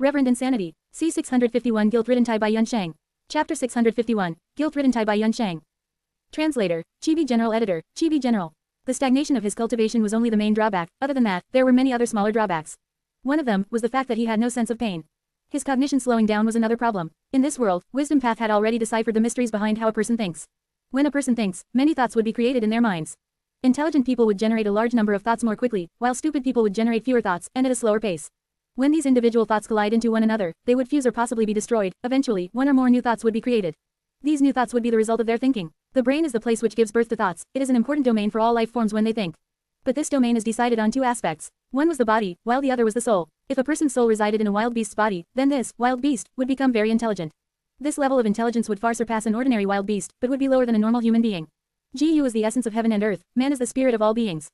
Reverend Insanity. C651 Guilt-ridden Tai Bai Yun Shang. Chapter 651, Guilt-ridden Tai Bai Yun Shang. Translator, Chibi General Editor, Chibi General. The stagnation of his cultivation was only the main drawback. Other than that, there were many other smaller drawbacks. One of them was the fact that he had no sense of pain. His cognition slowing down was another problem. In this world, Wisdom Path had already deciphered the mysteries behind how a person thinks. When a person thinks, many thoughts would be created in their minds. Intelligent people would generate a large number of thoughts more quickly, while stupid people would generate fewer thoughts, and at a slower pace. When these individual thoughts collide into one another, they would fuse or possibly be destroyed. Eventually, one or more new thoughts would be created. These new thoughts would be the result of their thinking. The brain is the place which gives birth to thoughts. It is an important domain for all life forms when they think. But this domain is decided on two aspects. One was the body, while the other was the soul. If a person's soul resided in a wild beast's body, then this wild beast would become very intelligent. This level of intelligence would far surpass an ordinary wild beast, but would be lower than a normal human being. Gu is the essence of heaven and earth. Man is the spirit of all beings.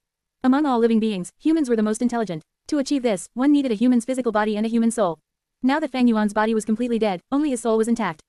Among all living beings, humans were the most intelligent. To achieve this, one needed a human's physical body and a human soul. Now that Fang Yuan's body was completely dead, only his soul was intact.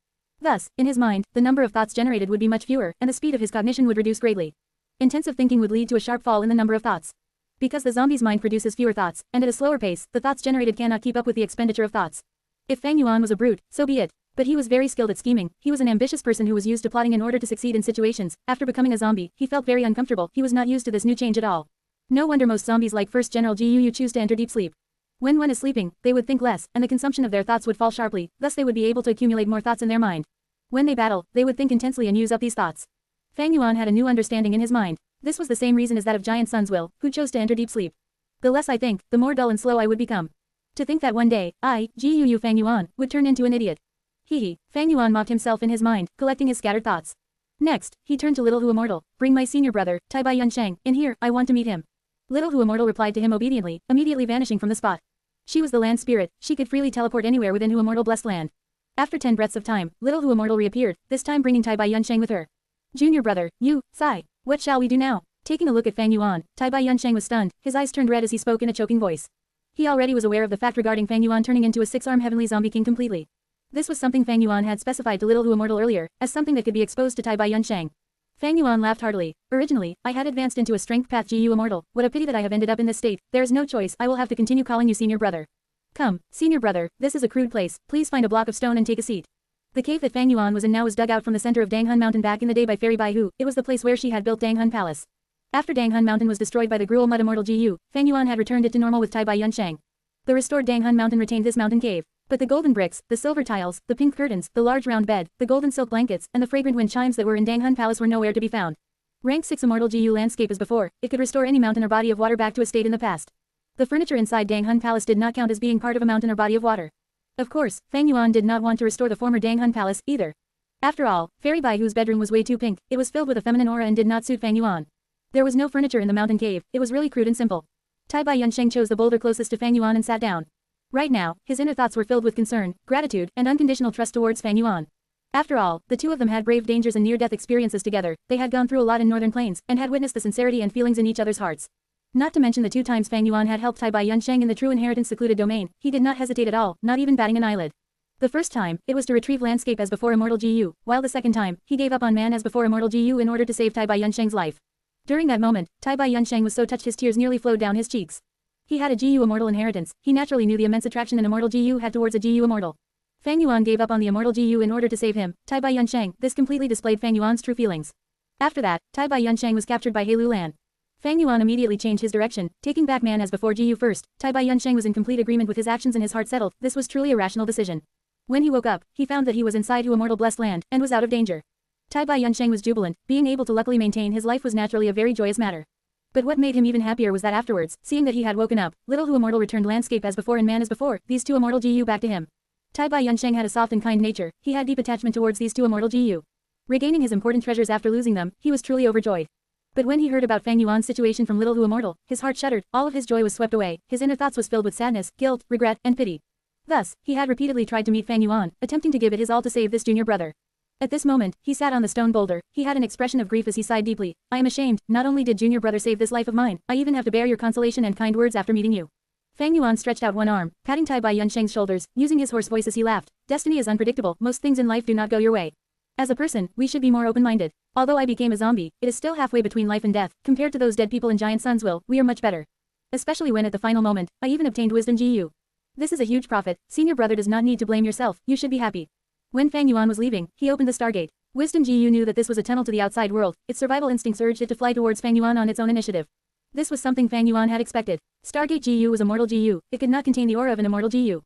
Thus, in his mind, the number of thoughts generated would be much fewer, and the speed of his cognition would reduce greatly. Intensive thinking would lead to a sharp fall in the number of thoughts. Because the zombie's mind produces fewer thoughts, and at a slower pace, the thoughts generated cannot keep up with the expenditure of thoughts. If Fang Yuan was a brute, so be it. But he was very skilled at scheming. He was an ambitious person who was used to plotting in order to succeed in situations. After becoming a zombie, he felt very uncomfortable. He was not used to this new change at all. No wonder most zombies like First General Gu choose to enter deep sleep. When one is sleeping, they would think less, and the consumption of their thoughts would fall sharply, thus they would be able to accumulate more thoughts in their mind. When they battle, they would think intensely and use up these thoughts. Fang Yuan had a new understanding in his mind. This was the same reason as that of Giant Sun's will, who chose to enter deep sleep. The less I think, the more dull and slow I would become. To think that one day, I, Gu Fang Yuan, would turn into an idiot. Hee. Fang Yuan mocked himself in his mind, collecting his scattered thoughts. Next, he turned to Little Hu Immortal. Bring my senior brother, Tai Bai Yun Shang, in here, I want to meet him. Little Hu Immortal replied to him obediently, immediately vanishing from the spot. She was the land spirit, she could freely teleport anywhere within Hu Immortal blessed land. After 10 breaths of time, Little Hu Immortal reappeared, this time bringing Tai Bai Yun Shang with her. Junior brother, you, Sai, what shall we do now? Taking a look at Fang Yuan, Tai Bai Yun Shang was stunned, his eyes turned red as he spoke in a choking voice. He already was aware of the fact regarding Fang Yuan turning into a 6-armed heavenly zombie king completely. This was something Fang Yuan had specified to Little Hu Immortal earlier, as something that could be exposed to Tai Bai Yun Shang. Fang Yuan laughed heartily. Originally, I had advanced into a strength path Gu Immortal. What a pity that I have ended up in this state. There is no choice, I will have to continue calling you senior brother. Come, senior brother, this is a crude place, please find a block of stone and take a seat. The cave that Fang Yuan was in now was dug out from the center of Danghun Mountain back in the day by Fairy Bai Hu. It was the place where she had built Danghun Palace. After Danghun Mountain was destroyed by the Gruel Mud Immortal Gu, Fang Yuan had returned it to normal with Tai Bai Yun Shang. The restored Danghun Mountain retained this mountain cave. But the golden bricks, the silver tiles, the pink curtains, the large round bed, the golden silk blankets, and the fragrant wind chimes that were in Danghun Palace were nowhere to be found. Rank 6 Immortal Gu landscape as before, it could restore any mountain or body of water back to a state in the past. The furniture inside Danghun Palace did not count as being part of a mountain or body of water. Of course, Fang Yuan did not want to restore the former Danghun Palace, either. After all, Fairy Bai Hu's bedroom was way too pink, it was filled with a feminine aura and did not suit Fang Yuan. There was no furniture in the mountain cave, it was really crude and simple. Tai Bai Yun Shang chose the boulder closest to Fang Yuan and sat down. Right now, his inner thoughts were filled with concern, gratitude, and unconditional trust towards Fang Yuan. After all, the two of them had braved dangers and near-death experiences together, they had gone through a lot in Northern Plains, and had witnessed the sincerity and feelings in each other's hearts. Not to mention the 2 times Fang Yuan had helped Tai Bai Yun Shang in the true inheritance secluded domain, he did not hesitate at all, not even batting an eyelid. The first time, it was to retrieve landscape as before Immortal Gu, while the second time, he gave up on man as before Immortal Gu in order to save Tai Bai Yun Shang's life. During that moment, Tai Bai Yun Shang was so touched his tears nearly flowed down his cheeks. He had a Gu Immortal inheritance, he naturally knew the immense attraction an Immortal Gu had towards a Gu Immortal. Fang Yuan gave up on the Immortal Gu in order to save him, Tai Bai Yun Shang, this completely displayed Fang Yuan's true feelings. After that, Tai Bai Yun Shang was captured by He Lu Lan. Fang Yuan immediately changed his direction, taking back man as before Gu first. Tai Bai Yun Shang was in complete agreement with his actions and his heart settled, this was truly a rational decision. When he woke up, he found that he was inside Hu Immortal blessed land, and was out of danger. Tai Bai Yun Shang was jubilant, being able to luckily maintain his life was naturally a very joyous matter. But what made him even happier was that afterwards, seeing that he had woken up, Little Hu Immortal returned landscape as before and man as before, these 2 Immortal Gu back to him. Tai Bai Yun Shang had a soft and kind nature, he had deep attachment towards these 2 Immortal Gu. Regaining his important treasures after losing them, he was truly overjoyed. But when he heard about Fang Yuan's situation from Little Hu Immortal, his heart shuddered, all of his joy was swept away, his inner thoughts was filled with sadness, guilt, regret, and pity. Thus, he had repeatedly tried to meet Fang Yuan, attempting to give it his all to save this junior brother. At this moment, he sat on the stone boulder, he had an expression of grief as he sighed deeply. I am ashamed, not only did junior brother save this life of mine, I even have to bear your consolation and kind words after meeting you. Fang Yuan stretched out one arm, patting Tai Bai Yun Shang's shoulders, using his hoarse voice as he laughed. Destiny is unpredictable, most things in life do not go your way. As a person, we should be more open-minded. Although I became a zombie, it is still halfway between life and death, compared to those dead people in Giant Sun's will, we are much better. Especially when at the final moment, I even obtained wisdom Gu. This is a huge profit. Senior brother does not need to blame yourself, you should be happy. When Fang Yuan was leaving, he opened the Stargate. Wisdom Ji knew that this was a tunnel to the outside world. Its survival instincts urged it to fly towards Fang Yuan on its own initiative. This was something Fang Yuan had expected. Stargate Ji was Immortal Ji. It could not contain the aura of an Immortal Ji.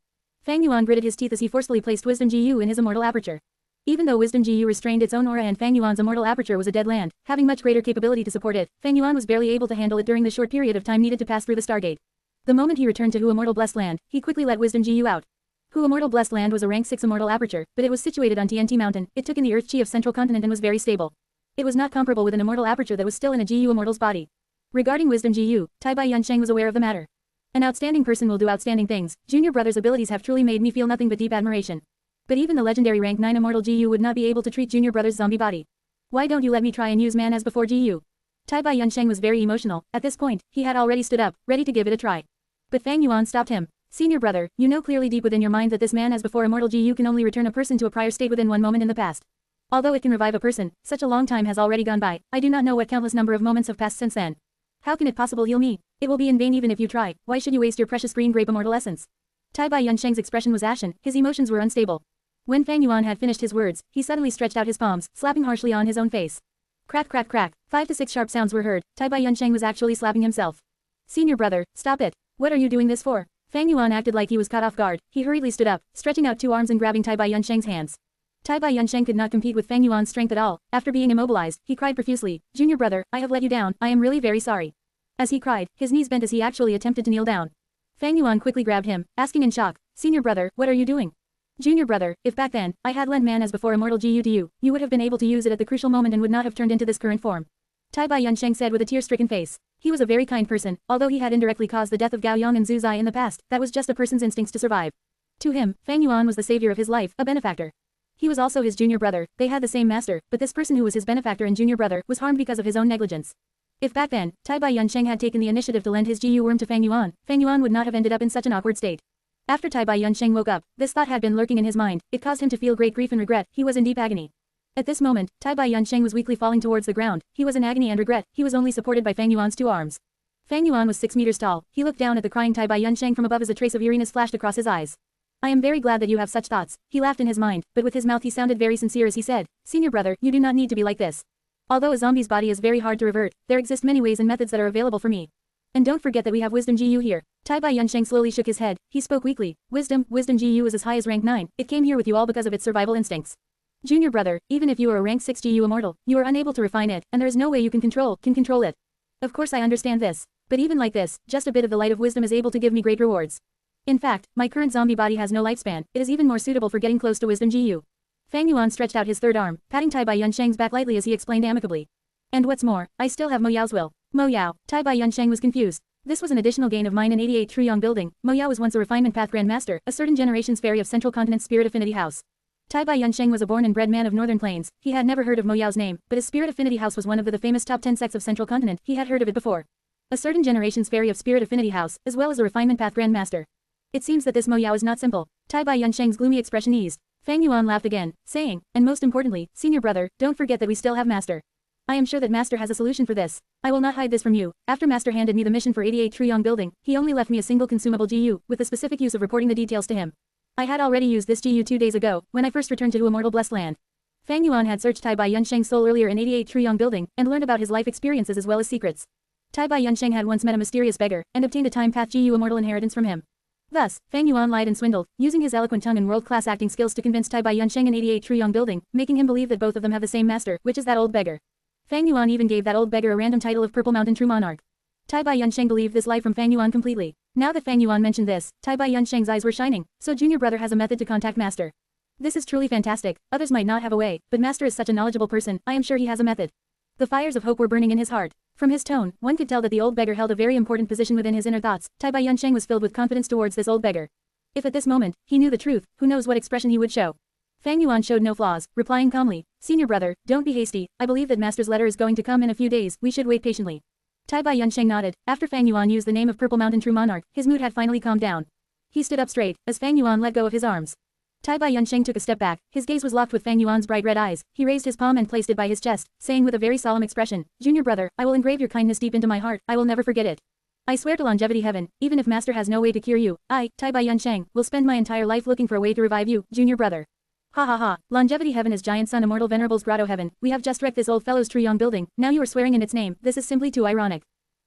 Fang Yuan gritted his teeth as he forcefully placed Wisdom Ji in his Immortal aperture. Even though Wisdom Ji restrained its own aura and Fang Yuan's Immortal aperture was a dead land, having much greater capability to support it, Fang Yuan was barely able to handle it during the short period of time needed to pass through the Stargate. The moment he returned to Hu Immortal Blessed Land, he quickly let Wisdom Ji out. Hu Immortal Blessed Land was a rank 6 Immortal aperture, but it was situated on TNT Mountain. It took in the Earth Chi of Central Continent and was very stable. It was not comparable with an Immortal aperture that was still in a GU Immortal's body. Regarding Wisdom Ji, Tai Bai Yunsheng was aware of the matter. An outstanding person will do outstanding things. Junior brother's abilities have truly made me feel nothing but deep admiration. But even the legendary rank 9 Immortal GU would not be able to treat Junior brother's zombie body. Why don't you let me try and use man as before GU? Tai Bai Yunsheng was very emotional. At this point, he had already stood up, ready to give it a try. But Fang Yuan stopped him. Senior brother, you know clearly deep within your mind that this man as before Immortal GU can only return a person to a prior state within one moment in the past. Although it can revive a person, such a long time has already gone by. I do not know what countless number of moments have passed since then. How can it possible heal me? It will be in vain even if you try. Why should you waste your precious green grape immortal essence? Tai Bai Yunsheng's expression was ashen, his emotions were unstable. When Fang Yuan had finished his words, he suddenly stretched out his palms, slapping harshly on his own face. Crack crack crack, 5 to 6 sharp sounds were heard. Tai Bai Yunsheng was actually slapping himself. Senior brother, stop it. What are you doing this for? Fang Yuan acted like he was caught off guard. He hurriedly stood up, stretching out 2 arms and grabbing Tai Bai Yunsheng's hands. Tai Bai Yunsheng could not compete with Fang Yuan's strength at all. After being immobilized, he cried profusely, Junior brother, I have let you down, I am really very sorry. As he cried, his knees bent as he actually attempted to kneel down. Fang Yuan quickly grabbed him, asking in shock, Senior brother, what are you doing? Junior brother, if back then, I had lent man as before Immortal GU to you, you would have been able to use it at the crucial moment and would not have turned into this current form. Tai Bai Yunsheng said with a tear-stricken face. He was a very kind person, although he had indirectly caused the death of Gao Yong and Zhu Zai in the past, that was just a person's instincts to survive. To him, Fang Yuan was the savior of his life, a benefactor. He was also his junior brother, they had the same master, but this person who was his benefactor and junior brother was harmed because of his own negligence. If back then, Tai Bai Yunsheng had taken the initiative to lend his GU worm to Fang Yuan would not have ended up in such an awkward state. After Tai Bai Yunsheng woke up, this thought had been lurking in his mind, it caused him to feel great grief and regret, he was in deep agony. At this moment, Tai Bai Yunsheng was weakly falling towards the ground, he was in agony and regret, he was only supported by Fang Yuan's 2 arms. Fang Yuan was 6 meters tall, he looked down at the crying Tai Bai Yunsheng from above as a trace of eeriness flashed across his eyes. I am very glad that you have such thoughts, he laughed in his mind, but with his mouth he sounded very sincere as he said, Senior brother, you do not need to be like this. Although a zombie's body is very hard to revert, there exist many ways and methods that are available for me. And don't forget that we have Wisdom GU here. Tai Bai Yunsheng slowly shook his head, he spoke weakly, Wisdom GU is as high as rank 9, it came here with you all because of its survival instincts. Junior brother, even if you are a rank 6 GU immortal, you are unable to refine it, and there is no way you can control it. Of course I understand this. But even like this, just a bit of the light of wisdom is able to give me great rewards. In fact, my current zombie body has no lifespan, it is even more suitable for getting close to Wisdom GU. Fang Yuan stretched out his 3rd arm, patting Tai Bai Yunsheng's back lightly as he explained amicably. And what's more, I still have Mo Yao's will. Mo Yao, Tai Bai Yunsheng was confused. This was an additional gain of mine in 88 Truyong building. Mo Yao was once a refinement path grandmaster, a certain generation's fairy of Central Continent's Spirit Affinity House. Tai Bai Yunsheng was a born and bred man of Northern Plains. He had never heard of Mo Yao's name, but his Spirit Affinity House was one of the famous top 10 sects of Central Continent. He had heard of it before. A certain generation's fairy of Spirit Affinity House, as well as a refinement path grandmaster. It seems that this Mo Yao is not simple. Tai Bai Yunsheng's gloomy expression eased. Fang Yuan laughed again, saying, and most importantly, Senior brother, don't forget that we still have Master. I am sure that Master has a solution for this. I will not hide this from you. After Master handed me the mission for 88 Truyong building, he only left me a single consumable GU, with the specific use of reporting the details to him. I had already used this GU 2 days ago, when I first returned to Immortal Blessed Land. Fang Yuan had searched Tai Bai Yunsheng's soul earlier in 88 Truyong building, and learned about his life experiences as well as secrets. Tai Bai Yunsheng had once met a mysterious beggar, and obtained a time path GU immortal inheritance from him. Thus, Fang Yuan lied and swindled, using his eloquent tongue and world-class acting skills to convince Tai Bai Yunsheng in 88 Truyong building, making him believe that both of them have the same master, which is that old beggar. Fang Yuan even gave that old beggar a random title of Purple Mountain True Monarch. Tai Bai Yunsheng believed this lie from Fang Yuan completely. Now that Fang Yuan mentioned this, Tai Bai Yunsheng's eyes were shining, so junior brother has a method to contact Master. This is truly fantastic, others might not have a way, but Master is such a knowledgeable person, I am sure he has a method. The fires of hope were burning in his heart. From his tone, one could tell that the old beggar held a very important position within his inner thoughts. Tai Bai Yunsheng was filled with confidence towards this old beggar. If at this moment, he knew the truth, who knows what expression he would show. Fang Yuan showed no flaws, replying calmly, Senior brother, don't be hasty, I believe that Master's letter is going to come in a few days, we should wait patiently. Tai Bai Yunsheng nodded. After Fang Yuan used the name of Purple Mountain True Monarch, his mood had finally calmed down. He stood up straight, as Fang Yuan let go of his arms. Tai Bai Yunsheng took a step back, his gaze was locked with Fang Yuan's bright red eyes, he raised his palm and placed it by his chest, saying with a very solemn expression, Junior brother, I will engrave your kindness deep into my heart, I will never forget it. I swear to longevity heaven, even if master has no way to cure you, I, Tai Bai Yunsheng, will spend my entire life looking for a way to revive you, junior brother. Ha ha ha, longevity heaven is giant sun immortal Venerable's grotto heaven, we have just wrecked this old fellow's Truyong building, now you are swearing in its name, this is simply too ironic.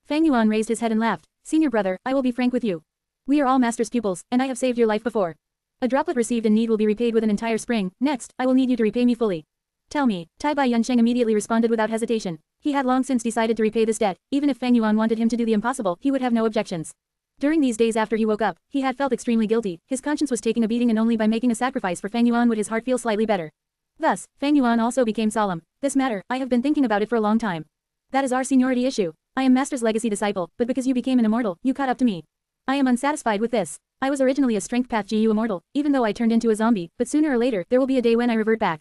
Fang Yuan raised his head and laughed, senior brother, I will be frank with you. We are all master's pupils, and I have saved your life before. A droplet received in need will be repaid with an entire spring, next, I will need you to repay me fully. Tell me, Tai Bai Yunsheng immediately responded without hesitation. He had long since decided to repay this debt, even if Fang Yuan wanted him to do the impossible, he would have no objections. During these days after he woke up, he had felt extremely guilty, his conscience was taking a beating and only by making a sacrifice for Fang Yuan would his heart feel slightly better. Thus, Fang Yuan also became solemn. This matter, I have been thinking about it for a long time. That is our seniority issue. I am master's legacy disciple, but because you became an immortal, you caught up to me. I am unsatisfied with this. I was originally a strength path GU immortal, even though I turned into a zombie, but sooner or later there will be a day when I revert back.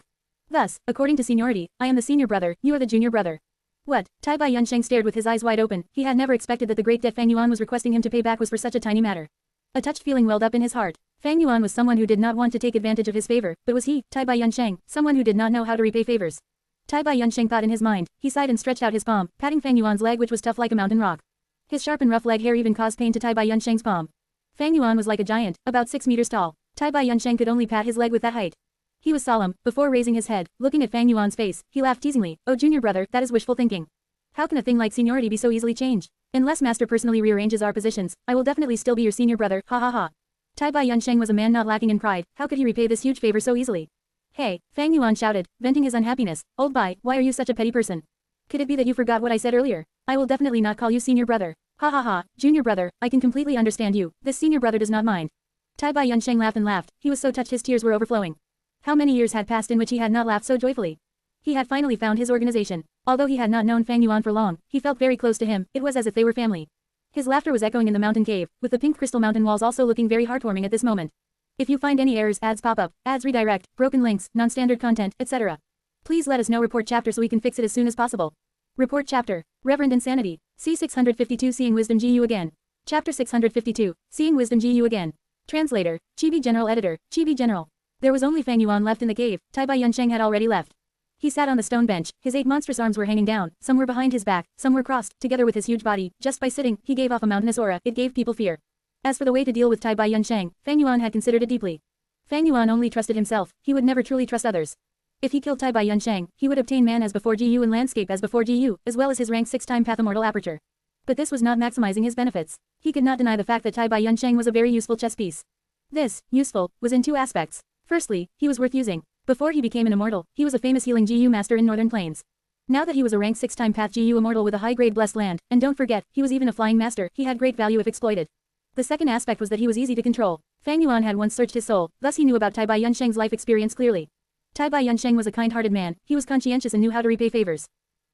Thus, according to seniority, I am the senior brother, you are the junior brother. What? Tai Bai Yunsheng stared with his eyes wide open, he had never expected that the great debt Fang Yuan was requesting him to pay back was for such a tiny matter. A touched feeling welled up in his heart. Fang Yuan was someone who did not want to take advantage of his favor, but was he, Tai Bai Yunsheng, someone who did not know how to repay favors. Tai Bai Yunsheng thought in his mind, he sighed and stretched out his palm, patting Fang Yuan's leg which was tough like a mountain rock. His sharp and rough leg hair even caused pain to Tai Bai Yunsheng's palm. Fang Yuan was like a giant, about 6 meters tall. Tai Bai Yunsheng could only pat his leg with that height. He was solemn, before raising his head, looking at Fang Yuan's face, he laughed teasingly, oh junior brother, that is wishful thinking. How can a thing like seniority be so easily changed? Unless master personally rearranges our positions, I will definitely still be your senior brother, ha ha ha. Tai Bai Yunsheng was a man not lacking in pride, how could he repay this huge favor so easily? Hey, Fang Yuan shouted, venting his unhappiness, old Bai, why are you such a petty person? Could it be that you forgot what I said earlier? I will definitely not call you senior brother. Ha ha ha, junior brother, I can completely understand you, this senior brother does not mind. Tai Bai Yunsheng laughed and laughed, he was so touched his tears were overflowing. How many years had passed in which he had not laughed so joyfully? He had finally found his organization. Although he had not known Fang Yuan for long, he felt very close to him, it was as if they were family. His laughter was echoing in the mountain cave, with the pink crystal mountain walls also looking very heartwarming at this moment. If you find any errors, ads pop up, ads redirect, broken links, non-standard content, etc. Please let us know report chapter so we can fix it as soon as possible. Report chapter, Reverend Insanity, C652 Seeing Wisdom GU again. Chapter 652, Seeing Wisdom GU again. Translator, Chibi General Editor, Chibi General. There was only Fang Yuan left in the cave, Tai Bai Yunsheng had already left. He sat on the stone bench, his 8 monstrous arms were hanging down, some were behind his back, some were crossed, together with his huge body, just by sitting, he gave off a mountainous aura, it gave people fear. As for the way to deal with Tai Bai Yunsheng, Fang Yuan had considered it deeply. Fang Yuan only trusted himself, he would never truly trust others. If he killed Tai Bai Yunsheng, he would obtain man as before GU and landscape as before GU, as well as his rank 6-time path immortal aperture. But this was not maximizing his benefits. He could not deny the fact that Tai Bai Yunsheng was a very useful chess piece. This, useful, was in 2 aspects. Firstly, he was worth using. Before he became an immortal, he was a famous healing GU master in Northern Plains. Now that he was a rank 6-time path GU immortal with a high-grade blessed land, and don't forget, he was even a flying master, he had great value if exploited. The second aspect was that he was easy to control. Fang Yuan had once searched his soul, thus he knew about Tai Bai Yunsheng's life experience clearly. Tai Bai Yunsheng was a kind-hearted man, he was conscientious and knew how to repay favors.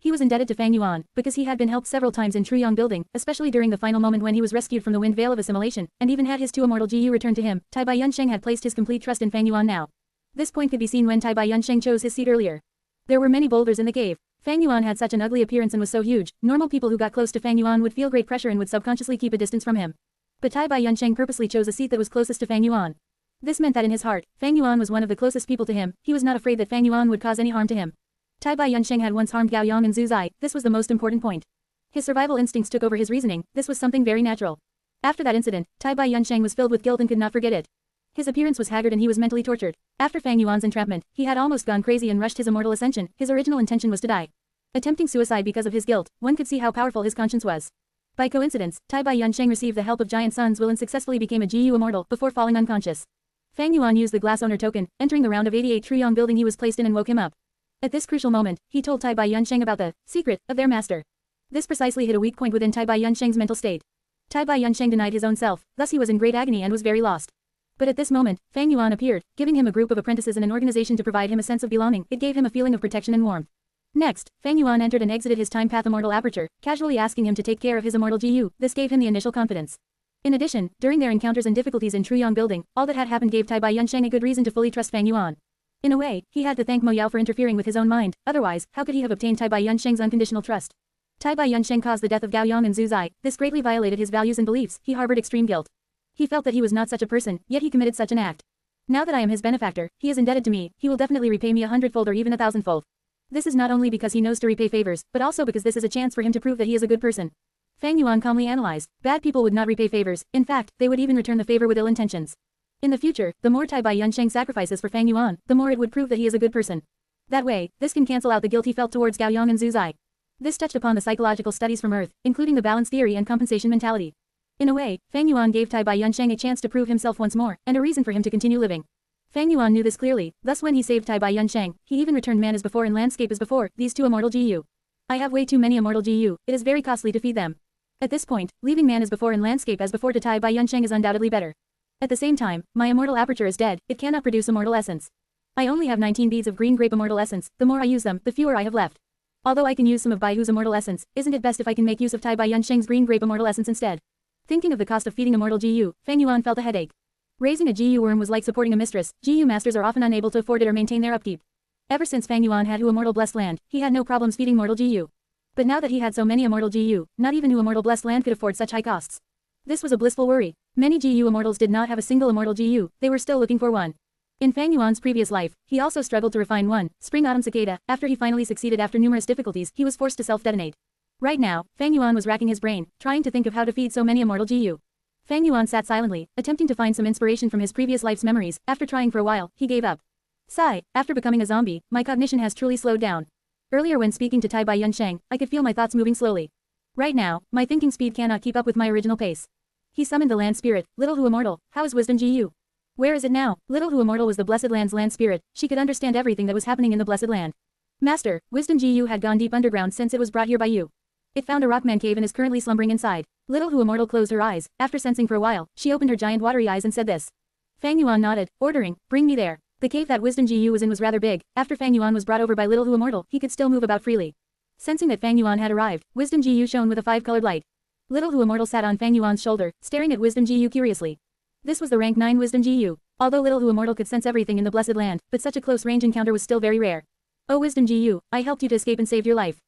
He was indebted to Fang Yuan, because he had been helped several times in Truyong building, especially during the final moment when he was rescued from the wind veil of assimilation, and even had his 2 immortal GU returned to him, Tai Bai Yunsheng had placed his complete trust in Fang Yuan now. This point could be seen when Tai Bai Yunsheng chose his seat earlier. There were many boulders in the cave. Fang Yuan had such an ugly appearance and was so huge, normal people who got close to Fang Yuan would feel great pressure and would subconsciously keep a distance from him. But Tai Bai Yunsheng purposely chose a seat that was closest to Fang Yuan. This meant that in his heart, Fang Yuan was one of the closest people to him, he was not afraid that Fang Yuan would cause any harm to him. Tai Bai Yunsheng had once harmed Gao Yang and Zhu Zai, this was the most important point. His survival instincts took over his reasoning, this was something very natural. After that incident, Tai Bai Yunsheng was filled with guilt and could not forget it. His appearance was haggard and he was mentally tortured. After Fang Yuan's entrapment, he had almost gone crazy and rushed his immortal ascension, his original intention was to die. Attempting suicide because of his guilt, one could see how powerful his conscience was. By coincidence, Tai Bai Yunsheng received the help of Giant Sun's will and successfully became a GU immortal before falling unconscious. Fang Yuan used the glass owner token, entering the round of 88 Truyong building he was placed in and woke him up. At this crucial moment, he told Tai Bai Yunsheng about the secret of their master. This precisely hit a weak point within Tai Bai Yunsheng's mental state. Tai Bai Yunsheng denied his own self, thus he was in great agony and was very lost. But at this moment, Fang Yuan appeared, giving him a group of apprentices and an organization to provide him a sense of belonging, it gave him a feeling of protection and warmth. Next, Fang Yuan entered and exited his time path immortal aperture, casually asking him to take care of his immortal GU, this gave him the initial confidence. In addition, during their encounters and difficulties in Truyong building, all that had happened gave Tai Bai Yunsheng a good reason to fully trust Fang Yuan. In a way, he had to thank Mo Yao for interfering with his own mind, otherwise, how could he have obtained Tai Bai Yunsheng's unconditional trust? Tai Bai Yunsheng caused the death of Gao Yang and Zhu Zai, this greatly violated his values and beliefs, he harbored extreme guilt. He felt that he was not such a person, yet he committed such an act. Now that I am his benefactor, he is indebted to me, he will definitely repay me 100-fold or even 1,000-fold. This is not only because he knows to repay favors, but also because this is a chance for him to prove that he is a good person. Fang Yuan calmly analyzed. Bad people would not repay favors, in fact, they would even return the favor with ill intentions. In the future, the more Tai Bai Yunsheng sacrifices for Fang Yuan, the more it would prove that he is a good person. That way, this can cancel out the guilt he felt towards Gao Yong and Zhu Zai. This touched upon the psychological studies from Earth, including the balance theory and compensation mentality. In a way, Fang Yuan gave Tai Bai Yunsheng a chance to prove himself once more, and a reason for him to continue living. Fang Yuan knew this clearly, thus when he saved Tai Bai Yunsheng, he even returned man as before and landscape as before, these two immortal GU. I have way too many immortal GU, it is very costly to feed them. At this point, leaving man as before and landscape as before to Tai Bai Yunsheng is undoubtedly better. At the same time, my immortal aperture is dead, it cannot produce immortal essence. I only have 19 beads of green grape immortal essence, the more I use them, the fewer I have left. Although I can use some of Baihu's immortal essence, isn't it best if I can make use of Tai Bai Yunsheng's green grape immortal essence instead? Thinking of the cost of feeding immortal GU, Fang Yuan felt a headache. Raising a GU worm was like supporting a mistress, GU masters are often unable to afford it or maintain their upkeep. Ever since Fang Yuan had Hu Immortal Blessed Land, he had no problems feeding mortal GU. But now that he had so many immortal GU, not even Hu Immortal Blessed Land could afford such high costs. This was a blissful worry. Many GU immortals did not have a single immortal GU, they were still looking for one. In Fang Yuan's previous life, he also struggled to refine one, Spring-Autumn Cicada. After he finally succeeded after numerous difficulties, he was forced to self-detonate. Right now, Fang Yuan was racking his brain, trying to think of how to feed so many immortal GU. Fang Yuan sat silently, attempting to find some inspiration from his previous life's memories. After trying for a while, he gave up. Sigh, after becoming a zombie, my cognition has truly slowed down. Earlier when speaking to Tai Bai Yunsheng, I could feel my thoughts moving slowly. Right now, my thinking speed cannot keep up with my original pace. He summoned the land spirit, Little Hu Immortal. How is wisdom GU? Where is it now? Little Hu Immortal was the Blessed Land's land spirit, she could understand everything that was happening in the Blessed Land. Master, wisdom GU had gone deep underground since it was brought here by you. It found a rockman cave and is currently slumbering inside. Little Hu Immortal closed her eyes. After sensing for a while, she opened her giant watery eyes and said this. Fang Yuan nodded, ordering, bring me there. The cave that wisdom GU was in was rather big. After Fang Yuan was brought over by Little Hu Immortal, he could still move about freely. Sensing that Fang Yuan had arrived, wisdom GU shone with a 5-colored light. Little Hu Immortal sat on Fang Yuan's shoulder, staring at wisdom GU curiously. This was the rank 9 wisdom GU. Although Little Hu Immortal could sense everything in the Blessed Land, but such a close-range encounter was still very rare. Oh wisdom GU, I helped you to escape and saved your life.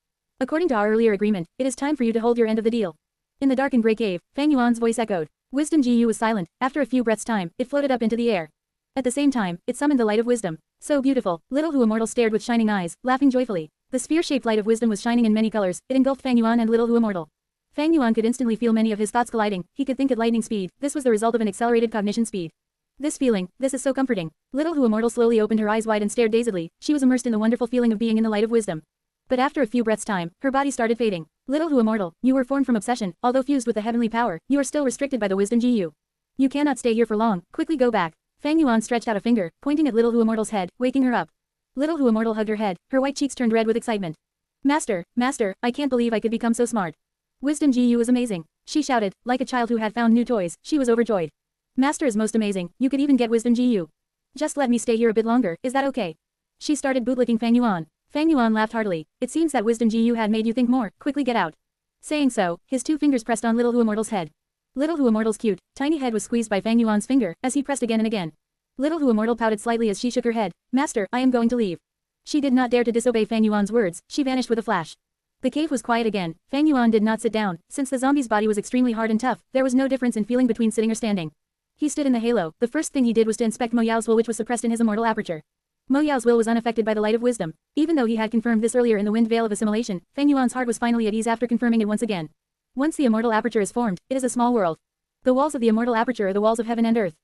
According to our earlier agreement, it is time for you to hold your end of the deal. In the dark and grey cave, Fang Yuan's voice echoed. Wisdom GU was silent. After a few breaths' time, it floated up into the air. At the same time, it summoned the light of wisdom. So beautiful. Little Hu Immortal stared with shining eyes, laughing joyfully. The sphere-shaped light of wisdom was shining in many colors. It engulfed Fang Yuan and Little Hu Immortal. Fang Yuan could instantly feel many of his thoughts colliding. He could think at lightning speed. This was the result of an accelerated cognition speed. This feeling, this is so comforting. Little Hu Immortal slowly opened her eyes wide and stared dazedly. She was immersed in the wonderful feeling of being in the light of wisdom. But after a few breaths' time, her body started fading. Little Hu Immortal, you were formed from obsession. Although fused with the heavenly power, you are still restricted by the wisdom GU. You cannot stay here for long. Quickly go back. Fang Yuan stretched out a finger, pointing at Little Hu Immortal's head, waking her up. Little Hu Immortal hugged her head. Her white cheeks turned red with excitement. Master, Master, I can't believe I could become so smart. Wisdom GU is amazing. She shouted, like a child who had found new toys. She was overjoyed. Master is most amazing. You could even get wisdom GU. Just let me stay here a bit longer, is that okay? She started bootlicking Fang Yuan. Fang Yuan laughed heartily. It seems that wisdom GU had made you think more. Quickly get out. Saying so, his 2 fingers pressed on Little Hu Immortal's head. Little Hu Immortal's cute, tiny head was squeezed by Fang Yuan's finger, as he pressed again and again. Little Hu Immortal pouted slightly as she shook her head. Master, I am going to leave. She did not dare to disobey Fang Yuan's words. She vanished with a flash. The cave was quiet again. Fang Yuan did not sit down. Since the zombie's body was extremely hard and tough, there was no difference in feeling between sitting or standing. He stood in the halo. The first thing he did was to inspect Mo Yao's will, which was suppressed in his immortal aperture. Mo Yao's will was unaffected by the light of wisdom. Even though he had confirmed this earlier in the wind veil of assimilation, Fang Yuan's heart was finally at ease after confirming it once again. Once the immortal aperture is formed, it is a small world. The walls of the immortal aperture are the walls of heaven and earth.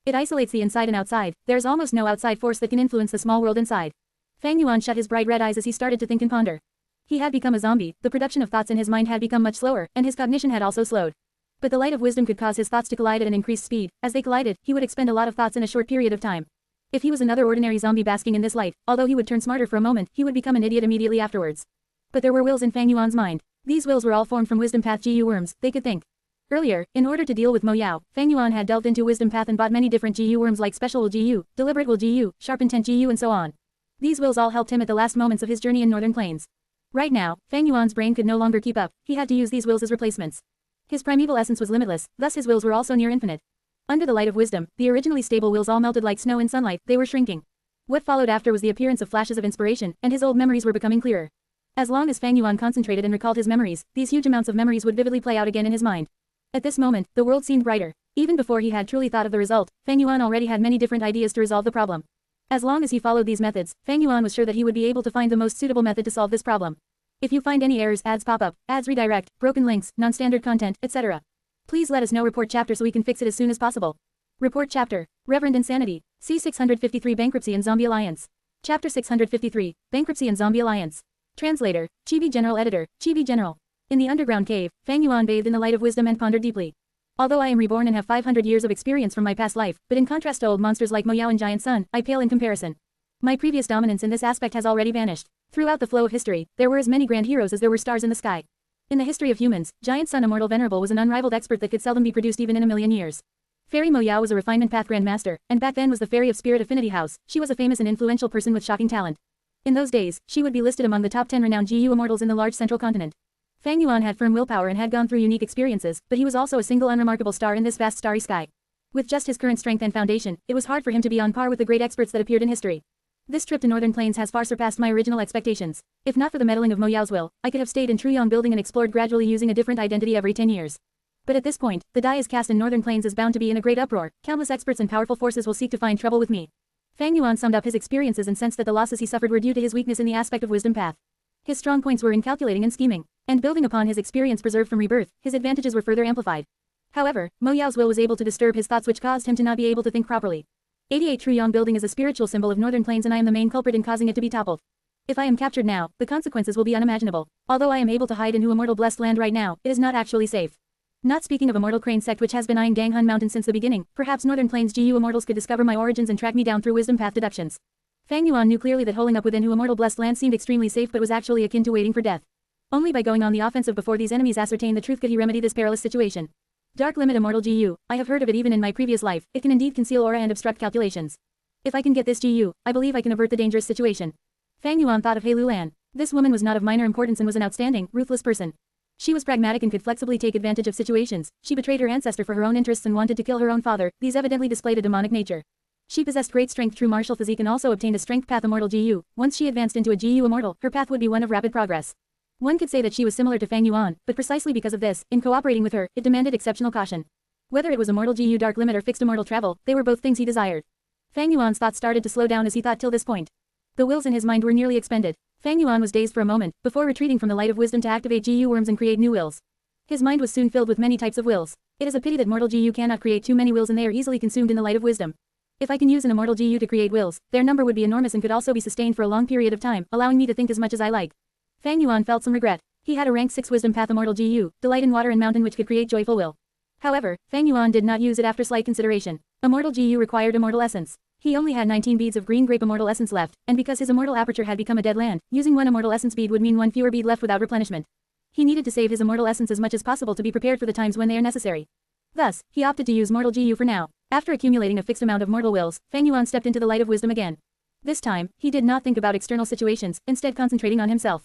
It isolates the inside and outside. There is almost no outside force that can influence the small world inside. Fang Yuan shut his bright red eyes as he started to think and ponder. He had become a zombie, the production of thoughts in his mind had become much slower, and his cognition had also slowed. But the light of wisdom could cause his thoughts to collide at an increased speed. As they collided, he would expend a lot of thoughts in a short period of time. If he was another ordinary zombie basking in this light, although he would turn smarter for a moment, he would become an idiot immediately afterwards. But there were wills in Fang Yuan's mind. These wills were all formed from wisdom path GU worms, they could think. Earlier, in order to deal with Mo Yao, Fang Yuan had delved into wisdom path and bought many different GU worms like special will GU, deliberate will GU, sharp intent GU and so on. These wills all helped him at the last moments of his journey in Northern Plains. Right now, Fang Yuan's brain could no longer keep up. He had to use these wills as replacements. His primeval essence was limitless, thus his wills were also near infinite. Under the light of wisdom, the originally stable wills all melted like snow in sunlight, they were shrinking. What followed after was the appearance of flashes of inspiration, and his old memories were becoming clearer. As long as Fang Yuan concentrated and recalled his memories, these huge amounts of memories would vividly play out again in his mind. At this moment, the world seemed brighter. Even before he had truly thought of the result, Fang Yuan already had many different ideas to resolve the problem. As long as he followed these methods, Fang Yuan was sure that he would be able to find the most suitable method to solve this problem. If you find any errors, ads pop up, ads redirect, broken links, non-standard content, etc. Please let us know. Report chapter so we can fix it as soon as possible. Report chapter. Reverend Insanity. C653 Bankruptcy and Zombie Alliance. Chapter 653, Bankruptcy and Zombie Alliance. Translator, Chibi General Editor, Chibi General. In the underground cave, Fang Yuan bathed in the light of wisdom and pondered deeply. Although I am reborn and have 500 years of experience from my past life, but in contrast to old monsters like Mo Yao and Giant Sun, I pale in comparison. My previous dominance in this aspect has already vanished. Throughout the flow of history, there were as many grand heroes as there were stars in the sky. In the history of humans, Giant Sun Immortal Venerable was an unrivaled expert that could seldom be produced even in a million years. Fairy Mo Yao was a refinement path grandmaster, and back then was the Fairy of Spirit Affinity House. She was a famous and influential person with shocking talent. In those days, she would be listed among the top 10 renowned GU immortals in the large central continent. Fang Yuan had firm willpower and had gone through unique experiences, but he was also a single unremarkable star in this vast starry sky. With just his current strength and foundation, it was hard for him to be on par with the great experts that appeared in history. This trip to Northern Plains has far surpassed my original expectations. If not for the meddling of Mo Yao's will, I could have stayed in Truyong Building and explored gradually using a different identity every 10 years. But at this point, the die is cast and Northern Plains is bound to be in a great uproar. Countless experts and powerful forces will seek to find trouble with me. Fang Yuan summed up his experiences and sensed that the losses he suffered were due to his weakness in the aspect of wisdom path. His strong points were in calculating and scheming, and building upon his experience preserved from rebirth, his advantages were further amplified. However, Mo Yao's will was able to disturb his thoughts, which caused him to not be able to think properly. 88 Truyong Building is a spiritual symbol of Northern Plains and I am the main culprit in causing it to be toppled. If I am captured now, the consequences will be unimaginable. Although I am able to hide in Immortal blessed land right now, it is not actually safe. Not speaking of Immortal Crane sect which has been eyeing Danghun Mountain since the beginning, perhaps Northern Plains GU Immortals could discover my origins and track me down through wisdom path deductions. Fang Yuan knew clearly that holing up within Immortal blessed land seemed extremely safe but was actually akin to waiting for death. Only by going on the offensive before these enemies ascertain the truth could he remedy this perilous situation. Dark Limit Immortal GU, I have heard of it even in my previous life, it can indeed conceal aura and obstruct calculations. If I can get this GU, I believe I can avert the dangerous situation. Fang Yuan thought of He Lulan. This woman was not of minor importance and was an outstanding, ruthless person. She was pragmatic and could flexibly take advantage of situations. She betrayed her ancestor for her own interests and wanted to kill her own father. These evidently displayed a demonic nature. She possessed great strength through martial physique and also obtained a strength path Immortal GU. Once she advanced into a GU Immortal, her path would be one of rapid progress. One could say that she was similar to Fang Yuan, but precisely because of this, in cooperating with her, it demanded exceptional caution. Whether it was Immortal GU Dark Limit or fixed Immortal Travel, they were both things he desired. Fang Yuan's thoughts started to slow down as he thought till this point. The wills in his mind were nearly expended. Fang Yuan was dazed for a moment, before retreating from the light of wisdom to activate GU worms and create new wills. His mind was soon filled with many types of wills. It is a pity that mortal GU cannot create too many wills and they are easily consumed in the light of wisdom. If I can use an Immortal GU to create wills, their number would be enormous and could also be sustained for a long period of time, allowing me to think as much as I like. Fang Yuan felt some regret. He had a rank 6 wisdom path Immortal GU, Delight in Water and Mountain which could create joyful will. However, Fang Yuan did not use it after slight consideration. Immortal GU required Immortal Essence. He only had 19 beads of green grape Immortal Essence left, and because his Immortal Aperture had become a dead land, using one Immortal Essence bead would mean one fewer bead left without replenishment. He needed to save his Immortal Essence as much as possible to be prepared for the times when they are necessary. Thus, he opted to use Mortal GU for now. After accumulating a fixed amount of mortal wills, Fang Yuan stepped into the light of wisdom again. This time, he did not think about external situations, instead concentrating on himself.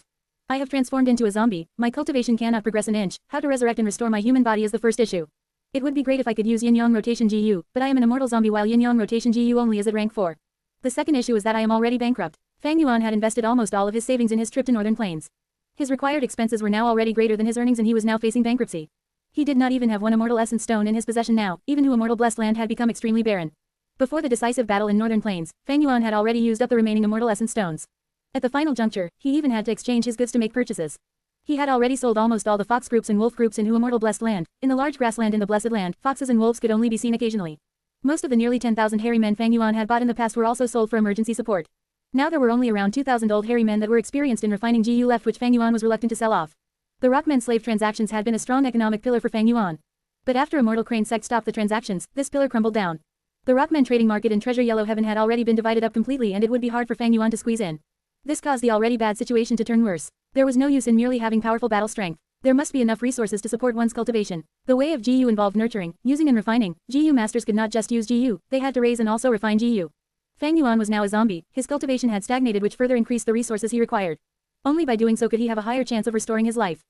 I have transformed into a zombie, my cultivation cannot progress an inch, how to resurrect and restore my human body is the first issue. It would be great if I could use Yin-Yang Rotation GU, but I am an immortal zombie while Yin-Yang Rotation GU only is at rank 4. The second issue is that I am already bankrupt. Fang Yuan had invested almost all of his savings in his trip to Northern Plains. His required expenses were now already greater than his earnings and he was now facing bankruptcy. He did not even have one Immortal Essence Stone in his possession now, even who Immortal Blessed Land had become extremely barren. Before the decisive battle in Northern Plains, Fang Yuan had already used up the remaining Immortal Essence Stones. At the final juncture, he even had to exchange his goods to make purchases. He had already sold almost all the fox groups and wolf groups in Who Immortal Blessed Land. In the large grassland in the Blessed Land, foxes and wolves could only be seen occasionally. Most of the nearly 10,000 hairy men Fang Yuan had bought in the past were also sold for emergency support. Now there were only around 2,000 old hairy men that were experienced in refining GU left which Fang Yuan was reluctant to sell off. The Rockmen slave transactions had been a strong economic pillar for Fang Yuan. But after Immortal Crane sect stopped the transactions, this pillar crumbled down. The Rockmen trading market in Treasure Yellow Heaven had already been divided up completely and it would be hard for Fang Yuan to squeeze in. This caused the already bad situation to turn worse. There was no use in merely having powerful battle strength. There must be enough resources to support one's cultivation. The way of GU involved nurturing, using and refining. GU masters could not just use GU, they had to raise and also refine GU. Fang Yuan was now a zombie, his cultivation had stagnated which further increased the resources he required. Only by doing so could he have a higher chance of restoring his life.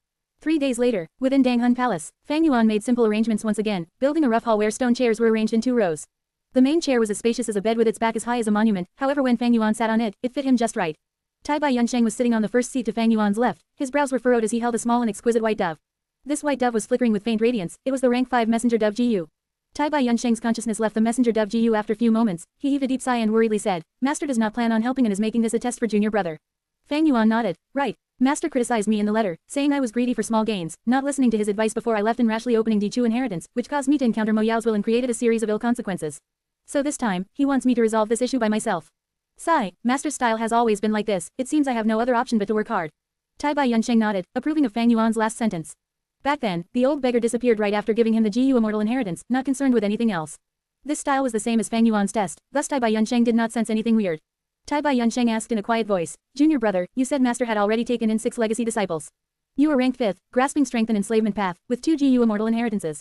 3 days later, within Danghun Palace, Fang Yuan made simple arrangements once again, building a rough hall where stone chairs were arranged in 2 rows. The main chair was as spacious as a bed with its back as high as a monument, however when Fang Yuan sat on it, it fit him just right. Tai Bai Yunsheng was sitting on the first seat to Fang Yuan's left, his brows were furrowed as he held a small and exquisite white dove. This white dove was flickering with faint radiance, it was the rank 5 messenger dove GU. Tai Bai Yunsheng's consciousness left the messenger dove GU after few moments, he heaved a deep sigh and worriedly said, Master does not plan on helping and is making this a test for junior brother. Fang Yuan nodded, right. Master criticized me in the letter, saying I was greedy for small gains, not listening to his advice before I left and rashly opening Di Chu inheritance, which caused me to encounter Mo Yao's will and created a series of ill consequences. So this time, he wants me to resolve this issue by myself. Sigh, Master's style has always been like this, it seems I have no other option but to work hard. Tai Bai Yunsheng nodded, approving of Fang Yuan's last sentence. Back then, the old beggar disappeared right after giving him the GU Immortal inheritance, not concerned with anything else. This style was the same as Fang Yuan's test, thus Tai Bai Yunsheng did not sense anything weird. Tai Bai Yunsheng asked in a quiet voice, Junior brother, you said Master had already taken in 6 legacy disciples. You were ranked 5th, grasping strength and enslavement path, with 2 GU Immortal inheritances.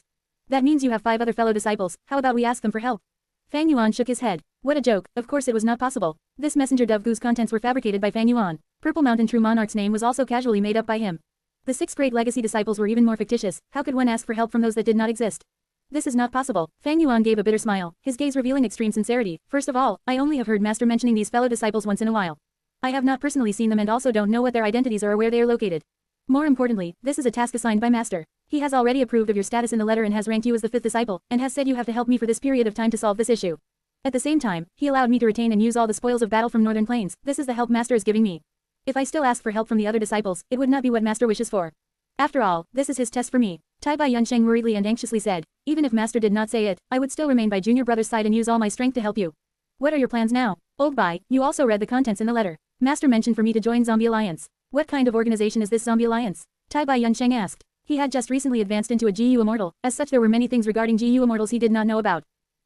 That means you have 5 other fellow disciples, how about we ask them for help? Fang Yuan shook his head. What a joke, of course it was not possible. This messenger dove goose contents were fabricated by Fang Yuan. Purple Mountain True Monarch's name was also casually made up by him. The 6 great legacy disciples were even more fictitious, how could one ask for help from those that did not exist? This is not possible. Fang Yuan gave a bitter smile, his gaze revealing extreme sincerity. First of all, I only have heard Master mentioning these fellow disciples once in a while. I have not personally seen them and also don't know what their identities are or where they are located. More importantly, this is a task assigned by Master. He has already approved of your status in the letter and has ranked you as the 5th disciple, and has said you have to help me for this period of time to solve this issue. At the same time, he allowed me to retain and use all the spoils of battle from Northern Plains. This is the help Master is giving me. If I still ask for help from the other disciples, it would not be what Master wishes for. After all, this is his test for me. Tai Bai Yunsheng worriedly and anxiously said, even if Master did not say it, I would still remain by Junior brother's side and use all my strength to help you. What are your plans now? Old Bai, you also read the contents in the letter. Master mentioned for me to join Zombie Alliance. What kind of organization is this Zombie Alliance? Tai Bai Yunsheng asked. He had just recently advanced into a GU Immortal, as such there were many things regarding GU Immortals he did not know about.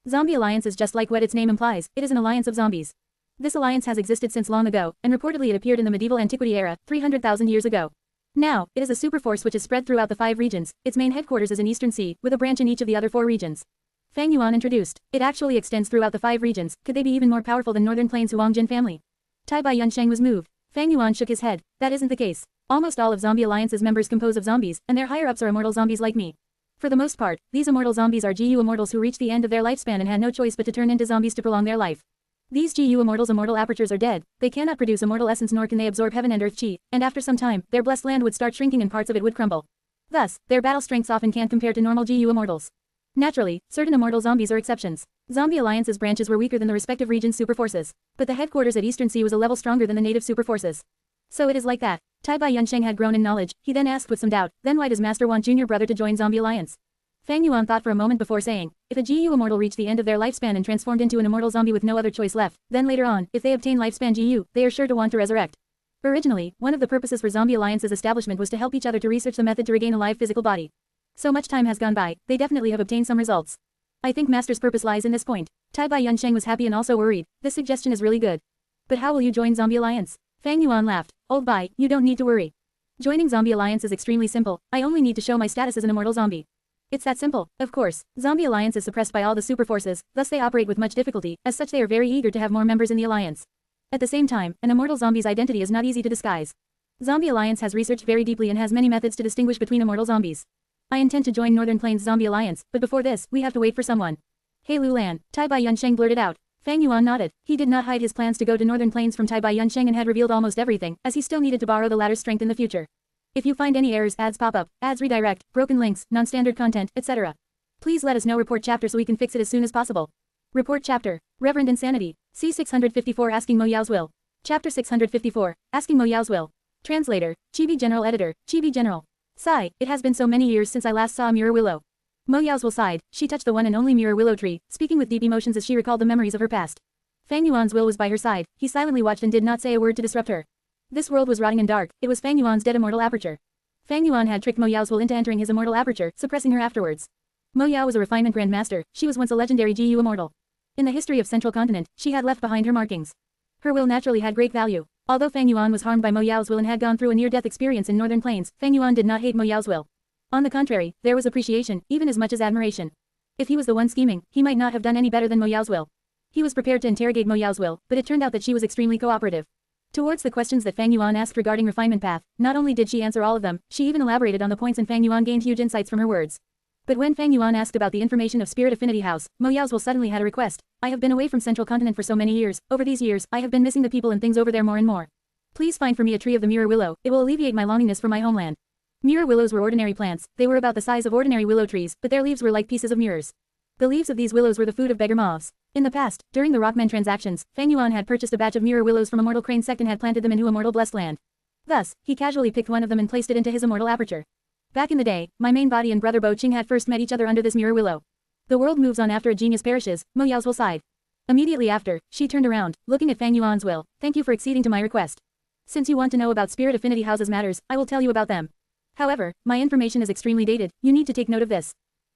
Zombie Alliance is just like what its name implies, it is an alliance of zombies. This alliance has existed since long ago, and reportedly it appeared in the medieval antiquity era, 300,000 years ago. Now, it is a superforce which is spread throughout the 5 regions. Its main headquarters is in Eastern Sea, with a branch in each of the other 4 regions. Fang Yuan introduced. It actually extends throughout the 5 regions. Could they be even more powerful than Northern Plains Huangjin family? Tai Bai Yunsheng was moved. Fang Yuan shook his head. That isn't the case. Almost all of Zombie Alliance's members compose of zombies, and their higher-ups are immortal zombies like me. For the most part, these immortal zombies are GU Immortals who reach the end of their lifespan and had no choice but to turn into zombies to prolong their life. These GU Immortals' immortal apertures are dead, they cannot produce immortal essence nor can they absorb heaven and earth chi, and after some time, their blessed land would start shrinking and parts of it would crumble. Thus, their battle strengths often can't compare to normal GU Immortals. Naturally, certain immortal zombies are exceptions. Zombie Alliance's branches were weaker than the respective region's superforces, but the headquarters at Eastern Sea was a level stronger than the native superforces. So it is like that. Tai Bai Yunsheng had grown in knowledge, he then asked with some doubt, then why does Master want Junior brother to join Zombie Alliance? Fang Yuan thought for a moment before saying, if a GU Immortal reached the end of their lifespan and transformed into an immortal zombie with no other choice left, then later on, if they obtain lifespan GU, they are sure to want to resurrect. Originally, one of the purposes for Zombie Alliance's establishment was to help each other to research the method to regain a live physical body. So much time has gone by, they definitely have obtained some results. I think Master's purpose lies in this point. Tai Bai Yunsheng was happy and also worried. This suggestion is really good. But how will you join Zombie Alliance? Fang Yuan laughed. Old Bai, you don't need to worry. Joining Zombie Alliance is extremely simple, I only need to show my status as an immortal zombie. It's that simple. Of course, Zombie Alliance is suppressed by all the superforces, thus they operate with much difficulty, as such they are very eager to have more members in the alliance. At the same time, an immortal zombie's identity is not easy to disguise. Zombie Alliance has researched very deeply and has many methods to distinguish between immortal zombies. I intend to join Northern Plains Zombie Alliance, but before this, we have to wait for someone. Hey Lulan, Tai Bai Yunsheng blurted out. Fang Yuan nodded. He did not hide his plans to go to Northern Plains from Tai Bai Yunsheng and had revealed almost everything, as he still needed to borrow the latter's strength in the future. If you find any errors, ads pop up, ads redirect, broken links, non-standard content, etc. Please let us know. Report chapter so we can fix it as soon as possible. Report chapter. Reverend Insanity. C654 Asking Mo Yao's Will. Chapter 654. Asking Mo Yao's Will. Translator. Chibi General Editor. Chibi General. Sigh, it has been so many years since I last saw a Mirror Willow. Mo Yao's will sighed. She touched the one and only Mirror Willow tree, speaking with deep emotions as she recalled the memories of her past. Fang Yuan's will was by her side. He silently watched and did not say a word to disrupt her. This world was rotting and dark. It was Fang Yuan's dead immortal aperture. Fang Yuan had tricked Mo Yao's will into entering his immortal aperture, suppressing her afterwards. Mo Yao was a refinement grandmaster. She was once a legendary GU immortal. In the history of Central Continent, she had left behind her markings. Her will naturally had great value. Although Fang Yuan was harmed by Mo Yao's will and had gone through a near-death experience in Northern Plains, Fang Yuan did not hate Mo Yao's will. On the contrary, there was appreciation, even as much as admiration. If he was the one scheming, he might not have done any better than Mo Yao's will. He was prepared to interrogate Mo Yao's will, but it turned out that she was extremely cooperative. Towards the questions that Fang Yuan asked regarding refinement path, not only did she answer all of them, she even elaborated on the points and Fang Yuan gained huge insights from her words. But when Fang Yuan asked about the information of Spirit Affinity House, Mo Yao's will suddenly had a request. I have been away from Central Continent for so many years. Over these years, I have been missing the people and things over there more and more. Please find for me a tree of the Mirror Willow. It will alleviate my longingness for my homeland. Mirror willows were ordinary plants. They were about the size of ordinary willow trees, but their leaves were like pieces of mirrors. The leaves of these willows were the food of beggar moths. In the past, during the Rockman transactions, Fang Yuan had purchased a batch of mirror willows from Immortal Crane sect and had planted them in Immortal Blessed Land. Thus, he casually picked one of them and placed it into his immortal aperture. Back in the day, my main body and brother Bo Qing had first met each other under this mirror willow. The world moves on after a genius perishes, Mo Yao's will sighed. Immediately after, she turned around, looking at Fang Yuan's will. Thank you for acceding to my request. Since you want to know about spirit affinity houses matters, I will tell you about them. However, my information is extremely dated, you need to take note of this.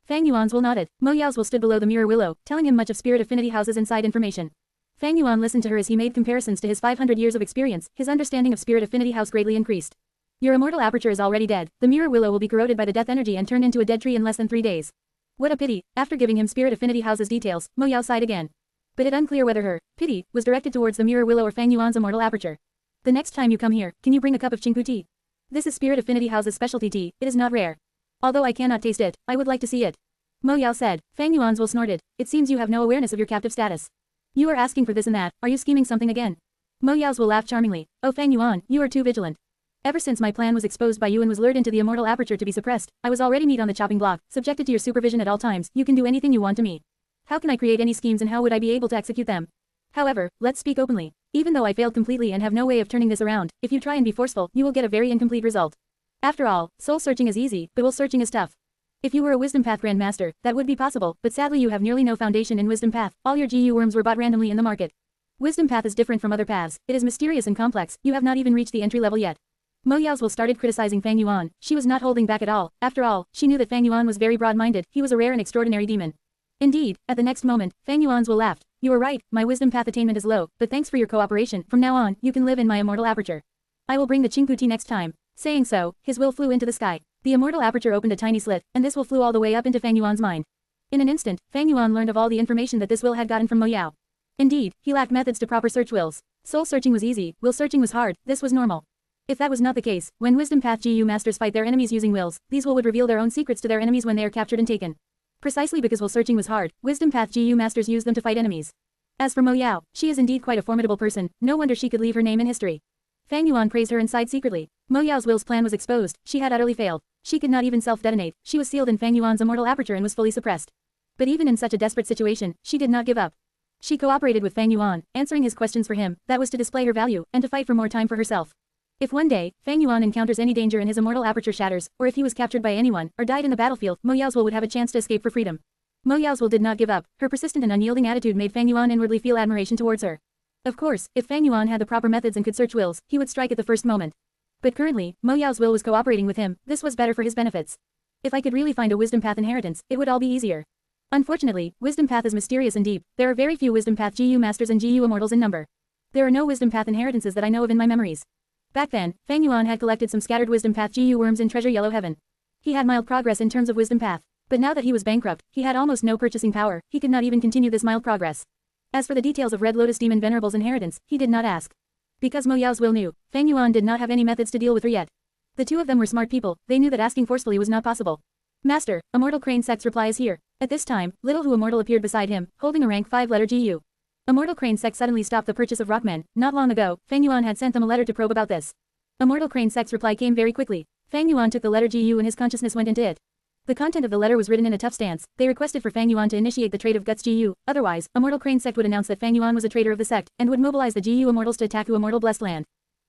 Fang Yuan's will nodded. Mo Yao's will stood below the mirror willow, telling him much of spirit affinity houses inside information. Fang Yuan listened to her as he made comparisons to his 500 years of experience. His understanding of spirit affinity house greatly increased. Your immortal aperture is already dead. The mirror willow will be corroded by the death energy and turned into a dead tree in less than 3 days. What a pity. After giving him spirit affinity house's details, Mo Yao sighed again. But it unclear whether her pity was directed towards the mirror willow or Fang Yuan's immortal aperture. The next time you come here, can you bring a cup of Qingpu tea? This is spirit affinity house's specialty tea. It is not rare. Although I cannot taste it, I would like to see it. Mo Yao said. Fang Yuan's will snorted. It seems you have no awareness of your captive status. You are asking for this and that. Are you scheming something again? Mo Yao's will laughed charmingly. Oh Fang Yuan, you are too vigilant. Ever since my plan was exposed by you and was lured into the immortal aperture to be suppressed, I was already meat on the chopping block, subjected to your supervision at all times. You can do anything you want to me. How can I create any schemes and how would I be able to execute them? However, let's speak openly. Even though I failed completely and have no way of turning this around, if you try and be forceful, you will get a very incomplete result. After all, soul searching is easy, but will searching is tough. If you were a wisdom path grandmaster, that would be possible, but sadly you have nearly no foundation in wisdom path. All your GU worms were bought randomly in the market. Wisdom path is different from other paths. It is mysterious and complex. You have not even reached the entry level yet. Mo Yao's will started criticizing Fang Yuan. She was not holding back at all. After all, she knew that Fang Yuan was very broad-minded. He was a rare and extraordinary demon. Indeed, at the next moment, Fang Yuan's will laughed. You are right, my wisdom path attainment is low, but thanks for your cooperation. From now on, you can live in my immortal aperture. I will bring the Qingpu tea next time. Saying so, his will flew into the sky. The immortal aperture opened a tiny slit, and this will flew all the way up into Fang Yuan's mind. In an instant, Fang Yuan learned of all the information that this will had gotten from Mo Yao. Indeed, he lacked methods to proper search wills. Soul searching was easy, will searching was hard. This was normal. If that was not the case, when wisdom path GU masters fight their enemies using wills, these will would reveal their own secrets to their enemies when they are captured and taken. Precisely because will searching was hard, wisdom path GU masters used them to fight enemies. As for Mo Yao, she is indeed quite a formidable person, no wonder she could leave her name in history. Fang Yuan praised her and sighed secretly. Mo Yao's will's plan was exposed, she had utterly failed. She could not even self-detonate, she was sealed in Fang Yuan's immortal aperture and was fully suppressed. But even in such a desperate situation, she did not give up. She cooperated with Fang Yuan, answering his questions for him, that was to display her value, and to fight for more time for herself. If one day, Fang Yuan encounters any danger and his immortal aperture shatters, or if he was captured by anyone, or died in the battlefield, Mo Yao's will would have a chance to escape for freedom. Mo Yao's will did not give up, her persistent and unyielding attitude made Fang Yuan inwardly feel admiration towards her. Of course, if Fang Yuan had the proper methods and could search wills, he would strike at the first moment. But currently, Mo Yao's will was cooperating with him, this was better for his benefits. If I could really find a wisdom path inheritance, it would all be easier. Unfortunately, wisdom path is mysterious and deep, there are very few wisdom path GU masters and GU immortals in number. There are no wisdom path inheritances that I know of in my memories. Back then, Fang Yuan had collected some scattered wisdom path GU worms in Treasure Yellow Heaven. He had mild progress in terms of wisdom path. But now that he was bankrupt, he had almost no purchasing power, he could not even continue this mild progress. As for the details of Red Lotus Demon Venerable's inheritance, he did not ask. Because Mo Yao's will knew, Fang Yuan did not have any methods to deal with her yet. The two of them were smart people, they knew that asking forcefully was not possible. Master, Immortal Crane Sect's reply is here. At this time, Little Who Immortal appeared beside him, holding a rank 5-letter GU. Immortal Crane Sect suddenly stopped the purchase of Rockmen. Not long ago, Fang Yuan had sent them a letter to probe about this. Immortal Crane Sect's reply came very quickly. Fang Yuan took the letter GU and his consciousness went into it. The content of the letter was written in a tough stance. They requested for Fang Yuan to initiate the trade of Guts GU, otherwise, Immortal Crane Sect would announce that Fang Yuan was a traitor of the sect, and would mobilize the GU immortals to attack Who Immortal Blessed Land.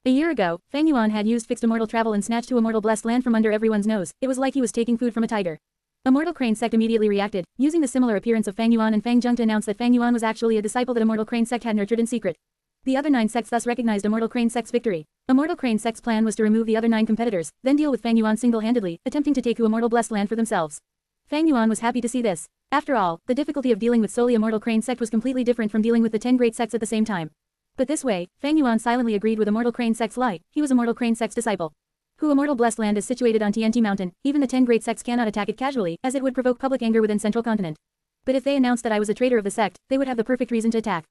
A year ago, Fang Yuan had used fixed immortal travel and snatched Who Immortal Blessed Land from under everyone's nose. It was like he was taking food from a tiger. Immortal Crane Sect immediately reacted, using the similar appearance of Fang Yuan and Fang Zheng to announce that Fang Yuan was actually a disciple that Immortal Crane Sect had nurtured in secret. The other 9 sects thus recognized Immortal Crane Sect's victory. Immortal Crane Sect's plan was to remove the other 9 competitors, then deal with Fang Yuan single-handedly, attempting to take Who Immortal Blessed Land for themselves. Fang Yuan was happy to see this. After all, the difficulty of dealing with solely Immortal Crane Sect was completely different from dealing with the 10 great sects at the same time. But this way, Fang Yuan silently agreed with Immortal Crane Sect's lie, he was Immortal Crane Sect's disciple. Who Immortal Blessed Land is situated on TNT Mountain, even the 10 great sects cannot attack it casually, as it would provoke public anger within Central Continent. But if they announced that I was a traitor of the sect, they would have the perfect reason to attack.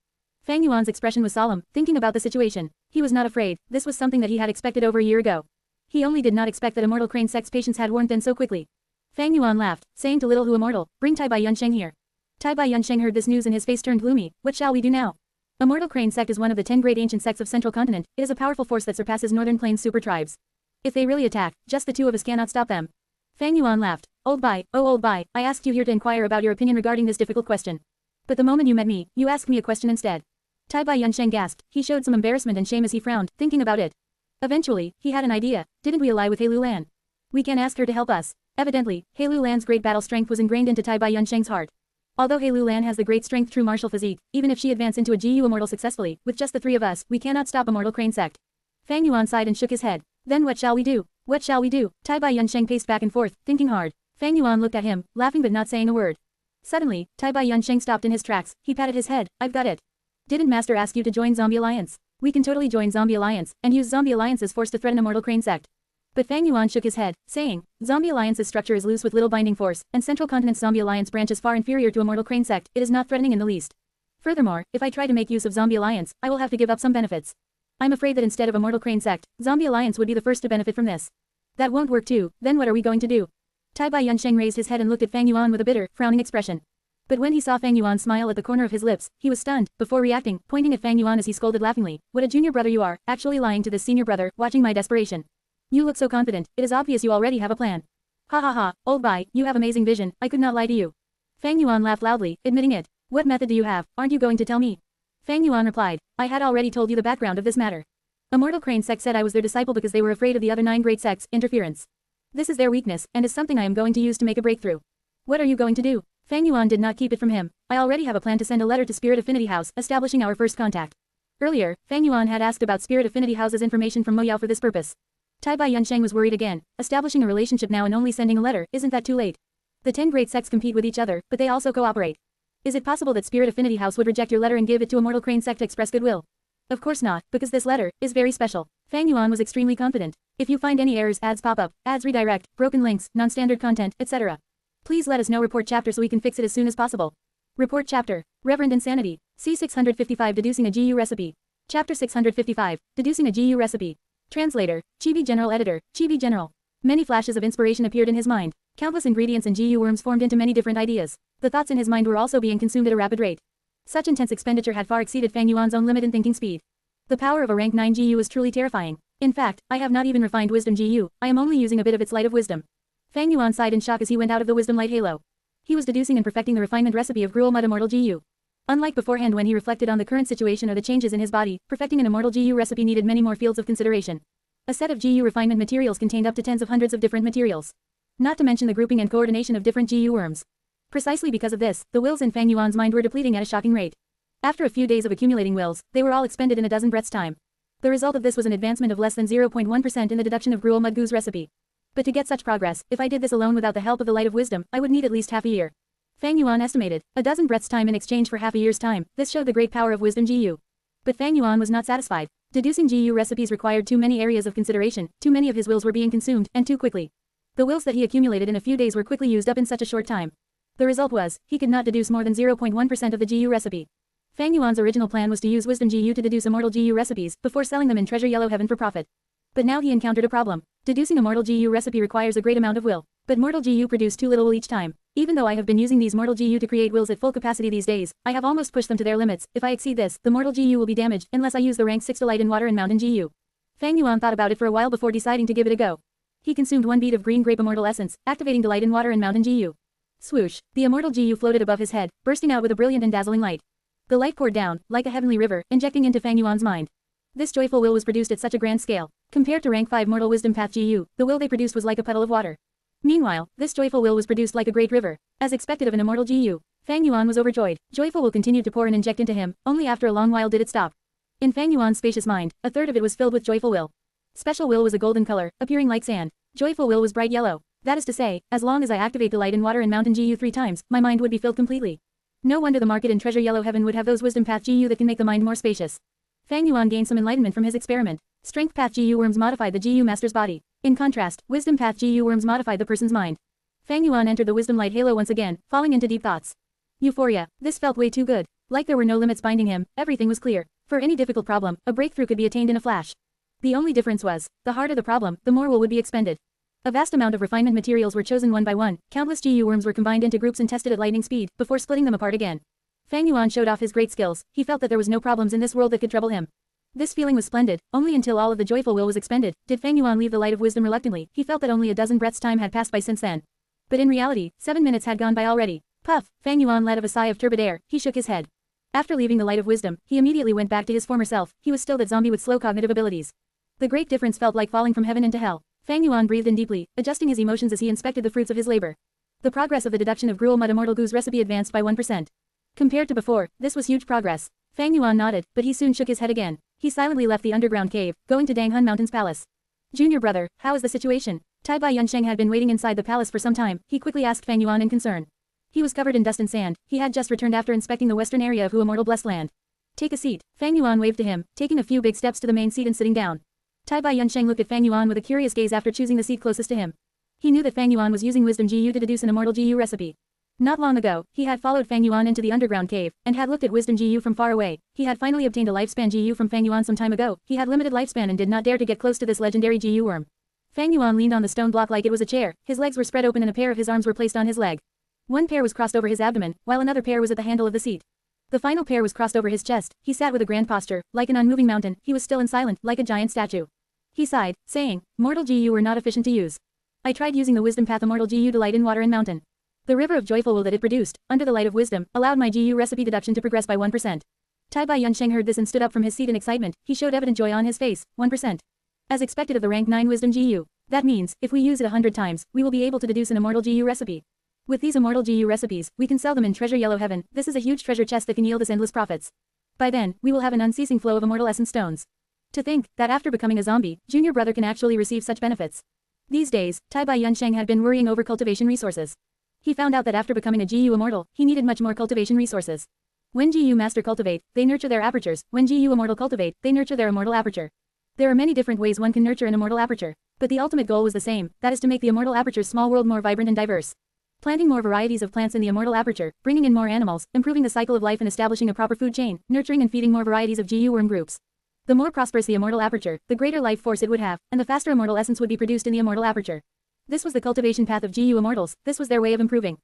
Fang Yuan's expression was solemn, thinking about the situation. He was not afraid, this was something that he had expected over a year ago. He only did not expect that Immortal Crane Sect's patience had worn thin so quickly. Fang Yuan laughed, saying to Little Who Immortal, bring Tai Bai Yunsheng here. Tai Bai Yunsheng heard this news and his face turned gloomy, what shall we do now? Immortal Crane Sect is one of the 10 great ancient sects of Central Continent, it is a powerful force that surpasses Northern Plains super tribes. If they really attack, just the two of us cannot stop them. Fang Yuan laughed. Old Bai, oh old Bai, I asked you here to inquire about your opinion regarding this difficult question. But the moment you met me, you asked me a question instead. Tai Bai Yunsheng gasped, he showed some embarrassment and shame as he frowned, thinking about it. Eventually, he had an idea. Didn't we ally with He Lulan? We can ask her to help us. Evidently, He Lulan's great battle strength was ingrained into Tai Bai Yunsheng's heart. Although He Lulan has the great strength true martial physique, even if she advance into a GU Immortal successfully, with just the three of us, we cannot stop Immortal Crane sect. Fang Yuan sighed and shook his head. Then what shall we do? What shall we do? Tai Bai Yunsheng paced back and forth, thinking hard. Fang Yuan looked at him, laughing but not saying a word. Suddenly, Tai Bai Yunsheng stopped in his tracks. He patted his head. I've got it. Didn't Master ask you to join Zombie Alliance? We can totally join Zombie Alliance, and use Zombie Alliance's force to threaten Immortal Crane sect. But Fang Yuan shook his head, saying, Zombie Alliance's structure is loose with little binding force, and Central Continent's Zombie Alliance branch is far inferior to Immortal Crane sect, it is not threatening in the least. Furthermore, if I try to make use of Zombie Alliance, I will have to give up some benefits. I'm afraid that instead of Immortal Crane sect, Zombie Alliance would be the first to benefit from this. That won't work too, then what are we going to do? Tai Bai Yunsheng raised his head and looked at Fang Yuan with a bitter, frowning expression. But when he saw Fang Yuan smile at the corner of his lips, he was stunned, before reacting, pointing at Fang Yuan as he scolded laughingly, what a junior brother you are, actually lying to this senior brother, watching my desperation. You look so confident, it is obvious you already have a plan. Ha ha ha, old Bai, you have amazing vision, I could not lie to you. Fang Yuan laughed loudly, admitting it. What method do you have, aren't you going to tell me? Fang Yuan replied, I had already told you the background of this matter. Immortal Crane sect said I was their disciple because they were afraid of the other 9 great sects' interference. This is their weakness, and is something I am going to use to make a breakthrough. What are you going to do? Fang Yuan did not keep it from him. I already have a plan to send a letter to Spirit Affinity House, establishing our first contact. Earlier, Fang Yuan had asked about Spirit Affinity House's information from Mo Yao for this purpose. Tai Bai Yunsheng was worried again. Establishing a relationship now and only sending a letter, isn't that too late? The 10 great sects compete with each other, but they also cooperate. Is it possible that Spirit Affinity House would reject your letter and give it to Immortal Crane sect to express goodwill? Of course not, because this letter is very special. Fang Yuan was extremely confident. If you find any errors, ads pop up, ads redirect, broken links, non-standard content, etc. Please let us know. Report chapter so we can fix it as soon as possible. Report chapter. Reverend Insanity. C655 Deducing a GU Recipe. Chapter 655. Deducing a GU Recipe. Translator. Chibi General Editor. Chibi General. Many flashes of inspiration appeared in his mind. Countless ingredients and GU worms formed into many different ideas. The thoughts in his mind were also being consumed at a rapid rate. Such intense expenditure had far exceeded Fang Yuan's own limit in thinking speed. The power of a rank 9 GU is truly terrifying. In fact, I have not even refined wisdom GU, I am only using a bit of its light of wisdom. Fang Yuan sighed in shock as he went out of the wisdom light halo. He was deducing and perfecting the refinement recipe of Gruel Mud Immortal GU. Unlike beforehand when he reflected on the current situation or the changes in his body, perfecting an Immortal GU recipe needed many more fields of consideration. A set of GU refinement materials contained up to tens of hundreds of different materials. Not to mention the grouping and coordination of different GU worms. Precisely because of this, the wills in Fang Yuan's mind were depleting at a shocking rate. After a few days of accumulating wills, they were all expended in a dozen breaths' time. The result of this was an advancement of less than 0.1% in the deduction of Gruel Mud Gu's recipe. But to get such progress, if I did this alone without the help of the light of wisdom, I would need at least half a year. Fang Yuan estimated, a dozen breaths' time in exchange for half a year's time. This showed the great power of wisdom GU. But Fang Yuan was not satisfied. Deducing GU recipes required too many areas of consideration, too many of his wills were being consumed, and too quickly. The wills that he accumulated in a few days were quickly used up in such a short time. The result was, he could not deduce more than 0.1% of the GU recipe. Fang Yuan's original plan was to use Wisdom GU to deduce Immortal GU recipes, before selling them in Treasure Yellow Heaven for profit. But now he encountered a problem. Deducing a Mortal GU recipe requires a great amount of will. But Mortal GU produce too little will each time. Even though I have been using these Mortal GU to create wills at full capacity these days, I have almost pushed them to their limits. If I exceed this, the Mortal GU will be damaged, unless I use the rank 6 Delight in Water and Mountain GU. Fang Yuan thought about it for a while before deciding to give it a go. He consumed 1 bead of green grape Immortal essence, activating Delight in Water and Mountain GU. Swoosh, the Immortal GU floated above his head, bursting out with a brilliant and dazzling light. The light poured down, like a heavenly river, injecting into Fang Yuan's mind. This joyful will was produced at such a grand scale. Compared to rank 5 Mortal Wisdom Path GU, the will they produced was like a puddle of water. Meanwhile, this joyful will was produced like a great river. As expected of an Immortal GU, Fang Yuan was overjoyed. Joyful will continued to pour and inject into him, only after a long while did it stop. In Fang Yuan's spacious mind, a third of it was filled with joyful will. Special will was a golden color, appearing like sand. Joyful will was bright yellow. That is to say, as long as I activate the light in water and mountain GU 3 times, my mind would be filled completely. No wonder the market in Treasure Yellow Heaven would have those Wisdom Path GU that can make the mind more spacious. Fang Yuan gained some enlightenment from his experiment. Strength Path GU worms modified the GU master's body. In contrast, Wisdom Path GU worms modified the person's mind. Fang Yuan entered the Wisdom Light Halo once again, falling into deep thoughts. Euphoria. This felt way too good. Like there were no limits binding him, everything was clear. For any difficult problem, a breakthrough could be attained in a flash. The only difference was, the harder the problem, the more will would be expended. A vast amount of refinement materials were chosen one by one, countless GU worms were combined into groups and tested at lightning speed, before splitting them apart again. Fang Yuan showed off his great skills, he felt that there was no problems in this world that could trouble him. This feeling was splendid, only until all of the joyful will was expended, did Fang Yuan leave the light of wisdom reluctantly, he felt that only a dozen breaths' time had passed by since then. But in reality, 7 minutes had gone by already. Puff, Fang Yuan let out a sigh of turbid air, he shook his head. After leaving the light of wisdom, he immediately went back to his former self, he was still that zombie with slow cognitive abilities. The great difference felt like falling from heaven into hell. Fang Yuan breathed in deeply, adjusting his emotions as he inspected the fruits of his labor. The progress of the deduction of gruel mud immortal goo's recipe advanced by 1%. Compared to before, this was huge progress. Fang Yuan nodded, but he soon shook his head again. He silently left the underground cave, going to Danghun Mountain's palace. Junior brother, how is the situation? Tai Bai Yunsheng had been waiting inside the palace for some time. He quickly asked Fang Yuan in concern. He was covered in dust and sand. He had just returned after inspecting the western area of Hu Immortal Blessed Land. Take a seat. Fang Yuan waved to him, taking a few big steps to the main seat and sitting down. Tai Bai Yunsheng looked at Fang Yuan with a curious gaze after choosing the seat closest to him. He knew that Fang Yuan was using Wisdom GU to deduce an Immortal GU recipe. Not long ago, he had followed Fang Yuan into the underground cave, and had looked at Wisdom GU from far away. He had finally obtained a lifespan GU from Fang Yuan some time ago. He had limited lifespan and did not dare to get close to this legendary GU worm. Fang Yuan leaned on the stone block like it was a chair. His legs were spread open and a pair of his arms were placed on his leg. One pair was crossed over his abdomen, while another pair was at the handle of the seat. The final pair was crossed over his chest. He sat with a grand posture, like an unmoving mountain. He was still and silent, like a giant statue. He sighed, saying, Mortal GU were not efficient to use. I tried using the Wisdom Path Immortal GU to light in water and mountain. The river of joyful will that it produced, under the light of wisdom, allowed my GU recipe deduction to progress by 1%. Tai Bai Yunsheng heard this and stood up from his seat in excitement. He showed evident joy on his face. 1%. As expected of the rank 9 Wisdom GU. That means, if we use it 100 times, we will be able to deduce an Immortal GU recipe. With these Immortal GU recipes, we can sell them in Treasure Yellow Heaven. This is a huge treasure chest that can yield us endless profits. By then, we will have an unceasing flow of Immortal Essence Stones. To think, that after becoming a zombie, Junior brother can actually receive such benefits. These days, Tai Bai Yunsheng had been worrying over cultivation resources. He found out that after becoming a GU Immortal, he needed much more cultivation resources. When GU Master cultivate, they nurture their apertures. When GU Immortal cultivate, they nurture their Immortal aperture. There are many different ways one can nurture an Immortal aperture. But the ultimate goal was the same, that is to make the Immortal aperture's small world more vibrant and diverse. Planting more varieties of plants in the Immortal aperture, bringing in more animals, improving the cycle of life and establishing a proper food chain, nurturing and feeding more varieties of GU worm groups. The more prosperous the Immortal aperture, the greater life force it would have, and the faster Immortal essence would be produced in the Immortal aperture. This was the cultivation path of GU Immortals. This was their way of improving.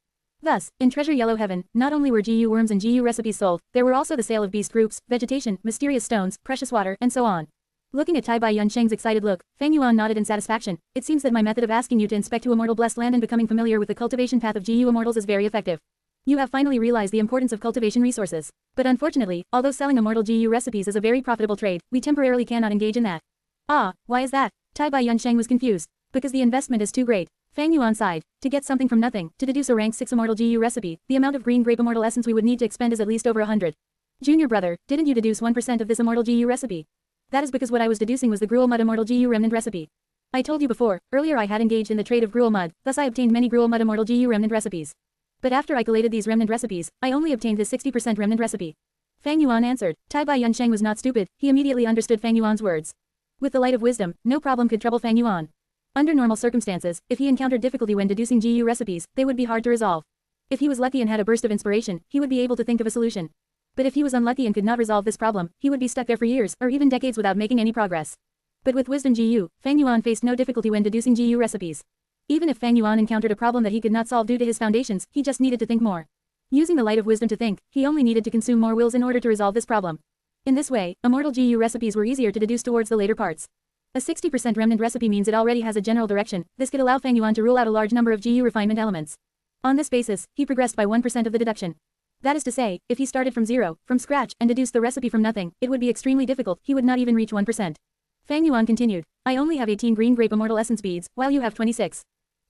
Thus, in Treasure Yellow Heaven, not only were GU worms and GU recipes sold, there were also the sale of beast groups, vegetation, mysterious stones, precious water, and so on. Looking at Tai Bai Yunsheng's excited look, Fang Yuan nodded in satisfaction. It seems that my method of asking you to inspect Hu Immortal Blessed Land and becoming familiar with the cultivation path of GU Immortals is very effective. You have finally realized the importance of cultivation resources. But unfortunately, although selling Immortal GU recipes is a very profitable trade, we temporarily cannot engage in that. Ah, why is that? Tai Bai Yunsheng was confused. Because the investment is too great. Fang Yuan sighed. To get something from nothing, to deduce a rank 6 Immortal GU recipe, the amount of green grape Immortal essence we would need to expend is at least over 100. Junior brother, didn't you deduce 1% of this Immortal GU recipe? That is because what I was deducing was the Gruel Mud Immortal GU Remnant recipe. I told you before, earlier I had engaged in the trade of Gruel Mud, thus I obtained many Gruel Mud Immortal GU Remnant recipes. But after I collated these Remnant recipes, I only obtained this 60% Remnant recipe. Fang Yuan answered. Tai Bai Yunsheng was not stupid, he immediately understood Fang Yuan's words. With the light of wisdom, no problem could trouble Fang Yuan. Under normal circumstances, if he encountered difficulty when deducing GU recipes, they would be hard to resolve. If he was lucky and had a burst of inspiration, he would be able to think of a solution. But if he was unlucky and could not resolve this problem, he would be stuck there for years, or even decades without making any progress. But with Wisdom GU, Fang Yuan faced no difficulty when deducing GU recipes. Even if Fang Yuan encountered a problem that he could not solve due to his foundations, he just needed to think more. Using the light of wisdom to think, he only needed to consume more wills in order to resolve this problem. In this way, Immortal GU recipes were easier to deduce towards the later parts. A 60% remnant recipe means it already has a general direction. This could allow Fang Yuan to rule out a large number of GU refinement elements. On this basis, he progressed by 1% of the deduction. That is to say, if he started from zero, from scratch, and deduced the recipe from nothing, it would be extremely difficult, he would not even reach 1%. Fang Yuan continued. I only have 18 green grape Immortal Essence beads, while you have 26.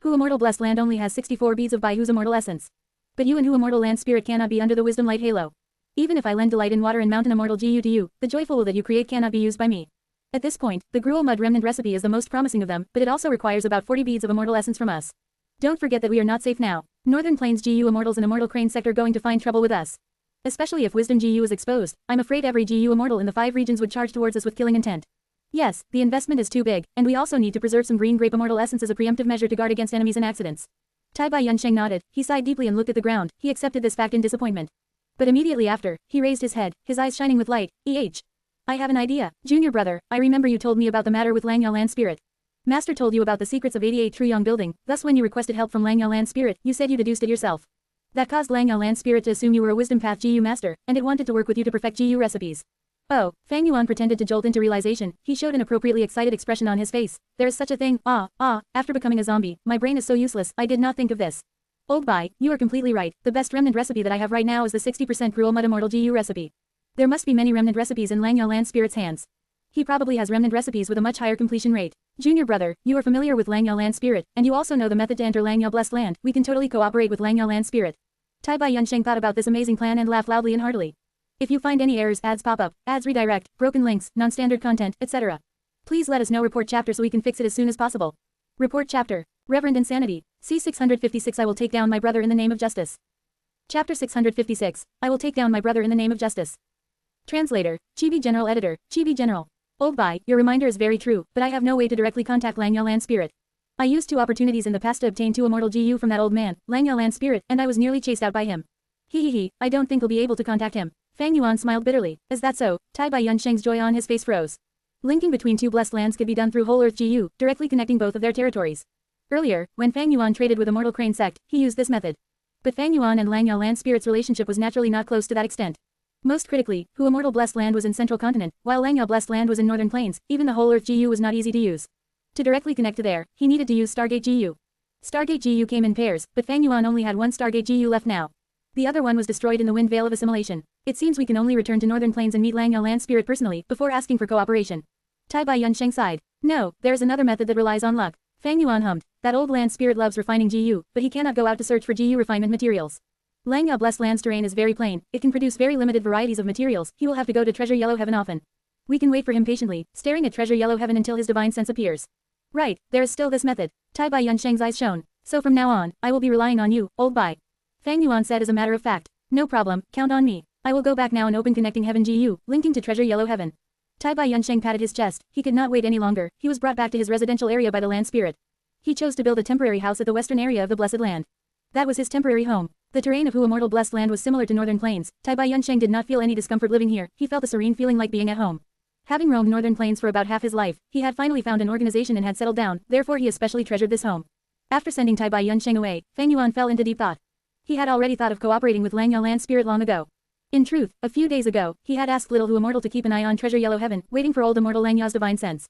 Hu Immortal Blessed Land only has 64 beads of Baihu's Immortal Essence. But you and Hu Immortal Land Spirit cannot be under the Wisdom Light Halo. Even if I lend delight in water and mountain Immortal GU to you, the joyful will that you create cannot be used by me. At this point, the Gruel Mud Remnant recipe is the most promising of them, but it also requires about 40 beads of Immortal Essence from us. Don't forget that we are not safe now. Northern Plains GU Immortals and Immortal Crane sector going to find trouble with us. Especially if Wisdom GU is exposed, I'm afraid every GU Immortal in the 5 regions would charge towards us with killing intent. Yes, the investment is too big, and we also need to preserve some green grape Immortal Essence as a preemptive measure to guard against enemies and accidents. Tai Bai Yunsheng nodded, he sighed deeply and looked at the ground, he accepted this fact in disappointment. But immediately after, he raised his head, his eyes shining with light. I have an idea. Junior brother, I remember you told me about the matter with Langyao Land Spirit. Master told you about the secrets of 88 Truyong building, thus when you requested help from Langyao Land Spirit, you said you deduced it yourself. That caused Langyao Land Spirit to assume you were a Wisdom Path GU Master, and it wanted to work with you to perfect GU recipes. Oh, Fang Yuan pretended to jolt into realization, he showed an appropriately excited expression on his face. There is such a thing, after becoming a zombie, my brain is so useless, I did not think of this. Old Bai, you are completely right, the best remnant recipe that I have right now is the 60% Gruel Mud Immortal GU recipe. There must be many remnant recipes in Langyao Land Spirit's hands. He probably has remnant recipes with a much higher completion rate. Junior brother, you are familiar with Langyao Land Spirit, and you also know the method to enter Langyao Blessed Land. We can totally cooperate with Langyao Land Spirit. Tai Bai Yunsheng thought about this amazing plan and laughed loudly and heartily. If you find any errors, ads pop up, ads redirect, broken links, non-standard content, etc. Please let us know. Report chapter so we can fix it as soon as possible. Report chapter. Reverend Insanity. C656. I will take down my brother in the name of justice. Chapter 656. I will take down my brother in the name of justice. Translator. Chibi General Editor. Chibi General. Old Bai, your reminder is very true, but I have no way to directly contact Langyao Land Spirit. I used 2 opportunities in the past to obtain 2 immortal GU from that old man, Langyao Land Spirit, and I was nearly chased out by him. He, I don't think I'll be able to contact him. Fang Yuan smiled bitterly. Is that so? Tai Bai Yunsheng's joy on his face froze. Linking between 2 blessed lands could be done through Whole Earth GU, directly connecting both of their territories. Earlier, when Fang Yuan traded with Immortal Crane Sect, he used this method. But Fang Yuan and Langyao Land Spirit's relationship was naturally not close to that extent. Most critically, Hu Immortal Blessed Land was in Central Continent, while Langyao Blessed Land was in Northern Plains. Even the Whole Earth GU was not easy to use. To directly connect to there, he needed to use Stargate GU. Stargate GU came in pairs, but Fang Yuan only had 1 Stargate GU left now. The other one was destroyed in the Wind Veil of Assimilation. It seems we can only return to Northern Plains and meet Langyao Land Spirit personally, before asking for cooperation. Tai Bai Yunsheng sighed. No, there is another method that relies on luck. Fang Yuan hummed. That old land spirit loves refining GU, but he cannot go out to search for GU refinement materials. Langyao Blessed Land's terrain is very plain, it can produce very limited varieties of materials, he will have to go to Treasure Yellow Heaven often. We can wait for him patiently, staring at Treasure Yellow Heaven until his divine sense appears. Right, there is still this method. Tai Bai Yunsheng's eyes shone. So from now on, I will be relying on you, old Bai. Fang Yuan said as a matter of fact. No problem, count on me. I will go back now and open connecting Heaven GU, linking to Treasure Yellow Heaven. Tai Bai Yunsheng patted his chest, he could not wait any longer, he was brought back to his residential area by the land spirit. He chose to build a temporary house at the western area of the Blessed Land. That was his temporary home. The terrain of Hu Immortal Blessed Land was similar to Northern Plains. Tai Bai Yunsheng did not feel any discomfort living here, he felt a serene feeling like being at home. Having roamed Northern Plains for about half his life, he had finally found an organization and had settled down, therefore he especially treasured this home. After sending Tai Bai Yunsheng away, Fang Yuan fell into deep thought. He had already thought of cooperating with Langyao Land Spirit long ago. In truth, a few days ago, he had asked little Hu Immortal to keep an eye on Treasure Yellow Heaven, waiting for old Immortal Langyao's divine sense.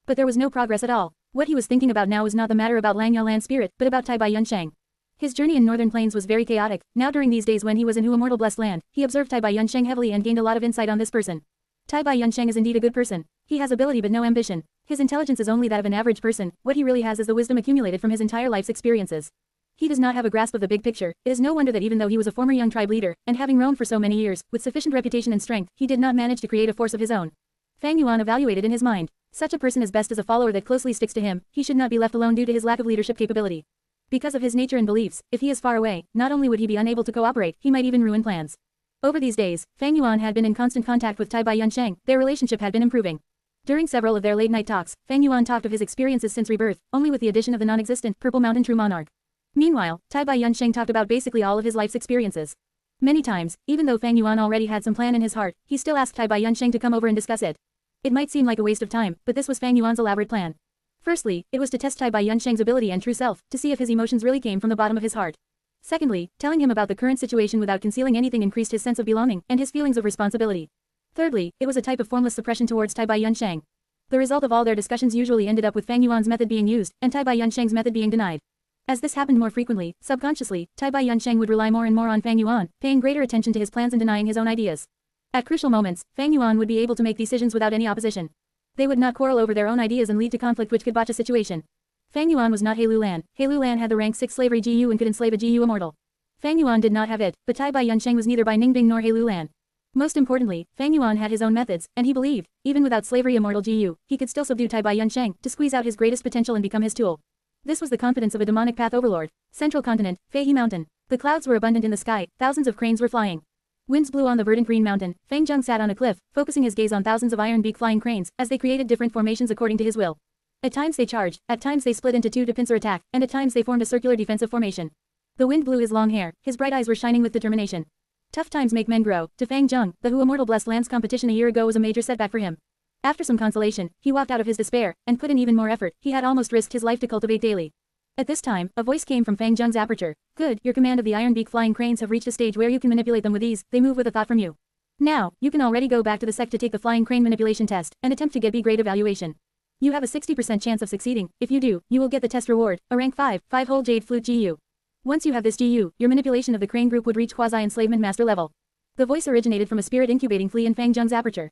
But there was no progress at all. What he was thinking about now was not the matter about Langyao Land Spirit, but about Tai Bai Yunsheng. His journey in Northern Plains was very chaotic. Now during these days when he was in Hu Immortal Blessed Land, he observed Tai Bai Yunsheng heavily and gained a lot of insight on this person. Tai Bai Yunsheng is indeed a good person. He has ability but no ambition. His intelligence is only that of an average person. What he really has is the wisdom accumulated from his entire life's experiences. He does not have a grasp of the big picture. It is no wonder that even though he was a former young tribe leader, and having roamed for so many years, with sufficient reputation and strength, he did not manage to create a force of his own. Fang Yuan evaluated in his mind. Such a person is best as a follower that closely sticks to him. He should not be left alone due to his lack of leadership capability. Because of his nature and beliefs, if he is far away, not only would he be unable to cooperate, he might even ruin plans. Over these days, Fang Yuan had been in constant contact with Tai Bai Yunsheng. Their relationship had been improving. During several of their late-night talks, Fang Yuan talked of his experiences since rebirth, only with the addition of the non-existent Purple Mountain True Monarch. Meanwhile, Tai Bai Yunsheng talked about basically all of his life's experiences. Many times, even though Fang Yuan already had some plan in his heart, he still asked Tai Bai Yunsheng to come over and discuss it. It might seem like a waste of time, but this was Fang Yuan's elaborate plan. Firstly, it was to test Tai Bai Yunsheng's ability and true self, to see if his emotions really came from the bottom of his heart. Secondly, telling him about the current situation without concealing anything increased his sense of belonging and his feelings of responsibility. Thirdly, it was a type of formless suppression towards Tai Bai Yunsheng. The result of all their discussions usually ended up with Fang Yuan's method being used, and Tai Bai Yunsheng's method being denied. As this happened more frequently, subconsciously, Tai Bai Yunsheng would rely more and more on Fang Yuan, paying greater attention to his plans and denying his own ideas. At crucial moments, Fang Yuan would be able to make decisions without any opposition. They would not quarrel over their own ideas and lead to conflict which could botch a situation. Fang Yuan was not He Lu Lan. He Lu Lan had the rank 6 slavery GU and could enslave a GU immortal. Fang Yuan did not have it, but Tai Bai Yunsheng was neither Bai Ningbing nor He Lu Lan. Most importantly, Fang Yuan had his own methods, and he believed, even without slavery immortal GU, he could still subdue Tai Bai Yunsheng, to squeeze out his greatest potential and become his tool. This was the confidence of a demonic path overlord. Central Continent, Feihe Mountain. The clouds were abundant in the sky, thousands of cranes were flying. Winds blew on the verdant green mountain. Fang Zheng sat on a cliff, focusing his gaze on thousands of iron beak flying cranes, as they created different formations according to his will. At times they charged, at times they split into two to pincer attack, and at times they formed a circular defensive formation. The wind blew his long hair, his bright eyes were shining with determination. Tough times make men grow. To Fang Zheng, the Hu Immortal Blessed Lands competition a year ago was a major setback for him. After some consolation, he walked out of his despair, and put in even more effort. He had almost risked his life to cultivate daily. At this time, a voice came from Fang Zheng's aperture. Good, your command of the iron beak flying cranes have reached a stage where you can manipulate them with ease, they move with a thought from you. Now, you can already go back to the sect to take the flying crane manipulation test, and attempt to get B grade evaluation. You have a 60% chance of succeeding. If you do, you will get the test reward, a rank 5, 5-hole jade flute GU. Once you have this GU, your manipulation of the crane group would reach quasi-enslavement master level. The voice originated from a spirit incubating flea in Fang Zheng's aperture.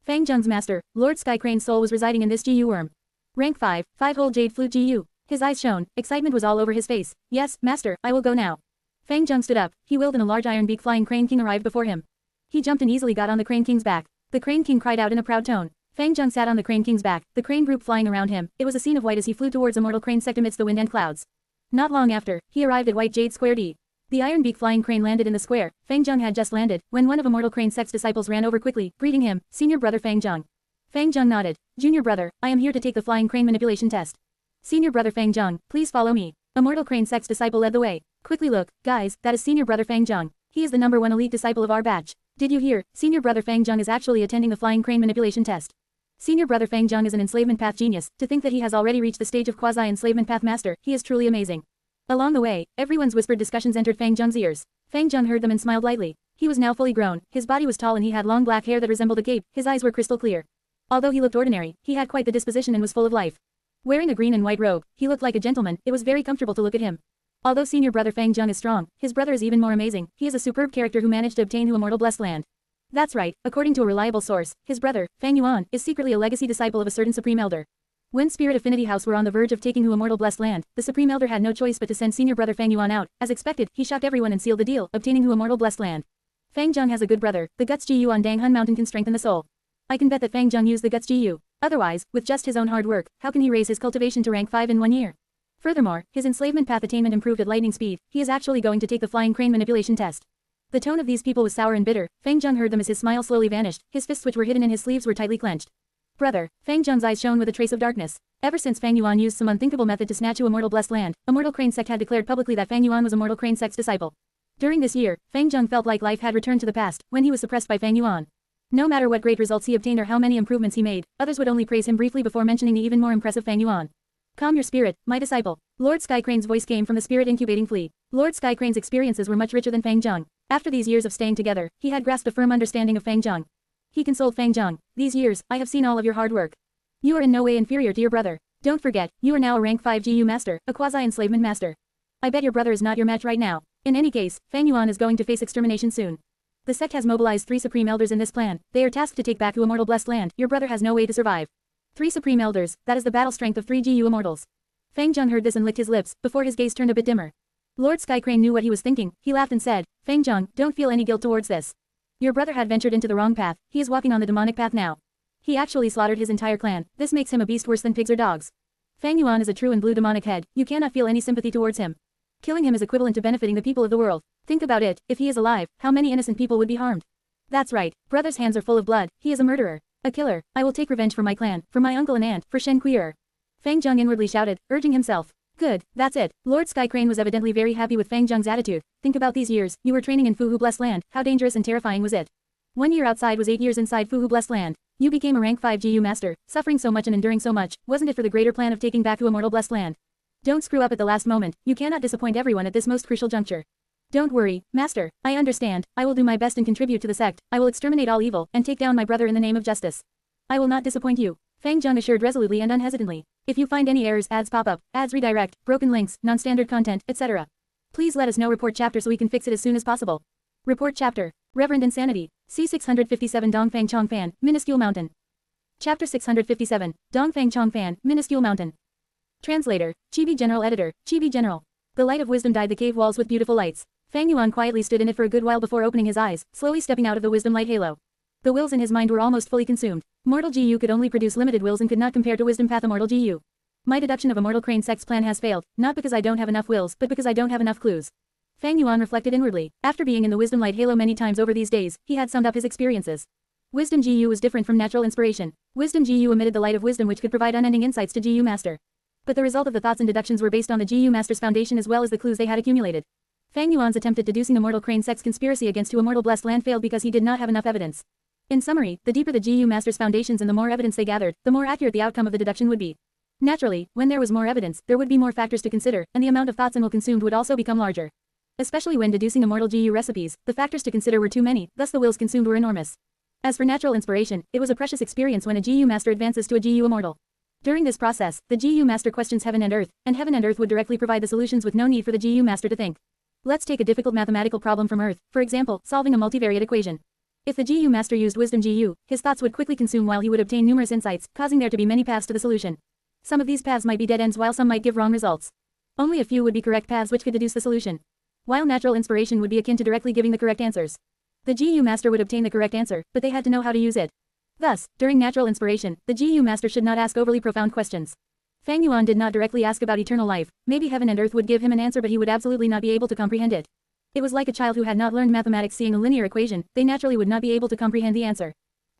Fang Zheng's master, Lord Sky Crane's soul was residing in this GU worm. Rank 5, 5-hole jade flute GU. His eyes shone, excitement was all over his face. Yes, master, I will go now. Fang Zheng stood up, he willed and a large iron beak flying Crane King arrived before him. He jumped and easily got on the Crane King's back. The Crane King cried out in a proud tone. Fang Zheng sat on the Crane King's back, the crane group flying around him. It was a scene of white as he flew towards Immortal Crane sect amidst the wind and clouds. Not long after, he arrived at White Jade Square D. The iron beak flying crane landed in the square. Fang Zheng had just landed, when one of Immortal Crane sect's disciples ran over quickly, greeting him, Senior Brother Fang Zheng. Fang Zheng nodded. Junior brother, I am here to take the flying crane manipulation test. Senior Brother Fang Zheng, please follow me. Immortal Crane sect's disciple led the way. Quickly look, guys, that is Senior Brother Fang Zheng. He is the #1 elite disciple of our batch. Did you hear? Senior Brother Fang Zheng is actually attending the flying crane manipulation test. Senior Brother Fang Zheng is an enslavement path genius. To think that he has already reached the stage of quasi-enslavement path master, he is truly amazing. Along the way, everyone's whispered discussions entered Fang Zheng's ears. Fang Zheng heard them and smiled lightly. He was now fully grown, his body was tall and he had long black hair that resembled a cape, his eyes were crystal clear. Although he looked ordinary, he had quite the disposition and was full of life. Wearing a green and white robe, he looked like a gentleman, it was very comfortable to look at him. Although Senior Brother Fang Zheng is strong, his brother is even more amazing, he is a superb character who managed to obtain to Immortal Blessed Land. That's right, according to a reliable source, his brother, Fang Yuan, is secretly a legacy disciple of a certain Supreme Elder. When Spirit Affinity House were on the verge of taking to Immortal Blessed Land, the Supreme Elder had no choice but to send Senior Brother Fang Yuan out. As expected, he shocked everyone and sealed the deal, obtaining to Immortal Blessed Land. Fang Zheng has a good brother, the Guts GU on Dang Hun Mountain can strengthen the soul. I can bet that Fang Zheng used the Guts GU. Otherwise, with just his own hard work, how can he raise his cultivation to rank 5 in 1 year? Furthermore, his enslavement path attainment improved at lightning speed, he is actually going to take the flying crane manipulation test. The tone of these people was sour and bitter. Fang Zheng heard them as his smile slowly vanished, his fists which were hidden in his sleeves were tightly clenched. Brother, Fang Zheng's eyes shone with a trace of darkness. Ever since Fang Yuan used some unthinkable method to snatch to Immortal Blessed Land, Immortal Crane sect had declared publicly that Fang Yuan was Immortal Crane sect's disciple. During this year, Fang Zheng felt like life had returned to the past, when he was suppressed by Fang Yuan. No matter what great results he obtained or how many improvements he made, others would only praise him briefly before mentioning the even more impressive Fang Yuan. Calm your spirit, my disciple. Lord Sky Crane's voice came from the spirit incubating flea. Lord Sky Crane's experiences were much richer than Fang Zheng. After these years of staying together, he had grasped a firm understanding of Fang Zheng. He consoled Fang Zheng. These years, I have seen all of your hard work. You are in no way inferior to your brother. Don't forget, you are now a rank 5 GU master, a quasi-enslavement master. I bet your brother is not your match right now. In any case, Fang Yuan is going to face extermination soon. The sect has mobilized 3 Supreme Elders in this plan. They are tasked to take back to Immortal Blessed Land. Your brother has no way to survive. 3 Supreme Elders, that is the battle strength of 3 GU Immortals. Fang Zheng heard this and licked his lips, before his gaze turned a bit dimmer. Lord Sky Crane knew what he was thinking, he laughed and said, Fang Zheng, don't feel any guilt towards this. Your brother had ventured into the wrong path, he is walking on the demonic path now. He actually slaughtered his entire clan, this makes him a beast worse than pigs or dogs. Fang Yuan is a true and blue demonic head, you cannot feel any sympathy towards him. Killing him is equivalent to benefiting the people of the world. Think about it, if he is alive, how many innocent people would be harmed? That's right, brother's hands are full of blood, he is a murderer. A killer, I will take revenge for my clan, for my uncle and aunt, for Shen Kui'er. Fang Zheng inwardly shouted, urging himself. Good, that's it. Lord Sky Crane was evidently very happy with Fang Zheng's attitude. Think about these years, you were training in Fuhu Blessed Land, how dangerous and terrifying was it? 1 year outside was 8 years inside Fuhu Blessed Land. You became a rank 5 GU master, suffering so much and enduring so much, wasn't it for the greater plan of taking back to Immortal Blessed Land? Don't screw up at the last moment, you cannot disappoint everyone at this most crucial juncture. Don't worry, master, I understand, I will do my best and contribute to the sect, I will exterminate all evil, and take down my brother in the name of justice. I will not disappoint you. Fang Zheng assured resolutely and unhesitantly. If you find any errors, ads pop up, ads redirect, broken links, non-standard content, etc. Please let us know. Report chapter so we can fix it as soon as possible. Report chapter. Reverend Insanity. C657 Dongfang Chongfan, Minuscule Mountain. Chapter 657, Dongfang Chongfan, Minuscule Mountain. Translator, Chibi General Editor, Chibi General. The light of wisdom dyed the cave walls with beautiful lights. Fang Yuan quietly stood in it for a good while before opening his eyes, slowly stepping out of the wisdom light halo. The wills in his mind were almost fully consumed. Mortal GU could only produce limited wills and could not compare to Wisdom Path Immortal GU. My deduction of Immortal Crane sect's plan has failed, not because I don't have enough wills, but because I don't have enough clues. Fang Yuan reflected inwardly. After being in the Wisdom Light Halo many times over these days, he had summed up his experiences. Wisdom GU was different from natural inspiration. Wisdom GU emitted the light of wisdom which could provide unending insights to GU Master. But the result of the thoughts and deductions were based on the GU Master's foundation as well as the clues they had accumulated. Fang Yuan's attempt at deducing Immortal Crane sect's conspiracy against to Immortal Blessed Land failed because he did not have enough evidence. In summary, the deeper the GU Master's foundations and the more evidence they gathered, the more accurate the outcome of the deduction would be. Naturally, when there was more evidence, there would be more factors to consider, and the amount of thoughts and will consumed would also become larger. Especially when deducing Immortal GU recipes, the factors to consider were too many, thus the wills consumed were enormous. As for natural inspiration, it was a precious experience when a GU Master advances to a GU Immortal. During this process, the GU Master questions heaven and earth would directly provide the solutions with no need for the GU Master to think. Let's take a difficult mathematical problem from Earth, for example, solving a multivariate equation. If the GU master used wisdom GU, his thoughts would quickly consume while he would obtain numerous insights, causing there to be many paths to the solution. Some of these paths might be dead ends while some might give wrong results. Only a few would be correct paths which could deduce the solution. While natural inspiration would be akin to directly giving the correct answers. The GU master would obtain the correct answer, but they had to know how to use it. Thus, during natural inspiration, the GU master should not ask overly profound questions. Fang Yuan did not directly ask about eternal life. Maybe heaven and earth would give him an answer, but he would absolutely not be able to comprehend it. It was like a child who had not learned mathematics seeing a linear equation, they naturally would not be able to comprehend the answer.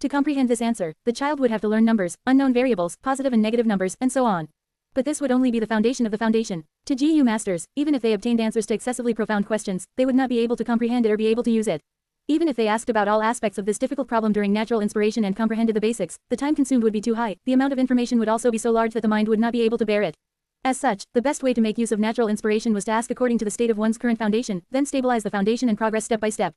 To comprehend this answer, the child would have to learn numbers, unknown variables, positive and negative numbers, and so on. But this would only be the foundation of the foundation. To GU masters, even if they obtained answers to excessively profound questions, they would not be able to comprehend it or be able to use it. Even if they asked about all aspects of this difficult problem during natural inspiration and comprehended the basics, the time consumed would be too high, the amount of information would also be so large that the mind would not be able to bear it. As such, the best way to make use of natural inspiration was to ask according to the state of one's current foundation, then stabilize the foundation and progress step by step.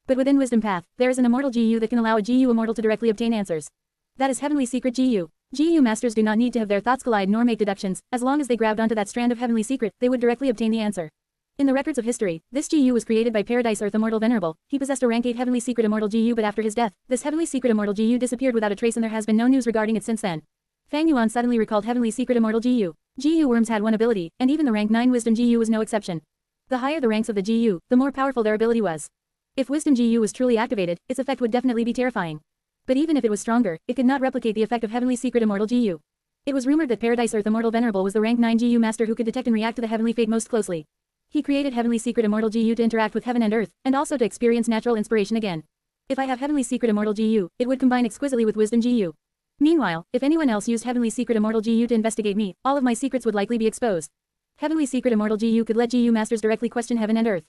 But within Wisdom Path, there is an Immortal GU that can allow a GU Immortal to directly obtain answers. That is Heavenly Secret GU. GU masters do not need to have their thoughts collide nor make deductions, as long as they grabbed onto that strand of Heavenly Secret, they would directly obtain the answer. In the records of history, this GU was created by Paradise Earth Immortal Venerable. He possessed a rank 8 Heavenly Secret Immortal GU, but after his death, this Heavenly Secret Immortal GU disappeared without a trace and there has been no news regarding it since then. Fang Yuan suddenly recalled Heavenly Secret Immortal GU. GU worms had one ability, and even the rank 9 Wisdom GU was no exception. The higher the ranks of the GU, the more powerful their ability was. If Wisdom GU was truly activated, its effect would definitely be terrifying. But even if it was stronger, it could not replicate the effect of Heavenly Secret Immortal GU. It was rumored that Paradise Earth Immortal Venerable was the rank 9 GU master who could detect and react to the heavenly fate most closely. He created Heavenly Secret Immortal GU to interact with heaven and earth, and also to experience natural inspiration again. If I have Heavenly Secret Immortal GU, it would combine exquisitely with Wisdom GU. Meanwhile, if anyone else used Heavenly Secret Immortal GU to investigate me, all of my secrets would likely be exposed. Heavenly Secret Immortal GU could let GU masters directly question heaven and earth.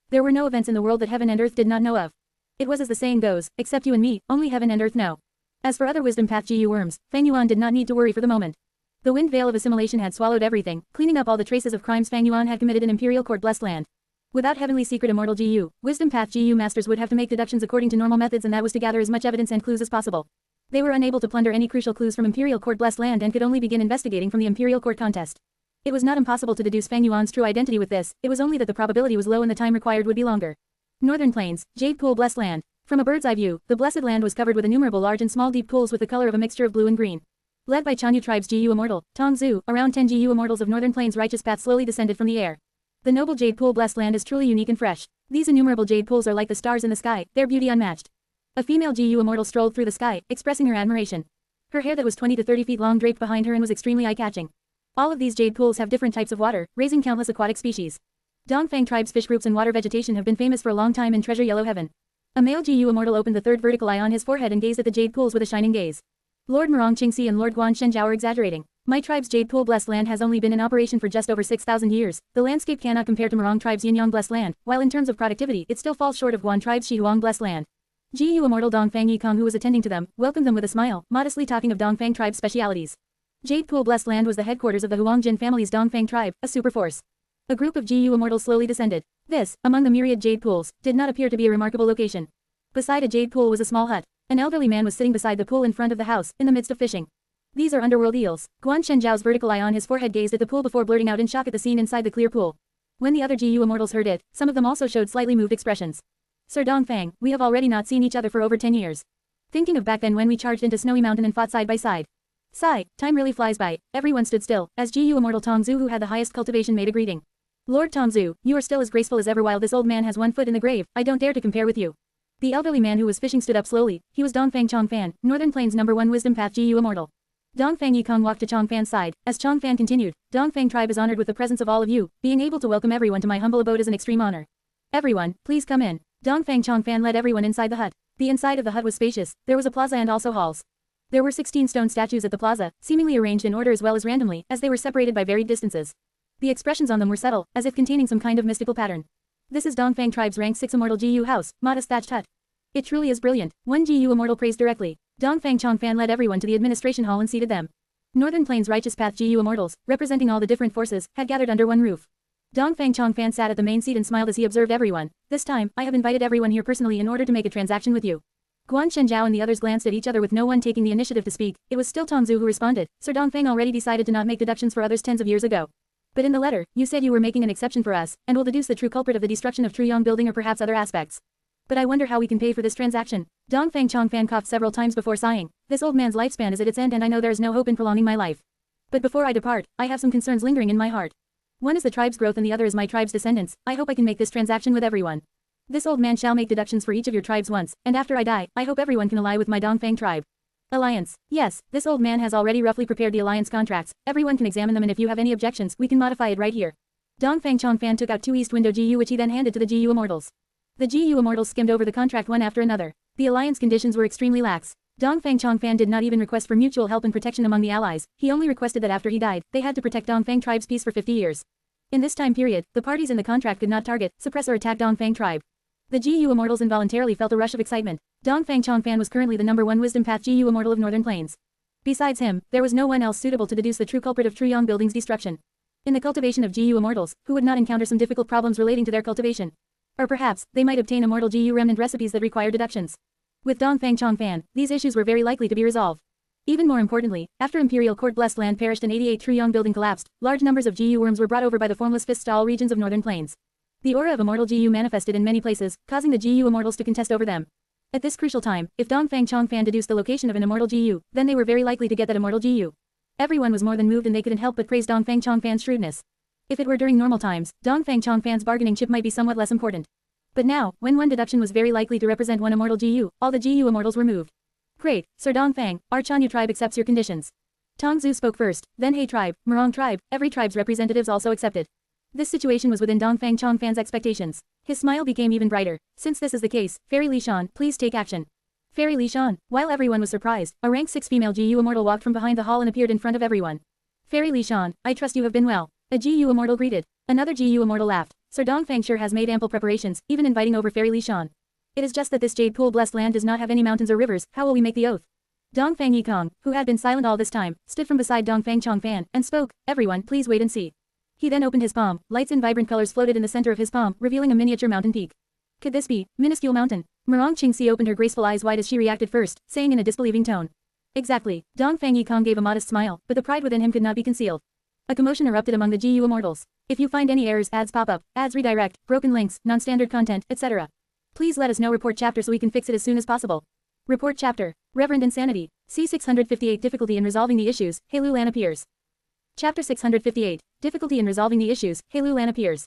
There were no events in the world that heaven and earth did not know of. It was as the saying goes, except you and me, only heaven and earth know. As for other Wisdom Path GU worms, Fang Yuan did not need to worry for the moment. The wind veil of assimilation had swallowed everything, cleaning up all the traces of crimes Fang Yuan had committed in Imperial Court blessed land. Without Heavenly Secret Immortal GU, Wisdom Path GU masters would have to make deductions according to normal methods, and that was to gather as much evidence and clues as possible. They were unable to plunder any crucial clues from Imperial Court blessed land and could only begin investigating from the Imperial Court contest. It was not impossible to deduce Fang Yuan's true identity with this, it was only that the probability was low and the time required would be longer. Northern Plains, Jade Pool blessed land. From a bird's eye view, the blessed land was covered with innumerable large and small deep pools with the color of a mixture of blue and green. Led by Chanyu tribe's GU Immortal, Tong Zhu, around 10 GU Immortals of Northern Plains righteous path slowly descended from the air. The noble Jade Pool blessed land is truly unique and fresh. These innumerable jade pools are like the stars in the sky, their beauty unmatched. A female GU Immortal strolled through the sky, expressing her admiration. Her hair that was 20 to 30 feet long draped behind her and was extremely eye-catching. All of these jade pools have different types of water, raising countless aquatic species. Dongfang tribe's fish groups and water vegetation have been famous for a long time in Treasure Yellow Heaven. A male GU Immortal opened the third vertical eye on his forehead and gazed at the jade pools with a shining gaze. Lord Murong Qingxi and Lord Guan Shenjiao are exaggerating. My tribe's Jade Pool blessed land has only been in operation for just over 6,000 years. The landscape cannot compare to Murong tribe's Yinyang blessed land, while in terms of productivity it still falls short of Guan tribe's Shihuang blessed land. GU Immortal Dongfang Yikong, who was attending to them, welcomed them with a smile, modestly talking of Dongfang tribe's specialities. Jade Pool blessed land was the headquarters of the Huangjin family's Dongfang tribe, a superforce. A group of GU Immortals slowly descended. This, among the myriad jade pools, did not appear to be a remarkable location. Beside a jade pool was a small hut. An elderly man was sitting beside the pool in front of the house, in the midst of fishing. These are underworld eels. Guan Shenjiao's vertical eye on his forehead gazed at the pool before blurting out in shock at the scene inside the clear pool. When the other GU Immortals heard it, some of them also showed slightly moved expressions. Sir Dongfang, we have already not seen each other for over 10 years. Thinking of back then when we charged into Snowy Mountain and fought side by side. Sigh, time really flies by. Everyone stood still, as GU Immortal Tong Zhu, who had the highest cultivation, made a greeting. Lord Tong Zhu, you are still as graceful as ever while this old man has one foot in the grave. I don't dare to compare with you. The elderly man who was fishing stood up slowly. He was Dongfang Chongfan, Northern Plains #1 Wisdom Path GU Immortal. Dongfang Yikong walked to Chongfan's side. As Chongfan continued, Dongfang tribe is honored with the presence of all of you. Being able to welcome everyone to my humble abode is an extreme honor. Everyone, please come in. Dongfang Chongfan led everyone inside the hut. The inside of the hut was spacious. There was a plaza and also halls. There were 16 stone statues at the plaza, seemingly arranged in order as well as randomly, as they were separated by varied distances. The expressions on them were subtle, as if containing some kind of mystical pattern. This is Dongfang tribe's rank 6 Immortal GU house, modest thatched hut. It truly is brilliant. One GU Immortal praised directly. Dongfang Chongfan led everyone to the administration hall and seated them. Northern Plains Righteous Path GU Immortals, representing all the different forces, had gathered under one roof. Dongfang Chongfan sat at the main seat and smiled as he observed everyone. This time, I have invited everyone here personally in order to make a transaction with you. Guan Shenjiao and the others glanced at each other with no one taking the initiative to speak. It was still Tong Zhu who responded. Sir Dongfang already decided to not make deductions for others tens of years ago. But in the letter, you said you were making an exception for us, and will deduce the true culprit of the destruction of Truyong building or perhaps other aspects. But I wonder how we can pay for this transaction. Dongfang Chongfan coughed several times before sighing. This old man's lifespan is at its end and I know there is no hope in prolonging my life. But before I depart, I have some concerns lingering in my heart. One is the tribe's growth and the other is my tribe's descendants. I hope I can make this transaction with everyone. This old man shall make deductions for each of your tribes once, and after I die, I hope everyone can ally with my Dongfang tribe. Alliance. Yes, this old man has already roughly prepared the alliance contracts. Everyone can examine them and if you have any objections, we can modify it right here. Dongfang Chongfan took out 2 East Window GU which he then handed to the GU Immortals. The GU Immortals skimmed over the contract one after another. The alliance conditions were extremely lax. Dongfang Chongfan did not even request for mutual help and protection among the allies, he only requested that after he died, they had to protect Dongfang tribe's peace for 50 years. In this time period, the parties in the contract could not target, suppress or attack Dongfang tribe. The GU Immortals involuntarily felt a rush of excitement. Dongfang Chongfan was currently the #1 Wisdom Path GU Immortal of Northern Plains. Besides him, there was no one else suitable to deduce the true culprit of Truyong Building's destruction. In the cultivation of GU Immortals, who would not encounter some difficult problems relating to their cultivation? Or perhaps, they might obtain immortal GU remnant recipes that require deductions. With Dongfang Chongfan, these issues were very likely to be resolved. Even more importantly, after Imperial Court blessed land perished and 88 Truyong Building collapsed, large numbers of GU worms were brought over by the formless fists to all regions of Northern Plains. The aura of immortal GU manifested in many places, causing the GU Immortals to contest over them. At this crucial time, if Dongfang Chongfan deduced the location of an immortal GU, then they were very likely to get that immortal GU. Everyone was more than moved and they couldn't help but praise Dongfang Chongfan's shrewdness. If it were during normal times, Dongfang Chongfan's bargaining chip might be somewhat less important. But now, when one deduction was very likely to represent one immortal GU, all the GU Immortals were moved. Great, Sir Dongfang, our Chanyu tribe accepts your conditions. Tongzu spoke first, then He tribe, Murong tribe, every tribe's representatives also accepted. This situation was within Dongfang Chongfan's expectations. His smile became even brighter. Since this is the case, Fairy Lishan, please take action. Fairy Lishan. While everyone was surprised, a rank 6 female GU Immortal walked from behind the hall and appeared in front of everyone. Fairy Lishan, I trust you have been well. A GU Immortal greeted. Another GU Immortal laughed. Sir Dongfang sure has made ample preparations, even inviting over Fairy Lishan. It is just that this jade pool blessed land does not have any mountains or rivers, how will we make the oath? Dongfang Yikong, who had been silent all this time, stood from beside Dongfang Chongfan, and spoke, everyone please wait and see. He then opened his palm, lights in vibrant colors floated in the center of his palm, revealing a miniature mountain peak. Could this be, minuscule mountain? Murong Qingxi opened her graceful eyes wide as she reacted first, saying in a disbelieving tone. Exactly, Dongfang Yikong gave a modest smile, but the pride within him could not be concealed. A commotion erupted among the GU Immortals. If you find any errors, ads pop up, ads redirect, broken links, non-standard content, etc. Please let us know. Report chapter so we can fix it as soon as possible. Report chapter. Reverend Insanity. C658 Difficulty in resolving the issues, He Lulan appears. Chapter 658. Difficulty in resolving the issues, He Lulan appears.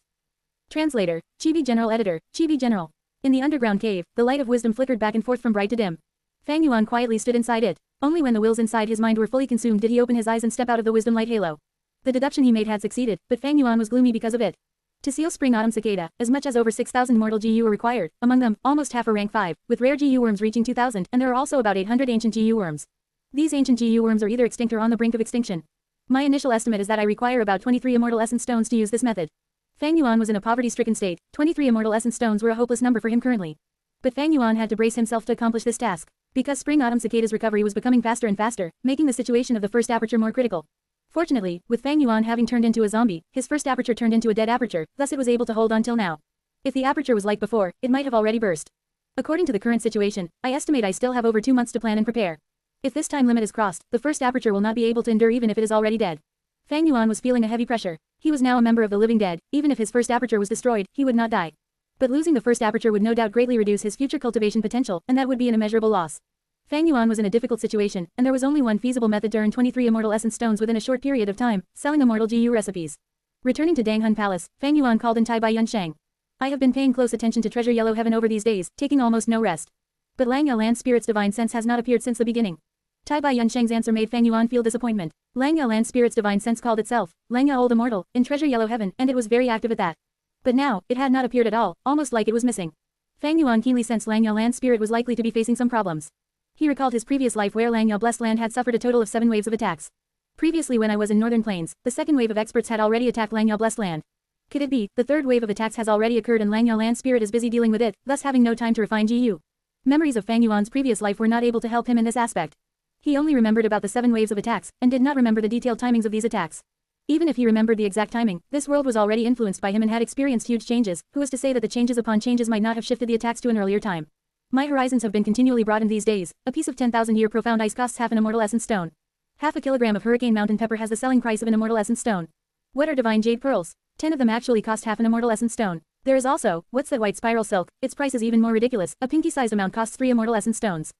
Translator, Chibi General Editor, Chibi General. In the underground cave, the light of wisdom flickered back and forth from bright to dim. Fang Yuan quietly stood inside it. Only when the wills inside his mind were fully consumed did he open his eyes and step out of the wisdom light halo. The deduction he made had succeeded, but Fang Yuan was gloomy because of it. To seal Spring Autumn Cicada, as much as over 6,000 mortal GU were required, among them, almost half are rank 5, with rare GU worms reaching 2,000, and there are also about 800 ancient GU worms. These ancient GU worms are either extinct or on the brink of extinction. My initial estimate is that I require about 23 Immortal Essence Stones to use this method. Fang Yuan was in a poverty-stricken state. 23 Immortal Essence Stones were a hopeless number for him currently. But Fang Yuan had to brace himself to accomplish this task, because Spring Autumn Cicada's recovery was becoming faster and faster, making the situation of the first aperture more critical. Fortunately, with Fang Yuan having turned into a zombie, his first aperture turned into a dead aperture, thus it was able to hold on till now. If the aperture was like before, it might have already burst. According to the current situation, I estimate I still have over 2 months to plan and prepare. If this time limit is crossed, the first aperture will not be able to endure even if it is already dead. Fang Yuan was feeling a heavy pressure. He was now a member of the living dead. Even if his first aperture was destroyed, he would not die. But losing the first aperture would no doubt greatly reduce his future cultivation potential, and that would be an immeasurable loss. Fang Yuan was in a difficult situation, and there was only one feasible method to earn 23 Immortal Essence Stones within a short period of time, selling immortal GU recipes. Returning to Danghun Palace, Fang Yuan called in Tai Bai Yunsheng. I have been paying close attention to Treasure Yellow Heaven over these days, taking almost no rest. But Lang Yalan's spirit's divine sense has not appeared since the beginning. Tai Bai Yunsheng's answer made Fang Yuan feel disappointment. Lang Yalan's spirit's divine sense called itself, Lang Ya Old Immortal, in Treasure Yellow Heaven, and it was very active at that. But now, it had not appeared at all, almost like it was missing. Fang Yuan keenly sensed Lang Yalan's spirit was likely to be facing some problems. He recalled his previous life where Lang Ya Blessed Land had suffered a total of 7 waves of attacks. Previously when I was in Northern Plains, the second wave of experts had already attacked Lang Ya Blessed Land. Could it be, the third wave of attacks has already occurred and Lang Ya Land's spirit is busy dealing with it, thus having no time to refine GU? Memories of Fang Yuan's previous life were not able to help him in this aspect. He only remembered about the 7 waves of attacks, and did not remember the detailed timings of these attacks. Even if he remembered the exact timing, this world was already influenced by him and had experienced huge changes, who was to say that the changes upon changes might not have shifted the attacks to an earlier time. My horizons have been continually broadened these days. A piece of 10,000-year profound ice costs half an Immortal Essence Stone. Half a kilogram of Hurricane Mountain Pepper has the selling price of an Immortal Essence Stone. What are Divine Jade Pearls? 10 of them actually cost half an Immortal Essence Stone. There is also, what's that white spiral silk? Its price is even more ridiculous. A pinky-sized amount costs 3 immortal essence stones.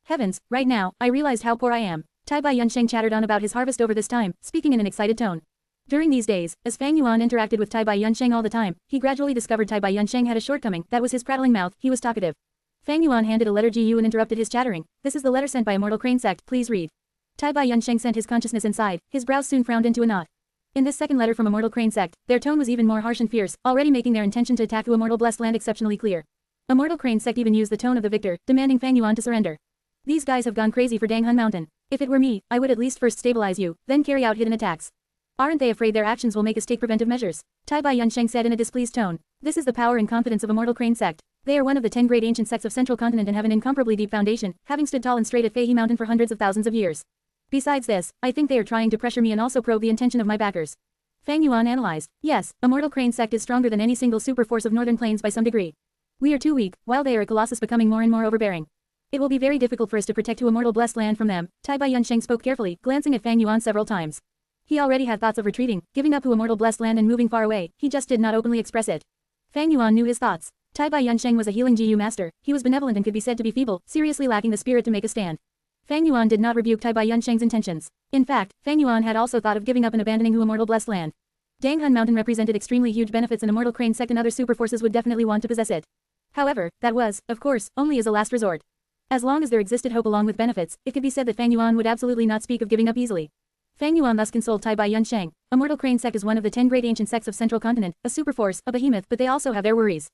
Heavens, right now, I realized how poor I am. Tai Bai Yunsheng chattered on about his harvest over this time, speaking in an excited tone. During these days, as Fang Yuan interacted with Tai Bai Yunsheng all the time, he gradually discovered Tai Bai Yunsheng had a shortcoming, that was his prattling mouth, he was talkative. Fang Yuan handed a letter Gu and interrupted his chattering. This is the letter sent by Immortal Crane Sect, please read. Tai Bai Yunsheng sent his consciousness inside, his brows soon frowned into a knot. In this second letter from Immortal Crane Sect, their tone was even more harsh and fierce, already making their intention to attack the Immortal Blessed Land exceptionally clear. Immortal Crane Sect even used the tone of the victor, demanding Fang Yuan to surrender. These guys have gone crazy for Danghun Mountain. If it were me, I would at least first stabilize you, then carry out hidden attacks. Aren't they afraid their actions will make us take preventive measures? Tai Bai Yunsheng said in a displeased tone. This is the power and confidence of Immortal Crane Sect. They are one of the 10 great ancient sects of Central Continent and have an incomparably deep foundation, having stood tall and straight at Feihe Mountain for hundreds of thousands of years. Besides this, I think they are trying to pressure me and also probe the intention of my backers. Fang Yuan analyzed. Yes, Immortal Crane Sect is stronger than any single super force of Northern Plains by some degree. We are too weak, while they are a colossus becoming more and more overbearing. It will be very difficult for us to protect the Immortal Blessed Land from them. Tai Bai Yunsheng spoke carefully, glancing at Fang Yuan several times. He already had thoughts of retreating, giving up to Immortal Blessed Land and moving far away, he just did not openly express it. Fang Yuan knew his thoughts. Tai Bai Yunsheng was a healing Gu master, he was benevolent and could be said to be feeble, seriously lacking the spirit to make a stand. Fang Yuan did not rebuke Tai Bai Yunsheng's intentions. In fact, Fang Yuan had also thought of giving up and abandoning the Immortal Blessed Land. Danghun Mountain represented extremely huge benefits and Immortal Crane Sect and other super forces would definitely want to possess it. However, that was, of course, only as a last resort. As long as there existed hope along with benefits, it could be said that Fang Yuan would absolutely not speak of giving up easily. Fang Yuan thus consoled Tai Bai Yunsheng. Immortal Crane Sect is one of the 10 great ancient sects of Central Continent, a super force, a behemoth, but they also have their worries.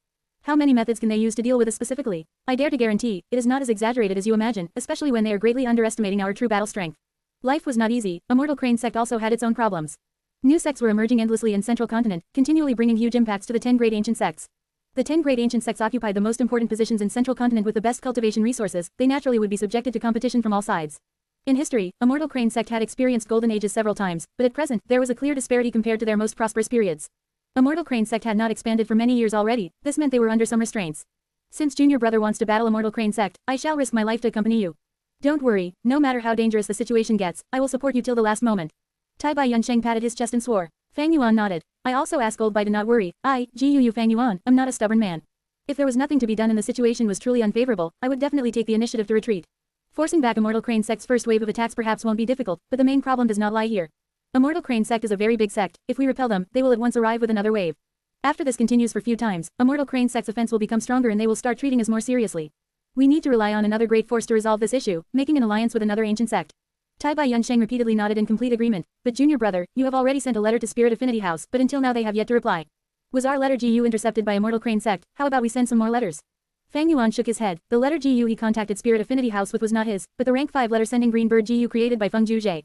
How many methods can they use to deal with us specifically? I dare to guarantee, it is not as exaggerated as you imagine, especially when they are greatly underestimating our true battle strength. Life was not easy, Immortal Crane Sect also had its own problems. New sects were emerging endlessly in Central Continent, continually bringing huge impacts to the 10 great ancient sects. The 10 great ancient sects occupied the most important positions in Central Continent with the best cultivation resources, they naturally would be subjected to competition from all sides. In history, Immortal Crane Sect had experienced golden ages several times, but at present, there was a clear disparity compared to their most prosperous periods. Immortal Crane Sect had not expanded for many years already, this meant they were under some restraints. Since Junior Brother wants to battle Immortal Crane Sect, I shall risk my life to accompany you. Don't worry, no matter how dangerous the situation gets, I will support you till the last moment. Tai Bai Yunsheng patted his chest and swore. Fang Yuan nodded. I also asked Gold Bai to not worry. Gu Fang Yuan, am not a stubborn man. If there was nothing to be done and the situation was truly unfavorable, I would definitely take the initiative to retreat. Forcing back Immortal Crane Sect's first wave of attacks perhaps won't be difficult, but the main problem does not lie here. Immortal Crane Sect is a very big sect, if we repel them, they will at once arrive with another wave. After this continues for few times, Immortal Crane Sect's offense will become stronger and they will start treating us more seriously. We need to rely on another great force to resolve this issue, making an alliance with another ancient sect. Tai Bai Yunsheng repeatedly nodded in complete agreement. But Junior Brother, you have already sent a letter to Spirit Affinity House, but until now they have yet to reply. Was our letter GU intercepted by Immortal Crane Sect? How about we send some more letters? Fang Yuan shook his head. The letter GU he contacted Spirit Affinity House with was not his, but the rank 5 letter sending green bird GU created by Feng Juzhe.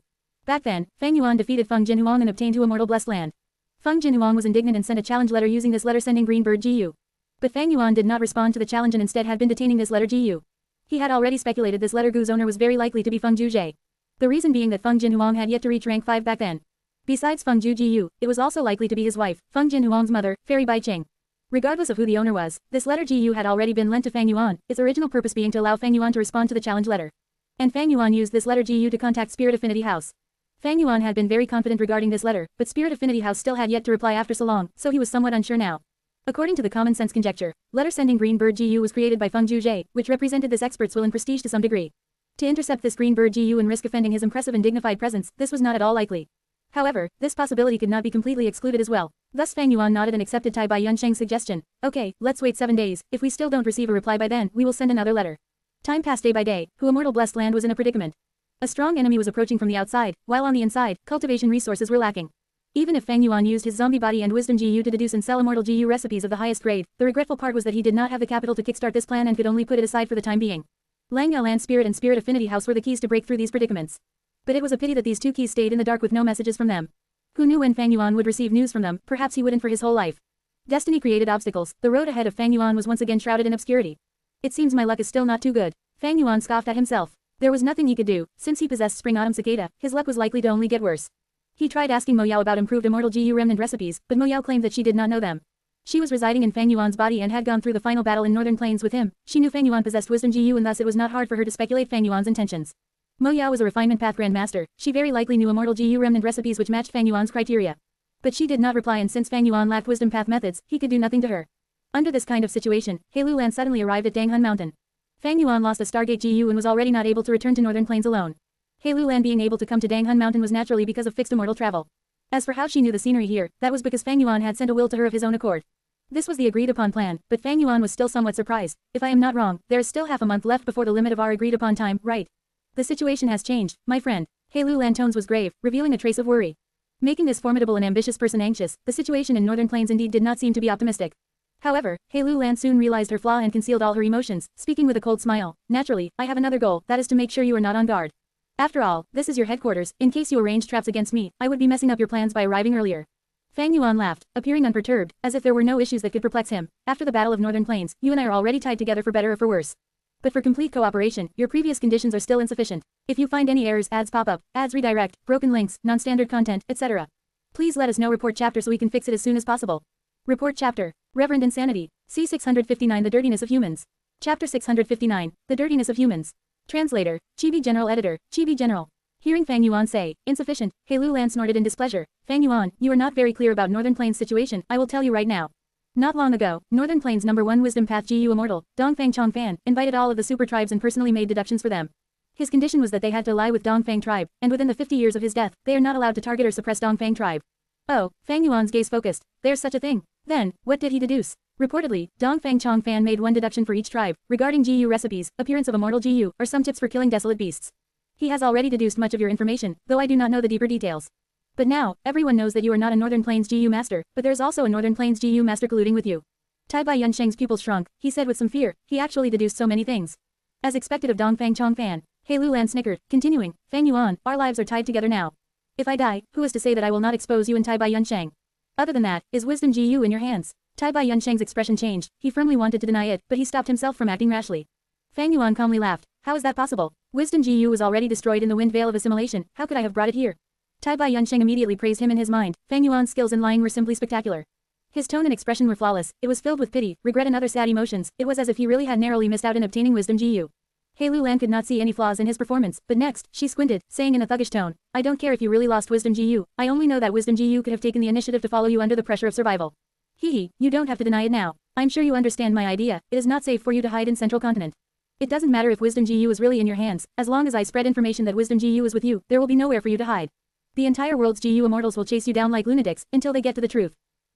Back then, Fang Yuan defeated Feng Jinhuang and obtained to Immortal Blessed Land. Feng Jinhuang was indignant and sent a challenge letter using this letter sending green bird GU. But Fang Yuan did not respond to the challenge and instead had been detaining this letter GU. He had already speculated this letter Gu's owner was very likely to be Feng Juzhe. The reason being that Feng Jinhuang had yet to reach rank 5 back then. Besides Feng Ju, it was also likely to be his wife, Feng Jinhuang's mother, Fairy Bai Qing. Regardless of who the owner was, this letter Gu had already been lent to Fang Yuan, its original purpose being to allow Fang Yuan to respond to the challenge letter. And Fang Yuan used this letter Gu to contact Spirit Affinity House. Fang Yuan had been very confident regarding this letter, but Spirit Affinity House still had yet to reply after so long, so he was somewhat unsure now. According to the common sense conjecture, letter sending green bird Gu was created by Feng Juzhe, which represented this expert's will and prestige to some degree. To intercept this green bird Gu and risk offending his impressive and dignified presence, this was not at all likely. However, this possibility could not be completely excluded as well. Thus Fang Yuan nodded and accepted Tai Bai Yunsheng's suggestion. Okay, let's wait 7 days, if we still don't receive a reply by then, we will send another letter. Time passed day by day, who Immortal Blessed Land was in a predicament. A strong enemy was approaching from the outside, while on the inside, cultivation resources were lacking. Even if Fang Yuan used his zombie body and wisdom GU to deduce and sell Immortal GU recipes of the highest grade, the regretful part was that he did not have the capital to kickstart this plan and could only put it aside for the time being. Lang Yalan Spirit and Spirit Affinity House were the keys to break through these predicaments. But it was a pity that these two keys stayed in the dark with no messages from them. Who knew when Fang Yuan would receive news from them, perhaps he wouldn't for his whole life. Destiny created obstacles, the road ahead of Fang Yuan was once again shrouded in obscurity. It seems my luck is still not too good. Fang Yuan scoffed at himself. There was nothing he could do, since he possessed Spring Autumn Cicada, his luck was likely to only get worse. He tried asking Mo Yao about improved Immortal GU remnant recipes, but Mo Yao claimed that she did not know them. She was residing in Fang Yuan's body and had gone through the final battle in Northern Plains with him. She knew Fang Yuan possessed wisdom GU and thus it was not hard for her to speculate Fang Yuan's intentions. Mo Yao was a refinement path grandmaster, she very likely knew Immortal GU remnant recipes which matched Fang Yuan's criteria. But she did not reply and since Fang Yuan lacked wisdom path methods, he could do nothing to her. Under this kind of situation, He Lulan suddenly arrived at Danghun Mountain. Fang Yuan lost a Stargate GU and was already not able to return to Northern Plains alone. He Lulan being able to come to Danghun Mountain was naturally because of fixed immortal travel. As for how she knew the scenery here, that was because Fang Yuan had sent a will to her of his own accord. This was the agreed upon plan, but Fang Yuan was still somewhat surprised. If I am not wrong, there is still half a month left before the limit of our agreed upon time, right? The situation has changed, my friend. He Lulan's tones was grave, revealing a trace of worry. Making this formidable and ambitious person anxious, the situation in Northern Plains indeed did not seem to be optimistic. However, He Lulan soon realized her flaw and concealed all her emotions, speaking with a cold smile. Naturally, I have another goal, that is to make sure you are not on guard. After all, this is your headquarters, in case you arrange traps against me, I would be messing up your plans by arriving earlier. Fang Yuan laughed, appearing unperturbed, as if there were no issues that could perplex him. After the Battle of Northern Plains, you and I are already tied together for better or for worse. But for complete cooperation, your previous conditions are still insufficient. If you find any errors, ads pop up, ads redirect, broken links, non-standard content, etc. Please let us know. Report chapter so we can fix it as soon as possible. Report chapter. Reverend Insanity. C 659 The Dirtiness of Humans. Chapter 659. The Dirtiness of Humans. Translator. Chibi General Editor. Chibi General. Hearing Fang Yuan say, insufficient, He Lulan snorted in displeasure. Fang Yuan, you are not very clear about Northern Plains' situation, I will tell you right now. Not long ago, Northern Plains #1 Wisdom Path GU Immortal, Dongfang Chongfan, invited all of the super tribes and personally made deductions for them. His condition was that they had to ally with Dongfang tribe, and within the 50 years of his death, they are not allowed to target or suppress Dongfang tribe. Oh, Fang Yuan's gaze focused. There's such a thing. Then, what did he deduce? Reportedly, Dongfang Chongfan made one deduction for each tribe, regarding GU recipes, appearance of immortal GU, or some tips for killing desolate beasts. He has already deduced much of your information, though I do not know the deeper details. But now, everyone knows that you are not a Northern Plains GU master, but there's also a Northern Plains GU master colluding with you. Tai Bai Yunsheng's pupils shrunk, he said with some fear, he actually deduced so many things. As expected of Dongfang Chongfan, He Lulan snickered, continuing, Fang Yuan, our lives are tied together now. If I die, who is to say that I will not expose you and Tai Bai Yunsheng? Other than that, is wisdom GU in your hands? Tai Bai Yunsheng's expression changed, he firmly wanted to deny it, but he stopped himself from acting rashly. Fang Yuan calmly laughed, how is that possible? Wisdom GU was already destroyed in the wind veil of assimilation, how could I have brought it here? Tai Bai Yunsheng immediately praised him in his mind. Fang Yuan's skills in lying were simply spectacular. His tone and expression were flawless, it was filled with pity, regret and other sad emotions, it was as if he really had narrowly missed out in obtaining wisdom GU. He Lulan could not see any flaws in his performance, but next, she squinted, saying in a thuggish tone, I don't care if you really lost wisdom GU, I only know that wisdom GU could have taken the initiative to follow you under the pressure of survival. Hee, you don't have to deny it now. I'm sure you understand my idea, it is not safe for you to hide in Central Continent. It doesn't matter if wisdom GU is really in your hands, as long as I spread information that wisdom GU is with you, there will be nowhere for you to hide. The entire world's GU immortals will chase you down like lunatics, until they get to the truth.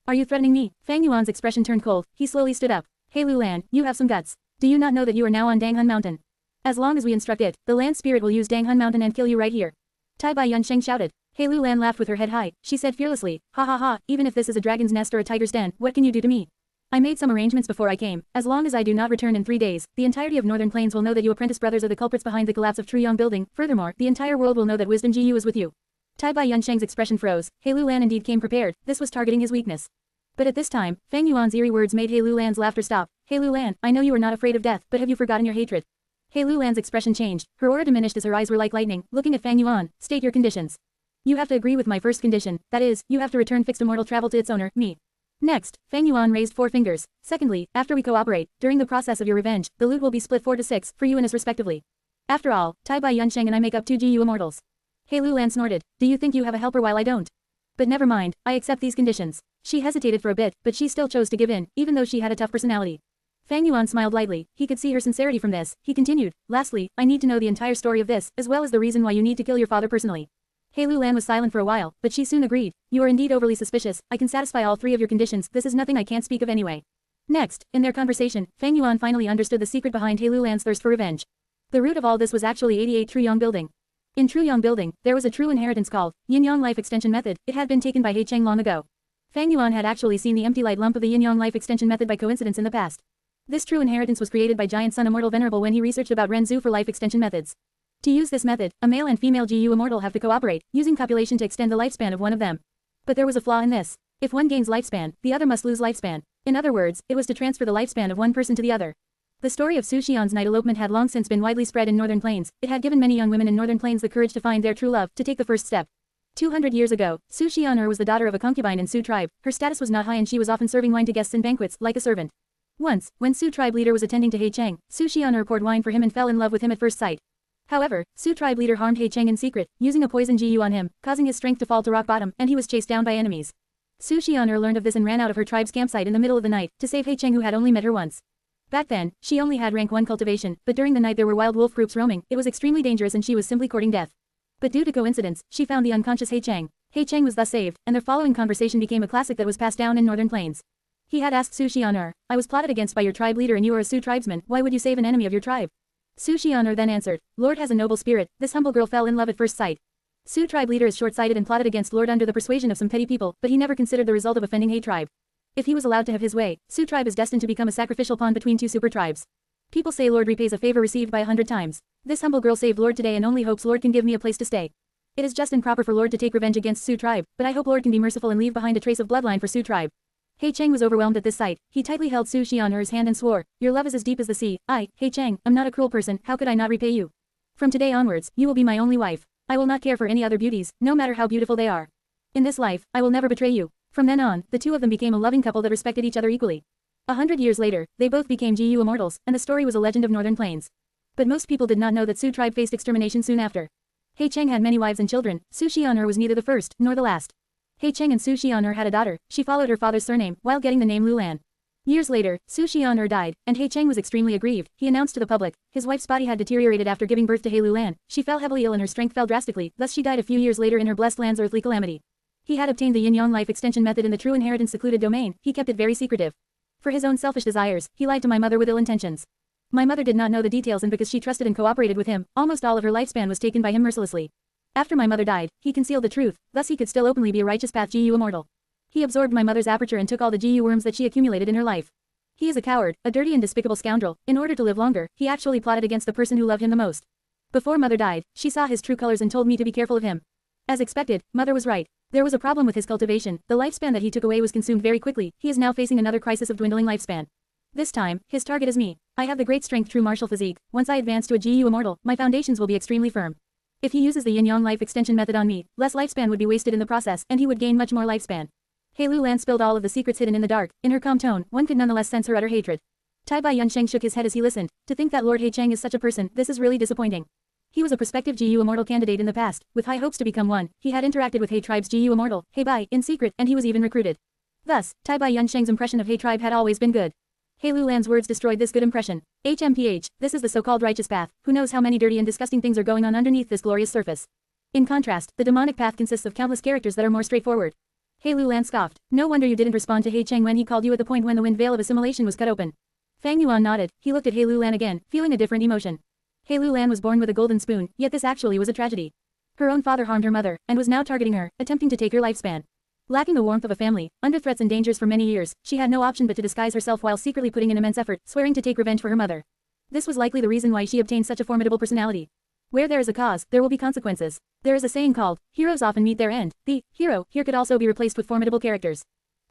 Are you threatening me? Fang Yuan's expression turned cold, he slowly stood up. He Lulan, you have some guts. Do you not know that you are now on Danghun Mountain? As long as we instruct it, the land spirit will use Danghun Mountain and kill you right here. Tai Bai Yunsheng shouted. He Lulan laughed with her head high, she said fearlessly, ha ha ha, even if this is a dragon's nest or a tiger's den, what can you do to me? I made some arrangements before I came, as long as I do not return in 3 days, the entirety of Northern Plains will know that you apprentice brothers are the culprits behind the collapse of Truyong Building, furthermore, the entire world will know that wisdom GU is with you. Tai Bai Yunsheng's expression froze, He Lulan indeed came prepared, this was targeting his weakness. But at this time, Fang Yuan's eerie words made He Lulan's laughter stop. He Lulan, I know you are not afraid of death, but have you forgotten your hatred? He Lulan's expression changed, her aura diminished as her eyes were like lightning, looking at Fang Yuan, state your conditions. You have to agree with my first condition, that is, you have to return fixed immortal travel to its owner, me. Next, Fang Yuan raised 4 fingers. Secondly, after we cooperate, during the process of your revenge, the loot will be split 4 to 6, for you and us respectively. After all, Tai Bai Yunsheng and I make up 2 GU immortals. He Lulan snorted, do you think you have a helper while I don't? But never mind, I accept these conditions. She hesitated for a bit, but she still chose to give in, even though she had a tough personality. Fang Yuan smiled lightly, he could see her sincerity from this, he continued, lastly, I need to know the entire story of this, as well as the reason why you need to kill your father personally. He Lulan was silent for a while, but she soon agreed, you are indeed overly suspicious, I can satisfy all 3 of your conditions, this is nothing I can't speak of anyway. Next, in their conversation, Fang Yuan finally understood the secret behind He Lulan's thirst for revenge. The root of all this was actually 88 Truyong Building. In Truyong Building, there was a true inheritance called Yin-Yang Life Extension Method, it had been taken by He Cheng long ago. Fang Yuan had actually seen the empty light lump of the Yin-Yang Life Extension Method by coincidence in the past. This true inheritance was created by Giant Sun Immortal Venerable when he researched about Renzu for life extension methods. To use this method, a male and female GU immortal have to cooperate, using copulation to extend the lifespan of one of them. But there was a flaw in this. If one gains lifespan, the other must lose lifespan. In other words, it was to transfer the lifespan of one person to the other. The story of Su Xian's night elopement had long since been widely spread in Northern Plains. It had given many young women in Northern Plains the courage to find their true love, to take the first step. 200 years ago, Su Xian was the daughter of a concubine in Su tribe. Her status was not high and she was often serving wine to guests in banquets, like a servant. Once, when Su tribe leader was attending to He Cheng, Su Xian poured wine for him and fell in love with him at first sight. However, Su tribe leader harmed He Cheng in secret, using a poison GU on him, causing his strength to fall to rock bottom, and he was chased down by enemies. Su Xian'er learned of this and ran out of her tribe's campsite in the middle of the night, to save He Cheng who had only met her once. Back then, she only had rank 1 cultivation, but during the night there were wild wolf groups roaming, it was extremely dangerous and she was simply courting death. But due to coincidence, she found the unconscious He Cheng. He Cheng was thus saved, and their following conversation became a classic that was passed down in Northern Plains. He had asked Su Xian'er, I was plotted against by your tribe leader and you are a Su tribesman, why would you save an enemy of your tribe? Su Xian'er then answered, Lord has a noble spirit, this humble girl fell in love at first sight. Su tribe leader is short-sighted and plotted against Lord under the persuasion of some petty people, but he never considered the result of offending He tribe. If he was allowed to have his way, Su tribe is destined to become a sacrificial pawn between two super tribes. People say Lord repays a favor received by 100 times. This humble girl saved Lord today and only hopes Lord can give me a place to stay. It is just and proper for Lord to take revenge against Su tribe, but I hope Lord can be merciful and leave behind a trace of bloodline for Su tribe. He Cheng was overwhelmed at this sight. He tightly held Su Xian'er's hand and swore, your love is as deep as the sea. I, He Cheng, am not a cruel person, how could I not repay you? From today onwards, you will be my only wife. I will not care for any other beauties, no matter how beautiful they are. In this life, I will never betray you. From then on, the two of them became a loving couple that respected each other equally. 100 years later, they both became GU Immortals, and the story was a legend of Northern Plains. But most people did not know that Su tribe faced extermination soon after. He Cheng had many wives and children, Su Xian'er was neither the first, nor the last. He Cheng and Su Xian'er had a daughter, she followed her father's surname, while getting the name Lulan. Years later, Su Xian'er died, and He Cheng was extremely aggrieved. He announced to the public, his wife's body had deteriorated after giving birth to He Lulan. She fell heavily ill and her strength fell drastically, thus she died a few years later in her blessed land's earthly calamity. He had obtained the yin-yang life extension method in the true inheritance secluded domain, he kept it very secretive. For his own selfish desires, he lied to my mother with ill intentions. My mother did not know the details and because she trusted and cooperated with him, almost all of her lifespan was taken by him mercilessly. After my mother died, he concealed the truth, thus he could still openly be a righteous path GU Immortal. He absorbed my mother's aperture and took all the GU worms that she accumulated in her life. He is a coward, a dirty and despicable scoundrel. In order to live longer, he actually plotted against the person who loved him the most. Before mother died, she saw his true colors and told me to be careful of him. As expected, mother was right. There was a problem with his cultivation, the lifespan that he took away was consumed very quickly, he is now facing another crisis of dwindling lifespan. This time, his target is me. I have the great strength true martial physique, once I advance to a GU Immortal, my foundations will be extremely firm. If he uses the yin-yang life extension method on me, less lifespan would be wasted in the process and he would gain much more lifespan. He Lulan spilled all of the secrets hidden in the dark. In her calm tone, one could nonetheless sense her utter hatred. Tai Bai Yunsheng shook his head as he listened. To think that Lord He Cheng is such a person, this is really disappointing. He was a prospective GU Immortal candidate in the past, with high hopes to become one. He had interacted with He tribe's GU Immortal, He Bai, in secret, and he was even recruited. Thus, Tai Bai Yunsheng's impression of He tribe had always been good. He Lulan's words destroyed this good impression. HMPH, this is the so-called righteous path, who knows how many dirty and disgusting things are going on underneath this glorious surface. In contrast, the demonic path consists of countless characters that are more straightforward. He Lulan scoffed. No wonder you didn't respond to He Cheng when he called you at the point when the wind veil of assimilation was cut open. Fang Yuan nodded, he looked at He Lulan again, feeling a different emotion. He Lulan was born with a golden spoon, yet this actually was a tragedy. Her own father harmed her mother, and was now targeting her, attempting to take her lifespan. Lacking the warmth of a family, under threats and dangers for many years, she had no option but to disguise herself while secretly putting in immense effort, swearing to take revenge for her mother. This was likely the reason why she obtained such a formidable personality. Where there is a cause, there will be consequences. There is a saying called, heroes often meet their end. The hero here could also be replaced with formidable characters.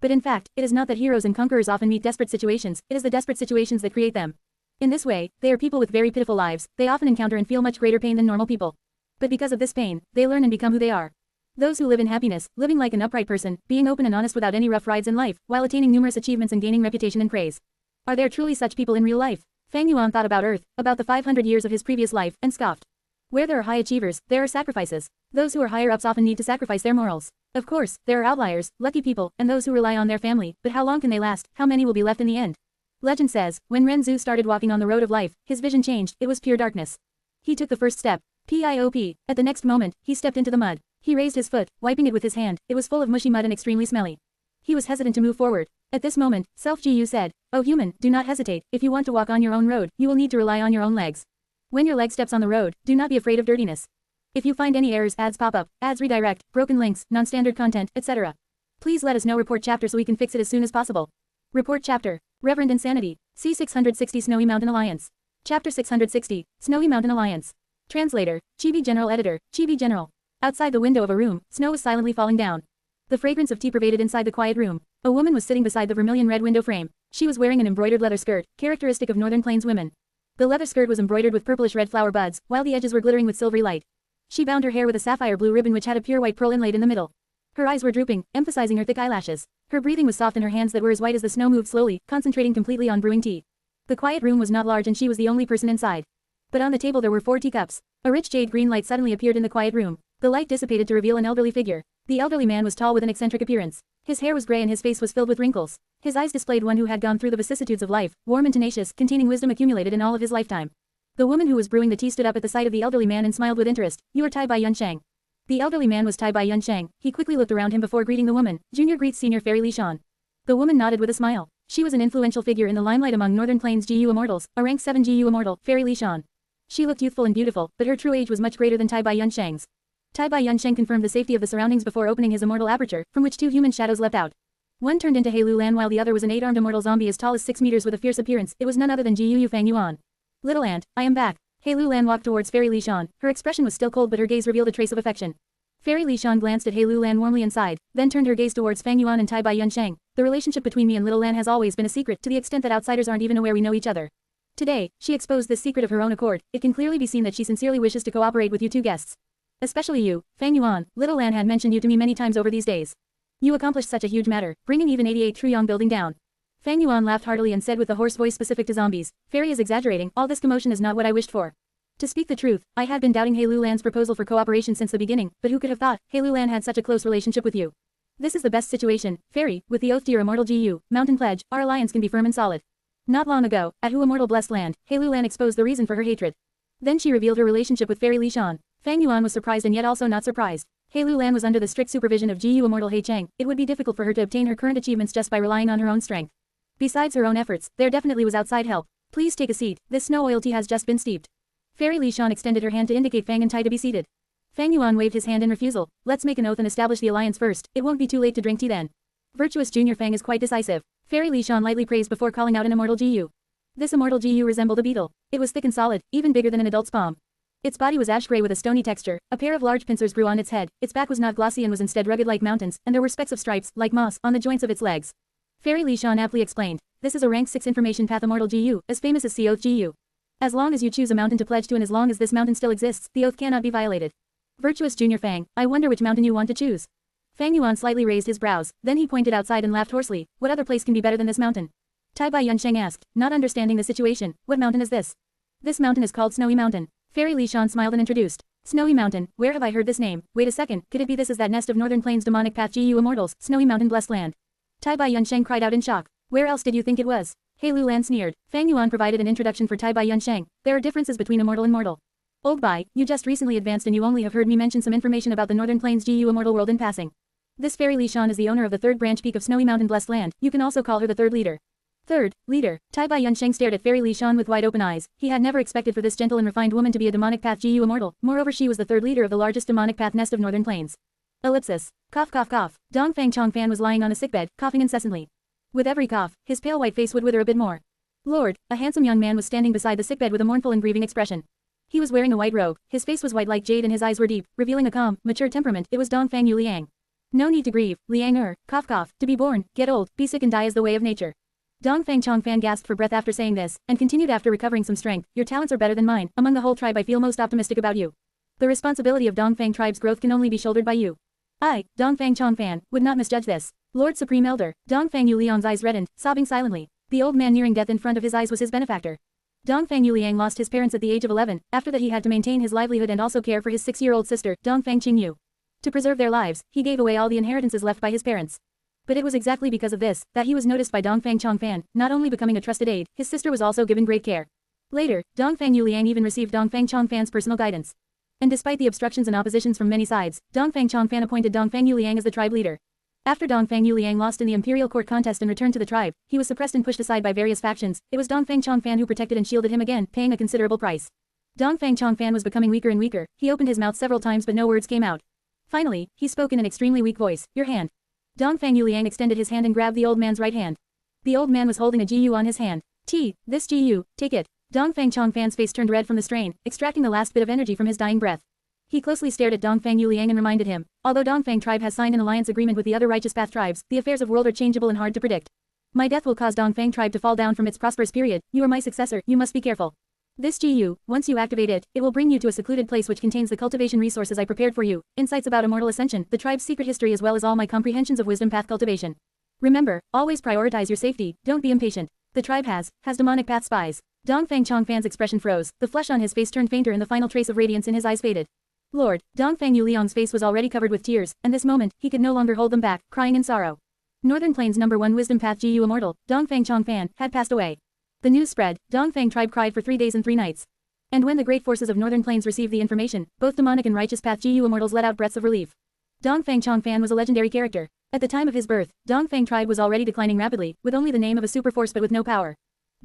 But in fact, it is not that heroes and conquerors often meet desperate situations, it is the desperate situations that create them. In this way, they are people with very pitiful lives, they often encounter and feel much greater pain than normal people. But because of this pain, they learn and become who they are. Those who live in happiness, living like an upright person, being open and honest without any rough rides in life, while attaining numerous achievements and gaining reputation and praise. Are there truly such people in real life? Fang Yuan thought about Earth, about the 500 years of his previous life, and scoffed. Where there are high achievers, there are sacrifices. Those who are higher ups often need to sacrifice their morals. Of course, there are outliers, lucky people, and those who rely on their family, but how long can they last, how many will be left in the end? Legend says, when Ren Zhu started walking on the road of life, his vision changed, it was pure darkness. He took the first step. P.I.O.P. At the next moment, he stepped into the mud. He raised his foot, wiping it with his hand, it was full of mushy mud and extremely smelly. He was hesitant to move forward. At this moment, Self-Gu said, "Oh human, do not hesitate, if you want to walk on your own road, you will need to rely on your own legs. When your leg steps on the road, do not be afraid of dirtiness. If you find any errors, ads pop up, ads redirect, broken links, non-standard content, etc. Please let us know. Report chapter so we can fix it as soon as possible." Report chapter. Reverend Insanity. C660 Snowy Mountain Alliance. Chapter 660, Snowy Mountain Alliance. Translator, Chibi General Editor, Chibi General. Outside the window of a room, snow was silently falling down. The fragrance of tea pervaded inside the quiet room. A woman was sitting beside the vermilion red window frame. She was wearing an embroidered leather skirt, characteristic of Northern Plains women. The leather skirt was embroidered with purplish red flower buds, while the edges were glittering with silvery light. She bound her hair with a sapphire blue ribbon which had a pure white pearl inlaid in the middle. Her eyes were drooping, emphasizing her thick eyelashes. Her breathing was soft and her hands that were as white as the snow moved slowly, concentrating completely on brewing tea. The quiet room was not large and she was the only person inside. But on the table there were 4 teacups. A rich jade green light suddenly appeared in the quiet room. The light dissipated to reveal an elderly figure. The elderly man was tall with an eccentric appearance. His hair was gray and his face was filled with wrinkles. His eyes displayed one who had gone through the vicissitudes of life, warm and tenacious, containing wisdom accumulated in all of his lifetime. The woman who was brewing the tea stood up at the sight of the elderly man and smiled with interest. You are Tai Bai Yunsheng. The elderly man was Tai Bai Yunsheng. He quickly looked around him before greeting the woman. Junior greets Senior Fairy Li Shan. The woman nodded with a smile. She was an influential figure in the limelight among Northern Plains GU Immortals, a rank 7 GU Immortal, Fairy Li Shan. She looked youthful and beautiful, but her true age was much greater than Tai Bai Yunsheng's. Tai Bai Yunsheng confirmed the safety of the surroundings before opening his immortal aperture, from which 2 human shadows leapt out. One turned into He Lu Lan while the other was an 8-armed immortal zombie as tall as 6 meters with a fierce appearance. It was none other than GU Fang Yuan. Little aunt, I am back. He Lu Lan walked towards Fairy Li Shan. Her expression was still cold but her gaze revealed a trace of affection. Fairy Li Shan glanced at He Lu Lan warmly and sighed, then turned her gaze towards Fang Yuan and Tai Bai Yunsheng. The relationship between me and Little Lan has always been a secret, to the extent that outsiders aren't even aware we know each other. Today, she exposed this secret of her own accord. It can clearly be seen that she sincerely wishes to cooperate with you 2 guests. Especially you, Fang Yuan. Little Lan had mentioned you to me many times over these days. You accomplished such a huge matter, bringing even 88 Truyong building down. Fang Yuan laughed heartily and said with a hoarse voice specific to zombies, Fairy is exaggerating, all this commotion is not what I wished for. To speak the truth, I had been doubting He Lu Lan's proposal for cooperation since the beginning, but who could have thought He Lu Lan had such a close relationship with you? This is the best situation, Fairy, with the oath to your immortal GU, Mountain Pledge, our alliance can be firm and solid. Not long ago, at Hu Immortal Blessed Land, He Lu Lan exposed the reason for her hatred. Then she revealed her relationship with Fairy Li Shan. Fang Yuan was surprised and yet also not surprised. He Lu Lan was under the strict supervision of GU Immortal He Cheng. It would be difficult for her to obtain her current achievements just by relying on her own strength. Besides her own efforts, there definitely was outside help. Please take a seat, this snow oil tea has just been steeped. Fairy Li Shan extended her hand to indicate Fang and Tai to be seated. Fang Yuan waved his hand in refusal. Let's make an oath and establish the alliance first, it won't be too late to drink tea then. Virtuous Junior Fang is quite decisive. Fairy Li Shan lightly praised before calling out an immortal GU. This immortal GU resembled a beetle. It was thick and solid, even bigger than an adult's palm. Its body was ash-gray with a stony texture, a pair of large pincers grew on its head, its back was not glossy and was instead rugged like mountains, and there were specks of stripes, like moss, on the joints of its legs. Fairy Li Shan aptly explained, this is a rank 6 information path immortal GU, as famous as Sea Oath GU. As long as you choose a mountain to pledge to and as long as this mountain still exists, the oath cannot be violated. Virtuous Junior Fang, I wonder which mountain you want to choose. Fang Yuan slightly raised his brows, then he pointed outside and laughed hoarsely, what other place can be better than this mountain? Tai Bai Yunsheng asked, not understanding the situation, what mountain is this? This mountain is called Snowy Mountain. Fairy Li Shan smiled and introduced. Snowy Mountain, where have I heard this name? Wait a second, could it be this is that nest of Northern Plains demonic path GU Immortals, Snowy Mountain Blessed Land? Tai Bai Yunsheng cried out in shock. Where else did you think it was? He Lu Lan sneered. Fang Yuan provided an introduction for Tai Bai Yunsheng. There are differences between immortal and mortal. Old Bai, you just recently advanced and you only have heard me mention some information about the Northern Plains GU Immortal world in passing. This Fairy Li Shan is the owner of the 3rd branch peak of Snowy Mountain Blessed Land. You can also call her the 3rd leader. 3rd leader. Tai Bai Yunsheng stared at Fairy Li Shan with wide open eyes. He had never expected for this gentle and refined woman to be a demonic path GU Immortal. Moreover, she was the 3rd leader of the largest demonic path nest of Northern Plains. Ellipsis. Cough cough cough. Dongfang Chongfan was lying on a sickbed, coughing incessantly. With every cough, his pale white face would wither a bit more. Lord, a handsome young man was standing beside the sickbed with a mournful and grieving expression. He was wearing a white robe, his face was white like jade and his eyes were deep, revealing a calm, mature temperament. It was Dongfang Yu Liang. No need to grieve, Liang cough cough, to be born, get old, be sick and die is the way of nature. Dongfang Chongfan gasped for breath after saying this, and continued after recovering some strength, your talents are better than mine, among the whole tribe I feel most optimistic about you. The responsibility of Dongfang tribe's growth can only be shouldered by you. I, Dongfang Chongfan, would not misjudge this. Lord Supreme Elder, Dongfang Yu Liang's eyes reddened, sobbing silently. The old man nearing death in front of his eyes was his benefactor. Dongfang Yu Liang lost his parents at the age of 11, after that he had to maintain his livelihood and also care for his 6-year-old sister, Dongfang Qingyu. To preserve their lives, he gave away all the inheritances left by his parents. But it was exactly because of this, that he was noticed by Dongfang Chongfan, not only becoming a trusted aide, his sister was also given great care. Later, Dongfang Yu Liang even received Dongfang Chongfan's personal guidance. And despite the obstructions and oppositions from many sides, Dongfang Chongfan appointed Dongfang Yu Liang as the tribe leader. After Dongfang Yu Liang lost in the Imperial Court contest and returned to the tribe, he was suppressed and pushed aside by various factions. It was Dongfang Chongfan who protected and shielded him again, paying a considerable price. Dongfang Chongfan was becoming weaker and weaker. He opened his mouth several times but no words came out. Finally, he spoke in an extremely weak voice, your hand. Dongfang Yu Liang extended his hand and grabbed the old man's right hand. The old man was holding a GU on his hand. This GU, take it. Dongfang Chongfan's face turned red from the strain, extracting the last bit of energy from his dying breath. He closely stared at Dongfang Yu Liang and reminded him, although Dongfang tribe has signed an alliance agreement with the other righteous path tribes, the affairs of world are changeable and hard to predict. My death will cause Dongfang tribe to fall down from its prosperous period. You are my successor, you must be careful. This GU, once you activate it, it will bring you to a secluded place which contains the cultivation resources I prepared for you, insights about immortal ascension, the tribe's secret history as well as all my comprehensions of wisdom path cultivation. Remember, always prioritize your safety, don't be impatient. The tribe has demonic path spies. Dongfang Chongfan's expression froze, the flesh on his face turned fainter and the final trace of radiance in his eyes faded. Lord, Dongfang Yuliang's face was already covered with tears, and this moment, he could no longer hold them back, crying in sorrow. Northern Plains number 1 Wisdom Path GU Immortal, Dongfang Chongfan, had passed away. The news spread, Dongfang tribe cried for 3 days and 3 nights. And when the great forces of Northern Plains received the information, both demonic and righteous path GU Immortals let out breaths of relief. Dongfang Chongfan was a legendary character. At the time of his birth, Dongfang tribe was already declining rapidly, with only the name of a super force but with no power.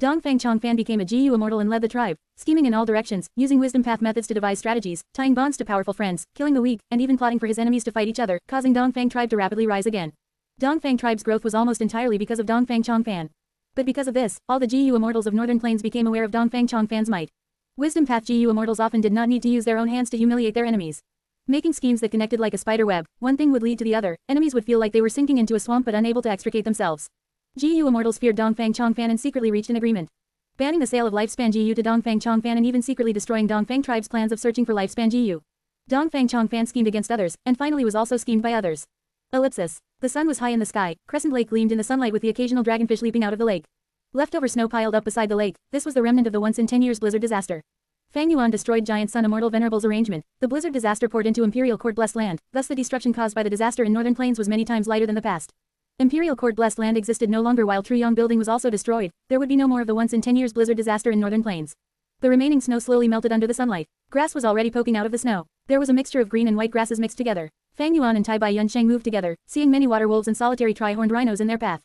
Dongfang Chongfan became a GU Immortal and led the tribe, scheming in all directions, using wisdom path methods to devise strategies, tying bonds to powerful friends, killing the weak, and even plotting for his enemies to fight each other, causing Dongfang tribe to rapidly rise again. Dongfang tribe's growth was almost entirely because of Dongfang Chongfan. But because of this, all the GU Immortals of Northern Plains became aware of Dongfang Chongfan's might. Wisdom path GU Immortals often did not need to use their own hands to humiliate their enemies. Making schemes that connected like a spider web, one thing would lead to the other, enemies would feel like they were sinking into a swamp but unable to extricate themselves. GU Immortals feared Dongfang Chongfan and secretly reached an agreement. Banning the sale of Lifespan GU to Dongfang Chongfan and even secretly destroying Dongfang tribe's plans of searching for Lifespan GU. Dongfang Chongfan schemed against others, and finally was also schemed by others. Ellipsis. The sun was high in the sky, Crescent Lake gleamed in the sunlight with the occasional dragonfish leaping out of the lake. Leftover snow piled up beside the lake, this was the remnant of the once in 10 years blizzard disaster. Fang Yuan destroyed Giant Sun Immortal Venerable's arrangement, the blizzard disaster poured into Imperial Court blessed land, thus the destruction caused by the disaster in Northern Plains was many times lighter than the past. Imperial Court blessed land existed no longer while Truyong building was also destroyed, there would be no more of the once in 10 years blizzard disaster in Northern Plains. The remaining snow slowly melted under the sunlight. Grass was already poking out of the snow. There was a mixture of green and white grasses mixed together. Fang Yuan and Tai Bai Yunsheng moved together, seeing many water wolves and solitary tri-horned rhinos in their path.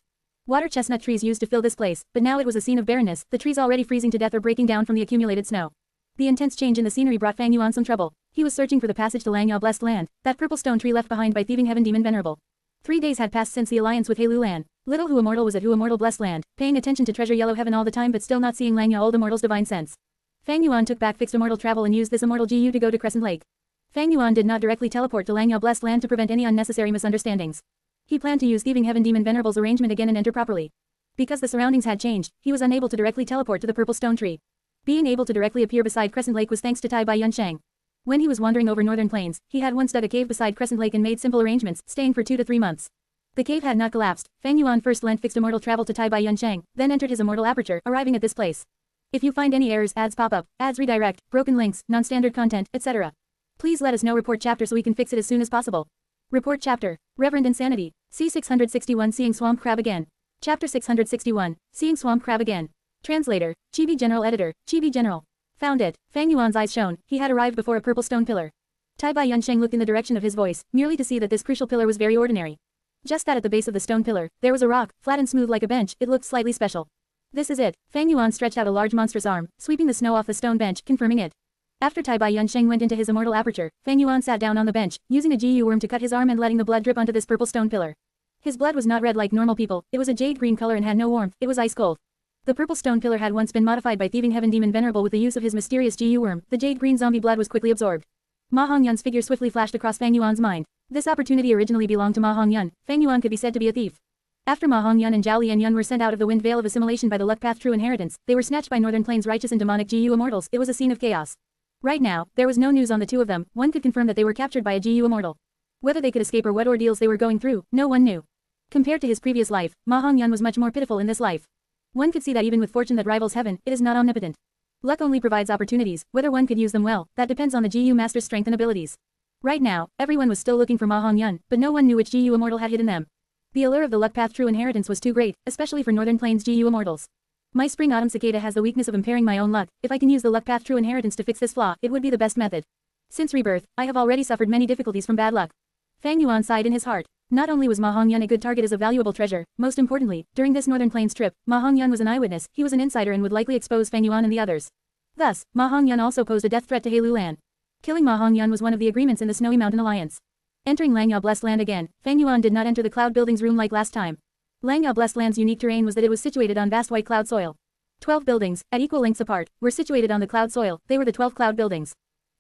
Water chestnut trees used to fill this place, but now it was a scene of barrenness, the trees already freezing to death or breaking down from the accumulated snow. The intense change in the scenery brought Fang Yuan some trouble. He was searching for the passage to Langyao blessed land, that purple stone tree left behind by thieving heaven demon Venerable. 3 days had passed since the alliance with Heilu Lan. Little Hu Immortal was at Hu Immortal blessed land, paying attention to treasure yellow heaven all the time but still not seeing Langyao old Immortal's divine sense. Fang Yuan took back fixed immortal travel and used this immortal GU to go to Crescent Lake. Fang Yuan did not directly teleport to Langyao blessed land to prevent any unnecessary misunderstandings. He planned to use thieving heaven demon Venerable's arrangement again and enter properly. Because the surroundings had changed, he was unable to directly teleport to the purple stone tree. Being able to directly appear beside Crescent Lake was thanks to Tai Bai Yunsheng. When he was wandering over Northern Plains, he had once dug a cave beside Crescent Lake and made simple arrangements, staying for 2 to 3 months. The cave had not collapsed. Fang Yuan first lent fixed immortal travel to Tai Bai Yunsheng, then entered his immortal aperture, arriving at this place. If you find any errors, ads pop up, ads redirect, broken links, non-standard content, etc. Please let us know. Report chapter so we can fix it as soon as possible. Report chapter. Reverend Insanity. C661 Seeing Swamp Crab Again. Chapter 661. Seeing Swamp Crab Again. Translator. Chibi General Editor. Chibi General. Found it. Fang Yuan's eyes shone. He had arrived before a purple stone pillar. Tai Bai Yunsheng looked in the direction of his voice, merely to see that this crucial pillar was very ordinary. Just that at the base of the stone pillar, there was a rock, flat and smooth like a bench. It looked slightly special. This is it. Fang Yuan stretched out a large monstrous arm, sweeping the snow off the stone bench, confirming it. After Tai Bai Yunsheng went into his immortal aperture, Fang Yuan sat down on the bench, using a GU worm to cut his arm and letting the blood drip onto this purple stone pillar. His blood was not red like normal people, it was a jade green color and had no warmth, it was ice cold. The purple stone pillar had once been modified by thieving heaven demon Venerable with the use of his mysterious GU worm. The jade green zombie blood was quickly absorbed. Ma Hongyun's figure swiftly flashed across Fang Yuan's mind. This opportunity originally belonged to Ma Hongyun. Fang Yuan could be said to be a thief. After Ma Hongyun and Zhao Lianyun were sent out of the wind veil of assimilation by the luck path true inheritance, they were snatched by Northern Plains righteous and demonic GU immortals. It was a scene of chaos. Right now, there was no news on the two of them. One could confirm that they were captured by a GU immortal. Whether they could escape or what ordeals they were going through, no one knew. Compared to his previous life, Ma Hongyun was much more pitiful in this life. One could see that even with fortune that rivals heaven, it is not omnipotent. Luck only provides opportunities, whether one could use them well, that depends on the GU master's strength and abilities. Right now, everyone was still looking for Ma Hongyun, but no one knew which GU immortal had hidden them. The allure of the luck path true inheritance was too great, especially for Northern Plains GU immortals. My spring autumn cicada has the weakness of impairing my own luck. If I can use the luck path true inheritance to fix this flaw, it would be the best method. Since rebirth, I have already suffered many difficulties from bad luck. Fang Yuan sighed in his heart. Not only was Ma Hongyun a good target as a valuable treasure, most importantly, during this Northern Plains trip, Ma Hongyun was an eyewitness, he was an insider and would likely expose Fang Yuan and the others. Thus, Ma Hongyun also posed a death threat to Heilu Lan. Killing Ma Hongyun was one of the agreements in the Snowy Mountain Alliance. Entering Langyao Blessed Land again, Fang Yuan did not enter the Cloud Building's room like last time. Langyao Blessed Land's unique terrain was that it was situated on vast white cloud soil. 12 buildings, at equal lengths apart, were situated on the cloud soil. They were the 12 cloud buildings.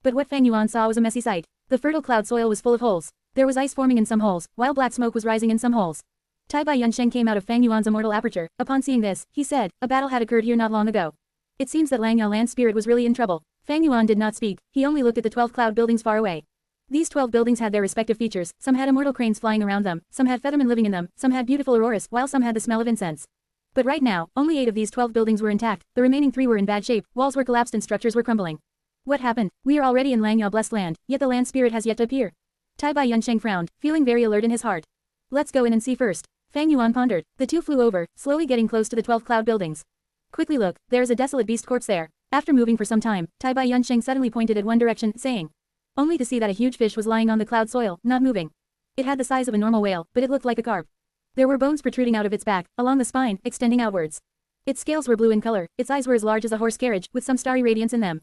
But what Fang Yuan saw was a messy sight. The fertile cloud soil was full of holes. There was ice forming in some holes, while black smoke was rising in some holes. Tai Bai Yunsheng came out of Fang Yuan's immortal aperture. Upon seeing this, he said, a battle had occurred here not long ago. It seems that Langyao Land spirit was really in trouble. Fang Yuan did not speak, he only looked at the 12 cloud buildings far away. These 12 buildings had their respective features, some had immortal cranes flying around them, some had feathermen living in them, some had beautiful auroras, while some had the smell of incense. But right now, only 8 of these 12 buildings were intact, the remaining 3 were in bad shape, walls were collapsed and structures were crumbling. What happened? We are already in Langyao Blessed Land, yet the land spirit has yet to appear. Tai Bai Yunsheng frowned, feeling very alert in his heart. Let's go in and see first. Fang Yuan pondered. The two flew over, slowly getting close to the 12 cloud buildings. Quickly look, there is a desolate beast corpse there. After moving for some time, Tai Bai Yunsheng suddenly pointed at one direction, saying, only to see that a huge fish was lying on the cloud soil, not moving. It had the size of a normal whale, but it looked like a carp. There were bones protruding out of its back, along the spine, extending outwards. Its scales were blue in color, its eyes were as large as a horse carriage, with some starry radiance in them.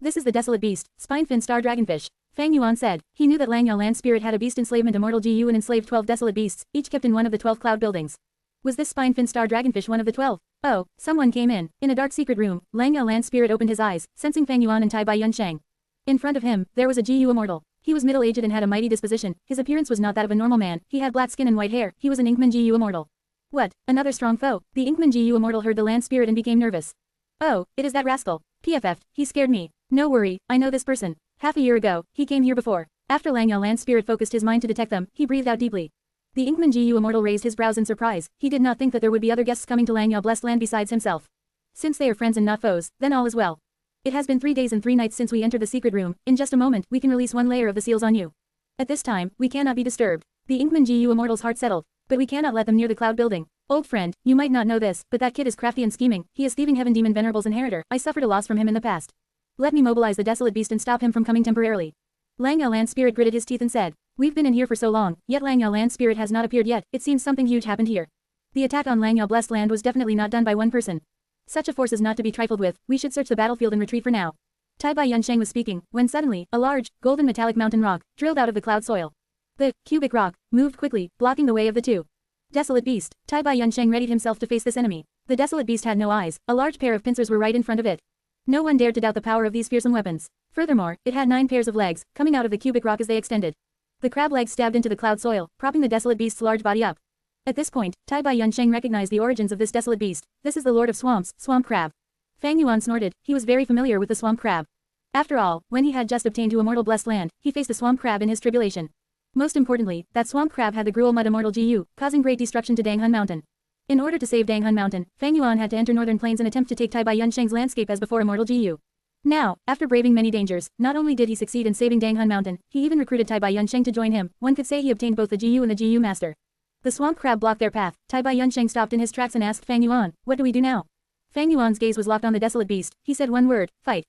This is the desolate beast, spine-fin star dragonfish. Fang Yuan said. He knew that Langyao land spirit had a beast enslavement immortal GU and enslaved 12 desolate beasts, each kept in one of the 12 cloud buildings. Was this spine-fin star dragonfish one of the 12? Oh, someone came in. In a dark secret room, Langyao land spirit opened his eyes, sensing Fang Yuan and Tai Bai Yunsheng. In front of him, there was a GU immortal. He was middle-aged and had a mighty disposition. His appearance was not that of a normal man. He had black skin and white hair. He was an Inkman GU immortal. What? Another strong foe? The Inkman GU immortal heard the land spirit and became nervous. Oh, it is that rascal. PFF, he scared me. No worry, I know this person. Half a year ago, he came here before. After Langyao land spirit focused his mind to detect them, he breathed out deeply. The Inkman GU immortal raised his brows in surprise. He did not think that there would be other guests coming to Langyao Blessed Land besides himself. Since they are friends and not foes, then all is well. It has been 3 days and 3 nights since we entered the secret room. In just a moment, we can release one layer of the seals on you. At this time, we cannot be disturbed. The Inkman GU immortal's heart settled. But we cannot let them near the cloud building. Old friend, you might not know this, but that kid is crafty and scheming. He is thieving Heaven Demon Venerable's inheritor. I suffered a loss from him in the past. Let me mobilize the desolate beast and stop him from coming temporarily. Langyao land spirit gritted his teeth and said, we've been in here for so long, yet Langyao land spirit has not appeared yet. It seems something huge happened here. The attack on Langyao Blessed Land was definitely not done by one person. Such a force is not to be trifled with. We should search the battlefield and retreat for now. Tai Bai Yunsheng was speaking, when suddenly, a large, golden metallic mountain rock, drilled out of the cloud soil. The cubic rock moved quickly, blocking the way of the two. Desolate beast. Tai Bai Yunsheng readied himself to face this enemy. The desolate beast had no eyes. A large pair of pincers were right in front of it. No one dared to doubt the power of these fearsome weapons. Furthermore, it had 9 pairs of legs, coming out of the cubic rock as they extended. The crab legs stabbed into the cloud soil, propping the desolate beast's large body up. At this point, Tai Bai Yunsheng recognized the origins of this desolate beast. This is the Lord of Swamps, Swamp Crab. Fang Yuan snorted. He was very familiar with the swamp crab. After all, when he had just obtained to Immortal Blessed Land, he faced a swamp crab in his tribulation. Most importantly, that swamp crab had the Gruel Mud Immortal GU, causing great destruction to Danghun Mountain. In order to save Danghun Mountain, Fang Yuan had to enter northern plains and attempt to take Tai Bai Yunsheng's landscape as before Immortal GU. Now, after braving many dangers, not only did he succeed in saving Danghun Mountain, he even recruited Tai Bai Yunsheng to join him. One could say he obtained both the GU and the GU master. The swamp crab blocked their path. Tai Bai Yunsheng stopped in his tracks and asked Fang Yuan, what do we do now? Fang Yuan's gaze was locked on the desolate beast. He said one word, fight.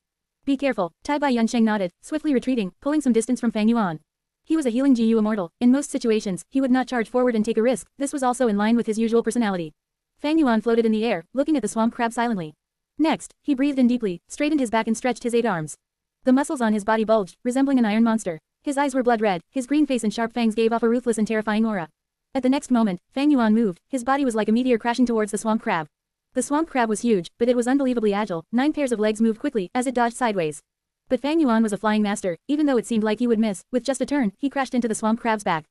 Be careful. Tai Bai Yunsheng nodded, swiftly retreating, pulling some distance from Fang Yuan. He was a healing GU immortal. In most situations, he would not charge forward and take a risk. This was also in line with his usual personality. Fang Yuan floated in the air, looking at the swamp crab silently. Next, he breathed in deeply, straightened his back and stretched his 8 arms. The muscles on his body bulged, resembling an iron monster. His eyes were blood red, his green face and sharp fangs gave off a ruthless and terrifying aura. At the next moment, Fang Yuan moved. His body was like a meteor crashing towards the swamp crab. The swamp crab was huge, but it was unbelievably agile. 9 pairs of legs moved quickly, as it dodged sideways. But Fang Yuan was a flying master. Even though it seemed like he would miss, with just a turn, he crashed into the swamp crab's back.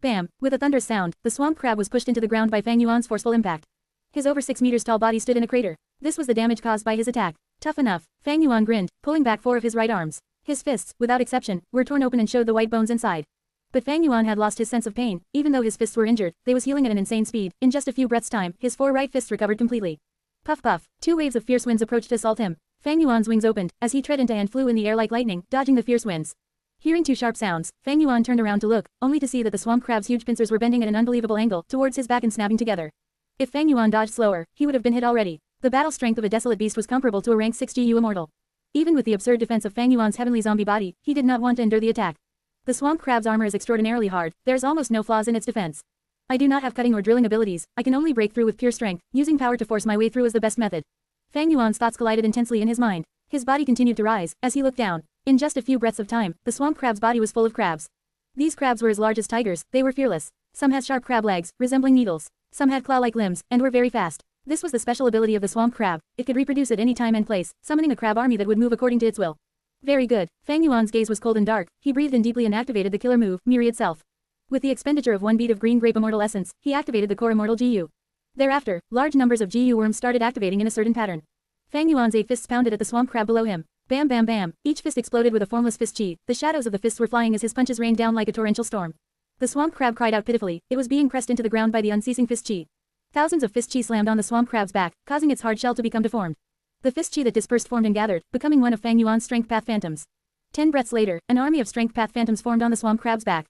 Bam! With a thunderous sound, the swamp crab was pushed into the ground by Fang Yuan's forceful impact. His over 6 meters tall body stood in a crater. This was the damage caused by his attack. Tough enough. Fang Yuan grinned, pulling back 4 of his right arms. His fists, without exception, were torn open and showed the white bones inside. But Fang Yuan had lost his sense of pain. Even though his fists were injured, they was healing at an insane speed. In just a few breaths' time, his 4 right fists recovered completely. Puff puff. 2 waves of fierce winds approached to assault him. Fang Yuan's wings opened, as he tread into and flew in the air like lightning, dodging the fierce winds. Hearing 2 sharp sounds, Fang Yuan turned around to look, only to see that the swamp crab's huge pincers were bending at an unbelievable angle towards his back and snapping together. If Fang Yuan dodged slower, he would have been hit already. The battle strength of a desolate beast was comparable to a rank 6 GU immortal. Even with the absurd defense of Fang Yuan's heavenly zombie body, he did not want to endure the attack. The swamp crab's armor is extraordinarily hard. There's almost no flaws in its defense. I do not have cutting or drilling abilities. I can only break through with pure strength. Using power to force my way through is the best method. Fang Yuan's thoughts collided intensely in his mind. His body continued to rise, as he looked down. In just a few breaths of time, the swamp crab's body was full of crabs. These crabs were as large as tigers. They were fearless. Some had sharp crab legs, resembling needles. Some had claw-like limbs, and were very fast. This was the special ability of the swamp crab. It could reproduce at any time and place, summoning a crab army that would move according to its will. Very good. Fang Yuan's gaze was cold and dark. He breathed in deeply and activated the killer move, Myriad Self. With the expenditure of 1 bead of green grape immortal essence, he activated the core immortal GU. Thereafter, large numbers of GU worms started activating in a certain pattern. Fang Yuan's 8 fists pounded at the swamp crab below him. Bam bam bam. Each fist exploded with a formless fist chi. The shadows of the fists were flying as his punches rained down like a torrential storm. The swamp crab cried out pitifully. It was being pressed into the ground by the unceasing fist chi. Thousands of fist chi slammed on the swamp crab's back, causing its hard shell to become deformed. The fist chi that dispersed formed and gathered, becoming one of Fang Yuan's strength path phantoms. 10 breaths later, an army of strength path phantoms formed on the swamp crab's back.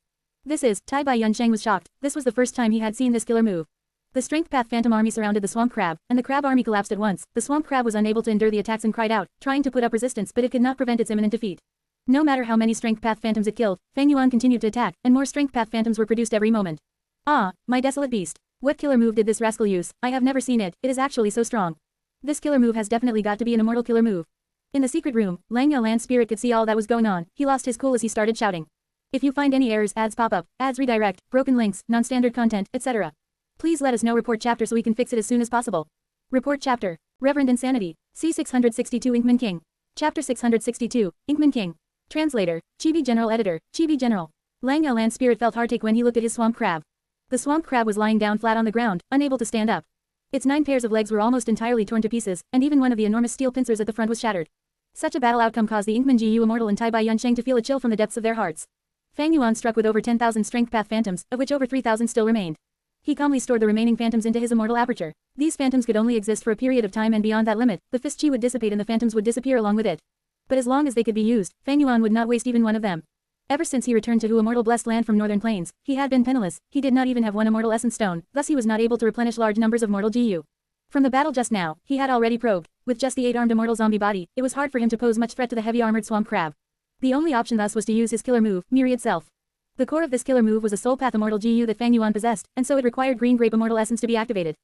Tai Bai Yunsheng was shocked. This was the first time he had seen this killer move. The strength path phantom army surrounded the swamp crab, and the crab army collapsed at once. The swamp crab was unable to endure the attacks and cried out, trying to put up resistance, but it could not prevent its imminent defeat. No matter how many strength path phantoms it killed, Fang Yuan continued to attack, and more strength path phantoms were produced every moment. Ah, my desolate beast. What killer move did this rascal use? I have never seen it, it is actually so strong. This killer move has definitely got to be an immortal killer move. In the secret room, Lang Yalan's spirit could see all that was going on. He lost his cool as he started shouting. If you find any errors, ads pop up, ads redirect, broken links, non-standard content, etc. Please let us know. Report chapter so we can fix it as soon as possible. Report chapter. Reverend Insanity. C662 Inkman King. Chapter 662, Inkman King. Translator, Chibi General Editor, Chibi General. Lang Yalan's spirit felt heartache when he looked at his swamp crab. The swamp crab was lying down flat on the ground, unable to stand up. Its 9 pairs of legs were almost entirely torn to pieces, and even one of the enormous steel pincers at the front was shattered. Such a battle outcome caused the Inkman Gu Immortal and Tai Bai Yunsheng to feel a chill from the depths of their hearts. Fang Yuan struck with over 10,000 strength path phantoms, of which over 3,000 still remained. He calmly stored the remaining phantoms into his immortal aperture. These phantoms could only exist for a period of time, and beyond that limit, the fist chi would dissipate and the phantoms would disappear along with it. But as long as they could be used, Fang Yuan would not waste even one of them. Ever since he returned to Hu Immortal blessed land from northern plains, he had been penniless. He did not even have one immortal essence stone, thus he was not able to replenish large numbers of mortal GU. From the battle just now, he had already probed. With just the 8-armed immortal zombie body, it was hard for him to pose much threat to the heavy armored swamp crab. The only option thus was to use his killer move, Myriad Self. The core of this killer move was a soul path immortal GU that Fang Yuan possessed, and so it required green grape immortal essence to be activated.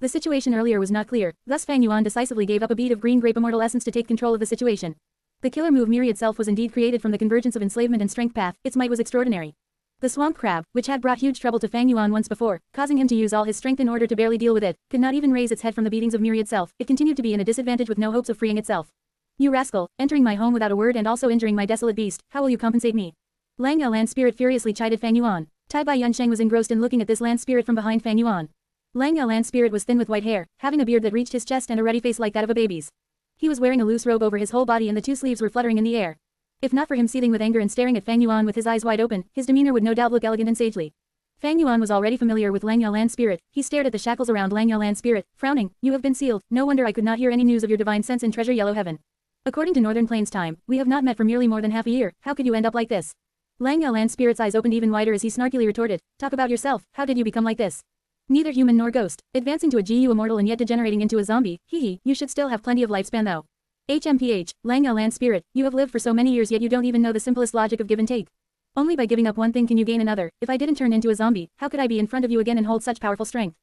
The situation earlier was not clear, thus Fang Yuan decisively gave up a bead of green grape immortal essence to take control of the situation. The killer move Myriad Self was indeed created from the convergence of enslavement and strength path. Its might was extraordinary. The swamp crab, which had brought huge trouble to Fang Yuan once before, causing him to use all his strength in order to barely deal with it, could not even raise its head from the beatings of Myriad Self. It continued to be in a disadvantage with no hopes of freeing itself. You rascal, entering my home without a word and also injuring my desolate beast, how will you compensate me? Lang Yao land spirit furiously chided Fang Yuan. Tai Bai Yunsheng was engrossed in looking at this land spirit from behind Fang Yuan. Lang Yao land spirit was thin with white hair, having a beard that reached his chest and a ruddy face like that of a baby's. He was wearing a loose robe over his whole body and the 2 sleeves were fluttering in the air. If not for him seething with anger and staring at Fang Yuan with his eyes wide open, his demeanor would no doubt look elegant and sagely. Fang Yuan was already familiar with Lang Yao land spirit. He stared at the shackles around Lang Yao land spirit, frowning. You have been sealed. No wonder I could not hear any news of your divine sense in Treasure Yellow Heaven. According to Northern Plains time, we have not met for merely more than half a year. How could you end up like this? Lang Yao land spirit's eyes opened even wider as he snarkily retorted. Talk about yourself. How did you become like this? Neither human nor ghost. Advancing to a GU immortal and yet degenerating into a zombie. Hee. You should still have plenty of lifespan though. HMPH, Lang Yao land spirit, you have lived for so many years yet you don't even know the simplest logic of give and take. Only by giving up one thing can you gain another. If I didn't turn into a zombie, how could I be in front of you again and hold such powerful strength?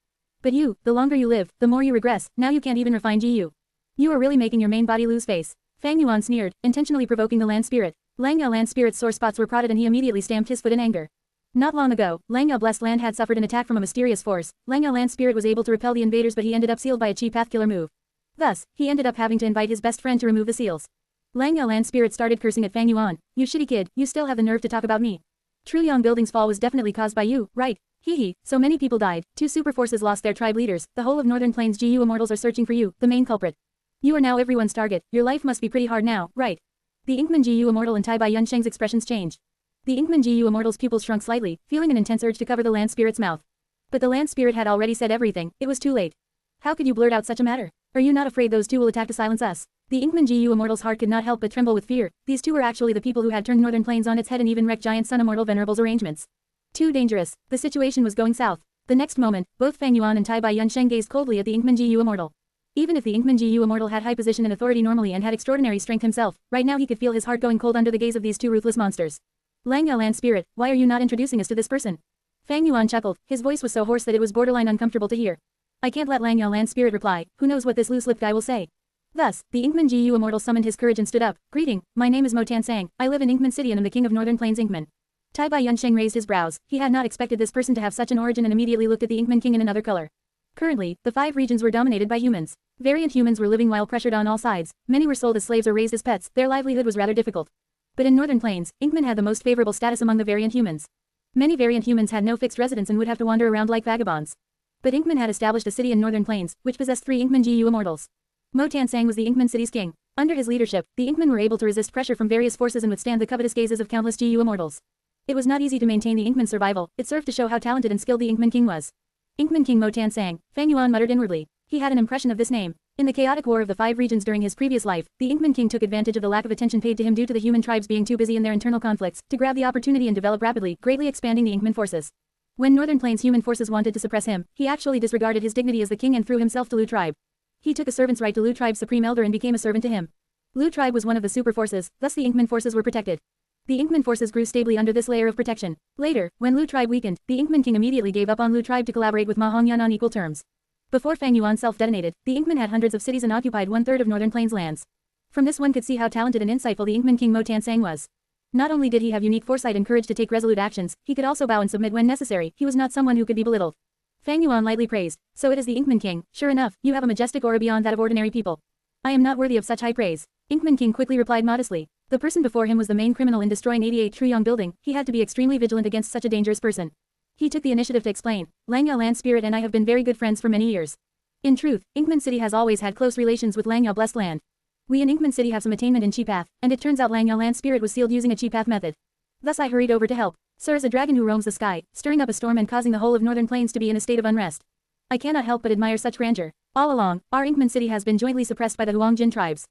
But you, the longer you live, the more you regress. Now you can't even refine GU. You are really making your main body lose face. Fang Yuan sneered, intentionally provoking the land spirit. Lang Yao land spirit's sore spots were prodded and he immediately stamped his foot in anger. Not long ago, Lang Yao blessed land had suffered an attack from a mysterious force. Lang Yao land spirit was able to repel the invaders, but he ended up sealed by a chi path killer move. Thus, he ended up having to invite his best friend to remove the seals. Lang Yao land spirit started cursing at Fang Yuan. You shitty kid, you still have the nerve to talk about me. Truyong building's fall was definitely caused by you, right? Hee. So many people died, 2 super forces lost their tribe leaders, the whole of Northern Plains GU immortals are searching for you, the main culprit. You are now everyone's target. Your life must be pretty hard now, right? The Inkman GU Immortal and Tai Bai Yunsheng's expressions changed. The Inkman GU Immortal's pupils shrunk slightly, feeling an intense urge to cover the land spirit's mouth. But the land spirit had already said everything. It was too late. How could you blurt out such a matter? Are you not afraid those 2 will attack to silence us? The Inkman GU Immortal's heart could not help but tremble with fear. These 2 were actually the people who had turned Northern Plains on its head and even wrecked Giant Sun Immortal Venerable's arrangements. Too dangerous. The situation was going south. The next moment, both Fang Yuan and Tai Bai Yunsheng gazed coldly at the Inkman GU Immortal. Even if the Inkman GU Immortal had high position and authority normally and had extraordinary strength himself, right now he could feel his heart going cold under the gaze of these 2 ruthless monsters. Lang Yao land spirit, why are you not introducing us to this person? Fang Yuan chuckled, his voice was so hoarse that it was borderline uncomfortable to hear. I can't let Lang Yao land spirit reply, who knows what this loose-lipped guy will say. Thus, the Inkman GU Immortal summoned his courage and stood up. Greeting, my name is Mo Tan Sang, I live in Inkman City and am the king of Northern Plains Inkman. Tai Bai Yunsheng raised his brows, he had not expected this person to have such an origin and immediately looked at the Inkman king in another color. Currently, the 5 regions were dominated by humans. Variant humans were living while pressured on all sides, many were sold as slaves or raised as pets, their livelihood was rather difficult. But in Northern Plains, Inkman had the most favorable status among the variant humans. Many variant humans had no fixed residence and would have to wander around like vagabonds. But Inkman had established a city in Northern Plains, which possessed 3 Inkman GU Immortals. Mo Tan Sang was the Inkman city's king. Under his leadership, the Inkman were able to resist pressure from various forces and withstand the covetous gazes of countless GU Immortals. It was not easy to maintain the Inkman's survival, it served to show how talented and skilled the Inkman king was. Inkman King Mo Tan Sang, Fang Yuan muttered inwardly. He had an impression of this name. In the chaotic war of the 5 regions during his previous life, the Inkman King took advantage of the lack of attention paid to him due to the human tribes being too busy in their internal conflicts to grab the opportunity and develop rapidly, greatly expanding the Inkman forces. When Northern Plains human forces wanted to suppress him, he actually disregarded his dignity as the king and threw himself to Lu tribe. He took a servant's right to Lu tribe's supreme elder and became a servant to him. Lu tribe was one of the super forces, thus the Inkman forces were protected. The Inkman forces grew stably under this layer of protection. Later, when Lu tribe weakened, the Inkman King immediately gave up on Lu tribe to collaborate with Ma Hongyan on equal terms. Before Fang Yuan self-detonated, the Inkman had hundreds of cities and occupied 1/3 of Northern Plains lands. From this one could see how talented and insightful the Inkman King Mo Tansang was. Not only did he have unique foresight and courage to take resolute actions, he could also bow and submit when necessary. He was not someone who could be belittled. Fang Yuan lightly praised, "So it is the Inkman King, sure enough, you have a majestic aura beyond that of ordinary people. I am not worthy of such high praise." Inkman King quickly replied modestly. The person before him was the main criminal in destroying 88 Truyong building, he had to be extremely vigilant against such a dangerous person. He took the initiative to explain, "Langyao Land Spirit and I have been very good friends for many years. In truth, Inkman City has always had close relations with Langyao Blessed Land. We in Inkman City have some attainment in Chi Path, and it turns out Langyao Land Spirit was sealed using a Chi Path method. Thus I hurried over to help. Sir is a dragon who roams the sky, stirring up a storm and causing the whole of Northern Plains to be in a state of unrest. I cannot help but admire such grandeur. All along, our Inkman City has been jointly suppressed by the Huangjin tribes.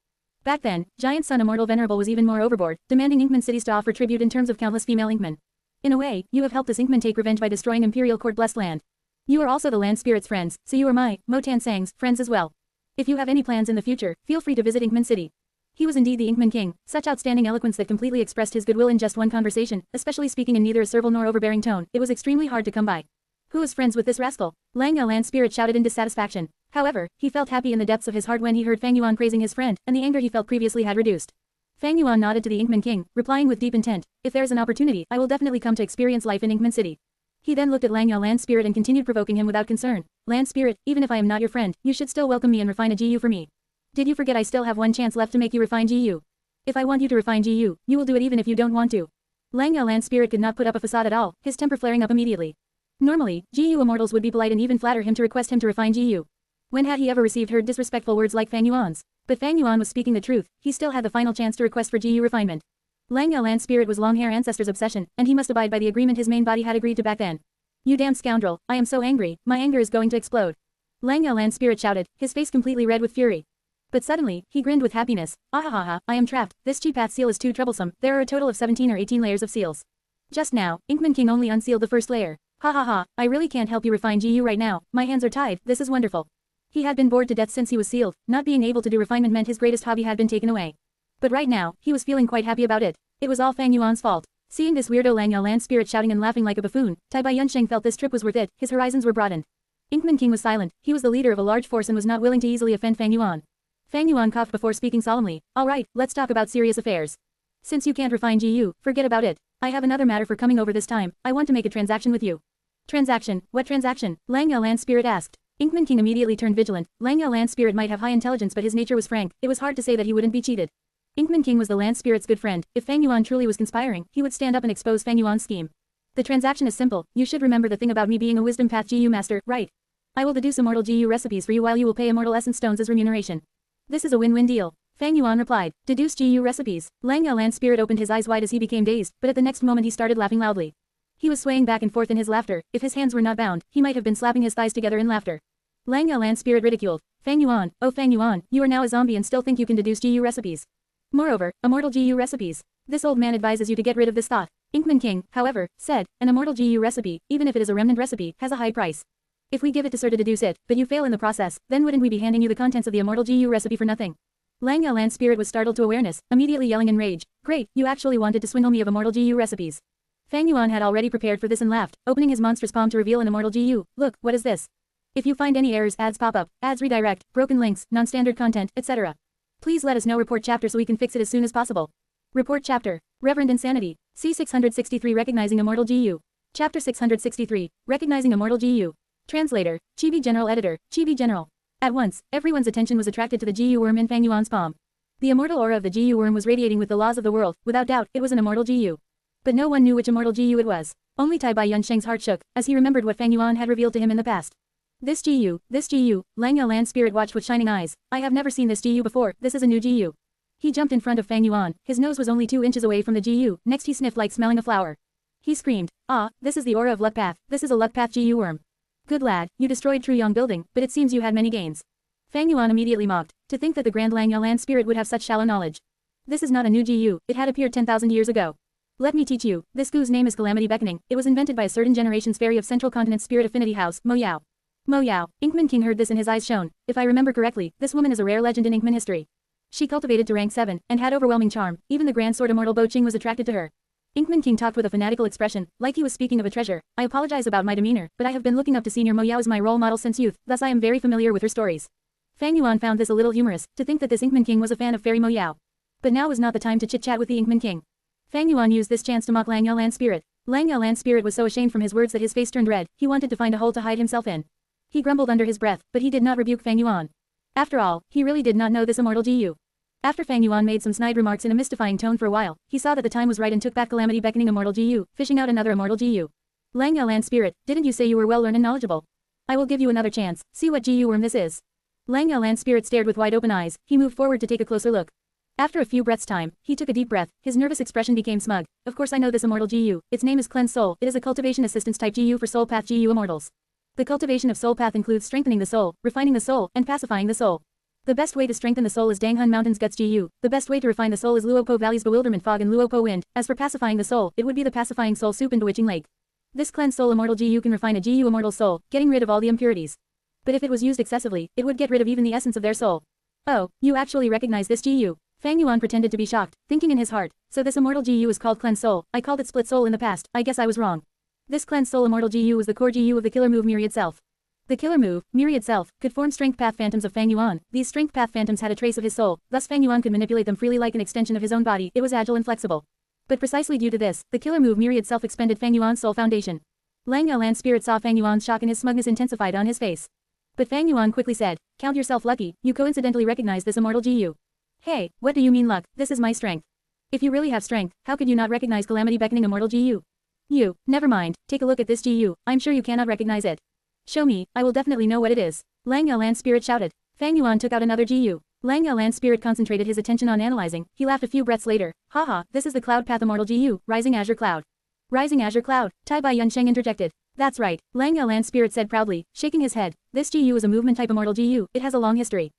Back then, Giant Sun Immortal Venerable was even more overboard, demanding Inkman cities to offer tribute in terms of countless female Inkmen. In a way, you have helped this Inkman take revenge by destroying Imperial Court Blessed Land. You are also the land spirit's friends, so you are my, Mo Tansang's, friends as well. If you have any plans in the future, feel free to visit Inkman City." He was indeed the Inkman King, such outstanding eloquence that completely expressed his goodwill in just one conversation, especially speaking in neither a servile nor overbearing tone, it was extremely hard to come by. Who is friends with this rascal? Langyao Land Spirit shouted in dissatisfaction. However, he felt happy in the depths of his heart when he heard Fang Yuan praising his friend, and the anger he felt previously had reduced. Fang Yuan nodded to the Inkman King, replying with deep intent, "If there is an opportunity, I will definitely come to experience life in Inkman City." He then looked at Langyao Land Spirit and continued provoking him without concern. "Land Spirit, even if I am not your friend, you should still welcome me and refine a GU for me. Did you forget I still have one chance left to make you refine GU? If I want you to refine GU, you will do it even if you don't want to." Langyao Land Spirit could not put up a facade at all, his temper flaring up immediately. Normally, GU immortals would be polite and even flatter him to request him to refine GU. When had he ever heard disrespectful words like Fang Yuan's? But Fang Yuan was speaking the truth, he still had the final chance to request for GU refinement. Langyao Land Spirit was long hair ancestor's obsession, and he must abide by the agreement his main body had agreed to back then. "You damn scoundrel, I am so angry, my anger is going to explode." Langyao Land Spirit shouted, his face completely red with fury. But suddenly, he grinned with happiness. "Ahahaha, I am trapped, this Chi Path seal is too troublesome, there are a total of 17 or 18 layers of seals. Just now, Inkman King only unsealed the first layer. Ha ha ha, I really can't help you refine GU right now, my hands are tied, this is wonderful." He had been bored to death since he was sealed, not being able to do refinement meant his greatest hobby had been taken away. But right now, he was feeling quite happy about it. It was all Fang Yuan's fault. Seeing this weirdo Langyao Land Spirit shouting and laughing like a buffoon, Tai Bai Yunsheng felt this trip was worth it, his horizons were broadened. Inkman King was silent, he was the leader of a large force and was not willing to easily offend Fang Yuan. Fang Yuan coughed before speaking solemnly, "Alright, let's talk about serious affairs. Since you can't refine GU, forget about it. I have another matter for coming over this time, I want to make a transaction with you." "Transaction? What transaction?" Langyao Land Spirit asked. Inkman King immediately turned vigilant. Langyao Land Spirit might have high intelligence but his nature was frank, it was hard to say that he wouldn't be cheated. Inkman King was the Land Spirit's good friend, if Fang Yuan truly was conspiring, he would stand up and expose Fang Yuan's scheme. "The transaction is simple, you should remember the thing about me being a Wisdom Path GU master, right? I will deduce Immortal GU recipes for you while you will pay Immortal Essence Stones as remuneration. This is a win-win deal." Fang Yuan replied, "Deduce GU recipes." Langyao Land Spirit opened his eyes wide as he became dazed, but at the next moment he started laughing loudly. He was swaying back and forth in his laughter, if his hands were not bound, he might have been slapping his thighs together in laughter. Langyao Land Spirit ridiculed. "Fang Yuan, oh Fang Yuan, you are now a zombie and still think you can deduce GU recipes. Moreover, Immortal GU recipes. This old man advises you to get rid of this thought." Inkman King, however, said, "An Immortal GU recipe, even if it is a remnant recipe, has a high price. If we give it to Sir to deduce it, but you fail in the process, then wouldn't we be handing you the contents of the Immortal GU recipe for nothing?" Langyao Land Spirit was startled to awareness, immediately yelling in rage, "Great, you actually wanted to swindle me of Immortal GU recipes." Fang Yuan had already prepared for this and laughed, opening his monstrous palm to reveal an Immortal GU. "Look, what is this? If you find any errors, ads pop up, ads redirect, broken links, non-standard content, etc. Please let us know. Report chapter so we can fix it as soon as possible." Report chapter. Reverend Insanity. C663 Recognizing Immortal GU. Chapter 663, Recognizing Immortal GU. Translator, Chibi General Editor, Chibi General. At once, everyone's attention was attracted to the GU worm in Fang Yuan's palm. The immortal aura of the GU worm was radiating with the laws of the world, without doubt, it was an immortal GU. But no one knew which immortal GU it was. Only Tai Bai Yunsheng's heart shook, as he remembered what Fang Yuan had revealed to him in the past. This GU, Langyao Land Spirit watched with shining eyes. "I have never seen this GU before, this is a new GU." He jumped in front of Fang Yuan, his nose was only 2 inches away from the GU, next he sniffed like smelling a flower. He screamed, "Ah, this is the aura of Luck Path, this is a Luck Path GU worm. Good lad, you destroyed Truyong building, but it seems you had many gains." Fang Yuan immediately mocked. To think that the Grand Lang Yalan spirit would have such shallow knowledge. This is not a new GU, it had appeared 10,000 years ago. Let me teach you, this Gu's name is Calamity Beckoning, it was invented by a certain generation's fairy of Central Continent Spirit Affinity House, Mo Yao. Mo Yao, Inkman King heard this and his eyes shone. If I remember correctly, this woman is a rare legend in Inkman history. She cultivated to rank 7, and had overwhelming charm, even the Grand Sword Immortal Bo Ching was attracted to her. Inkman King talked with a fanatical expression, like he was speaking of a treasure. I apologize about my demeanor, but I have been looking up to Senior Mo Yao as my role model since youth, thus I am very familiar with her stories. Fang Yuan found this a little humorous, to think that this Inkman King was a fan of Fairy Mo Yao. But now was not the time to chit-chat with the Inkman King. Fang Yuan used this chance to mock Lang Yalan spirit. Lang Yalan spirit was so ashamed from his words that his face turned red, he wanted to find a hole to hide himself in. He grumbled under his breath, but he did not rebuke Fang Yuan. After all, he really did not know this immortal GU. After Fang Yuan made some snide remarks in a mystifying tone for a while, he saw that the time was right and took back Calamity Beckoning Immortal GU, fishing out another immortal GU. Lang Yalan spirit, didn't you say you were well learned and knowledgeable? I will give you another chance, see what GU worm this is. Lang Yalan spirit stared with wide open eyes, he moved forward to take a closer look. After a few breaths' time, he took a deep breath, his nervous expression became smug. Of course I know this immortal GU, its name is Cleanse Soul, it is a cultivation assistance type GU for Soul Path GU Immortals. The cultivation of Soul Path includes strengthening the soul, refining the soul, and pacifying the soul. The best way to strengthen the soul is Danghun Mountain's Guts GU, the best way to refine the soul is Luopo Valley's Bewilderment Fog and Luopo Wind, as for pacifying the soul, it would be the Pacifying Soul Soup in Bewitching Lake. This Cleanse Soul Immortal GU can refine a GU Immortal soul, getting rid of all the impurities. But if it was used excessively, it would get rid of even the essence of their soul. Oh, you actually recognize this GU? Fang Yuan pretended to be shocked, thinking in his heart, so this immortal GU is called Cleanse Soul, I called it Split Soul in the past, I guess I was wrong. This Cleanse Soul Immortal GU was the core GU of the killer move Myriad Self. The killer move, Myriad Self, could form Strength Path Phantoms of Fang Yuan. These Strength Path Phantoms had a trace of his soul, thus Fang Yuan could manipulate them freely like an extension of his own body, it was agile and flexible. But precisely due to this, the killer move Myriad Self expended Fang Yuan's soul foundation. Lang Yalan spirit saw Fang Yuan's shock and his smugness intensified on his face. But Fang Yuan quickly said, count yourself lucky, you coincidentally recognize this immortal GU. Hey, what do you mean luck, this is my strength. If you really have strength, how could you not recognize Calamity Beckoning Immortal GU? You, never mind, take a look at this GU, I'm sure you cannot recognize it. Show me, I will definitely know what it is. Lang Yalan spirit shouted. Fang Yuan took out another GU. Lang Yalan spirit concentrated his attention on analyzing, he laughed a few breaths later. Haha, this is the Cloud Path Immortal GU, Rising Azure Cloud. Rising Azure Cloud, Tai Bai Yunsheng interjected. That's right, Lang Yalan spirit said proudly, shaking his head. This GU is a movement type immortal GU, it has a long history.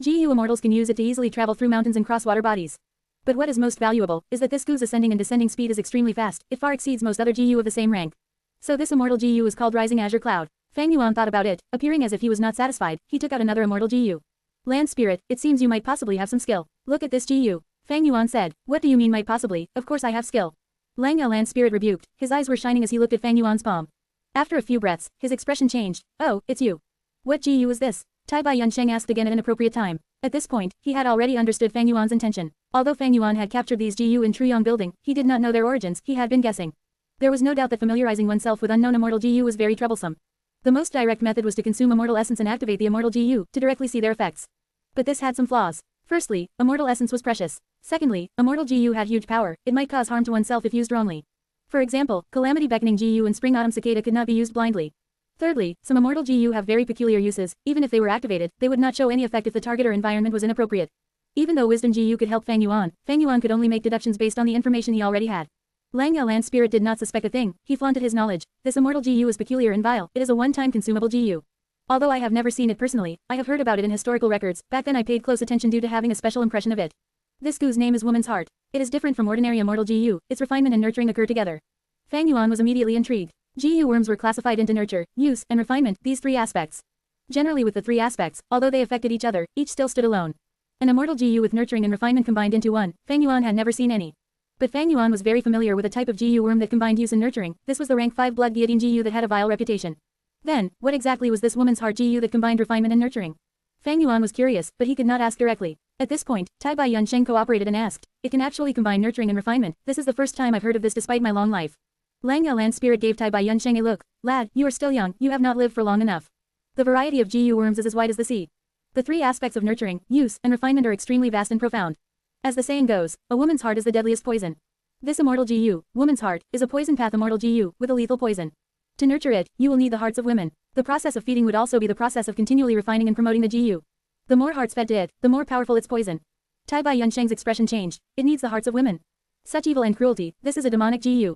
GU immortals can use it to easily travel through mountains and cross water bodies. But what is most valuable, is that this GU's ascending and descending speed is extremely fast, it far exceeds most other GU of the same rank. So this immortal GU is called Rising Azure Cloud. Fang Yuan thought about it, appearing as if he was not satisfied, he took out another immortal GU. Land Spirit, it seems you might possibly have some skill. Look at this GU. Fang Yuan said, what do you mean might possibly, of course I have skill. Lang Yalan Spirit rebuked, his eyes were shining as he looked at Fang Yuan's palm. After a few breaths, his expression changed. Oh, it's you. What GU is this? Tai Bai Yunsheng asked again at an appropriate time. At this point, he had already understood Fang Yuan's intention. Although Fang Yuan had captured these GU in Truyong Building, he did not know their origins, he had been guessing. There was no doubt that familiarizing oneself with unknown immortal GU was very troublesome. The most direct method was to consume immortal essence and activate the immortal GU, to directly see their effects. But this had some flaws. Firstly, immortal essence was precious. Secondly, immortal GU had huge power, it might cause harm to oneself if used wrongly. For example, Calamity Beckoning GU and Spring Autumn Cicada could not be used blindly. Thirdly, some immortal GU have very peculiar uses, even if they were activated, they would not show any effect if the target or environment was inappropriate. Even though Wisdom GU could help Fang Yuan could only make deductions based on the information he already had. Lang Yalan Spirit did not suspect a thing, he flaunted his knowledge. This immortal GU is peculiar and vile, it is a one-time consumable GU. Although I have never seen it personally, I have heard about it in historical records, back then I paid close attention due to having a special impression of it. This GU's name is Woman's Heart. It is different from ordinary immortal GU, its refinement and nurturing occur together. Fang Yuan was immediately intrigued. GU worms were classified into nurture, use, and refinement, these three aspects. Generally with the three aspects, although they affected each other, each still stood alone. An immortal GU with nurturing and refinement combined into one, Fang Yuan had never seen any. But Fang Yuan was very familiar with a type of GU worm that combined use and nurturing, this was the rank 5 blood guillotine GU that had a vile reputation. Then, what exactly was this Woman's Heart GU that combined refinement and nurturing? Fang Yuan was curious, but he could not ask directly. At this point, Tai Bai Yunsheng cooperated and asked, it can actually combine nurturing and refinement, this is the first time I've heard of this despite my long life. Lang Yalan Spirit gave Tai Bai Yunsheng a look. Lad, you are still young, you have not lived for long enough. The variety of GU worms is as wide as the sea. The three aspects of nurturing, use, and refinement are extremely vast and profound. As the saying goes, a woman's heart is the deadliest poison. This immortal GU, Woman's Heart, is a poison path immortal GU, with a lethal poison. To nurture it, you will need the hearts of women. The process of feeding would also be the process of continually refining and promoting the GU. The more hearts fed to it, the more powerful its poison. Tai Bai Yunsheng's expression changed. It needs the hearts of women. Such evil and cruelty, this is a demonic GU.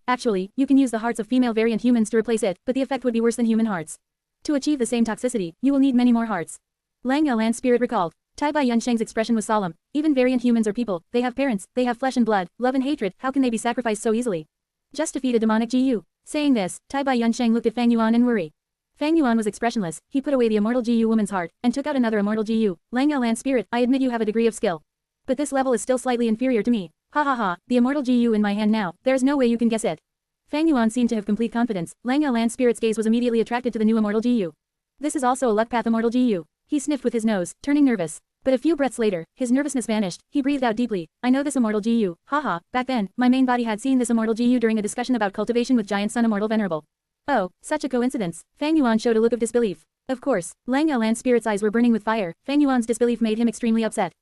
Actually, you can use the hearts of female variant humans to replace it, but the effect would be worse than human hearts. To achieve the same toxicity, you will need many more hearts. Lang Yalan's spirit recalled. Tai Bai Yunsheng's expression was solemn. Even variant humans are people, they have parents, they have flesh and blood, love and hatred, how can they be sacrificed so easily? Just defeat a demonic GU. Saying this, Tai Bai Yunsheng looked at Fang Yuan in worry. Fang Yuan was expressionless, he put away the immortal GU woman's heart, and took out another immortal GU. Lang Yalan's spirit, I admit you have a degree of skill. But this level is still slightly inferior to me. Ha ha ha, the immortal GU in my hand now, there's no way you can guess it. Fang Yuan seemed to have complete confidence. Lang Yalan's spirit's gaze was immediately attracted to the new immortal GU. This is also a luck path immortal GU. He sniffed with his nose, turning nervous. But a few breaths later, his nervousness vanished. He breathed out deeply. I know this immortal GU. Haha, back then, my main body had seen this immortal GU during a discussion about cultivation with giant son immortal Venerable. Oh, such a coincidence. Fang Yuan showed a look of disbelief. Of course, Lang Yalan's spirit's eyes were burning with fire. Fang Yuan's disbelief made him extremely upset.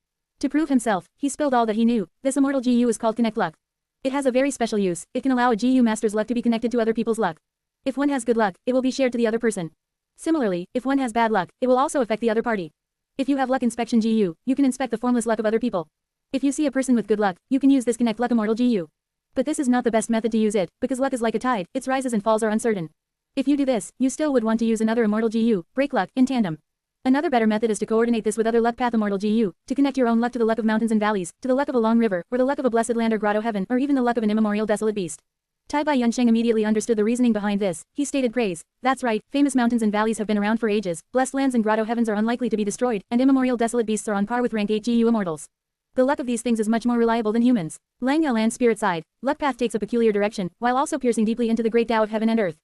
To prove himself, he spilled all that he knew. This immortal GU is called Connect Luck. It has a very special use. It can allow a GU master's luck to be connected to other people's luck. If one has good luck, it will be shared to the other person. Similarly, if one has bad luck, it will also affect the other party. If you have luck inspection GU, you can inspect the formless luck of other people. If you see a person with good luck, you can use this Connect Luck immortal GU. But this is not the best method to use it, because luck is like a tide, its rises and falls are uncertain. If you do this, you still would want to use another immortal GU, break luck, in tandem. Another better method is to coordinate this with other luck path immortal GU, to connect your own luck to the luck of mountains and valleys, to the luck of a long river, or the luck of a blessed land or grotto heaven, or even the luck of an immemorial desolate beast. Tai Bai Yunsheng immediately understood the reasoning behind this. He stated praise. That's right, famous mountains and valleys have been around for ages, blessed lands and grotto heavens are unlikely to be destroyed, and immemorial desolate beasts are on par with rank 8 GU immortals. The luck of these things is much more reliable than humans. Lang Yalan's spirit sighed. Luck path takes a peculiar direction, while also piercing deeply into the great Tao of heaven and earth.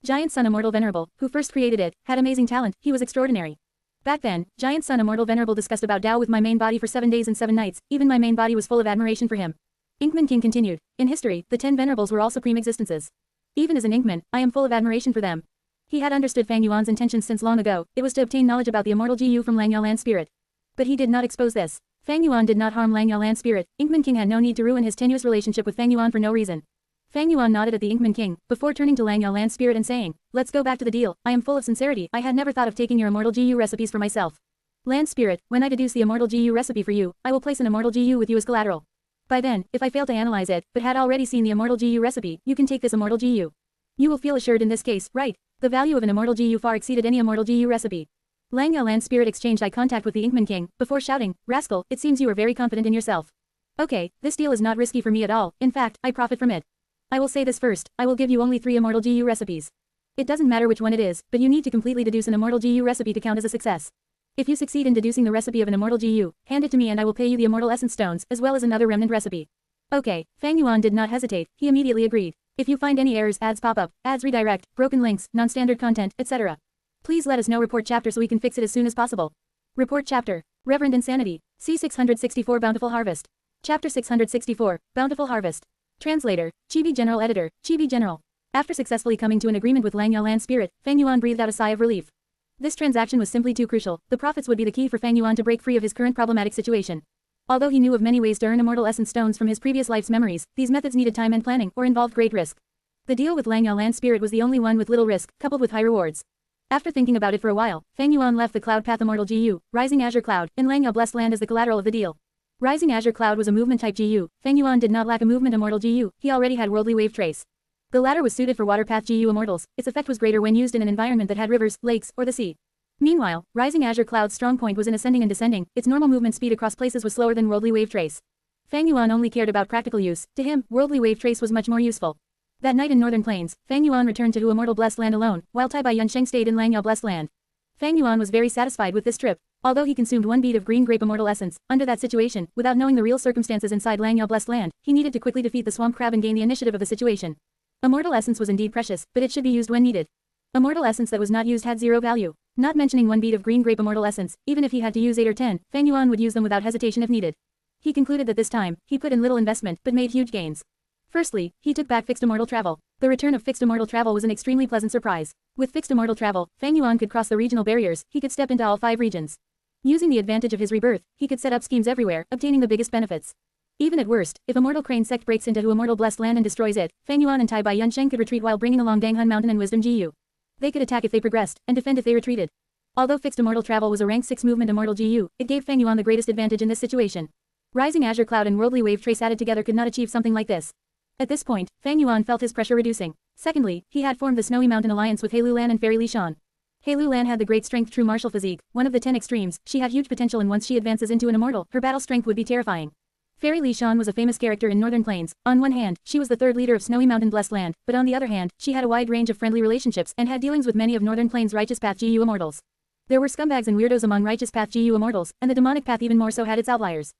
Giant Son Immortal Venerable, who first created it, had amazing talent, he was extraordinary. Back then, Giant Son Immortal Venerable discussed about Tao with my main body for 7 days and 7 nights, even my main body was full of admiration for him. Inkman King continued. In history, the 10 Venerables were all supreme existences. Even as an Inkman, I am full of admiration for them. He had understood Fang Yuan's intentions since long ago, it was to obtain knowledge about the immortal GU from Lang Yalan's spirit. But he did not expose this. Fang Yuan did not harm Lang Yalan's spirit, Inkman King had no need to ruin his tenuous relationship with Fang Yuan for no reason. Fang Yuan nodded at the Inkman King, before turning to Lang Yalan's spirit and saying, let's go back to the deal, I am full of sincerity, I had never thought of taking your immortal GU recipes for myself. Land spirit, when I deduce the immortal GU recipe for you, I will place an immortal GU with you as collateral. By then, if I fail to analyze it, but had already seen the immortal GU recipe, you can take this immortal GU. You will feel assured in this case, right? The value of an immortal GU far exceeded any immortal GU recipe. Lang Yalan's spirit exchanged eye contact with the Inkman King, before shouting, rascal, it seems you are very confident in yourself. Okay, this deal is not risky for me at all, in fact, I profit from it. I will say this first, I will give you only 3 immortal GU recipes. It doesn't matter which one it is, but you need to completely deduce an immortal GU recipe to count as a success. If you succeed in deducing the recipe of an immortal GU, hand it to me and I will pay you the immortal essence stones, as well as another remnant recipe. Okay, Fang Yuan did not hesitate, he immediately agreed. If you find any errors, ads pop up, ads redirect, broken links, non-standard content, etc. Please let us know report chapter so we can fix it as soon as possible. Report chapter. Reverend Insanity. C664 Bountiful Harvest. Chapter 664, Bountiful Harvest. Translator, Chibi General Editor, Chibi General. After successfully coming to an agreement with Lang Yalan's spirit, Fang Yuan breathed out a sigh of relief. This transaction was simply too crucial, the profits would be the key for Fang Yuan to break free of his current problematic situation. Although he knew of many ways to earn immortal essence stones from his previous life's memories, these methods needed time and planning, or involved great risk. The deal with Lang Yalan's spirit was the only one with little risk, coupled with high rewards. After thinking about it for a while, Fang Yuan left the Cloud Path Immortal GU, Rising Azure Cloud, in Lang Yao Blessed Land as the collateral of the deal. Rising Azure Cloud was a movement type GU, Fang Yuan did not lack a movement immortal GU, he already had Worldly Wave Trace. The latter was suited for Water Path GU immortals, its effect was greater when used in an environment that had rivers, lakes, or the sea. Meanwhile, Rising Azure Cloud's strong point was in ascending and descending, its normal movement speed across places was slower than Worldly Wave Trace. Fang Yuan only cared about practical use, to him, Worldly Wave Trace was much more useful. That night in Northern Plains, Fang Yuan returned to Hu Immortal Blessed Land alone, while Tai Bai Yunsheng stayed in Lang Yao Blessed Land. Fang Yuan was very satisfied with this trip. Although he consumed 1 bead of green grape immortal essence, under that situation, without knowing the real circumstances inside Lang Yao Blessed Land, he needed to quickly defeat the swamp crab and gain the initiative of the situation. Immortal essence was indeed precious, but it should be used when needed. Immortal essence that was not used had 0 value. Not mentioning 1 bead of green grape immortal essence, even if he had to use 8 or 10, Fang Yuan would use them without hesitation if needed. He concluded that this time, he put in little investment, but made huge gains. Firstly, he took back fixed immortal travel. The return of fixed immortal travel was an extremely pleasant surprise. With fixed immortal travel, Fang Yuan could cross the regional barriers, he could step into all 5 regions. Using the advantage of his rebirth, he could set up schemes everywhere, obtaining the biggest benefits. Even at worst, if Immortal Crane sect breaks into Hu Immortal Blessed Land and destroys it, Fang Yuan and Tai Bai Yunsheng could retreat while bringing along Danghun Mountain and Wisdom GU. They could attack if they progressed, and defend if they retreated. Although fixed immortal travel was a rank 6 movement immortal GU, it gave Fang Yuan the greatest advantage in this situation. Rising Azure Cloud and Worldly Wave Trace added together could not achieve something like this. At this point, Fang Yuan felt his pressure reducing. Secondly, he had formed the Snowy Mountain Alliance with He Lulan and Fairy Li Shan. He Lulan had the great strength true martial physique, one of the 10 extremes. She had huge potential, and once she advances into an immortal, her battle strength would be terrifying. Fairy Li Shan was a famous character in Northern Plains. On one hand, she was the third leader of Snowy Mountain Blessed Land, but on the other hand, she had a wide range of friendly relationships and had dealings with many of Northern Plains' Righteous Path GU Immortals. There were scumbags and weirdos among Righteous Path GU Immortals, and the Demonic Path even more so had its outliers.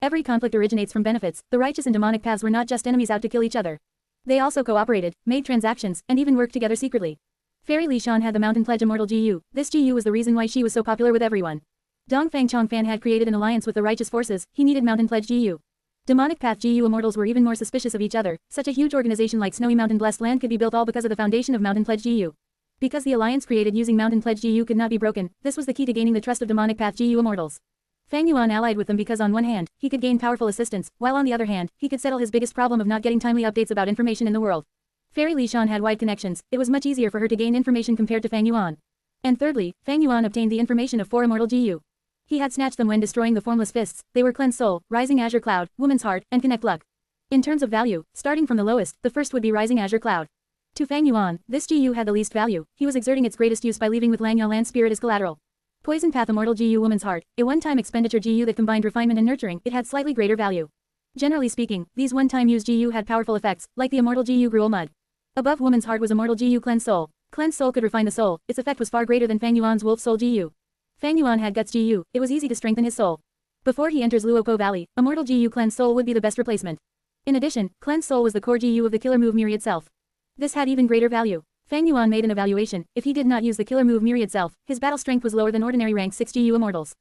Every conflict originates from benefits. The righteous and demonic paths were not just enemies out to kill each other. They also cooperated, made transactions, and even worked together secretly. Fairy Li Shan had the Mountain Pledge Immortal GU. This GU was the reason why she was so popular with everyone. Dongfang Chongfan had created an alliance with the righteous forces. He needed Mountain Pledge GU. Demonic Path GU Immortals were even more suspicious of each other. Such a huge organization like Snowy Mountain Blessed Land could be built all because of the foundation of Mountain Pledge GU. Because the alliance created using Mountain Pledge GU could not be broken, this was the key to gaining the trust of Demonic Path GU Immortals. Fang Yuan allied with them because on one hand, he could gain powerful assistance, while on the other hand, he could settle his biggest problem of not getting timely updates about information in the world. Fairy Li Shan had wide connections. It was much easier for her to gain information compared to Fang Yuan. And thirdly, Fang Yuan obtained the information of 4 Immortal GU. He had snatched them when destroying the Formless Fists. They were Cleanse Soul, Rising Azure Cloud, Woman's Heart, and Connect Luck. In terms of value, starting from the lowest, the first would be Rising Azure Cloud. To Fang Yuan, this GU had the least value. He was exerting its greatest use by leaving with Lang Ya Land Spirit as collateral. Poison Path Immortal GU Woman's Heart, a one-time expenditure GU that combined refinement and nurturing, it had slightly greater value. Generally speaking, these one-time use GU had powerful effects, like the Immortal GU Gruel Mud. Above Woman's Heart was Immortal GU Cleanse Soul. Cleanse Soul could refine the soul. Its effect was far greater than Fang Yuan's Wolf Soul GU. Fang Yuan had Guts GU. It was easy to strengthen his soul. Before he enters Luopo Valley, Immortal GU Cleanse Soul would be the best replacement. In addition, Cleanse Soul was the core GU of the killer move Myriad Self. This had even greater value. Fang Yuan made an evaluation. If he did not use the killer move Myriad Self, his battle strength was lower than ordinary rank 6 GU Immortals.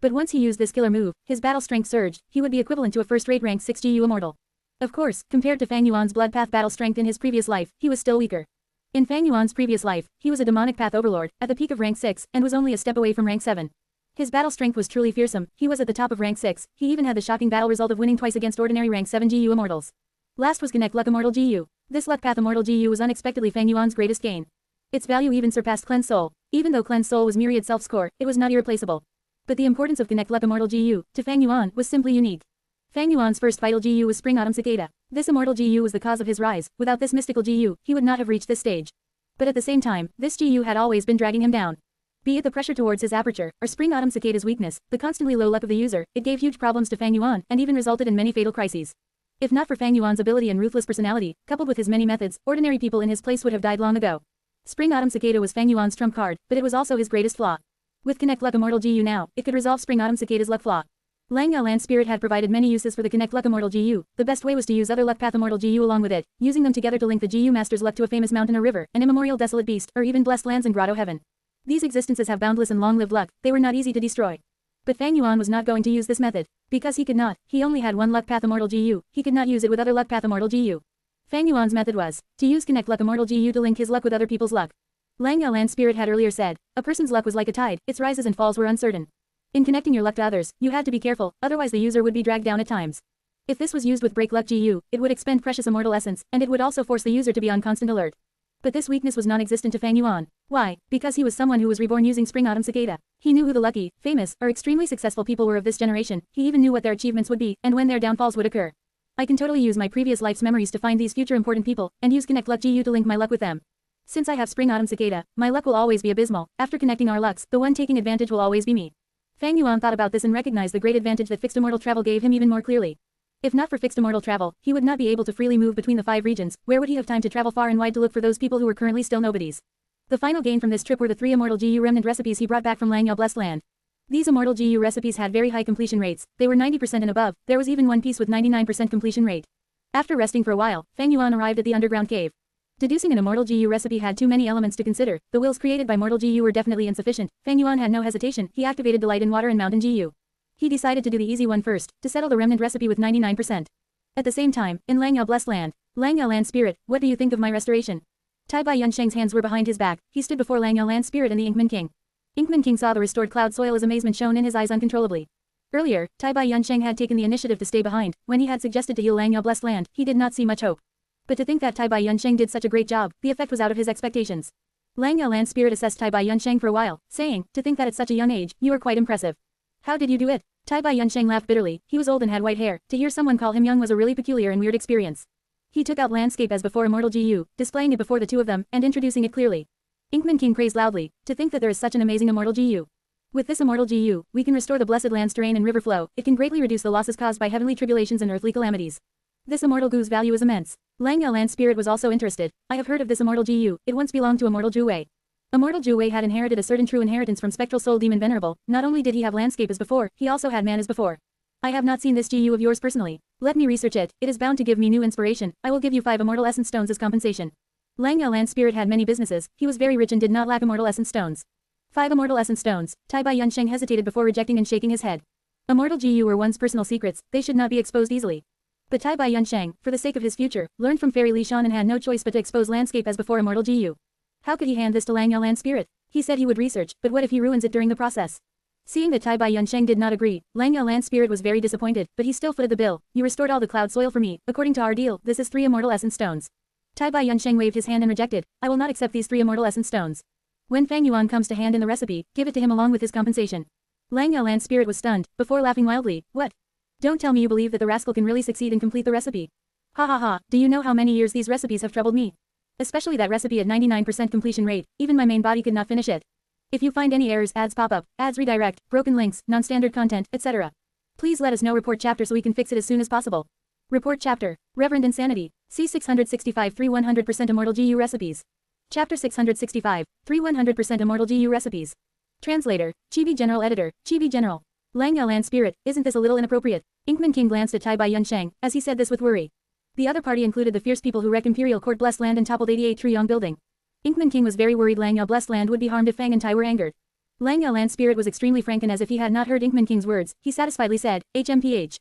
But once he used this killer move, his battle strength surged. He would be equivalent to a first-rate rank 6 GU Immortal. Of course, compared to Fang Yuan's Blood Path battle strength in his previous life, he was still weaker. In Fang Yuan's previous life, he was a Demonic Path Overlord, at the peak of rank 6, and was only a step away from rank 7. His battle strength was truly fearsome. He was at the top of rank 6, he even had the shocking battle result of winning twice against ordinary rank 7 GU Immortals. Last was Connect Luck Immortal GU. This Luck Path Immortal GU was unexpectedly Fang Yuan's greatest gain. Its value even surpassed Cleanse Soul. Even though Cleanse Soul was Myriad Self's core, it was not irreplaceable. But the importance of Connect Luck Immortal GU, to Fang Yuan, was simply unique. Fang Yuan's first vital GU was Spring Autumn Cicada. This Immortal GU was the cause of his rise. Without this mystical GU, he would not have reached this stage. But at the same time, this GU had always been dragging him down. Be it the pressure towards his aperture, or Spring Autumn Cicada's weakness, the constantly low luck of the user, it gave huge problems to Fang Yuan, and even resulted in many fatal crises. If not for Fang Yuan's ability and ruthless personality, coupled with his many methods, ordinary people in his place would have died long ago. Spring Autumn Cicada was Fang Yuan's trump card, but it was also his greatest flaw. With Connect Luck Immortal GU now, it could resolve Spring Autumn Cicada's luck flaw. Lang Ya Land Spirit had provided many uses for the Connect Luck Immortal GU. The best way was to use other Luck Path Immortal GU along with it, using them together to link the GU Master's luck to a famous mountain or river, an immemorial desolate beast, or even blessed lands and grotto heaven. These existences have boundless and long-lived luck. They were not easy to destroy. But Fang Yuan was not going to use this method. Because he could not, he only had one Luck Path Immortal GU, he could not use it with other Luck Path Immortal GU. Fang Yuan's method was to use Connect Luck Immortal GU to link his luck with other people's luck. Lang Ya Land Spirit had earlier said, a person's luck was like a tide, its rises and falls were uncertain. In connecting your luck to others, you had to be careful, otherwise the user would be dragged down at times. If this was used with Break Luck GU, it would expend precious immortal essence, and it would also force the user to be on constant alert. But this weakness was non-existent to Fang Yuan. Why? Because he was someone who was reborn using Spring Autumn Cicada. He knew who the lucky, famous, or extremely successful people were of this generation, he even knew what their achievements would be, and when their downfalls would occur. I can totally use my previous life's memories to find these future important people, and use Connect Luck GU to link my luck with them. Since I have Spring Autumn Cicada, my luck will always be abysmal. After connecting our lucks, the one taking advantage will always be me. Fang Yuan thought about this and recognized the great advantage that fixed immortal travel gave him even more clearly. If not for fixed immortal travel, he would not be able to freely move between the 5 regions. Where would he have time to travel far and wide to look for those people who were currently still nobodies? The final gain from this trip were the 3 Immortal GU remnant recipes he brought back from Lang Ya Blessed Land. These Immortal GU recipes had very high completion rates. They were 90% and above. There was even one piece with 99% completion rate. After resting for a while, Fang Yuan arrived at the underground cave. Deducing an Immortal GU recipe had too many elements to consider. The wills created by Mortal GU were definitely insufficient. Fang Yuan had no hesitation. He activated Delight in Water and Mountain GU. He decided to do the easy one first, to settle the remnant recipe with 99%. At the same time, in Lang Ya Blessed Land, Lang Ya Land Spirit, what do you think of my restoration? Tai Bai Yunsheng's hands were behind his back. He stood before Lang Ya Land Spirit and the Inkman King. Inkman King saw the restored cloud soil as amazement shone in his eyes uncontrollably. Earlier, Tai Bai Yunsheng had taken the initiative to stay behind. When he had suggested to heal Lang Ya Blessed Land, he did not see much hope. But to think that Tai Bai Yunsheng did such a great job, the effect was out of his expectations. Lang Ya Land Spirit assessed Tai Bai Yunsheng for a while, saying, to think that at such a young age, you are quite impressive. How did you do it? Tai Bai Yunsheng laughed bitterly. He was old and had white hair. To hear someone call him young was a really peculiar and weird experience. He took out landscape as before Immortal GU, displaying it before the two of them, and introducing it clearly. Inkman King praised loudly. To think that there is such an amazing immortal GU. With this immortal GU, we can restore the blessed land's terrain and river flow. It can greatly reduce the losses caused by heavenly tribulations and earthly calamities. This immortal GU's value is immense. Lang Yao Land Spirit was also interested. I have heard of this immortal GU. It once belonged to Immortal Zhu. Immortal Zhu had inherited a certain true inheritance from spectral soul demon Venerable. Not only did he have landscape as before, he also had man as before. I have not seen this GU of yours personally. Let me research it. It is bound to give me new inspiration. I will give you 5 immortal essence stones as compensation. Lang Yao Land Spirit had many businesses. He was very rich and did not lack immortal essence stones. 5 immortal essence stones. Tai Bai Yunsheng hesitated before rejecting and shaking his head. Immortal GU were one's personal secrets. They should not be exposed easily. But Tai Bai Yunsheng, for the sake of his future, learned from Fairy Li Shan and had no choice but to expose landscape as before immortal GU. How could he hand this to Lang Yao Land Spirit? He said he would research, but what if he ruins it during the process? Seeing that Tai Bai Yunsheng did not agree, Lang Yao Land Spirit was very disappointed, but he still footed the bill. You restored all the cloud soil for me. According to our deal, this is 3 immortal essence stones. Tai Bai Yunsheng waved his hand and rejected. I will not accept these 3 immortal essence stones. When Fang Yuan comes to hand in the recipe, give it to him along with his compensation. Lang Yao Land Spirit was stunned, before laughing wildly. What? Don't tell me you believe that the rascal can really succeed and complete the recipe. Ha ha ha, do you know how many years these recipes have troubled me? Especially that recipe at 99% completion rate, even my main body could not finish it. If you find any errors, ads pop up, ads redirect, broken links, non-standard content, etc. Please let us know report chapter so we can fix it as soon as possible. Report chapter, Reverend Insanity, C665 3 100% Immortal GU Recipes. Chapter 665, 3 100% Immortal GU Recipes. Translator, Chibi General Editor, Chibi General. Lang Yao Land Spirit, isn't this a little inappropriate? Inkman King glanced at Tai Bai Yunsheng, as he said this with worry. The other party included the fierce people who wrecked Imperial Court Blessed Land and toppled 88 Triyong building. Inkman King was very worried Lang Yao Blessed Land would be harmed if Fang and Tai were angered. Lang Yao Land Spirit was extremely frank and as if he had not heard Inkman King's words, he satisfiedly said, HMPH.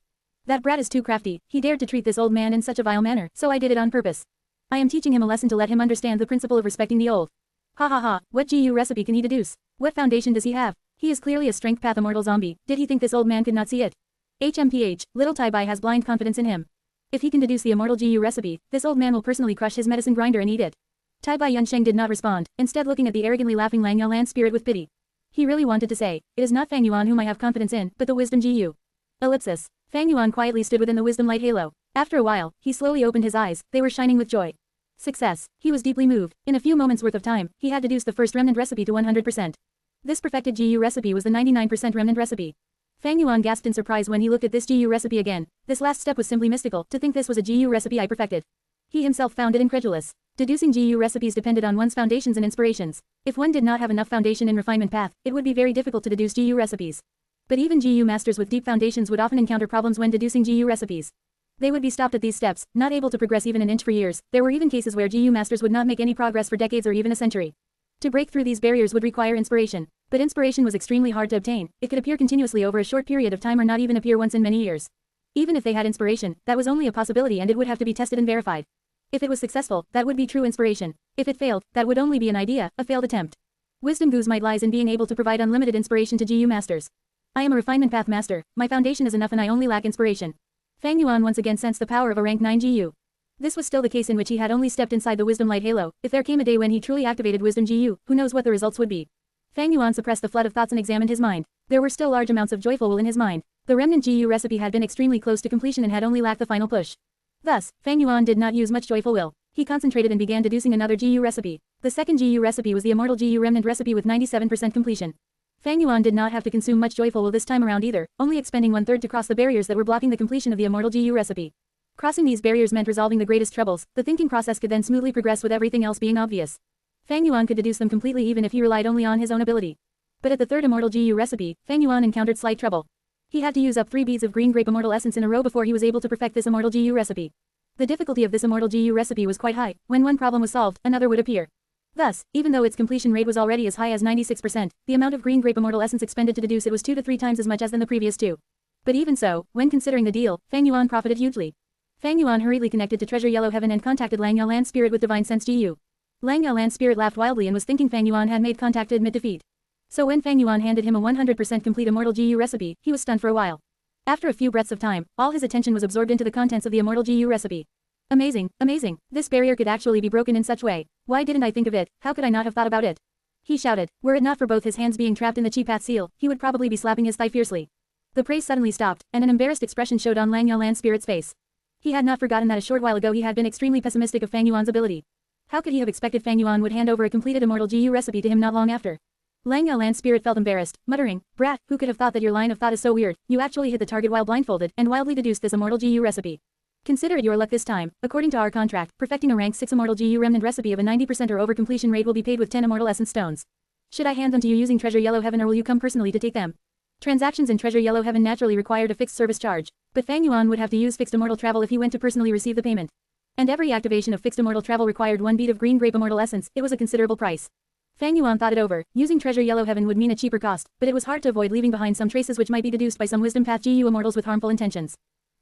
That brat is too crafty, he dared to treat this old man in such a vile manner, so I did it on purpose. I am teaching him a lesson to let him understand the principle of respecting the old. Ha ha ha, what GU recipe can he deduce? What foundation does he have? He is clearly a strength path immortal zombie, did he think this old man could not see it? HMPH, little Tai Bai has blind confidence in him. If he can deduce the immortal GU recipe, this old man will personally crush his medicine grinder and eat it. Tai Bai Yunsheng did not respond, instead looking at the arrogantly laughing Lang Yao Land Spirit with pity. He really wanted to say, it is not Fang Yuan whom I have confidence in, but the wisdom GU. Ellipsis. Fang Yuan quietly stood within the wisdom light halo. After a while, he slowly opened his eyes, they were shining with joy. Success. He was deeply moved. In a few moments worth of time, he had deduced the first remnant recipe to 100%. This perfected GU recipe was the 99% remnant recipe. Fang Yuan gasped in surprise when he looked at this GU recipe again. This last step was simply mystical, to think this was a GU recipe I perfected. He himself found it incredulous. Deducing GU recipes depended on one's foundations and inspirations. If one did not have enough foundation in refinement path, it would be very difficult to deduce GU recipes. But even GU masters with deep foundations would often encounter problems when deducing GU recipes. They would be stopped at these steps, not able to progress even an inch for years. There were even cases where GU masters would not make any progress for decades or even a century. To break through these barriers would require inspiration. But inspiration was extremely hard to obtain. It could appear continuously over a short period of time or not even appear once in many years. Even if they had inspiration, that was only a possibility and it would have to be tested and verified. If it was successful, that would be true inspiration. If it failed, that would only be an idea, a failed attempt. Wisdom GU's might lies in being able to provide unlimited inspiration to GU masters. I am a refinement path master, my foundation is enough and I only lack inspiration. Fang Yuan once again sensed the power of a rank 9 GU. This was still the case in which he had only stepped inside the wisdom light halo. If there came a day when he truly activated wisdom GU, who knows what the results would be. Fang Yuan suppressed the flood of thoughts and examined his mind. There were still large amounts of joyful will in his mind. The remnant GU recipe had been extremely close to completion and had only lacked the final push. Thus, Fang Yuan did not use much joyful will. He concentrated and began deducing another GU recipe. The second GU recipe was the Immortal GU remnant recipe with 97% completion. Fang Yuan did not have to consume much joyful will this time around either, only expending 1/3 to cross the barriers that were blocking the completion of the Immortal GU recipe. Crossing these barriers meant resolving the greatest troubles. The thinking process could then smoothly progress with everything else being obvious. Fang Yuan could deduce them completely even if he relied only on his own ability. But at the third Immortal GU recipe, Fang Yuan encountered slight trouble. He had to use up 3 beads of green grape immortal essence in a row before he was able to perfect this Immortal GU recipe. The difficulty of this Immortal GU recipe was quite high. When one problem was solved, another would appear. Thus, even though its completion rate was already as high as 96%, the amount of green grape immortal essence expended to deduce it was 2 to 3 times as much as than the previous 2. But even so, when considering the deal, Fang Yuan profited hugely. Fang Yuan hurriedly connected to Treasure Yellow Heaven and contacted Lang Yao Land Spirit with Divine Sense GU. Lang Yao Land Spirit laughed wildly and was thinking Fang Yuan had made contact to admit defeat. So when Fang Yuan handed him a 100% complete Immortal GU recipe, he was stunned for a while. After a few breaths of time, all his attention was absorbed into the contents of the Immortal GU recipe. Amazing, amazing, this barrier could actually be broken in such way. Why didn't I think of it? How could I not have thought about it? He shouted. Were it not for both his hands being trapped in the Chi Path seal, he would probably be slapping his thigh fiercely. The praise suddenly stopped, and an embarrassed expression showed on Lang Yao Land Spirit's face. He had not forgotten that a short while ago he had been extremely pessimistic of Fang Yuan's ability. How could he have expected Fang Yuan would hand over a completed Immortal GU recipe to him not long after? Lang Yalan's spirit felt embarrassed, muttering, "Brat, who could have thought that your line of thought is so weird? You actually hit the target while blindfolded and wildly deduced this Immortal GU recipe. Consider it your luck this time. According to our contract, perfecting a rank 6 Immortal GU remnant recipe of a 90% or over completion rate will be paid with 10 Immortal Essence Stones. Should I hand them to you using Treasure Yellow Heaven, or will you come personally to take them?" Transactions in Treasure Yellow Heaven naturally required a fixed service charge, but Fang Yuan would have to use fixed Immortal Travel if he went to personally receive the payment. And every activation of fixed Immortal Travel required 1 bead of green grape Immortal Essence. It was a considerable price. Fang Yuan thought it over. Using Treasure Yellow Heaven would mean a cheaper cost, but it was hard to avoid leaving behind some traces which might be deduced by some Wisdom Path GU Immortals with harmful intentions.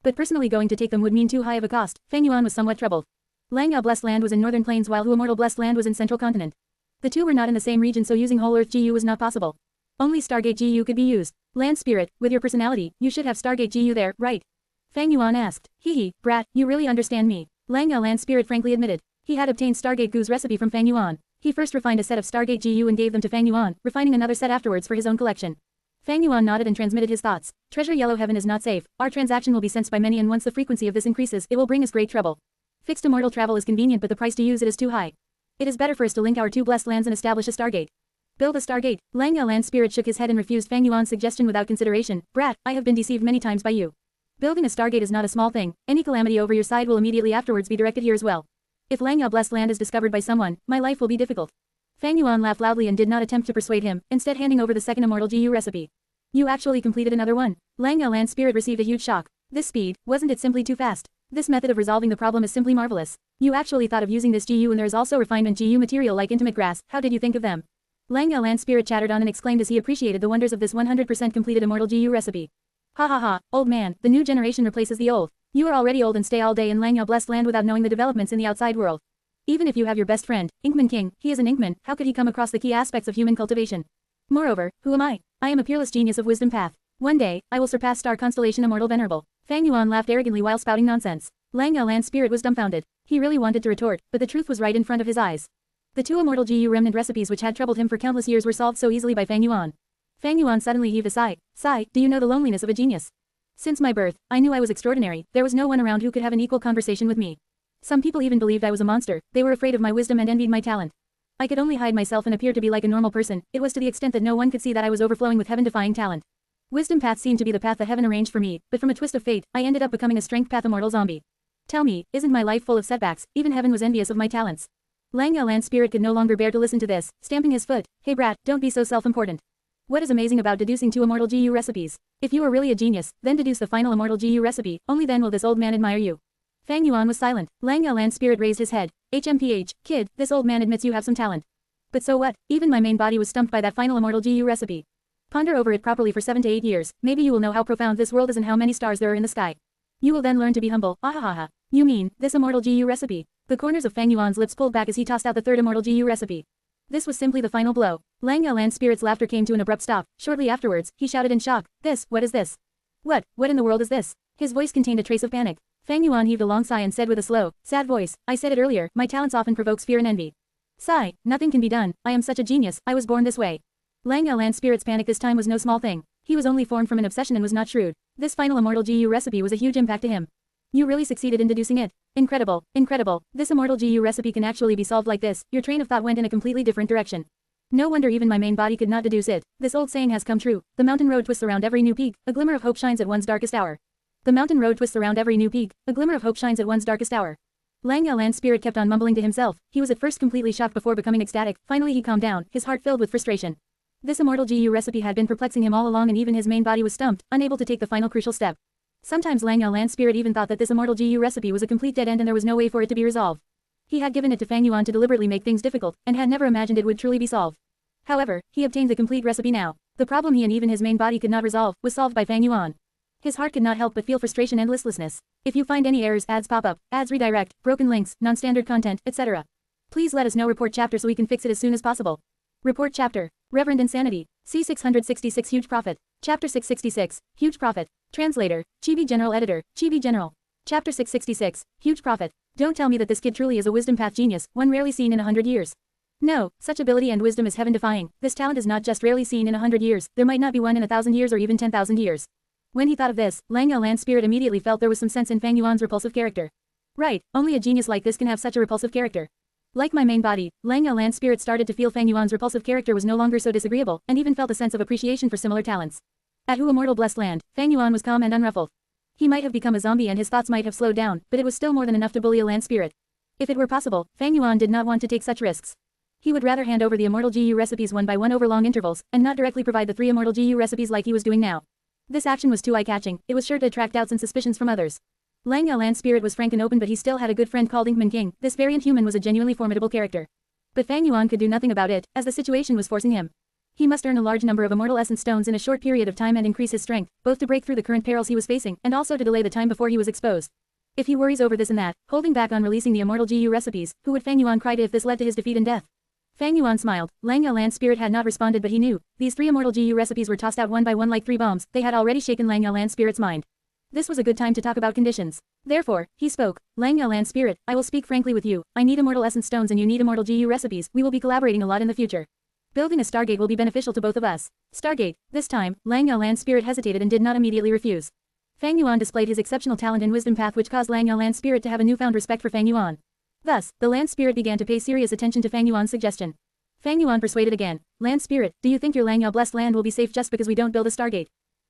But personally going to take them would mean too high of a cost. Fang Yuan was somewhat troubled. Lang Ya Blessed Land was in Northern Plains while Hu Immortal Blessed Land was in Central Continent. The two were not in the same region, so using Whole Earth GU was not possible. Only Stargate GU could be used. Land Spirit, with your personality, you should have Stargate GU there, right? Fang Yuan asked. Hee, brat, you really understand me. Lang Ya Land Spirit frankly admitted. He had obtained Stargate GU's recipe from Fang Yuan. He first refined a set of Stargate GU and gave them to Fang Yuan, refining another set afterwards for his own collection. Fang Yuan nodded and transmitted his thoughts. Treasure Yellow Heaven is not safe. Our transaction will be sensed by many, and once the frequency of this increases, it will bring us great trouble. Fixed Immortal Travel is convenient, but the price to use it is too high. It is better for us to link our two blessed lands and establish a Stargate. Build a Stargate. Lang Ya Land Spirit shook his head and refused Fang Yuan's suggestion without consideration. Brat, I have been deceived many times by you. Building a Stargate is not a small thing. Any calamity over your side will immediately afterwards be directed here as well. If Lang Ya Blessed Land is discovered by someone, my life will be difficult. Fang Yuan laughed loudly and did not attempt to persuade him, instead handing over the second Immortal GU recipe. You actually completed another one. Lang Ya Land Spirit received a huge shock. This speed, wasn't it simply too fast? This method of resolving the problem is simply marvelous. You actually thought of using this GU, and there is also refinement GU material like intimate grass. How did you think of them? Lang Ya Land Spirit chattered on and exclaimed as he appreciated the wonders of this 100% completed Immortal GU recipe. Ha ha ha, old man, the new generation replaces the old. You are already old and stay all day in Lang Ya Blessed Land without knowing the developments in the outside world. Even if you have your best friend, Inkman King, he is an Inkman, how could he come across the key aspects of human cultivation? Moreover, who am I? I am a peerless genius of Wisdom Path. One day, I will surpass Star Constellation Immortal Venerable. Fang Yuan laughed arrogantly while spouting nonsense. Lang Ya Land Spirit was dumbfounded. He really wanted to retort, but the truth was right in front of his eyes. The two Immortal GU remnant recipes which had troubled him for countless years were solved so easily by Fang Yuan. Fang Yuan suddenly heaved a sigh. Sigh, do you know the loneliness of a genius? Since my birth, I knew I was extraordinary. There was no one around who could have an equal conversation with me. Some people even believed I was a monster. They were afraid of my wisdom and envied my talent. I could only hide myself and appear to be like a normal person. It was to the extent that no one could see that I was overflowing with heaven-defying talent. Wisdom Path seemed to be the path that heaven arranged for me, but from a twist of fate, I ended up becoming a Strength Path Immortal zombie. Tell me, isn't my life full of setbacks? Even heaven was envious of my talents. Lang Ya Land Spirit could no longer bear to listen to this, stamping his foot. Hey brat, don't be so self-important. What is amazing about deducing two Immortal GU recipes? If you are really a genius, then deduce the final Immortal GU recipe, only then will this old man admire you. Fang Yuan was silent. Lang Ya Land Spirit raised his head. HMPH, kid, this old man admits you have some talent. But so what? Even my main body was stumped by that final Immortal GU recipe. Ponder over it properly for 7 to 8 years, maybe you will know how profound this world is and how many stars there are in the sky. You will then learn to be humble. Ahahaha. You mean, this Immortal GU recipe? The corners of Fang Yuan's lips pulled back as he tossed out the third Immortal GU recipe. This was simply the final blow. Lang Ya Land Spirit's laughter came to an abrupt stop. Shortly afterwards, he shouted in shock. What is this? What in the world is this? His voice contained a trace of panic. Fang Yuan heaved a long sigh and said with a slow, sad voice, I said it earlier, my talents often provokes fear and envy. Sigh, nothing can be done, I am such a genius, I was born this way. Lang Ya Land Spirit's panic this time was no small thing. He was only formed from an obsession and was not shrewd. This final Immortal GU recipe was a huge impact to him. You really succeeded in deducing it. Incredible, incredible. This Immortal GU recipe can actually be solved like this. Your train of thought went in a completely different direction. No wonder even my main body could not deduce it. This old saying has come true. The mountain road twists around every new peak. A glimmer of hope shines at one's darkest hour. The mountain road twists around every new peak. A glimmer of hope shines at one's darkest hour. Lang Ya Land Spirit kept on mumbling to himself. He was at first completely shocked before becoming ecstatic. Finally he calmed down, his heart filled with frustration. This Immortal GU recipe had been perplexing him all along, and even his main body was stumped, unable to take the final crucial step. Sometimes Lang Ya Land Spirit even thought that this Immortal GU recipe was a complete dead end and there was no way for it to be resolved. He had given it to Fang Yuan to deliberately make things difficult, and had never imagined it would truly be solved. However, he obtained the complete recipe now. The problem he and even his main body could not resolve was solved by Fang Yuan. His heart could not help but feel frustration and listlessness. If you find any errors, ads pop up, ads redirect, broken links, non-standard content, etc. Please let us know. Report chapter so we can fix it as soon as possible. Report chapter. Reverend Insanity. C666 Huge Profit. Chapter 666, Huge Profit. Translator, Chibi General Editor, Chibi General. Chapter 666, Huge Profit. Don't tell me that this kid truly is a Wisdom Path genius, one rarely seen in 100 years. No, such ability and wisdom is heaven-defying. This talent is not just rarely seen in 100 years, there might not be one in 1,000 years or even 10,000 years. When he thought of this, Lang Ya Land Spirit immediately felt there was some sense in Fang Yuan's repulsive character. Right, only a genius like this can have such a repulsive character. Like my main body, Lang Yao Land spirit started to feel Fang Yuan's repulsive character was no longer so disagreeable, and even felt a sense of appreciation for similar talents. At Hu Immortal Blessed Land, Fang Yuan was calm and unruffled. He might have become a zombie and his thoughts might have slowed down, but it was still more than enough to bully a land spirit. If it were possible, Fang Yuan did not want to take such risks. He would rather hand over the Immortal GU recipes one by one over long intervals, and not directly provide the 3 Immortal GU recipes like he was doing now. This action was too eye-catching, it was sure to attract doubts and suspicions from others. Lang Yao Land spirit was frank and open, but he still had a good friend called Inkman King. This variant human was a genuinely formidable character. But Fang Yuan could do nothing about it, as the situation was forcing him. He must earn a large number of Immortal Essence Stones in a short period of time and increase his strength, both to break through the current perils he was facing, and also to delay the time before he was exposed. If he worries over this and that, holding back on releasing the Immortal GU recipes, who would Fang Yuan cry to if this led to his defeat and death? Fang Yuan smiled. Lang Yao Land spirit had not responded, but he knew. These 3 Immortal GU recipes were tossed out one by one like 3 bombs. They had already shaken Lang Yao Land spirit's mind. This was a good time to talk about conditions. Therefore, he spoke. Lang Yao Land spirit, I will speak frankly with you. I need Immortal Essence Stones and you need Immortal GU recipes. We will be collaborating a lot in the future. Building a Stargate will be beneficial to both of us. Stargate. This time, Lang Yao Land spirit hesitated and did not immediately refuse. Fang Yuan displayed his exceptional talent and wisdom path, which caused Lang Yao Land spirit to have a newfound respect for Fang Yuan. Thus, the land spirit began to pay serious attention to Fang Yuan's suggestion. Fang Yuan persuaded again. Land spirit, do you think your Lang Yao blessed land will be safe just because we don't build a Stargate?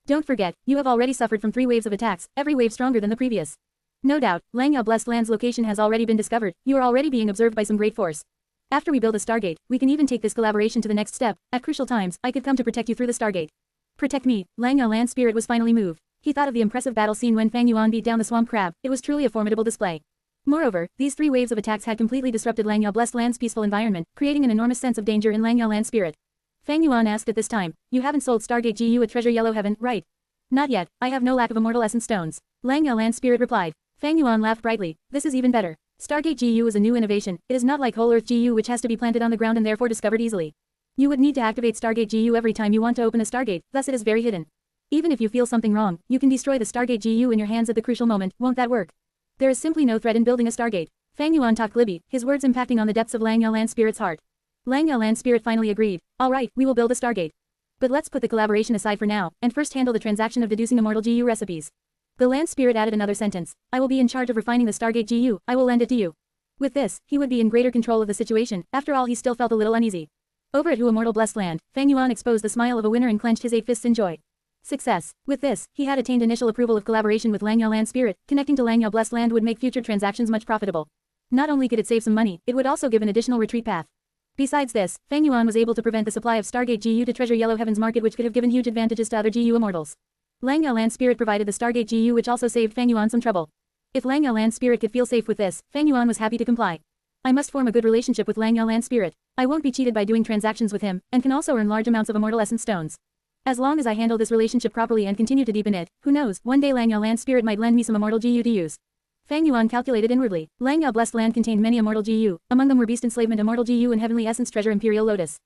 Don't forget, you have already suffered from 3 waves of attacks, every wave stronger than the previous. No doubt, Lang Yao blessed land's location has already been discovered. You are already being observed by some great force. After we build a Stargate, we can even take this collaboration to the next step. At crucial times, I could come to protect you through the Stargate. Protect me. Lang Yao Land spirit was finally moved. He thought of the impressive battle scene when Fang Yuan beat down the swamp crab. It was truly a formidable display. Moreover, these 3 waves of attacks had completely disrupted Lang Yao blessed land's peaceful environment, creating an enormous sense of danger in Lang Yao Land spirit. Fang Yuan asked at this time, you haven't sold Stargate GU at Treasure Yellow Heaven, right? Not yet, I have no lack of Immortal Essence Stones. Lang Yao Land spirit replied. Fang Yuan laughed brightly. This is even better. Stargate GU is a new innovation. It is not like Whole Earth GU, which has to be planted on the ground and therefore discovered easily. You would need to activate Stargate GU every time you want to open a Stargate, thus it is very hidden. Even if you feel something wrong, you can destroy the Stargate GU in your hands at the crucial moment. Won't that work? There is simply no threat in building a Stargate. Fang Yuan talked glibly, his words impacting on the depths of Lang Yao Land spirit's heart. Lang Yao Land spirit finally agreed. Alright, we will build a Stargate. But let's put the collaboration aside for now, and first handle the transaction of deducing Immortal GU recipes. The land spirit added another sentence. I will be in charge of refining the Stargate GU, I will lend it to you. With this, he would be in greater control of the situation. After all, he still felt a little uneasy. Over at Hu Immortal Blessed Land, Fang Yuan exposed the smile of a winner and clenched his 8 fists in joy. Success. With this, he had attained initial approval of collaboration with Lang Yao Land spirit. Connecting to Lang Yao Blessed Land would make future transactions much profitable. Not only could it save some money, it would also give an additional retreat path. Besides this, Fang Yuan was able to prevent the supply of Stargate GU to Treasure Yellow Heaven's market, which could have given huge advantages to other GU immortals. Lang Yao Land spirit provided the Stargate GU, which also saved Fang Yuan some trouble. If Lang Yao Land spirit could feel safe with this, Fang Yuan was happy to comply. I must form a good relationship with Lang Yao Land spirit. I won't be cheated by doing transactions with him, and can also earn large amounts of Immortal Essence Stones. As long as I handle this relationship properly and continue to deepen it, who knows, one day Lang Yao Land spirit might lend me some Immortal GU to use. Fang Yuan calculated inwardly. Lang Yao Blessed Land contained many Immortal GU, among them were Beast Enslavement Immortal GU and Heavenly Essence Treasure Imperial Lotus.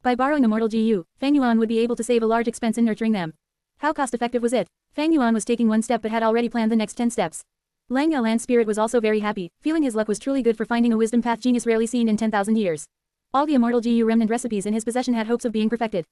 By borrowing Immortal GU, Fang Yuan would be able to save a large expense in nurturing them. How cost-effective was it? Fang Yuan was taking one step but had already planned the next 10 steps. Lang Yao Land spirit was also very happy, feeling his luck was truly good for finding a wisdom path genius rarely seen in 10,000 years. All the Immortal GU remnant recipes in his possession had hopes of being perfected.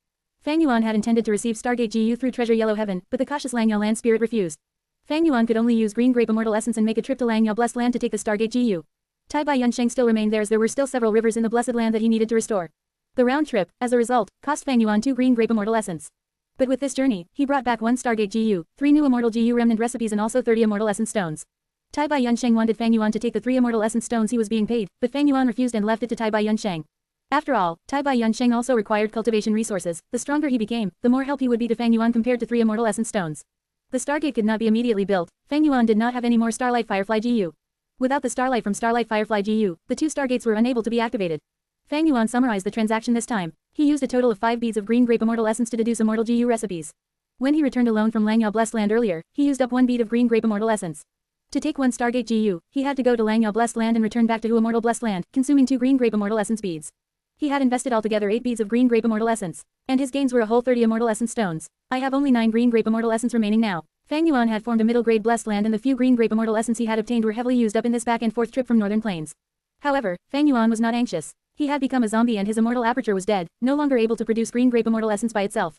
Fang Yuan had intended to receive Stargate GU through Treasure Yellow Heaven, but the cautious Lang Yao Land spirit refused. Fang Yuan could only use Green Grape Immortal Essence and make a trip to Lang Yao Blessed Land to take the Stargate GU. Tai Bai Yunsheng still remained there, as there were still several rivers in the Blessed Land that he needed to restore. The round trip, as a result, cost Fang Yuan 2 Green Grape Immortal Essence. But with this journey, he brought back 1 Stargate GU, 3 new Immortal GU remnant recipes and also 30 Immortal Essence Stones. Tai Bai Yunsheng wanted Fang Yuan to take the 3 Immortal Essence Stones he was being paid, but Fang Yuan refused and left it to Tai Bai Yunsheng. After all, Tai Bai Yunsheng also required cultivation resources. The stronger he became, the more help he would be to Fang Yuan compared to 3 Immortal Essence Stones. The Stargate could not be immediately built. Fang Yuan did not have any more Starlight Firefly GU. Without the Starlight from Starlight Firefly GU, the 2 Stargates were unable to be activated. Fang Yuan summarized the transaction this time. He used a total of 5 beads of Green Grape Immortal Essence to deduce Immortal GU recipes. When he returned alone from Lang Yao Blessed Land earlier, he used up 1 bead of Green Grape Immortal Essence. To take 1 Stargate GU, he had to go to Lang Yao Blessed Land and return back to Hu Immortal Blessed Land, consuming 2 Green Grape Immortal Essence beads. He had invested altogether 8 beads of Green Grape Immortal Essence, and his gains were a whole 30 Immortal Essence Stones. I have only 9 Green Grape Immortal Essence remaining now. Fang Yuan had formed a middle-grade Blessed Land, and the few Green Grape Immortal Essence he had obtained were heavily used up in this back and forth trip from Northern Plains. However, Fang Yuan was not anxious. He had become a zombie and his Immortal Aperture was dead, no longer able to produce Green Grape Immortal Essence by itself.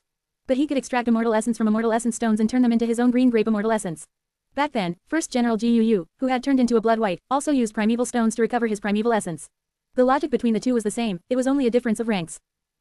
But he could extract Immortal Essence from Immortal Essence Stones and turn them into his own Green Grape Immortal Essence. Back then, First General GUU, who had turned into a Blood White, also used Primeval Stones to recover his Primeval Essence. The logic between the two was the same, it was only a difference of ranks.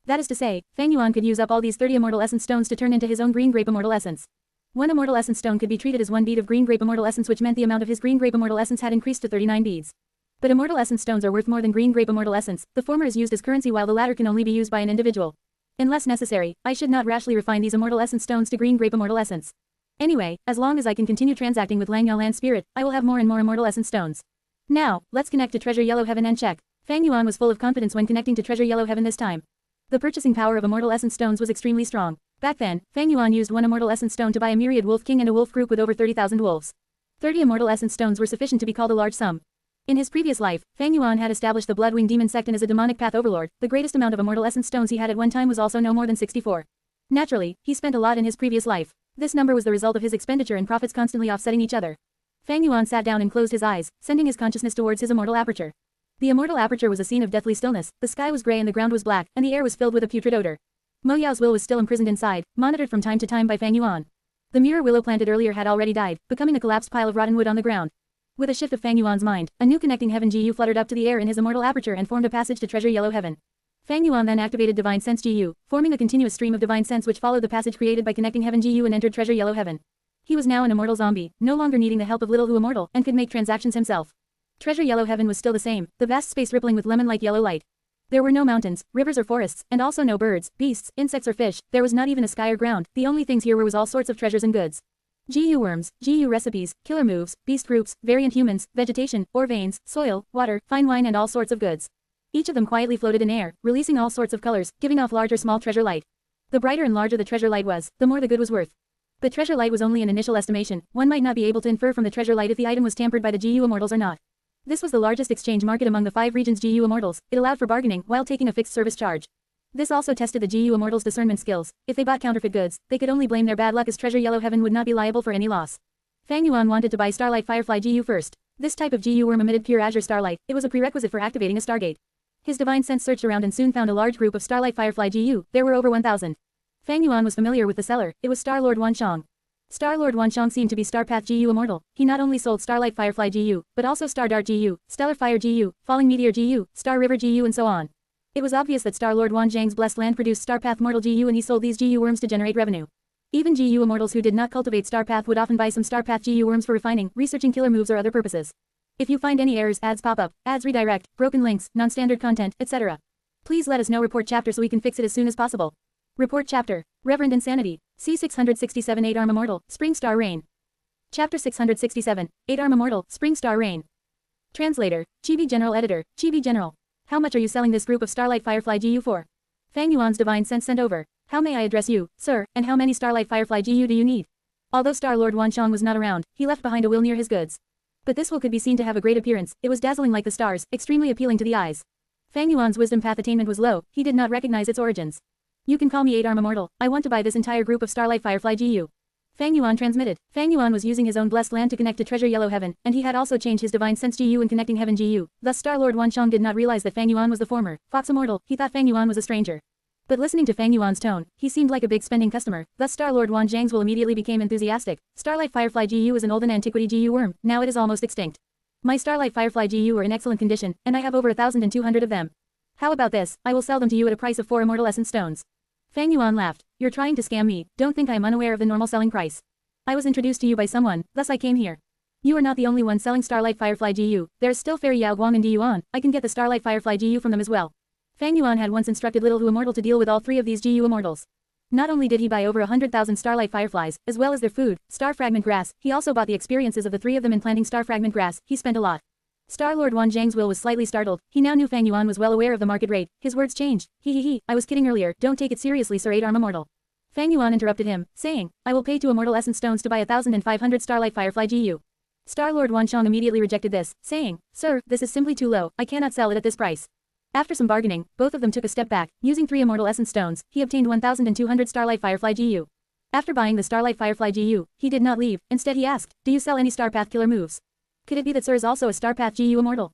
That is to say, Fang Yuan could use up all these 30 Immortal Essence Stones to turn into his own Green Grape Immortal Essence. One Immortal Essence Stone could be treated as one bead of Green Grape Immortal Essence, which meant the amount of his Green Grape Immortal Essence had increased to 39 beads. But Immortal Essence Stones are worth more than Green Grape Immortal Essence, the former is used as currency while the latter can only be used by an individual. Unless necessary, I should not rashly refine these Immortal Essence Stones to Green Grape Immortal Essence. Anyway, as long as I can continue transacting with Lang Yao Land Spirit, I will have more and more Immortal Essence Stones. Now, let's connect to Treasure Yellow Heaven and check. Fang Yuan was full of confidence when connecting to Treasure Yellow Heaven this time. The purchasing power of Immortal Essence Stones was extremely strong. Back then, Fang Yuan used one Immortal Essence Stone to buy a myriad wolf king and a wolf group with over 30,000 wolves. 30 Immortal Essence Stones were sufficient to be called a large sum. In his previous life, Fang Yuan had established the Bloodwing Demon sect and as a demonic path overlord, the greatest amount of Immortal Essence Stones he had at one time was also no more than 64. Naturally, he spent a lot in his previous life. This number was the result of his expenditure and profits constantly offsetting each other. Fang Yuan sat down and closed his eyes, sending his consciousness towards his Immortal Aperture. The Immortal Aperture was a scene of deathly stillness, the sky was grey and the ground was black, and the air was filled with a putrid odor. Mo Yao's will was still imprisoned inside, monitored from time to time by Fang Yuan. The mirror willow planted earlier had already died, becoming a collapsed pile of rotten wood on the ground. With a shift of Fang Yuan's mind, a new connecting heaven GU fluttered up to the air in his Immortal Aperture and formed a passage to Treasure Yellow Heaven. Fang Yuan then activated Divine Sense GU, forming a continuous stream of Divine Sense which followed the passage created by connecting heaven GU and entered Treasure Yellow Heaven. He was now an immortal zombie, no longer needing the help of Little Who Immortal, and could make transactions himself. Treasure Yellow Heaven was still the same, the vast space rippling with lemon-like yellow light. There were no mountains, rivers or forests, and also no birds, beasts, insects or fish, there was not even a sky or ground, the only things here were all sorts of treasures and goods. GU worms, GU recipes, killer moves, beast groups, variant humans, vegetation, ore veins, soil, water, fine wine and all sorts of goods. Each of them quietly floated in air, releasing all sorts of colors, giving off large or small treasure light. The brighter and larger the treasure light was, the more the good was worth. But treasure light was only an initial estimation, one might not be able to infer from the treasure light if the item was tampered by the GU Immortals or not. This was the largest exchange market among the 5 regions GU Immortals, it allowed for bargaining while taking a fixed service charge. This also tested the GU Immortals' discernment skills, if they bought counterfeit goods, they could only blame their bad luck as Treasure Yellow Heaven would not be liable for any loss. Fang Yuan wanted to buy Starlight Firefly GU first. This type of GU worm emitted pure azure starlight, it was a prerequisite for activating a Stargate. His divine sense searched around and soon found a large group of Starlight Firefly GU, there were over 1,000. Fang Yuan was familiar with the seller, it was Star-Lord Wanshang. Star-Lord Wanshang seemed to be Starpath GU Immortal, he not only sold Starlight Firefly GU, but also Star Dart GU, Stellar Fire GU, Falling Meteor GU, Star River GU and so on. It was obvious that Star-Lord Wanshang's blessed land produced Starpath Mortal GU and he sold these GU worms to generate revenue. Even GU Immortals who did not cultivate Starpath would often buy some Starpath GU worms for refining, researching killer moves or other purposes. If you find any errors, ads pop up, ads redirect, broken links, non-standard content, etc. Please let us know. Report chapter so we can fix it as soon as possible. Report chapter, Reverend Insanity, C667 8 Arm Immortal, Spring Star Rain. Chapter 667, 8 Arm Immortal, Spring Star Rain. Translator, Chibi General Editor, Chibi General. How much are you selling this group of Starlight Firefly GU for? Fang Yuan's divine sense sent over. How may I address you, sir, and how many Starlight Firefly GU do you need? Although Star-Lord Wanshang was not around, he left behind a will near his goods. But this will could be seen to have a great appearance, it was dazzling like the stars, extremely appealing to the eyes. Fang Yuan's wisdom path attainment was low, he did not recognize its origins. You can call me 8 Arm Immortal, I want to buy this entire group of Starlight Firefly GU. Fang Yuan transmitted. Fang Yuan was using his own blessed land to connect to Treasure Yellow Heaven, and he had also changed his divine sense GU in connecting Heaven GU, thus Star-Lord Wanshang did not realize that Fang Yuan was the former, Fox Immortal, he thought Fang Yuan was a stranger. But listening to Fang Yuan's tone, he seemed like a big spending customer, thus Star-Lord Wanshang's will immediately became enthusiastic. Starlight Firefly GU is an olden antiquity GU worm, now it is almost extinct. My Starlight Firefly GU are in excellent condition, and I have over 1,200 of them. How about this, I will sell them to you at a price of 4 Immortal Essence Stones. Fang Yuan laughed. You're trying to scam me, don't think I am unaware of the normal selling price. I was introduced to you by someone, thus I came here. You are not the only one selling Starlight Firefly GU, there is still Fairy Yao Guang and Diyuan, I can get the Starlight Firefly GU from them as well. Fang Yuan had once instructed Little Who Immortal to deal with all 3 of these GU Immortals. Not only did he buy over 100,000 Starlight Fireflies, as well as their food, Star Fragment Grass, he also bought the experiences of the 3 of them in planting Star Fragment Grass, he spent a lot. Star-Lord Wanshang's will was slightly startled, he now knew Fang Yuan was well aware of the market rate, his words changed, I was kidding earlier, don't take it seriously Sir 8 Arm Immortal. Fang Yuan interrupted him, saying, I will pay 2 Immortal Essence Stones to buy 1,500 Starlight Firefly GU. Star-Lord Wanshang immediately rejected this, saying, Sir, this is simply too low, I cannot sell it at this price. After some bargaining, both of them took a step back, using 3 Immortal Essence Stones, he obtained 1,200 Starlight Firefly GU. After buying the Starlight Firefly GU, he did not leave, instead he asked, do you sell any Starpath killer moves? Could it be that Sir is also a Starpath GU Immortal?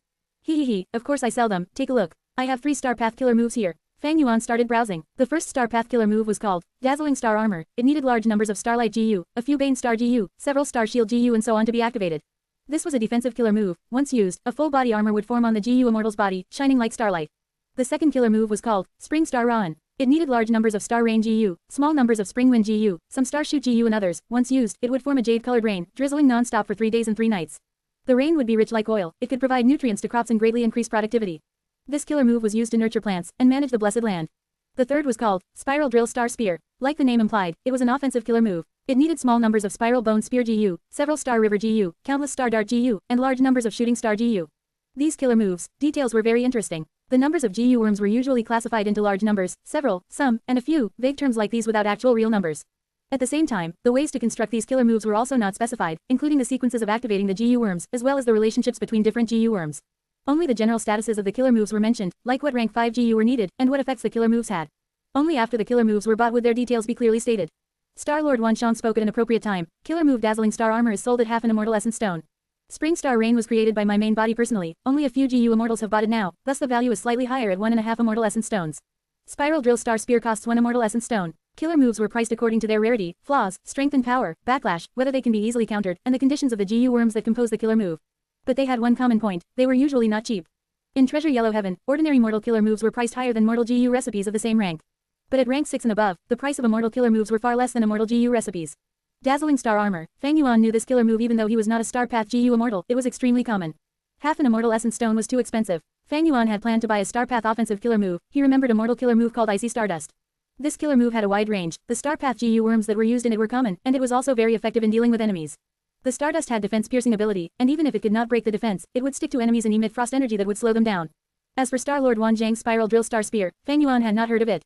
Of course I sell them, take a look. I have 3 Starpath killer moves here. Fang Yuan started browsing. The first Starpath killer move was called Dazzling Star Armor. It needed large numbers of Starlight GU, a few Bane Star GU, several Star Shield GU and so on to be activated. This was a defensive killer move. Once used, a full body armor would form on the GU Immortal's body, shining like starlight. The second killer move was called Spring Star Rain. It needed large numbers of Star Rain GU, small numbers of Spring Wind GU, some Star Shoot GU and others. Once used, it would form a jade-colored rain, drizzling non-stop for 3 days and 3 nights. The rain would be rich like oil. It could provide nutrients to crops and greatly increase productivity. This killer move was used to nurture plants and manage the blessed land. The third was called Spiral Drill Star Spear. Like the name implied, it was an offensive killer move. It needed small numbers of Spiral Bone Spear GU, several Star River GU, countless Star Dart GU, and large numbers of Shooting Star GU. These killer moves' details were very interesting. The numbers of GU worms were usually classified into large numbers, several, some, and a few, vague terms like these without actual real numbers. At the same time, the ways to construct these killer moves were also not specified, including the sequences of activating the GU worms, as well as the relationships between different GU worms. Only the general statuses of the killer moves were mentioned, like what rank 5 GU were needed, and what effects the killer moves had. Only after the killer moves were bought would their details be clearly stated. Star-Lord Wanshang spoke at an appropriate time. Killer move Dazzling Star Armor is sold at half an Immortal Essence Stone. Spring Star Rain was created by my main body personally, only a few GU Immortals have bought it now, thus the value is slightly higher at 1.5 Immortal Essence Stones. Spiral Drill Star Spear costs 1 Immortal Essence Stone. Killer moves were priced according to their rarity, flaws, strength and power, backlash, whether they can be easily countered, and the conditions of the GU worms that compose the killer move. But they had one common point: they were usually not cheap. In Treasure Yellow Heaven, ordinary mortal killer moves were priced higher than mortal GU recipes of the same rank. But at rank 6 and above, the price of immortal killer moves were far less than immortal GU recipes. Dazzling Star Armor. Fang Yuan knew this killer move even though he was not a Star Path GU Immortal, it was extremely common. Half an Immortal Essence Stone was too expensive. Fang Yuan had planned to buy a Star Path offensive killer move. He remembered a mortal killer move called Icy Stardust. This killer move had a wide range. The Star Path GU worms that were used in it were common, and it was also very effective in dealing with enemies. The Stardust had defense-piercing ability, and even if it could not break the defense, it would stick to enemies and emit frost energy that would slow them down. As for Star-Lord Wanzhang's Spiral Drill Star Spear, Fang Yuan had not heard of it.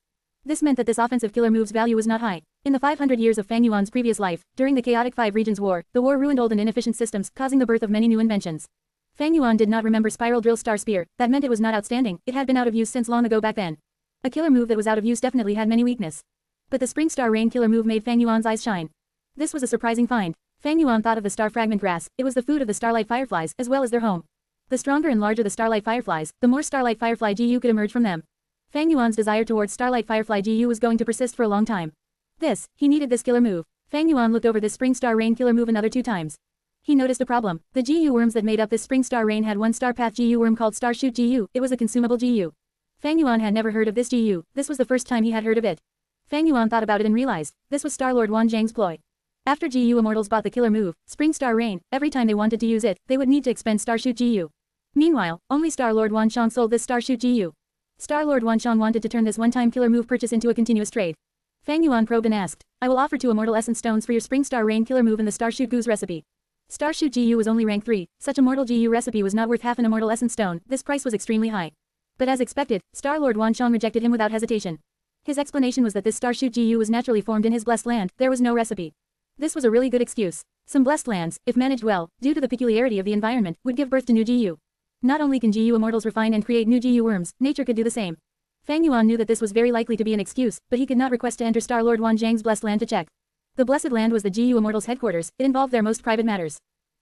This meant that this offensive killer move's value was not high. In the 500 years of Fang Yuan's previous life, during the chaotic Five Regions War, the war ruined old and inefficient systems, causing the birth of many new inventions. Fang Yuan did not remember Spiral Drill Star Spear. That meant it was not outstanding, it had been out of use since long ago back then. A killer move that was out of use definitely had many weaknesses. But the Spring Star Rain killer move made Fang Yuan's eyes shine. This was a surprising find. Fang Yuan thought of the Star Fragment Grass. It was the food of the Starlight Fireflies, as well as their home. The stronger and larger the Starlight Fireflies, the more Starlight Firefly GU could emerge from them. Fang Yuan's desire towards Starlight Firefly GU was going to persist for a long time. He needed this killer move. Fang Yuan looked over this Spring Star Rain killer move another 2 times. He noticed a problem. The GU worms that made up this Spring Star Rain had one Star Path GU worm called Star Shoot GU. It was a consumable GU. Fang Yuan had never heard of this GU. This was the first time he had heard of it. Fang Yuan thought about it and realized, this was Star-Lord Wanzhang's ploy. After GU Immortals bought the killer move, Spring Star Rain, every time they wanted to use it, they would need to expend Star Shoot GU. Meanwhile, only Star-Lord Wanshang sold this Star Shoot GU. Star-Lord Wanshang wanted to turn this one-time killer move purchase into a continuous trade. Fang Yuan probed and asked, I will offer 2 Immortal Essence Stones for your Spring Star Rain killer move and the Star Shoot GU's recipe. Star Shoot GU was only rank 3, such a mortal GU recipe was not worth half an Immortal Essence Stone, this price was extremely high. But as expected, Star-Lord Wanshang rejected him without hesitation. His explanation was that this Star Shoot GU was naturally formed in his blessed land, there was no recipe. This was a really good excuse. Some blessed lands, if managed well, due to the peculiarity of the environment, would give birth to new GU. Not only can GU Immortals refine and create new GU worms, nature could do the same. Fang Yuan knew that this was very likely to be an excuse, but he could not request to enter Star-Lord Wanzhang's blessed land to check. The blessed land was the GU Immortals' headquarters, it involved their most private matters.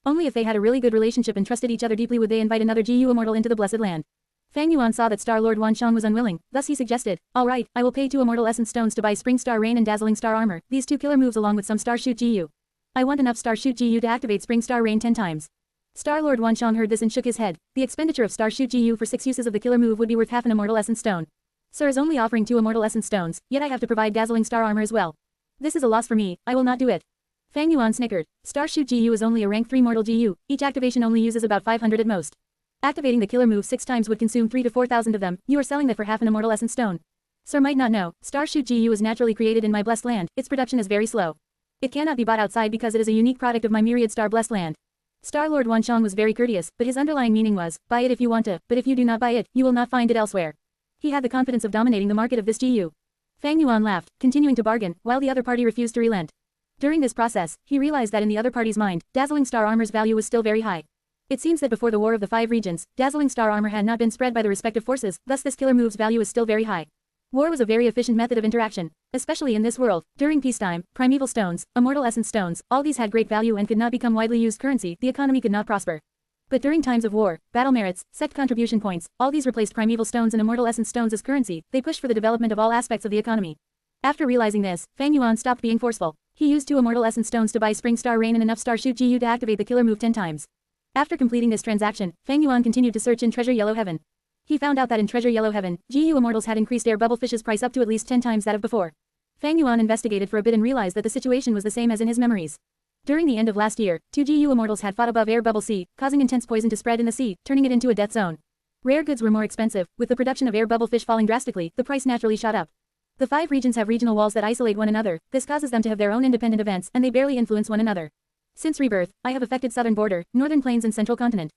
Only if they had a really good relationship and trusted each other deeply would they invite another GU Immortal into the blessed land. Fang Yuan saw that Star-Lord Wanshang was unwilling, thus he suggested, alright, I will pay 2 Immortal Essence Stones to buy Spring Star Rain and Dazzling Star Armor, these 2 killer moves along with some Star Shoot GU. I want enough Star Shoot GU to activate Spring Star Rain 10 times. Star-Lord Wanshang heard this and shook his head. The expenditure of Star Shoot GU for 6 uses of the killer move would be worth half an Immortal Essence Stone. Sir is only offering 2 Immortal Essence Stones, yet I have to provide Dazzling Star Armor as well. This is a loss for me, I will not do it. Fang Yuan snickered. Star Shoot GU is only a rank 3 mortal GU, each activation only uses about 500 at most. Activating the killer move 6 times would consume 3 to 4,000 of them, you are selling that for half an Immortal Essence Stone. Sir might not know, Star Shoot GU is naturally created in my blessed land, its production is very slow. It cannot be bought outside because it is a unique product of my myriad star blessed land. Star-Lord Wanshang was very courteous, but his underlying meaning was, buy it if you want to, but if you do not buy it, you will not find it elsewhere. He had the confidence of dominating the market of this GU. Fang Yuan laughed, continuing to bargain, while the other party refused to relent. During this process, he realized that in the other party's mind, Dazzling Star Armor's value was still very high. It seems that before the War of the 5 Regions, Dazzling Star Armor had not been spread by the respective forces, thus this killer move's value is still very high. War was a very efficient method of interaction, especially in this world. During peacetime, primeval stones, immortal essence stones, all these had great value and could not become widely used currency, the economy could not prosper. But during times of war, battle merits, sect contribution points, all these replaced primeval stones and immortal essence stones as currency, they pushed for the development of all aspects of the economy. After realizing this, Fang Yuan stopped being forceful. He used 2 immortal essence stones to buy Spring Star Rain and enough Star Shoot GU to activate the killer move 10 times. After completing this transaction, Fang Yuan continued to search in Treasure Yellow Heaven. He found out that in Treasure Yellow Heaven, GU Immortals had increased air bubble fish's price up to at least 10 times that of before. Fang Yuan investigated for a bit and realized that the situation was the same as in his memories. During the end of last year, 2 GU Immortals had fought above Air Bubble Sea, causing intense poison to spread in the sea, turning it into a death zone. Rare goods were more expensive, with the production of air bubble fish falling drastically, the price naturally shot up. The 5 regions have regional walls that isolate one another, this causes them to have their own independent events and they barely influence one another. Since rebirth, I have affected southern border, northern plains and central continent.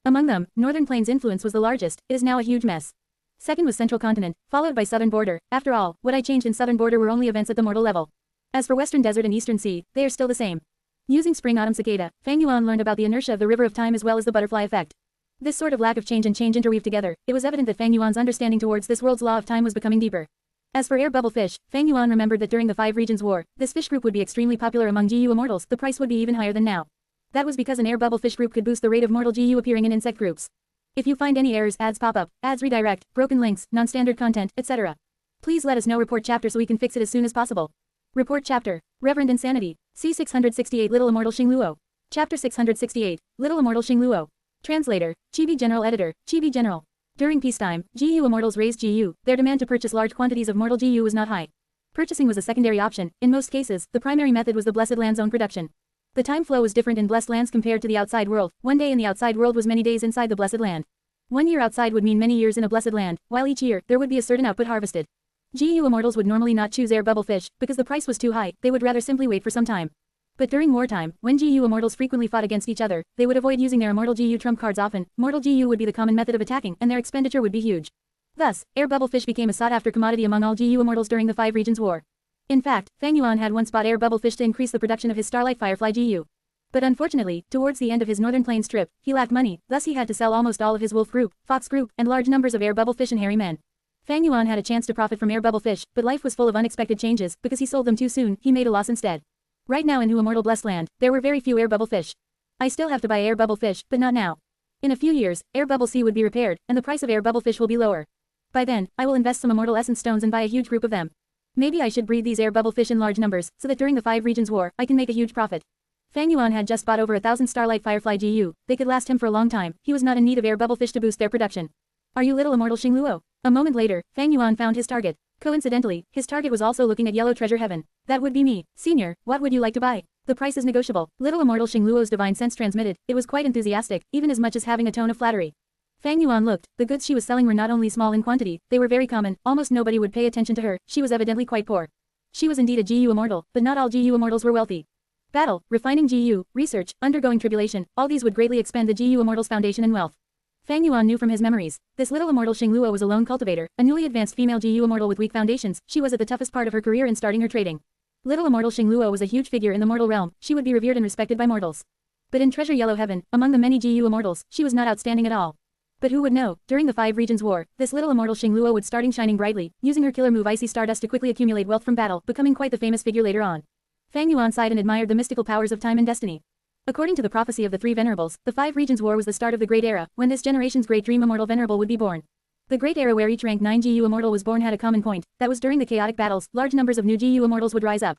Among them, northern plains influence was the largest, it is now a huge mess. Second was central continent, followed by southern border. After all, what I changed in southern border were only events at the mortal level. As for western desert and eastern sea, they are still the same. Using spring-autumn cicada, Fang Yuan learned about the inertia of the river of time as well as the butterfly effect. This sort of lack of change and change interweave together, it was evident that Fang Yuan's understanding towards this world's law of time was becoming deeper. As for air bubble fish, Fang Yuan remembered that during the 5 regions war, this fish group would be extremely popular among GU Immortals, the price would be even higher than now. That was because an air bubble fish group could boost the rate of mortal GU appearing in insect groups. If you find any errors, ads pop up, ads redirect, broken links, non-standard content, etc. Please let us know. Report chapter so we can fix it as soon as possible. Report chapter. Reverend Insanity. C668 Little Immortal Xingluo. Chapter 668. Little Immortal Xingluo. Translator. Chibi General Editor. Chibi General. During peacetime, GU Immortals raised GU, their demand to purchase large quantities of mortal GU was not high. Purchasing was a secondary option, in most cases, the primary method was the Blessed Land's own production. The time flow was different in Blessed Lands compared to the outside world, one day in the outside world was many days inside the Blessed Land. 1 year outside would mean many years in a Blessed Land, while each year, there would be a certain output harvested. GU Immortals would normally not choose air bubble fish, because the price was too high, they would rather simply wait for some time. But during wartime, when GU Immortals frequently fought against each other, they would avoid using their immortal GU trump cards often, mortal GU would be the common method of attacking and their expenditure would be huge. Thus, air bubble fish became a sought-after commodity among all GU Immortals during the 5 regions war. In fact, Fang Yuan had once bought air bubble fish to increase the production of his Starlight Firefly GU. But unfortunately, towards the end of his Northern Plains trip, he lacked money, thus he had to sell almost all of his wolf group, fox group, and large numbers of air bubble fish and hairy men. Fang Yuan had a chance to profit from air bubble fish, but life was full of unexpected changes, because he sold them too soon, he made a loss instead. Right now in Immortal Blessed Land, there were very few air bubble fish. I still have to buy air bubble fish, but not now. In a few years, air bubble sea would be repaired, and the price of air bubble fish will be lower. By then, I will invest some immortal essence stones and buy a huge group of them. Maybe I should breed these air bubble fish in large numbers, so that during the 5 regions war, I can make a huge profit. Fang Yuan had just bought over 1,000 Starlight Firefly GU, they could last him for a long time, he was not in need of air bubble fish to boost their production. Are you Little Immortal Xingluo? A moment later, Fang Yuan found his target. Coincidentally, his target was also looking at Yellow Treasure Heaven. That would be me. Senior, what would you like to buy? The price is negotiable. Little Immortal Xingluo's divine sense transmitted, it was quite enthusiastic, even as much as having a tone of flattery. Fang Yuan looked, the goods she was selling were not only small in quantity, they were very common, almost nobody would pay attention to her, she was evidently quite poor. She was indeed a GU Immortal, but not all GU Immortals were wealthy. Battle, refining GU, research, undergoing tribulation, all these would greatly expand the GU Immortals' foundation and wealth. Fang Yuan knew from his memories, this Little Immortal Xingluo was a lone cultivator, a newly advanced female GU Immortal with weak foundations, she was at the toughest part of her career in starting her trading. Little Immortal Xingluo was a huge figure in the mortal realm, she would be revered and respected by mortals. But in Treasure Yellow Heaven, among the many GU Immortals, she was not outstanding at all. But who would know, during the 5 regions war, this Little Immortal Xingluo would starting shining brightly, using her killer move Icy Stardust to quickly accumulate wealth from battle, becoming quite the famous figure later on. Fang Yuan sighed and admired the mystical powers of time and destiny. According to the prophecy of the 3 Venerables, the 5 regions war was the start of the Great Era, when this generation's great dream Immortal Venerable would be born. The Great Era where each rank 9 GU Immortal was born had a common point, that was during the chaotic battles, large numbers of new GU Immortals would rise up.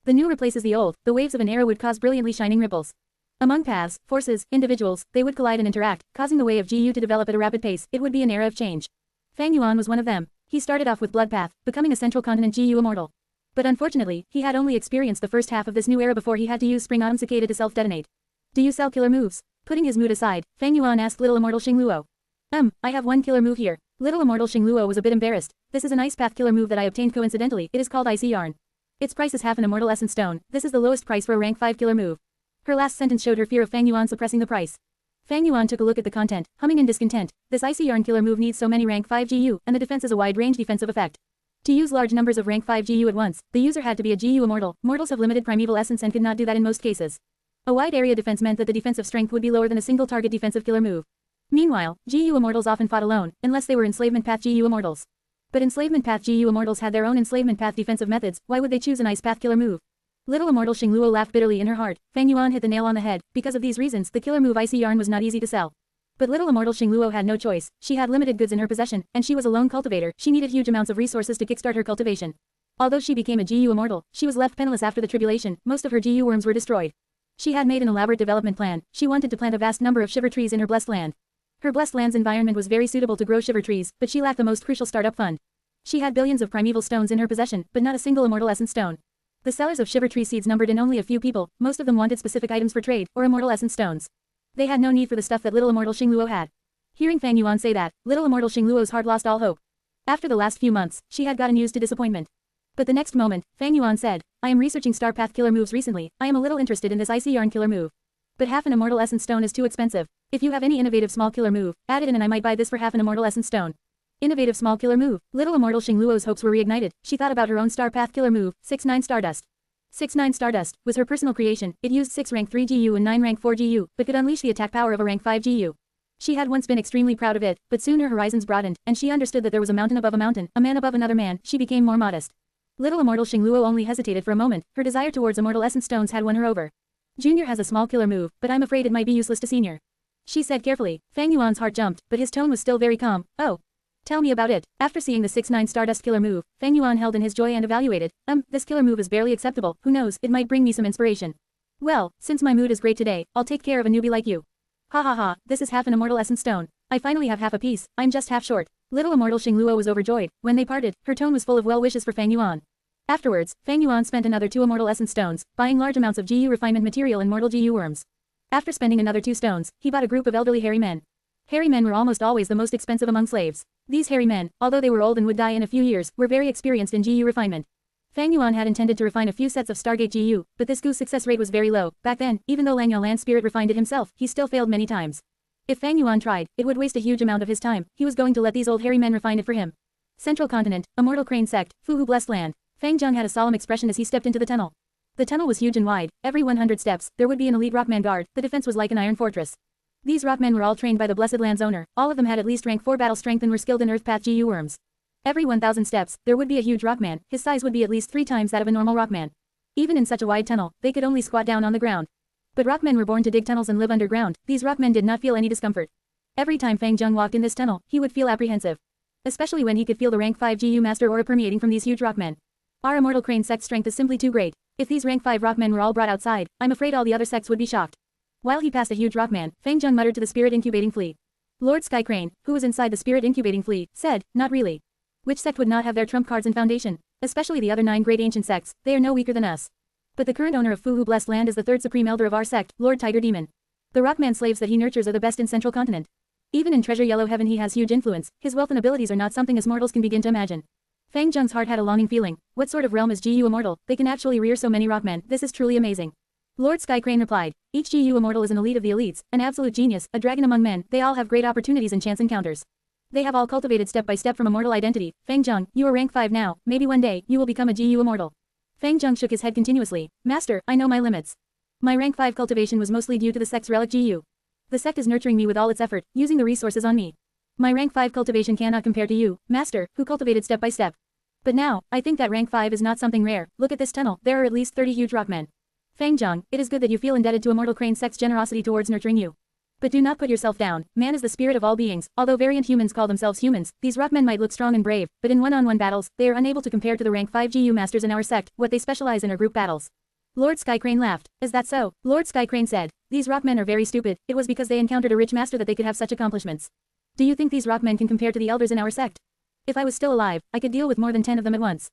The new replaces the old, the waves of an era would cause brilliantly shining ripples. Among paths, forces, individuals, they would collide and interact, causing the way of GU to develop at a rapid pace, it would be an era of change. Fang Yuan was one of them. He started off with Blood Path, becoming a central continent GU Immortal. But unfortunately, he had only experienced the first half of this new era before he had to use Spring-Autumn Cicada to self-detonate. Do you sell killer moves? Putting his mood aside, Fang Yuan asked Little Immortal Xingluo. I have one killer move here. Little Immortal Xingluo was a bit embarrassed. This is an Ice Path killer move that I obtained coincidentally, it is called Icy Yarn. Its price is half an Immortal Essence Stone, this is the lowest price for a rank 5 killer move. Her last sentence showed her fear of Fang Yuan suppressing the price. Fang Yuan took a look at the content, humming in discontent. This Icy Yarn killer move needs so many rank 5 GU, and the defense is a wide-range defensive effect. To use large numbers of rank 5 GU at once, the user had to be a GU Immortal. Mortals have limited primeval essence and could not do that in most cases. A wide area defense meant that the defensive strength would be lower than a single target defensive killer move. Meanwhile, GU Immortals often fought alone, unless they were Enslavement Path GU Immortals. But Enslavement Path GU Immortals had their own Enslavement Path defensive methods, why would they choose an Ice Path killer move? Little Immortal Xingluo laughed bitterly in her heart. Fang Yuan hit the nail on the head, because of these reasons the killer move Icy Yarn was not easy to sell. But Little Immortal Xingluo had no choice, she had limited goods in her possession, and she was a lone cultivator, she needed huge amounts of resources to kickstart her cultivation. Although she became a GU Immortal, she was left penniless after the tribulation, most of her GU worms were destroyed. She had made an elaborate development plan. She wanted to plant a vast number of shiver trees in her blessed land. Her blessed land's environment was very suitable to grow shiver trees, but she lacked the most crucial startup fund. She had billions of primeval stones in her possession, but not a single immortal essence stone. The sellers of shiver tree seeds numbered in only a few people, most of them wanted specific items for trade, or immortal essence stones. They had no need for the stuff that little immortal Xingluo had. Hearing Fang Yuan say that, little immortal Xingluo's heart lost all hope. After the last few months, she had gotten used to disappointment. But the next moment, Fang Yuan said, I am researching star path killer moves recently, I am a little interested in this icy yarn killer move. But half an immortal essence stone is too expensive. If you have any innovative small killer move, add it in and I might buy this for half an immortal essence stone. Innovative small killer move. Little immortal Xingluo's hopes were reignited. She thought about her own star path killer move, 6-9 Stardust. 6-9 Stardust was her personal creation. It used 6 rank 3 GU and 9 rank 4 GU, but could unleash the attack power of a rank 5 GU. She had once been extremely proud of it, but soon her horizons broadened, and she understood that there was a mountain above a mountain, a man above another man. She became more modest. Little immortal Xingluo only hesitated for a moment. Her desire towards immortal essence stones had won her over. Junior has a small killer move, but I'm afraid it might be useless to senior. She said carefully. Fang Yuan's heart jumped, but his tone was still very calm. Oh. Tell me about it. After seeing the 6-9 Stardust killer move, Fang Yuan held in his joy and evaluated. This killer move is barely acceptable, who knows, it might bring me some inspiration. Well, since my mood is great today, I'll take care of a newbie like you. Ha ha ha, this is half an immortal essence stone. I finally have half a piece, I'm just half short. Little immortal Xingluo was overjoyed. When they parted, her tone was full of well wishes for Fang Yuan. Afterwards, Fang Yuan spent another 2 immortal essence stones, buying large amounts of GU refinement material and mortal GU worms. After spending another 2 stones, he bought a group of elderly hairy men. Hairy men were almost always the most expensive among slaves. These hairy men, although they were old and would die in a few years, were very experienced in GU refinement. Fang Yuan had intended to refine a few sets of Stargate GU, but this GU success rate was very low. Back then, even though Lang Yaolan's spirit refined it himself, he still failed many times. If Fang Yuan tried, it would waste a huge amount of his time. He was going to let these old hairy men refine it for him. Central Continent, Immortal Crane Sect, Fuhu Blessed Land. Fang Zheng had a solemn expression as he stepped into the tunnel. The tunnel was huge and wide. Every 100 steps, there would be an elite rockman guard. The defense was like an iron fortress. These rockmen were all trained by the Blessed Land's owner. All of them had at least rank 4 battle strength and were skilled in Earth Path GU worms. Every 1,000 steps, there would be a huge rockman. His size would be at least 3 times that of a normal rockman. Even in such a wide tunnel, they could only squat down on the ground. But rockmen were born to dig tunnels and live underground. These rockmen did not feel any discomfort. Every time Fang Zheng walked in this tunnel, he would feel apprehensive. Especially when he could feel the rank 5 GU master aura permeating from these huge rockmen. Our Immortal Crane Sect's strength is simply too great. If these rank 5 rockmen were all brought outside, I'm afraid all the other sects would be shocked. While he passed a huge rockman, Fang Zheng muttered to the spirit incubating flea. Lord Sky Crane, who was inside the spirit incubating flea, said, not really. Which sect would not have their trump cards in foundation? Especially the other 9 great ancient sects, they are no weaker than us. But the current owner of Fuhu Blessed Land is the 3rd supreme elder of our sect, Lord Tiger Demon. The rockman slaves that he nurtures are the best in Central Continent. Even in Treasure Yellow Heaven he has huge influence. His wealth and abilities are not something as mortals can begin to imagine. Fang Zheng's heart had a longing feeling. What sort of realm is GU Immortal? They can actually rear so many rockmen. This is truly amazing. Lord Sky Crane replied. Each GU Immortal is an elite of the elites, an absolute genius, a dragon among men. They all have great opportunities and chance encounters. They have all cultivated step by step from immortal identity. Fang Zheng, you are rank 5 now. Maybe one day, you will become a GU Immortal. Fang Zheng shook his head continuously. Master, I know my limits. My rank 5 cultivation was mostly due to the sect's relic GU. The sect is nurturing me with all its effort, using the resources on me. My rank 5 cultivation cannot compare to you, Master, who cultivated step by step. But now, I think that rank 5 is not something rare. Look at this tunnel, there are at least 30 huge rockmen. Fang Zheng, it is good that you feel indebted to Immortal Crane Sect's generosity towards nurturing you. But do not put yourself down. Man is the spirit of all beings. Although variant humans call themselves humans, these rockmen might look strong and brave, but in one-on-one battles, they are unable to compare to the rank 5 GU masters in our sect. What they specialize in are group battles. Lord Sky Crane laughed. Is that so? Lord Sky Crane said. These rockmen are very stupid. It was because they encountered a rich master that they could have such accomplishments. Do you think these rockmen can compare to the elders in our sect? If I was still alive, I could deal with more than 10 of them at once.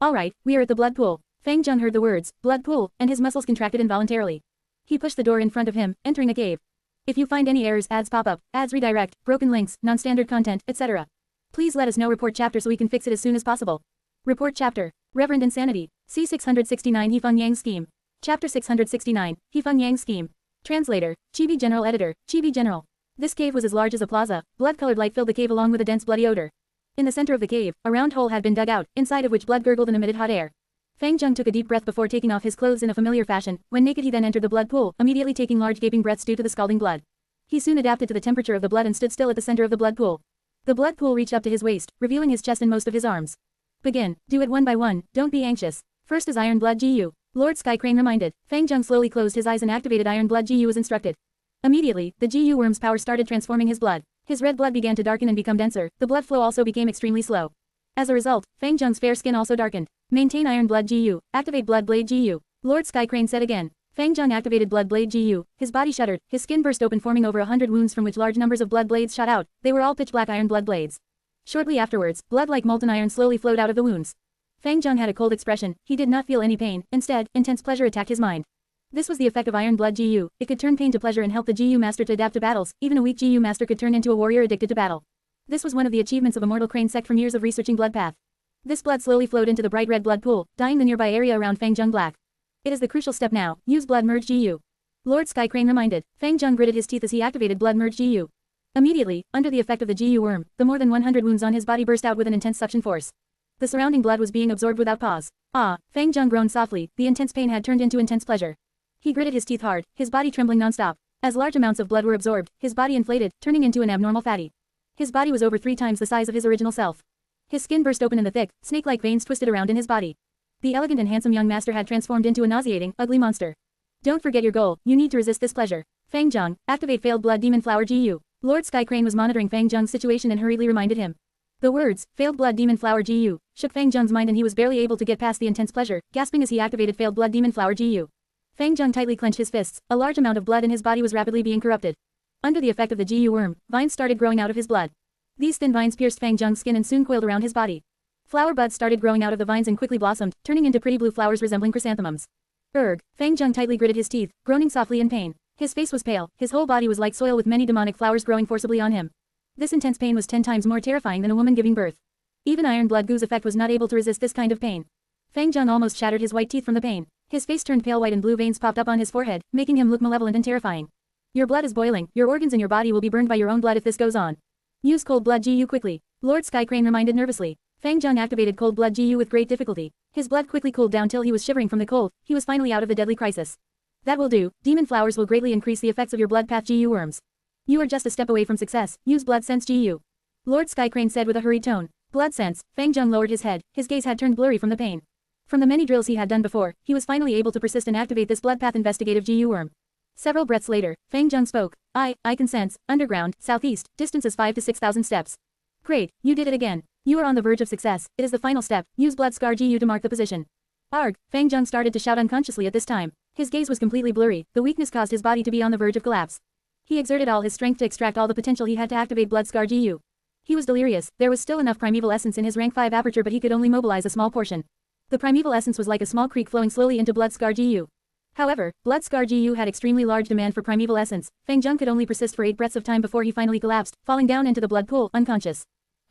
Alright, we are at the blood pool. Fang Zheng heard the words, blood pool, and his muscles contracted involuntarily. He pushed the door in front of him, entering a cave. If you find any errors, ads pop up, ads redirect, broken links, non-standard content, etc. Please let us know. Report chapter so we can fix it as soon as possible. Report chapter. Reverend Insanity. C669 Hefeng Yang Scheme. Chapter 669, Hefeng Yang Scheme. Translator, Chibi General Editor, Chibi General. This cave was as large as a plaza. Blood-colored light filled the cave along with a dense bloody odor. In the center of the cave, a round hole had been dug out, inside of which blood gurgled and emitted hot air. Fang Zheng took a deep breath before taking off his clothes in a familiar fashion. When naked he then entered the blood pool, immediately taking large gaping breaths due to the scalding blood. He soon adapted to the temperature of the blood and stood still at the center of the blood pool. The blood pool reached up to his waist, revealing his chest and most of his arms. Begin. Do it one by one, don't be anxious. First is Iron Blood GU. Lord Sky Crane reminded. Fang Zheng slowly closed his eyes and activated Iron Blood GU as instructed. Immediately, the GU worm's power started transforming his blood. His red blood began to darken and become denser. The blood flow also became extremely slow. As a result, Fang Zheng's fair skin also darkened. Maintain Iron Blood GU. Activate Blood Blade GU. Lord Sky Crane said again. Fang Zhang activated Blood Blade GU, his body shuddered, his skin burst open forming over 100 wounds from which large numbers of blood blades shot out, they were all pitch black iron blood blades. Shortly afterwards, blood like molten iron slowly flowed out of the wounds. Fang Zhang had a cold expression, he did not feel any pain, instead, intense pleasure attacked his mind. This was the effect of Iron Blood GU, it could turn pain to pleasure and help the GU master to adapt to battles, even a weak GU master could turn into a warrior addicted to battle. This was one of the achievements of Immortal Crane sect from years of researching blood path. This blood slowly flowed into the bright red blood pool, dyeing the nearby area around Fang Zhang black. It is the crucial step now, use Blood Merge GU. Lord Sky Crane reminded. Fang Zhang gritted his teeth as he activated Blood Merge GU. Immediately, under the effect of the GU worm, the more than 100 wounds on his body burst out with an intense suction force. The surrounding blood was being absorbed without pause. Ah, Fang Zhang groaned softly, the intense pain had turned into intense pleasure. He gritted his teeth hard, his body trembling non-stop. As large amounts of blood were absorbed, his body inflated, turning into an abnormal fatty. His body was over 3 times the size of his original self. His skin burst open and the thick, snake-like veins twisted around in his body. The elegant and handsome young master had transformed into a nauseating, ugly monster. Don't forget your goal, you need to resist this pleasure. Fang Zhang, activate Failed Blood Demon Flower GU. Lord Sky Crane was monitoring Fang Zhang's situation and hurriedly reminded him. The words, Failed Blood Demon Flower GU, shook Fang Zhang's mind and he was barely able to get past the intense pleasure, gasping as he activated Failed Blood Demon Flower GU. Fang Zhang tightly clenched his fists, a large amount of blood in his body was rapidly being corrupted. Under the effect of the GU worm, vines started growing out of his blood. These thin vines pierced Fang Zhang's skin and soon coiled around his body. Flower buds started growing out of the vines and quickly blossomed, turning into pretty blue flowers resembling chrysanthemums. Fang Zhang tightly gritted his teeth, groaning softly in pain. His face was pale, his whole body was like soil with many demonic flowers growing forcibly on him. This intense pain was 10 times more terrifying than a woman giving birth. Even Iron Blood Gu's effect was not able to resist this kind of pain. Fang Zhang almost shattered his white teeth from the pain. His face turned pale white and blue veins popped up on his forehead, making him look malevolent and terrifying. Your blood is boiling, your organs in your body will be burned by your own blood if this goes on. Use Cold Blood GU quickly. Lord Sky Crane reminded nervously. Fang Zhang activated Cold Blood GU with great difficulty. His blood quickly cooled down till he was shivering from the cold, he was finally out of the deadly crisis. That will do, demon flowers will greatly increase the effects of your blood path GU worms. You are just a step away from success, use Blood Sense GU. Lord Sky Crane said with a hurried tone. Blood Sense, Fang Zhang lowered his head, his gaze had turned blurry from the pain. From the many drills he had done before, he was finally able to persist and activate this blood path investigative GU worm. Several breaths later, Fang Zhang spoke. I can sense, underground, southeast, distance is 5 to 6,000 steps. Great, you did it again. You are on the verge of success, it is the final step, use Blood Scar GU to mark the position. Arg, Fang Zhang started to shout unconsciously at this time. His gaze was completely blurry, the weakness caused his body to be on the verge of collapse. He exerted all his strength to extract all the potential he had to activate Blood Scar GU. He was delirious, there was still enough primeval essence in his rank 5 aperture but he could only mobilize a small portion. The primeval essence was like a small creek flowing slowly into Blood Scar GU. However, Blood Scar GU had extremely large demand for primeval essence. Fang Zhang could only persist for 8 breaths of time before he finally collapsed, falling down into the blood pool, unconscious.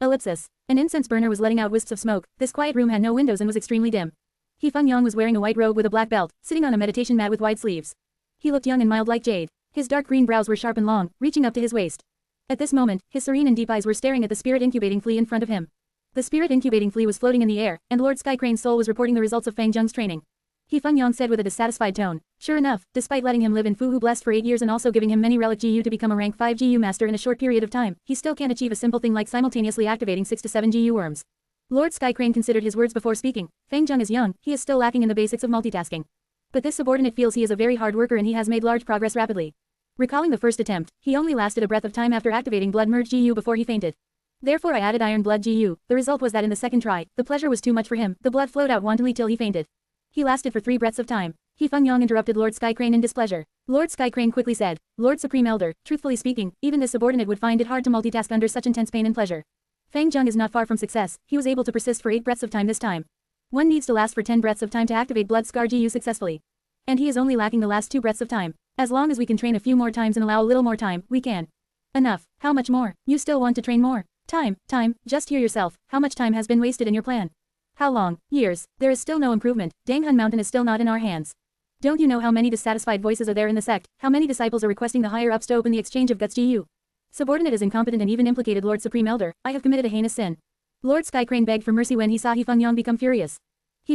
Ellipsis. An incense burner was letting out wisps of smoke. This quiet room had no windows and was extremely dim. Fang Yuan was wearing a white robe with a black belt, sitting on a meditation mat with wide sleeves. He looked young and mild like jade. His dark green brows were sharp and long, reaching up to his waist. At this moment, his serene and deep eyes were staring at the spirit incubating flea in front of him. The spirit incubating flea was floating in the air, and Lord Sky Crane's soul was reporting the results of Fang Zhang's training. Fang Yuan said with a dissatisfied tone. Sure enough, despite letting him live in Fuhu Blessed for 8 years and also giving him many relic GU to become a rank 5 GU master in a short period of time, he still can't achieve a simple thing like simultaneously activating 6 to 7 GU worms. Lord Sky Crane considered his words before speaking. Fang Zhang is young, he is still lacking in the basics of multitasking. But this subordinate feels he is a very hard worker and he has made large progress rapidly. Recalling the first attempt, he only lasted a breath of time after activating Blood Merge GU before he fainted. Therefore I added Iron Blood GU. The result was that in the second try, the pleasure was too much for him, the blood flowed out wantonly till he fainted. He lasted for 3 breaths of time. Fang Yuan interrupted Lord Sky Crane in displeasure. Lord Sky Crane quickly said, Lord Supreme Elder, truthfully speaking, even this subordinate would find it hard to multitask under such intense pain and pleasure. Fang Zhang is not far from success, he was able to persist for 8 breaths of time this time. One needs to last for 10 breaths of time to activate Blood Scar GU successfully. And he is only lacking the last 2 breaths of time. As long as we can train a few more times and allow a little more time, we can. Enough, how much more? You still want to train more? Time, just hear yourself, how much time has been wasted in your plan? How long? Years. There is still no improvement, Danghun Mountain is still not in our hands. Don't you know how many dissatisfied voices are there in the sect, how many disciples are requesting the higher ups to open the exchange of guts GU? Subordinate is incompetent and even implicated Lord Supreme Elder, I have committed a heinous sin. Lord Sky Crane begged for mercy when he saw Fang Yuan become furious.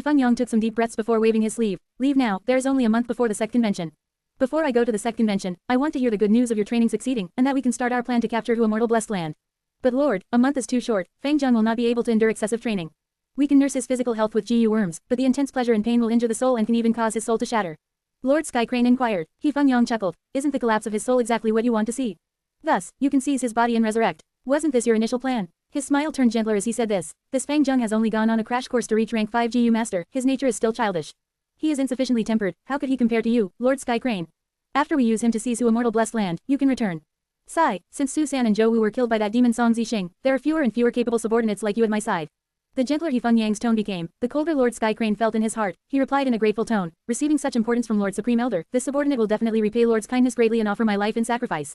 Fang Yuan took some deep breaths before waving his sleeve. Leave now, there is only a month before the sect convention. Before I go to the sect convention, I want to hear the good news of your training succeeding, and that we can start our plan to capture Immortal Blessed Land. But Lord, a month is too short, Fang Zhang will not be able to endure excessive training. We can nurse his physical health with GU worms, but the intense pleasure and pain will injure the soul and can even cause his soul to shatter. Lord Sky Crane inquired. Fang Yuan chuckled. Isn't the collapse of his soul exactly what you want to see? Thus, you can seize his body and resurrect. Wasn't this your initial plan? His smile turned gentler as he said this. This Fang Zhang has only gone on a crash course to reach rank 5 GU master, his nature is still childish. He is insufficiently tempered, how could he compare to you, Lord Sky Crane? After we use him to seize Su Immortal Blessed Land, you can return. Sigh, since Su San and Zhou Wu were killed by that demon Song Zixing, there are fewer and fewer capable subordinates like you at my side. The gentler He Feng Yang's tone became, the colder Lord Sky Crane felt in his heart. He replied in a grateful tone, receiving such importance from Lord Supreme Elder, this subordinate will definitely repay Lord's kindness greatly and offer my life in sacrifice.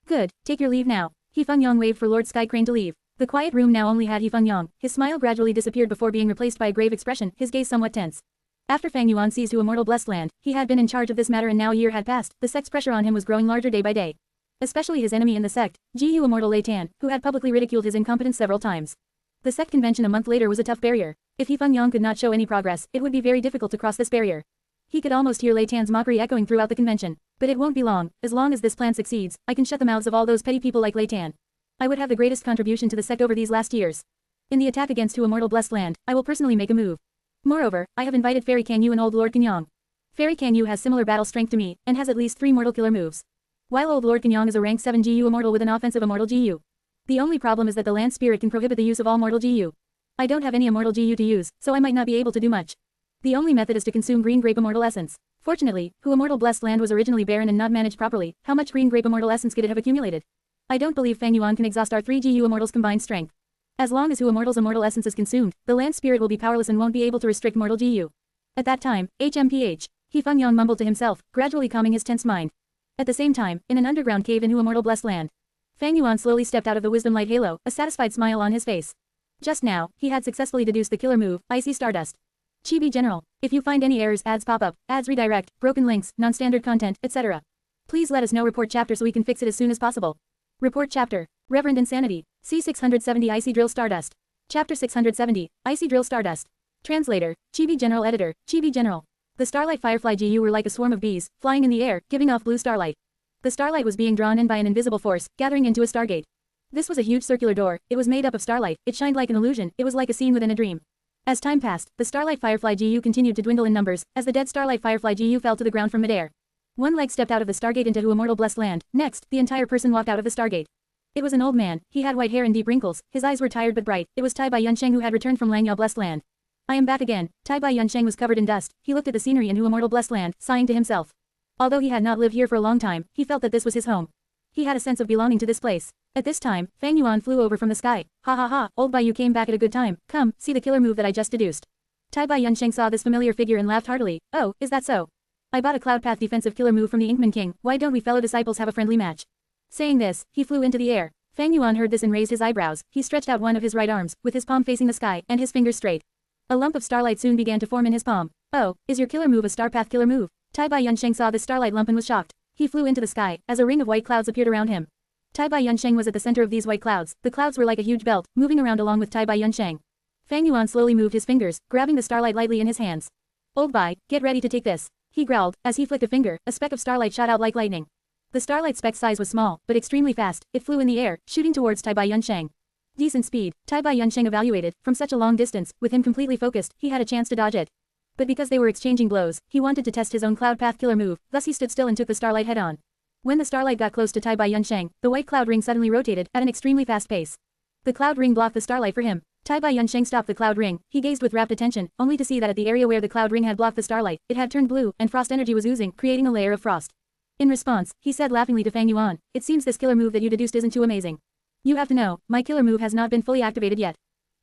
Good, take your leave now. He Feng Yang waved for Lord Sky Crane to leave. The quiet room now only had He Feng Yang. His smile gradually disappeared before being replaced by a grave expression, his gaze somewhat tense. After Fang Yuan seized Su Immortal Blessed Land, he had been in charge of this matter and now a year had passed. The sect's pressure on him was growing larger day by day. Especially his enemy in the sect, Gu Immortal Lei Tan, who had publicly ridiculed his incompetence several times. The sect convention a month later was a tough barrier. If He Feng Yang could not show any progress, it would be very difficult to cross this barrier. He could almost hear Lei Tan's mockery echoing throughout the convention. But it won't be long. As long as this plan succeeds, I can shut the mouths of all those petty people like Lei Tan. I would have the greatest contribution to the sect over these last years. In the attack against Su Immortal Blessed Land, I will personally make a move. Moreover, I have invited Fairy Can Yu and Old Lord Kenyang. Fairy Can Yu has similar battle strength to me, and has at least 3 mortal killer moves. While Old Lord Kenyang is a rank 7 GU Immortal with an offensive Immortal GU. The only problem is that the Land Spirit can prohibit the use of all mortal GU. I don't have any Immortal GU to use, so I might not be able to do much. The only method is to consume Green Grape Immortal Essence. Fortunately, Hu Immortal Blessed Land was originally barren and not managed properly. How much Green Grape Immortal Essence could it have accumulated? I don't believe Fang Yuan can exhaust our 3 GU Immortals' combined strength. As long as Hu Immortal's Immortal Essence is consumed, the Land Spirit will be powerless and won't be able to restrict mortal GU. At that time, HMPH, He Feng Yang mumbled to himself, gradually calming his tense mind. At the same time, in an underground cave in Hu Immortal Blessed Land, Fang Yuan slowly stepped out of the Wisdom Light Halo, a satisfied smile on his face. Just now, he had successfully deduced the killer move, Icy Stardust. Chibi General, if you find any errors, ads pop up, ads redirect, broken links, non-standard content, etc. Please let us know. Report chapter so we can fix it as soon as possible. Report chapter, Reverend Insanity, C670 Icy Drill Stardust. Chapter 670, Icy Drill Stardust. Translator, Chibi General Editor, Chibi General. The Starlight Firefly GU were like a swarm of bees, flying in the air, giving off blue starlight. The starlight was being drawn in by an invisible force, gathering into a stargate. This was a huge circular door, it was made up of starlight, it shined like an illusion, it was like a scene within a dream. As time passed, the Starlight Firefly GU continued to dwindle in numbers, as the dead Starlight Firefly GU fell to the ground from midair. One leg stepped out of the Stargate into Hu Immortal Blessed Land, next, the entire person walked out of the Stargate. It was an old man, he had white hair and deep wrinkles, his eyes were tired but bright, it was Tai Bai Yunsheng who had returned from Langyao Blessed Land. I am back again. Tai Bai Yunsheng was covered in dust, he looked at the scenery in Hu Immortal Blessed Land, sighing to himself. Although he had not lived here for a long time, he felt that this was his home. He had a sense of belonging to this place. At this time, Fang Yuan flew over from the sky. Ha ha ha, old Bai, you came back at a good time. Come, see the killer move that I just deduced. Tai Bai Yunsheng saw this familiar figure and laughed heartily. Oh, is that so? I bought a Cloud Path defensive killer move from the Inkman King, why don't we fellow disciples have a friendly match? Saying this, he flew into the air. Fang Yuan heard this and raised his eyebrows, he stretched out one of his right arms, with his palm facing the sky, and his fingers straight. A lump of starlight soon began to form in his palm. Oh, is your killer move a Star Path killer move? Tai Bai Yunsheng saw this starlight lump and was shocked. He flew into the sky, as a ring of white clouds appeared around him. Tai Bai Yunsheng was at the center of these white clouds, the clouds were like a huge belt, moving around along with Tai Bai Yunsheng. Fang Yuan slowly moved his fingers, grabbing the starlight lightly in his hands. Old Bai, get ready to take this. He growled, as he flicked a finger, a speck of starlight shot out like lightning. The starlight speck's size was small, but extremely fast, it flew in the air, shooting towards Tai Bai Yunsheng. Decent speed, Tai Bai Yunsheng evaluated, from such a long distance, with him completely focused, he had a chance to dodge it. But because they were exchanging blows, he wanted to test his own Cloud Path killer move, thus he stood still and took the starlight head on. When the starlight got close to Tai Bai Yunsheng, the white cloud ring suddenly rotated, at an extremely fast pace. The cloud ring blocked the starlight for him. Tai Bai Yunsheng stopped the cloud ring, he gazed with rapt attention, only to see that at the area where the cloud ring had blocked the starlight, it had turned blue, and frost energy was oozing, creating a layer of frost. In response, he said laughingly to Fang Yuan, it seems this killer move that you deduced isn't too amazing. You have to know, my killer move has not been fully activated yet.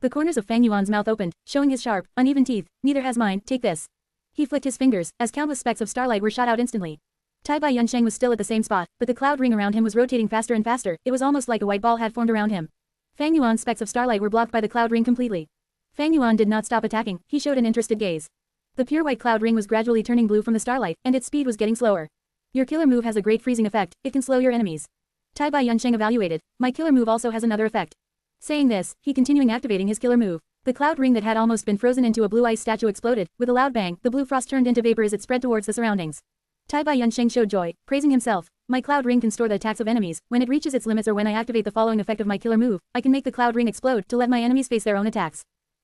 The corners of Fang Yuan's mouth opened, showing his sharp, uneven teeth. Neither has mine, take this. He flicked his fingers, as countless specks of starlight were shot out instantly. Tai Bai Yunsheng was still at the same spot, but the cloud ring around him was rotating faster and faster, it was almost like a white ball had formed around him. Fang Yuan's specks of starlight were blocked by the cloud ring completely. Fang Yuan did not stop attacking, he showed an interested gaze. The pure white cloud ring was gradually turning blue from the starlight, and its speed was getting slower. Your killer move has a great freezing effect, it can slow your enemies. Tai Bai Yunsheng evaluated, my killer move also has another effect. Saying this, he continuing activating his killer move. The cloud ring that had almost been frozen into a blue ice statue exploded, with a loud bang, the blue frost turned into vapor as it spread towards the surroundings. Tai Bai Yunsheng showed joy, praising himself. My cloud ring can store the attacks of enemies, when it reaches its limits or when I activate the following effect of my killer move, I can make the cloud ring explode to let my enemies face their own attacks.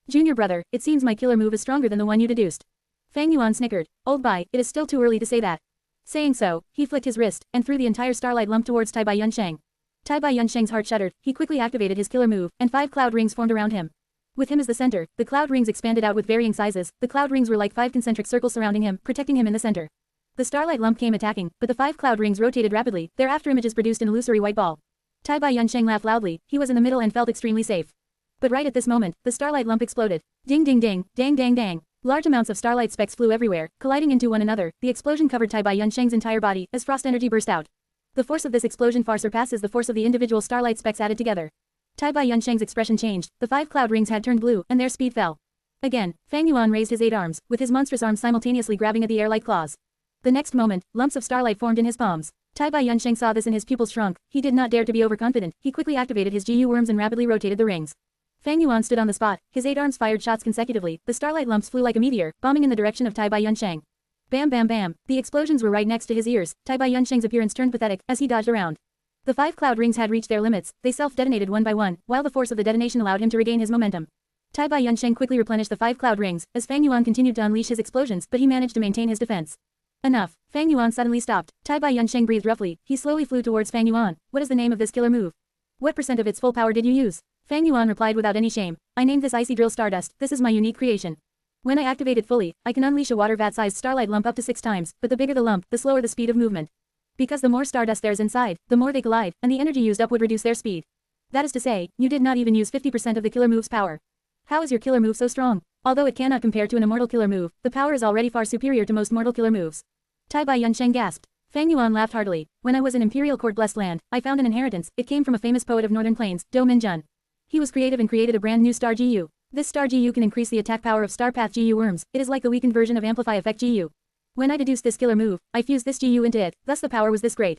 Junior brother, it seems my killer move is stronger than the one you deduced. Fang Yuan snickered. Old Bai, it is still too early to say that. Saying so, he flicked his wrist, and threw the entire starlight lump towards Tai Bai Yunsheng. Tai Bai Yunsheng's heart shuddered, he quickly activated his killer move, and 5 cloud rings formed around him. With him as the center, the cloud rings expanded out with varying sizes. The cloud rings were like 5 concentric circles surrounding him, protecting him in the center. The starlight lump came attacking, but the 5 cloud rings rotated rapidly. Their after images produced an illusory white ball. Tai Bai Yunsheng laughed loudly. He was in the middle and felt extremely safe. But right at this moment, the starlight lump exploded. Ding ding ding, dang dang dang. Large amounts of starlight specks flew everywhere, colliding into one another. The explosion covered Tai Bai Yunsheng's entire body as frost energy burst out. The force of this explosion far surpasses the force of the individual starlight specks added together. Tai Bai Yunsheng's expression changed. The 5 cloud rings had turned blue, and their speed fell. Again, Fang Yuan raised his 8 arms, with his monstrous arms simultaneously grabbing at the air like claws. The next moment, lumps of starlight formed in his palms. Tai Bai Yunsheng saw this and his pupils shrunk. He did not dare to be overconfident. He quickly activated his GU worms and rapidly rotated the rings. Fang Yuan stood on the spot. His 8 arms fired shots consecutively. The starlight lumps flew like a meteor, bombing in the direction of Tai Bai Yunsheng. Bam bam bam. The explosions were right next to his ears. Tai Bai Yunsheng's appearance turned pathetic as he dodged around. The 5 cloud rings had reached their limits. They self-detonated one by one, while the force of the detonation allowed him to regain his momentum. Tai Bai Yunsheng quickly replenished the 5 cloud rings, as Fang Yuan continued to unleash his explosions, but he managed to maintain his defense. Enough. Fang Yuan suddenly stopped. Tai Bai Yunsheng breathed roughly. He slowly flew towards Fang Yuan. What is the name of this killer move? What % of its full power did you use? Fang Yuan replied without any shame. I named this Icy Drill Stardust. This is my unique creation. When I activate it fully, I can unleash a water vat-sized starlight lump up to 6 times, but the bigger the lump, the slower the speed of movement. Because the more stardust there's inside, the more they collide, and the energy used up would reduce their speed. That is to say, you did not even use 50% of the killer move's power. How is your killer move so strong? Although it cannot compare to an immortal killer move, the power is already far superior to most mortal killer moves. Tai Bai Yunsheng gasped. Fang Yuan laughed heartily. When I was in Imperial Court Blessed Land, I found an inheritance. It came from a famous poet of Northern Plains, Do Minjun. He was creative and created a brand new star GU. This star GU can increase the attack power of Star Path GU worms. It is like the weakened version of Amplify Effect GU. When I deduced this killer move, I fused this GU into it, thus the power was this great.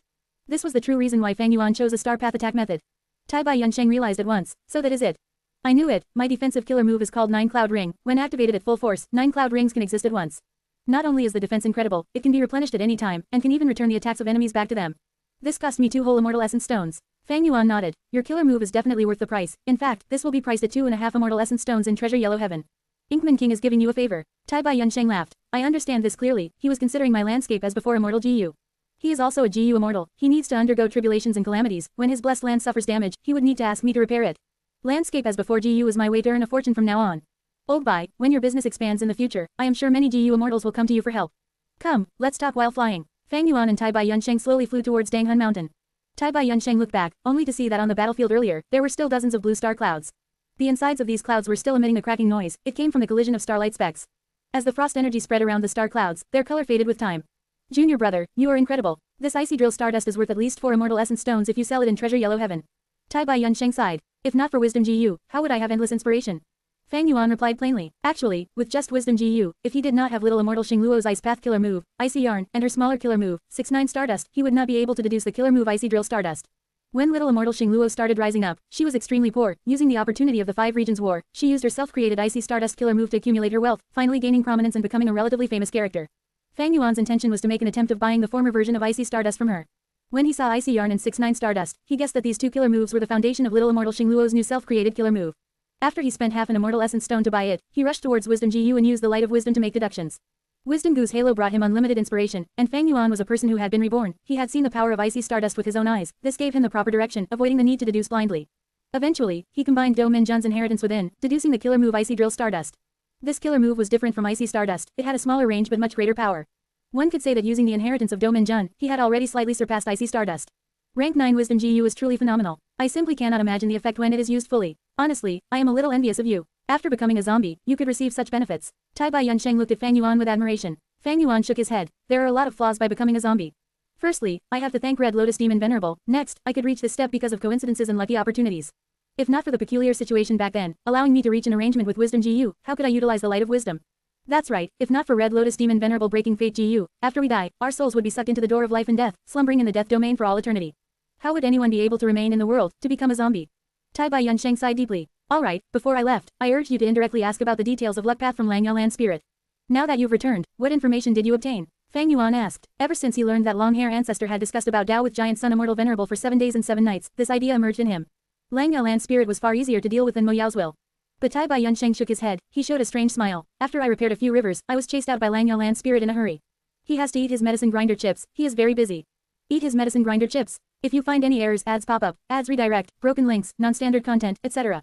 This was the true reason why Fang Yuan chose a Star Path attack method. Tai Bai Yunsheng realized at once, so that is it. I knew it. My defensive killer move is called 9 Cloud Ring. When activated at full force, 9 Cloud Rings can exist at once. Not only is the defense incredible, it can be replenished at any time, and can even return the attacks of enemies back to them. This cost me 2 whole Immortal Essence Stones. Fang Yuan nodded. Your killer move is definitely worth the price. In fact, this will be priced at 2.5 Immortal Essence Stones in Treasure Yellow Heaven. Inkman King is giving you a favor. Tai Bai Yunsheng laughed. I understand this clearly. He was considering my landscape as before Immortal GU. He is also a GU Immortal. He needs to undergo tribulations and calamities. When his blessed land suffers damage, he would need to ask me to repair it. Landscape as before GU is my way to earn a fortune from now on. Old Bai, when your business expands in the future, I am sure many GU Immortals will come to you for help. Come, let's talk while flying. Fang Yuan and Tai Bai Yunsheng slowly flew towards Danghun Mountain. Tai Bai Yunsheng looked back, only to see that on the battlefield earlier, there were still dozens of blue star clouds. The insides of these clouds were still emitting a cracking noise. It came from the collision of starlight specks. As the frost energy spread around the star clouds, their color faded with time. Junior brother, you are incredible. This icy drill stardust is worth at least 4 Immortal Essence Stones if you sell it in Treasure Yellow Heaven. Tai Bai Yunsheng sighed. If not for Wisdom GU, how would I have endless inspiration? Fang Yuan replied plainly. Actually, with just Wisdom GU, if he did not have little Immortal Xingluo's Ice Path killer move, Icy Yarn, and her smaller killer move, 6-9 Stardust, he would not be able to deduce the killer move Icy Drill Stardust. When little Immortal Xingluo started rising up, she was extremely poor. Using the opportunity of the 5 Regions War, she used her self-created Icy Stardust killer move to accumulate her wealth, finally gaining prominence and becoming a relatively famous character. Fang Yuan's intention was to make an attempt of buying the former version of Icy Stardust from her. When he saw Icy Yarn and 6-9 Stardust, he guessed that these 2 killer moves were the foundation of little Immortal Xingluo's new self-created killer move. After he spent half an Immortal Essence Stone to buy it, he rushed towards Wisdom GU and used the Light of Wisdom to make deductions. Wisdom Gu's halo brought him unlimited inspiration, and Fang Yuan was a person who had been reborn. He had seen the power of Icy Stardust with his own eyes. This gave him the proper direction, avoiding the need to deduce blindly. Eventually, he combined Do Minjun's inheritance within, deducing the killer move Icy Drill Stardust. This killer move was different from Icy Stardust. It had a smaller range but much greater power. One could say that using the inheritance of Do Minjun, he had already slightly surpassed Icy Stardust. Rank 9 Wisdom GU is truly phenomenal. I simply cannot imagine the effect when it is used fully. Honestly, I am a little envious of you. After becoming a zombie, you could receive such benefits. Tai Bai Yunsheng looked at Fang Yuan with admiration. Fang Yuan shook his head. There are a lot of flaws by becoming a zombie. Firstly, I have to thank Red Lotus Demon Venerable. Next, I could reach this step because of coincidences and lucky opportunities. If not for the peculiar situation back then, allowing me to reach an arrangement with Wisdom GU, how could I utilize the Light of Wisdom? That's right, if not for Red Lotus Demon Venerable breaking Fate GU, after we die, our souls would be sucked into the door of life and death, slumbering in the death domain for all eternity. How would anyone be able to remain in the world, to become a zombie? Tai Bai Yunsheng sighed deeply. Alright, before I left, I urged you to indirectly ask about the details of Luck Path from Langyao Land Spirit. Now that you've returned, what information did you obtain? Fang Yuan asked. Ever since he learned that long-hair ancestor had discussed about Dao with Giant Sun Immortal Venerable for 7 days and 7 nights, this idea emerged in him. Langyao Land Spirit was far easier to deal with than Mo Yao's will. But Tai Bai Yunsheng shook his head. He showed a strange smile. After I repaired a few rivers, I was chased out by Langyao Land Spirit in a hurry. He has to eat his medicine grinder chips. He is very busy. Eat his medicine grinder chips. If you find any errors, ads pop up, ads redirect, broken links, non-standard content, etc.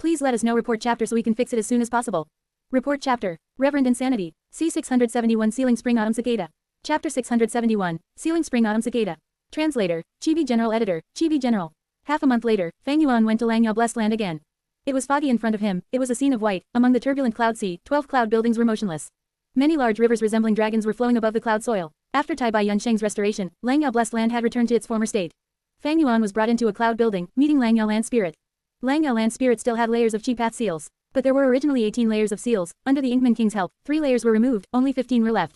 Please let us know report chapter so we can fix it as soon as possible. Report chapter. Reverend Insanity. C671 Sealing Spring Autumn Cicada. Chapter 671. Sealing Spring Autumn Cicada. Translator. Chibi General Editor. Chibi General. Half a month later, Fang Yuan went to Langyao Blessed Land again. It was foggy in front of him, it was a scene of white, among the turbulent cloud sea, 12 cloud buildings were motionless. Many large rivers resembling dragons were flowing above the cloud soil. After Tai Bai Yunsheng's restoration, Langyao Blessed Land had returned to its former state. Fang Yuan was brought into a cloud building, meeting Langyao Land Spirit. Langyao Land Spirit still had layers of Chi Path seals. But there were originally 18 layers of seals. Under the Inkman King's help, 3 layers were removed, only 15 were left.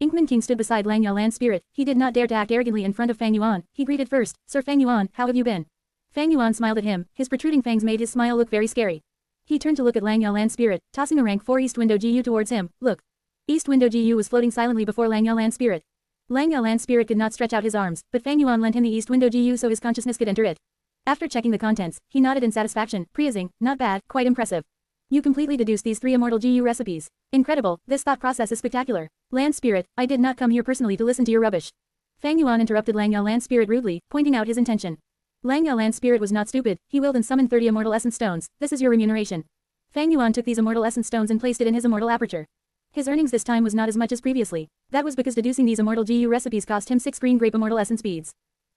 Inkman King stood beside Langyao Land Spirit. He did not dare to act arrogantly in front of Fang Yuan. He greeted first, Sir Fang Yuan, how have you been? Fang Yuan smiled at him, his protruding fangs made his smile look very scary. He turned to look at Langyao Land Spirit, tossing a rank 4 East Window GU towards him. Look. East Window GU was floating silently before Langyao Land Spirit. Langyao Land Spirit could not stretch out his arms, but Fang Yuan lent him the East Window GU so his consciousness could enter it. After checking the contents, he nodded in satisfaction, praising, not bad, quite impressive. You completely deduced these 3 Immortal GU recipes. Incredible, this thought process is spectacular. Land Spirit, I did not come here personally to listen to your rubbish. Fang Yuan interrupted Langyao Land Spirit rudely, pointing out his intention. Langyao Land Spirit was not stupid, he willed and summoned 30 Immortal Essence Stones, this is your remuneration. Fang Yuan took these Immortal Essence Stones and placed it in his Immortal Aperture. His earnings this time was not as much as previously. That was because deducing these Immortal GU recipes cost him 6 green grape Immortal Essence beads.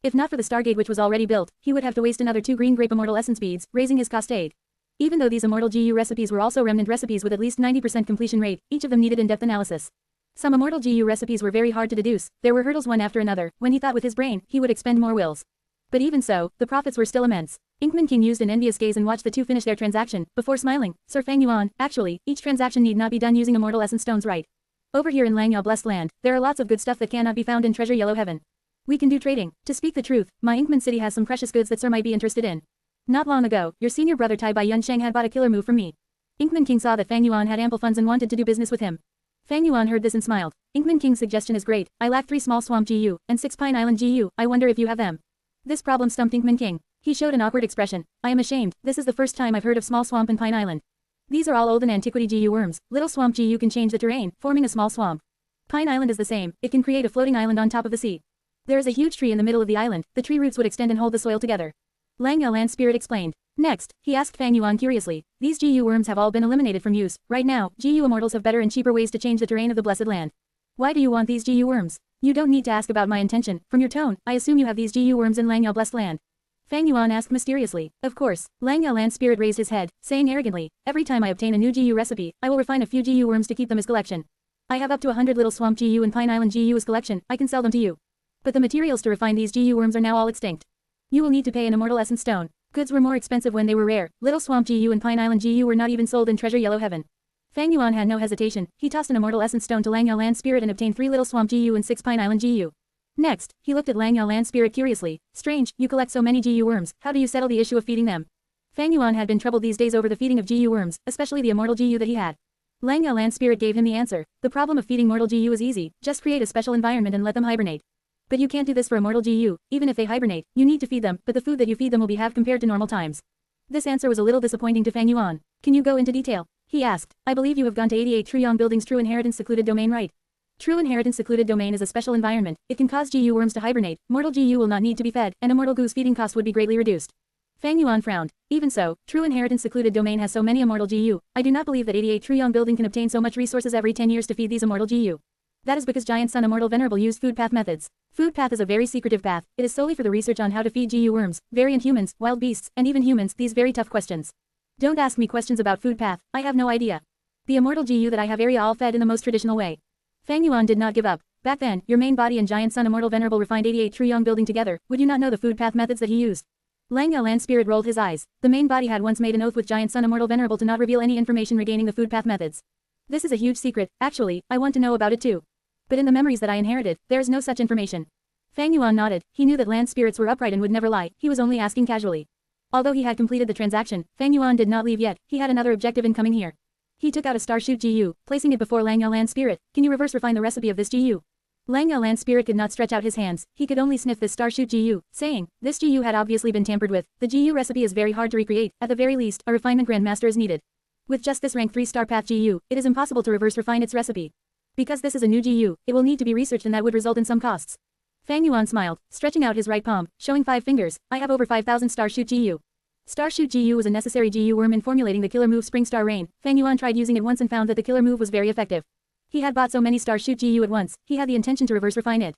If not for the Stargate which was already built, he would have to waste another 2 green grape Immortal Essence beads, raising his cost aid. Even though these Immortal GU recipes were also remnant recipes with at least 90% completion rate, each of them needed in-depth analysis. Some Immortal GU recipes were very hard to deduce, there were hurdles one after another, when he thought with his brain, he would expend more wills. But even so, the profits were still immense. Inkman King used an envious gaze and watched the two finish their transaction, before smiling, Sir Fang Yuan, actually, each transaction need not be done using Immortal Essence Stones right. Over here in Langyao Blessed Land, there are lots of good stuff that cannot be found in Treasure Yellow Heaven. We can do trading. To speak the truth, my Inkman City has some precious goods that Sir might be interested in. Not long ago, your senior brother Tai Bai Yunsheng had bought a killer move from me. Inkman King saw that Fang Yuan had ample funds and wanted to do business with him. Fang Yuan heard this and smiled. Inkman King's suggestion is great, I lack 3 small swamp GU, and 6 Pine Island GU, I wonder if you have them. This problem stumped Inkman King. He showed an awkward expression. I am ashamed, this is the first time I've heard of small swamp and Pine Island. These are all old and antiquity GU worms, little swamp GU can change the terrain, forming a small swamp. Pine Island is the same, it can create a floating island on top of the sea. There is a huge tree in the middle of the island, the tree roots would extend and hold the soil together. Langyao Land Spirit explained. Next, he asked Fang Yuan curiously, these GU worms have all been eliminated from use, right now, GU Immortals have better and cheaper ways to change the terrain of the Blessed Land. Why do you want these GU worms? You don't need to ask about my intention, from your tone, I assume you have these GU worms in Langyao Blessed Land. Fang Yuan asked mysteriously. Of course. Langyao Land Spirit raised his head, saying arrogantly, every time I obtain a new GU recipe, I will refine a few GU worms to keep them as collection. I have up to 100 little swamp GU and Pine Island GU as collection, I can sell them to you. But the materials to refine these GU worms are now all extinct. You will need to pay an Immortal Essence Stone. Goods were more expensive when they were rare, little swamp GU and Pine Island GU were not even sold in Treasure Yellow Heaven. Fang Yuan had no hesitation, he tossed an Immortal Essence Stone to Langyao Land Spirit and obtained 3 little swamp GU and 6 Pine Island GU. Next, he looked at Langyao Land Spirit curiously. Strange, you collect so many GU worms, how do you settle the issue of feeding them? Fang Yuan had been troubled these days over the feeding of GU worms, especially the Immortal GU that he had. Langyao Land Spirit gave him the answer. The problem of feeding mortal GU is easy, just create a special environment and let them hibernate. But you can't do this for a mortal GU, even if they hibernate, you need to feed them, but the food that you feed them will be half compared to normal times. This answer was a little disappointing to Fang Yuan. Can you go into detail? He asked. I believe you have gone to 88 Truyong Building's True Inheritance Secluded Domain, right? True Inheritance Secluded Domain is a special environment, it can cause GU worms to hibernate, mortal GU will not need to be fed, and Immortal GU's feeding cost would be greatly reduced. Fang Yuan frowned. Even so, True Inheritance Secluded Domain has so many Immortal GU, I do not believe that 88 Truyong Building can obtain so much resources every 10 years to feed these Immortal GU. That is because Giant Sun Immortal Venerable used food path methods. Food path is a very secretive path, it is solely for the research on how to feed GU worms, variant humans, wild beasts, and even humans, these very tough questions. Don't ask me questions about food path, I have no idea. The Immortal GU that I have area all fed in the most traditional way. Fang Yuan did not give up. Back then, your main body and Giant Sun Immortal Venerable refined 88 Truyong Building together, would you not know the food path methods that he used? Langyao Land Spirit rolled his eyes. The main body had once made an oath with Giant Sun Immortal Venerable to not reveal any information regaining the food path methods. This is a huge secret, actually, I want to know about it too. But in the memories that I inherited, there is no such information. Fang Yuan nodded, he knew that land spirits were upright and would never lie, he was only asking casually. Although he had completed the transaction, Fang Yuan did not leave yet, he had another objective in coming here. He took out a star shoot GU, placing it before Langyao Land Spirit. Can you reverse refine the recipe of this GU? Langyao Land Spirit could not stretch out his hands, he could only sniff this star shoot GU, saying, this GU had obviously been tampered with, the GU recipe is very hard to recreate, at the very least, a refinement grandmaster is needed. With just this rank 3-star path GU, it is impossible to reverse refine its recipe. Because this is a new GU, it will need to be researched and that would result in some costs. Fang Yuan smiled, stretching out his right palm, showing 5 fingers, I have over 5,000 star shoot GU. Star Shoot GU was a necessary GU worm in formulating the killer move Spring Star Rain. Fang Yuan tried using it once and found that the killer move was very effective. He had bought so many Star Shoot GU at once, he had the intention to reverse refine it.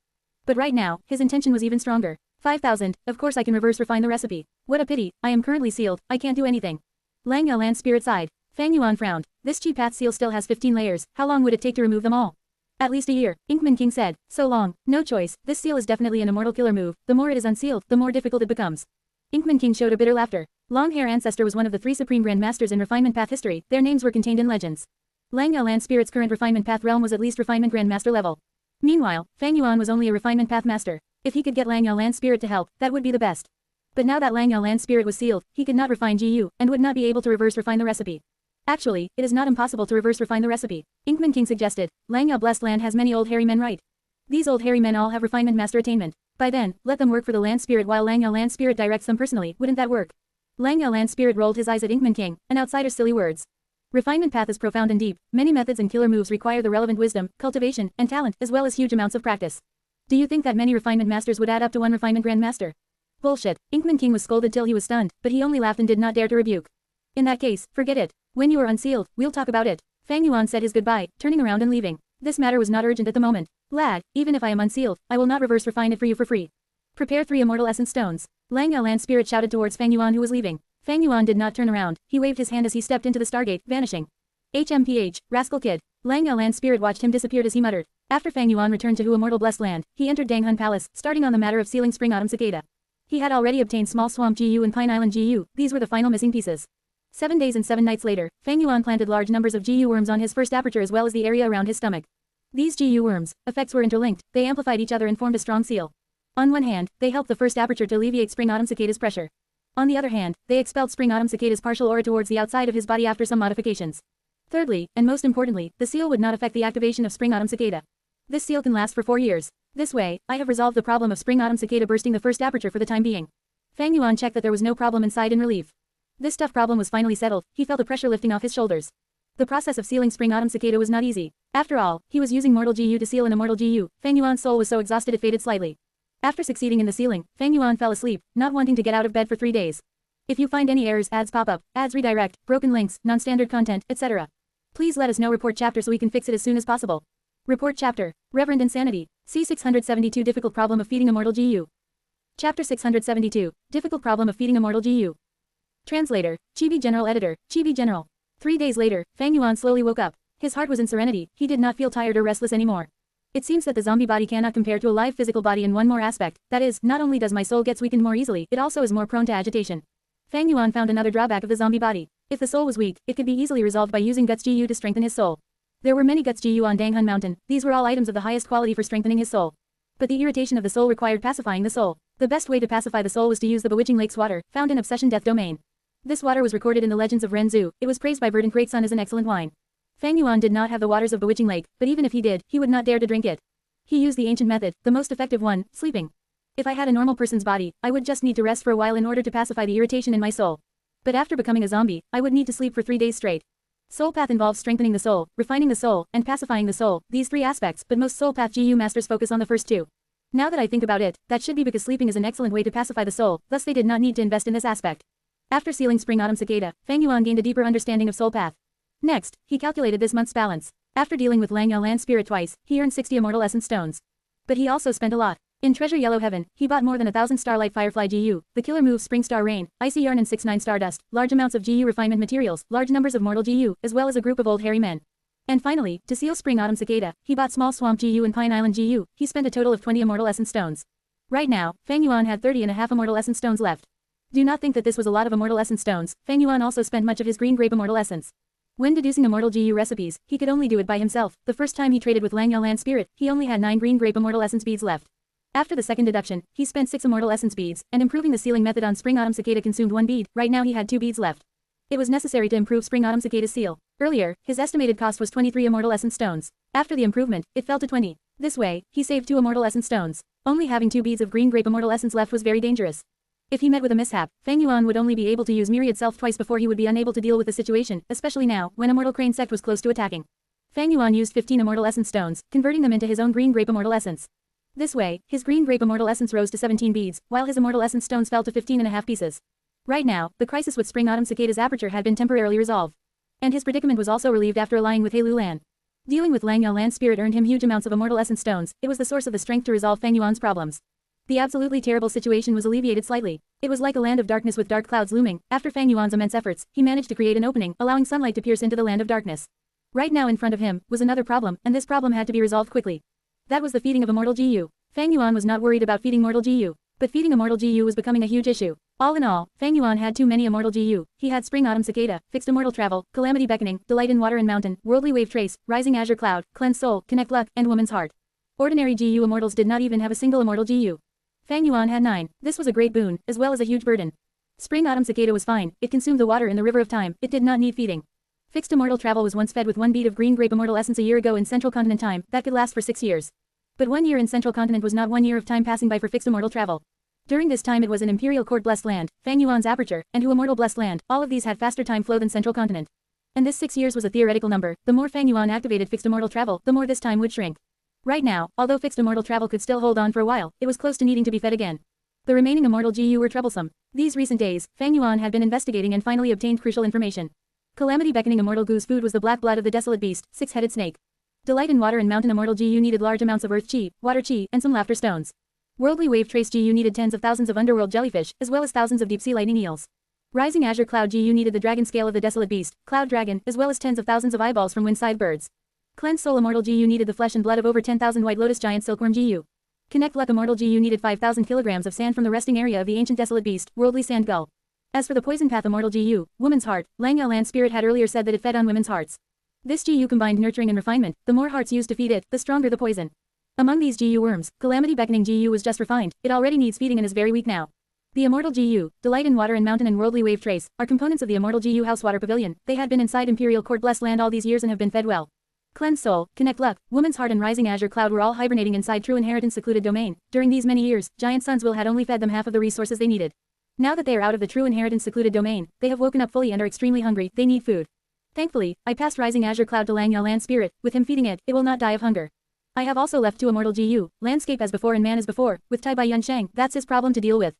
But right now, his intention was even stronger. 5,000, of course I can reverse refine the recipe. What a pity, I am currently sealed, I can't do anything. Lang Ya Land Spirit sighed. Fang Yuan frowned. This chi path seal still has 15 layers, how long would it take to remove them all? At least a year, Inkman King said. So long, no choice, this seal is definitely an immortal killer move, the more it is unsealed, the more difficult it becomes. Inkman King showed a bitter laughter. Long Hair Ancestor was one of the 3 supreme Grand Masters in Refinement Path history, their names were contained in legends. Lang Ya Land Spirit's current Refinement Path realm was at least Refinement Grand Master level. Meanwhile, Fang Yuan was only a Refinement Path Master. If he could get Lang Ya Land Spirit to help, that would be the best. But now that Lang Ya Land Spirit was sealed, he could not refine GU, and would not be able to reverse refine the recipe. Actually, it is not impossible to reverse refine the recipe. Inkman King suggested. Lang Ya Blessed Land has many old hairy men, right? These old hairy men all have Refinement Master attainment. By then, let them work for the Land Spirit while Lang Ya Land Spirit directs them personally, wouldn't that work? Lang Ya Land Spirit rolled his eyes at Inkman King, an outsider's silly words. Refinement path is profound and deep, many methods and killer moves require the relevant wisdom, cultivation, and talent, as well as huge amounts of practice. Do you think that many Refinement Masters would add up to one Refinement Grand Master? Bullshit, Inkman King was scolded till he was stunned, but he only laughed and did not dare to rebuke. In that case, forget it. When you are unsealed, we'll talk about it. Fang Yuan said his goodbye, turning around and leaving. This matter was not urgent at the moment. Lad, even if I am unsealed, I will not reverse refine it for you for free. Prepare 3 Immortal Essence Stones. Lang Ya Land Spirit shouted towards Fang Yuan who was leaving. Fang Yuan did not turn around, he waved his hand as he stepped into the Stargate, vanishing. HMPH, rascal kid. Lang Ya Land Spirit watched him disappear as he muttered. After Fang Yuan returned to Hu Immortal Blessed Land, he entered Danghun Palace, starting on the matter of sealing Spring Autumn Cicada. He had already obtained Small Swamp GU and Pine Island GU, these were the final missing pieces. 7 days and 7 nights later, Fang Yuan planted large numbers of GU worms on his first aperture as well as the area around his stomach. These GU worms' effects were interlinked, they amplified each other and formed a strong seal. On one hand, they helped the first aperture to alleviate Spring Autumn Cicada's pressure. On the other hand, they expelled Spring Autumn Cicada's partial aura towards the outside of his body after some modifications. Thirdly, and most importantly, the seal would not affect the activation of Spring Autumn Cicada. This seal can last for 4 years. This way, I have resolved the problem of Spring Autumn Cicada bursting the first aperture for the time being. Fang Yuan checked that there was no problem inside in relief. This tough problem was finally settled, he felt the pressure lifting off his shoulders. The process of sealing Spring Autumn Cicada was not easy. After all, he was using Mortal GU to seal an Immortal GU, Fang Yuan's soul was so exhausted it faded slightly. After succeeding in the sealing, Fang Yuan fell asleep, not wanting to get out of bed for 3 days. If you find any errors, ads pop up, ads redirect, broken links, non-standard content, etc. Please let us know. Report chapter so we can fix it as soon as possible. Report chapter, Reverend Insanity, C672 Difficult Problem of Feeding Immortal GU. Chapter 672, Difficult Problem of Feeding Immortal GU. Translator, Chibi General Editor, Chibi General. 3 days later, Fang Yuan slowly woke up. His heart was in serenity, he did not feel tired or restless anymore. It seems that the zombie body cannot compare to a live physical body in one more aspect, that is, not only does my soul gets weakened more easily, it also is more prone to agitation. Fang Yuan found another drawback of the zombie body. If the soul was weak, it could be easily resolved by using Guts GU to strengthen his soul. There were many Guts GU on Danghun Mountain, these were all items of the highest quality for strengthening his soul. But the irritation of the soul required pacifying the soul. The best way to pacify the soul was to use the Bewitching Lake's water, found in Obsession Death Domain. This water was recorded in the legends of Renzu, it was praised by Verdant Great Sun as an excellent wine. Fang Yuan did not have the waters of Bewitching Lake, but even if he did, he would not dare to drink it. He used the ancient method, the most effective one, sleeping. If I had a normal person's body, I would just need to rest for a while in order to pacify the irritation in my soul. But after becoming a zombie, I would need to sleep for 3 days straight. Soul path involves strengthening the soul, refining the soul, and pacifying the soul, these 3 aspects, but most soul path GU masters focus on the first 2. Now that I think about it, that should be because sleeping is an excellent way to pacify the soul, thus they did not need to invest in this aspect. After sealing Spring Autumn Cicada, Fang Yuan gained a deeper understanding of soul path. Next, he calculated this month's balance. After dealing with Lang Ya Land Spirit twice, he earned 60 Immortal Essence Stones. But he also spent a lot. In Treasure Yellow Heaven, he bought more than 1,000 Starlight Firefly GU, the killer moves Spring Star Rain, Icy Yarn and 6-9 Stardust, large amounts of GU refinement materials, large numbers of Mortal GU, as well as a group of old hairy men. And finally, to seal Spring Autumn Cicada, he bought Small Swamp GU and Pine Island GU, he spent a total of 20 Immortal Essence Stones. Right now, Fang Yuan had 30.5 Immortal Essence Stones left. Do not think that this was a lot of Immortal Essence Stones, Fang Yuan also spent much of his Green Grape Immortal Essence. When deducing Immortal GU recipes, he could only do it by himself. The first time he traded with Lang Ya Land Spirit, he only had 9 Green Grape Immortal Essence beads left. After the second deduction, he spent 6 Immortal Essence beads, and improving the sealing method on Spring Autumn Cicada consumed 1 bead, right now he had 2 beads left. It was necessary to improve Spring Autumn Cicada's seal. Earlier, his estimated cost was 23 Immortal Essence Stones. After the improvement, it fell to 20. This way, he saved 2 Immortal Essence Stones. Only having 2 beads of Green Grape Immortal Essence left was very dangerous. If he met with a mishap, Fang Yuan would only be able to use Myriad Self twice before he would be unable to deal with the situation, especially now, when Immortal Crane sect was close to attacking. Fang Yuan used 15 Immortal Essence Stones, converting them into his own Green Grape Immortal Essence. This way, his Green Grape Immortal Essence rose to 17 beads, while his Immortal Essence Stones fell to 15.5 pieces. Right now, the crisis with Spring-Autumn Cicada's aperture had been temporarily resolved. And his predicament was also relieved after allying with Heilu Lan. Dealing with Lang Yao Lan's spirit earned him huge amounts of Immortal Essence Stones. It was the source of the strength to resolve Fang Yuan's problems. The absolutely terrible situation was alleviated slightly. It was like a land of darkness with dark clouds looming. After Fang Yuan's immense efforts, he managed to create an opening, allowing sunlight to pierce into the land of darkness. Right now in front of him was another problem, and this problem had to be resolved quickly. That was the feeding of Immortal GU. Fang Yuan was not worried about feeding Mortal GU, but feeding Immortal GU was becoming a huge issue. All in all, Fang Yuan had too many Immortal GU. He had Spring-Autumn Cicada, Fixed Immortal Travel, Calamity Beckoning, Delight in Water and Mountain, Worldly Wave Trace, Rising Azure Cloud, Cleanse Soul, Connect Luck, and Woman's Heart. Ordinary GU Immortals did not even have a single Immortal GU. Fang Yuan had 9. This was a great boon, as well as a huge burden. Spring-Autumn Cicada was fine. It consumed the water in the River of Time. It did not need feeding. Fixed Immortal Travel was once fed with 1 bead of green grape immortal essence a year ago in Central Continent time. That could last for 6 years. But 1 year in Central Continent was not 1 year of time passing by for Fixed Immortal Travel. During this time it was an Imperial Court blessed land, Fang Yuan's aperture, and Hu Immortal blessed land. All of these had faster time flow than Central Continent. And this 6 years was a theoretical number. The more Fang Yuan activated Fixed Immortal Travel, the more this time would shrink. Right now, although Fixed Immortal Travel could still hold on for a while, it was close to needing to be fed again. The remaining Immortal GU were troublesome. These recent days, Fang Yuan had been investigating and finally obtained crucial information. Calamity Beckoning Immortal Gu's food was the black blood of the desolate beast, 6-headed snake. Delight in Water and Mountain Immortal GU needed large amounts of earth chi, water chi, and some laughter stones. Worldly Wave Trace GU needed tens of thousands of underworld jellyfish, as well as thousands of deep-sea lightning eels. Rising Azure Cloud GU needed the dragon scale of the desolate beast, Cloud Dragon, as well as tens of thousands of eyeballs from wind-side birds. Cleanse Soul Immortal GU needed the flesh and blood of over 10,000 White Lotus Giant Silkworm GU. Connect Luck Immortal GU needed 5,000 kilograms of sand from the resting area of the ancient desolate beast, Worldly Sand Gull. As for the Poison Path Immortal GU, Woman's Heart, Lang Yao Lan Spirit had earlier said that it fed on women's hearts. This GU combined nurturing and refinement. The more hearts used to feed it, the stronger the poison. Among these GU worms, Calamity Beckoning GU was just refined. It already needs feeding and is very weak now. The Immortal GU, Delight in Water and Mountain and Worldly Wave Trace, are components of the Immortal GU House Water Pavilion. They had been inside Imperial Court blessed land all these years and have been fed well. Cleanse Soul, Connect Luck, Woman's Heart and Rising Azure Cloud were all hibernating inside True Inheritance Secluded Domain. During these many years, Giant Sun's will had only fed them half of the resources they needed. Now that they are out of the True Inheritance Secluded Domain, they have woken up fully and are extremely hungry. They need food. Thankfully, I passed Rising Azure Cloud to Lang Yao Lan Spirit. With him feeding it, it will not die of hunger. I have also left 2 Immortal GU, Landscape as before and Man as before, with Tai Bai Yunsheng. That's his problem to deal with.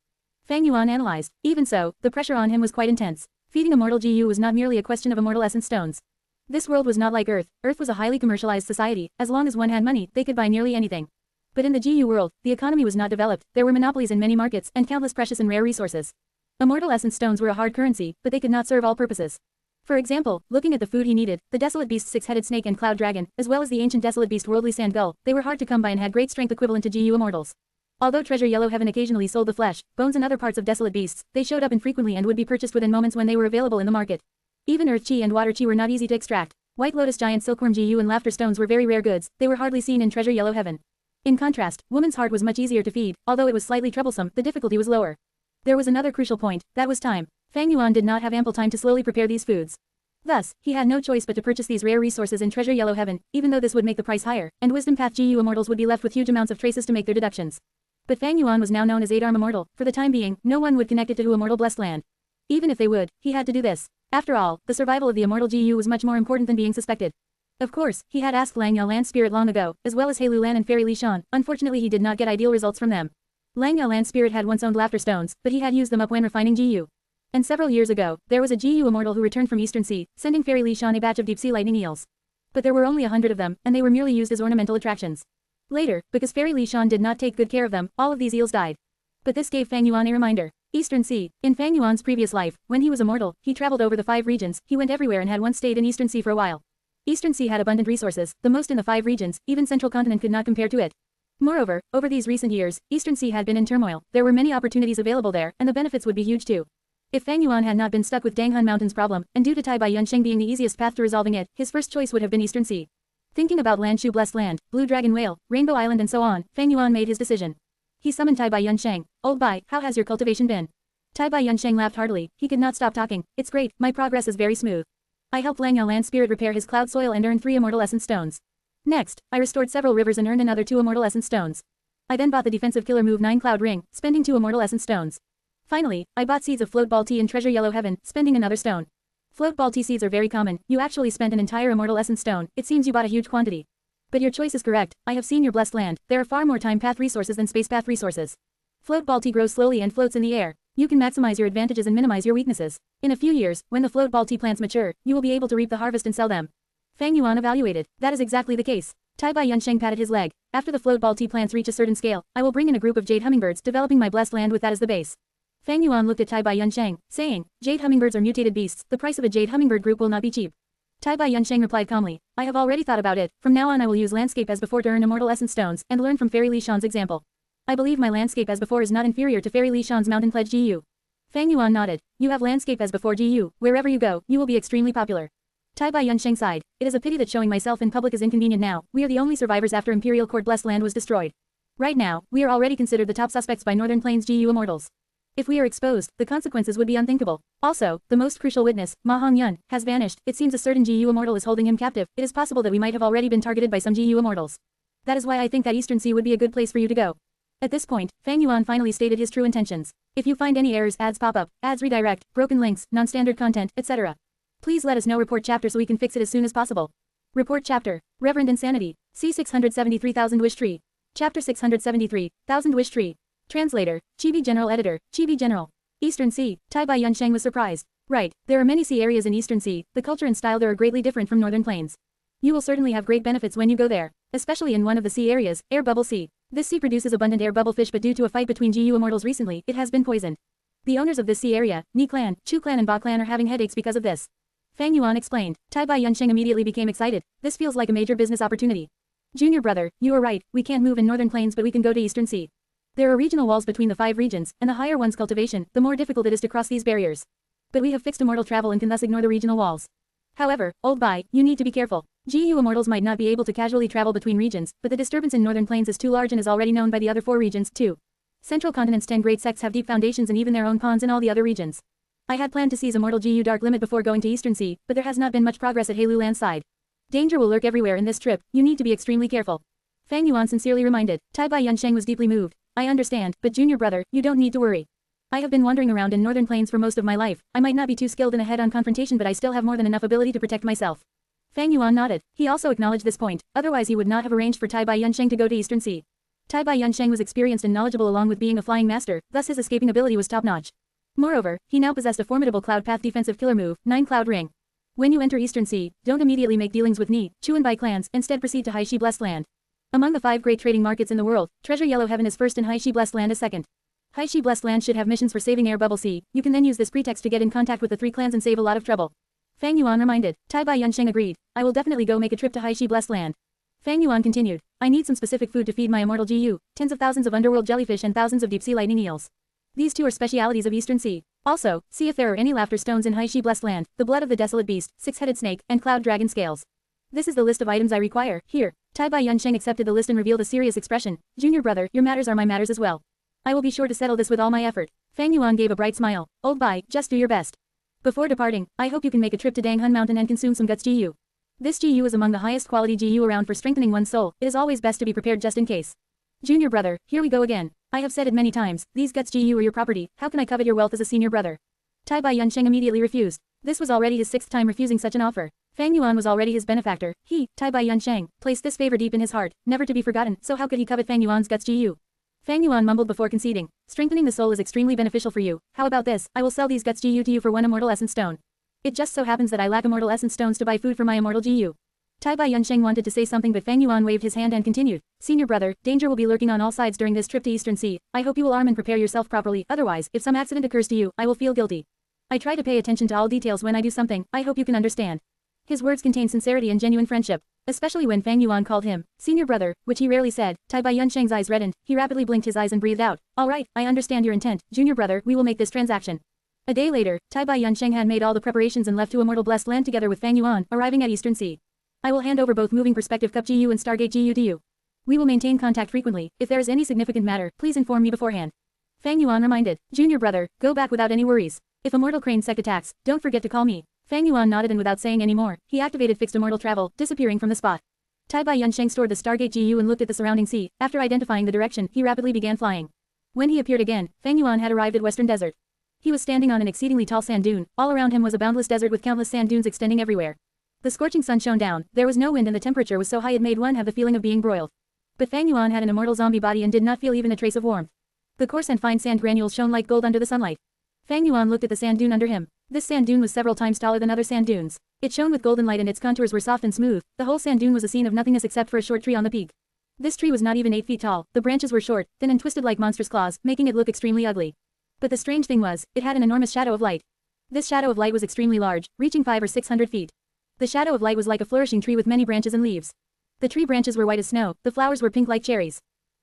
Fang Yuan analyzed. Even so, the pressure on him was quite intense. Feeding Immortal GU was not merely a question of Immortal Essence Stones. This world was not like Earth. Earth was a highly commercialized society. As long as one had money, they could buy nearly anything. But in the GU world, the economy was not developed. There were monopolies in many markets and countless precious and rare resources. Immortal Essence Stones were a hard currency, but they could not serve all purposes. For example, looking at the food he needed, the Desolate Beast 6-headed snake and Cloud Dragon, as well as the ancient Desolate Beast Worldly Sand Gull, they were hard to come by and had great strength equivalent to GU Immortals. Although Treasure Yellow Heaven occasionally sold the flesh, bones and other parts of Desolate Beasts, they showed up infrequently and would be purchased within moments when they were available in the market. Even Earth Chi and Water Chi were not easy to extract. White Lotus Giant Silkworm GU and Laughter Stones were very rare goods. They were hardly seen in Treasure Yellow Heaven. In contrast, Woman's Heart was much easier to feed. Although it was slightly troublesome, the difficulty was lower. There was another crucial point, that was time. Fang Yuan did not have ample time to slowly prepare these foods. Thus, he had no choice but to purchase these rare resources in Treasure Yellow Heaven, even though this would make the price higher, and Wisdom Path GU Immortals would be left with huge amounts of traces to make their deductions. But Fang Yuan was now known as 8-Arm Immortal. For the time being, no one would connect it to Hu Immortal Blessed Land. Even if they would, he had to do this. After all, the survival of the Immortal GU was much more important than being suspected. Of course, he had asked Lang Yao Lan Spirit long ago, as well as Heilu Lan and Fairy Li Shan. Unfortunately he did not get ideal results from them. Lang Yao Lan Spirit had once owned Laughter Stones, but he had used them up when refining GU. And several years ago, there was a GU Immortal who returned from Eastern Sea, sending Fairy Li Shan a batch of deep-sea lightning eels. But there were only 100 of them, and they were merely used as ornamental attractions. Later, because Fairy Li Shan did not take good care of them, all of these eels died. But this gave Fang Yuan a reminder. Eastern Sea. In Fang Yuan's previous life, when he was immortal, he traveled over the 5 regions, he went everywhere and had once stayed in Eastern Sea for a while. Eastern Sea had abundant resources, the most in the 5 regions, even Central Continent could not compare to it. Moreover, over these recent years, Eastern Sea had been in turmoil. There were many opportunities available there, and the benefits would be huge too. If Fang Yuan had not been stuck with Danghan Mountain's problem, and due to Tai Bai Yunsheng being the easiest path to resolving it, his first choice would have been Eastern Sea. Thinking about Lanshu Blessed Land, Blue Dragon Whale, Rainbow Island and so on, Fang Yuan made his decision. He summoned Tai Bai Yunsheng. Old Bai, how has your cultivation been? Tai Bai Yunsheng laughed heartily. He could not stop talking. It's great, my progress is very smooth. I helped Lang Yao Lan Spirit repair his cloud soil and earned 3 Immortal Essence Stones. Next, I restored several rivers and earned another 2 Immortal Essence Stones. I then bought the defensive killer move 9 Cloud Ring, spending 2 Immortal Essence Stones. Finally, I bought seeds of Float Ball Tea in Treasure Yellow Heaven, spending another stone. Float Ball Tea seeds are very common. You actually spent an entire Immortal Essence Stone. It seems you bought a huge quantity. But your choice is correct. I have seen your blessed land. There are far more time path resources than space path resources. Float Ball Tea grows slowly and floats in the air. You can maximize your advantages and minimize your weaknesses. In a few years, when the float ball tea plants mature, you will be able to reap the harvest and sell them. Fang Yuan evaluated. That is exactly the case. Tai Bai Yunsheng patted his leg. After the float ball tea plants reach a certain scale, I will bring in a group of jade hummingbirds, developing my blessed land with that as the base. Fang Yuan looked at Tai Bai Yunsheng, saying, jade hummingbirds are mutated beasts, the price of a jade hummingbird group will not be cheap. Tai Bai Yunsheng replied calmly, I have already thought about it, from now on I will use landscape as before to earn immortal essence stones, and learn from Fairy Li Shan's example. I believe my landscape as before is not inferior to Fairy Li Shan's mountain pledge GU. Fang Yuan nodded. You have landscape as before GU, wherever you go, you will be extremely popular. Tai Bai Yunsheng sighed. It is a pity that showing myself in public is inconvenient now. We are the only survivors after Imperial Court blessed land was destroyed. Right now, we are already considered the top suspects by Northern Plains GU immortals. If we are exposed, the consequences would be unthinkable. Also, the most crucial witness, Ma Hongyun, has vanished. It seems a certain GU immortal is holding him captive. It is possible that we might have already been targeted by some GU immortals. That is why I think that Eastern Sea would be a good place for you to go. At this point, Fang Yuan finally stated his true intentions. If you find any errors, ads pop up, ads redirect, broken links, non-standard content, etc. Please let us know. Report chapter so we can fix it as soon as possible. Report chapter. Reverend Insanity. C 673,000 Wish Tree. Chapter 673, 1000 Wish Tree. Translator, Chibi General Editor, Chibi General. Eastern Sea. Tai Bai Yunsheng was surprised. Right, there are many sea areas in Eastern Sea, the culture and style there are greatly different from Northern Plains. You will certainly have great benefits when you go there, especially in one of the sea areas, Air Bubble Sea. This sea produces abundant air bubble fish, but due to a fight between GU immortals recently, it has been poisoned. The owners of this sea area, Ni Clan, Chu Clan and Ba Clan are having headaches because of this. Fang Yuan explained. Tai Bai Yunsheng immediately became excited. This feels like a major business opportunity. Junior brother, you are right, we can't move in Northern Plains but we can go to Eastern Sea. There are regional walls between the 5 regions, and the higher one's cultivation, the more difficult it is to cross these barriers. But we have fixed immortal travel and can thus ignore the regional walls. However, old Bai, you need to be careful. GU immortals might not be able to casually travel between regions, but the disturbance in Northern Plains is too large and is already known by the other 4 regions, too. Central Continent's 10 great sects have deep foundations and even their own pawns in all the other regions. I had planned to seize Immortal GU Dark Limit before going to Eastern Sea, but there has not been much progress at Heilu Land side. Danger will lurk everywhere in this trip, you need to be extremely careful. Fang Yuan sincerely reminded. Tai Bai Yunsheng was deeply moved. I understand, but junior brother, you don't need to worry. I have been wandering around in Northern Plains for most of my life. I might not be too skilled in a head-on confrontation, but I still have more than enough ability to protect myself. Fang Yuan nodded. He also acknowledged this point, otherwise he would not have arranged for Tai Bai Yunsheng to go to Eastern Sea. Tai Bai Yunsheng was experienced and knowledgeable along with being a flying master, thus his escaping ability was top-notch. Moreover, he now possessed a formidable Cloud Path defensive killer move, 9 Cloud Ring. When you enter Eastern Sea, don't immediately make dealings with Ni, Chu and Bai clans, instead proceed to Haishi Blessed Land. Among the 5 great trading markets in the world, Treasure Yellow Heaven is first and Haishi Blessed Land is second. Haishi Blessed Land should have missions for saving Air Bubble Sea. You can then use this pretext to get in contact with the 3 clans and save a lot of trouble. Fang Yuan reminded. Tai Bai Yunsheng agreed. I will definitely go make a trip to Haishi Blessed Land. Fang Yuan continued. I need some specific food to feed my immortal GU, tens of thousands of underworld jellyfish and thousands of deep sea lightning eels. These 2 are specialities of Eastern Sea. Also, see if there are any laughter stones in Haishi Blessed Land, the blood of the desolate beast, 6-headed snake, and cloud dragon scales. This is the list of items I require. Here. Tai Bai Yunsheng accepted the list and revealed a serious expression. Junior brother, your matters are my matters as well. I will be sure to settle this with all my effort. Fang Yuan gave a bright smile. Old Bai, just do your best. Before departing, I hope you can make a trip to Danghun Mountain and consume some guts GU. This GU is among the highest quality GU around for strengthening one's soul. It is always best to be prepared just in case. Junior brother, here we go again. I have said it many times, these guts GU are your property, how can I covet your wealth as a senior brother? Tai Bai Yunsheng immediately refused. This was already his 6th time refusing such an offer. Fang Yuan was already his benefactor. He, Tai Bai Yunsheng, placed this favor deep in his heart, never to be forgotten, so how could he covet Fang Yuan's guts GU? Fang Yuan mumbled before conceding. Strengthening the soul is extremely beneficial for you. How about this? I will sell these guts GU to you for 1 immortal essence stone. It just so happens that I lack immortal essence stones to buy food for my immortal GU. Tai Bai Yunsheng wanted to say something, but Fang Yuan waved his hand and continued. Senior brother, danger will be lurking on all sides during this trip to Eastern Sea. I hope you will arm and prepare yourself properly, otherwise, if some accident occurs to you, I will feel guilty. I try to pay attention to all details when I do something, I hope you can understand. His words contained sincerity and genuine friendship, especially when Fang Yuan called him senior brother, which he rarely said. Tai Bai Yunsheng's eyes reddened, he rapidly blinked his eyes and breathed out. Alright, I understand your intent, junior brother, we will make this transaction. A day later, Tai Bai Yunsheng had made all the preparations and left to Immortal Blessed Land together with Fang Yuan, arriving at Eastern Sea. I will hand over both Moving Perspective Cup GU and Stargate GU to you. We will maintain contact frequently. If there is any significant matter, please inform me beforehand. Fang Yuan reminded. Junior brother, go back without any worries. If Immortal Crane sect attacks, don't forget to call me. Fang Yuan nodded and without saying any more, he activated fixed immortal travel, disappearing from the spot. Tai Bai Yunsheng stored the Stargate GU and looked at the surrounding sea. After identifying the direction, he rapidly began flying. When he appeared again, Fang Yuan had arrived at Western Desert. He was standing on an exceedingly tall sand dune. All around him was a boundless desert with countless sand dunes extending everywhere. The scorching sun shone down, there was no wind and the temperature was so high it made one have the feeling of being broiled. But Fang Yuan had an immortal zombie body and did not feel even a trace of warmth. The coarse and fine sand granules shone like gold under the sunlight. Fang Yuan looked at the sand dune under him. This sand dune was several times taller than other sand dunes. It shone with golden light and its contours were soft and smooth. The whole sand dune was a scene of nothingness except for a short tree on the peak. This tree was not even 8 feet tall. The branches were short, thin and twisted like monstrous claws, making it look extremely ugly. But the strange thing was, it had an enormous shadow of light. This shadow of light was extremely large, reaching 500 or 600 feet. The shadow of light was like a flourishing tree with many branches and leaves. The tree branches were white as snow, the flowers were pink like cherries.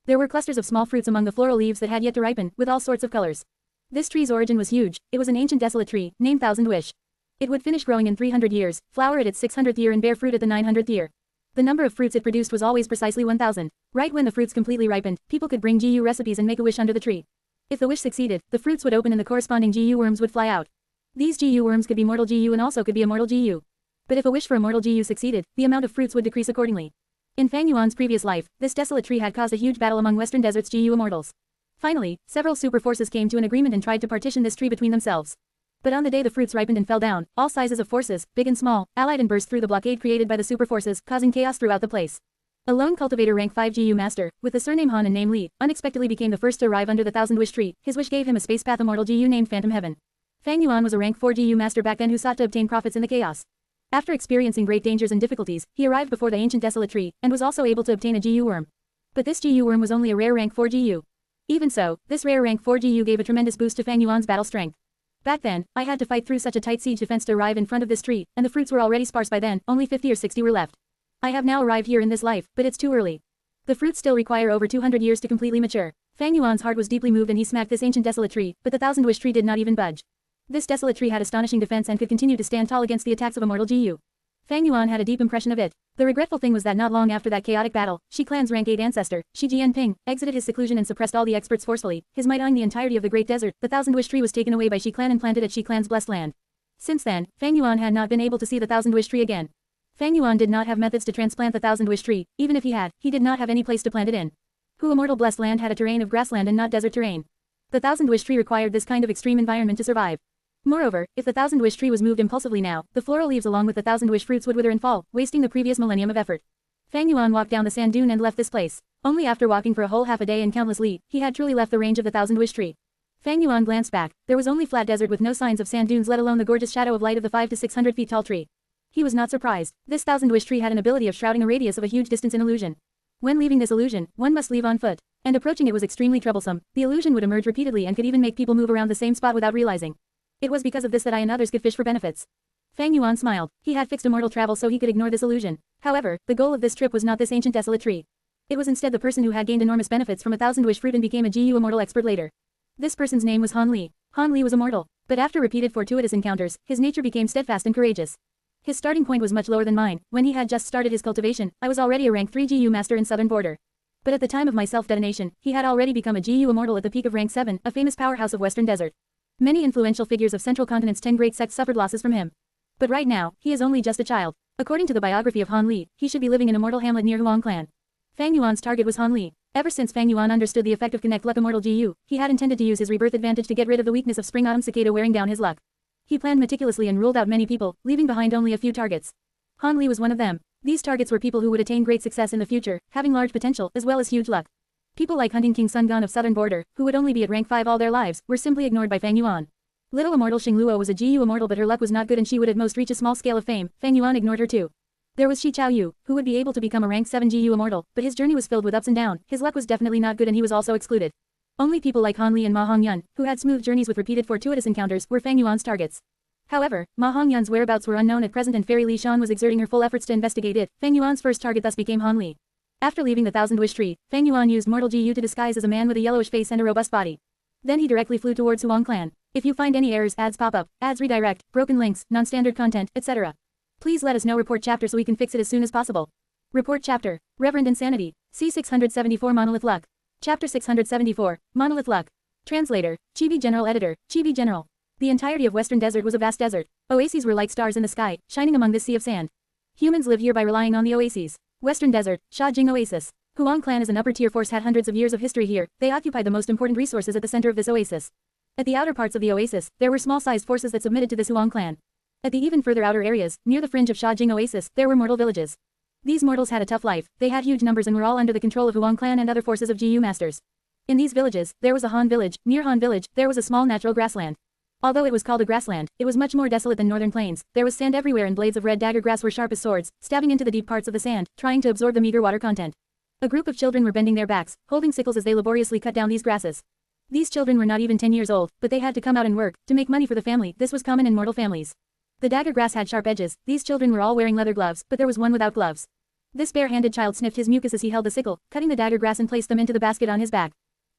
There were clusters of small fruits among the floral leaves that had yet to ripen, with all sorts of colors. This tree's origin was huge. It was an ancient desolate tree, named Thousand Wish. It would finish growing in 300 years, flower at its 600th year and bear fruit at the 900th year. The number of fruits it produced was always precisely 1000. Right when the fruits completely ripened, people could bring GU recipes and make a wish under the tree. If the wish succeeded, the fruits would open and the corresponding GU worms would fly out. These GU worms could be mortal GU and also could be immortal GU. But if a wish for immortal GU succeeded, the amount of fruits would decrease accordingly. In Fang Yuan's previous life, this desolate tree had caused a huge battle among Western Desert's GU immortals. Finally, several super forces came to an agreement and tried to partition this tree between themselves. But on the day the fruits ripened and fell down, all sizes of forces, big and small, allied and burst through the blockade created by the super forces, causing chaos throughout the place. A lone cultivator rank 5 GU master, with the surname Han and name Li, unexpectedly became the first to arrive under the Thousand Wish tree. His wish gave him a space path immortal GU named Phantom Heaven. Fang Yuan was a rank 4 GU master back then who sought to obtain profits in the chaos. After experiencing great dangers and difficulties, he arrived before the ancient desolate tree, and was also able to obtain a GU worm. But this GU worm was only a rare rank 4 GU. Even so, this rare rank 4 GU gave a tremendous boost to Fang Yuan's battle strength. Back then, I had to fight through such a tight siege defense to arrive in front of this tree, and the fruits were already sparse by then, only 50 or 60 were left. I have now arrived here in this life, but it's too early. The fruits still require over 200 years to completely mature. Fang Yuan's heart was deeply moved and he smacked this ancient desolate tree, but the Thousand Wish tree did not even budge. This desolate tree had astonishing defense and could continue to stand tall against the attacks of immortal GU. Fang Yuan had a deep impression of it. The regretful thing was that not long after that chaotic battle, Shi Clan's rank 8 ancestor, Shi Jianping, exited his seclusion and suppressed all the experts forcefully. His might eyeing the entirety of the Great Desert, the Thousand Wish tree was taken away by Shi Clan and planted at Shi Clan's blessed land. Since then, Fang Yuan had not been able to see the Thousand Wish tree again. Fang Yuan did not have methods to transplant the Thousand Wish tree. Even if he had, he did not have any place to plant it in. Hu Immortal blessed land had a terrain of grassland and not desert terrain. The Thousand Wish tree required this kind of extreme environment to survive. Moreover, if the Thousand Wish tree was moved impulsively now, the floral leaves along with the Thousand Wish fruits would wither and fall, wasting the previous millennium of effort. Fang Yuan walked down the sand dune and left this place. Only after walking for a whole half a day and countless li, he had truly left the range of the Thousand Wish tree. Fang Yuan glanced back. There was only flat desert with no signs of sand dunes, let alone the gorgeous shadow of light of the 500 to 600 feet tall tree. He was not surprised. This Thousand Wish tree had an ability of shrouding a radius of a huge distance in illusion. When leaving this illusion, one must leave on foot. And approaching it was extremely troublesome. The illusion would emerge repeatedly and could even make people move around the same spot without realizing. It was because of this that I and others could fish for benefits. Fang Yuan smiled. He had fixed immortal travel so he could ignore this illusion. However, the goal of this trip was not this ancient desolate tree. It was instead the person who had gained enormous benefits from a Thousand Wish fruit and became a GU immortal expert later. This person's name was Han Li. Han Li was immortal. But after repeated fortuitous encounters, his nature became steadfast and courageous. His starting point was much lower than mine. When he had just started his cultivation, I was already a rank 3 GU master in southern border. But at the time of my self-detonation, he had already become a GU immortal at the peak of rank 7, a famous powerhouse of Western Desert. Many influential figures of Central Continent's 10 great sects suffered losses from him. But right now, he is only just a child. According to the biography of Han Li, he should be living in immortal hamlet near Huang Clan. Fang Yuan's target was Han Li. Ever since Fang Yuan understood the effect of Connect Luck Immortal GU, he had intended to use his rebirth advantage to get rid of the weakness of Spring Autumn Cicada wearing down his luck. He planned meticulously and ruled out many people, leaving behind only a few targets. Han Li was one of them. These targets were people who would attain great success in the future, having large potential, as well as huge luck. People like Hunting King Sun Gon of Southern Border, who would only be at rank 5 all their lives, were simply ignored by Fang Yuan. Little immortal Xing Luo was a GU immortal but her luck was not good and she would at most reach a small scale of fame. Fang Yuan ignored her too. There was Shi Chao Yu, who would be able to become a rank 7 GU immortal, but his journey was filled with ups and downs. His luck was definitely not good and he was also excluded. Only people like Han Li and Ma Hongyun, who had smooth journeys with repeated fortuitous encounters, were Fang Yuan's targets. However, Ma Hongyun's whereabouts were unknown at present and Fairy Li Shan was exerting her full efforts to investigate it. Fang Yuan's first target thus became Han Li. After leaving the Thousand Wish tree, Fang Yuan used Mortal GU to disguise as a man with a yellowish face and a robust body. Then he directly flew towards Huang Clan. If you find any errors, ads pop up, ads redirect, broken links, non-standard content, etc. Please let us know. Report chapter so we can fix it as soon as possible. Report chapter, Reverend Insanity, C674 Monolith Luck. Chapter 674, Monolith Luck. Translator, Chibi General Editor, Chibi General. The entirety of Western Desert was a vast desert. Oases were like stars in the sky, shining among this sea of sand. Humans lived here by relying on the oases. Western Desert, Shajing Oasis. Huang Clan is an upper-tier force had hundreds of years of history here. They occupied the most important resources at the center of this oasis. At the outer parts of the oasis, there were small-sized forces that submitted to this Huang Clan. At the even further outer areas, near the fringe of Shajing Oasis, there were mortal villages. These mortals had a tough life. They had huge numbers and were all under the control of Huang Clan and other forces of GU masters. In these villages, there was a Han village. Near Han village, there was a small natural grassland. Although it was called a grassland, it was much more desolate than northern plains. There was sand everywhere and blades of red dagger grass were sharp as swords, stabbing into the deep parts of the sand, trying to absorb the meager water content. A group of children were bending their backs, holding sickles as they laboriously cut down these grasses. These children were not even 10 years old, but they had to come out and work, to make money for the family. This was common in mortal families. The dagger grass had sharp edges. These children were all wearing leather gloves, but there was one without gloves. This bare-handed child sniffed his mucus as he held the sickle, cutting the dagger grass and placed them into the basket on his back.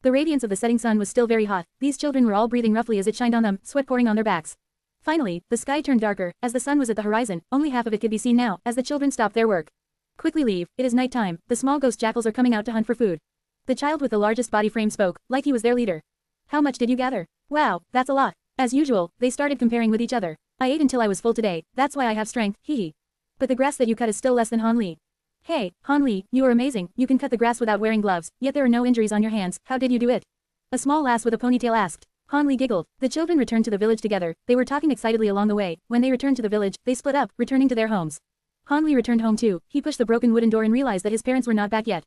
The radiance of the setting sun was still very hot. These children were all breathing roughly as it shined on them, sweat pouring on their backs. Finally, the sky turned darker. As the sun was at the horizon, only half of it could be seen now, as the children stopped their work. Quickly leave, it is night time. The small ghost jackals are coming out to hunt for food. The child with the largest body frame spoke, like he was their leader. How much did you gather? Wow, that's a lot. As usual, they started comparing with each other. I ate until I was full today, that's why I have strength, hee. But the grass that you cut is still less than Han Li. Hey, Han Li, you are amazing. You can cut the grass without wearing gloves, yet there are no injuries on your hands. How did you do it? A small lass with a ponytail asked. Han Li giggled. The children returned to the village together. They were talking excitedly along the way. When they returned to the village, they split up, returning to their homes. Han Li returned home too. He pushed the broken wooden door and realized that his parents were not back yet.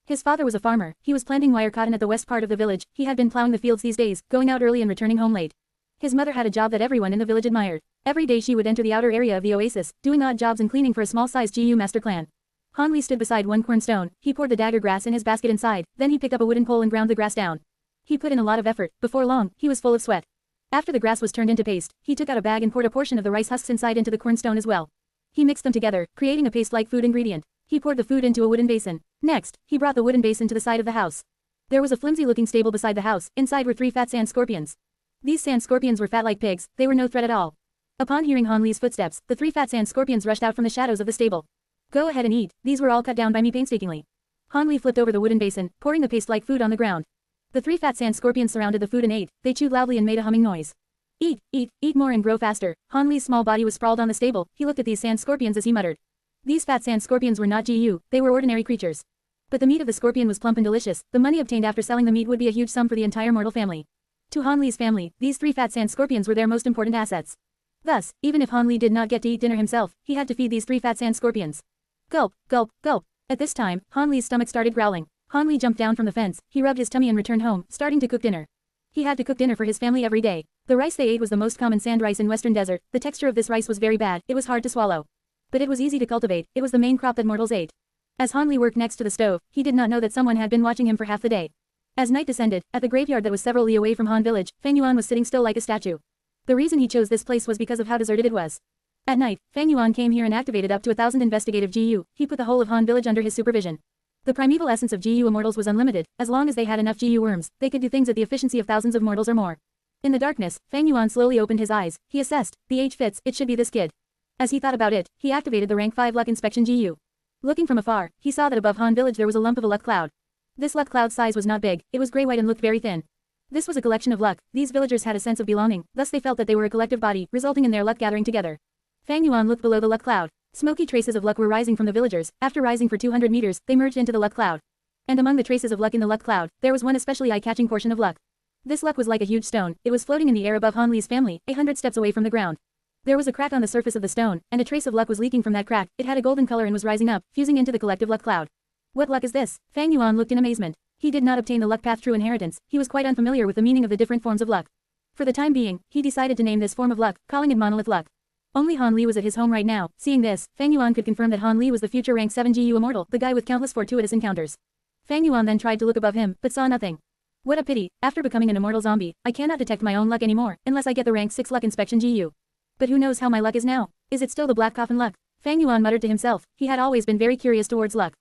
His father was a farmer. He was planting wire cotton at the west part of the village. He had been plowing the fields these days, going out early and returning home late. His mother had a job that everyone in the village admired. Every day she would enter the outer area of the oasis, doing odd jobs and cleaning for a small-sized GU master clan. Han Li stood beside one cornstone. He poured the dagger grass in his basket inside, then he picked up a wooden pole and ground the grass down. He put in a lot of effort. Before long, he was full of sweat. After the grass was turned into paste, he took out a bag and poured a portion of the rice husks inside into the cornstone as well. He mixed them together, creating a paste-like food ingredient. He poured the food into a wooden basin. Next, he brought the wooden basin to the side of the house. There was a flimsy-looking stable beside the house. Inside were 3 fat sand scorpions. These sand scorpions were fat like pigs. They were no threat at all. Upon hearing Han Li's footsteps, the 3 fat sand scorpions rushed out from the shadows of the stable. Go ahead and eat. These were all cut down by me painstakingly. Han Li flipped over the wooden basin, pouring the paste-like food on the ground. The 3 fat sand scorpions surrounded the food and ate. They chewed loudly and made a humming noise. Eat, eat, eat more and grow faster. Han Li's small body was sprawled on the stable. He looked at these sand scorpions as he muttered. These fat sand scorpions were not GU, they were ordinary creatures. But the meat of the scorpion was plump and delicious. The money obtained after selling the meat would be a huge sum for the entire mortal family. To Han Li's family, these 3 fat sand scorpions were their most important assets. Thus, even if Han Li did not get to eat dinner himself, he had to feed these 3 fat sand scorpions. Gulp, gulp, gulp. At this time, Han Li's stomach started growling. Han Li jumped down from the fence. He rubbed his tummy and returned home, starting to cook dinner. He had to cook dinner for his family every day. The rice they ate was the most common sand rice in Western Desert. The texture of this rice was very bad. It was hard to swallow. But it was easy to cultivate. It was the main crop that mortals ate. As Han Li worked next to the stove, he did not know that someone had been watching him for half the day. As night descended, at the graveyard that was several li away from Han village, Fang Yuan was sitting still like a statue. The reason he chose this place was because of how deserted it was. At night, Fang Yuan came here and activated up to 1,000 investigative GU. He put the whole of Han village under his supervision. The primeval essence of GU immortals was unlimited. As long as they had enough GU worms, they could do things at the efficiency of thousands of mortals or more. In the darkness, Fang Yuan slowly opened his eyes. He assessed, the age fits, it should be this kid. As he thought about it, he activated the rank 5 luck inspection GU. Looking from afar, he saw that above Han village there was a lump of a luck cloud. This luck cloud's size was not big, it was gray-white and looked very thin. This was a collection of luck. These villagers had a sense of belonging, thus they felt that they were a collective body, resulting in their luck gathering together. Fang Yuan looked below the luck cloud. Smoky traces of luck were rising from the villagers. After rising for 200 meters, they merged into the luck cloud. And among the traces of luck in the luck cloud, there was one especially eye-catching portion of luck. This luck was like a huge stone. It was floating in the air above Han Li's family, 100 steps away from the ground. There was a crack on the surface of the stone, and a trace of luck was leaking from that crack. It had a golden color and was rising up, fusing into the collective luck cloud. What luck is this? Fang Yuan looked in amazement. He did not obtain the luck path through inheritance. He was quite unfamiliar with the meaning of the different forms of luck. For the time being, he decided to name this form of luck, calling it monolith luck. Only Han Li was at his home right now. Seeing this, Fang Yuan could confirm that Han Li was the future rank 7 GU immortal, the guy with countless fortuitous encounters. Fang Yuan then tried to look above him, but saw nothing. What a pity, after becoming an immortal zombie, I cannot detect my own luck anymore, unless I get the rank 6 luck inspection GU. But who knows how my luck is now? Is it still the black coffin luck? Fang Yuan muttered to himself. He had always been very curious towards luck.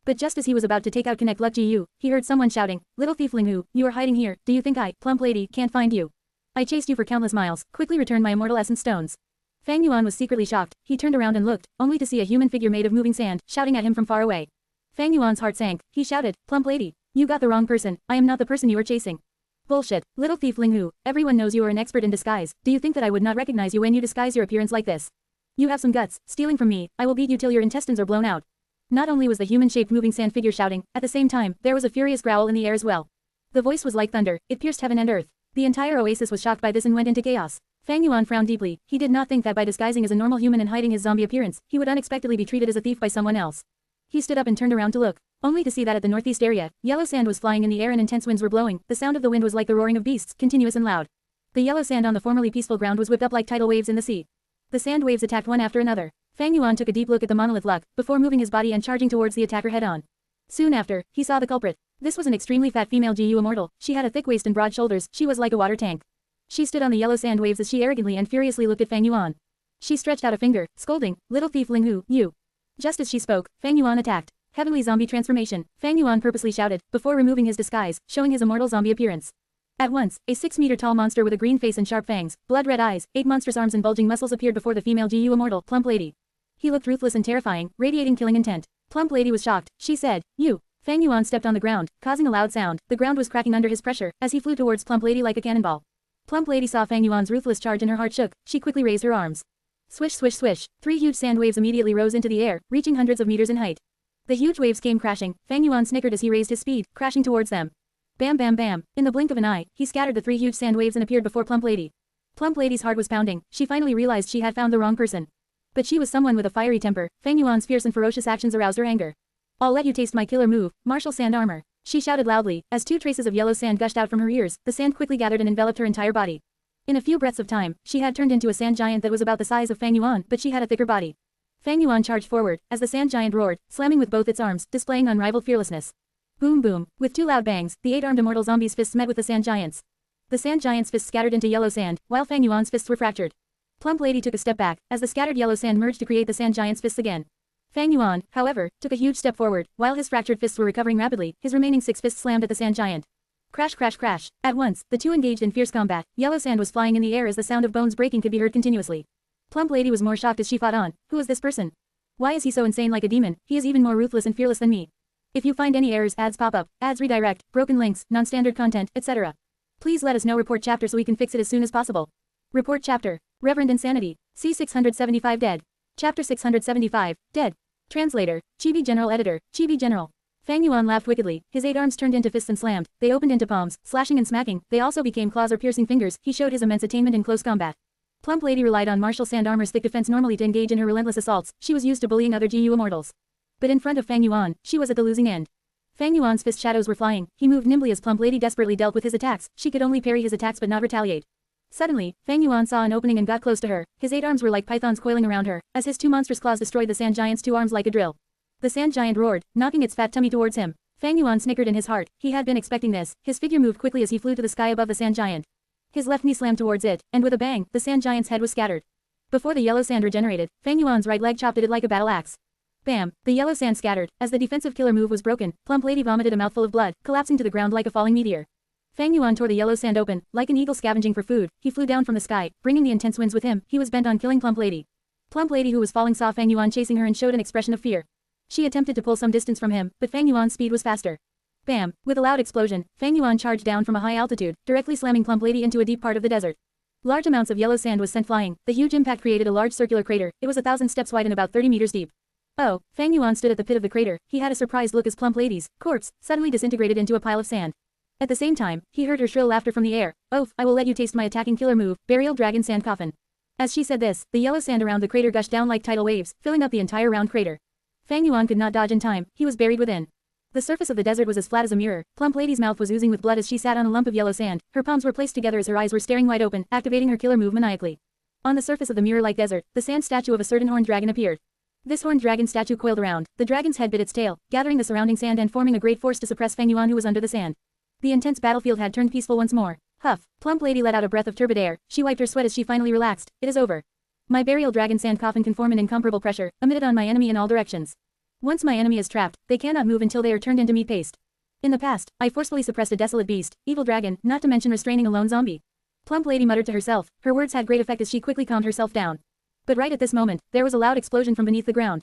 But just as he was about to take out Connect Luck GU, he heard someone shouting, "Little thiefling who, you are hiding here, do you think I, plump lady, can't find you? I chased you for countless miles, quickly return my immortal essence stones." Fang Yuan was secretly shocked. He turned around and looked, only to see a human figure made of moving sand, shouting at him from far away. Fang Yuan's heart sank. He shouted, "Plump lady, you got the wrong person, I am not the person you are chasing." Bullshit, little thiefling who, everyone knows you are an expert in disguise, do you think that I would not recognize you when you disguise your appearance like this? You have some guts, stealing from me, I will beat you till your intestines are blown out. Not only was the human-shaped moving sand figure shouting, at the same time, there was a furious growl in the air as well. The voice was like thunder, it pierced heaven and earth. The entire oasis was shocked by this and went into chaos. Fang Yuan frowned deeply. He did not think that by disguising as a normal human and hiding his zombie appearance, he would unexpectedly be treated as a thief by someone else. He stood up and turned around to look. only to see that at the northeast area, yellow sand was flying in the air and intense winds were blowing. The sound of the wind was like the roaring of beasts, continuous and loud. The yellow sand on the formerly peaceful ground was whipped up like tidal waves in the sea. The sand waves attacked one after another. Fang Yuan took a deep look at the monolith luck, before moving his body and charging towards the attacker head-on. Soon after, he saw the culprit. This was an extremely fat female GU Immortal. She had a thick waist and broad shoulders. She was like a water tank. She stood on the yellow sand waves as she arrogantly and furiously looked at Fang Yuan. She stretched out a finger, scolding, "Little thief Ling Hu, you." Just as she spoke, Fang Yuan attacked. Heavenly zombie transformation, Fang Yuan purposely shouted, before removing his disguise, showing his immortal zombie appearance. At once, a 6-meter-tall monster with a green face and sharp fangs, blood-red eyes, 8 monstrous arms and bulging muscles appeared before the female GU Immortal, Plump Lady. He looked ruthless and terrifying, radiating killing intent. Plump Lady was shocked. She said, "You." Fang Yuan stepped on the ground, causing a loud sound. The ground was cracking under his pressure, as he flew towards Plump Lady like a cannonball. Plump Lady saw Fang Yuan's ruthless charge and her heart shook. She quickly raised her arms. Swish swish swish, 3 huge sand waves immediately rose into the air, reaching hundreds of meters in height. The huge waves came crashing. Fang Yuan snickered as he raised his speed, crashing towards them. Bam bam bam, in the blink of an eye, he scattered the 3 huge sand waves and appeared before Plump Lady. Plump Lady's heart was pounding. She finally realized she had found the wrong person. But she was someone with a fiery temper. Fang Yuan's fierce and ferocious actions aroused her anger. "I'll let you taste my killer move, martial sand armor," she shouted loudly. As 2 traces of yellow sand gushed out from her ears, the sand quickly gathered and enveloped her entire body. In a few breaths of time, she had turned into a sand giant that was about the size of Fang Yuan, but she had a thicker body. Fang Yuan charged forward, as the sand giant roared, slamming with both its arms, displaying unrivaled fearlessness. Boom boom, with 2 loud bangs, the 8-armed immortal zombie's fists met with the sand giant's. The sand giant's fists scattered into yellow sand, while Fang Yuan's fists were fractured. Plump Lady took a step back, as the scattered yellow sand merged to create the sand giant's fists again. Fang Yuan, however, took a huge step forward. While his fractured fists were recovering rapidly, his remaining 6 fists slammed at the sand giant. Crash crash crash. At once, the 2 engaged in fierce combat. Yellow sand was flying in the air as the sound of bones breaking could be heard continuously. Plump Lady was more shocked as she fought on. Who is this person? Why is he so insane like a demon? He is even more ruthless and fearless than me. If you find any errors, ads pop up, ads redirect, broken links, non-standard content, etc. Please let us know. Report chapter so we can fix it as soon as possible. Report chapter. Reverend Insanity. C675 dead. Chapter 675, dead. Translator, Chibi General Editor, Chibi General. Fang Yuan laughed wickedly. His 8 arms turned into fists and slammed. They opened into palms, slashing and smacking. They also became claws or piercing fingers. He showed his immense attainment in close combat. Plump Lady relied on martial sand armor's thick defense normally to engage in her relentless assaults. She was used to bullying other GU Immortals. But in front of Fang Yuan, she was at the losing end. Fang Yuan's fist shadows were flying. He moved nimbly as Plump Lady desperately dealt with his attacks. She could only parry his attacks but not retaliate. Suddenly, Fang Yuan saw an opening and got close to her. His 8 arms were like pythons coiling around her, as his 2 monstrous claws destroyed the sand giant's 2 arms like a drill. The sand giant roared, knocking its fat tummy towards him. Fang Yuan snickered in his heart. He had been expecting this. His figure moved quickly as he flew to the sky above the sand giant. His left knee slammed towards it, and with a bang, the sand giant's head was scattered. Before the yellow sand regenerated, Fang Yuan's right leg chopped at it like a battle axe. Bam! The yellow sand scattered. As the defensive killer move was broken, Plump Lady vomited a mouthful of blood, collapsing to the ground like a falling meteor. Fang Yuan tore the yellow sand open, like an eagle scavenging for food. He flew down from the sky, bringing the intense winds with him. He was bent on killing Plump Lady. Plump Lady, who was falling, saw Fang Yuan chasing her and showed an expression of fear. She attempted to pull some distance from him, but Fang Yuan's speed was faster. Bam! With a loud explosion, Fang Yuan charged down from a high altitude, directly slamming Plump Lady into a deep part of the desert. Large amounts of yellow sand was sent flying. The huge impact created a large circular crater. It was 1,000 steps wide and about 30 meters deep. Oh, Fang Yuan stood at the pit of the crater. He had a surprised look as Plump Lady's corpse suddenly disintegrated into a pile of sand. At the same time, he heard her shrill laughter from the air. "Oh, I will let you taste my attacking killer move, Burial Dragon Sand Coffin." As she said this, the yellow sand around the crater gushed down like tidal waves, filling up the entire round crater. Fang Yuan could not dodge in time. He was buried within. The surface of the desert was as flat as a mirror. Plump Lady's mouth was oozing with blood as she sat on a lump of yellow sand. Her palms were placed together as her eyes were staring wide open, activating her killer move maniacally. On the surface of the mirror-like desert, the sand statue of a certain horned dragon appeared. This horned dragon statue coiled around. The dragon's head bit its tail, gathering the surrounding sand and forming a great force to suppress Fang Yuan, who was under the sand. The intense battlefield had turned peaceful once more. Huff. Plump Lady let out a breath of turbid air. She wiped her sweat as she finally relaxed. It is over. My burial dragon sand coffin can form an incomparable pressure, emitted on my enemy in all directions. Once my enemy is trapped, they cannot move until they are turned into meat paste. In the past, I forcefully suppressed a desolate beast, evil dragon, not to mention restraining a lone zombie. Plump Lady muttered to herself. Her words had great effect as she quickly calmed herself down. But right at this moment, there was a loud explosion from beneath the ground.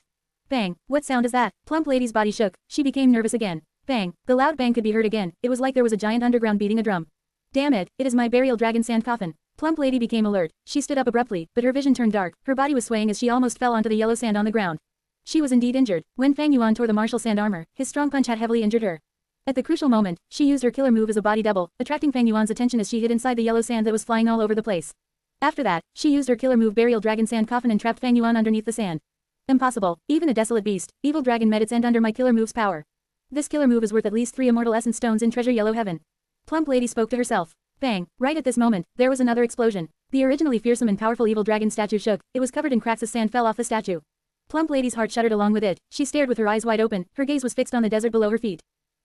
Bang! What sound is that? Plump Lady's body shook. She became nervous again. Bang! The loud bang could be heard again. It was like there was a giant underground beating a drum. Damn it, it is my burial dragon sand coffin. Plump Lady became alert. She stood up abruptly, but her vision turned dark. Her body was swaying as she almost fell onto the yellow sand on the ground. She was indeed injured. When Fang Yuan tore the martial sand armor, his strong punch had heavily injured her. At the crucial moment, she used her killer move as a body double, attracting Fang Yuan's attention as she hid inside the yellow sand that was flying all over the place. After that, she used her killer move burial dragon sand coffin and trapped Fang Yuan underneath the sand. Impossible. Even a desolate beast, evil dragon met its end under my killer move's power. This killer move is worth at least 3 immortal essence stones in treasure yellow heaven. Plump Lady spoke to herself. Bang! Right at this moment, there was another explosion. The originally fearsome and powerful evil dragon statue shook, it was covered in cracks as sand fell off the statue. Plump Lady's heart shuddered along with it, she stared with her eyes wide open, her gaze was fixed on the desert below her feet.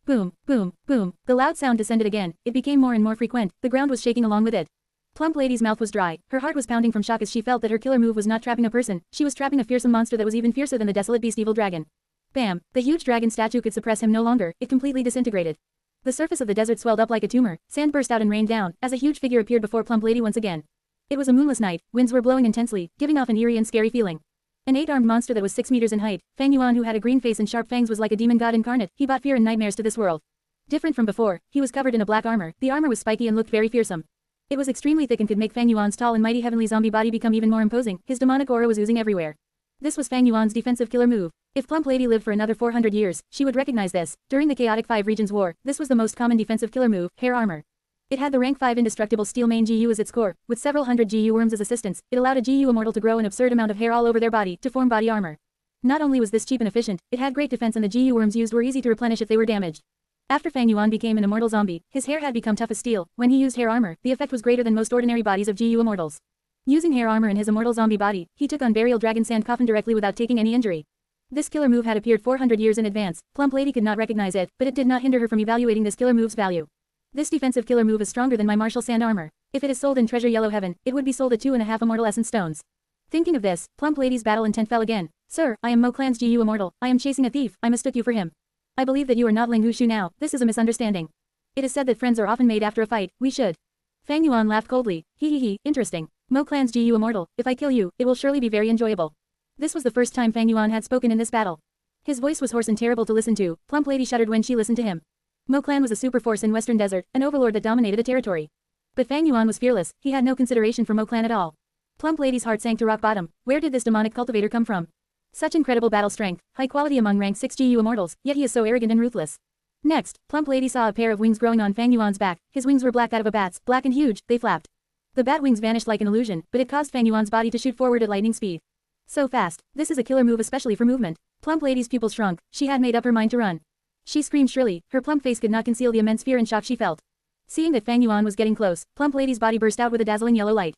Boom, boom, boom, the loud sound descended again, it became more and more frequent, the ground was shaking along with it. Plump Lady's mouth was dry, her heart was pounding from shock as she felt that her killer move was not trapping a person, she was trapping a fearsome monster that was even fiercer than the desolate beast evil dragon. Bam! The huge dragon statue could suppress him no longer, it completely disintegrated. The surface of the desert swelled up like a tumor, sand burst out and rained down, as a huge figure appeared before Plump Lady once again. It was a moonless night, winds were blowing intensely, giving off an eerie and scary feeling. An 8-armed monster that was 6 meters in height, Fang Yuan who had a green face and sharp fangs was like a demon god incarnate, he brought fear and nightmares to this world. Different from before, he was covered in a black armor, the armor was spiky and looked very fearsome. It was extremely thick and could make Fang Yuan's tall and mighty heavenly zombie body become even more imposing, his demonic aura was oozing everywhere. This was Fang Yuan's defensive killer move. If Plump Lady lived for another 400 years, she would recognize this. During the chaotic 5 regions war, this was the most common defensive killer move, hair armor. It had the rank 5 indestructible steel main GU as its core, with several hundred GU worms as assistants. It allowed a GU immortal to grow an absurd amount of hair all over their body to form body armor. Not only was this cheap and efficient, it had great defense and the GU worms used were easy to replenish if they were damaged. After Fang Yuan became an immortal zombie, his hair had become tough as steel. When he used hair armor, the effect was greater than most ordinary bodies of GU immortals. Using hair armor in his immortal zombie body, he took on burial dragon sand coffin directly without taking any injury. This killer move had appeared 400 years in advance. Plump Lady could not recognize it, but it did not hinder her from evaluating this killer move's value. This defensive killer move is stronger than my martial sand armor. If it is sold in treasure yellow heaven, it would be sold at 2.5 immortal essence stones. Thinking of this, Plump Lady's battle intent fell again. Sir, I am Mo Clan's GU immortal. I am chasing a thief. I mistook you for him. I believe that you are not Ling Hushu now. This is a misunderstanding. It is said that friends are often made after a fight. We should. Fang Yuan laughed coldly. He, interesting. Mo Clan's GU immortal. If I kill you, it will surely be very enjoyable. This was the first time Fang Yuan had spoken in this battle. His voice was hoarse and terrible to listen to. Plump Lady shuddered when she listened to him. Mo Clan was a super force in Western Desert, an overlord that dominated a territory. But Fang Yuan was fearless, he had no consideration for Mo Clan at all. Plump Lady's heart sank to rock bottom. Where did this demonic cultivator come from? Such incredible battle strength, high quality among rank 6 GU immortals, yet he is so arrogant and ruthless. Next, Plump Lady saw a pair of wings growing on Fang Yuan's back. His wings were black out of a bat's, black and huge, they flapped. The bat wings vanished like an illusion, but it caused Fang Yuan's body to shoot forward at lightning speed. So fast, this is a killer move especially for movement. Plump Lady's pupils shrunk, she had made up her mind to run. She screamed shrilly, her plump face could not conceal the immense fear and shock she felt. Seeing that Fang Yuan was getting close, Plump Lady's body burst out with a dazzling yellow light.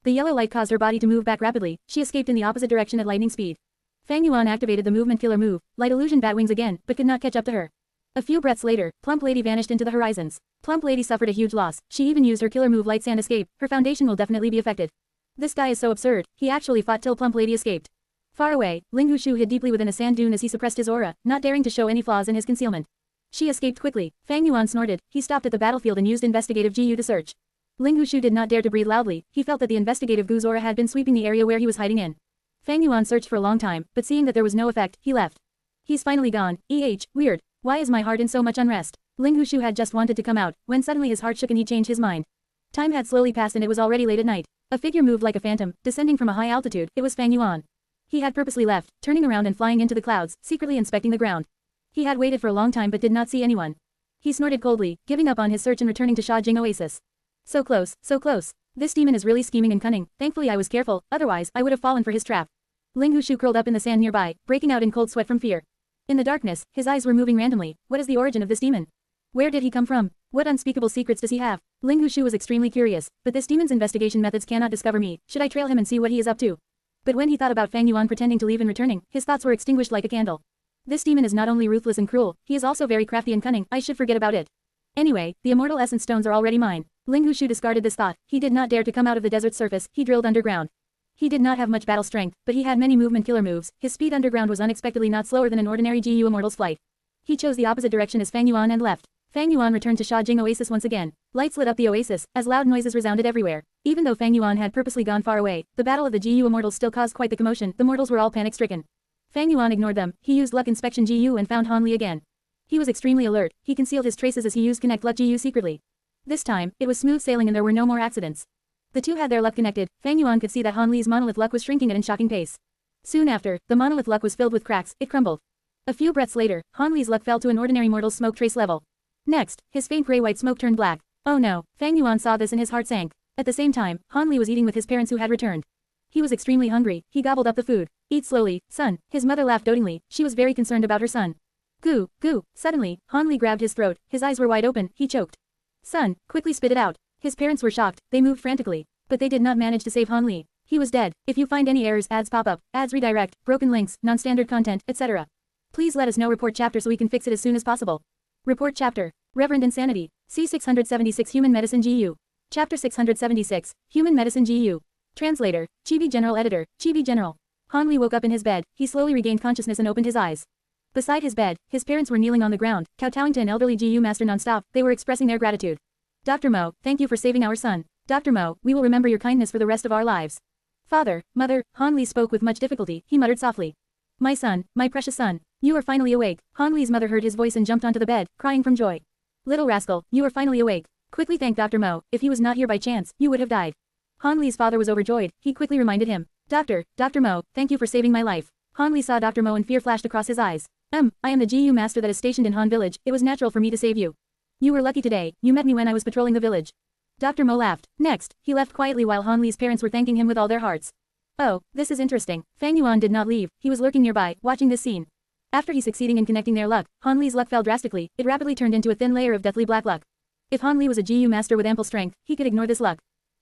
The yellow light caused her body to move back rapidly, she escaped in the opposite direction at lightning speed. Fang Yuan activated the movement killer move, light illusion bat wings again, but could not catch up to her. A few breaths later, Plump Lady vanished into the horizons. Plump Lady suffered a huge loss, she even used her killer move light sand escape, her foundation will definitely be affected. This guy is so absurd, he actually fought till Plump Lady escaped. Far away, Ling Hushu hid deeply within a sand dune as he suppressed his aura, not daring to show any flaws in his concealment. She escaped quickly. Fang Yuan snorted, he stopped at the battlefield and used investigative GU to search. Ling Hushu did not dare to breathe loudly, he felt that the investigative Gu's aura had been sweeping the area where he was hiding in. Fang Yuan searched for a long time, but seeing that there was no effect, he left. He's finally gone. Weird. Why is my heart in so much unrest? Ling Hushu had just wanted to come out, when suddenly his heart shook and he changed his mind. Time had slowly passed and it was already late at night. A figure moved like a phantom, descending from a high altitude, it was Fang Yuan. He had purposely left, turning around and flying into the clouds, secretly inspecting the ground. He had waited for a long time but did not see anyone. He snorted coldly, giving up on his search and returning to Sha Jing Oasis. So close, so close. This demon is really scheming and cunning, thankfully I was careful, otherwise I would have fallen for his trap. Ling Hushu curled up in the sand nearby, breaking out in cold sweat from fear. In the darkness, his eyes were moving randomly. What is the origin of this demon? Where did he come from? What unspeakable secrets does he have? Ling Hushu was extremely curious, but this demon's investigation methods cannot discover me. Should I trail him and see what he is up to? But when he thought about Fang Yuan pretending to leave and returning, his thoughts were extinguished like a candle. This demon is not only ruthless and cruel, he is also very crafty and cunning, I should forget about it. Anyway, the immortal essence stones are already mine. Ling Hushu discarded this thought, he did not dare to come out of the desert surface, he drilled underground. He did not have much battle strength, but he had many movement killer moves, his speed underground was unexpectedly not slower than an ordinary GU immortal's flight. He chose the opposite direction as Fang Yuan and left. Fang Yuan returned to Sha Jing Oasis once again. Lights lit up the oasis, as loud noises resounded everywhere. Even though Fang Yuan had purposely gone far away, the battle of the GU immortals still caused quite the commotion, the mortals were all panic-stricken. Fang Yuan ignored them, he used luck inspection GU and found Han Li again. He was extremely alert, he concealed his traces as he used connect luck GU secretly. This time, it was smooth sailing and there were no more accidents. The two had their luck connected, Fang Yuan could see that Han Li's monolith luck was shrinking at a shocking pace. Soon after, the monolith luck was filled with cracks, it crumbled. A few breaths later, Han Li's luck fell to an ordinary mortal's smoke trace level. Next, his faint gray-white smoke turned black. Oh no, Fang Yuan saw this and his heart sank. At the same time, Han Li was eating with his parents who had returned. He was extremely hungry, he gobbled up the food. Eat slowly, son, his mother laughed dotingly, she was very concerned about her son. Goo, goo. Suddenly, Han Li grabbed his throat, his eyes were wide open, he choked. Son, quickly spit it out. His parents were shocked, they moved frantically. But they did not manage to save Han Li. He was dead. If you find any errors, ads pop up, ads redirect, broken links, non-standard content, etc. Please let us know. Report chapter so we can fix it as soon as possible. Report chapter. Reverend Insanity. C676 Human Medicine GU. Chapter 676, Human Medicine GU. Translator, Chibi General Editor, Chibi General. Han Li woke up in his bed, he slowly regained consciousness and opened his eyes. Beside his bed, his parents were kneeling on the ground, kowtowing to an elderly GU master non-stop, they were expressing their gratitude. Dr. Mo, thank you for saving our son. Dr. Mo, we will remember your kindness for the rest of our lives. Father, mother, Han Li spoke with much difficulty, he muttered softly. My son, my precious son, you are finally awake. Han Li's mother heard his voice and jumped onto the bed, crying from joy. Little rascal, you are finally awake. Quickly thank Dr. Mo, if he was not here by chance, you would have died. Han Li's father was overjoyed, he quickly reminded him. Dr. Mo, thank you for saving my life. Han Li saw Dr. Mo and fear flashed across his eyes. I am the GU master that is stationed in Han village, it was natural for me to save you. You were lucky today, you met me when I was patrolling the village. Dr. Mo laughed. Next, he left quietly while Han Li's parents were thanking him with all their hearts. Oh, this is interesting. Fang Yuan did not leave, he was lurking nearby, watching this scene. After he succeeding in connecting their luck, Han Li's luck fell drastically, it rapidly turned into a thin layer of deathly black luck. If Han Li was a GU master with ample strength, he could ignore this luck.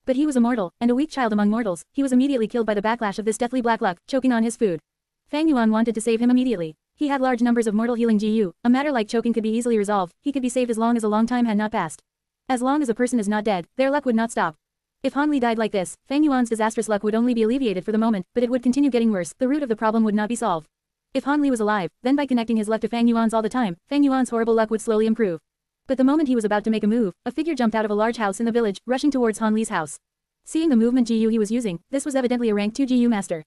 But he was a mortal, and a weak child among mortals, he was immediately killed by the backlash of this deathly black luck, choking on his food. Fang Yuan wanted to save him immediately. He had large numbers of mortal healing GU, a matter like choking could be easily resolved, he could be saved as long as a long time had not passed. As long as a person is not dead, their luck would not stop. If Han Li died like this, Fang Yuan's disastrous luck would only be alleviated for the moment, but it would continue getting worse, the root of the problem would not be solved. If Han Li was alive, then by connecting his luck to Fang Yuan's all the time, Fang Yuan's horrible luck would slowly improve. But the moment he was about to make a move, a figure jumped out of a large house in the village, rushing towards Han Li's house. Seeing the movement GU he was using, this was evidently a rank 2 GU master.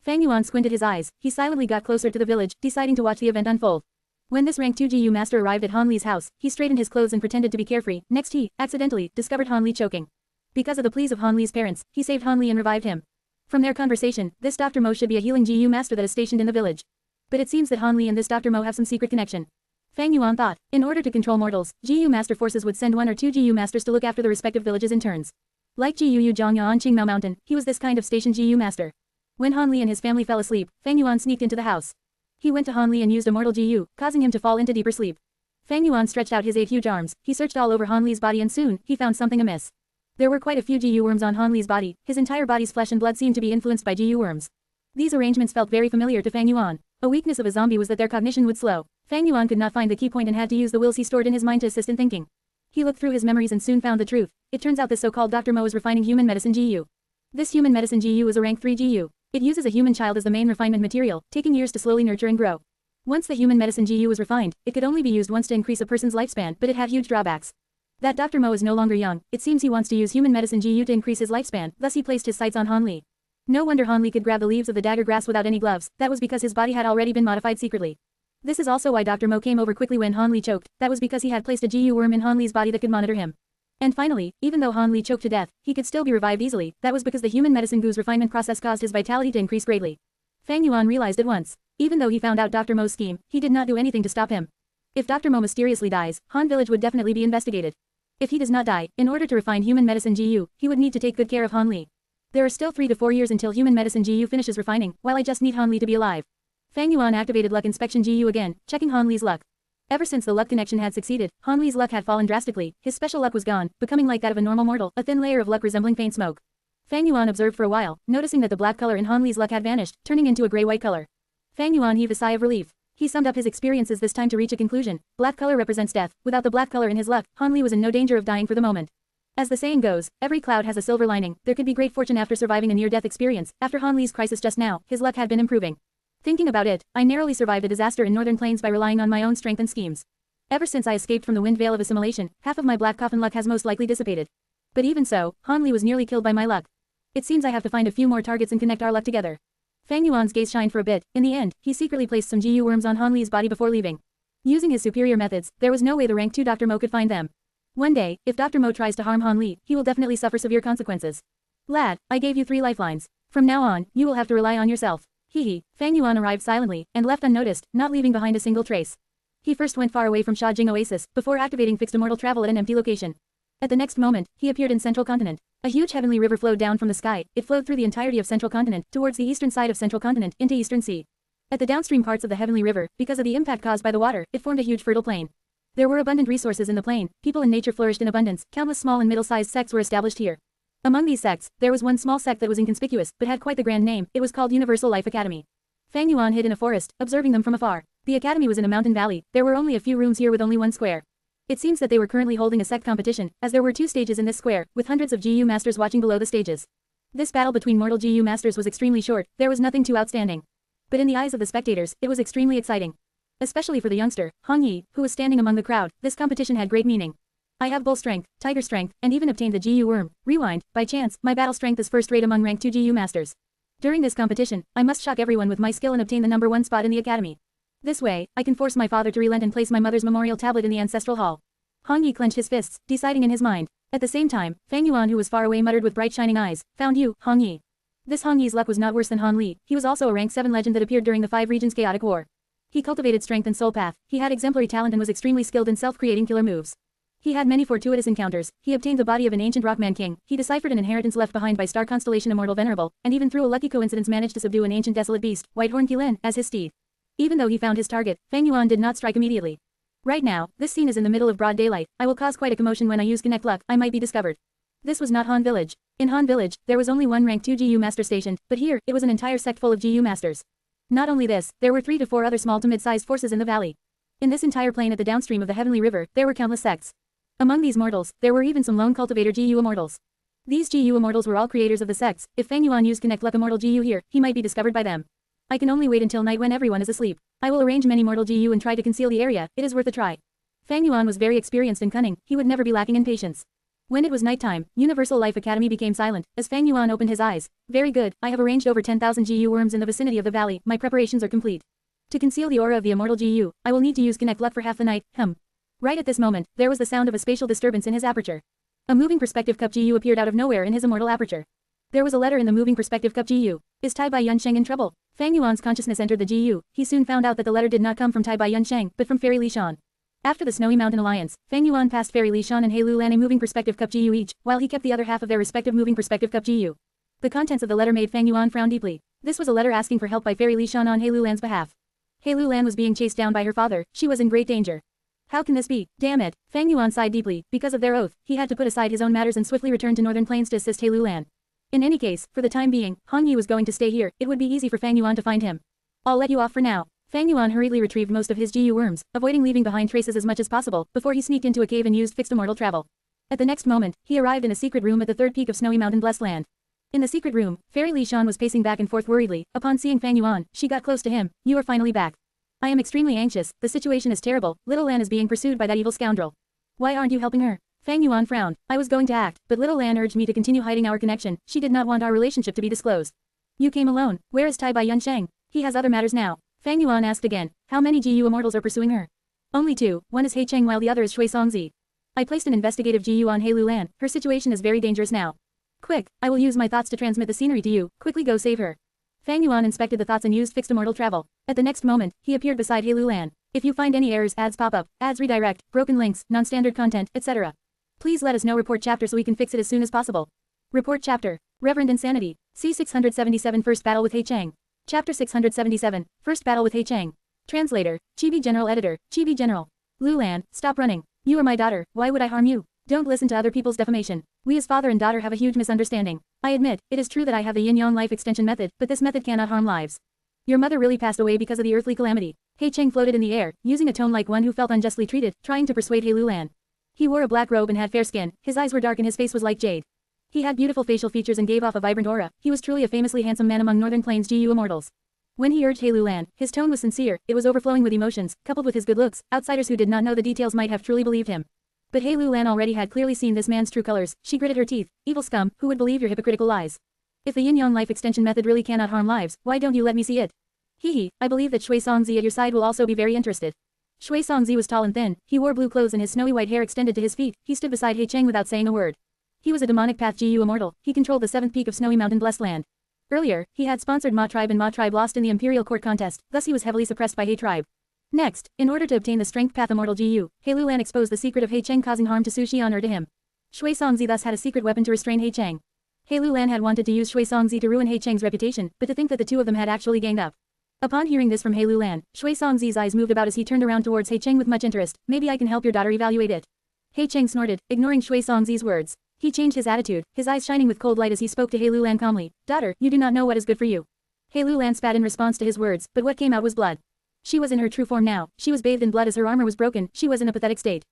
Fang Yuan squinted his eyes, he silently got closer to the village, deciding to watch the event unfold. When this rank 2 GU master arrived at Han Li's house, he straightened his clothes and pretended to be carefree, next he, accidentally, discovered Han Li choking. Because of the pleas of Han Li's parents, he saved Han Li and revived him. From their conversation, this Dr. Mo should be a healing GU master that is stationed in the village. But it seems that Han Li and this Dr. Mo have some secret connection. Fang Yuan thought, in order to control mortals, GU master forces would send 1 or 2 GU masters to look after the respective villages in turns. Like GU Yuzhongya on Qingmao Mountain, he was this kind of stationed GU master. When Han Li and his family fell asleep, Fang Yuan sneaked into the house. He went to Han Li and used Immortal GU, causing him to fall into deeper sleep. Fang Yuan stretched out his 8 huge arms, he searched all over Han Li's body and soon, he found something amiss. There were quite a few GU worms on Han Li's body, his entire body's flesh and blood seemed to be influenced by GU worms. These arrangements felt very familiar to Fang Yuan. A weakness of a zombie was that their cognition would slow. Fang Yuan could not find the key point and had to use the wills he stored in his mind to assist in thinking. He looked through his memories and soon found the truth. It turns out this so-called Dr. Mo is refining human medicine GU. This human medicine GU is a rank 3 GU. It uses a human child as the main refinement material, taking years to slowly nurture and grow. Once the human medicine GU was refined, it could only be used once to increase a person's lifespan, but it had huge drawbacks. That Dr. Mo is no longer young, it seems he wants to use human medicine GU to increase his lifespan, thus he placed his sights on Han Li. No wonder Han Li could grab the leaves of the dagger grass without any gloves, that was because his body had already been modified secretly. This is also why Dr. Mo came over quickly when Han Li choked, that was because he had placed a GU worm in Han Li's body that could monitor him. And finally, even though Han Li choked to death, he could still be revived easily, that was because the human medicine GU's refinement process caused his vitality to increase greatly. Fang Yuan realized at once. Even though he found out Dr. Mo's scheme, he did not do anything to stop him. If Dr. Mo mysteriously dies, Han village would definitely be investigated. If he does not die, in order to refine human medicine GU, he would need to take good care of Han Li. There are still 3 to 4 years until human medicine GU finishes refining, while I just need Han Li to be alive. Fang Yuan activated luck inspection GU again, checking Han Li's luck. Ever since the luck connection had succeeded, Han Li's luck had fallen drastically, his special luck was gone, becoming like that of a normal mortal, a thin layer of luck resembling faint smoke. Fang Yuan observed for a while, noticing that the black color in Han Li's luck had vanished, turning into a gray-white color. Fang Yuan heaved a sigh of relief. He summed up his experiences this time to reach a conclusion. Black color represents death. Without the black color in his luck, Han Li was in no danger of dying for the moment. As the saying goes, every cloud has a silver lining. There could be great fortune after surviving a near-death experience. After Han Li's crisis just now, his luck had been improving. Thinking about it, I narrowly survived a disaster in northern plains by relying on my own strength and schemes. Ever since I escaped from the wind veil of assimilation, half of my black coffin luck has most likely dissipated. But even so, Han Li was nearly killed by my luck. It seems I have to find a few more targets and connect our luck together. Fang Yuan's gaze shined for a bit. In the end, he secretly placed some GU worms on Han Li's body before leaving. Using his superior methods, there was no way the rank 2 Dr. Mo could find them. One day, if Dr. Mo tries to harm Han Li, he will definitely suffer severe consequences. Lad, I gave you 3 lifelines. From now on, you will have to rely on yourself. Hee. Fang Yuan arrived silently, and left unnoticed, not leaving behind a single trace. He first went far away from Shajing Oasis, before activating fixed immortal travel at an empty location. At the next moment, he appeared in Central Continent. A huge heavenly river flowed down from the sky, it flowed through the entirety of Central Continent, towards the eastern side of Central Continent, into Eastern Sea. At the downstream parts of the Heavenly River, because of the impact caused by the water, it formed a huge fertile plain. There were abundant resources in the plain, people and nature flourished in abundance, countless small and middle-sized sects were established here. Among these sects, there was one small sect that was inconspicuous, but had quite the grand name. It was called Universal Life Academy. Fang Yuan hid in a forest, observing them from afar. The academy was in a mountain valley, there were only a few rooms here with only one square. It seems that they were currently holding a sect competition, as there were 2 stages in this square, with hundreds of GU masters watching below the stages. This battle between mortal GU masters was extremely short, there was nothing too outstanding. But in the eyes of the spectators, it was extremely exciting. Especially for the youngster, Hong Yi, who was standing among the crowd, this competition had great meaning. I have bull strength, tiger strength, and even obtained the GU worm. Rewind, by chance, my battle strength is first rate among rank 2 GU masters. During this competition, I must shock everyone with my skill and obtain the number 1 spot in the academy. This way, I can force my father to relent and place my mother's memorial tablet in the ancestral hall. Hong Yi clenched his fists, deciding in his mind. At the same time, Fang Yuan, who was far away, muttered with bright shining eyes, "Found you, Hong Yi." This Hong Yi's luck was not worse than Han Li. He was also a rank 7 legend that appeared during the 5 regions chaotic war. He cultivated strength and soul path, he had exemplary talent and was extremely skilled in self-creating killer moves. He had many fortuitous encounters, he obtained the body of an ancient Rockman king, he deciphered an inheritance left behind by star constellation Immortal Venerable, and even through a lucky coincidence managed to subdue an ancient desolate beast, Whitehorn Qilin, as his steed. Even though he found his target, Fang Yuan did not strike immediately. Right now, this scene is in the middle of broad daylight, I will cause quite a commotion when I use Connect Luck, I might be discovered. This was not Han Village. In Han Village, there was only one rank 2 GU master stationed, but here, it was an entire sect full of GU masters. Not only this, there were 3 to 4 other small to mid-sized forces in the valley. In this entire plain at the downstream of the Heavenly River, there were countless sects. Among these mortals, there were even some lone cultivator GU immortals. These GU immortals were all creators of the sects. If Fang Yuan used Connect Luck Immortal GU here, he might be discovered by them. I can only wait until night when everyone is asleep. I will arrange many mortal GU and try to conceal the area, it is worth a try. Fang Yuan was very experienced and cunning, he would never be lacking in patience. When it was nighttime, Universal Life Academy became silent, as Fang Yuan opened his eyes. Very good, I have arranged over 10,000 GU worms in the vicinity of the valley, my preparations are complete. To conceal the aura of the immortal GU, I will need to use Connect Luck for half the night, Right at this moment, there was the sound of a spatial disturbance in his aperture. A moving perspective cup GU appeared out of nowhere in his immortal aperture. There was a letter in the moving perspective cup GU. Is Tai Bai Yunsheng in trouble? Fang Yuan's consciousness entered the GU, he soon found out that the letter did not come from Tai Bai Yunsheng, but from Fairy Li Shan. After the Snowy Mountain Alliance, Fang Yuan passed Fairy Li Shan and He Lu Lan a moving perspective cup GU each, while he kept the other half of their respective moving perspective cup GU. The contents of the letter made Fang Yuan frown deeply. This was a letter asking for help by Fairy Li Shan on He Lu Lan's behalf. He Lu Lan was being chased down by her father, she was in great danger. How can this be? Damn it. Fang Yuan sighed deeply, because of their oath, he had to put aside his own matters and swiftly return to Northern Plains to assist He Lu Lan. In any case, for the time being, Hong Yi was going to stay here, it would be easy for Fang Yuan to find him. I'll let you off for now. Fang Yuan hurriedly retrieved most of his GU worms, avoiding leaving behind traces as much as possible, before he sneaked into a cave and used fixed immortal travel. At the next moment, he arrived in a secret room at the 3rd peak of Snowy Mountain Blessed Land. In the secret room, Fairy Li Shan was pacing back and forth worriedly. Upon seeing Fang Yuan, she got close to him. You are finally back. I am extremely anxious, the situation is terrible, Little Lan is being pursued by that evil scoundrel. Why aren't you helping her? Fang Yuan frowned. I was going to act, but Little Lan urged me to continue hiding our connection, she did not want our relationship to be disclosed. You came alone, where is Tai Bai Yunsheng? He has other matters now. Fang Yuan asked again, how many GU immortals are pursuing her? Only 2, one is He Cheng while the other is Shui Songzi. I placed an investigative GU on He Lu Lan, her situation is very dangerous now. Quick, I will use my thoughts to transmit the scenery to you, quickly go save her. Fang Yuan inspected the thoughts and used fixed immortal travel. At the next moment, he appeared beside He Lu Lan. If you find any errors, ads pop up, ads redirect, broken links, non-standard content, etc. Please let us know. Report chapter so we can fix it as soon as possible. Report chapter. Reverend Insanity. C677 First Battle with He Cheng. Chapter 677, First Battle with He Cheng. Translator, Chibi General Editor, Chibi General. Lu Lan, stop running. You are my daughter, why would I harm you? Don't listen to other people's defamation. We as father and daughter have a huge misunderstanding. I admit, it is true that I have the yin-yang life extension method, but this method cannot harm lives. Your mother really passed away because of the earthly calamity. He Cheng floated in the air, using a tone like one who felt unjustly treated, trying to persuade He Lu Lan. He wore a black robe and had fair skin, his eyes were dark and his face was like jade. He had beautiful facial features and gave off a vibrant aura, he was truly a famously handsome man among Northern Plains GU immortals. When he urged He Lu Lan, his tone was sincere, it was overflowing with emotions, coupled with his good looks, outsiders who did not know the details might have truly believed him. But He Lu Lan already had clearly seen this man's true colors, she gritted her teeth, evil scum, who would believe your hypocritical lies? If the yin-yang life extension method really cannot harm lives, why don't you let me see it? Hee, I believe that Shui Songzi at your side will also be very interested. Shui Songzi was tall and thin, he wore blue clothes and his snowy white hair extended to his feet, he stood beside He Cheng without saying a word. He was a demonic path GU immortal, he controlled the 7th peak of Snowy Mountain Blessed Land. Earlier, he had sponsored Ma tribe and Ma tribe lost in the Imperial Court contest, thus he was heavily suppressed by He tribe. Next, in order to obtain the strength path immortal GU, He Lu Lan exposed the secret of He Cheng causing harm to Su Xian or to him. Shui Songzi thus had a secret weapon to restrain He Cheng. He Lu Lan had wanted to use Shui Songzi to ruin He Cheng's reputation, but to think that the two of them had actually ganged up. Upon hearing this from He Lulan, Shui Songzi's eyes moved about as he turned around towards He Cheng with much interest. Maybe I can help your daughter evaluate it. He Cheng snorted, ignoring Shui Songzi's words. He changed his attitude, his eyes shining with cold light as he spoke to He Lulan calmly. Daughter, you do not know what is good for you. He Lulan spat in response to his words, but what came out was blood. She was in her true form now, she was bathed in blood as her armor was broken, she was in a pathetic state.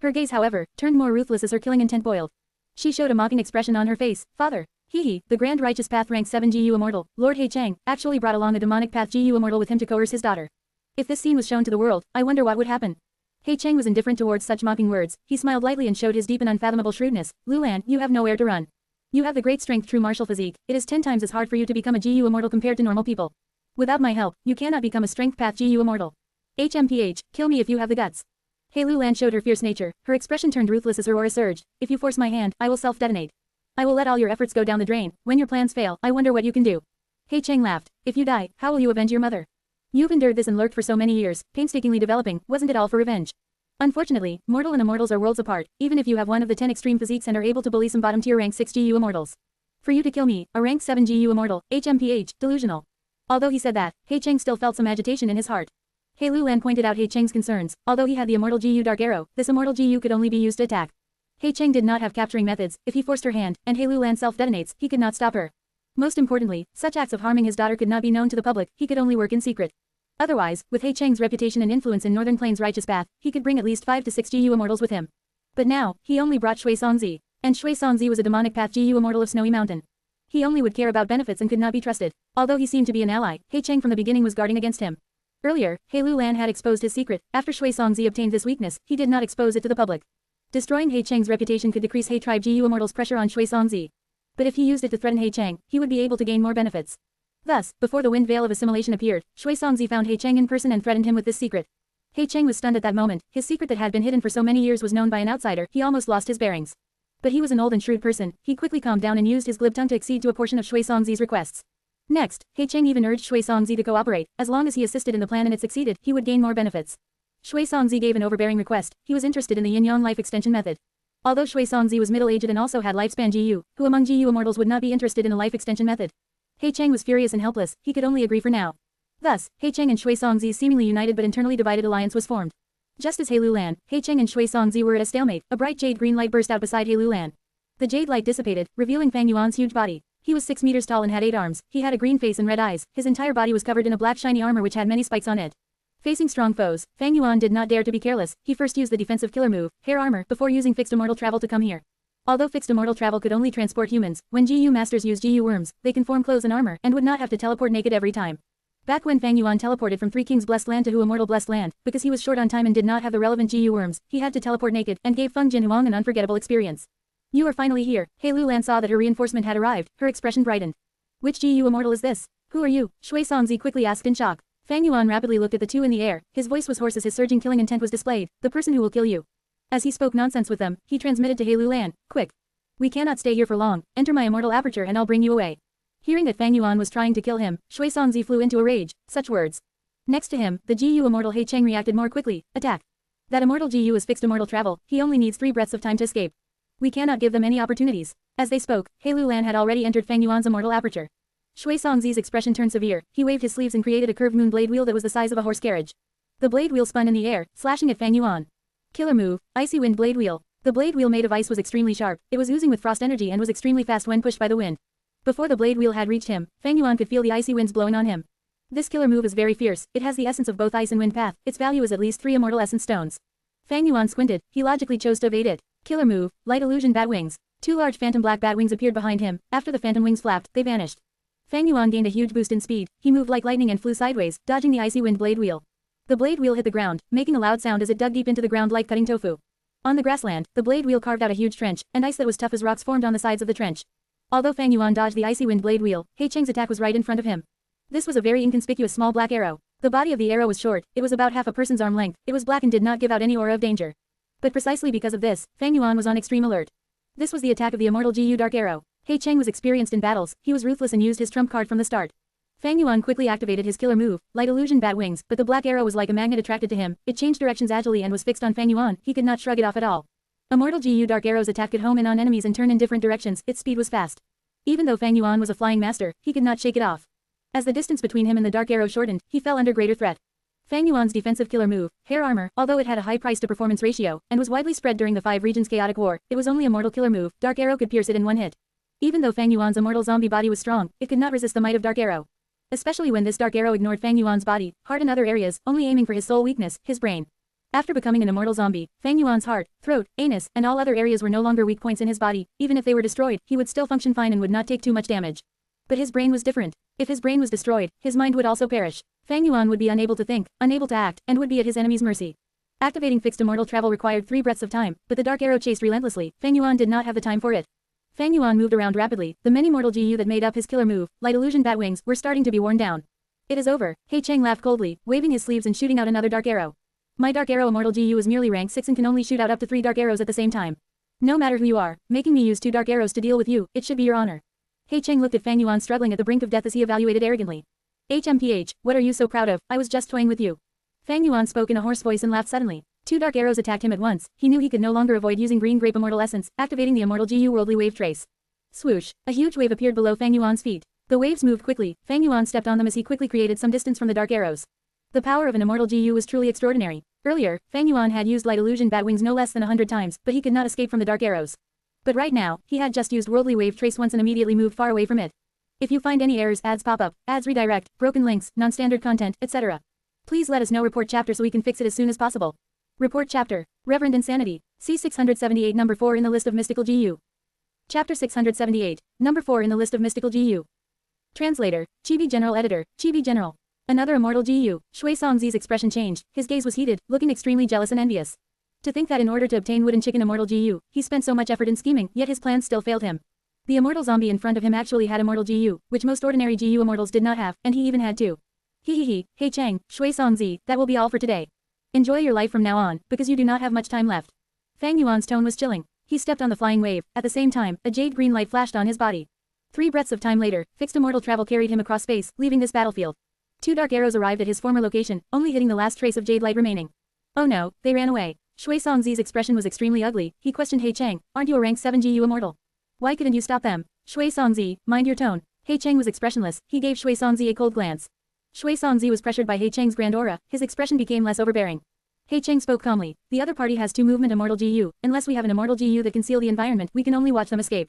Her gaze however, turned more ruthless as her killing intent boiled. She showed a mocking expression on her face. Father. He, the Grand Righteous Path rank 7 GU Immortal, Lord He Cheng, actually brought along a demonic path GU Immortal with him to coerce his daughter. If this scene was shown to the world, I wonder what would happen. He Cheng was indifferent towards such mocking words, he smiled lightly and showed his deep and unfathomable shrewdness. Lulan, you have nowhere to run. You have the great strength true martial physique, it is 10 times as hard for you to become a GU Immortal compared to normal people. Without my help, you cannot become a strength path GU Immortal. HMPH, kill me if you have the guts. He Lulan showed her fierce nature, her expression turned ruthless as her aura surged. If you force my hand, I will self-detonate. I will let all your efforts go down the drain. When your plans fail, I wonder what you can do. He Cheng laughed. If you die, how will you avenge your mother? You've endured this and lurked for so many years, painstakingly developing, wasn't it all for revenge? Unfortunately, mortal and immortals are worlds apart, even if you have one of the 10 extreme physiques and are able to bully some bottom-tier rank 6 GU immortals. For you to kill me, a rank 7 GU immortal, HMPH, delusional. Although he said that, He Cheng still felt some agitation in his heart. He Lulan pointed out He Cheng's concerns. Although he had the immortal GU Dark Arrow, this immortal GU could only be used to attack. He Cheng did not have capturing methods. If he forced her hand, and He Lulan self-detonates, he could not stop her. Most importantly, such acts of harming his daughter could not be known to the public, he could only work in secret. Otherwise, with He Cheng's reputation and influence in Northern Plains' righteous path, he could bring at least 5 to 6 GU immortals with him. But now, he only brought Shui Songzi. And Shui Songzi was a demonic path GU immortal of Snowy Mountain. He only would care about benefits and could not be trusted. Although he seemed to be an ally, He Cheng from the beginning was guarding against him. Earlier, He Lulan had exposed his secret. After Shui Songzi obtained this weakness, he did not expose it to the public. Destroying He Cheng's reputation could decrease He Tribe GU Immortal's pressure on Shui Songzi. But if he used it to threaten He Cheng, he would be able to gain more benefits. Thus, before the wind veil of assimilation appeared, Shui Songzi found He Cheng in person and threatened him with this secret. He Cheng was stunned at that moment, his secret that had been hidden for so many years was known by an outsider, he almost lost his bearings. But he was an old and shrewd person, he quickly calmed down and used his glib tongue to accede to a portion of Shui Songzi's requests. Next, He Cheng even urged Shui Songzi to cooperate, as long as he assisted in the plan and it succeeded, he would gain more benefits. Shui Songzi gave an overbearing request, he was interested in the yin-yang life extension method. Although Shui Songzi was middle-aged and also had lifespan GU, who among GU immortals would not be interested in the life extension method? He Cheng was furious and helpless, he could only agree for now. Thus, He Cheng and Shui Songzi's seemingly united but internally divided alliance was formed. Just as He Lulan, He Cheng and Shui Songzi were at a stalemate, a bright jade-green light burst out beside He Lulan. The jade light dissipated, revealing Fang Yuan's huge body. He was 6 meters tall and had 8 arms, he had a green face and red eyes, his entire body was covered in a black shiny armor which had many spikes on it. Facing strong foes, Fang Yuan did not dare to be careless, he first used the defensive killer move, hair armor, before using fixed immortal travel to come here. Although fixed immortal travel could only transport humans, when GU masters use GU worms, they can form clothes and armor, and would not have to teleport naked every time. Back when Fang Yuan teleported from 3 Kings Blessed Land to Hu Immortal Blessed Land, because he was short on time and did not have the relevant GU worms, he had to teleport naked, and gave Feng Jin Huang an unforgettable experience. You are finally here. He Lulan saw that her reinforcement had arrived, her expression brightened. Which GU immortal is this? Who are you? Shui Songzi quickly asked in shock. Fang Yuan rapidly looked at the two in the air, his voice was hoarse as his surging killing intent was displayed, the person who will kill you. As he spoke nonsense with them, he transmitted to He Lulan, quick. We cannot stay here for long, enter my immortal aperture and I'll bring you away. Hearing that Fang Yuan was trying to kill him, Shui Songzi flew into a rage, such words. Next to him, the GU immortal He Cheng reacted more quickly, attack. That immortal GU is fixed immortal travel, he only needs 3 breaths of time to escape. We cannot give them any opportunities. As they spoke, He Lulan had already entered Fang Yuan's immortal aperture. Shui Songzi's expression turned severe, he waved his sleeves and created a curved moon blade wheel that was the size of a horse carriage. The blade wheel spun in the air, slashing at Fang Yuan. Killer move, Icy Wind Blade Wheel. The blade wheel made of ice was extremely sharp, it was oozing with frost energy and was extremely fast when pushed by the wind. Before the blade wheel had reached him, Fang Yuan could feel the icy winds blowing on him. This killer move is very fierce, it has the essence of both ice and wind path, its value is at least 3 immortal essence stones. Fang Yuan squinted, he logically chose to evade it. Killer move, Light Illusion Bat Wings. 2 large phantom black bat wings appeared behind him, after the phantom wings flapped, they vanished. Fang Yuan gained a huge boost in speed, he moved like lightning and flew sideways, dodging the icy wind blade wheel. The blade wheel hit the ground, making a loud sound as it dug deep into the ground like cutting tofu. On the grassland, the blade wheel carved out a huge trench, and ice that was tough as rocks formed on the sides of the trench. Although Fang Yuan dodged the icy wind blade wheel, He Cheng's attack was right in front of him. This was a very inconspicuous small black arrow. The body of the arrow was short, it was about half a person's arm length, it was black and did not give out any aura of danger. But precisely because of this, Fang Yuan was on extreme alert. This was the attack of the immortal GU Dark Arrow. He Cheng was experienced in battles, he was ruthless and used his trump card from the start. Fang Yuan quickly activated his killer move, Light Illusion Bat Wings, but the black arrow was like a magnet attracted to him, it changed directions agilely and was fixed on Fang Yuan, he could not shrug it off at all. Immortal GU Dark Arrow's attack could home in on enemies and turn in different directions, its speed was fast. Even though Fang Yuan was a flying master, he could not shake it off. As the distance between him and the dark arrow shortened, he fell under greater threat. Fang Yuan's defensive killer move, hair armor, although it had a high price-to-performance ratio, and was widely spread during the 5 regions chaotic war, it was only a mortal killer move, dark arrow could pierce it in one hit. Even though Fang Yuan's immortal zombie body was strong, it could not resist the might of dark arrow. Especially when this dark arrow ignored Fang Yuan's body, heart and other areas, only aiming for his sole weakness, his brain. After becoming an immortal zombie, Fang Yuan's heart, throat, anus, and all other areas were no longer weak points in his body. Even if they were destroyed, he would still function fine and would not take too much damage. But his brain was different. If his brain was destroyed, his mind would also perish. Fang Yuan would be unable to think, unable to act, and would be at his enemy's mercy. Activating fixed immortal travel required 3 breaths of time, but the dark arrow chased relentlessly. Fang Yuan did not have the time for it. Fang Yuan moved around rapidly. The many mortal GU that made up his killer move, light illusion bat wings, were starting to be worn down. It is over. He Cheng laughed coldly, waving his sleeves and shooting out another dark arrow. My dark arrow immortal GU is merely rank 6 and can only shoot out up to 3 dark arrows at the same time. No matter who you are, making me use 2 dark arrows to deal with you, it should be your honor. He Cheng looked at Fang Yuan struggling at the brink of death as he evaluated arrogantly. HMPH, what are you so proud of? I was just toying with you. Fang Yuan spoke in a hoarse voice and laughed suddenly. 2 dark arrows attacked him at once. He knew he could no longer avoid using green grape immortal essence, activating the immortal GU worldly wave trace. Swoosh, a huge wave appeared below Fang Yuan's feet. The waves moved quickly. Fang Yuan stepped on them as he quickly created some distance from the dark arrows. The power of an immortal GU was truly extraordinary. Earlier, Fang Yuan had used light illusion bat wings no less than 100 times, but he could not escape from the dark arrows. But right now, he had just used worldly wave trace once and immediately moved far away from it. If you find any errors, ads pop up, ads redirect, broken links, non-standard content, etc. Please let us know. Report chapter so we can fix it as soon as possible. Report chapter, Reverend Insanity, C 678 number 4 in the list of mystical GU. Chapter 678, number 4 in the list of mystical GU. Translator, Chibi General Editor, Chibi General. Another immortal GU, Shui Songzi's expression changed, his gaze was heated, looking extremely jealous and envious. To think that in order to obtain wooden chicken immortal GU, he spent so much effort in scheming, yet his plans still failed him. The immortal zombie in front of him actually had immortal GU, which most ordinary GU immortals did not have, and he even had 2. Hey Chang, Shui Songzi, that will be all for today. Enjoy your life from now on, because you do not have much time left. Fang Yuan's tone was chilling. He stepped on the flying wave. At the same time, a jade green light flashed on his body. 3 breaths of time later, fixed immortal travel carried him across space, leaving this battlefield. 2 dark arrows arrived at his former location, only hitting the last trace of jade light remaining. Oh no, they ran away. Shui Songzi's expression was extremely ugly. He questioned He Cheng, aren't you a rank 7 GU immortal? Why couldn't you stop them? Shui Songzi, mind your tone. He Cheng was expressionless. He gave Shui Songzi a cold glance. Shui Songzi was pressured by He Cheng's grand aura. His expression became less overbearing. He Cheng spoke calmly. The other party has 2 movement immortal GU. Unless we have an immortal GU that can seal the environment, we can only watch them escape.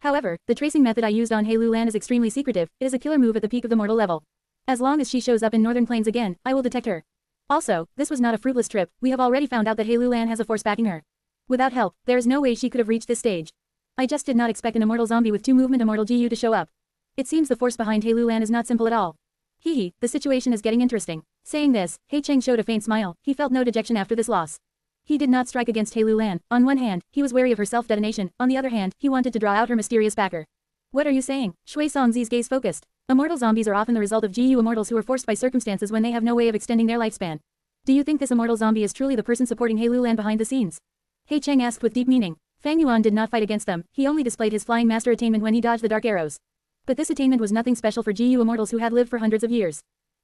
However, the tracing method I used on He Lulan is extremely secretive. It is a killer move at the peak of the mortal level. As long as she shows up in Northern Plains again, I will detect her. Also, this was not a fruitless trip. We have already found out that He Lulan has a force backing her. Without help, there is no way she could have reached this stage. I just did not expect an immortal zombie with 2 movement immortal GU to show up. It seems the force behind He Lulan is not simple at all. The situation is getting interesting. Saying this, He Cheng showed a faint smile. He felt no dejection after this loss. He did not strike against He Lulan. On one hand, he was wary of her self-detonation. On the other hand, he wanted to draw out her mysterious backer. What are you saying? Shui Songzi's gaze focused. Immortal zombies are often the result of GU immortals who are forced by circumstances when they have no way of extending their lifespan. Do you think this immortal zombie is truly the person supporting He Lulan behind the scenes? He Cheng asked with deep meaning. Fang Yuan did not fight against them. He only displayed his flying master attainment when he dodged the dark arrows. But this attainment was nothing special for GU immortals who had lived for hundreds of years.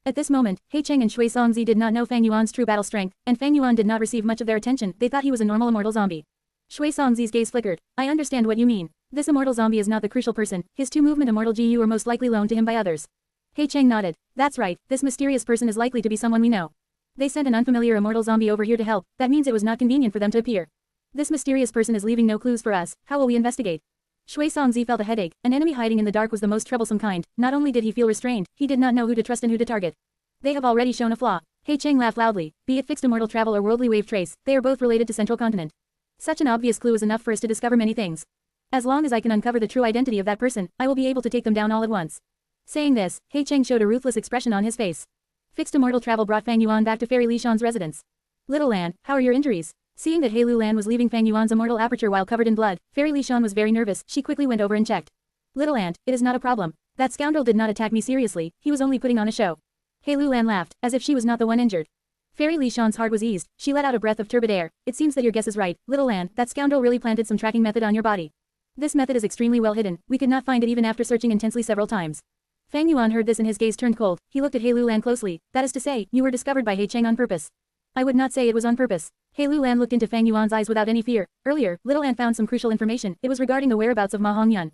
At this moment, He Cheng and Shui Songzi did not know Fang Yuan's true battle strength, and Fang Yuan did not receive much of their attention. They thought he was a normal immortal zombie. Shui Songzi's gaze flickered. I understand what you mean. This immortal zombie is not the crucial person. His 2 movement immortal GU are most likely loaned to him by others. He Cheng nodded. That's right, this mysterious person is likely to be someone we know. They sent an unfamiliar immortal zombie over here to help. That means it was not convenient for them to appear. This mysterious person is leaving no clues for us. How will we investigate? Shui Songzi felt a headache. An enemy hiding in the dark was the most troublesome kind. Not only did he feel restrained, he did not know who to trust and who to target. They have already shown a flaw. He Cheng laughed loudly. Be it fixed immortal travel or worldly wave trace, they are both related to Central Continent. Such an obvious clue is enough for us to discover many things. As long as I can uncover the true identity of that person, I will be able to take them down all at once. Saying this, He Cheng showed a ruthless expression on his face. Fixed immortal travel brought Fang Yuan back to Fairy Lishan's residence. Little Lan, how are your injuries? Seeing that He Lulan was leaving Fang Yuan's immortal aperture while covered in blood, Fairy Lishan was very nervous. She quickly went over and checked. Little Ant, it is not a problem. That scoundrel did not attack me seriously, he was only putting on a show. He Lulan laughed, as if she was not the one injured. Fairy Lishan's heart was eased. She let out a breath of turbid air. It seems that your guess is right, Little Lan. That scoundrel really planted some tracking method on your body. This method is extremely well hidden. We could not find it even after searching intensely several times. Fang Yuan heard this and his gaze turned cold. He looked at He Lulan closely. That is to say, you were discovered by He Cheng on purpose. I would not say it was on purpose. He Lulan looked into Fang Yuan's eyes without any fear. Earlier, Little Ant found some crucial information. It was regarding the whereabouts of Ma Hongyun.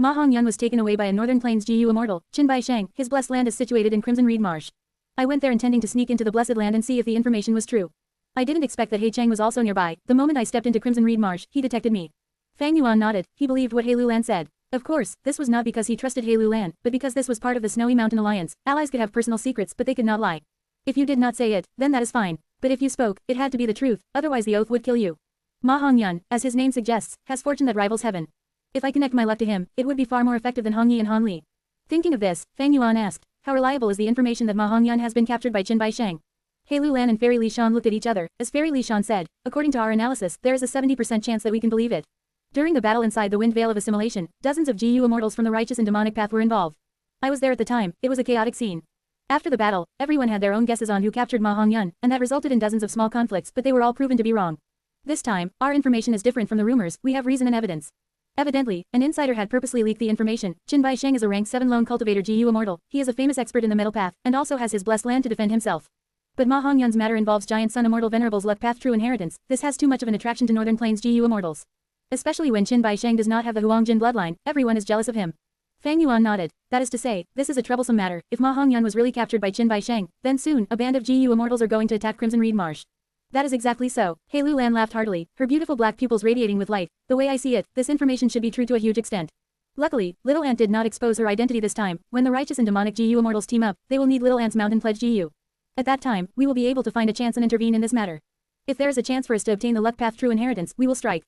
Ma Hongyun was taken away by a Northern Plains GU Immortal, Qinbai Shang. His blessed land is situated in Crimson Reed Marsh. I went there intending to sneak into the blessed land and see if the information was true. I didn't expect that He Cheng was also nearby. The moment I stepped into Crimson Reed Marsh, he detected me. Fang Yuan nodded. He believed what He Lulan said. Of course, this was not because he trusted He Lulan, but because this was part of the Snowy Mountain Alliance. Allies could have personal secrets, but they could not lie. If you did not say it, then that is fine. But if you spoke, it had to be the truth, otherwise the oath would kill you. Ma Hongyun, as his name suggests, has fortune that rivals heaven. If I connect my luck to him, it would be far more effective than Hong Yi and Han Li. Thinking of this, Fang Yuan asked, how reliable is the information that Ma Hongyun has been captured by Qinbai Shang? He Lulan and Fairy Li Shan looked at each other. As Fairy Li Shan said, according to our analysis, there is a 70% chance that we can believe it. During the battle inside the Wind Veil of Assimilation, dozens of GU immortals from the righteous and demonic path were involved. I was there at the time. It was a chaotic scene. After the battle, everyone had their own guesses on who captured Ma Hongyun, and that resulted in dozens of small conflicts, but they were all proven to be wrong. This time, our information is different from the rumors. We have reason and evidence. Evidently, an insider had purposely leaked the information. Qinbai Shang is a rank 7 lone cultivator GU immortal. He is a famous expert in the metal path, and also has his blessed land to defend himself. But Ma Hongyun's matter involves Giant Sun Immortal Venerable's luck path true inheritance. This has too much of an attraction to Northern Plains GU immortals. Especially when Qinbai Shang does not have the Huangjin bloodline, everyone is jealous of him. Fang Yuan nodded. That is to say, this is a troublesome matter. If Ma Hongyun was really captured by Qinbai Shang, then soon, a band of GU immortals are going to attack Crimson Reed Marsh. That is exactly so. He Lulan laughed heartily, her beautiful black pupils radiating with light. The way I see it, this information should be true to a huge extent. Luckily, Little Ant did not expose her identity this time. When the righteous and demonic GU immortals team up, they will need Little Ant's Mountain Pledge GU. At that time, we will be able to find a chance and intervene in this matter. If there is a chance for us to obtain the luck path true inheritance, we will strike.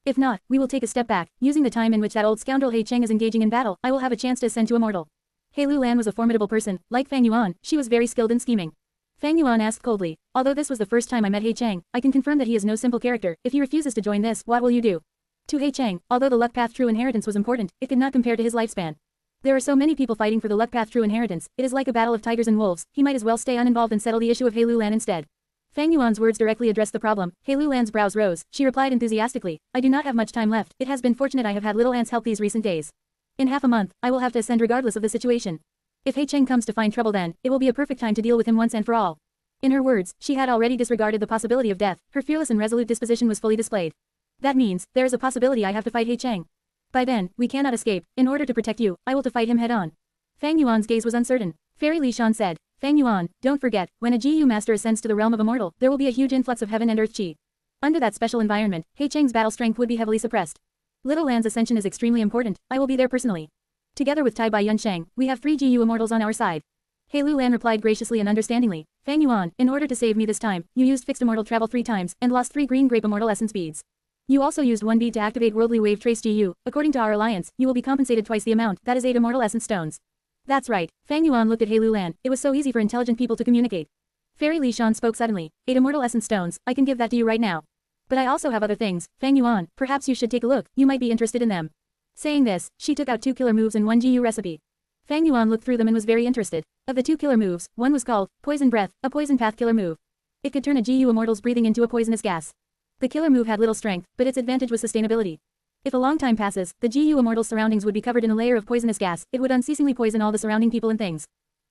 If not, we will take a step back. Using the time in which that old scoundrel He Cheng is engaging in battle, I will have a chance to ascend to immortal. He Lulan was a formidable person. Like Fang Yuan, she was very skilled in scheming. Fang Yuan asked coldly, although this was the first time I met He Cheng, I can confirm that he is no simple character. If he refuses to join this, what will you do? To He Cheng, although the luck path true inheritance was important, it could not compare to his lifespan. There are so many people fighting for the luck path true inheritance, it is like a battle of tigers and wolves. He might as well stay uninvolved and settle the issue of He Lulan instead. Fang Yuan's words directly addressed the problem. He Lulan's brows rose. She replied enthusiastically, I do not have much time left. It has been fortunate I have had Little Ant's help these recent days. In half a month, I will have to ascend regardless of the situation. If He Cheng comes to find trouble then, it will be a perfect time to deal with him once and for all. In her words, she had already disregarded the possibility of death. Her fearless and resolute disposition was fully displayed. That means, there is a possibility I have to fight He Cheng. By then, we cannot escape. In order to protect you, I will to fight him head on. Fang Yuan's gaze was uncertain. Fairy Li Shan said, Fang Yuan, don't forget, when a GU master ascends to the realm of immortal, there will be a huge influx of heaven and earth chi. Under that special environment, He Cheng's battle strength would be heavily suppressed. Little Land's ascension is extremely important. I will be there personally. Together with Tai Bai Yunsheng, we have 3 GU immortals on our side. He Lulan replied graciously and understandingly, Fang Yuan, in order to save me this time, you used fixed immortal travel 3 times, and lost 3 green grape immortal essence beads. You also used 1 bead to activate worldly wave trace GU. According to our alliance, you will be compensated twice the amount, that is 8 immortal essence stones. That's right. Fang Yuan looked at He Lulan. It was so easy for intelligent people to communicate. Fairy Li Shan spoke suddenly. 8 immortal essence stones, I can give that to you right now. But I also have other things. Fang Yuan, perhaps you should take a look, you might be interested in them. Saying this, she took out 2 killer moves and 1 GU recipe. Fang Yuan looked through them and was very interested. Of the 2 killer moves, one was called Poison Breath, a poison path killer move. It could turn a GU immortal's breathing into a poisonous gas. The killer move had little strength, but its advantage was sustainability. If a long time passes, the GU immortal's surroundings would be covered in a layer of poisonous gas. It would unceasingly poison all the surrounding people and things.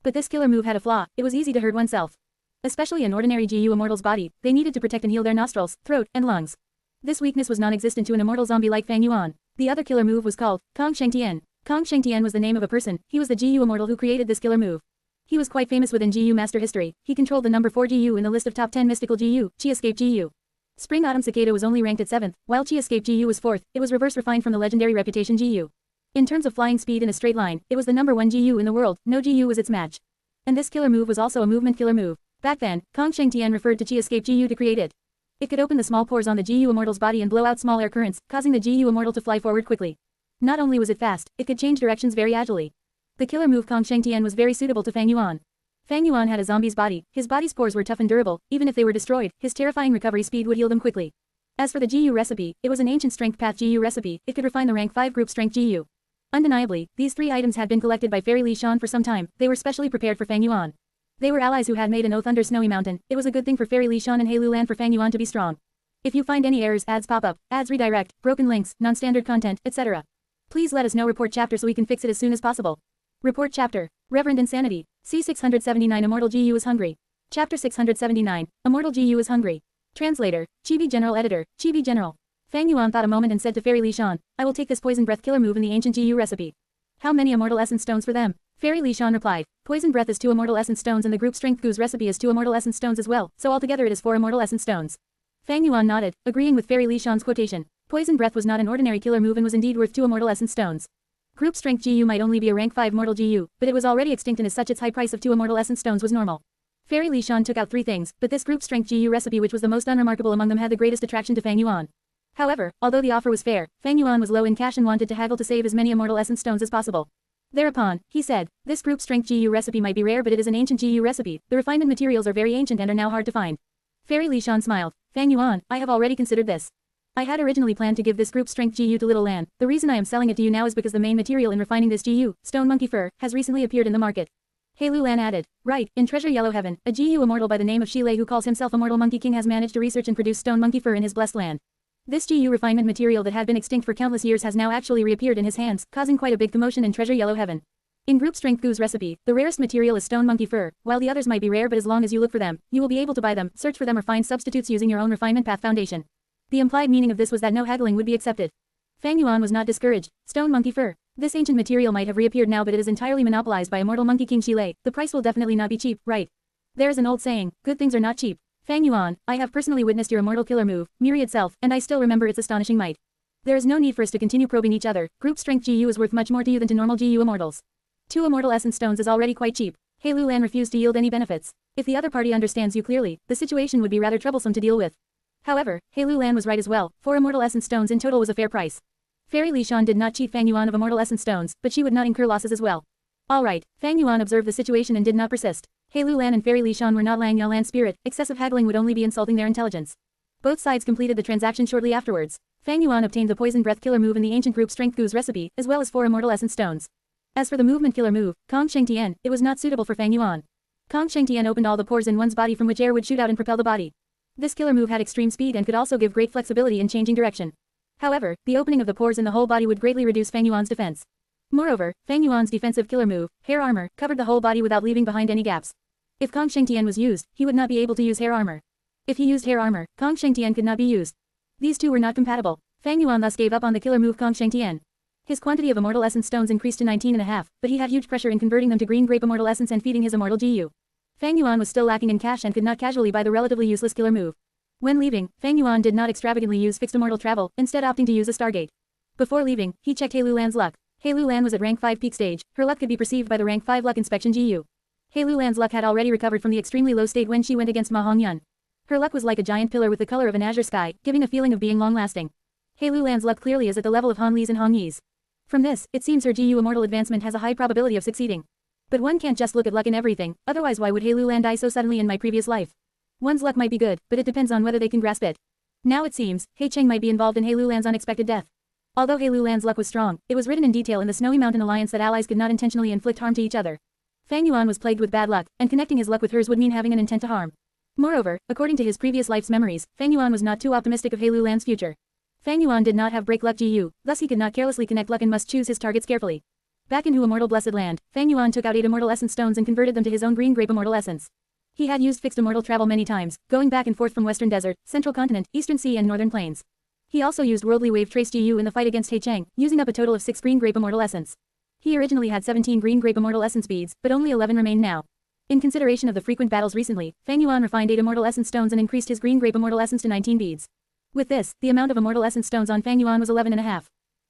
But this killer move had a flaw. It was easy to hurt oneself. Especially an ordinary GU immortal's body, they needed to protect and heal their nostrils, throat, and lungs. This weakness was non-existent to an immortal zombie like Fang Yuan. The other killer move was called Kong Shengtian. Kong Shengtian was the name of a person. He was the GU immortal who created this killer move. He was quite famous within GU master history. He controlled the number 4 GU in the list of top 10 mystical GU, Chi Escape GU. Spring Autumn Cicada was only ranked at 7th, while Chi Escape GU was 4th. It was reverse refined from the legendary Reputation GU. In terms of flying speed in a straight line, it was the number 1 GU in the world. No GU was its match. And this killer move was also a movement killer move. Back then, Kong Shengtian referred to Chi Escape GU to create it. It could open the small pores on the GU immortal's body and blow out small air currents, causing the GU immortal to fly forward quickly. Not only was it fast, it could change directions very agilely. The killer move Kong Shengtian was very suitable to Fang Yuan. Fang Yuan had a zombie's body. His body's pores were tough and durable. Even if they were destroyed, his terrifying recovery speed would heal them quickly. As for the GU recipe, it was an ancient strength path GU recipe. It could refine the rank 5 group strength GU. Undeniably, these 3 items had been collected by Fairy Li Shan for some time. They were specially prepared for Fang Yuan. They were allies who had made an oath under Snowy Mountain. It was a good thing for Fairy Li Shan and He Lulan for Fang Yuan to be strong. If you find any errors, ads pop up, ads redirect, broken links, non-standard content, etc. Please let us know. Report chapter so we can fix it as soon as possible. Report chapter. Reverend Insanity. C679 Immortal GU is hungry. Chapter 679. Immortal GU is hungry. Translator. Chibi General Editor. Chibi General. Fang Yuan thought a moment and said to Fairy Li Shan, I will take this poison breath killer move in the ancient GU recipe. How many immortal essence stones for them? Fairy Li Shan replied, poison breath is 2 immortal essence stones and the group strength goose recipe is 2 immortal essence stones as well, so altogether it is 4 immortal essence stones. Fang Yuan nodded, agreeing with Fairy Li Shan's quotation. Poison breath was not an ordinary killer move and was indeed worth 2 immortal essence stones. Group strength GU might only be a rank 5 mortal GU, but it was already extinct and as such its high price of 2 immortal essence stones was normal. Fairy Li Shan took out 3 things, but this group strength GU recipe which was the most unremarkable among them had the greatest attraction to Fang Yuan. However, although the offer was fair, Fang Yuan was low in cash and wanted to haggle to save as many immortal essence stones as possible. Thereupon, he said, this group strength GU recipe might be rare but it is an ancient GU recipe, the refinement materials are very ancient and are now hard to find. Fairy Li Shan smiled. Fang Yuan, I have already considered this. I had originally planned to give this group strength GU to Little Lan, the reason I am selling it to you now is because the main material in refining this GU, stone monkey fur, has recently appeared in the market. Lu Lan added, right, in Treasure Yellow Heaven, a GU immortal by the name of Shilei who calls himself Immortal Monkey King has managed to research and produce stone monkey fur in his blessed land. This GU refinement material that had been extinct for countless years has now actually reappeared in his hands, causing quite a big commotion in Treasure Yellow Heaven. In group strength goose recipe, the rarest material is stone monkey fur, while the others might be rare but as long as you look for them, you will be able to buy them, search for them or find substitutes using your own refinement path foundation. The implied meaning of this was that no haggling would be accepted. Fang Yuan was not discouraged. Stone monkey fur. This ancient material might have reappeared now but it is entirely monopolized by Immortal Monkey King Shilei, the price will definitely not be cheap, right? There is an old saying, good things are not cheap. Fang Yuan, I have personally witnessed your immortal killer move, Myriad Self, and I still remember its astonishing might. There is no need for us to continue probing each other, group strength GU is worth much more to you than to normal GU immortals. 2 immortal essence stones is already quite cheap. Lu Lan refused to yield any benefits. If the other party understands you clearly, the situation would be rather troublesome to deal with. However, Lu Lan was right as well, 4 immortal essence stones in total was a fair price. Fairy Li Shan did not cheat Fang Yuan of immortal essence stones, but she would not incur losses as well. Alright, Fang Yuan observed the situation and did not persist. Lu Lan and Fairy Li Shan were not Lang Yalan's spirit, excessive haggling would only be insulting their intelligence. Both sides completed the transaction shortly afterwards. Fang Yuan obtained the poison breath killer move in the ancient group strength goose recipe, as well as 4 immortal essence stones. As for the movement killer move, Kong Shengtian, it was not suitable for Fang Yuan. Kong Shengtian opened all the pores in one's body from which air would shoot out and propel the body. This killer move had extreme speed and could also give great flexibility in changing direction. However, the opening of the pores in the whole body would greatly reduce Fang Yuan's defense. Moreover, Fang Yuan's defensive killer move, hair armor, covered the whole body without leaving behind any gaps. If Kong Shengtian was used, he would not be able to use hair armor. If he used hair armor, Kong Shengtian could not be used. These two were not compatible. Fang Yuan thus gave up on the killer move Kong Shengtian. His quantity of immortal essence stones increased to 19.5, but he had huge pressure in converting them to green grape immortal essence and feeding his immortal GU. Fang Yuan was still lacking in cash and could not casually buy the relatively useless killer move. When leaving, Fang Yuan did not extravagantly use fixed immortal travel, instead opting to use a Stargate. Before leaving, he checked Lu Lan's luck. Lu Lan was at rank 5 peak stage, her luck could be perceived by the rank 5 luck inspection GU. Lu Lan's luck had already recovered from the extremely low state when she went against Ma Hongyun. Her luck was like a giant pillar with the color of an azure sky, giving a feeling of being long-lasting. Lu Lan's luck clearly is at the level of Han Li's and Hong Yi's. From this, it seems her GU immortal advancement has a high probability of succeeding. But one can't just look at luck in everything, otherwise why would Lu Lan die so suddenly in my previous life? One's luck might be good, but it depends on whether they can grasp it. Now it seems, He Cheng might be involved in Lu Lan's unexpected death. Although Lu Lan's luck was strong, it was written in detail in the Snowy Mountain Alliance that allies could not intentionally inflict harm to each other. Fang Yuan was plagued with bad luck, and connecting his luck with hers would mean having an intent to harm. Moreover, according to his previous life's memories, Fang Yuan was not too optimistic of Lu Lan's future. Fang Yuan did not have break luck GU, thus he could not carelessly connect luck and must choose his targets carefully. Back into Immortal Blessed Land, Fang Yuan took out 8 Immortal Essence stones and converted them to his own green grape Immortal Essence. He had used fixed immortal travel many times, going back and forth from Western Desert, Central Continent, Eastern Sea and Northern Plains. He also used Worldly Wave Trace GU in the fight against He Cheng, using up a total of 6 green grape Immortal Essence. He originally had 17 green grape Immortal Essence beads, but only 11 remain now. In consideration of the frequent battles recently, Fang Yuan refined 8 Immortal Essence stones and increased his green grape Immortal Essence to 19 beads. With this, the amount of Immortal Essence stones on Fang Yuan was 11.5.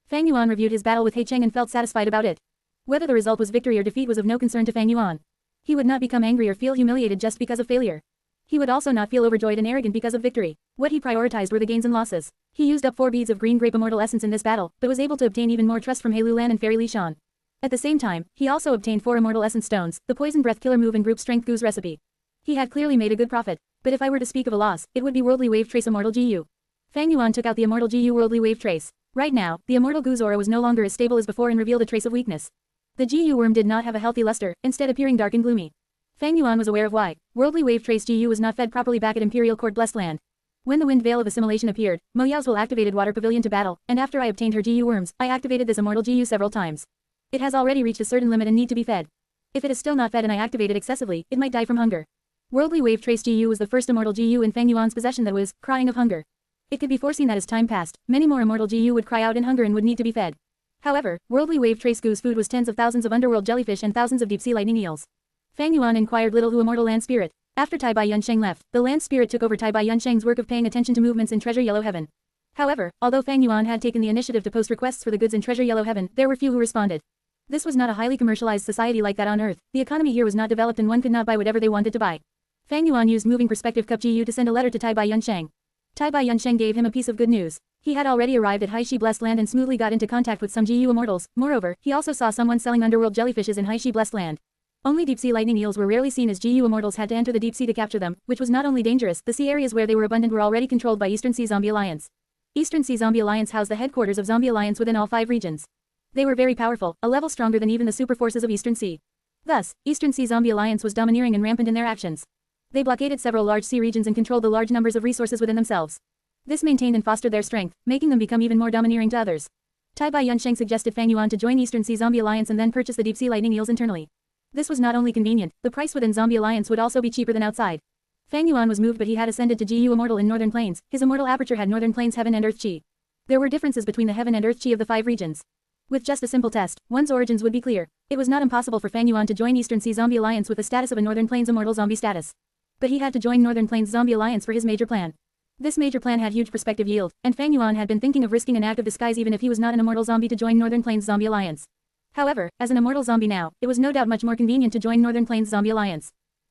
Fang Yuan reviewed his battle with He Cheng and felt satisfied about it. Whether the result was victory or defeat was of no concern to Fang Yuan. He would not become angry or feel humiliated just because of failure. He would also not feel overjoyed and arrogant because of victory. What he prioritized were the gains and losses. He used up 4 beads of green grape Immortal Essence in this battle, but was able to obtain even more trust from Lu Lan and Fairy Li Shan. At the same time, he also obtained 4 Immortal Essence stones, the Poison Breath Killer move and Group Strength Goose recipe. He had clearly made a good profit, but if I were to speak of a loss, it would be Worldly Wave Trace Immortal GU. Fang Yuan took out the Immortal GU Worldly Wave Trace. Right now, the Immortal Gu's aura was no longer as stable as before and revealed a trace of weakness. The GU worm did not have a healthy luster, instead appearing dark and gloomy. Fang Yuan was aware of why. Worldly Wave Trace GU was not fed properly back at Imperial Court Blessed Land. When the Wind Veil of Assimilation appeared, Mo Yaozul activated Water Pavilion to battle, and after I obtained her GU worms, I activated this Immortal GU several times. It has already reached a certain limit and need to be fed. If it is still not fed and I activate it excessively, it might die from hunger. Worldly Wave Trace GU was the first Immortal GU in Fang Yuan's possession that was crying of hunger. It could be foreseen that as time passed, many more immortal GU would cry out in hunger and would need to be fed. However, worldly wave trace goose food was tens of thousands of underworld jellyfish and thousands of deep-sea lightning eels. Fang Yuan inquired little who immortal land spirit. After Tai Bai Yunsheng left, the land spirit took over Tai Bai Yunsheng's work of paying attention to movements in Treasure Yellow Heaven. However, although Fang Yuan had taken the initiative to post requests for the goods in Treasure Yellow Heaven, there were few who responded. This was not a highly commercialized society like that on Earth. The economy here was not developed and one could not buy whatever they wanted to buy. Fang Yuan used Moving Perspective Cup GU to send a letter to Tai Bai Yunsheng. Tai Bai Yunsheng gave him a piece of good news. He had already arrived at Haishi Blessed Land and smoothly got into contact with some GU immortals. Moreover, he also saw someone selling underworld jellyfishes in Haishi Blessed Land. Only deep-sea lightning eels were rarely seen as GU immortals had to enter the deep sea to capture them, which was not only dangerous, the sea areas where they were abundant were already controlled by Eastern Sea Zombie Alliance. Eastern Sea Zombie Alliance housed the headquarters of Zombie Alliance within all 5 regions. They were very powerful, a level stronger than even the super forces of Eastern Sea. Thus, Eastern Sea Zombie Alliance was domineering and rampant in their actions. They blockaded several large sea regions and controlled the large numbers of resources within themselves. This maintained and fostered their strength, making them become even more domineering to others. Tai Bai Yunsheng suggested Fang Yuan to join Eastern Sea Zombie Alliance and then purchase the deep-sea lightning eels internally. This was not only convenient, the price within Zombie Alliance would also be cheaper than outside. Fang Yuan was moved but he had ascended to GU Immortal in Northern Plains. His immortal aperture had Northern Plains Heaven and Earth Chi. There were differences between the Heaven and Earth Chi of the 5 regions. With just a simple test, one's origins would be clear. It was not impossible for Fang Yuan to join Eastern Sea Zombie Alliance with the status of a Northern Plains Immortal Zombie status. But he had to join Northern Plains Zombie Alliance for his major plan. This major plan had huge prospective yield, and Fang Yuan had been thinking of risking an act of disguise even if he was not an immortal zombie to join Northern Plains Zombie Alliance. However, as an immortal zombie now, it was no doubt much more convenient to join Northern Plains Zombie Alliance.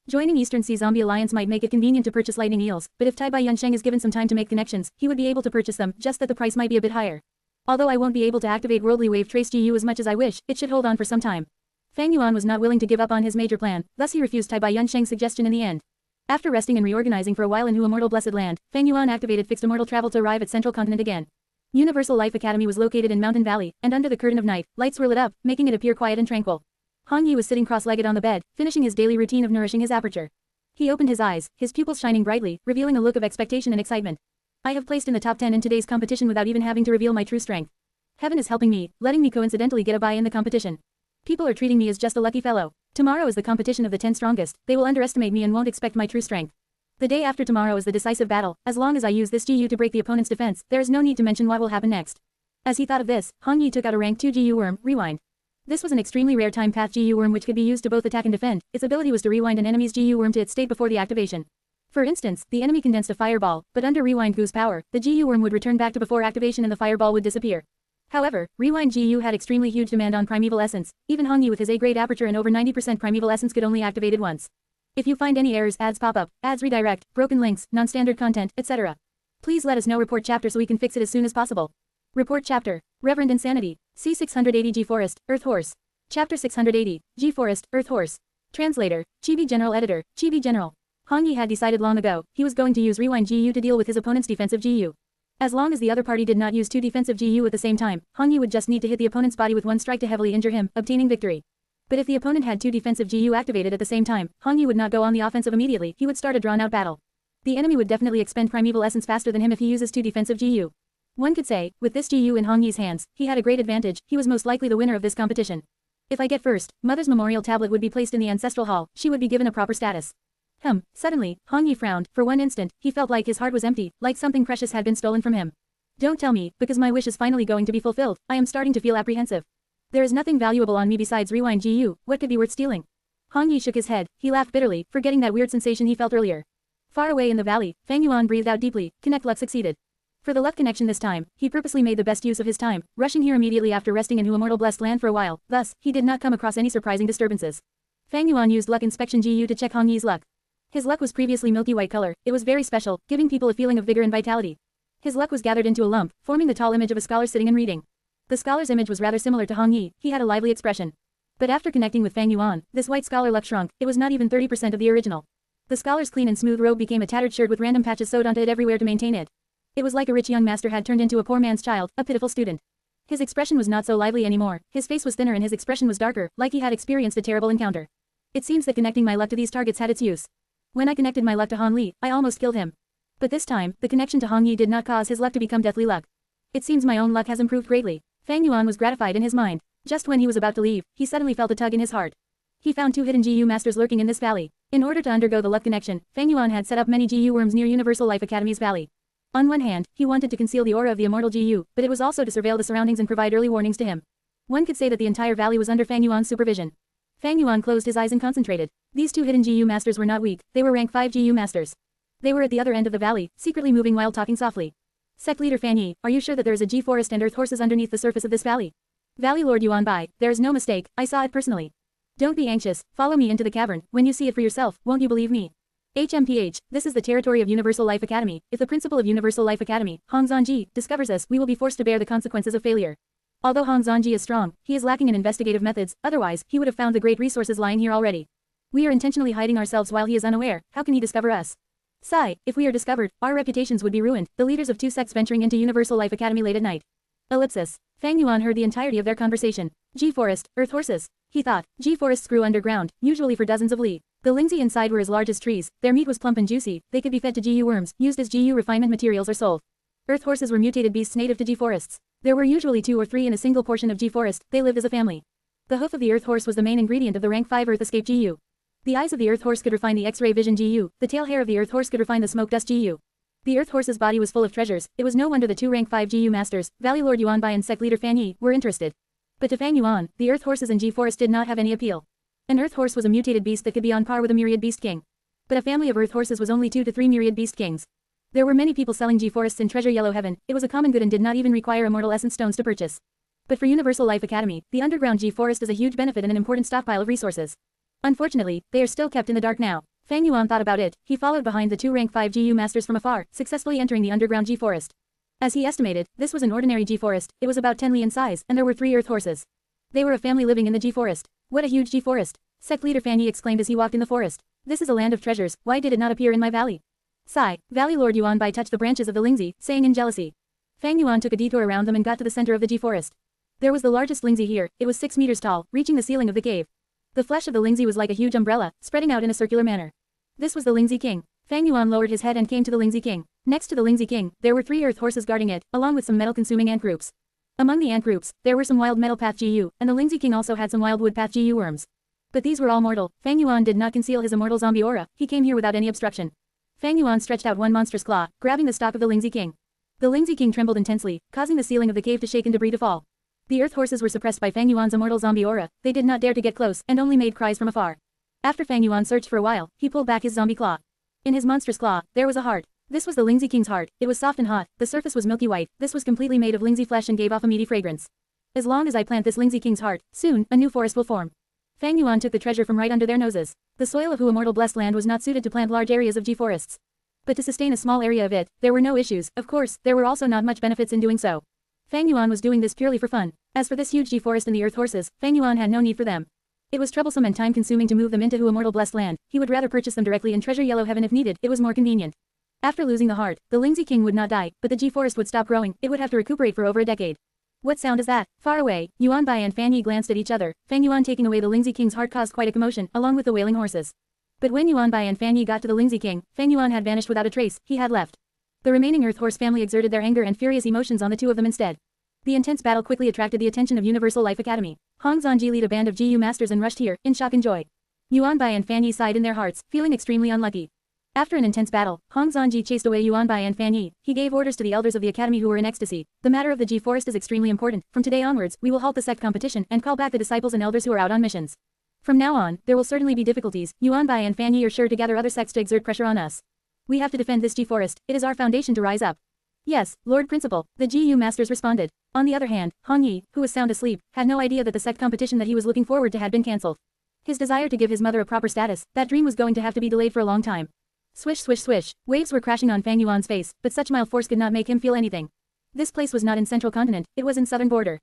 Joining Eastern Sea Zombie Alliance might make it convenient to purchase lightning eels, but if Tai Bai Yunsheng is given some time to make connections, he would be able to purchase them, just that the price might be a bit higher. Although I won't be able to activate Worldly Wave Trace GU as much as I wish, it should hold on for some time. Fang Yuan was not willing to give up on his major plan, thus he refused Tai Bai Yunsheng's suggestion in the end. After resting and reorganizing for a while in Hu Immortal Blessed Land, Fang Yuan activated Fixed Immortal Travel to arrive at Central Continent again. Universal Life Academy was located in Mountain Valley, and under the curtain of night, lights were lit up, making it appear quiet and tranquil. Hong Yi was sitting cross-legged on the bed, finishing his daily routine of nourishing his aperture. He opened his eyes, his pupils shining brightly, revealing a look of expectation and excitement. I have placed in the top 10 in today's competition without even having to reveal my true strength. Heaven is helping me, letting me coincidentally get a bye in the competition. People are treating me as just a lucky fellow. Tomorrow is the competition of the 10 strongest, they will underestimate me and won't expect my true strength. The day after tomorrow is the decisive battle. As long as I use this GU to break the opponent's defense, there is no need to mention what will happen next. As he thought of this, Hong Yi took out a rank 2 GU worm, Rewind. This was an extremely rare time path GU worm which could be used to both attack and defend. Its ability was to rewind an enemy's GU worm to its state before the activation. For instance, the enemy condensed a fireball, but under Rewind GU's power, the GU worm would return back to before activation and the fireball would disappear. However, Rewind GU had extremely huge demand on Primeval Essence. Even Hong Yi with his A-grade aperture and over 90% Primeval Essence could only activate it once. If you find any errors, ads pop up, ads redirect, broken links, non-standard content, etc. Please let us know. Report chapter so we can fix it as soon as possible. Report chapter. Reverend Insanity. C680 G Forest, Earth Horse. Chapter 680, G Forest, Earth Horse. Translator, Chibi General Editor, Chibi General. Hong Yi had decided long ago, he was going to use Rewind GU to deal with his opponent's defensive GU. As long as the other party did not use 2 defensive GU at the same time, Hong Yi would just need to hit the opponent's body with 1 strike to heavily injure him, obtaining victory. But if the opponent had 2 defensive GU activated at the same time, Hong Yi would not go on the offensive immediately, he would start a drawn-out battle. The enemy would definitely expend Primeval Essence faster than him if he uses 2 defensive GU. One could say, with this GU in Hong Yi's hands, he had a great advantage, he was most likely the winner of this competition. If I get first, Mother's memorial tablet would be placed in the ancestral hall, she would be given a proper status. Suddenly, Hong Yi frowned. For one instant, he felt like his heart was empty, like something precious had been stolen from him. Don't tell me, because my wish is finally going to be fulfilled, I am starting to feel apprehensive. There is nothing valuable on me besides Rewind GU, what could be worth stealing? Hong Yi shook his head, he laughed bitterly, forgetting that weird sensation he felt earlier. Far away in the valley, Fang Yuan breathed out deeply, Connect luck succeeded. For the luck connection this time, he purposely made the best use of his time, rushing here immediately after resting in Hu Immortal Blessed Land for a while, thus, he did not come across any surprising disturbances. Fang Yuan used Luck Inspection GU to check Hong Yi's luck. His luck was previously milky white color, it was very special, giving people a feeling of vigor and vitality. His luck was gathered into a lump, forming the tall image of a scholar sitting and reading. The scholar's image was rather similar to Hong Yi, he had a lively expression. But after connecting with Fang Yuan, this white scholar luck shrunk, it was not even 30% of the original. The scholar's clean and smooth robe became a tattered shirt with random patches sewed onto it everywhere to maintain it. It was like a rich young master had turned into a poor man's child, a pitiful student. His expression was not so lively anymore, his face was thinner and his expression was darker, like he had experienced a terrible encounter. It seems that connecting my luck to these targets had its use. When I connected my luck to Han Li, I almost killed him. But this time, the connection to Hong Yi did not cause his luck to become deathly luck. It seems my own luck has improved greatly. Fang Yuan was gratified in his mind. Just when he was about to leave, he suddenly felt a tug in his heart. He found 2 hidden GU masters lurking in this valley. In order to undergo the luck connection, Fang Yuan had set up many GU worms near Universal Life Academy's valley. On one hand, he wanted to conceal the aura of the immortal GU, but it was also to surveil the surroundings and provide early warnings to him. One could say that the entire valley was under Fang Yuan's supervision. Fang Yuan closed his eyes and concentrated. These two hidden GU masters were not weak, they were rank 5 GU masters. They were at the other end of the valley, secretly moving while talking softly. Sect leader Fan Yi, are you sure that there is a G forest and earth horses underneath the surface of this valley? Valley Lord Yuan Bai, there is no mistake, I saw it personally. Don't be anxious, follow me into the cavern, when you see it for yourself, won't you believe me? HMPH, this is the territory of Universal Life Academy. If the principal of Universal Life Academy, Hong Zhanji, discovers us, we will be forced to bear the consequences of failure. Although Hong Zhanji is strong, he is lacking in investigative methods, otherwise, he would have found the great resources lying here already. We are intentionally hiding ourselves while he is unaware, how can he discover us? Sigh, if we are discovered, our reputations would be ruined, the leaders of two sects venturing into Universal Life Academy late at night. Ellipsis. Fang Yuan heard the entirety of their conversation. G-forest, earth horses. He thought, G-forests grew underground, usually for dozens of li. The Lingzi inside were as large as trees, their meat was plump and juicy, they could be fed to GU worms, used as GU refinement materials or sold. Earth horses were mutated beasts native to G-forests. There were usually 2 or 3 in a single portion of G-forest, they lived as a family. The hoof of the earth horse was the main ingredient of the rank 5 earth escape GU. The eyes of the earth horse could refine the X-ray vision GU, the tail hair of the earth horse could refine the smoke dust GU. The earth horse's body was full of treasures, it was no wonder the 2 rank 5 GU masters, Valley Lord Yuan Bai and sect leader Fan Yi, were interested. But to Fang Yuan, the earth horses in G-forest did not have any appeal. An earth horse was a mutated beast that could be on par with a myriad beast king. But a family of earth horses was only 2 to 3 myriad beast kings. There were many people selling G-forests in Treasure Yellow Heaven, it was a common good and did not even require immortal essence stones to purchase. But for Universal Life Academy, the underground G-forest is a huge benefit and an important stockpile of resources. Unfortunately, they are still kept in the dark now. Fang Yuan thought about it, he followed behind the 2 rank 5 GU masters from afar, successfully entering the underground G-forest. As he estimated, this was an ordinary G-forest, it was about 10 li in size, and there were 3 earth horses. They were a family living in the G-forest. What a huge G-forest! Sect leader Fan Yi exclaimed as he walked in the forest. This is a land of treasures, why did it not appear in my valley? Sigh, Valley Lord Yuan Bai touched the branches of the Lingzi, saying in jealousy. Fang Yuan took a detour around them and got to the center of the G-forest. There was the largest Lingzi here, it was 6 meters tall, reaching the ceiling of the cave. The flesh of the Lingzi was like a huge umbrella, spreading out in a circular manner. This was the Lingzi King. Fang Yuan lowered his head and came to the Lingzi King. Next to the Lingzi King, there were 3 earth horses guarding it, along with some metal-consuming ant groups. Among the ant groups, there were some wild metal path GU, and the Lingzi King also had some wild wood path GU worms. But these were all mortal. Fang Yuan did not conceal his immortal zombie aura, he came here without any obstruction. Fang Yuan stretched out one monstrous claw, grabbing the stalk of the Lingzi King. The Lingzi King trembled intensely, causing the ceiling of the cave to shake and debris to fall. The earth horses were suppressed by Fang Yuan's immortal zombie aura, they did not dare to get close, and only made cries from afar. After Fang Yuan searched for a while, he pulled back his zombie claw. In his monstrous claw, there was a heart. This was the Lingzi King's heart, it was soft and hot, the surface was milky white, this was completely made of Lingzi flesh and gave off a meaty fragrance. As long as I plant this Lingzi King's heart, soon, a new forest will form. Fang Yuan took the treasure from right under their noses. The soil of Hu Immortal Blessed Land was not suited to plant large areas of G-forests. But to sustain a small area of it, there were no issues, of course, there were also not much benefits in doing so. Fang Yuan was doing this purely for fun. As for this huge G-forest and the earth horses, Fang Yuan had no need for them. It was troublesome and time-consuming to move them into Hu Immortal Blessed Land, he would rather purchase them directly in Treasure Yellow Heaven if needed, it was more convenient. After losing the heart, the Lingzi King would not die, but the G-forest would stop growing, it would have to recuperate for over a decade. What sound is that? Far away, Yuan Bai and Fan Yi glanced at each other, Fang Yuan taking away the Lingzi King's heart caused quite a commotion, along with the wailing horses. But when Yuan Bai and Fan Yi got to the Lingzi King, Fang Yuan had vanished without a trace, he had left. The remaining Earth Horse family exerted their anger and furious emotions on the 2 of them instead. The intense battle quickly attracted the attention of Universal Life Academy. Hong Zhanji led a band of GU masters and rushed here, in shock and joy. Yuan Bai and Fan Yi sighed in their hearts, feeling extremely unlucky. After an intense battle, Hong Zhanji chased away Yuan Bai and Fan Yi. He gave orders to the elders of the academy who were in ecstasy. The matter of the G-forest is extremely important. From today onwards, we will halt the sect competition and call back the disciples and elders who are out on missions. From now on, there will certainly be difficulties. Yuan Bai and Fan Yi are sure to gather other sects to exert pressure on us. We have to defend this G-forest. It is our foundation to rise up. Yes, Lord Principal, the GU masters responded. On the other hand, Hong Yi, who was sound asleep, had no idea that the sect competition that he was looking forward to had been cancelled. His desire to give his mother a proper status, that dream was going to have to be delayed for a long time. Swish swish swish, waves were crashing on Fang Yuan's face, but such mild force could not make him feel anything. This place was not in Central Continent, it was in Southern Border.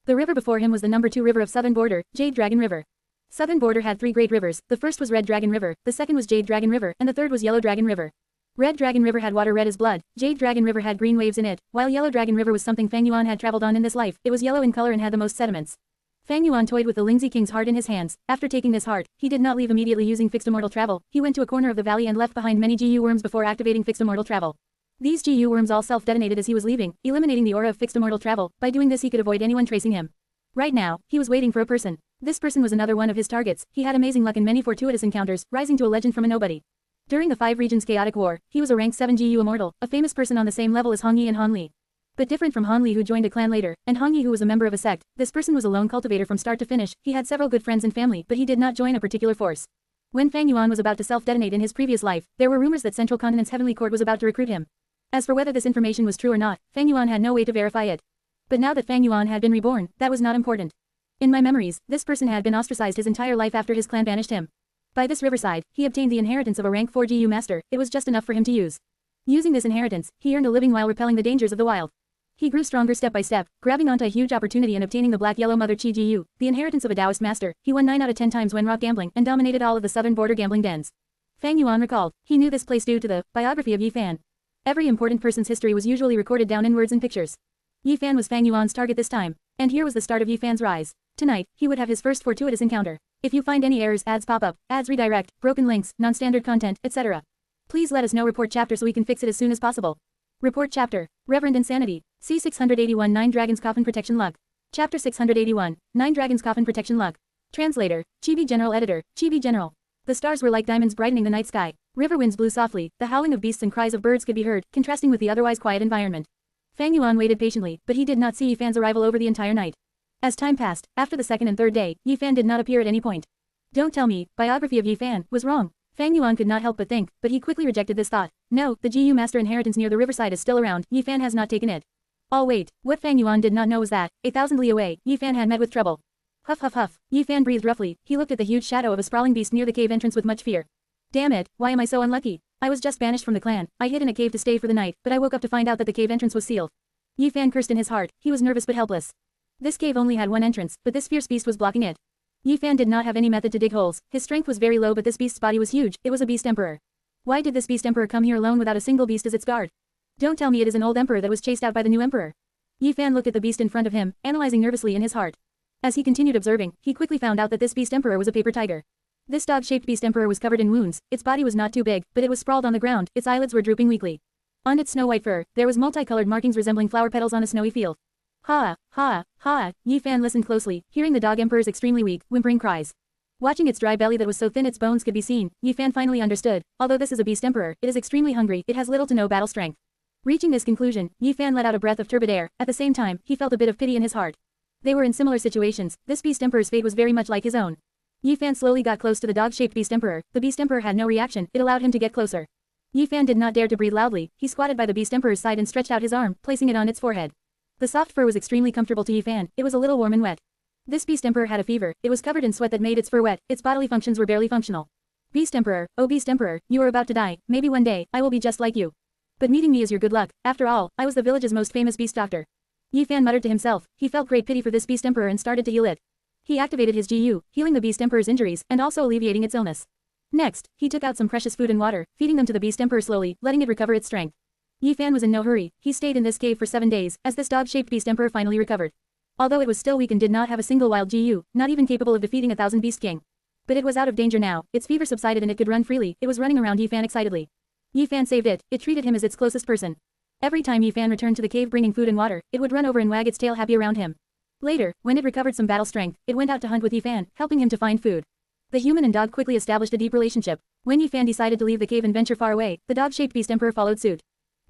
The river before him was the number 2 river of Southern Border, Jade Dragon River. Southern Border had 3 great rivers, the first was Red Dragon River, the second was Jade Dragon River, and the third was Yellow Dragon River. Red Dragon River had water red as blood, Jade Dragon River had green waves in it, while Yellow Dragon River was something Fang Yuan had traveled on in this life, it was yellow in color and had the most sediments. Fang Yuan toyed with the Lingzi King's heart in his hands. After taking this heart, he did not leave immediately using fixed immortal travel, he went to a corner of the valley and left behind many GU worms before activating fixed immortal travel. These GU worms all self-detonated as he was leaving, eliminating the aura of fixed immortal travel. By doing this he could avoid anyone tracing him. Right now, he was waiting for a person. This person was another one of his targets, he had amazing luck in many fortuitous encounters, rising to a legend from a nobody. During the Five Regions Chaotic War, he was a rank 7 GU Immortal, a famous person on the same level as Hong Yi and Han Li. But different from Han Li who joined a clan later, and Hong Yi who was a member of a sect, this person was a lone cultivator from start to finish. He had several good friends and family, but he did not join a particular force. When Fang Yuan was about to self-detonate in his previous life, there were rumors that Central Continent's Heavenly Court was about to recruit him. As for whether this information was true or not, Fang Yuan had no way to verify it. But now that Fang Yuan had been reborn, that was not important. In my memories, this person had been ostracized his entire life after his clan banished him. By this riverside, he obtained the inheritance of a rank 4 GU master. It was just enough for him to use. Using this inheritance, he earned a living while repelling the dangers of the wild. He grew stronger step by step, grabbing onto a huge opportunity and obtaining the Black Yellow Mother Chi GU, the inheritance of a Taoist master. He won 9 out of 10 times when rock gambling and dominated all of the southern border gambling dens. Fang Yuan recalled, he knew this place due to the biography of Yi Fan. Every important person's history was usually recorded down in words and pictures. Yi Fan was Fang Yuan's target this time, and here was the start of Yi Fan's rise. Tonight, he would have his first fortuitous encounter. If you find any errors, ads pop up, ads redirect, broken links, non-standard content, etc. Please let us know. Report chapter so we can fix it as soon as possible. Report chapter, Reverend Insanity, C681 9 Dragons Coffin Protection Luck. Chapter 681, 9 Dragons Coffin Protection Luck. Translator, Chibi General Editor, Chibi General. The stars were like diamonds brightening the night sky. River winds blew softly, the howling of beasts and cries of birds could be heard, contrasting with the otherwise quiet environment. Fang Yuan waited patiently, but he did not see Yi Fan's arrival over the entire night. As time passed, after the second and third day, Yi Fan did not appear at any point. Don't tell me, biography of Yi Fan, was wrong. Fang Yuan could not help but think, but he quickly rejected this thought. No, the GU Master inheritance near the riverside is still around, Yi Fan has not taken it. Oh wait, what Fang Yuan did not know was that, 1,000 li away, Yi Fan had met with trouble. Huff huff huff, Yi Fan breathed roughly, he looked at the huge shadow of a sprawling beast near the cave entrance with much fear. Damn it, why am I so unlucky? I was just banished from the clan, I hid in a cave to stay for the night, but I woke up to find out that the cave entrance was sealed. Yi Fan cursed in his heart, he was nervous but helpless. This cave only had one entrance, but this fierce beast was blocking it. Yi Fan did not have any method to dig holes, his strength was very low but this beast's body was huge, it was a beast emperor. Why did this beast emperor come here alone without a single beast as its guard? Don't tell me it is an old emperor that was chased out by the new emperor. Yi Fan looked at the beast in front of him, analyzing nervously in his heart. As he continued observing, he quickly found out that this beast emperor was a paper tiger. This dog-shaped beast emperor was covered in wounds, its body was not too big, but it was sprawled on the ground, its eyelids were drooping weakly. On its snow-white fur, there was multicolored markings resembling flower petals on a snowy field. Ha, ha, ha, Yi Fan listened closely, hearing the dog emperor's extremely weak, whimpering cries. Watching its dry belly that was so thin its bones could be seen, Yi Fan finally understood, although this is a beast emperor, it is extremely hungry, it has little to no battle strength. Reaching this conclusion, Yi Fan let out a breath of turbid air, at the same time, he felt a bit of pity in his heart. They were in similar situations, this beast emperor's fate was very much like his own. Yi Fan slowly got close to the dog-shaped beast emperor, the beast emperor had no reaction, it allowed him to get closer. Yi Fan did not dare to breathe loudly, he squatted by the beast emperor's side and stretched out his arm, placing it on its forehead. The soft fur was extremely comfortable to Yi Fan, it was a little warm and wet. This beast emperor had a fever, it was covered in sweat that made its fur wet, its bodily functions were barely functional. Beast emperor, oh beast emperor, you are about to die, maybe one day, I will be just like you. But meeting me is your good luck, after all, I was the village's most famous beast doctor. Yi Fan muttered to himself, he felt great pity for this beast emperor and started to heal it. He activated his GU, healing the beast emperor's injuries, and also alleviating its illness. Next, he took out some precious food and water, feeding them to the beast emperor slowly, letting it recover its strength. Yi Fan was in no hurry, he stayed in this cave for 7 days, as this dog-shaped beast emperor finally recovered. Although it was still weak and did not have a single wild GU, not even capable of defeating 1,000 Beast King. But it was out of danger now, its fever subsided and it could run freely, it was running around Yi Fan excitedly. Yi Fan saved it, it treated him as its closest person. Every time Yi Fan returned to the cave bringing food and water, it would run over and wag its tail happy around him. Later, when it recovered some battle strength, it went out to hunt with Yi Fan, helping him to find food. The human and dog quickly established a deep relationship. When Yi Fan decided to leave the cave and venture far away, the dog-shaped beast emperor followed suit.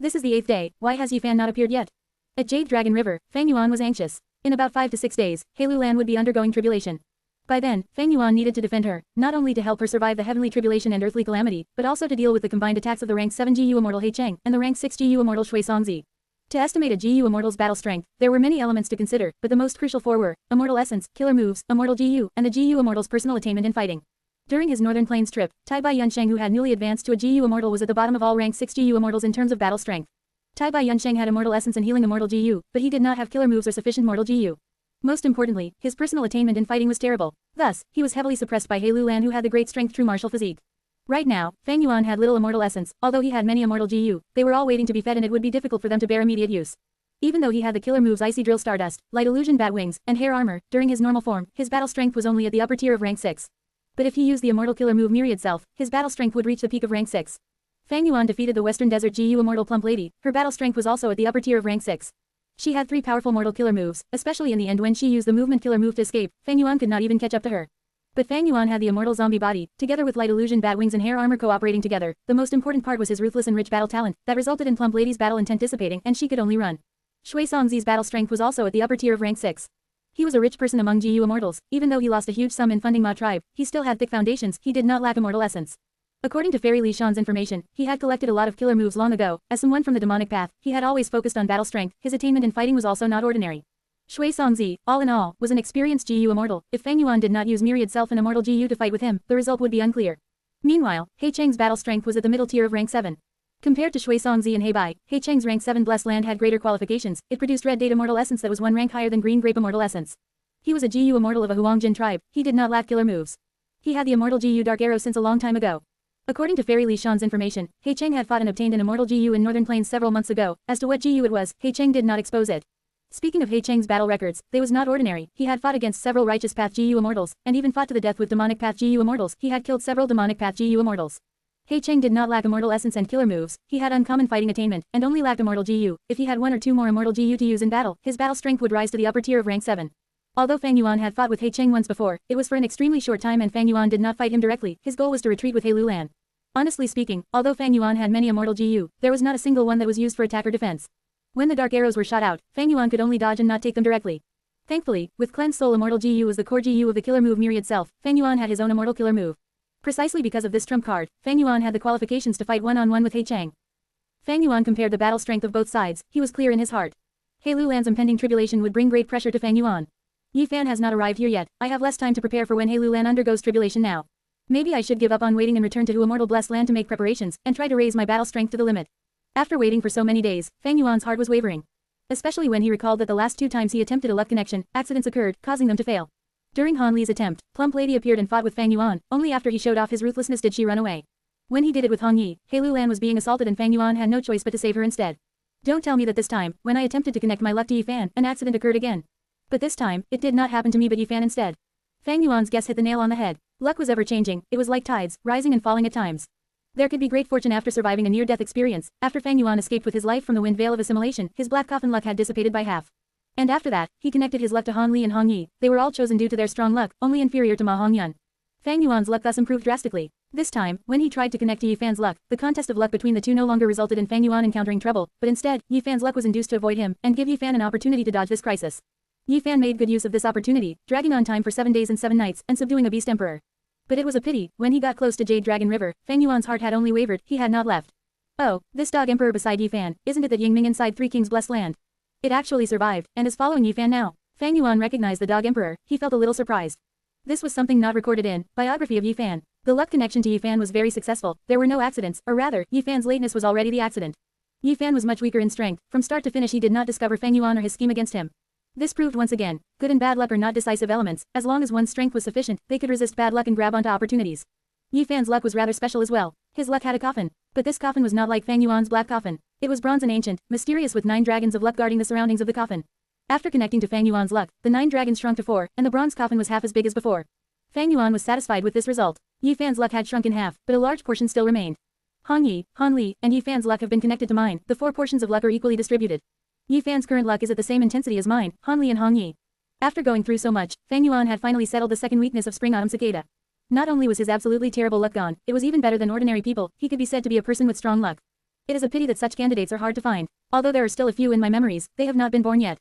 This is the 8th day, why has Yi Fan not appeared yet? At Jade Dragon River, Fang Yuan was anxious. In about 5 to 6 days, Heilu Lan would be undergoing tribulation. By then, Fang Yuan needed to defend her, not only to help her survive the heavenly tribulation and earthly calamity, but also to deal with the combined attacks of the rank 7 GU Immortal He Cheng and the rank 6 GU Immortal Shui Songzi. To estimate a GU Immortal's battle strength, there were many elements to consider, but the most crucial 4 were Immortal Essence, Killer Moves, Immortal GU, and the GU Immortal's personal attainment in fighting. During his Northern Plains trip, Tai Bai Yunsheng who had newly advanced to a GU Immortal was at the bottom of all rank 6 GU Immortals in terms of battle strength. Tai Bai Yunsheng had Immortal Essence and healing Immortal GU, but he did not have killer moves or sufficient Mortal GU. Most importantly, his personal attainment in fighting was terrible. Thus, he was heavily suppressed by Heilu Lan who had the great strength true martial physique. Right now, Fang Yuan had little Immortal Essence, although he had many Immortal GU, they were all waiting to be fed and it would be difficult for them to bear immediate use. Even though he had the killer moves Icy Drill Stardust, Light Illusion Bat Wings, and Hair Armor, during his normal form, his battle strength was only at the upper tier of rank 6. But if he used the Immortal Killer move Myriad Self, his battle strength would reach the peak of rank 6. Fang Yuan defeated the Western Desert GU Immortal Plump Lady, her battle strength was also at the upper tier of rank 6. She had 3 powerful mortal killer moves, especially in the end when she used the movement killer move to escape, Fang Yuan could not even catch up to her. But Fang Yuan had the immortal zombie body, together with light illusion bat wings and hair armor cooperating together. The most important part was his ruthless and rich battle talent, that resulted in Plump Lady's battle intent dissipating and she could only run. Shui Songzi's battle strength was also at the upper tier of rank 6. He was a rich person among GU immortals, even though he lost a huge sum in funding Ma tribe, he still had thick foundations, he did not lack immortal essence. According to Fairy Li Shan's information, he had collected a lot of killer moves long ago. As someone from the demonic path, he had always focused on battle strength, his attainment in fighting was also not ordinary. Shui Songzi, all in all, was an experienced GU immortal. If Fang Yuan did not use myriad self and immortal GU to fight with him, the result would be unclear. Meanwhile, He Cheng's battle strength was at the middle tier of rank 7. Compared to Shui Songzi and He Bai, He Cheng's rank 7 blessed land had greater qualifications. It produced red date immortal essence that was one rank higher than green grape immortal essence. He was a GU immortal of a Huangjin tribe. He did not lack killer moves. He had the immortal GU dark arrow since a long time ago. According to Fairy Li Shan's information, He Cheng had fought and obtained an immortal GU in Northern Plains several months ago. As to what GU it was, He Cheng did not expose it. Speaking of He Cheng's battle records, they was not ordinary. He had fought against several righteous path GU immortals, and even fought to the death with demonic path GU immortals. He had killed several demonic path GU immortals. He Cheng did not lack immortal essence and killer moves. He had uncommon fighting attainment, and only lacked immortal GU. If he had one or two more immortal GU to use in battle, his battle strength would rise to the upper tier of rank 7. Although Fang Yuan had fought with He Cheng once before, it was for an extremely short time and Fang Yuan did not fight him directly. His goal was to retreat with He Lulan. Honestly speaking, although Fang Yuan had many immortal GU, there was not a single one that was used for attack or defense. When the dark arrows were shot out, Fang Yuan could only dodge and not take them directly. Thankfully, with Cleanse Soul immortal GU was the core GU of the killer move Myriad Self, Fang Yuan had his own immortal killer move. Precisely because of this trump card, Fang Yuan had the qualifications to fight one-on-one with He Cheng. Fang Yuan compared the battle strength of both sides, he was clear in his heart. He Lulan's impending tribulation would bring great pressure to Fang Yuan. Yi Fan has not arrived here yet, I have less time to prepare for when He Lulan undergoes tribulation now. Maybe I should give up on waiting and return to Hu Immortal Blessed Land to make preparations, and try to raise my battle strength to the limit. After waiting for so many days, Fang Yuan's heart was wavering. Especially when he recalled that the last 2 times he attempted a luck connection, accidents occurred, causing them to fail. During Han Li's attempt, Plump Lady appeared and fought with Fang Yuan, only after he showed off his ruthlessness did she run away. When he did it with Hong Yi, He Lulan was being assaulted and Fang Yuan had no choice but to save her instead. Don't tell me that this time, when I attempted to connect my luck to Yi Fan, an accident occurred again. But this time, it did not happen to me but Yi Fan instead. Fang Yuan's guess hit the nail on the head. Luck was ever-changing, it was like tides, rising and falling at times. There could be great fortune after surviving a near-death experience. After Fang Yuan escaped with his life from the wind veil of assimilation, his black coffin luck had dissipated by half. And after that, he connected his luck to Han Li and Hong Yi. They were all chosen due to their strong luck, only inferior to Ma Hongyun. Fang Yuan's luck thus improved drastically. This time, when he tried to connect to Yi Fan's luck, the contest of luck between the two no longer resulted in Fang Yuan encountering trouble, but instead, Yi Fan's luck was induced to avoid him, and give Yi Fan an opportunity to dodge this crisis. Yi Fan made good use of this opportunity, dragging on time for 7 days and 7 nights, and subduing a beast emperor. But it was a pity, when he got close to Jade Dragon River, Fang Yuan's heart had only wavered, he had not left. Oh, this dog emperor beside Yi Fan, isn't it that Yingming inside Three Kings Blessed Land? It actually survived, and is following Yi Fan now. Fang Yuan recognized the dog emperor, he felt a little surprised. This was something not recorded in biography of Yi Fan. The luck connection to Yi Fan was very successful, there were no accidents, or rather, Yi Fan's lateness was already the accident. Yi Fan was much weaker in strength, from start to finish he did not discover Fang Yuan or his scheme against him. This proved once again, good and bad luck are not decisive elements, as long as one's strength was sufficient, they could resist bad luck and grab onto opportunities. Yi Fan's luck was rather special as well. His luck had a coffin, but this coffin was not like Fang Yuan's black coffin. It was bronze and ancient, mysterious with 9 dragons of luck guarding the surroundings of the coffin. After connecting to Fang Yuan's luck, the 9 dragons shrunk to 4, and the bronze coffin was half as big as before. Fang Yuan was satisfied with this result. Yi Fan's luck had shrunk in half, but a large portion still remained. Hong Yi, Han Li, and Yi Fan's luck have been connected to mine, the 4 portions of luck are equally distributed. Yi Fan's current luck is at the same intensity as mine, Han Li and Hong Yi. After going through so much, Fang Yuan had finally settled the second weakness of Spring Autumn Cicada. Not only was his absolutely terrible luck gone, it was even better than ordinary people, he could be said to be a person with strong luck. It is a pity that such candidates are hard to find. Although there are still a few in my memories, they have not been born yet.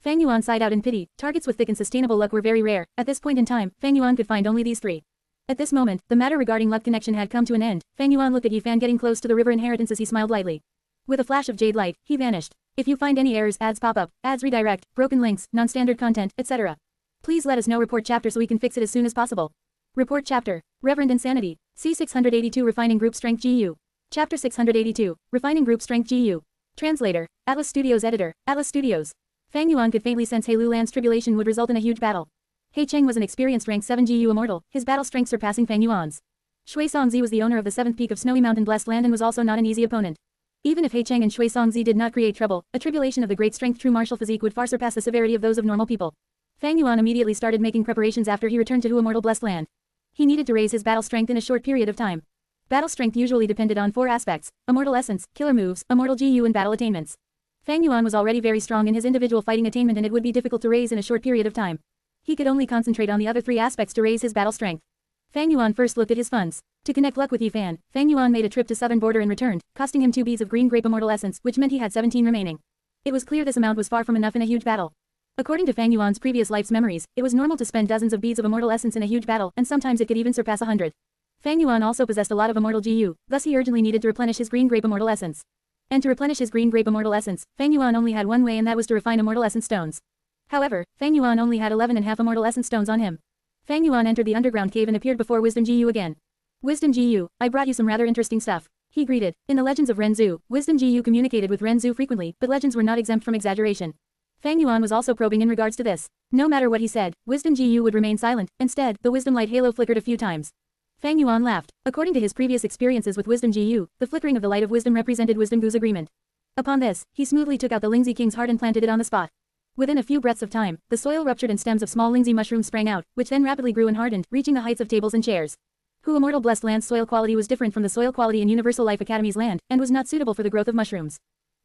Fang Yuan sighed out in pity, targets with thick and sustainable luck were very rare. At this point in time, Fang Yuan could find only these 3. At this moment, the matter regarding luck connection had come to an end. Fang Yuan looked at Yi Fan getting close to the river inheritance as he smiled lightly. With a flash of jade light, he vanished. If you find any errors, ads pop up, ads redirect, broken links, non-standard content, etc. Please let us know. Report chapter so we can fix it as soon as possible. Report chapter. Reverend Insanity. C682 Refining Group Strength GU. Chapter 682. Refining Group Strength GU. Translator. Atlas Studios Editor. Atlas Studios. Fang Yuan could faintly sense He Lulan's tribulation would result in a huge battle. He Cheng was an experienced rank 7 GU immortal, his battle strength surpassing Fang Yuan's. Shui Songzi was the owner of the 7th peak of Snowy Mountain Blessed Land and was also not an easy opponent. Even if He Cheng and Shui Songzi did not create trouble, a tribulation of the great strength true martial physique would far surpass the severity of those of normal people. Fang Yuan immediately started making preparations after he returned to Hu Immortal Blessed Land. He needed to raise his battle strength in a short period of time. Battle strength usually depended on 4 aspects: immortal essence, killer moves, immortal GU and battle attainments. Fang Yuan was already very strong in his individual fighting attainment and it would be difficult to raise in a short period of time. He could only concentrate on the other 3 aspects to raise his battle strength. Fang Yuan first looked at his funds. To connect luck with Yifan, Fang Yuan made a trip to southern border and returned, costing him 2 beads of green grape immortal essence, which meant he had 17 remaining. It was clear this amount was far from enough in a huge battle. According to Fang Yuan's previous life's memories, it was normal to spend dozens of beads of immortal essence in a huge battle, and sometimes it could even surpass 100. Fang Yuan also possessed a lot of immortal GU, thus he urgently needed to replenish his green grape immortal essence. And to replenish his green grape immortal essence, Fang Yuan only had one way, and that was to refine immortal essence stones. However, Fang Yuan only had 11.5 immortal essence stones on him. Fang Yuan entered the underground cave and appeared before Wisdom GU again. Wisdom GU, I brought you some rather interesting stuff. He greeted. In the legends of Renzu, Wisdom GU communicated with Renzu frequently, but legends were not exempt from exaggeration. Fang Yuan was also probing in regards to this. No matter what he said, Wisdom GU would remain silent. Instead, the Wisdom light halo flickered a few times. Fang Yuan laughed. According to his previous experiences with Wisdom GU, the flickering of the light of wisdom represented Wisdom GU's agreement. Upon this, he smoothly took out the Lingzi King's heart and planted it on the spot. Within a few breaths of time, the soil ruptured and stems of small Lingzi mushrooms sprang out, which then rapidly grew and hardened, reaching the heights of tables and chairs. Hu Immortal Blessed Land's soil quality was different from the soil quality in Universal Life Academy's land, and was not suitable for the growth of mushrooms.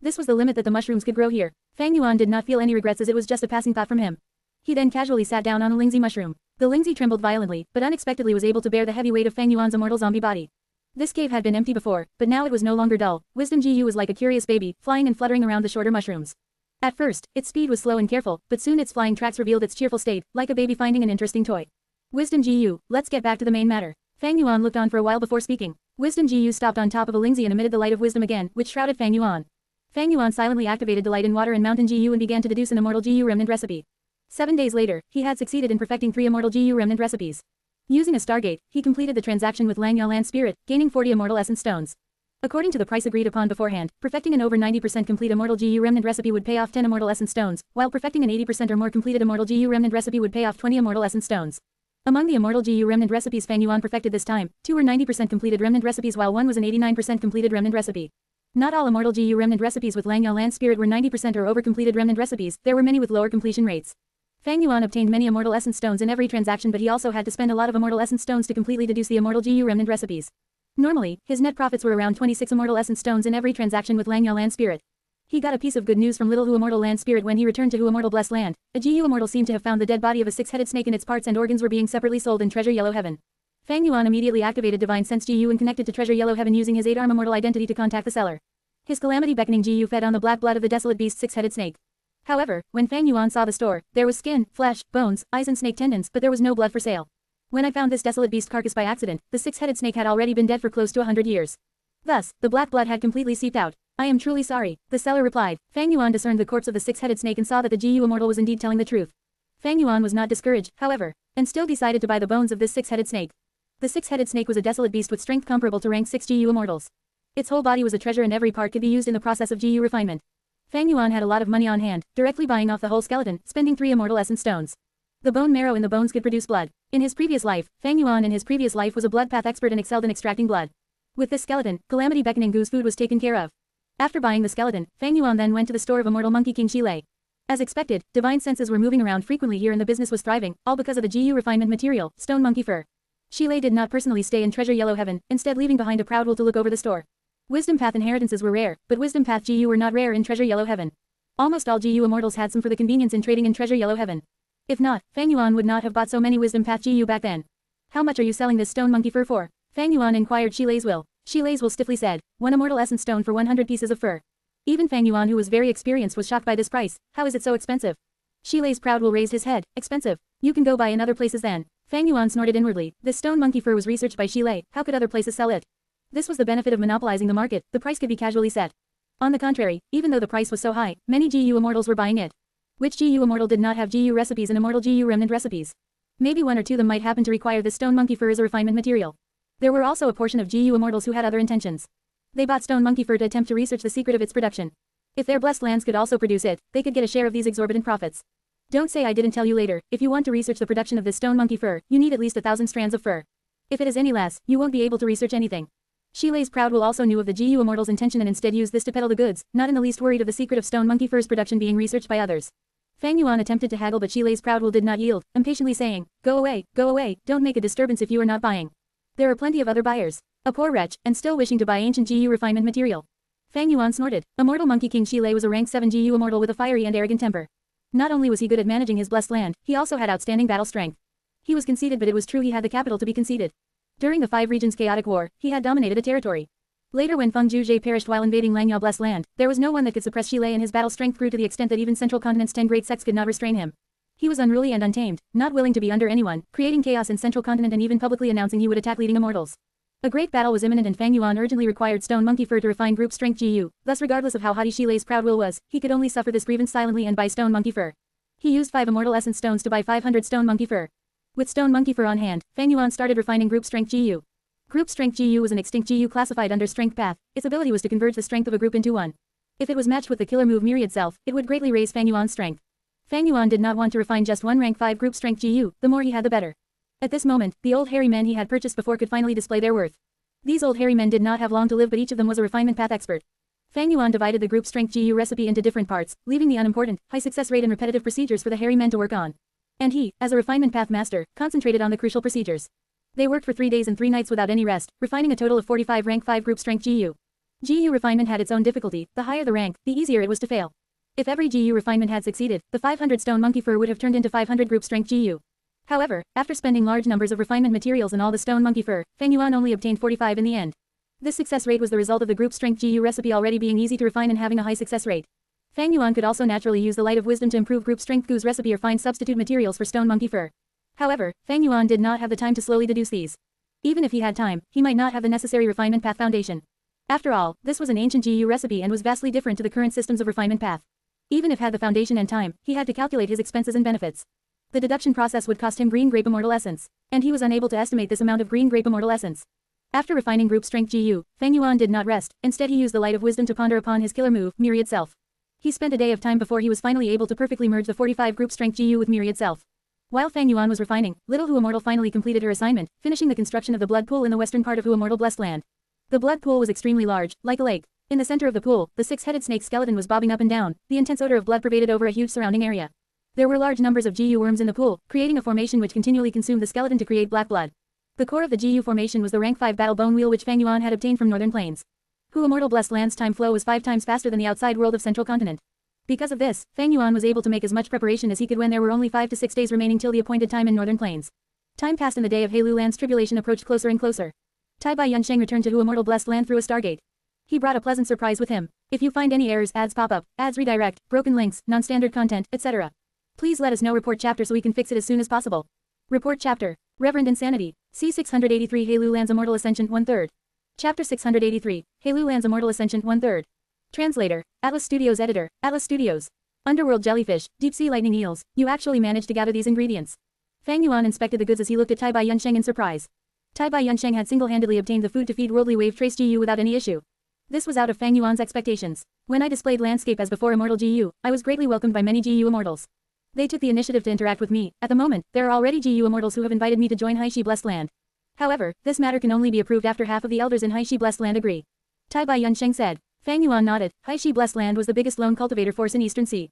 This was the limit that the mushrooms could grow here. Fang Yuan did not feel any regrets, as it was just a passing thought from him. He then casually sat down on a Lingzi mushroom. The Lingzi trembled violently, but unexpectedly was able to bear the heavy weight of Fang Yuan's immortal zombie body. This cave had been empty before, but now it was no longer dull. Wisdom GU was like a curious baby, flying and fluttering around the shorter mushrooms. At first, its speed was slow and careful, but soon its flying tracks revealed its cheerful state, like a baby finding an interesting toy. Wisdom GU, let's get back to the main matter. Fang Yuan looked on for a while before speaking. Wisdom GU stopped on top of a Lingzi and emitted the light of wisdom again, which shrouded Fang Yuan. Fang Yuan silently activated the light in water and mountain GU and began to deduce an immortal GU remnant recipe. 7 days later, he had succeeded in perfecting 3 immortal GU remnant recipes. Using a Stargate, he completed the transaction with Lang Yao Land Spirit, gaining 40 immortal essence stones. According to the price agreed upon beforehand, perfecting an over 90% complete immortal GU remnant recipe would pay off 10 immortal essence stones, while perfecting an 80% or more completed immortal GU remnant recipe would pay off 20 immortal essence stones. Among the immortal GU remnant recipes Fang Yuan perfected this time, 2 were 90% completed remnant recipes while 1 was an 89% completed remnant recipe. Not all immortal GU remnant recipes with Lang Yao Land Spirit were 90% or over completed remnant recipes, there were many with lower completion rates. Fang Yuan obtained many immortal essence stones in every transaction, but he also had to spend a lot of immortal essence stones to completely deduce the immortal GU remnant recipes. Normally, his net profits were around 26 immortal essence stones in every transaction with Lang Yao Land Spirit. He got a piece of good news from little Hu Immortal Land Spirit when he returned to Hu Immortal Blessed Land. A GU Immortal seemed to have found the dead body of a 6-headed snake, and its parts and organs were being separately sold in Treasure Yellow Heaven. Fang Yuan immediately activated Divine Sense GU and connected to Treasure Yellow Heaven using his 8-arm immortal identity to contact the seller. His Calamity Beckoning GU fed on the black blood of the desolate beast's 6-headed snake. However, when Fang Yuan saw the store, there was skin, flesh, bones, eyes and snake tendons, but there was no blood for sale. When I found this desolate beast carcass by accident, the 6-headed snake had already been dead for close to 100 years. Thus, the black blood had completely seeped out. I am truly sorry, the seller replied. Fang Yuan discerned the corpse of the 6-headed snake and saw that the GU Immortal was indeed telling the truth. Fang Yuan was not discouraged, however, and still decided to buy the bones of this 6-headed snake. The 6-headed snake was a desolate beast with strength comparable to rank 6 GU Immortals. Its whole body was a treasure and every part could be used in the process of GU refinement. Fang Yuan had a lot of money on hand, directly buying off the whole skeleton, spending 3 immortal essence stones. The bone marrow in the bones could produce blood. In his previous life, Fang Yuan in his previous life was a blood path expert and excelled in extracting blood. With this skeleton, Calamity Beckoning Goose food was taken care of. After buying the skeleton, Fang Yuan then went to the store of Immortal Monkey King Shilei. As expected, divine senses were moving around frequently here and the business was thriving, all because of the GU refinement material, stone monkey fur. Shilei did not personally stay in Treasure Yellow Heaven, instead leaving behind a proud will to look over the store. Wisdom Path inheritances were rare, but Wisdom Path GU were not rare in Treasure Yellow Heaven. Almost all GU Immortals had some for the convenience in trading in Treasure Yellow Heaven. If not, Fang Yuan would not have bought so many Wisdom Path GU back then. How much are you selling this stone monkey fur for? Fang Yuan inquired Shilei's will. Shilei's will stiffly said, 1 immortal essence stone for 100 pieces of fur. Even Fang Yuan, who was very experienced, was shocked by this price. How is it so expensive? Shilei's proud will raised his head. Expensive. You can go buy in other places then. Fang Yuan snorted inwardly. This stone monkey fur was researched by Shilei. How could other places sell it? This was the benefit of monopolizing the market. The price could be casually set. On the contrary, even though the price was so high, many GU Immortals were buying it. Which GU Immortal did not have GU recipes and Immortal GU remnant recipes? Maybe 1 or 2 of them might happen to require this stone monkey fur as a refinement material. There were also a portion of GU Immortals who had other intentions. They bought stone monkey fur to attempt to research the secret of its production. If their blessed lands could also produce it, they could get a share of these exorbitant profits. Don't say I didn't tell you later. If you want to research the production of this stone monkey fur, you need at least 1,000 strands of fur. If it is any less, you won't be able to research anything. Shilei's proud will also knew of the GU Immortal's intention and instead used this to peddle the goods, not in the least worried of the secret of stone monkey fur's production being researched by others. Fang Yuan attempted to haggle, but Shilei's proud will did not yield, impatiently saying, go away, don't make a disturbance if you are not buying. There are plenty of other buyers. A poor wretch, and still wishing to buy ancient GU refinement material. Fang Yuan snorted. Immortal Monkey King Shilei was a rank 7 GU Immortal with a fiery and arrogant temper. Not only was he good at managing his blessed land, he also had outstanding battle strength. He was conceited, but it was true he had the capital to be conceited. During the 5 regions chaotic war, he had dominated a territory. Later when Feng Yuzhe perished while invading Langyao blessed land, there was no one that could suppress Xilei, and his battle strength grew to the extent that even Central Continent's 10 great sects could not restrain him. He was unruly and untamed, not willing to be under anyone, creating chaos in Central Continent and even publicly announcing he would attack leading immortals. A great battle was imminent, and Fang Yuan urgently required stone monkey fur to refine group strength GU. Thus, regardless of how haughty Xilei's proud will was, he could only suffer this grievance silently and buy stone monkey fur. He used 5 immortal essence stones to buy 500 stone monkey fur. With stone monkey fur on hand, Fang Yuan started refining group strength GU. Group strength GU was an extinct GU classified under strength path. Its ability was to converge the strength of a group into one. If it was matched with the killer move Myriad Self, it would greatly raise Fang Yuan's strength. Fang Yuan did not want to refine just one rank 5 group strength GU, the more he had the better. At this moment, the old hairy men he had purchased before could finally display their worth. These old hairy men did not have long to live, but each of them was a refinement path expert. Fang Yuan divided the group strength GU recipe into different parts, leaving the unimportant, high success rate and repetitive procedures for the hairy men to work on. And he, as a refinement path master, concentrated on the crucial procedures. They worked for 3 days and 3 nights without any rest, refining a total of 45 rank 5 group strength GU. GU refinement had its own difficulty. The higher the rank, the easier it was to fail. If every GU refinement had succeeded, the 500 stone monkey fur would have turned into 500 group strength GU. However, after spending large numbers of refinement materials and all the stone monkey fur, Fang Yuan only obtained 45 in the end. This success rate was the result of the group strength GU recipe already being easy to refine and having a high success rate. Fang Yuan could also naturally use the light of wisdom to improve group strength GU's recipe or find substitute materials for stone monkey fur. However, Fang Yuan did not have the time to slowly deduce these. Even if he had time, he might not have the necessary refinement path foundation. After all, this was an ancient GU recipe and was vastly different to the current systems of refinement path. Even if had the foundation and time, he had to calculate his expenses and benefits. The deduction process would cost him green grape immortal essence, and he was unable to estimate this amount of green grape immortal essence. After refining group strength GU, Fang Yuan did not rest. Instead, he used the light of wisdom to ponder upon his killer move, Myriad Self. He spent a day of time before he was finally able to perfectly merge the 45 group strength GU with Myriad Self. While Fang Yuan was refining, Little Hu Immortal finally completed her assignment, finishing the construction of the blood pool in the western part of Hu Immortal blessed land. The blood pool was extremely large, like a lake. In the center of the pool, the 6-headed snake skeleton was bobbing up and down. The intense odor of blood pervaded over a huge surrounding area. There were large numbers of GU worms in the pool, creating a formation which continually consumed the skeleton to create black blood. The core of the GU formation was the rank 5 battle bone wheel which Fang Yuan had obtained from Northern Plains. Hu Immortal blessed land's time flow was 5 times faster than the outside world of Central Continent. Because of this, Fang Yuan was able to make as much preparation as he could when there were only 5 to 6 days remaining till the appointed time in Northern Plains. Time passed and the day of Heilu Land's tribulation approached closer and closer. Tai Bai Yunsheng returned to Hu Immortal blessed land through a stargate. He brought a pleasant surprise with him. If you find any errors, ads pop up, ads redirect, broken links, non-standard content, etc. Please let us know. Report chapter so we can fix it as soon as possible. Report chapter. Reverend Insanity. C683 Heilu Land's Immortal Ascension 1/3. Chapter 683. Heilu Land's Immortal Ascension 1/3. Translator. Atlas Studios Editor. Atlas Studios. Underworld jellyfish, deep-sea lightning eels. You actually managed to gather these ingredients. Fang Yuan inspected the goods as he looked at Tai Bai Yunsheng in surprise. Tai Bai Yunsheng had single-handedly obtained the food to feed worldly wave trace GU without any issue. This was out of Fang Yuan's expectations. When I displayed landscape as before Immortal GU, I was greatly welcomed by many GU immortals. They took the initiative to interact with me. At the moment, there are already GU immortals who have invited me to join Haishi Blessed Land. However, this matter can only be approved after half of the elders in Haishi Blessed Land agree. Tai Bai Yunsheng said. Fang Yuan nodded. Haishi Blessed Land was the biggest lone cultivator force in Eastern Sea.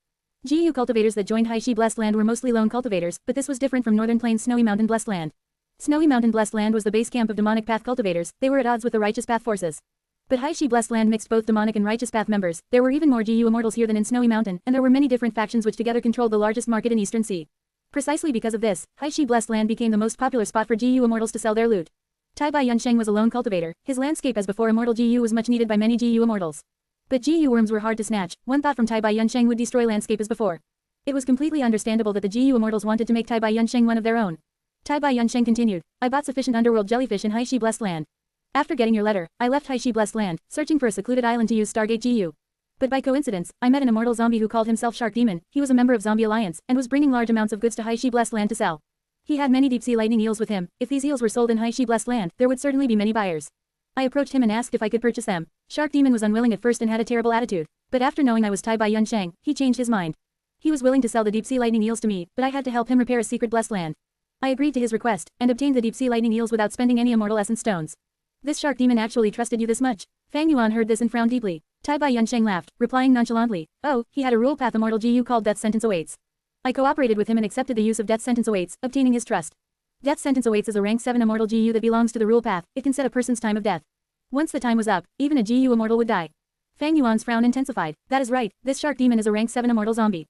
GU cultivators that joined Haishi Blessed Land were mostly lone cultivators, but this was different from Northern Plains Snowy Mountain Blessed Land. Snowy Mountain Blessed Land was the base camp of demonic path cultivators. They were at odds with the righteous path forces. But Haishi Blessed Land mixed both demonic and righteous path members. There were even more GU immortals here than in Snowy Mountain, and there were many different factions which together controlled the largest market in Eastern Sea. Precisely because of this, Haishi Blessed Land became the most popular spot for GU immortals to sell their loot. Tai Bai Yunsheng was a lone cultivator. His landscape as before Immortal GU was much needed by many GU immortals. But GU worms were hard to snatch. One thought from Tai Bai Yunsheng would destroy landscape as before. It was completely understandable that the GU immortals wanted to make Tai Bai Yunsheng one of their own. Tai Bai Yunsheng continued. I bought sufficient underworld jellyfish in Haishi Blessed Land. After getting your letter, I left Haishi Blessed Land, searching for a secluded island to use Stargate GU. But by coincidence, I met an immortal zombie who called himself Shark Demon. He was a member of Zombie Alliance, and was bringing large amounts of goods to Haishi Blessed Land to sell. He had many deep-sea lightning eels with him. If these eels were sold in Haishi Blessed Land, there would certainly be many buyers. I approached him and asked if I could purchase them. Shark Demon was unwilling at first and had a terrible attitude. But after knowing I was Tai Bai Yunsheng, he changed his mind. He was willing to sell the deep-sea lightning eels to me, but I had to help him repair a secret blessed land. I agreed to his request, and obtained the deep-sea lightning eels without spending any immortal essence stones. This Shark Demon actually trusted you this much. Fang Yuan heard this and frowned deeply. Tai Bai Yunsheng laughed, replying nonchalantly, oh, he had a rule path immortal GU called Death Sentence Awaits. I cooperated with him and accepted the use of Death Sentence Awaits, obtaining his trust. Death Sentence Awaits is a rank 7 immortal GU that belongs to the rule path. It can set a person's time of death. Once the time was up, even a GU immortal would die. Fang Yuan's frown intensified. That is right, this Shark Demon is a rank 7 immortal zombie.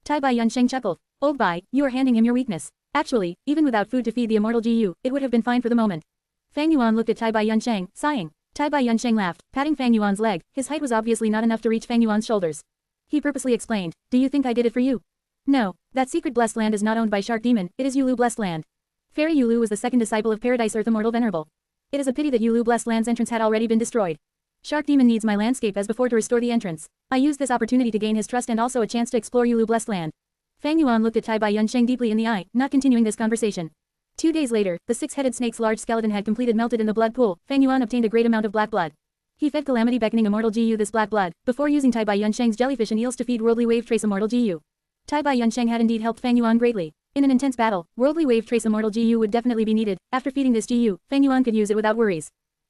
Tai Bai Yunsheng chuckled. Old Bai, you are handing him your weakness. Actually, even without food to feed the immortal GU, it would have been fine for the moment. Fang Yuan looked at Tai Bai Yunsheng, sighing. Tai Bai Yunsheng laughed, patting Fang Yuan's leg. His height was obviously not enough to reach Fang Yuan's shoulders. He purposely explained, do you think I did it for you? No, that secret blessed land is not owned by Shark Demon, it is Yulu Blessed Land. Fairy Yulu was the second disciple of Paradise Earth Immortal Venerable. It is a pity that Yulu Blessed Land's entrance had already been destroyed. Shark Demon needs my landscape as before to restore the entrance. I used this opportunity to gain his trust and also a chance to explore Yulu Blessed Land. Fang Yuan looked at Tai Bai Yunsheng deeply in the eye, not continuing this conversation. 2 days later, the six-headed snake's large skeleton had completed melted in the blood pool. Fang Yuan obtained a great amount of black blood. He fed Calamity beckoning Immortal GU this black blood, before using Tai Bai Yunsheng's jellyfish and eels to feed Worldly Wave Trace Immortal GU. Tai Bai Yunsheng had indeed helped Fang Yuan greatly. In an intense battle, Worldly Wave Trace Immortal GU would definitely be needed. After feeding this GU, Fang Yuan could use it without worries.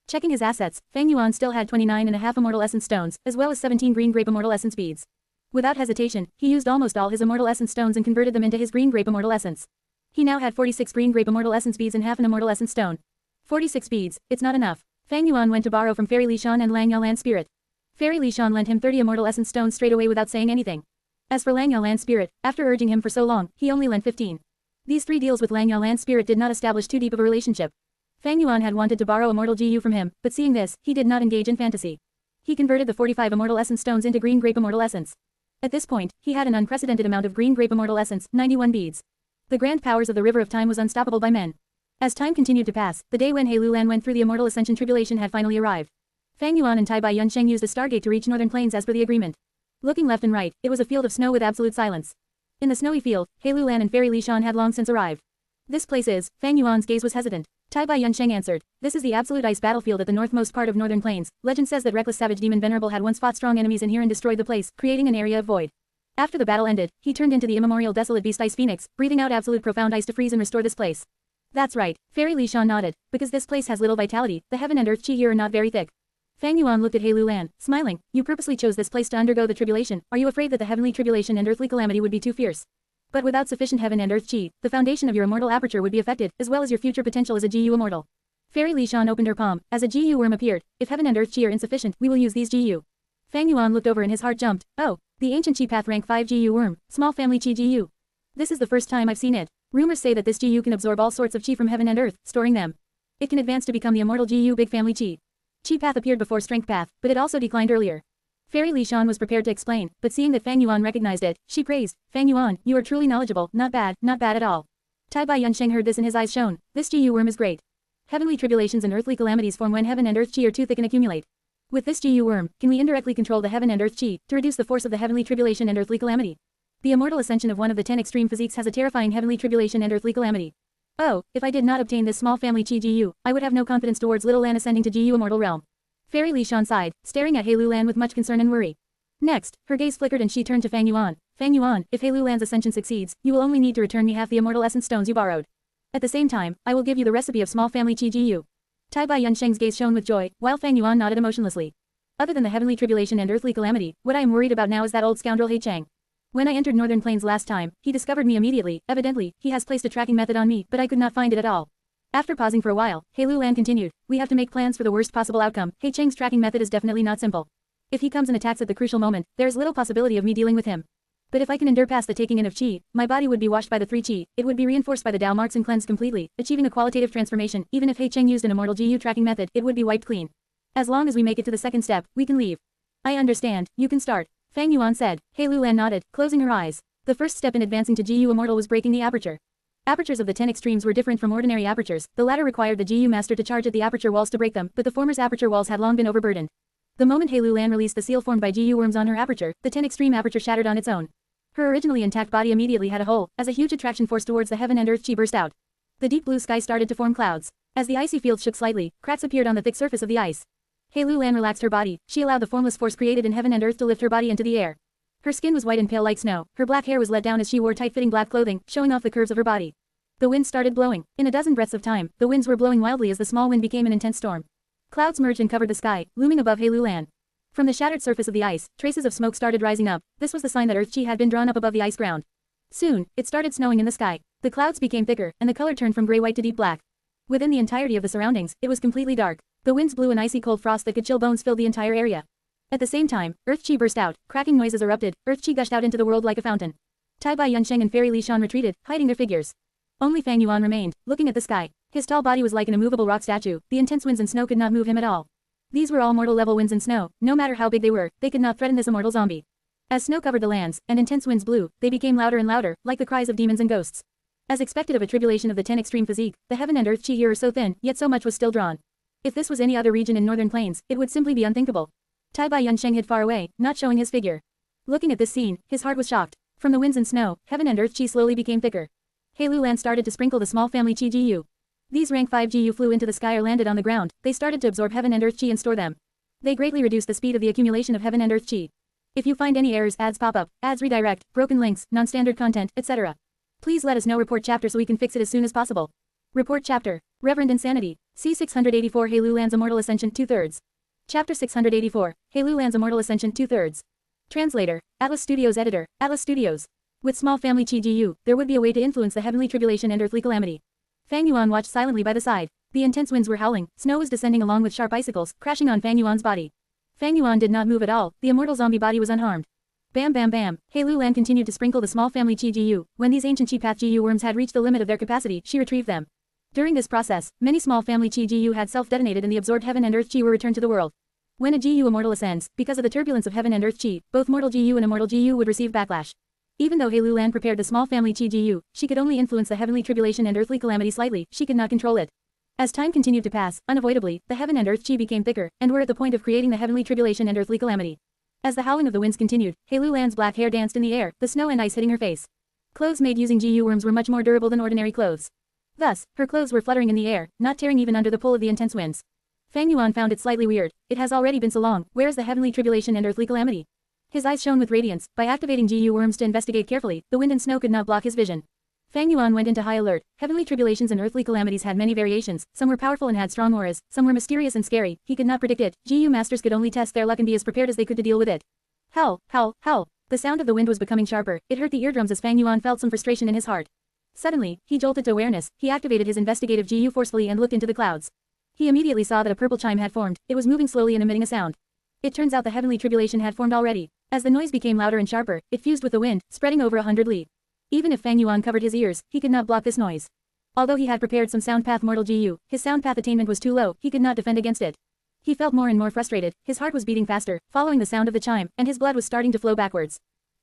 Checking his assets, Fang Yuan still had 29.5 Immortal Essence Stones, as well as 17 Green Grape Immortal Essence Beads. Without hesitation, he used almost all his Immortal Essence Stones and converted them into his Green Grape Immortal Essence. He now had 46 Green Grape Immortal Essence Beads and half an Immortal Essence Stone. 46 beads, it's not enough. Fang Yuan went to borrow from Fairy Lishan and Lang Yaolan Spirit. Fairy Lishan lent him 30 Immortal Essence Stones straight away without saying anything. As for Lang Yaolan Spirit, after urging him for so long, he only lent 15. These 3 deals with Lang Yaolan Spirit did not establish too deep of a relationship. Fang Yuan had wanted to borrow Immortal GU from him, but seeing this, he did not engage in fantasy. He converted the 45 Immortal Essence Stones into Green Grape Immortal Essence. At this point, he had an unprecedented amount of Green Grape Immortal Essence, 91 beads. The grand powers of the River of Time was unstoppable by men. As time continued to pass, the day when He Lulan went through the Immortal Ascension Tribulation had finally arrived. Fang Yuan and Tai Bai Yunsheng used a stargate to reach Northern Plains as per the agreement. Looking left and right, it was a field of snow with absolute silence. In the snowy field, He Lulan and Fairy Lishan had long since arrived. This place is, Fang Yuan's gaze was hesitant. Tai Bai Yunsheng answered, this is the absolute ice battlefield at the northmost part of Northern Plains. Legend says that reckless savage demon Venerable had once fought strong enemies in here and destroyed the place, creating an area of void. After the battle ended, he turned into the immemorial desolate beast Ice Phoenix, breathing out absolute profound ice to freeze and restore this place. That's right, Fairy Lishan nodded, because this place has little vitality, the heaven and earth chi here are not very thick. Fang Yuan looked at He Lulan, smiling, you purposely chose this place to undergo the tribulation, are you afraid that the heavenly tribulation and earthly calamity would be too fierce? But without sufficient heaven and earth chi, the foundation of your immortal aperture would be affected, as well as your future potential as a GU immortal. Fairy Lishan opened her palm, as a GU worm appeared, if heaven and earth chi are insufficient, we will use these GU. Fang Yuan looked over and his heart jumped, oh, the ancient chi path rank 5 GU worm, small family chi GU. This is the first time I've seen it. Rumors say that this GU can absorb all sorts of chi from heaven and earth, storing them. It can advance to become the immortal GU big family chi. Chi path appeared before strength path, but it also declined earlier. Fairy Lishan was prepared to explain, but seeing that Fang Yuan recognized it, she praised, Fang Yuan, you are truly knowledgeable, not bad at all. Tai Bai Yunsheng heard this and his eyes shone, this GU worm is great. Heavenly tribulations and earthly calamities form when heaven and earth chi are too thick and accumulate. With this GU worm, can we indirectly control the heaven and earth chi, to reduce the force of the heavenly tribulation and earthly calamity? The immortal ascension of one of the 10 extreme physiques has a terrifying heavenly tribulation and earthly calamity. Oh, if I did not obtain this small family chi GU, I would have no confidence towards little Lan ascending to GU immortal realm. Fairy Lishan sighed, staring at He Lulan with much concern and worry. Next, her gaze flickered and she turned to Fang Yuan. Fang Yuan, if He Lulan's ascension succeeds, you will only need to return me half the immortal essence stones you borrowed. At the same time, I will give you the recipe of small family chi GU. Tai Bai Yunsheng's gaze shone with joy, while Fang Yuan nodded emotionlessly. Other than the heavenly tribulation and earthly calamity, what I am worried about now is that old scoundrel He Chang. When I entered Northern Plains last time, he discovered me immediately, evidently, he has placed a tracking method on me, but I could not find it at all. After pausing for a while, He Lulan continued, we have to make plans for the worst possible outcome. He Chang's tracking method is definitely not simple. If he comes and attacks at the crucial moment, there is little possibility of me dealing with him. But if I can endure past the taking in of chi, my body would be washed by the 3 chi, it would be reinforced by the Tao marks and cleansed completely, achieving a qualitative transformation. Even if He Cheng used an immortal GU tracking method, it would be wiped clean. As long as we make it to the second step, we can leave. I understand, you can start. Fang Yuan said. He Lulan nodded, closing her eyes. The first step in advancing to GU Immortal was breaking the aperture. Apertures of the 10 extremes were different from ordinary apertures, the latter required the GU master to charge at the aperture walls to break them, but the former's aperture walls had long been overburdened. The moment He Lulan released the seal formed by GU worms on her aperture, the 10 extreme aperture shattered on its own. Her originally intact body immediately had a hole, as a huge attraction force towards the heaven and earth chi burst out. The deep blue sky started to form clouds. As the icy field shook slightly, cracks appeared on the thick surface of the ice. He Lulan relaxed her body, she allowed the formless force created in heaven and earth to lift her body into the air. Her skin was white and pale like snow, her black hair was let down as she wore tight-fitting black clothing, showing off the curves of her body. The wind started blowing. In a dozen breaths of time, the winds were blowing wildly as the small wind became an intense storm. Clouds merged and covered the sky, looming above He Lulan. From the shattered surface of the ice, traces of smoke started rising up. This was the sign that earth chi had been drawn up above the ice ground. Soon, it started snowing in the sky. The clouds became thicker, and the color turned from gray-white to deep black. Within the entirety of the surroundings, it was completely dark. The winds blew an icy cold frost that could chill bones filled the entire area. At the same time, earth chi burst out, cracking noises erupted, earth chi gushed out into the world like a fountain. Tai Bai Yunsheng and Fairy Li Shan retreated, hiding their figures. Only Fang Yuan remained, looking at the sky. His tall body was like an immovable rock statue, the intense winds and snow could not move him at all. These were all mortal-level winds and snow, no matter how big they were, they could not threaten this immortal zombie. As snow covered the lands, and intense winds blew, they became louder and louder, like the cries of demons and ghosts. As expected of a tribulation of the 10 extreme physique, the heaven and earth chi here are so thin, yet so much was still drawn. If this was any other region in northern plains, it would simply be unthinkable. Tai Bai Yunsheng hid far away, not showing his figure. Looking at this scene, his heart was shocked. From the winds and snow, heaven and earth chi slowly became thicker. Heilu Land started to sprinkle the small family chi GU. These rank 5 GU flew into the sky or landed on the ground, they started to absorb heaven and earth chi and store them. They greatly reduced the speed of the accumulation of heaven and earth chi. If you find any errors, ads pop up, ads redirect, broken links, non-standard content, etc. Please let us know. Report chapter so we can fix it as soon as possible. Report chapter. Reverend Insanity. C684 Heilu Land's Immortal Ascension 2/3. Chapter 684. Heilu Land's Immortal Ascension 2/3. Translator. Atlas Studios Editor. Atlas Studios. With small family chi GU, there would be a way to influence the heavenly tribulation and earthly calamity. Fang Yuan watched silently by the side. The intense winds were howling, snow was descending along with sharp icicles, crashing on Fang Yuan's body. Fang Yuan did not move at all, the immortal zombie body was unharmed. Bam bam bam, Heilu Land continued to sprinkle the small family chi GU. When these ancient chi path GU worms had reached the limit of their capacity, she retrieved them. During this process, many small family chi GU had self-detonated and the absorbed heaven and earth chi were returned to the world. When a GU immortal ascends, because of the turbulence of heaven and earth chi, both mortal GU and immortal GU would receive backlash. Even though Heilu Land prepared the small family chi GU, she could only influence the heavenly tribulation and earthly calamity slightly, she could not control it. As time continued to pass, unavoidably, the heaven and earth chi became thicker, and were at the point of creating the heavenly tribulation and earthly calamity. As the howling of the winds continued, Heilu Land's black hair danced in the air, the snow and ice hitting her face. Clothes made using GU worms were much more durable than ordinary clothes. Thus, her clothes were fluttering in the air, not tearing even under the pull of the intense winds. Fang Yuan found it slightly weird. It has already been so long, where is the heavenly tribulation and earthly calamity? His eyes shone with radiance. By activating GU worms to investigate carefully, the wind and snow could not block his vision. Fang Yuan went into high alert. Heavenly tribulations and earthly calamities had many variations, some were powerful and had strong auras, some were mysterious and scary, he could not predict it. GU masters could only test their luck and be as prepared as they could to deal with it. Howl, howl, howl. The sound of the wind was becoming sharper, it hurt the eardrums as Fang Yuan felt some frustration in his heart. Suddenly, he jolted to awareness, he activated his investigative GU forcefully and looked into the clouds. He immediately saw that a purple chime had formed, it was moving slowly and emitting a sound. It turns out the heavenly tribulation had formed already. As the noise became louder and sharper, it fused with the wind, spreading over 100 li. Even if Fang Yuan covered his ears, he could not block this noise. Although he had prepared some sound path mortal GU, his sound path attainment was too low, he could not defend against it. He felt more and more frustrated, his heart was beating faster, following the sound of the chime, and his blood was starting to flow backwards.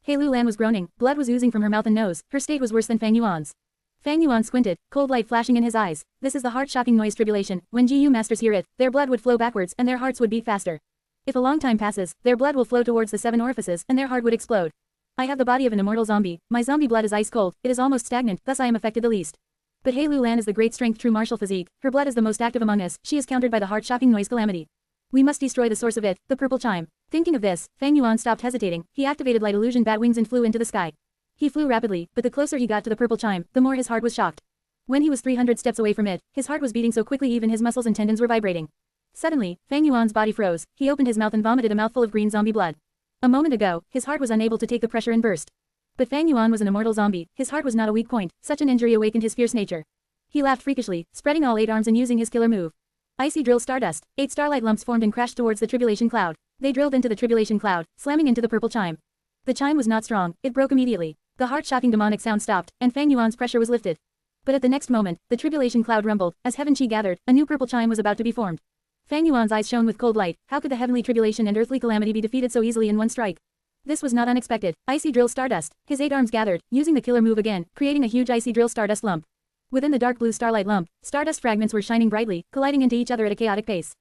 Heilu Lan was groaning, blood was oozing from her mouth and nose, her state was worse than Fang Yuan's. Fang Yuan squinted, cold light flashing in his eyes. This is the heart-shocking noise tribulation. When GU masters hear it, their blood would flow backwards and their hearts would beat faster. If a long time passes, their blood will flow towards the 7 orifices and their heart would explode. I have the body of an immortal zombie, my zombie blood is ice cold, it is almost stagnant, thus I am affected the least. But Heilu Lan is the great strength true martial physique, her blood is the most active among us, she is countered by the heart-shocking noise calamity. We must destroy the source of it, the purple chime. Thinking of this, Fang Yuan stopped hesitating, he activated light illusion bat wings and flew into the sky. He flew rapidly, but the closer he got to the purple chime, the more his heart was shocked. When he was 300 steps away from it, his heart was beating so quickly even his muscles and tendons were vibrating. Suddenly, Fang Yuan's body froze, he opened his mouth and vomited a mouthful of green zombie blood. A moment ago, his heart was unable to take the pressure and burst. But Fang Yuan was an immortal zombie, his heart was not a weak point, such an injury awakened his fierce nature. He laughed freakishly, spreading all 8 arms and using his killer move. Icy drill stardust, 8 starlight lumps formed and crashed towards the tribulation cloud. They drilled into the tribulation cloud, slamming into the purple chime. The chime was not strong, it broke immediately. The heart-shocking demonic sound stopped, and Fang Yuan's pressure was lifted. But at the next moment, the tribulation cloud rumbled, as heaven chi gathered, a new purple chime was about to be formed. Fang Yuan's eyes shone with cold light, how could the heavenly tribulation and earthly calamity be defeated so easily in one strike? This was not unexpected, icy drill stardust, his 8 arms gathered, using the killer move again, creating a huge icy drill stardust lump. Within the dark blue starlight lump, stardust fragments were shining brightly, colliding into each other at a chaotic pace.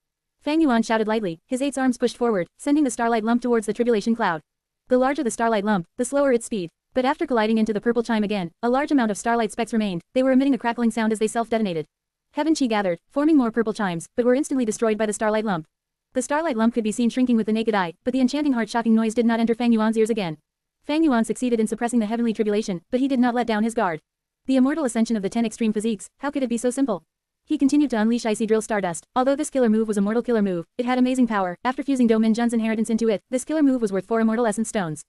Fang Yuan shouted lightly, his 8 arms pushed forward, sending the starlight lump towards the tribulation cloud. The larger the starlight lump, the slower its speed. But after colliding into the purple chime again, a large amount of starlight specks remained, they were emitting a crackling sound as they self-detonated. Heaven chi gathered, forming more purple chimes, but were instantly destroyed by the starlight lump. The starlight lump could be seen shrinking with the naked eye, but the enchanting heart-shocking noise did not enter Fang Yuan's ears again. Fang Yuan succeeded in suppressing the heavenly tribulation, but he did not let down his guard. The immortal ascension of the 10 extreme physiques, how could it be so simple? He continued to unleash icy drill stardust. Although this killer move was a mortal killer move, it had amazing power. After fusing Do Min Jun's inheritance into it, this killer move was worth 4 immortal essence stones.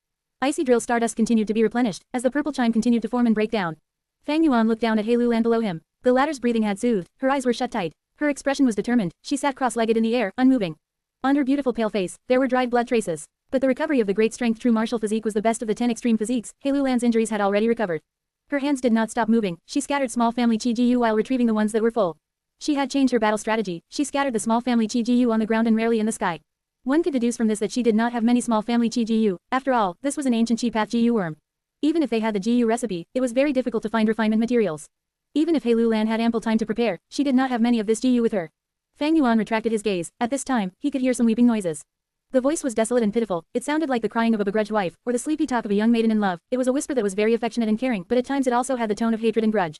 Icy drill stardust continued to be replenished, as the purple chime continued to form and break down. Fang Yuan looked down at Heilu Lan below him. The latter's breathing had soothed, her eyes were shut tight. Her expression was determined, she sat cross-legged in the air, unmoving. On her beautiful pale face, there were dried blood traces. But the recovery of the great strength true martial physique was the best of the 10 extreme physiques. He Lulan's injuries had already recovered. Her hands did not stop moving. She scattered small family Qi Jiu while retrieving the ones that were full. She had changed her battle strategy. She scattered the small family Qi Jiu on the ground and rarely in the sky. One could deduce from this that she did not have many small family Qi Jiu. After all, this was an ancient Qi path Jiu worm. Even if they had the Jiu recipe, it was very difficult to find refinement materials. Even if He Lulan had ample time to prepare, she did not have many of this Jiu with her. Fang Yuan retracted his gaze. At this time, he could hear some weeping noises. The voice was desolate and pitiful. It sounded like the crying of a begrudged wife, or the sleepy talk of a young maiden in love. It was a whisper that was very affectionate and caring, but at times it also had the tone of hatred and grudge.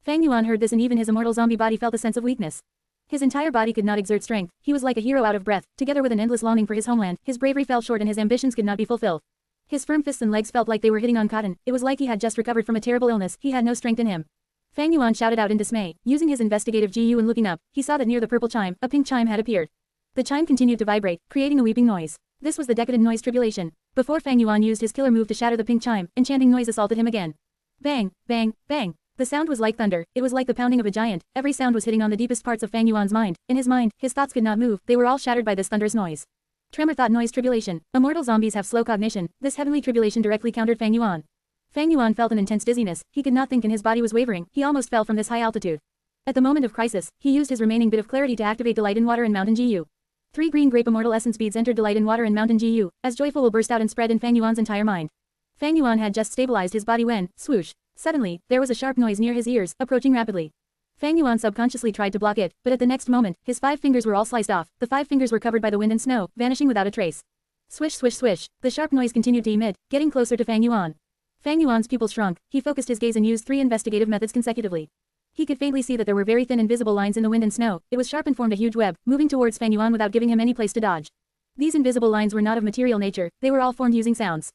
Fang Yuan heard this and even his immortal zombie body felt a sense of weakness. His entire body could not exert strength. He was like a hero out of breath, together with an endless longing for his homeland. His bravery fell short and his ambitions could not be fulfilled. His firm fists and legs felt like they were hitting on cotton. It was like he had just recovered from a terrible illness. He had no strength in him. Fang Yuan shouted out in dismay. Using his investigative GU and looking up, he saw that near the purple chime, a pink chime had appeared. The chime continued to vibrate, creating a weeping noise. This was the decadent noise tribulation. Before Fang Yuan used his killer move to shatter the pink chime, enchanting noise assaulted him again. Bang, bang, bang. The sound was like thunder. It was like the pounding of a giant. Every sound was hitting on the deepest parts of Fang Yuan's mind. In his mind, his thoughts could not move. They were all shattered by this thunderous noise. Tremor thought noise tribulation. Immortal zombies have slow cognition. This heavenly tribulation directly countered Fang Yuan. Fang Yuan felt an intense dizziness. He could not think and his body was wavering. He almost fell from this high altitude. At the moment of crisis, he used his remaining bit of clarity to activate Delight in Water and Mountain GU. 3 green grape immortal essence beads entered Delight in Water and Mountain GU, as joyful will burst out and spread in Fang Yuan's entire mind. Fang Yuan had just stabilized his body when, swoosh, suddenly, there was a sharp noise near his ears, approaching rapidly. Fang Yuan subconsciously tried to block it, but at the next moment, his 5 fingers were all sliced off. The 5 fingers were covered by the wind and snow, vanishing without a trace. Swish swish swish, the sharp noise continued to emit, getting closer to Fang Yuan. Fang Yuan's pupils shrunk. He focused his gaze and used 3 investigative methods consecutively. He could faintly see that there were very thin invisible lines in the wind and snow. It was sharp and formed a huge web, moving towards Fang Yuan without giving him any place to dodge. These invisible lines were not of material nature, they were all formed using sounds.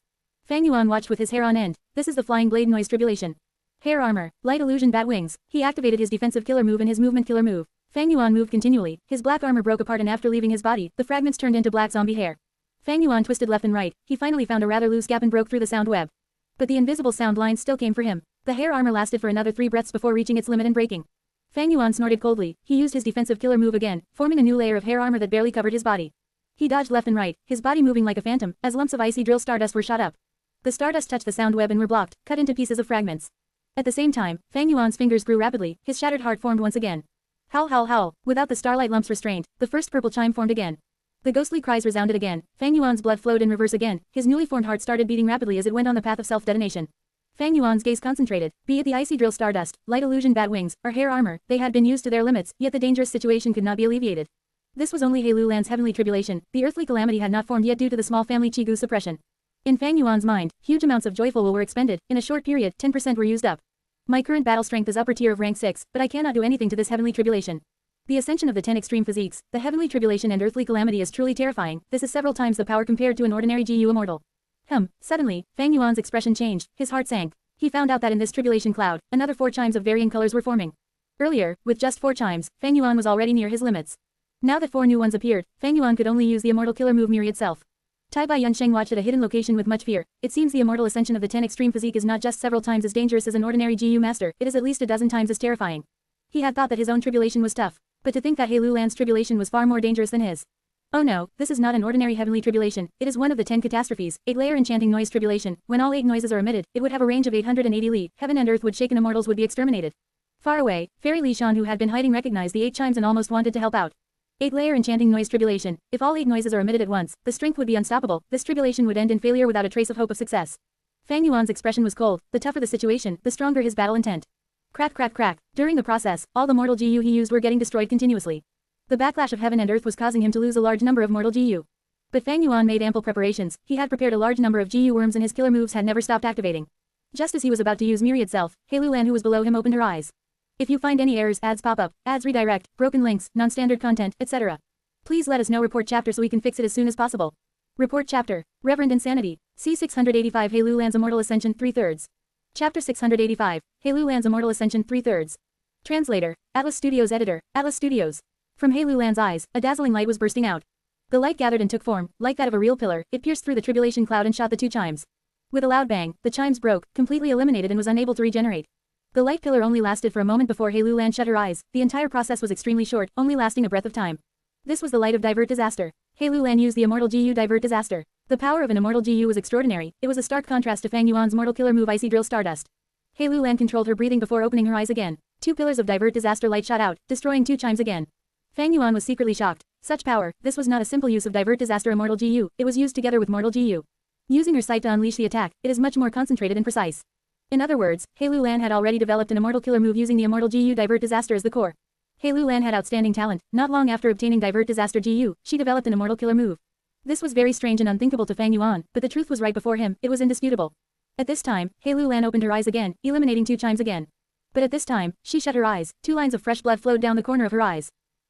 Fang Yuan watched with his hair on end. This is the flying blade noise tribulation. Hair armor, light illusion bat wings. He activated his defensive killer move and his movement killer move. Fang Yuan moved continually. His black armor broke apart and after leaving his body, the fragments turned into black zombie hair. Fang Yuan twisted left and right. He finally found a rather loose gap and broke through the sound web. But the invisible sound lines still came for him. The hair armor lasted for another 3 breaths before reaching its limit and breaking. Fang Yuan snorted coldly. He used his defensive killer move again, forming a new layer of hair armor that barely covered his body. He dodged left and right, his body moving like a phantom, as lumps of icy drill stardust were shot up. The stardust touched the sound web and were blocked, cut into pieces of fragments. At the same time, Fang Yuan's fingers grew rapidly, his shattered heart formed once again. Howl howl howl, without the starlight lumps restrained, the first purple chime formed again. The ghostly cries resounded again. Fang Yuan's blood flowed in reverse again, his newly formed heart started beating rapidly as it went on the path of self-detonation. Fang Yuan's gaze concentrated. Be it the icy drill stardust, light illusion bat wings, or hair armor, they had been used to their limits, yet the dangerous situation could not be alleviated. This was only He Lulan's heavenly tribulation. The earthly calamity had not formed yet due to the small family Qi Gu suppression. In Fang Yuan's mind, huge amounts of joyful will were expended. In a short period, 10% were used up. My current battle strength is upper tier of rank 6, but I cannot do anything to this heavenly tribulation. The ascension of the 10 extreme physiques, the heavenly tribulation and earthly calamity is truly terrifying. This is several times the power compared to an ordinary GU immortal. Suddenly, Fang Yuan's expression changed, his heart sank. He found out that in this tribulation cloud, another 4 chimes of varying colors were forming. Earlier, with just 4 chimes, Fang Yuan was already near his limits. Now that 4 new ones appeared, Fang Yuan could only use the immortal killer move Myriad Self. Tai Bai Yunsheng watched at a hidden location with much fear. It seems the immortal ascension of the 10 extreme physique is not just several times as dangerous as an ordinary GU master, it is at least a dozen times as terrifying. He had thought that his own tribulation was tough, but to think that He Lulan's tribulation was far more dangerous than his. Oh no, this is not an ordinary heavenly tribulation, it is one of the 10 catastrophes, 8-layer enchanting noise tribulation. When all 8 noises are emitted, it would have a range of 880 li, heaven and earth would shake and immortals would be exterminated. Far away, Fairy Li Shan who had been hiding recognized the 8 chimes and almost wanted to help out. 8-layer enchanting noise tribulation. If all 8 noises are emitted at once, the strength would be unstoppable. This tribulation would end in failure without a trace of hope of success. Fang Yuan's expression was cold. The tougher the situation, the stronger his battle intent. Crack crack crack. During the process, all the mortal GU he used were getting destroyed continuously. The backlash of heaven and earth was causing him to lose a large number of mortal GU. But Fang Yuan made ample preparations. He had prepared a large number of GU worms and his killer moves had never stopped activating. Just as he was about to use Myriad Self, He Lulan who was below him opened her eyes. If you find any errors, ads pop up, ads redirect, broken links, non-standard content, etc. Please let us know. Report chapter so we can fix it as soon as possible. Report chapter. Reverend Insanity. C 685 He Lulan's Immortal Ascension 3/3. Chapter 685. He Lulan's Immortal Ascension 3/3. Translator. Atlas Studios Editor. Atlas Studios. From He Lulan's eyes, a dazzling light was bursting out. The light gathered and took form, like that of a real pillar. It pierced through the tribulation cloud and shot the 2 chimes. With a loud bang, the chimes broke, completely eliminated and was unable to regenerate. The light pillar only lasted for a moment before He Lulan shut her eyes. The entire process was extremely short, only lasting a breath of time. This was the light of Divert Disaster. He Lulan used the immortal GU Divert Disaster. The power of an immortal GU was extraordinary. It was a stark contrast to Fang Yuan's mortal killer move Icy Drill Stardust. He Lu Lan controlled her breathing before opening her eyes again. Two pillars of divert disaster light shot out, destroying two chimes again. Fang Yuan was secretly shocked. Such power, this was not a simple use of divert disaster immortal GU, it was used together with mortal GU. Using her sight to unleash the attack, it is much more concentrated and precise. In other words, He Lu Lan had already developed an immortal killer move using the immortal GU divert disaster as the core. He Lu Lan had outstanding talent. Not long after obtaining divert disaster GU, she developed an immortal killer move. This was very strange and unthinkable to Fang Yuan, but the truth was right before him, it was indisputable. At this time, He Lu Lan opened her eyes again, eliminating two chimes again. But at this time, she shut her eyes, two lines of fresh blood flowed down the corner of her eyes.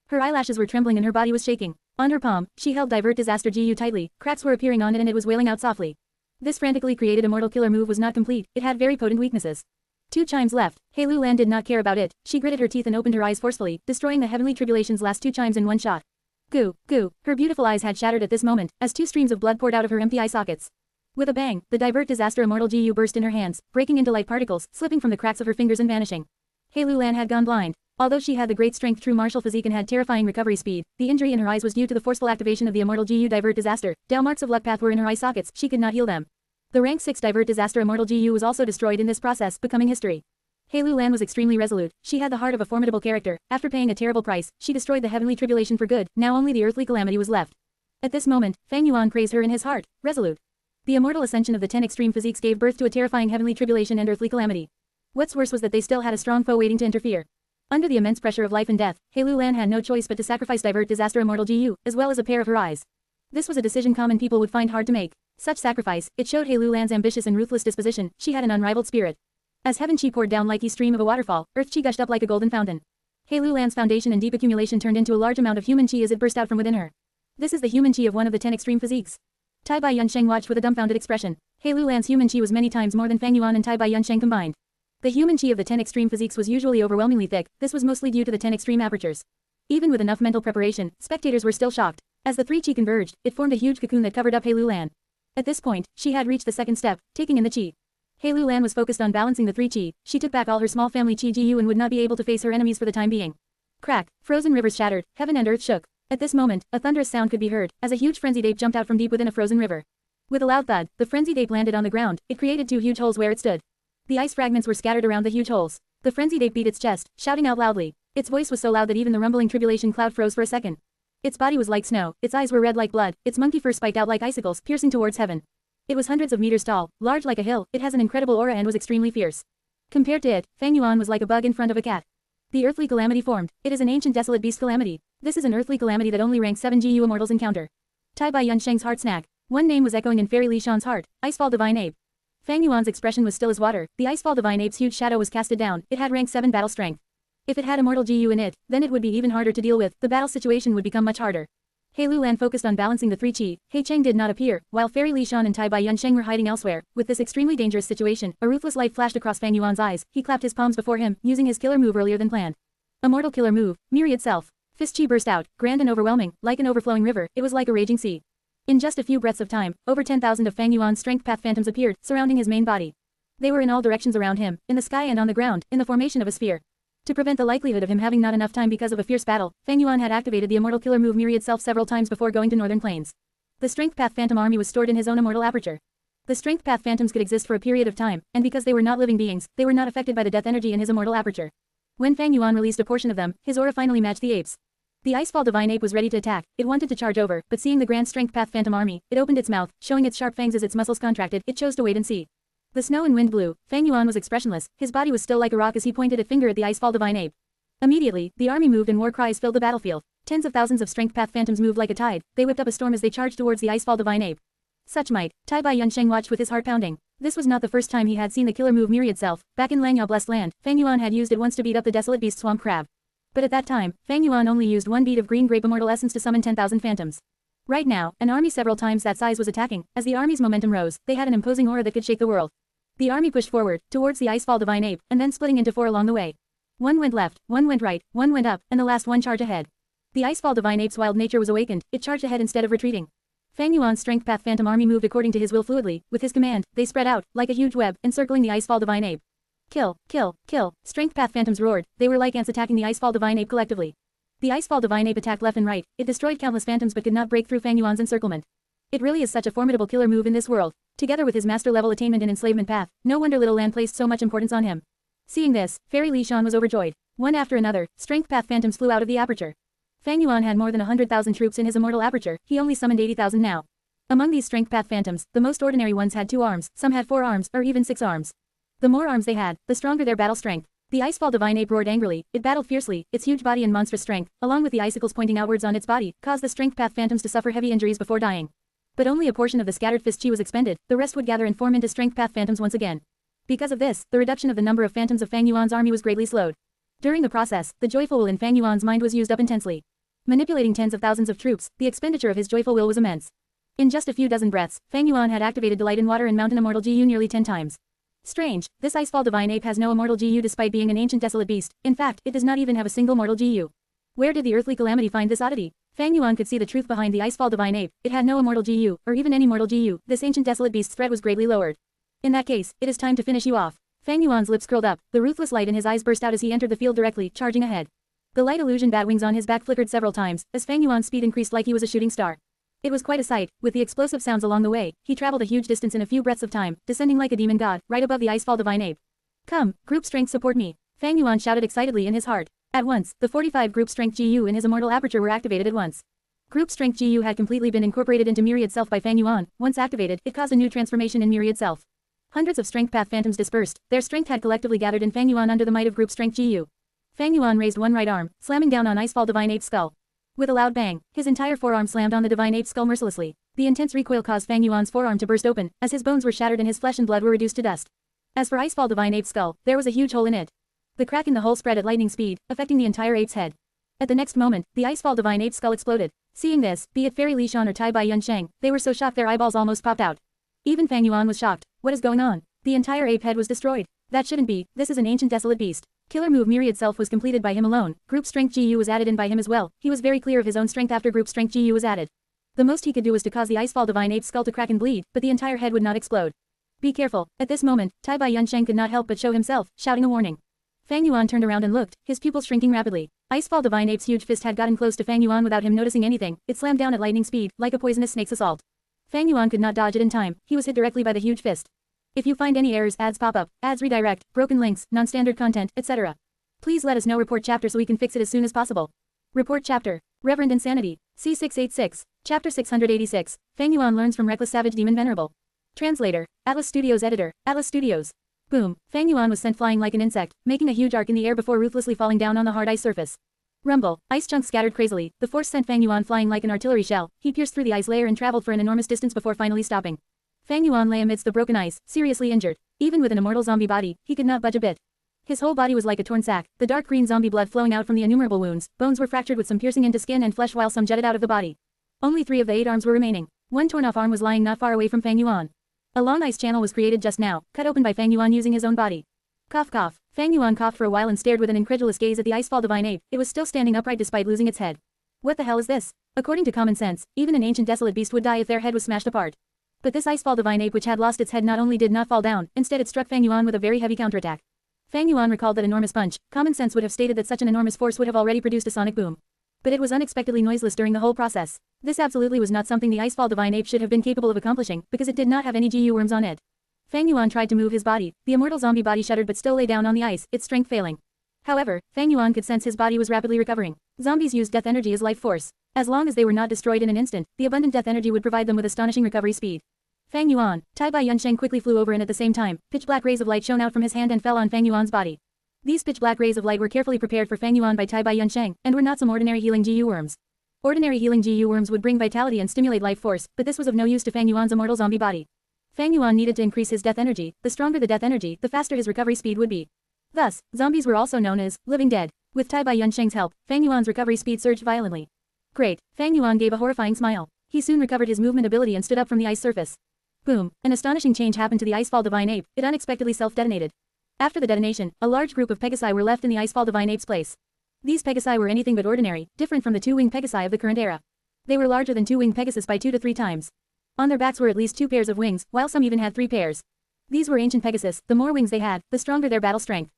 Her eyelashes were trembling and her body was shaking. On her palm, she held divert disaster GU tightly, cracks were appearing on it and it was wailing out softly. This frantically created immortal killer move was not complete, it had very potent weaknesses. Two chimes left, He Lu Lan did not care about it, she gritted her teeth and opened her eyes forcefully, destroying the heavenly tribulation's last two chimes in one shot. Goo, goo, her beautiful eyes had shattered at this moment, as two streams of blood poured out of her empty eye sockets. With a bang, the divert disaster immortal GU burst in her hands, breaking into light particles, slipping from the cracks of her fingers and vanishing. He Lu Lan had gone blind. Although she had the great strength true martial physique and had terrifying recovery speed, the injury in her eyes was due to the forceful activation of the immortal GU divert disaster. Down marks of luck path were in her eye sockets, she could not heal them. The rank 6 divert disaster immortal GU was also destroyed in this process, becoming history. He Lu Lan was extremely resolute, she had the heart of a formidable character, after paying a terrible price, she destroyed the heavenly tribulation for good, now only the earthly calamity was left. At this moment, Fang Yuan praised her in his heart, resolute. The immortal ascension of the 10 extreme physiques gave birth to a terrifying heavenly tribulation and earthly calamity. What's worse was that they still had a strong foe waiting to interfere. Under the immense pressure of life and death, He Lu Lan had no choice but to sacrifice divert disaster immortal GU, as well as a pair of her eyes. This was a decision common people would find hard to make. Such sacrifice, it showed He Lu Lan's ambitious and ruthless disposition, she had an unrivaled spirit. As heaven chi poured down like a stream of a waterfall, earth chi gushed up like a golden fountain. He Lu Lan's foundation and deep accumulation turned into a large amount of human chi as it burst out from within her. This is the human chi of one of the 10 extreme physiques. Tai Bai Yunsheng watched with a dumbfounded expression. He Lu Lan's human chi was many times more than Fang Yuan and Tai Bai Yunsheng combined. The human chi of the 10 extreme physiques was usually overwhelmingly thick, this was mostly due to the 10 extreme apertures. Even with enough mental preparation, spectators were still shocked. As the three chi converged, it formed a huge cocoon that covered up He Lu Lan. At this point, she had reached the second step, taking in the chi. He Lu Lan was focused on balancing the three chi, she took back all her small family chi GU and would not be able to face her enemies for the time being. Crack, frozen rivers shattered, heaven and earth shook. At this moment, a thunderous sound could be heard, as a huge frenzied ape jumped out from deep within a frozen river. With a loud thud, the frenzied ape landed on the ground, it created two huge holes where it stood. The ice fragments were scattered around the huge holes. The frenzied ape beat its chest, shouting out loudly. Its voice was so loud that even the rumbling tribulation cloud froze for a second. Its body was like snow, its eyes were red like blood, its monkey fur spiked out like icicles, piercing towards heaven. It was hundreds of meters tall, large like a hill, it has an incredible aura and was extremely fierce. Compared to it, Fang Yuan was like a bug in front of a cat. The earthly calamity formed, it is an ancient desolate beast calamity. This is an earthly calamity that only rank 7 GU immortals encounter. Tai Bai Yunsheng's heart snack. One name was echoing in Fairy Li Shan's heart, Icefall Divine Ape. Fang Yuan's expression was still as water, the Icefall Divine Ape's huge shadow was casted down, it had rank 7 battle strength. If it had immortal GU in it, then it would be even harder to deal with, the battle situation would become much harder. He Lu Lan focused on balancing the three chi, He Cheng did not appear, while Fairy Li Shan and Tai Bai Yunsheng were hiding elsewhere. With this extremely dangerous situation, a ruthless light flashed across Fang Yuan's eyes, he clapped his palms before him, using his killer move earlier than planned. Immortal killer move, Myriad Self. Fist chi burst out, grand and overwhelming, like an overflowing river, it was like a raging sea. In just a few breaths of time, over 10,000 of Fang Yuan's strength path phantoms appeared, surrounding his main body. They were in all directions around him, in the sky and on the ground, in the formation of a sphere. To prevent the likelihood of him having not enough time because of a fierce battle, Fang Yuan had activated the immortal killer move Myriad Self several times before going to Northern Plains. The Strength Path Phantom army was stored in his own immortal aperture. The Strength Path Phantoms could exist for a period of time, and because they were not living beings, they were not affected by the death energy in his immortal aperture. When Fang Yuan released a portion of them, his aura finally matched the apes. The Icefall Divine Ape was ready to attack, it wanted to charge over, but seeing the Grand Strength Path Phantom army, it opened its mouth, showing its sharp fangs as its muscles contracted, it chose to wait and see. The snow and wind blew, Fang Yuan was expressionless, his body was still like a rock as he pointed a finger at the Icefall Divine Ape. Immediately, the army moved and war cries filled the battlefield. Tens of thousands of Strength Path Phantoms moved like a tide, they whipped up a storm as they charged towards the Icefall Divine Ape. Such might, Tai Bai Yunsheng watched with his heart pounding. This was not the first time he had seen the killer move Myriad Self. Back in Langyao Blessed Land, Fang Yuan had used it once to beat up the desolate beast Swamp Crab. But at that time, Fang Yuan only used one bead of green grape immortal essence to summon 10,000 phantoms. Right now, an army several times that size was attacking. As the army's momentum rose, they had an imposing aura that could shake the world. The army pushed forward, towards the Icefall Divine Ape, and then splitting into 4 along the way. One went left, one went right, one went up, and the last one charged ahead. The Icefall Divine Ape's wild nature was awakened, it charged ahead instead of retreating. Fang Yuan's Strength Path Phantom army moved according to his will fluidly, with his command, they spread out, like a huge web, encircling the Icefall Divine Ape. Kill, kill, kill, Strength Path Phantoms roared, they were like ants attacking the Icefall Divine Ape collectively. The Icefall Divine Ape attacked left and right, it destroyed countless phantoms but could not break through Fang Yuan's encirclement. It really is such a formidable killer move in this world. Together with his master-level attainment and enslavement path, no wonder Little Lan placed so much importance on him. Seeing this, Fairy Li Shan was overjoyed. One after another, strength path phantoms flew out of the aperture. Fang Yuan had more than 100,000 troops in his immortal aperture, he only summoned 80,000 now. Among these strength path phantoms, the most ordinary ones had 2 arms, some had 4 arms, or even 6 arms. The more arms they had, the stronger their battle strength. The Icefall Divine Ape roared angrily, it battled fiercely, its huge body and monstrous strength, along with the icicles pointing outwards on its body, caused the strength path phantoms to suffer heavy injuries before dying. But only a portion of the scattered fist chi was expended, the rest would gather and form into strength path phantoms once again. Because of this, the reduction of the number of phantoms of Fang Yuan's army was greatly slowed. During the process, the joyful will in Fang Yuan's mind was used up intensely. Manipulating tens of thousands of troops, the expenditure of his joyful will was immense. In just a few dozen breaths, Fang Yuan had activated Delight in Water and Mountain Immortal GU nearly 10 times. Strange, this Icefall Divine Ape has no immortal GU despite being an ancient desolate beast, in fact, it does not even have a single mortal GU. Where did the earthly calamity find this oddity? Fang Yuan could see the truth behind the Icefall Divine Ape, it had no immortal GU, or even any mortal GU, this ancient desolate beast's threat was greatly lowered. In that case, it is time to finish you off. Fang Yuan's lips curled up, the ruthless light in his eyes burst out as he entered the field directly, charging ahead. The light illusion bat wings on his back flickered several times, as Fang Yuan's speed increased like he was a shooting star. It was quite a sight, with the explosive sounds along the way, he traveled a huge distance in a few breaths of time, descending like a demon god, right above the Icefall Divine Ape. Come, group strength support me. Fang Yuan shouted excitedly in his heart. At once, the 45 group strength GU in his immortal aperture were activated at once. Group strength GU had completely been incorporated into Myriad Self by Fang Yuan, once activated, it caused a new transformation in Myriad Self. Hundreds of strength path phantoms dispersed, their strength had collectively gathered in Fang Yuan under the might of group strength GU. Fang Yuan raised one right arm, slamming down on Icefall Divine Ape's skull. With a loud bang, his entire forearm slammed on the Divine Ape's skull mercilessly. The intense recoil caused Fang Yuan's forearm to burst open, as his bones were shattered and his flesh and blood were reduced to dust. As for Icefall Divine Ape's skull, there was a huge hole in it. The crack in the hole spread at lightning speed, affecting the entire ape's head. At the next moment, the Icefall Divine Ape's skull exploded. Seeing this, be it Fairy Li Shan or Tai Bai Yunsheng, they were so shocked their eyeballs almost popped out. Even Fang Yuan was shocked. What is going on? The entire ape head was destroyed. That shouldn't be, this is an ancient desolate beast. Killer move Myriad Self was completed by him alone, group strength GU was added in by him as well, he was very clear of his own strength after group strength GU was added. The most he could do was to cause the Icefall Divine Ape's skull to crack and bleed, but the entire head would not explode. Be careful, at this moment, Tai Bai Yunsheng could not help but show himself, shouting a warning. Fang Yuan turned around and looked, his pupils shrinking rapidly. Icefall Divine Ape's huge fist had gotten close to Fang Yuan without him noticing anything, it slammed down at lightning speed, like a poisonous snake's assault. Fang Yuan could not dodge it in time, he was hit directly by the huge fist. If you find any errors, ads pop up, ads redirect, broken links, non-standard content, etc. Please let us know. Report chapter so we can fix it as soon as possible. Report chapter. Reverend Insanity. C686. Chapter 686. Fang Yuan learns from Reckless Savage Demon Venerable. Translator. Atlas Studios Editor. Atlas Studios. Boom. Fang Yuan was sent flying like an insect, making a huge arc in the air before ruthlessly falling down on the hard ice surface. Rumble. Ice chunks scattered crazily. The force sent Fang Yuan flying like an artillery shell. He pierced through the ice layer and traveled for an enormous distance before finally stopping. Fang Yuan lay amidst the broken ice, seriously injured. Even with an immortal zombie body, he could not budge a bit. His whole body was like a torn sack, the dark green zombie blood flowing out from the innumerable wounds, bones were fractured with some piercing into skin and flesh while some jutted out of the body. Only 3 of the 8 arms were remaining. One torn off arm was lying not far away from Fang Yuan. A long ice channel was created just now, cut open by Fang Yuan using his own body. Cough cough. Fang Yuan coughed for a while and stared with an incredulous gaze at the Icefall Divine Ape, it was still standing upright despite losing its head. What the hell is this? According to common sense, even an ancient desolate beast would die if their head was smashed apart. But this Icefall Divine Ape which had lost its head not only did not fall down, instead it struck Fang Yuan with a very heavy counterattack. Fang Yuan recalled that enormous punch, common sense would have stated that such an enormous force would have already produced a sonic boom. But it was unexpectedly noiseless during the whole process. This absolutely was not something the Icefall Divine Ape should have been capable of accomplishing, because it did not have any GU worms on it. Fang Yuan tried to move his body, the immortal zombie body shuddered but still lay down on the ice, its strength failing. However, Fang Yuan could sense his body was rapidly recovering. Zombies used death energy as life force. As long as they were not destroyed in an instant, the abundant death energy would provide them with astonishing recovery speed. Fang Yuan, Tai Bai Yunsheng quickly flew over and at the same time, pitch-black rays of light shone out from his hand and fell on Fang Yuan's body. These pitch-black rays of light were carefully prepared for Fang Yuan by Tai Bai Yunsheng, and were not some ordinary healing GU worms. Ordinary healing GU worms would bring vitality and stimulate life force, but this was of no use to Fang Yuan's immortal zombie body. Fang Yuan needed to increase his death energy, the stronger the death energy, the faster his recovery speed would be. Thus, zombies were also known as living dead. With Tai Bai Yunsheng's help, Fang Yuan's recovery speed surged violently. Great, Fang Yuan gave a horrifying smile. He soon recovered his movement ability and stood up from the ice surface. Boom, an astonishing change happened to the Icefall Divine Ape, it unexpectedly self-detonated. After the detonation, a large group of Pegasi were left in the Icefall Divine Ape's place. These Pegasi were anything but ordinary, different from the 2-winged Pegasi of the current era. They were larger than 2-winged Pegasus by 2 to 3 times. On their backs were at least 2 pairs of wings, while some even had 3 pairs. These were ancient Pegasus, the more wings they had, the stronger their battle strength.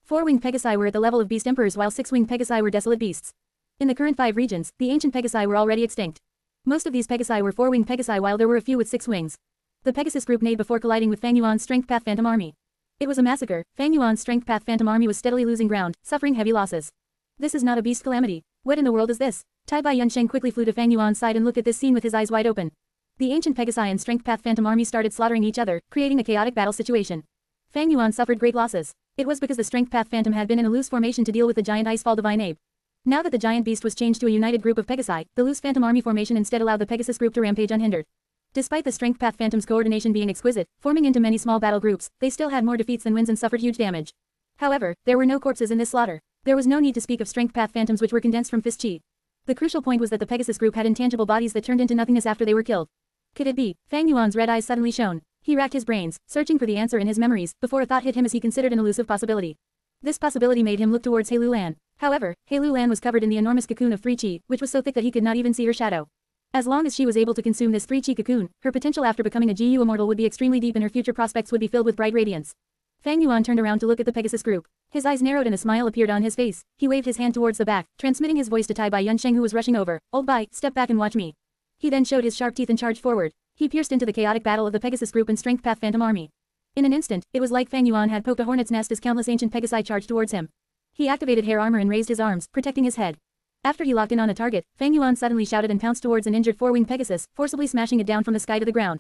4-winged Pegasi were at the level of beast emperors while 6-winged Pegasi were desolate beasts. In the current 5 regions, the ancient Pegasi were already extinct. Most of these Pegasi were 4-winged Pegasi while there were a few with 6 wings. The Pegasus group neighed before colliding with Fang Yuan's Strength Path Phantom Army. It was a massacre. Fang Yuan's Strength Path Phantom Army was steadily losing ground, suffering heavy losses. This is not a beast calamity. What in the world is this? Tai Bai Yunsheng quickly flew to Fang Yuan's side and looked at this scene with his eyes wide open. The ancient Pegasi and Strength Path Phantom Army started slaughtering each other, creating a chaotic battle situation. Fang Yuan suffered great losses. It was because the Strength Path Phantom had been in a loose formation to deal with the giant Icefall Divine Ape. Now that the giant beast was changed to a united group of Pegasi, the loose Phantom Army formation instead allowed the Pegasus group to rampage unhindered. Despite the Strength Path Phantom's coordination being exquisite, forming into many small battle groups, they still had more defeats than wins and suffered huge damage. However, there were no corpses in this slaughter. There was no need to speak of Strength Path Phantoms which were condensed from Fist Chi. The crucial point was that the Pegasus group had intangible bodies that turned into nothingness after they were killed. Could it be? Fang Yuan's red eyes suddenly shone. He racked his brains, searching for the answer in his memories, before a thought hit him as he considered an elusive possibility. This possibility made him look towards He Lulan. However, He Lulan was covered in the enormous cocoon of 3 Chi, which was so thick that he could not even see her shadow. As long as she was able to consume this 3 Chi cocoon, her potential after becoming a GU Immortal would be extremely deep and her future prospects would be filled with bright radiance. Fang Yuan turned around to look at the Pegasus group. His eyes narrowed and a smile appeared on his face. He waved his hand towards the back, transmitting his voice to Tai Bai Yunsheng who was rushing over. "Old Bai, step back and watch me." He then showed his sharp teeth and charged forward. He pierced into the chaotic battle of the Pegasus group and Strength Path Phantom Army. In an instant, it was like Fang Yuan had poked a hornet's nest as countless ancient Pegasi charged towards him. He activated hair armor and raised his arms, protecting his head. After he locked in on a target, Fang Yuan suddenly shouted and pounced towards an injured 4-winged Pegasus, forcibly smashing it down from the sky to the ground.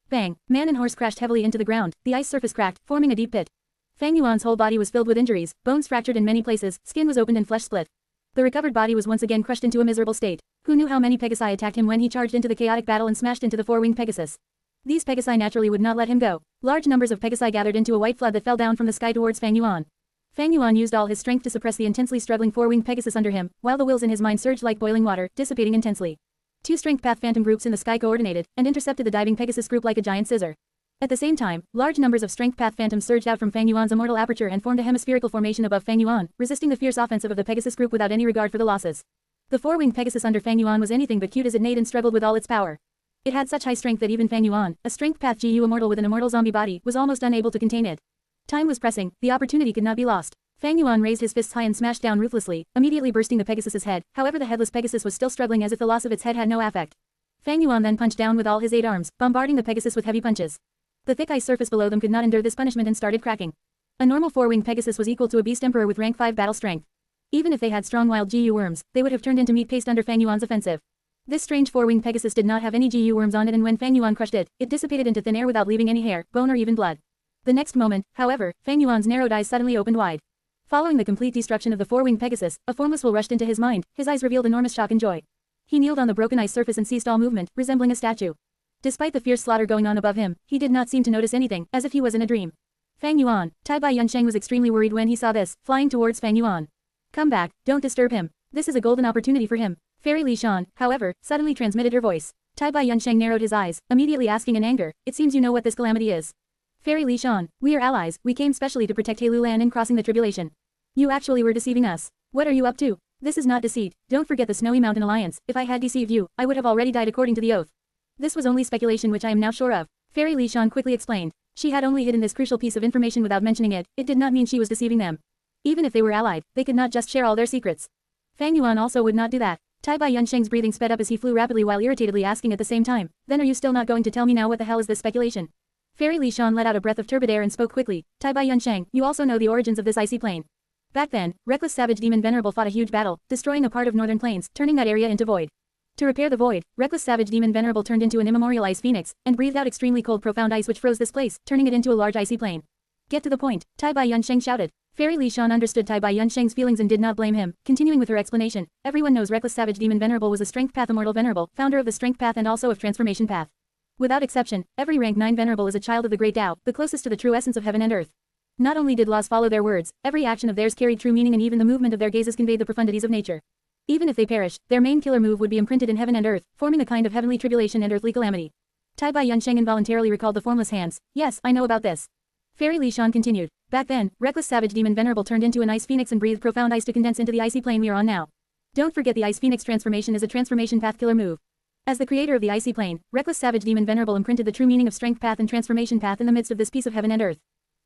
Bang! Man and horse crashed heavily into the ground, the ice surface cracked, forming a deep pit. Fang Yuan's whole body was filled with injuries, bones fractured in many places, skin was opened and flesh split. The recovered body was once again crushed into a miserable state. Who knew how many Pegasi attacked him when he charged into the chaotic battle and smashed into the 4-winged Pegasus? These Pegasi naturally would not let him go. Large numbers of Pegasi gathered into a white flood that fell down from the sky towards Fang Yuan. Fang Yuan used all his strength to suppress the intensely struggling 4-winged Pegasus under him, while the wills in his mind surged like boiling water, dissipating intensely. 2 Strength Path Phantom groups in the sky coordinated, and intercepted the diving Pegasus group like a giant scissor. At the same time, large numbers of Strength Path Phantoms surged out from Fang Yuan's immortal aperture and formed a hemispherical formation above Fang Yuan, resisting the fierce offensive of the Pegasus group without any regard for the losses. The 4-winged Pegasus under Fang Yuan was anything but cute as it neighed and struggled with all its power. It had such high strength that even Fang Yuan, a Strength Path GU Immortal with an immortal zombie body, was almost unable to contain it. Time was pressing, the opportunity could not be lost. Fang Yuan raised his fists high and smashed down ruthlessly, immediately bursting the Pegasus's head. However, the headless Pegasus was still struggling as if the loss of its head had no affect. Fang Yuan then punched down with all his 8 arms, bombarding the Pegasus with heavy punches. The thick ice surface below them could not endure this punishment and started cracking. A normal 4-winged Pegasus was equal to a beast emperor with rank 5 battle strength. Even if they had strong wild GU worms, they would have turned into meat paste under Fang Yuan's offensive. This strange 4-winged Pegasus did not have any GU worms on it, and when Fang Yuan crushed it, it dissipated into thin air without leaving any hair, bone or even blood. The next moment, however, Fang Yuan's narrowed eyes suddenly opened wide. Following the complete destruction of the 4-winged Pegasus, a formless will rushed into his mind. His eyes revealed enormous shock and joy. He kneeled on the broken ice surface and ceased all movement, resembling a statue. Despite the fierce slaughter going on above him, he did not seem to notice anything, as if he was in a dream. Fang Yuan, Tai Bai Yunsheng was extremely worried when he saw this, flying towards Fang Yuan. "Come back, don't disturb him. This is a golden opportunity for him." Fairy Li Shan, however, suddenly transmitted her voice. Tai Bai Yunsheng narrowed his eyes, immediately asking in anger, "It seems you know what this calamity is." "Fairy Li Shan, we are allies, we came specially to protect He Lulan in crossing the tribulation. You actually were deceiving us. What are you up to? This is not deceit. Don't forget the Snowy Mountain Alliance. If I had deceived you, I would have already died according to the oath. This was only speculation which I am now sure of." Fairy Li Shan quickly explained. She had only hidden this crucial piece of information without mentioning it. It did not mean she was deceiving them. Even if they were allied, they could not just share all their secrets. Fang Yuan also would not do that. Tai Bai Yunsheng's breathing sped up as he flew rapidly while irritatedly asking at the same time, "Then are you still not going to tell me now what the hell is this speculation?" Fairy Li Shan let out a breath of turbid air and spoke quickly. "Tai Bai Yunsheng, you also know the origins of this icy plain. Back then, reckless savage demon Venerable fought a huge battle, destroying a part of northern plains, turning that area into void. To repair the void, reckless savage demon Venerable turned into an immemorial ice phoenix, and breathed out extremely cold profound ice which froze this place, turning it into a large icy plain." "Get to the point," Tai Bai Yunsheng shouted. Fairy Li Shan understood Tai Bai Yunsheng's feelings and did not blame him, continuing with her explanation. "Everyone knows reckless savage demon Venerable was a Strength Path Immortal Venerable, founder of the Strength Path and also of Transformation Path. Without exception, every rank 9 Venerable is a child of the Great Tao, the closest to the true essence of heaven and earth. Not only did laws follow their words, every action of theirs carried true meaning and even the movement of their gazes conveyed the profundities of nature. Even if they perish, their main killer move would be imprinted in heaven and earth, forming a kind of heavenly tribulation and earthly calamity." Tai Bai Yunsheng involuntarily recalled the formless hands. "Yes, I know about this." Fairy Li Shan continued. "Back then, reckless savage demon Venerable turned into an ice phoenix and breathed profound ice to condense into the icy plane we are on now. Don't forget the ice phoenix transformation is a transformation path killer move. As the creator of the icy plane, reckless savage demon Venerable imprinted the true meaning of strength path and transformation path in the midst of this piece of heaven and earth.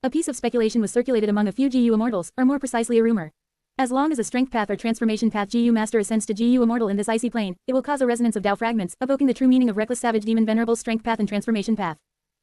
A piece of speculation was circulated among a few GU immortals, or more precisely a rumor. As long as a strength path or transformation path GU Master ascends to GU Immortal in this icy plane, it will cause a resonance of Tao fragments, evoking the true meaning of Reckless Savage Demon Venerable's strength path and transformation path.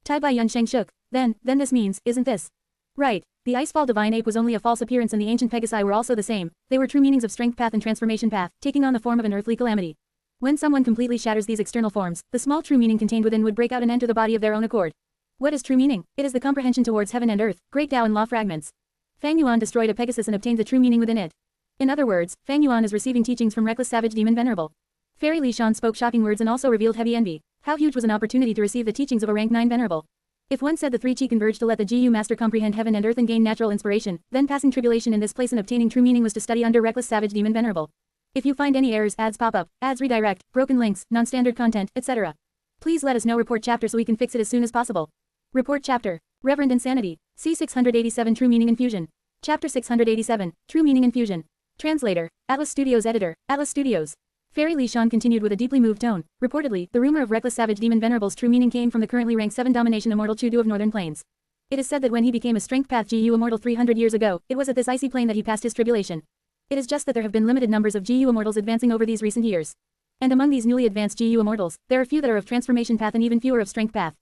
Tai Bai Yunsheng shook. Then this means, isn't this? Right. The Icefall Divine Ape was only a false appearance and the ancient Pegasi were also the same. They were true meanings of strength path and transformation path, taking on the form of an earthly calamity. When someone completely shatters these external forms, the small true meaning contained within would break out and enter the body of their own accord. What is true meaning? It is the comprehension towards heaven and earth, great Tao and law fragments. Fang Yuan destroyed a Pegasus and obtained the true meaning within it. In other words, Fang Yuan is receiving teachings from Reckless Savage Demon Venerable. Fairy Li Shan spoke shocking words and also revealed heavy envy. How huge was an opportunity to receive the teachings of a rank 9 Venerable. If one said the three chi converged to let the GU Master comprehend heaven and earth and gain natural inspiration, then passing tribulation in this place and obtaining true meaning was to study under Reckless Savage Demon Venerable. If you find any errors, ads pop up, ads redirect, broken links, non-standard content, etc. Please let us know. Report chapter so we can fix it as soon as possible. Report chapter. Reverend Insanity. C687 True Meaning Infusion. Chapter 687, True Meaning Infusion. Translator, Atlas Studios Editor, Atlas Studios. Fairy Li Shan continued with a deeply moved tone. Reportedly, the rumor of Reckless Savage Demon Venerable's true meaning came from the currently ranked 7 Domination Immortal Chudu of Northern Plains. It is said that when he became a Strength Path GU Immortal 300 years ago, it was at this icy plane that he passed his tribulation. It is just that there have been limited numbers of GU Immortals advancing over these recent years. And among these newly advanced GU Immortals, there are few that are of Transformation Path and even fewer of Strength Path.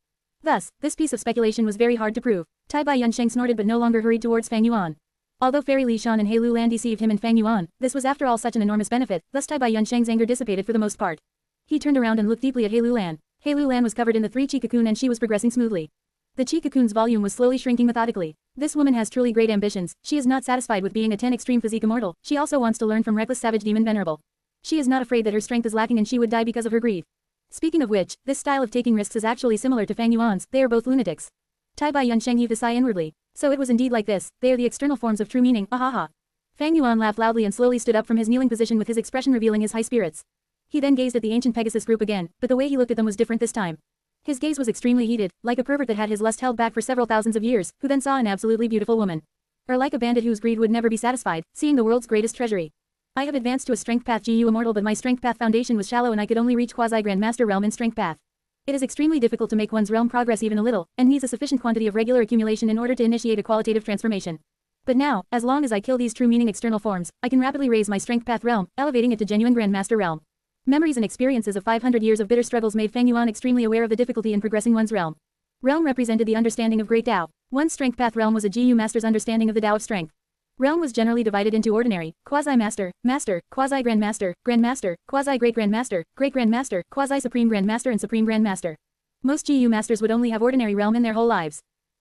Thus, this piece of speculation was very hard to prove. Tai Bai Yunsheng snorted but no longer hurried towards Fang Yuan. Although Fairy Li Shan and He Lu Lan deceived him and Fang Yuan, this was after all such an enormous benefit, thus Tai Bai Yunsheng's anger dissipated for the most part. He turned around and looked deeply at He Lu Lan. He Lu Lan was covered in the 3 chi cocoon and she was progressing smoothly. The chi cocoon's volume was slowly shrinking methodically. This woman has truly great ambitions. She is not satisfied with being a 10 extreme physique immortal. She also wants to learn from Reckless Savage Demon Venerable. She is not afraid that her strength is lacking and she would die because of her greed. Speaking of which, this style of taking risks is actually similar to Fang Yuan's. They are both lunatics. Tai Bai Yunsheng heaved a sigh inwardly. So it was indeed like this. They are the external forms of true meaning. Ahaha. Fang Yuan laughed loudly and slowly stood up from his kneeling position with his expression revealing his high spirits. He then gazed at the ancient Pegasus group again, but the way he looked at them was different this time. His gaze was extremely heated, like a pervert that had his lust held back for several thousands of years, who then saw an absolutely beautiful woman. Or like a bandit whose greed would never be satisfied, seeing the world's greatest treasury. I have advanced to a Strength Path GU Immortal, but my Strength Path foundation was shallow and I could only reach Quasi-Grand Master realm in Strength Path. It is extremely difficult to make one's realm progress even a little, and needs a sufficient quantity of regular accumulation in order to initiate a qualitative transformation. But now, as long as I kill these true meaning external forms, I can rapidly raise my Strength Path realm, elevating it to genuine Grandmaster realm. Memories and experiences of 500 years of bitter struggles made Fang Yuan extremely aware of the difficulty in progressing one's realm. Realm represented the understanding of Great Tao. One's Strength Path realm was a GU Master's understanding of the Tao of Strength. Realm was generally divided into ordinary, quasi-master, master, quasi-grandmaster, grandmaster, quasi-great grandmaster, great grandmaster, quasi-supreme grandmaster and supreme grandmaster. Most GU Masters would only have ordinary realm in their whole lives.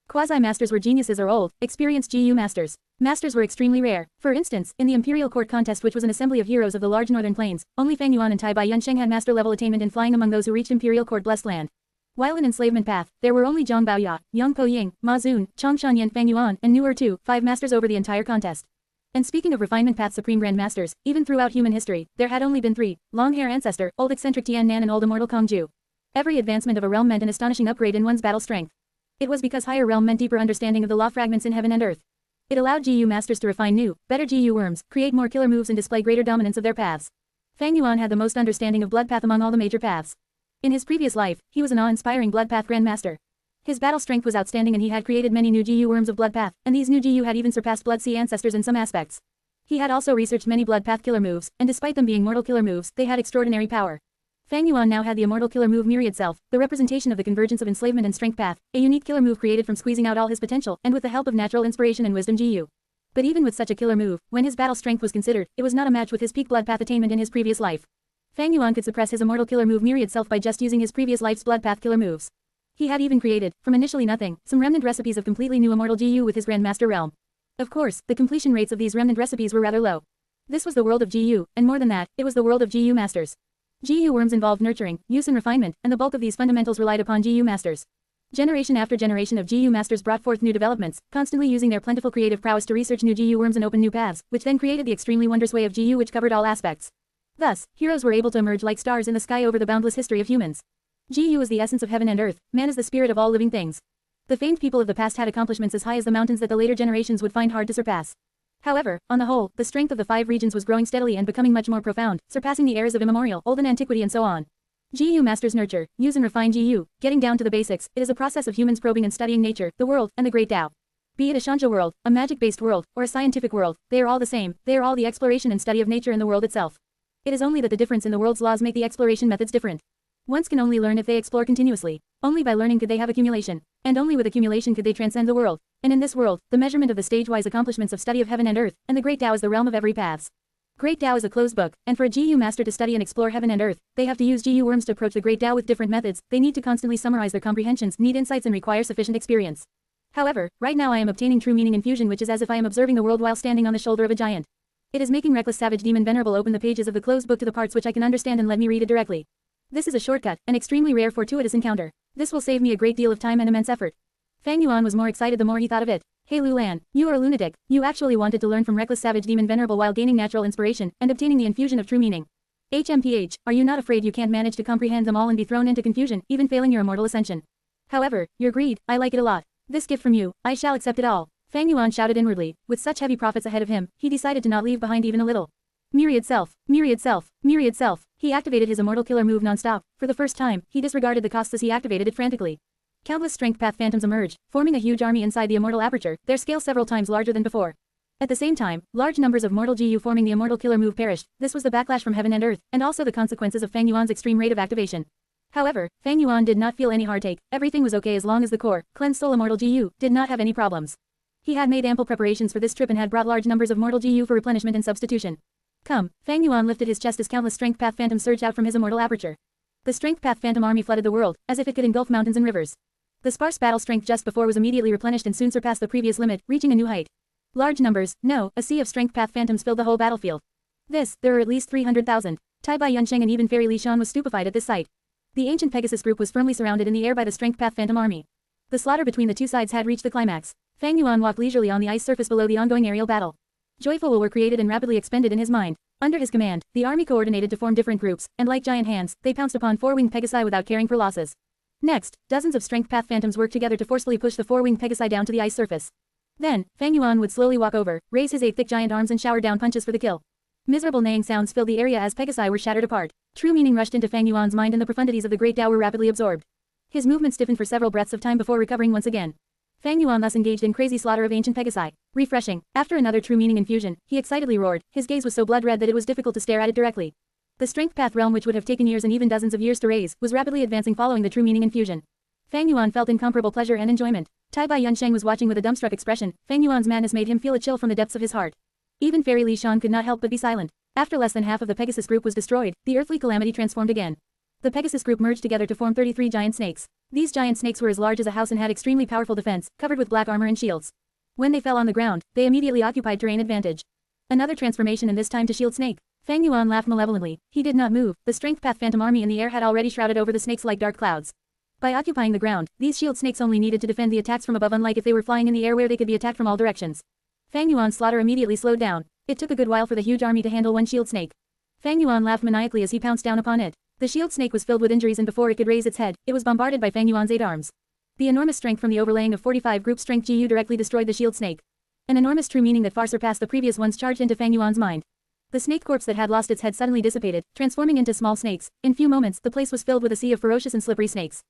Quasi-masters were geniuses or old, experienced GU Masters. Masters were extremely rare. For instance, in the Imperial Court contest, which was an assembly of heroes of the large northern plains, only Fang Yuan and Tai Bai Yunsheng had master-level attainment in flying among those who reached Imperial Court blessed land. While in enslavement path, there were only Zhang Baoya, Yang Po Ying, Ma Zun, Chong Shanyan, Fang Yuan, and Nu Er 5 masters over the entire contest. And speaking of refinement path supreme grandmasters, even throughout human history, there had only been 3, long-hair ancestor, old eccentric Tian Nan and old immortal Kong Ju. Every advancement of a realm meant an astonishing upgrade in one's battle strength. It was because higher realm meant deeper understanding of the law fragments in heaven and earth. It allowed GU Masters to refine new, better GU worms, create more killer moves and display greater dominance of their paths. Fang Yuan had the most understanding of blood path among all the major paths. In his previous life, he was an awe-inspiring blood path grandmaster. His battle strength was outstanding and he had created many new GU worms of blood path, and these new GU had even surpassed Blood Sea ancestors in some aspects. He had also researched many blood path killer moves, and despite them being mortal killer moves, they had extraordinary power. Fang Yuan now had the immortal killer move Myriad Self, the representation of the convergence of enslavement and strength path, a unique killer move created from squeezing out all his potential and with the help of natural inspiration and wisdom GU. But even with such a killer move, when his battle strength was considered, it was not a match with his peak blood path attainment in his previous life. Fang Yuan could suppress his immortal killer move Myriad Self by just using his previous life's blood path killer moves. He had even created, from initially nothing, some remnant recipes of completely new immortal GU with his Grandmaster realm. Of course, the completion rates of these remnant recipes were rather low. This was the world of GU, and more than that, it was the world of GU Masters. GU worms involved nurturing, use and refinement, and the bulk of these fundamentals relied upon GU Masters. Generation after generation of GU Masters brought forth new developments, constantly using their plentiful creative prowess to research new GU worms and open new paths, which then created the extremely wondrous way of GU which covered all aspects. Thus, heroes were able to emerge like stars in the sky over the boundless history of humans. GU is the essence of heaven and earth, man is the spirit of all living things. The famed people of the past had accomplishments as high as the mountains that the later generations would find hard to surpass. However, on the whole, the strength of the 5 regions was growing steadily and becoming much more profound, surpassing the eras of immemorial, olden antiquity and so on. GU Masters nurture, use and refine GU, getting down to the basics. It is a process of humans probing and studying nature, the world, and the great Tao. Be it a Shanja world, a magic-based world, or a scientific world, they are all the same, they are all the exploration and study of nature in the world itself. It is only that the difference in the world's laws make the exploration methods different. Ones can only learn if they explore continuously. Only by learning could they have accumulation. And only with accumulation could they transcend the world. And in this world, the measurement of the stage-wise accomplishments of study of heaven and earth, and the Great Tao is the realm of every paths. Great Tao is a closed book, and for a GU master to study and explore heaven and earth, they have to use GU worms to approach the Great Tao with different methods, they need to constantly summarize their comprehensions, need insights and require sufficient experience. However, right now I am obtaining true meaning infusion, which is as if I am observing the world while standing on the shoulder of a giant. It is making reckless savage demon Venerable open the pages of the closed book to the parts which I can understand and let me read it directly. This is a shortcut, an extremely rare fortuitous encounter. This will save me a great deal of time and immense effort. Fang Yuan was more excited the more he thought of it. Hey Lu Lan, you are a lunatic, you actually wanted to learn from reckless savage demon Venerable while gaining natural inspiration, and obtaining the infusion of true meaning. HMPH, are you not afraid you can't manage to comprehend them all and be thrown into confusion, even failing your immortal ascension? However, your greed, I like it a lot. This gift from you, I shall accept it all. Fang Yuan shouted inwardly, with such heavy profits ahead of him, he decided to not leave behind even a little. Myriad self, myriad self, myriad self. He activated his immortal killer move non-stop. For the first time, he disregarded the costs as he activated it frantically. Countless strength path phantoms emerged, forming a huge army inside the immortal aperture, their scale several times larger than before. At the same time, large numbers of mortal GU forming the immortal killer move perished. This was the backlash from heaven and earth, and also the consequences of Fang Yuan's extreme rate of activation. However, Fang Yuan did not feel any heartache, everything was okay as long as the core, cleansed soul immortal GU, did not have any problems. He had made ample preparations for this trip and had brought large numbers of mortal GU for replenishment and substitution. Come, Fang Yuan lifted his chest as countless strength path phantoms surged out from his immortal aperture. The strength path phantom army flooded the world, as if it could engulf mountains and rivers. The sparse battle strength just before was immediately replenished and soon surpassed the previous limit, reaching a new height. Large numbers, no, a sea of strength path phantoms filled the whole battlefield. There were at least 300,000. Tai Bai Yunsheng and even Fairy Li Shan was stupefied at this sight. The ancient Pegasus group was firmly surrounded in the air by the strength path phantom army. The slaughter between the two sides had reached the climax. Fang Yuan walked leisurely on the ice surface below the ongoing aerial battle. Joyful will were created and rapidly expended in his mind. Under his command, the army coordinated to form different groups, and like giant hands, they pounced upon four-winged Pegasi without caring for losses. Next, dozens of strength path phantoms worked together to forcefully push the four-winged Pegasi down to the ice surface. Then, Fang Yuan would slowly walk over, raise his 8 thick giant arms and shower down punches for the kill. Miserable neighing sounds filled the area as Pegasi were shattered apart. True meaning rushed into Fang Yuan's mind and the profundities of the Great Tao were rapidly absorbed. His movement stiffened for several breaths of time before recovering once again. Fang Yuan thus engaged in crazy slaughter of ancient Pegasi. Refreshing. After another true meaning infusion, he excitedly roared. His gaze was so blood-red that it was difficult to stare at it directly. The strength path realm, which would have taken years and even dozens of years to raise, was rapidly advancing following the true meaning infusion. Fang Yuan felt incomparable pleasure and enjoyment. Tai Bai Yunsheng was watching with a dumbstruck expression. Fang Yuan's madness made him feel a chill from the depths of his heart. Even Fairy Li Shan could not help but be silent. After less than half of the Pegasus group was destroyed, the earthly calamity transformed again. The Pegasus group merged together to form 33 giant snakes. These giant snakes were as large as a house and had extremely powerful defense, covered with black armor and shields. When they fell on the ground, they immediately occupied terrain advantage. Another transformation, and this time to shield snake. Fang Yuan laughed malevolently. He did not move. The strength path phantom army in the air had already shrouded over the snakes like dark clouds. By occupying the ground, these shield snakes only needed to defend the attacks from above, unlike if they were flying in the air where they could be attacked from all directions. Fang Yuan's slaughter immediately slowed down. It took a good while for the huge army to handle one shield snake. Fang Yuan laughed maniacally as he pounced down upon it. The shield snake was filled with injuries, and before it could raise its head, it was bombarded by Fang Yuan's 8 arms. The enormous strength from the overlaying of 45 group strength GU directly destroyed the shield snake. An enormous true meaning that far surpassed the previous ones charged into Fang Yuan's mind. The snake corpse that had lost its head suddenly dissipated, transforming into small snakes. In few moments, the place was filled with a sea of ferocious and slippery snakes.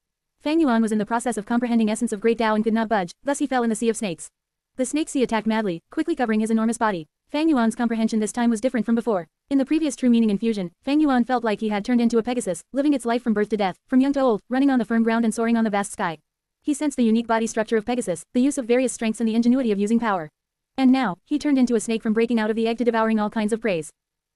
Fang Yuan was in the process of comprehending essence of Great Tao and could not budge, thus he fell in the sea of snakes. The snake sea attacked madly, quickly covering his enormous body. Fang Yuan's comprehension this time was different from before. In the previous true meaning infusion, Fang Yuan felt like he had turned into a Pegasus, living its life from birth to death, from young to old, running on the firm ground and soaring on the vast sky. He sensed the unique body structure of Pegasus, the use of various strengths and the ingenuity of using power. And now, he turned into a snake, from breaking out of the egg to devouring all kinds of prey.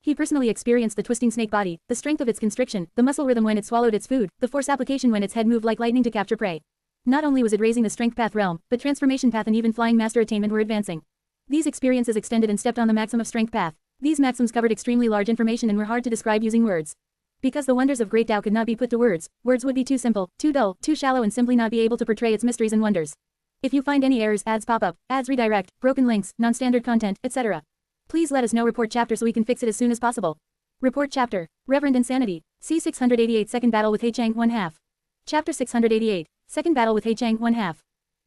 He personally experienced the twisting snake body, the strength of its constriction, the muscle rhythm when it swallowed its food, the force application when its head moved like lightning to capture prey. Not only was it raising the strength path realm, but transformation path and even flying master attainment were advancing. These experiences extended and stepped on the maxim of strength path. These maxims covered extremely large information and were hard to describe using words. Because the wonders of Great Tao could not be put to words, words would be too simple, too dull, too shallow, and simply not be able to portray its mysteries and wonders. If you find any errors, ads pop up, ads redirect, broken links, non-standard content, etc. Please let us know. Report chapter so we can fix it as soon as possible. Report chapter. Reverend Insanity. C688 Second Battle with He Chang 1/2. Chapter 688. Second Battle with He Chang 1/2.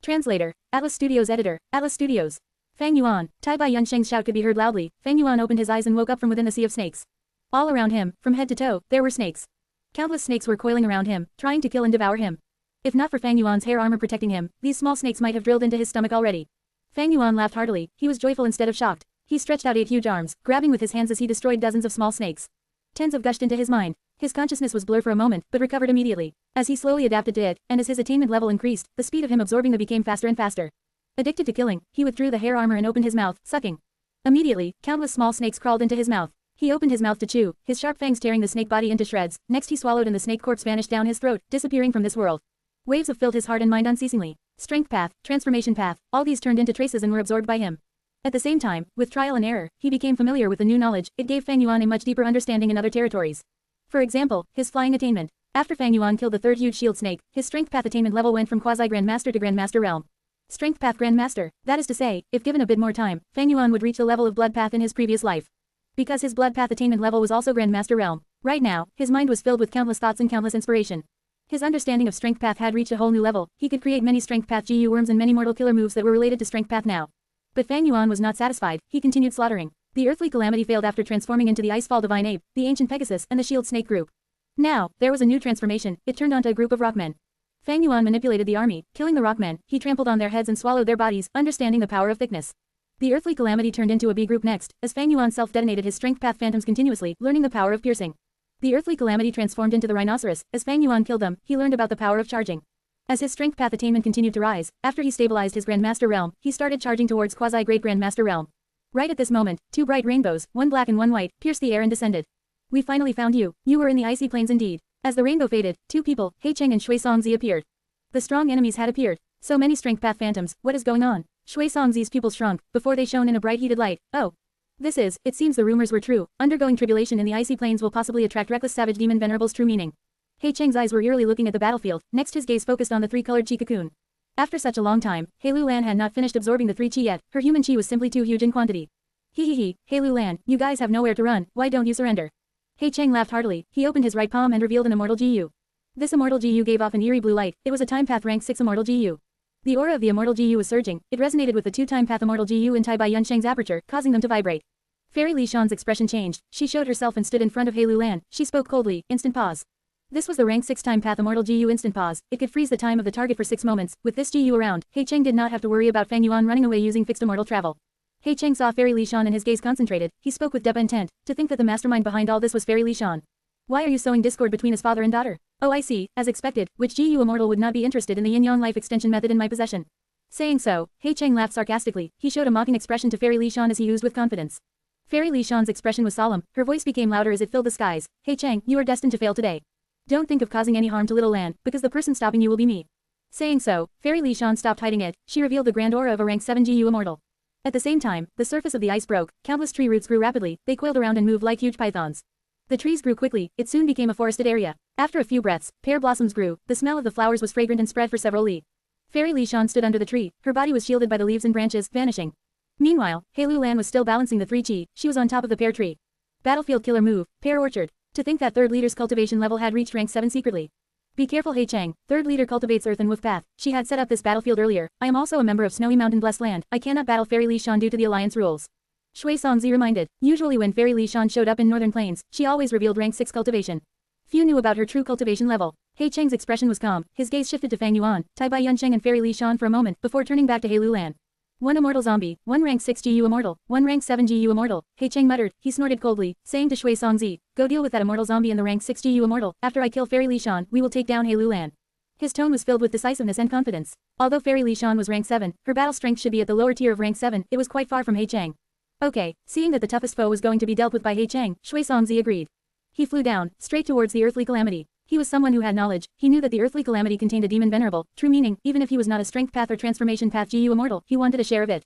Translator. Atlas Studios Editor. Atlas Studios. Fang Yuan. Tai Bai Yunsheng's shout could be heard loudly. Fang Yuan opened his eyes and woke up from within the sea of snakes. All around him, from head to toe, there were snakes. Countless snakes were coiling around him, trying to kill and devour him. If not for Fang Yuan's hair armor protecting him, these small snakes might have drilled into his stomach already. Fang Yuan laughed heartily, he was joyful instead of shocked. He stretched out 8 huge arms, grabbing with his hands as he destroyed dozens of small snakes. Tens of gushed into his mind. His consciousness was blurred for a moment, but recovered immediately. As he slowly adapted to it, and as his attainment level increased, the speed of him absorbing the became faster and faster. Addicted to killing, he withdrew the hair armor and opened his mouth, sucking. Immediately, countless small snakes crawled into his mouth. He opened his mouth to chew, his sharp fangs tearing the snake body into shreds. Next he swallowed and the snake corpse vanished down his throat, disappearing from this world. Waves of filled his heart and mind unceasingly. Strength path, transformation path, all these turned into traces and were absorbed by him. At the same time, with trial and error, he became familiar with the new knowledge. It gave Fang Yuan a much deeper understanding in other territories. For example, his flying attainment. After Fang Yuan killed the third huge shield snake, his strength path attainment level went from quasi-grandmaster to grandmaster realm. Strength path grandmaster, that is to say, if given a bit more time, Fang Yuan would reach the level of blood path in his previous life. Because his blood path attainment level was also grandmaster realm. Right now, his mind was filled with countless thoughts and countless inspiration. His understanding of strength path had reached a whole new level. He could create many strength path GU worms and many mortal killer moves that were related to strength path now. But Fang Yuan was not satisfied. He continued slaughtering. The earthly calamity failed after transforming into the Icefall Divine Ape, the ancient Pegasus, and the Shield Snake group. Now, there was a new transformation. It turned onto a group of rockmen. Fang Yuan manipulated the army, killing the rockmen. He trampled on their heads and swallowed their bodies, understanding the power of thickness. The earthly calamity turned into a B group next, as Fang Yuan self-detonated his strength path phantoms continuously, learning the power of piercing. The earthly calamity transformed into the rhinoceros. As Fang Yuan killed them, he learned about the power of charging. As his strength path attainment continued to rise, after he stabilized his grandmaster realm, he started charging towards quasi-great grandmaster realm. Right at this moment, 2 bright rainbows, one black and one white, pierced the air and descended. We finally found you. You were in the icy plains indeed. As the rainbow faded, 2 people, He Cheng and Shui Songzi appeared. The strong enemies had appeared. So many strength path phantoms, what is going on? Shui Songzi's pupils shrunk, before they shone in a bright heated light. Oh. It seems the rumors were true. Undergoing tribulation in the icy plains will possibly attract reckless savage demon Venerable's true meaning. He Cheng's eyes were eerily looking at the battlefield, next his gaze focused on the 3-colored chi cocoon. After such a long time, He Lu Lan had not finished absorbing the 3 chi yet, her human chi was simply too huge in quantity. He, He Lu Lan, you guys have nowhere to run, why don't you surrender? He Cheng laughed heartily, he opened his right palm and revealed an immortal GU. This immortal GU gave off an eerie blue light, it was a time path rank 6 immortal GU. The aura of the immortal GU was surging, it resonated with the 2-time path immortal GU in Tai Bai Yunsheng's aperture, causing them to vibrate. Fairy Li Shan's expression changed, she showed herself and stood in front of He Lu Lan, she spoke coldly, instant pause. This was the rank 6-time path immortal GU instant pause, it could freeze the time of the target for 6 moments, with this GU around, He Cheng did not have to worry about Fang Yuan running away using fixed immortal travel. He Cheng saw Fairy Li Shan and his gaze concentrated, he spoke with depth and intent, to think that the mastermind behind all this was Fairy Li Shan. Why are you sowing discord between his father and daughter? Oh I see, as expected, which GU immortal would not be interested in the yin-yang life extension method in my possession? Saying so, He Cheng laughed sarcastically, he showed a mocking expression to Fairy Li Shan as he used with confidence. Fairy Li Shan's expression was solemn, her voice became louder as it filled the skies. He Cheng, you are destined to fail today. Don't think of causing any harm to Little Lan, because the person stopping you will be me. Saying so, Fairy Li Shan stopped hiding it, she revealed the grand aura of a rank 7 GU immortal. At the same time, the surface of the ice broke, countless tree roots grew rapidly, they coiled around and moved like huge pythons. The trees grew quickly, it soon became a forested area. After a few breaths, pear blossoms grew, the smell of the flowers was fragrant and spread for several li. Fairy Li Shan stood under the tree, her body was shielded by the leaves and branches, vanishing. Meanwhile, He Lu Lan was still balancing the 3 chi, she was on top of the pear tree. Battlefield killer move, pear orchard. To think that 3rd leader's cultivation level had reached rank 7 secretly. Be careful He Cheng, 3rd leader cultivates earth and wolf path, she had set up this battlefield earlier, I am also a member of Snowy Mountain Blessed Land, I cannot battle Fairy Li Shan due to the alliance rules. Shui Songzi reminded, usually when Fairy Li Shan showed up in Northern Plains, she always revealed rank 6 cultivation. Few knew about her true cultivation level. He Cheng's expression was calm, his gaze shifted to Fang Yuan, Tai Bai Yunsheng and Fairy Li Shan for a moment, before turning back to He Lu Lan. 1 immortal zombie, 1 rank 6 GU immortal, 1 rank 7 GU immortal, He Cheng muttered, he snorted coldly, saying to Shui Songzi, go deal with that immortal zombie in the rank 6 GU immortal, after I kill Fairy Li Shan, we will take down He Lu Lan. His tone was filled with decisiveness and confidence. Although Fairy Li Shan was rank 7, her battle strength should be at the lower tier of rank 7, it was quite far from He Cheng. Okay, seeing that the toughest foe was going to be dealt with by He Cheng, Shui Songzi agreed. He flew down, straight towards the earthly calamity. He was someone who had knowledge, he knew that the earthly calamity contained a demon Venerable, true meaning, even if he was not a strength path or transformation path GU immortal, he wanted a share of it.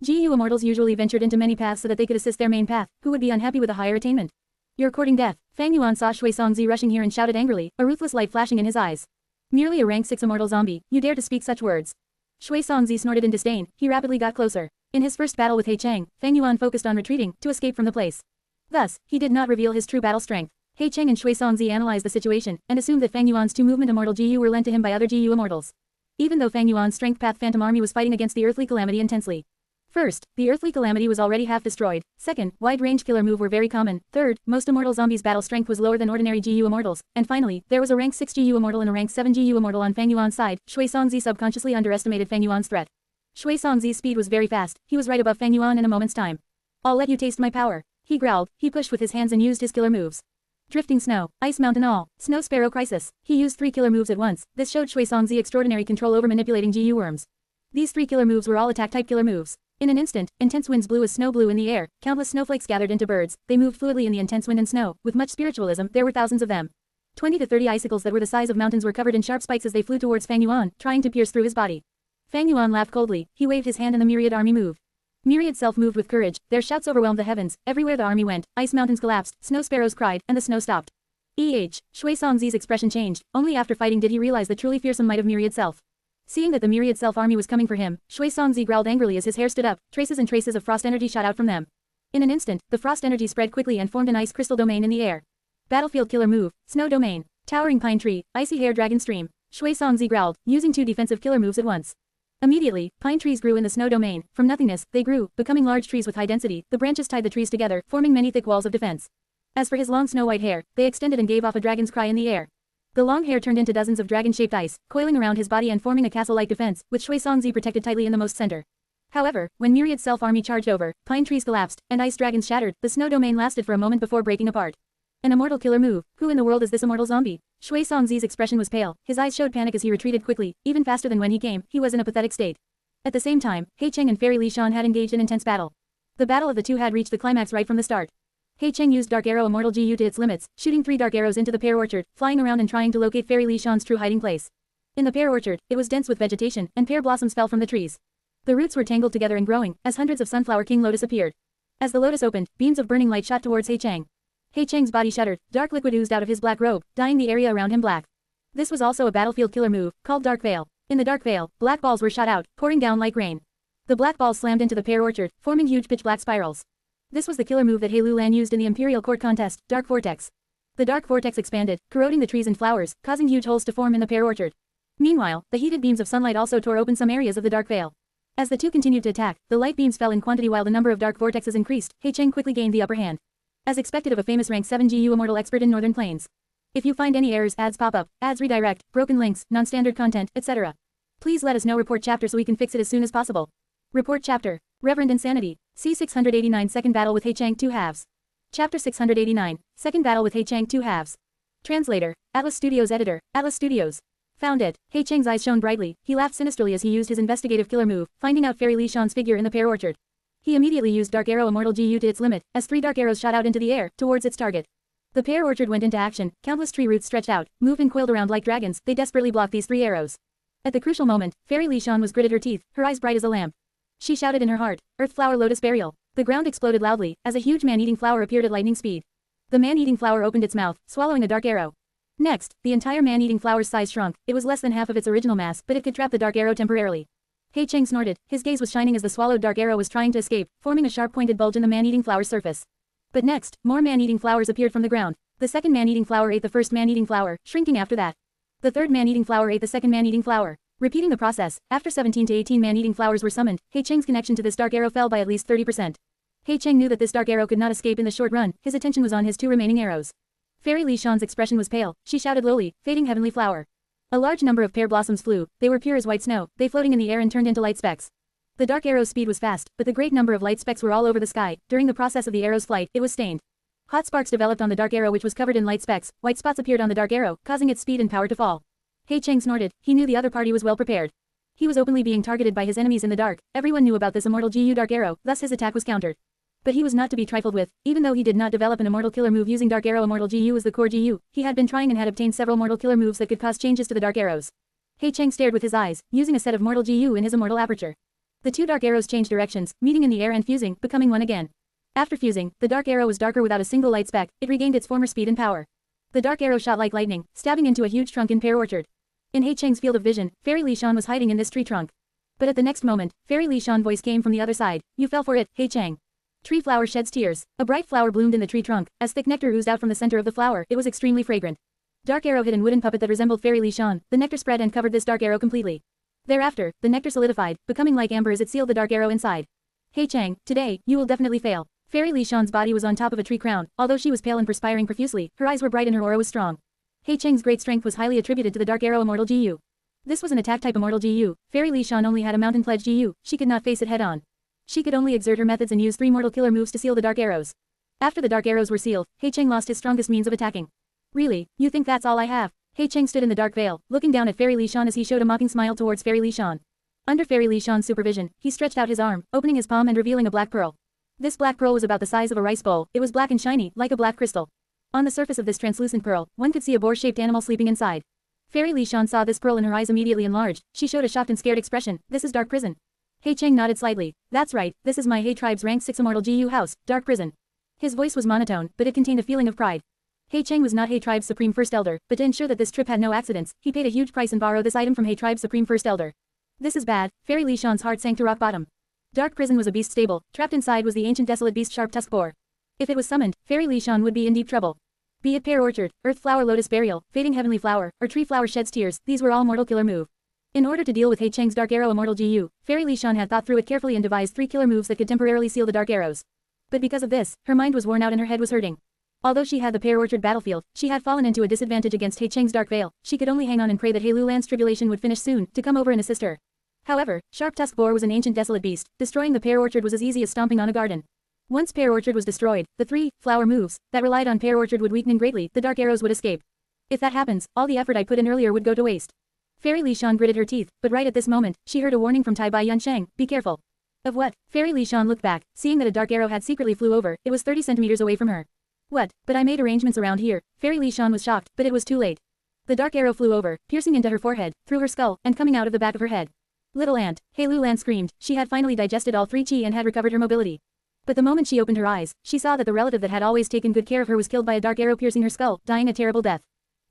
GU immortals usually ventured into many paths so that they could assist their main path, who would be unhappy with a higher attainment. You're courting death. Fang Yuan saw Shui Songzi rushing here and shouted angrily, a ruthless light flashing in his eyes. Merely a rank 6 immortal zombie, you dare to speak such words. Shui Songzi snorted in disdain, he rapidly got closer. In his first battle with He Cheng, Fang Yuan focused on retreating, to escape from the place. Thus, he did not reveal his true battle strength. He Cheng and Shui Songzi analyzed the situation, and assumed that Fang Yuan's 2 movement immortal GU were lent to him by other GU immortals. Even though Fang Yuan's strength path phantom army was fighting against the earthly calamity intensely. First, the earthly calamity was already half destroyed. Second, wide-range killer move were very common. Third, most immortal zombies' battle strength was lower than ordinary GU immortals. And finally, there was a rank 6 GU immortal and a rank 7 GU immortal on Fang Yuan's side. Shui Songzi subconsciously underestimated Fang Yuan's threat. Shui Songzi's speed was very fast, he was right above Fang Yuan in a moment's time. I'll let you taste my power. He growled, he pushed with his hands and used his killer moves. Drifting Snow, Ice Mountain All, Snow Sparrow Crisis. He used 3 killer moves at once. This showed Shui Songzi extraordinary control over manipulating GU worms. These 3 killer moves were all attack-type killer moves. In an instant, intense winds blew as snow blew in the air, countless snowflakes gathered into birds, they moved fluidly in the intense wind and snow, with much spiritualism, there were thousands of them. 20 to 30 icicles that were the size of mountains were covered in sharp spikes as they flew towards Fang Yuan, trying to pierce through his body. Fang Yuan laughed coldly, he waved his hand and the myriad army moved. Myriad self moved with courage, their shouts overwhelmed the heavens, everywhere the army went, ice mountains collapsed, snow sparrows cried, and the snow stopped. Shui Songzi's expression changed, only after fighting did he realize the truly fearsome might of Myriad Self. Seeing that the Myriad Self army was coming for him, Shui Songzi growled angrily as his hair stood up, traces and traces of frost energy shot out from them. In an instant, the frost energy spread quickly and formed an ice crystal domain in the air. Battlefield killer move, snow domain, towering pine tree, icy hair dragon stream. Shui Songzi growled, using 2 defensive killer moves at once. Immediately, pine trees grew in the snow domain, from nothingness, they grew, becoming large trees with high density, the branches tied the trees together, forming many thick walls of defense. As for his long snow-white hair, they extended and gave off a dragon's cry in the air. The long hair turned into dozens of dragon-shaped ice, coiling around his body and forming a castle-like defense, which Shui Songzi protected tightly in the most center. However, when Myriad Self army charged over, pine trees collapsed, and ice dragons shattered, the snow domain lasted for a moment before breaking apart. An immortal killer move, who in the world is this immortal zombie? Shui Songzi's expression was pale, his eyes showed panic as he retreated quickly, even faster than when he came, he was in a pathetic state. At the same time, He Cheng and Fairy Li Shan had engaged in intense battle. The battle of the two had reached the climax right from the start. He Cheng used Dark Arrow Immortal GU to its limits, shooting 3 dark arrows into the pear orchard, flying around and trying to locate Fairy Li Shan's true hiding place. In the pear orchard, it was dense with vegetation, and pear blossoms fell from the trees. The roots were tangled together and growing, as hundreds of Sunflower King Lotus appeared. As the lotus opened, beams of burning light shot towards He Cheng. He Cheng's body shuddered, dark liquid oozed out of his black robe, dyeing the area around him black. This was also a battlefield killer move, called Dark Veil. In the Dark Veil, black balls were shot out, pouring down like rain. The black balls slammed into the pear orchard, forming huge pitch black spirals. This was the killer move that He Lulan used in the Imperial Court contest, Dark Vortex. The Dark Vortex expanded, corroding the trees and flowers, causing huge holes to form in the pear orchard. Meanwhile, the heated beams of sunlight also tore open some areas of the Dark Veil. As the two continued to attack, the light beams fell in quantity while the number of dark vortexes increased. He Cheng quickly gained the upper hand. As expected of a famous rank 7 GU Immortal expert in Northern Plains. If you find any errors, ads pop up, ads redirect, broken links, non-standard content, etc. Please let us know. Report chapter so we can fix it as soon as possible. Report chapter. Reverend Insanity. C689 Second Battle with He Cheng 2 halves. Chapter 689. Second Battle with He Cheng 2 halves. Translator. Atlas Studios Editor. Atlas Studios. Found it. He Cheng's eyes shone brightly, he laughed sinisterly as he used his investigative killer move, finding out Fairy Li Shan's figure in the pear orchard. He immediately used Dark Arrow Immortal GU to its limit, as 3 dark arrows shot out into the air, towards its target. The pear orchard went into action, countless tree roots stretched out, moved and coiled around like dragons, they desperately blocked these 3 arrows. At the crucial moment, Fairy Li Shan was gritted her teeth, her eyes bright as a lamp. She shouted in her heart, Earth Flower Lotus Burial. The ground exploded loudly, as a huge man-eating flower appeared at lightning speed. The man-eating flower opened its mouth, swallowing a dark arrow. Next, the entire man-eating flower's size shrunk, it was less than half of its original mass, but it could trap the dark arrow temporarily. He Cheng snorted, his gaze was shining as the swallowed dark arrow was trying to escape, forming a sharp-pointed bulge in the man-eating flower's surface. But next, more man-eating flowers appeared from the ground. The second man-eating flower ate the first man-eating flower, shrinking after that. The third man-eating flower ate the second man-eating flower. Repeating the process, after 17 to 18 man-eating flowers were summoned, He Cheng's connection to this dark arrow fell by at least 30%. He Cheng knew that this dark arrow could not escape in the short run, his attention was on his 2 remaining arrows. Fairy Li Shan's expression was pale, she shouted lowly, fading heavenly flower. A large number of pear blossoms flew, they were pure as white snow, they floating in the air and turned into light specks. The dark arrow's speed was fast, but the great number of light specks were all over the sky. During the process of the arrow's flight, it was stained. Hot sparks developed on the dark arrow which was covered in light specks, white spots appeared on the dark arrow, causing its speed and power to fall. He Cheng snorted, he knew the other party was well prepared. He was openly being targeted by his enemies in the dark, everyone knew about this immortal GU dark arrow, thus his attack was countered. But he was not to be trifled with, even though he did not develop an immortal killer move using Dark Arrow Immortal GU as the core GU, he had been trying and had obtained several mortal killer moves that could cause changes to the dark arrows. He Cheng stared with his eyes, using a set of mortal GU in his immortal aperture. The 2 dark arrows changed directions, meeting in the air and fusing, becoming one again. After fusing, the dark arrow was darker without a single light speck, it regained its former speed and power. The dark arrow shot like lightning, stabbing into a huge trunk in pear orchard. In He Cheng's field of vision, Fairy Li Shan was hiding in this tree trunk. But at the next moment, Fairy Li Shan's voice came from the other side, you fell for it, He Cheng. Tree flower sheds tears. A bright flower bloomed in the tree trunk, as thick nectar oozed out from the center of the flower, it was extremely fragrant. Dark arrow hid in wooden puppet that resembled Fairy Li Shan, the nectar spread and covered this dark arrow completely. Thereafter, the nectar solidified, becoming like amber as it sealed the dark arrow inside. He Cheng, today, you will definitely fail. Fairy Li Shan's body was on top of a tree crown, although she was pale and perspiring profusely, her eyes were bright and her aura was strong. He Cheng's great strength was highly attributed to the Dark Arrow Immortal GU. This was an attack-type Immortal GU. Fairy Li Shan only had a Mountain Pledge GU, she could not face it head-on. She could only exert her methods and use 3 mortal killer moves to seal the dark arrows. After the dark arrows were sealed, He Cheng lost his strongest means of attacking. Really, you think that's all I have? He Cheng stood in the dark veil, looking down at Fairy Li Shan as he showed a mocking smile towards Fairy Li Shan. Under Fairy Li Shan's supervision, he stretched out his arm, opening his palm and revealing a black pearl. This black pearl was about the size of a rice bowl, it was black and shiny, like a black crystal. On the surface of this translucent pearl, one could see a boar-shaped animal sleeping inside. Fairy Li Shan saw this pearl and her eyes immediately enlarged, she showed a shocked and scared expression, this is Dark Prison. He Cheng nodded slightly, that's right, this is my He tribe's rank 6 Immortal GU house, Dark Prison. His voice was monotone, but it contained a feeling of pride. He Cheng was not He tribe's supreme first elder, but to ensure that this trip had no accidents, he paid a huge price and borrowed this item from He tribe's supreme first elder. This is bad, Fairy Li Shan's heart sank to rock bottom. Dark Prison was a beast stable, trapped inside was the ancient desolate beast Sharp Tusk Boar. If it was summoned, Fairy Li Shan would be in deep trouble. Be it Pear Orchard, Earth Flower Lotus Burial, Fading Heavenly Flower, or Tree Flower Sheds Tears, these were all mortal killer move. In order to deal with He Cheng's Dark Arrow Immortal GU, Fairy Li Shan had thought through it carefully and devised 3 killer moves that could temporarily seal the dark arrows. But because of this, her mind was worn out and her head was hurting. Although she had the Pear Orchard battlefield, she had fallen into a disadvantage against He Cheng's Dark Veil, she could only hang on and pray that He Lulan's tribulation would finish soon, to come over and assist her. However, Sharp Tusk Boar was an ancient desolate beast, destroying the Pear Orchard was as easy as stomping on a garden. Once Pear Orchard was destroyed, the 3 flower moves that relied on Pear Orchard would weaken greatly, the dark arrows would escape. If that happens, all the effort I put in earlier would go to waste. Fairy Li Shan gritted her teeth, but right at this moment, she heard a warning from Tai Bai Yunsheng, be careful. Of what? Fairy Li Shan looked back, seeing that a dark arrow had secretly flew over, it was 30 centimeters away from her. What? But I made arrangements around here. Fairy Li Shan was shocked, but it was too late. The dark arrow flew over, piercing into her forehead, through her skull, and coming out of the back of her head. Little ant, He Lulan screamed, she had finally digested all 3 chi and had recovered her mobility. But the moment she opened her eyes, she saw that the relative that had always taken good care of her was killed by a dark arrow piercing her skull, dying a terrible death.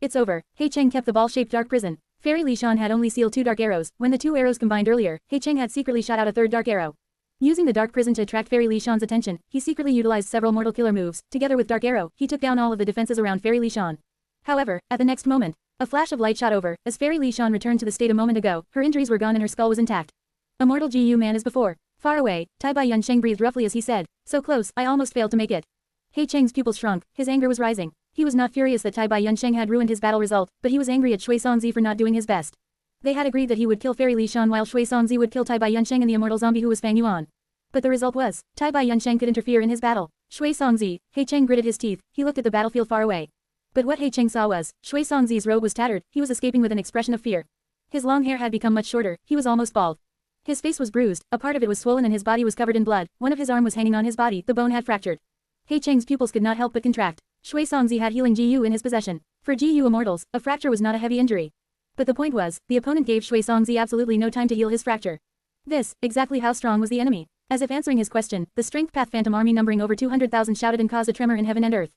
It's over. He Cheng kept the ball-shaped dark prison. Fairy Li Shan had only sealed 2 dark arrows. When the 2 arrows combined earlier, He Cheng had secretly shot out a 3rd dark arrow. Using the dark prison to attract Fairy Li Shan's attention, he secretly utilized several mortal killer moves. Together with dark arrow, he took down all of the defenses around Fairy Li Shan. However, at the next moment, a flash of light shot over. As Fairy Li Shan returned to the state a moment ago, her injuries were gone and her skull was intact. Immortal GU man as before. Far away, Tai Bai Yunsheng breathed roughly as he said, so close, I almost failed to make it. He Cheng's pupils shrunk, his anger was rising. He was not furious that Tai Bai Yunsheng had ruined his battle result, but he was angry at Shui Songzi for not doing his best. They had agreed that he would kill Fairy Li Shan while Shui Songzi would kill Tai Bai Yunsheng and the immortal zombie who was Fang Yuan. But the result was, Tai Bai Yunsheng could interfere in his battle. Shui Songzi, He Cheng gritted his teeth, he looked at the battlefield far away. But what He Cheng saw was, Shui Songzi's robe was tattered, he was escaping with an expression of fear. His long hair had become much shorter, he was almost bald. His face was bruised, a part of it was swollen and his body was covered in blood, one of his arm was hanging on his body, the bone had fractured. He Cheng's pupils could not help but contract. Shui Songzi had healing GU in his possession. For GU immortals, a fracture was not a heavy injury. But the point was, the opponent gave Shui Songzi absolutely no time to heal his fracture. This, exactly how strong was the enemy? As if answering his question, the Strength Path Phantom army numbering over 200,000 shouted and caused a tremor in heaven and earth.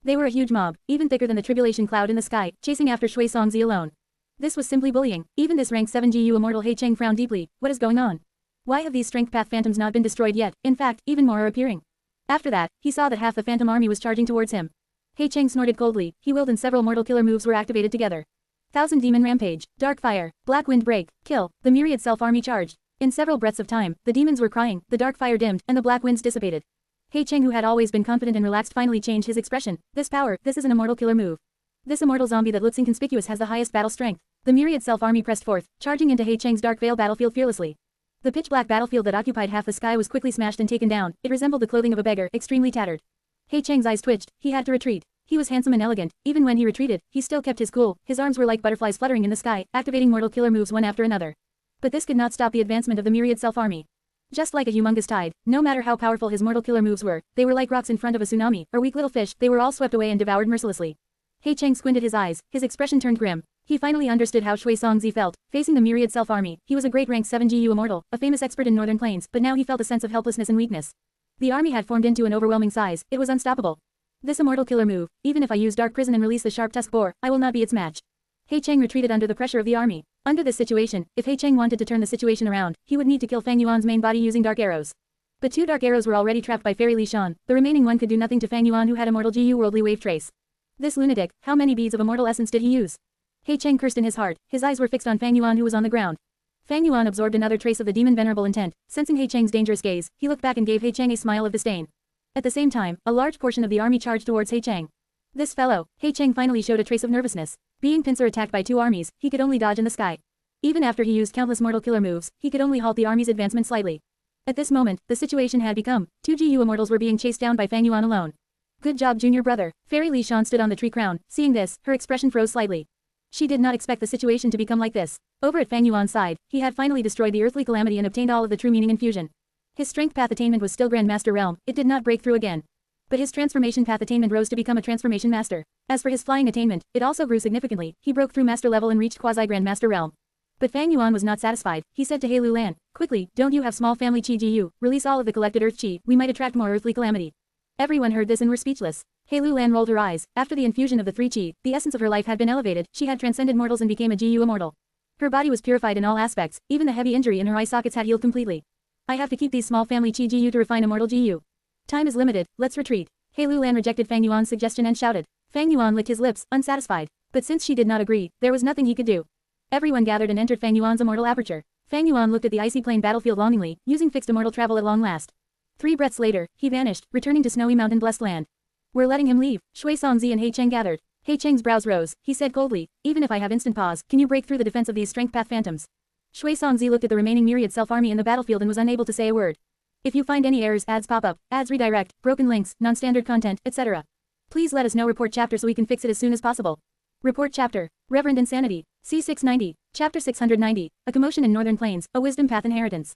They were a huge mob, even thicker than the tribulation cloud in the sky, chasing after Shui Songzi alone. This was simply bullying. Even this rank 7 GU immortal He Cheng frowned deeply. What is going on? Why have these Strength Path Phantoms not been destroyed yet? In fact, even more are appearing. After that, he saw that half the Phantom army was charging towards him. He Cheng snorted coldly, he willed and several mortal killer moves were activated together. Thousand Demon Rampage, Dark Fire, Black Wind Break, Kill, the myriad self-army charged. In several breaths of time, the demons were crying, the dark fire dimmed, and the black winds dissipated. He Cheng, who had always been confident and relaxed, finally changed his expression. This power, this is an immortal killer move. This immortal zombie that looks inconspicuous has the highest battle strength. The myriad self-army pressed forth, charging into He Cheng's dark veil battlefield fearlessly. The pitch-black battlefield that occupied half the sky was quickly smashed and taken down. It resembled the clothing of a beggar, extremely tattered. He Cheng's eyes twitched, he had to retreat. He was handsome and elegant. Even when he retreated, he still kept his cool. His arms were like butterflies fluttering in the sky, activating mortal killer moves one after another. But this could not stop the advancement of the myriad self-army. Just like a humongous tide, no matter how powerful his mortal killer moves were, they were like rocks in front of a tsunami, or weak little fish, they were all swept away and devoured mercilessly. He Cheng squinted his eyes, his expression turned grim. He finally understood how Shui Songzi felt, facing the myriad self-army. He was a great rank 7 GU immortal, a famous expert in northern plains, but now he felt a sense of helplessness and weakness. The army had formed into an overwhelming size, it was unstoppable. This immortal killer move, even if I use Dark Prison and release the Sharp Tusk Boar, I will not be its match. He Cheng retreated under the pressure of the army. Under this situation, if He Cheng wanted to turn the situation around, he would need to kill Fang Yuan's main body using dark arrows. But 2 dark arrows were already trapped by Fairy Li Shan, the remaining one could do nothing to Fang Yuan who had immortal GU worldly wave trace. This lunatic, how many beads of immortal essence did he use? He Cheng cursed in his heart, his eyes were fixed on Fang Yuan who was on the ground. Fang Yuan absorbed another trace of the demon Venerable intent, sensing He Cheng's dangerous gaze, he looked back and gave He Cheng a smile of disdain. At the same time, a large portion of the army charged towards He Cheng. This fellow, He Cheng finally showed a trace of nervousness. Being pincer attacked by 2 armies, he could only dodge in the sky. Even after he used countless mortal killer moves, he could only halt the army's advancement slightly. At this moment, the situation had become, 2 GU Immortals were being chased down by Fang Yuan alone. Good job, junior brother. Fairy Li Shan stood on the tree crown. Seeing this, her expression froze slightly. She did not expect the situation to become like this. Over at Fang Yuan's side, he had finally destroyed the earthly calamity and obtained all of the true meaning infusion. His strength path attainment was still Grandmaster realm, it did not break through again. But his transformation path attainment rose to become a transformation master. As for his flying attainment, it also grew significantly. He broke through master level and reached quasi-grandmaster realm. But Fang Yuan was not satisfied. He said to He Lu Lan, "Quickly, don't you have small family Qi Gu, release all of the collected earth Qi, we might attract more earthly calamity." Everyone heard this and were speechless. He Lu Lan rolled her eyes. After the infusion of the 3 Qi, the essence of her life had been elevated, she had transcended mortals and became a GU immortal. Her body was purified in all aspects, even the heavy injury in her eye sockets had healed completely. "I have to keep these small family Qi Gu to refine immortal GU. Time is limited, let's retreat." He Lu Lan rejected Fang Yuan's suggestion and shouted. Fang Yuan licked his lips, unsatisfied. But since she did not agree, there was nothing he could do. Everyone gathered and entered Fang Yuan's immortal aperture. Fang Yuan looked at the icy plain battlefield longingly, using fixed immortal travel at long last. 3 breaths later, he vanished, returning to snowy mountain blessed land. "We're letting him leave." Shui Songzi and He Cheng gathered. He Cheng's brows rose. He said coldly, "Even if I have instant pause, can you break through the defense of these strength path phantoms?" Shui Songzi looked at the remaining myriad self-army in the battlefield and was unable to say a word. "If you find any errors, ads pop up, ads redirect, broken links, non-standard content, etc. Please let us know. Report chapter so we can fix it as soon as possible." Report chapter. Reverend Insanity. C690. Chapter 690. A Commotion in Northern Plains, a Wisdom Path Inheritance.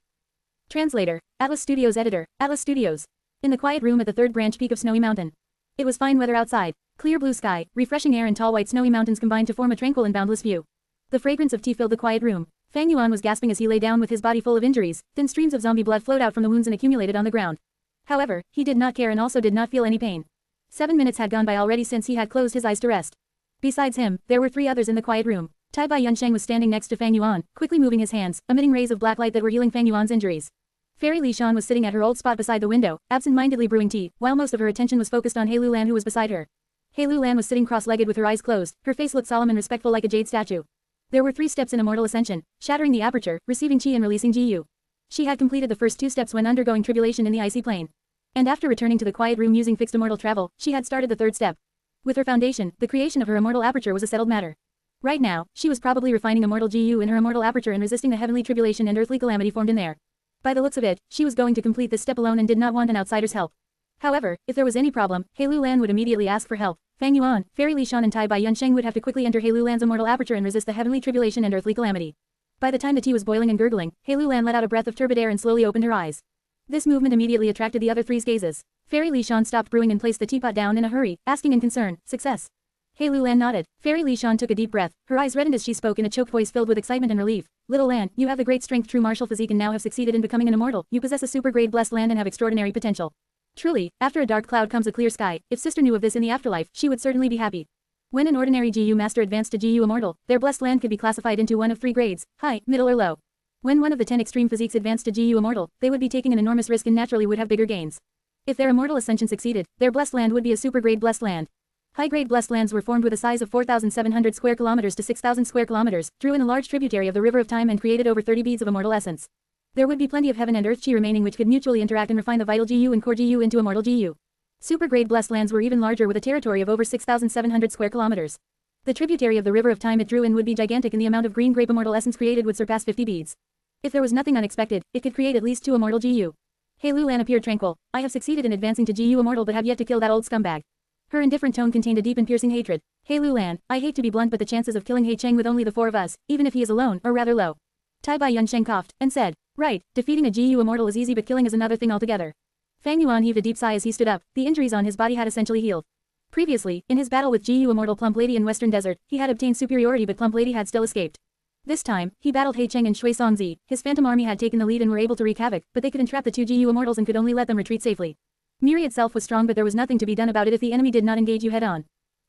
Translator. Atlas Studios Editor. Atlas Studios. In the quiet room at the 3rd branch peak of Snowy Mountain. It was fine weather outside. Clear blue sky, refreshing air and tall white snowy mountains combined to form a tranquil and boundless view. The fragrance of tea filled the quiet room. Fang Yuan was gasping as he lay down with his body full of injuries. Thin streams of zombie blood flowed out from the wounds and accumulated on the ground. However, he did not care and also did not feel any pain. 7 minutes had gone by already since he had closed his eyes to rest. Besides him, there were 3 others in the quiet room. Tai Bai Yunsheng was standing next to Fang Yuan, quickly moving his hands, emitting rays of black light that were healing Fang Yuan's injuries. Fairy Li Shan was sitting at her old spot beside the window, absent-mindedly brewing tea, while most of her attention was focused on He Lu Lan who was beside her. He Lu Lan was sitting cross-legged with her eyes closed, her face looked solemn and respectful like a jade statue. There were 3 steps in immortal ascension, shattering the aperture, receiving Qi and releasing GU. She had completed the first 2 steps when undergoing tribulation in the icy plane. And after returning to the quiet room using fixed immortal travel, she had started the 3rd step. With her foundation, the creation of her immortal aperture was a settled matter. Right now, she was probably refining immortal GU in her immortal aperture and resisting the heavenly tribulation and earthly calamity formed in there. By the looks of it, she was going to complete this step alone and did not want an outsider's help. However, if there was any problem, He Lu Lan would immediately ask for help. Fang Yuan, Fairy Li Shan and Tai Bai Yunsheng would have to quickly enter He Lu Lan's immortal aperture and resist the heavenly tribulation and earthly calamity. By the time the tea was boiling and gurgling, He Lu Lan let out a breath of turbid air and slowly opened her eyes. This movement immediately attracted the other 3's gazes. Fairy Li Shan stopped brewing and placed the teapot down in a hurry, asking in concern, "Success?" He Lu Lan nodded. Fairy Li Shan took a deep breath. Her eyes reddened as she spoke in a choked voice filled with excitement and relief. "Little Lan, you have the great strength, true martial physique and now have succeeded in becoming an immortal. You possess a super-grade blessed land and have extraordinary potential. Truly, after a dark cloud comes a clear sky. If sister knew of this in the afterlife, she would certainly be happy." When an ordinary GU master advanced to GU immortal, their blessed land could be classified into one of 3 grades, high, middle or low. When one of the 10 extreme physiques advanced to GU immortal, they would be taking an enormous risk and naturally would have bigger gains. If their immortal ascension succeeded, their blessed land would be a super-grade blessed land. High-grade blessed lands were formed with a size of 4,700 square kilometers to 6,000 square kilometers, drew in a large tributary of the river of time and created over 30 beads of immortal essence. There would be plenty of heaven and earth Qi remaining which could mutually interact and refine the vital GU and core GU into immortal GU. Super-grade blessed lands were even larger with a territory of over 6,700 square kilometers. The tributary of the river of time it drew in would be gigantic and the amount of green grape immortal essence created would surpass 50 beads. If there was nothing unexpected, it could create at least 2 immortal GU. He Lu Lan appeared tranquil. "I have succeeded in advancing to GU immortal but have yet to kill that old scumbag." Her indifferent tone contained a deep and piercing hatred. "He Lu Lan, I hate to be blunt but the chances of killing He Cheng with only the 4 of us, even if he is alone, are rather low." Tai Bai Yunsheng coughed, and said, "Right, defeating a GU immortal is easy but killing is another thing altogether." Fang Yuan heaved a deep sigh as he stood up. The injuries on his body had essentially healed. Previously, in his battle with GU immortal Plump Lady in Western Desert, he had obtained superiority but Plump Lady had still escaped. This time, he battled He Cheng and Shui Songzi. His phantom army had taken the lead and were able to wreak havoc, but they could entrap the 2 GU immortals and could only let them retreat safely. Myriad Self was strong but there was nothing to be done about it if the enemy did not engage you head-on.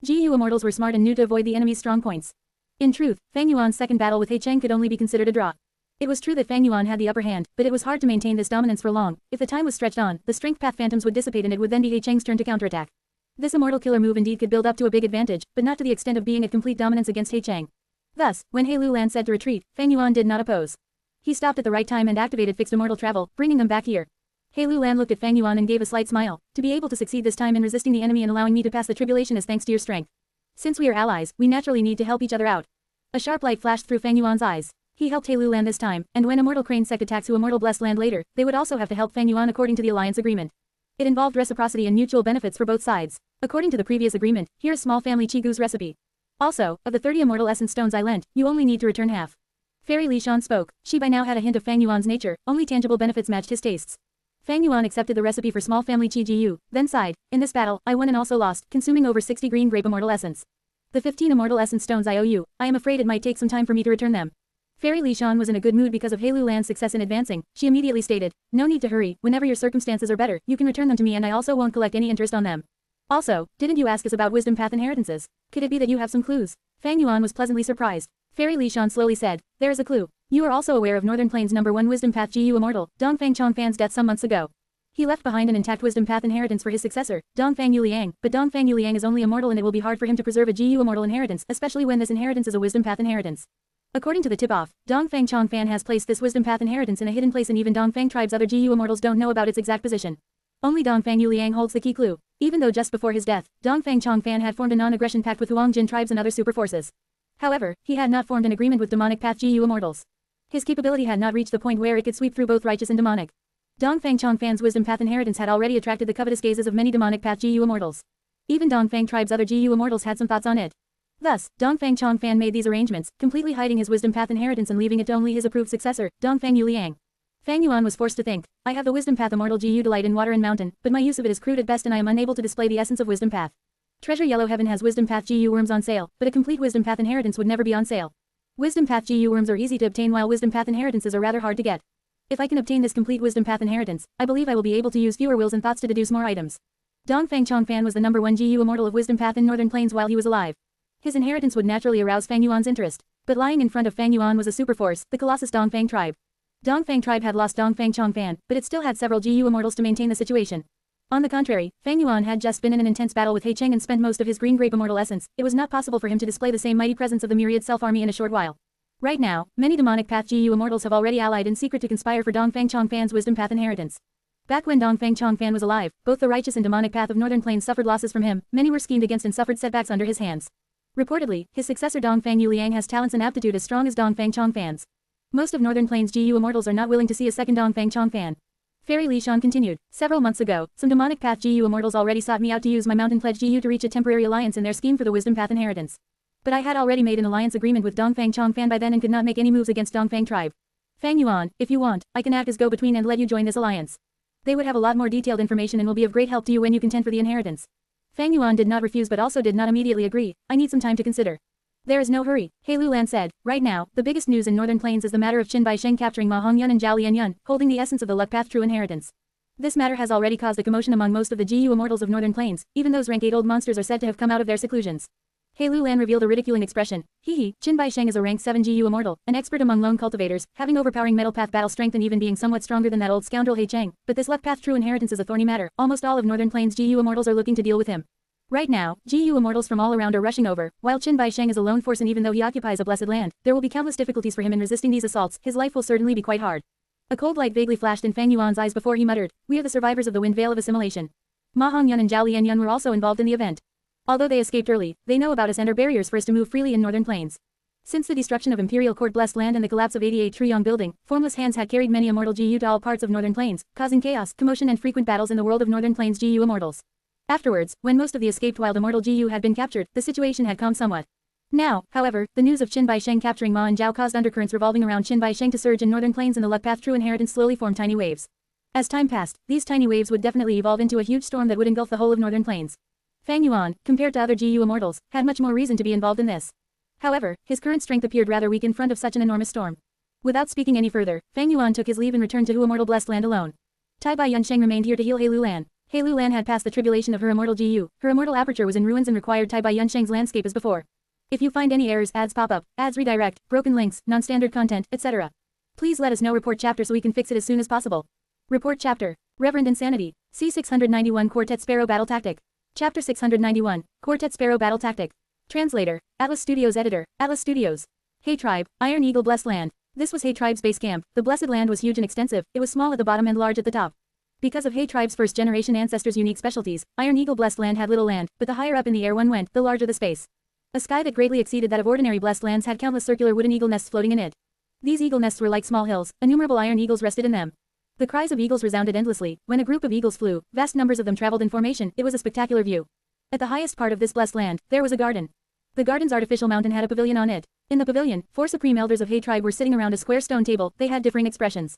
GU immortals were smart and knew to avoid the enemy's strong points. In truth, Fang Yuan's second battle with He Cheng could only be considered a draw. It was true that Fang Yuan had the upper hand, but it was hard to maintain this dominance for long. If the time was stretched on, the strength path phantoms would dissipate and it would then be He Cheng's turn to counterattack. This immortal killer move indeed could build up to a big advantage, but not to the extent of being at complete dominance against He Cheng. Thus, when He Lu Lan said to retreat, Fang Yuan did not oppose. He stopped at the right time and activated fixed immortal travel, bringing them back here. He Lu Lan looked at Fang Yuan and gave a slight smile. "To be able to succeed this time in resisting the enemy and allowing me to pass the tribulation is thanks to your strength. Since we are allies, we naturally need to help each other out." A sharp light flashed through Fang Yuan's eyes. He helped Heilu Land this time, and when Immortal Crane sect attacks Immortal Blessed Land later, they would also have to help Fang Yuan according to the alliance agreement. It involved reciprocity and mutual benefits for both sides. According to the previous agreement, here's small family Qigu's recipe. Also, of the 30 Immortal Essence Stones I lent, you only need to return half. Fairy Li Shan spoke. She by now had a hint of Fang Yuan's nature, only tangible benefits matched his tastes. Fang Yuan accepted the recipe for small family Qi, then sighed. In this battle, I won and also lost, consuming over 60 green grape Immortal Essence. The 15 Immortal Essence Stones I owe you, I am afraid it might take some time for me to return them. Fairy Li Shan was in a good mood because of Heilu Land's success in advancing. She immediately stated, no need to hurry, whenever your circumstances are better, you can return them to me and I also won't collect any interest on them. Also, didn't you ask us about wisdom path inheritances? Could it be that you have some clues? Fang Yuan was pleasantly surprised. Fairy Li Shan slowly said, there is a clue. You are also aware of Northern Plains #1 wisdom path Gu Immortal, Dongfang Chongfan's death some months ago. He left behind an intact wisdom path inheritance for his successor, Dongfang Yuliang, but Dongfang Yuliang is only immortal and it will be hard for him to preserve a Gu Immortal inheritance, especially when this inheritance is a wisdom path inheritance. According to the tip-off, Dongfang Chongfan has placed this wisdom path inheritance in a hidden place and even Dongfang tribe's other Gu Immortals don't know about its exact position. Only Dongfang Yuliang holds the key clue. Even though just before his death, Dongfang Chongfan had formed a non-aggression pact with Huangjin tribes and other super forces. However, he had not formed an agreement with demonic path Gu Immortals. His capability had not reached the point where it could sweep through both righteous and demonic. Dongfang Chongfan's wisdom path inheritance had already attracted the covetous gazes of many demonic path Gu Immortals. Even Dongfang tribe's other Gu Immortals had some thoughts on it. Thus, Dongfang Chongfan made these arrangements, completely hiding his wisdom path inheritance and leaving it to only his approved successor, Dongfang Yuliang. Fang Yuan was forced to think, I have the wisdom path immortal Gu delight in water and mountain, but my use of it is crude at best and I am unable to display the essence of wisdom path. Treasure Yellow Heaven has wisdom path Gu worms on sale, but a complete wisdom path inheritance would never be on sale. Wisdom path Gu worms are easy to obtain while wisdom path inheritances are rather hard to get. If I can obtain this complete wisdom path inheritance, I believe I will be able to use fewer wills and thoughts to deduce more items. Dongfang Chongfan was the #1 Gu immortal of wisdom path in Northern Plains while he was alive. His inheritance would naturally arouse Fang Yuan's interest. But lying in front of Fang Yuan was a superforce, the Colossus Dongfang tribe. Dongfang tribe had lost Dongfang Chongfan, but it still had several Gu immortals to maintain the situation. On the contrary, Fang Yuan had just been in an intense battle with He Cheng and spent most of his green grape immortal essence. It was not possible for him to display the same mighty presence of the myriad self-army in a short while. Right now, many demonic path Gu immortals have already allied in secret to conspire for Dongfang Chongfan's wisdom path inheritance. Back when Dongfang Chongfan was alive, both the righteous and demonic path of Northern Plains suffered losses from him, many were schemed against and suffered setbacks under his hands. Reportedly, his successor Dongfang Yuliang has talents and aptitude as strong as Dongfang Chongfan's. Most of Northern Plains Gu immortals are not willing to see a second Dongfang Chongfan. Fairy Li Shan continued, several months ago, some demonic path Gu immortals already sought me out to use my mountain pledge Gu to reach a temporary alliance in their scheme for the wisdom path inheritance. But I had already made an alliance agreement with Dongfang Chongfan by then and could not make any moves against Dongfang tribe. Fang Yuan, if you want, I can act as go-between and let you join this alliance. They would have a lot more detailed information and will be of great help to you when you contend for the inheritance. Fang Yuan did not refuse but also did not immediately agree. I need some time to consider. There is no hurry, Heilu Lan said. Right now, the biggest news in Northern Plains is the matter of Qin Baisheng capturing Ma Hongyun and Zhao Lianyun, holding the essence of the luck path true inheritance. This matter has already caused a commotion among most of the Gu immortals of Northern Plains, even those rank 8 old monsters are said to have come out of their seclusions. Heilu Lan revealed a ridiculing expression. Hee, Qin Baisheng is a rank 7 Gu immortal, an expert among lone cultivators, having overpowering metal path battle strength and even being somewhat stronger than that old scoundrel He Cheng, but this luck path true inheritance is a thorny matter. Almost all of Northern Plains Gu immortals are looking to deal with him. Right now, Gu immortals from all around are rushing over, while Qin Baisheng is a lone force and even though he occupies a blessed land, there will be countless difficulties for him in resisting these assaults. His life will certainly be quite hard. A cold light vaguely flashed in Fang Yuan's eyes before he muttered, we are the survivors of the Wind Veil of Assimilation. Ma Hongyun and Zhao Lianyun were also involved in the event. Although they escaped early, they know about us and are barriers for us to move freely in Northern Plains. Since the destruction of Imperial Court blessed land and the collapse of 88 Triyong building, formless hands had carried many immortal Gu to all parts of Northern Plains, causing chaos, commotion and frequent battles in the world of Northern Plains Gu immortals. Afterwards, when most of the escaped wild immortal Gu had been captured, the situation had calmed somewhat. Now, however, the news of Qin Baisheng capturing Ma and Zhao caused undercurrents revolving around Qin Baisheng to surge in Northern Plains and the luck path true inheritance slowly formed tiny waves. As time passed, these tiny waves would definitely evolve into a huge storm that would engulf the whole of Northern Plains. Fang Yuan, compared to other Gu immortals, had much more reason to be involved in this. However, his current strength appeared rather weak in front of such an enormous storm. Without speaking any further, Fang Yuan took his leave and returned to Hu Immortal Blessed Land alone. Tai Bai Yunsheng remained here to heal Heilu Lan. Heilu Lan had passed the tribulation of her immortal Gu. Her immortal aperture was in ruins and required Tai Bai Yunsheng's landscape as before. If you find any errors, ads pop up, ads redirect, broken links, non-standard content, etc. Please let us know. Report chapter so we can fix it as soon as possible. Report chapter. Reverend Insanity. C691 Quartet Sparrow Battle Tactic. Chapter 691, Quartet Sparrow Battle Tactic. Translator, Atlas Studios Editor, Atlas Studios. Hey Tribe, Iron Eagle Blessed Land. This was Hey Tribe's base camp. The Blessed Land was huge and extensive, it was small at the bottom and large at the top. Because of Hey Tribe's first-generation ancestors' unique specialties, Iron Eagle Blessed Land had little land, but the higher up in the air one went, the larger the space. A sky that greatly exceeded that of ordinary Blessed Lands had countless circular wooden eagle nests floating in it. These eagle nests were like small hills, innumerable iron eagles rested in them. The cries of eagles resounded endlessly. When a group of eagles flew, vast numbers of them traveled in formation. It was a spectacular view. At the highest part of this blessed land, there was a garden. The garden's artificial mountain had a pavilion on it. In the pavilion, 4 supreme elders of He tribe were sitting around a square stone table. They had differing expressions.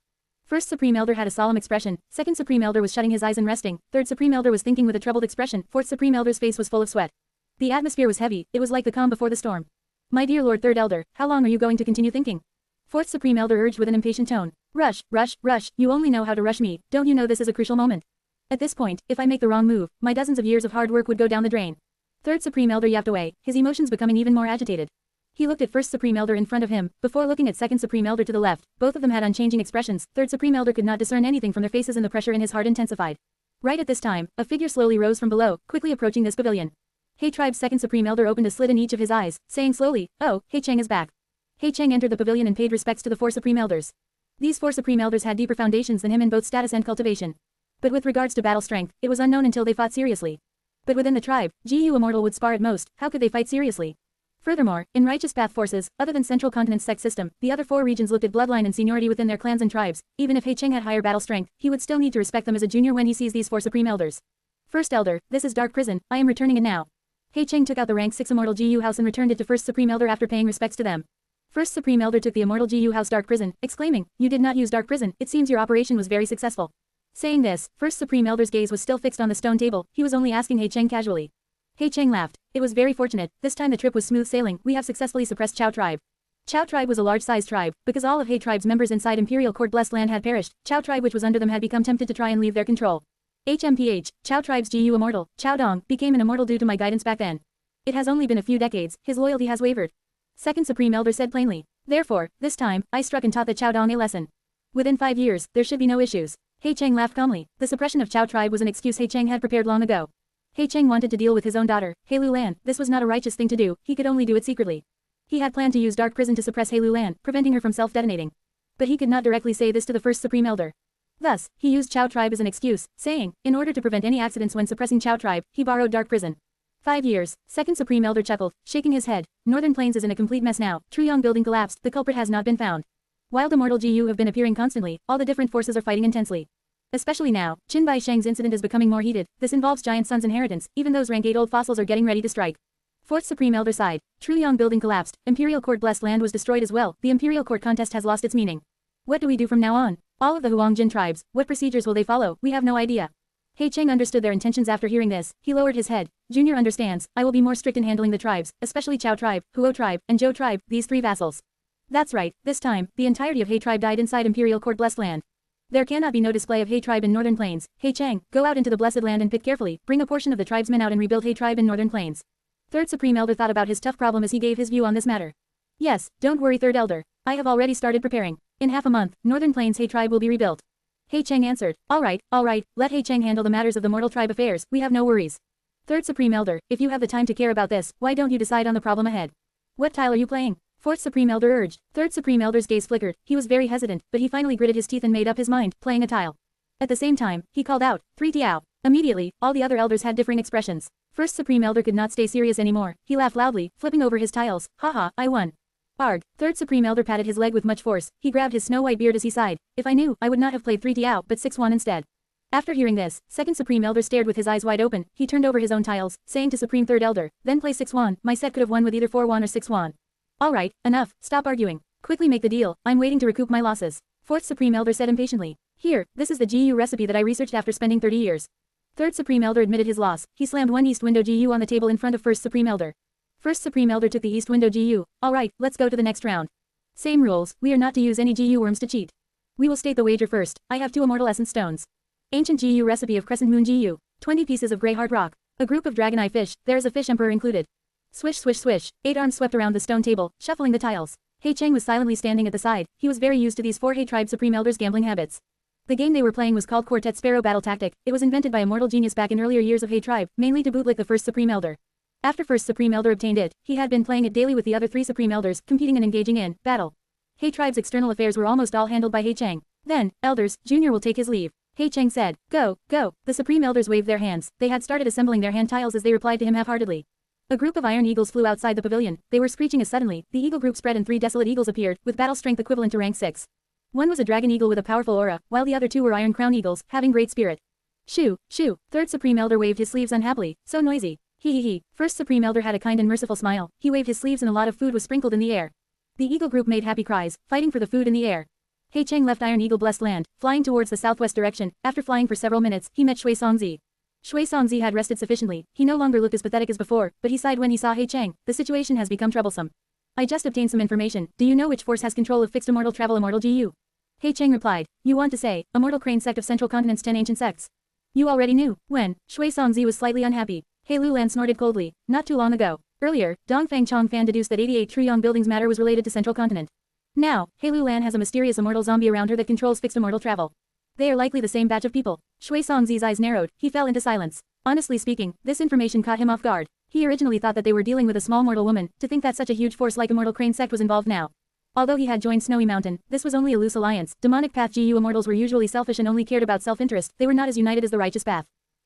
First supreme elder had a solemn expression, second supreme elder was shutting his eyes and resting, third supreme elder was thinking with a troubled expression, fourth supreme elder's face was full of sweat. The atmosphere was heavy, it was like the calm before the storm. My dear Lord Third Elder, how long are you going to continue thinking? Fourth supreme elder urged with an impatient tone. Rush, rush, rush, you only know how to rush me, don't you know this is a crucial moment? At this point, if I make the wrong move, my dozens of years of hard work would go down the drain. Third supreme elder yapped away, his emotions becoming even more agitated. He looked at first supreme elder in front of him, before looking at second supreme elder to the left. Both of them had unchanging expressions. Third supreme elder could not discern anything from their faces and the pressure in his heart intensified. Right at this time, a figure slowly rose from below, quickly approaching this pavilion. He tribe's second supreme elder opened a slit in each of his eyes, saying slowly, "Oh, He Cheng is back." He Cheng entered the pavilion and paid respects to the 4 supreme elders. These 4 supreme elders had deeper foundations than him in both status and cultivation. But with regards to battle strength, it was unknown until they fought seriously. But within the tribe, GU Immortal would spar at most, how could they fight seriously? Furthermore, in righteous path forces, other than Central Continent's sex system, the other 4 regions looked at bloodline and seniority within their clans and tribes. Even if He Cheng had higher battle strength, he would still need to respect them as a junior when he sees these 4 supreme elders. First elder, this is Dark Prison, I am returning it now. He Cheng took out the rank 6 Immortal GU house and returned it to first supreme elder after paying respects to them. First supreme elder took the Immortal GU house Dark Prison, exclaiming, "You did not use Dark Prison, it seems your operation was very successful." Saying this, first supreme elder's gaze was still fixed on the stone table, he was only asking He Cheng casually. He Cheng laughed. It was very fortunate, this time the trip was smooth sailing, we have successfully suppressed Chao tribe. Chao tribe was a large-sized tribe, because all of He tribe's members inside Imperial Court blessed land had perished, Chao tribe which was under them had become tempted to try and leave their control. HMPH, Chao tribe's GU Immortal, Chao Dong, became an immortal due to my guidance back then. It has only been a few decades, his loyalty has wavered. Second supreme elder said plainly. Therefore, this time, I struck and taught the Chao Dong a lesson. Within 5 years, there should be no issues. He Cheng laughed calmly. The suppression of Chao tribe was an excuse He Cheng had prepared long ago. He Cheng wanted to deal with his own daughter, He Lu Lan. This was not a righteous thing to do, he could only do it secretly. He had planned to use Dark Prison to suppress He Lu Lan, preventing her from self-detonating. But he could not directly say this to the first supreme elder. Thus, he used Chao tribe as an excuse, saying, in order to prevent any accidents when suppressing Chao tribe, he borrowed Dark Prison. 5 years, second supreme elder chuckled, shaking his head. Northern Plains is in a complete mess now, Truyong building collapsed, the culprit has not been found. Wild Immortal GU have been appearing constantly, all the different forces are fighting intensely. Especially now, Qin Bai Sheng's incident is becoming more heated, this involves Giant Sun's inheritance, even those rank 8 old fossils are getting ready to strike. Fourth supreme elder sighed. Truyong building collapsed, Imperial Court blessed land was destroyed as well, the Imperial Court contest has lost its meaning. What do we do from now on? All of the Huang Jin tribes, what procedures will they follow? We have no idea. He Cheng understood their intentions after hearing this, he lowered his head. Junior understands, I will be more strict in handling the tribes, especially Chao tribe, Huo tribe, and Zhou tribe, these 3 vassals. That's right, this time, the entirety of He tribe died inside Imperial Court blessed land. There cannot be no display of He tribe in Northern Plains. He Cheng, go out into the blessed land and pick carefully, bring a portion of the tribesmen out and rebuild He tribe in Northern Plains. Third supreme elder thought about his tough problem as he gave his view on this matter. Yes, don't worry third elder, I have already started preparing. In half a month, Northern Plains He tribe will be rebuilt. He Cheng answered, alright, let He Cheng handle the matters of the mortal tribe affairs, we have no worries. Third supreme elder, if you have the time to care about this, why don't you decide on the problem ahead? What tile are you playing? Fourth supreme elder urged. Third supreme elder's gaze flickered, he was very hesitant, but he finally gritted his teeth and made up his mind, playing a tile. At the same time, he called out, 3 Tiao. Immediately, all the other elders had differing expressions. First supreme elder could not stay serious anymore, he laughed loudly, flipping over his tiles, haha, I won. Arg. Third supreme elder patted his leg with much force, he grabbed his snow-white beard as he sighed, if I knew, I would not have played 3 Tiao but 6-1 instead. After hearing this, second supreme elder stared with his eyes wide open, he turned over his own tiles, saying to supreme third elder, then play 6-1, my set could have won with either 4-1 or 6-1. Alright, enough, stop arguing. Quickly make the deal, I'm waiting to recoup my losses. Fourth supreme elder said impatiently. Here, this is the GU recipe that I researched after spending 30 years. Third supreme elder admitted his loss, he slammed one east window GU on the table in front of first supreme elder. First supreme elder took the east window GU, alright, let's go to the next round. Same rules, we are not to use any GU worms to cheat. We will state the wager first, I have 2 immortal essence stones. Ancient GU recipe of Crescent Moon GU, 20 pieces of grey hard rock. A group of dragon eye fish, there is a fish emperor included. Swish swish swish, 8 arms swept around the stone table, shuffling the tiles. He Cheng was silently standing at the side, he was very used to these 4 He tribe supreme elders' gambling habits. The game they were playing was called Quartet Sparrow Battle Tactic, it was invented by a mortal genius back in earlier years of He tribe, mainly to bootlick the first supreme elder. After first supreme elder obtained it, he had been playing it daily with the other 3 supreme elders, competing and engaging in battle. He tribe's external affairs were almost all handled by He Cheng. Then, elders, Junior will take his leave. He Cheng said, go, go. The supreme elders waved their hands, they had started assembling their hand tiles as they replied to him half-heartedly. A group of iron eagles flew outside the pavilion. They were screeching as suddenly, the eagle group spread and 3 desolate eagles appeared, with battle strength equivalent to rank 6. One was a dragon eagle with a powerful aura, while the other 2 were iron crown eagles, having great spirit. Shoo, shoo, third Supreme Elder waved his sleeves unhappily, so noisy. He. First Supreme Elder had a kind and merciful smile, he waved his sleeves and a lot of food was sprinkled in the air. The eagle group made happy cries, fighting for the food in the air. He Cheng left Iron Eagle blessed land, flying towards the southwest direction. After flying for several minutes, he met Shui Songzi. Shui Songzi had rested sufficiently, he no longer looked as pathetic as before, but he sighed when he saw He Cheng. The situation has become troublesome. I just obtained some information. Do you know which force has control of fixed immortal travel Immortal GU? He Cheng replied. You want to say, Immortal Crane sect of Central Continent's 10 ancient sects. You already knew. When? Shui Songzi was slightly unhappy. He Lulan snorted coldly. Not too long ago. Earlier, Dongfang Chongfan deduced that 88 Truyong Building's matter was related to Central Continent. Now, He Lulan has a mysterious immortal zombie around her that controls fixed immortal travel. They are likely the same batch of people. Shui Songzi's eyes narrowed, he fell into silence. Honestly speaking, this information caught him off guard. He originally thought that they were dealing with a small mortal woman, to think that such a huge force like Immortal Crane sect was involved now. Although he had joined Snowy Mountain, this was only a loose alliance. Demonic Path GU immortals were usually selfish and only cared about self-interest, they were not as united as the Righteous Path.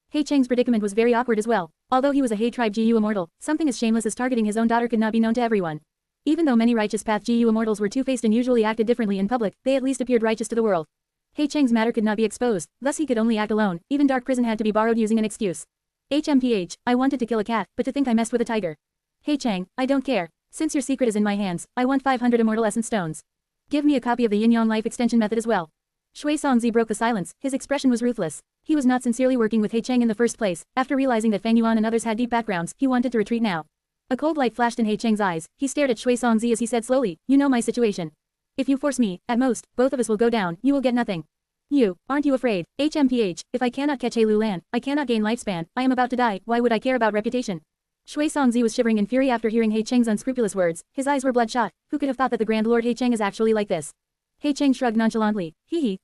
He Cheng's predicament was very awkward as well. Although he was a He tribe GU immortal, something as shameless as targeting his own daughter could not be known to everyone. Even though many Righteous Path GU immortals were two-faced and usually acted differently in public, they at least appeared righteous to the world. He Cheng's matter could not be exposed, thus he could only act alone. Even Dark Prison had to be borrowed using an excuse. HMPH, I wanted to kill a cat, but to think I messed with a tiger. He Cheng, I don't care. Since your secret is in my hands, I want 500 Immortal Essence Stones. Give me a copy of the Yin Yang Life Extension Method as well. Shui Songzi broke the silence, his expression was ruthless. He was not sincerely working with He Cheng in the first place. After realizing that Fang Yuan and others had deep backgrounds, he wanted to retreat now. A cold light flashed in He Cheng's eyes. He stared at Shui Songzi as he said slowly, you know my situation. If you force me, at most, both of us will go down, you will get nothing. You, aren't you afraid? HMPH, if I cannot catch He Lulan, I cannot gain lifespan, I am about to die, why would I care about reputation? Shui Songzi was shivering in fury after hearing He Cheng's unscrupulous words, his eyes were bloodshot. Who could have thought that the Grand Lord He Cheng is actually like this? He Cheng shrugged nonchalantly.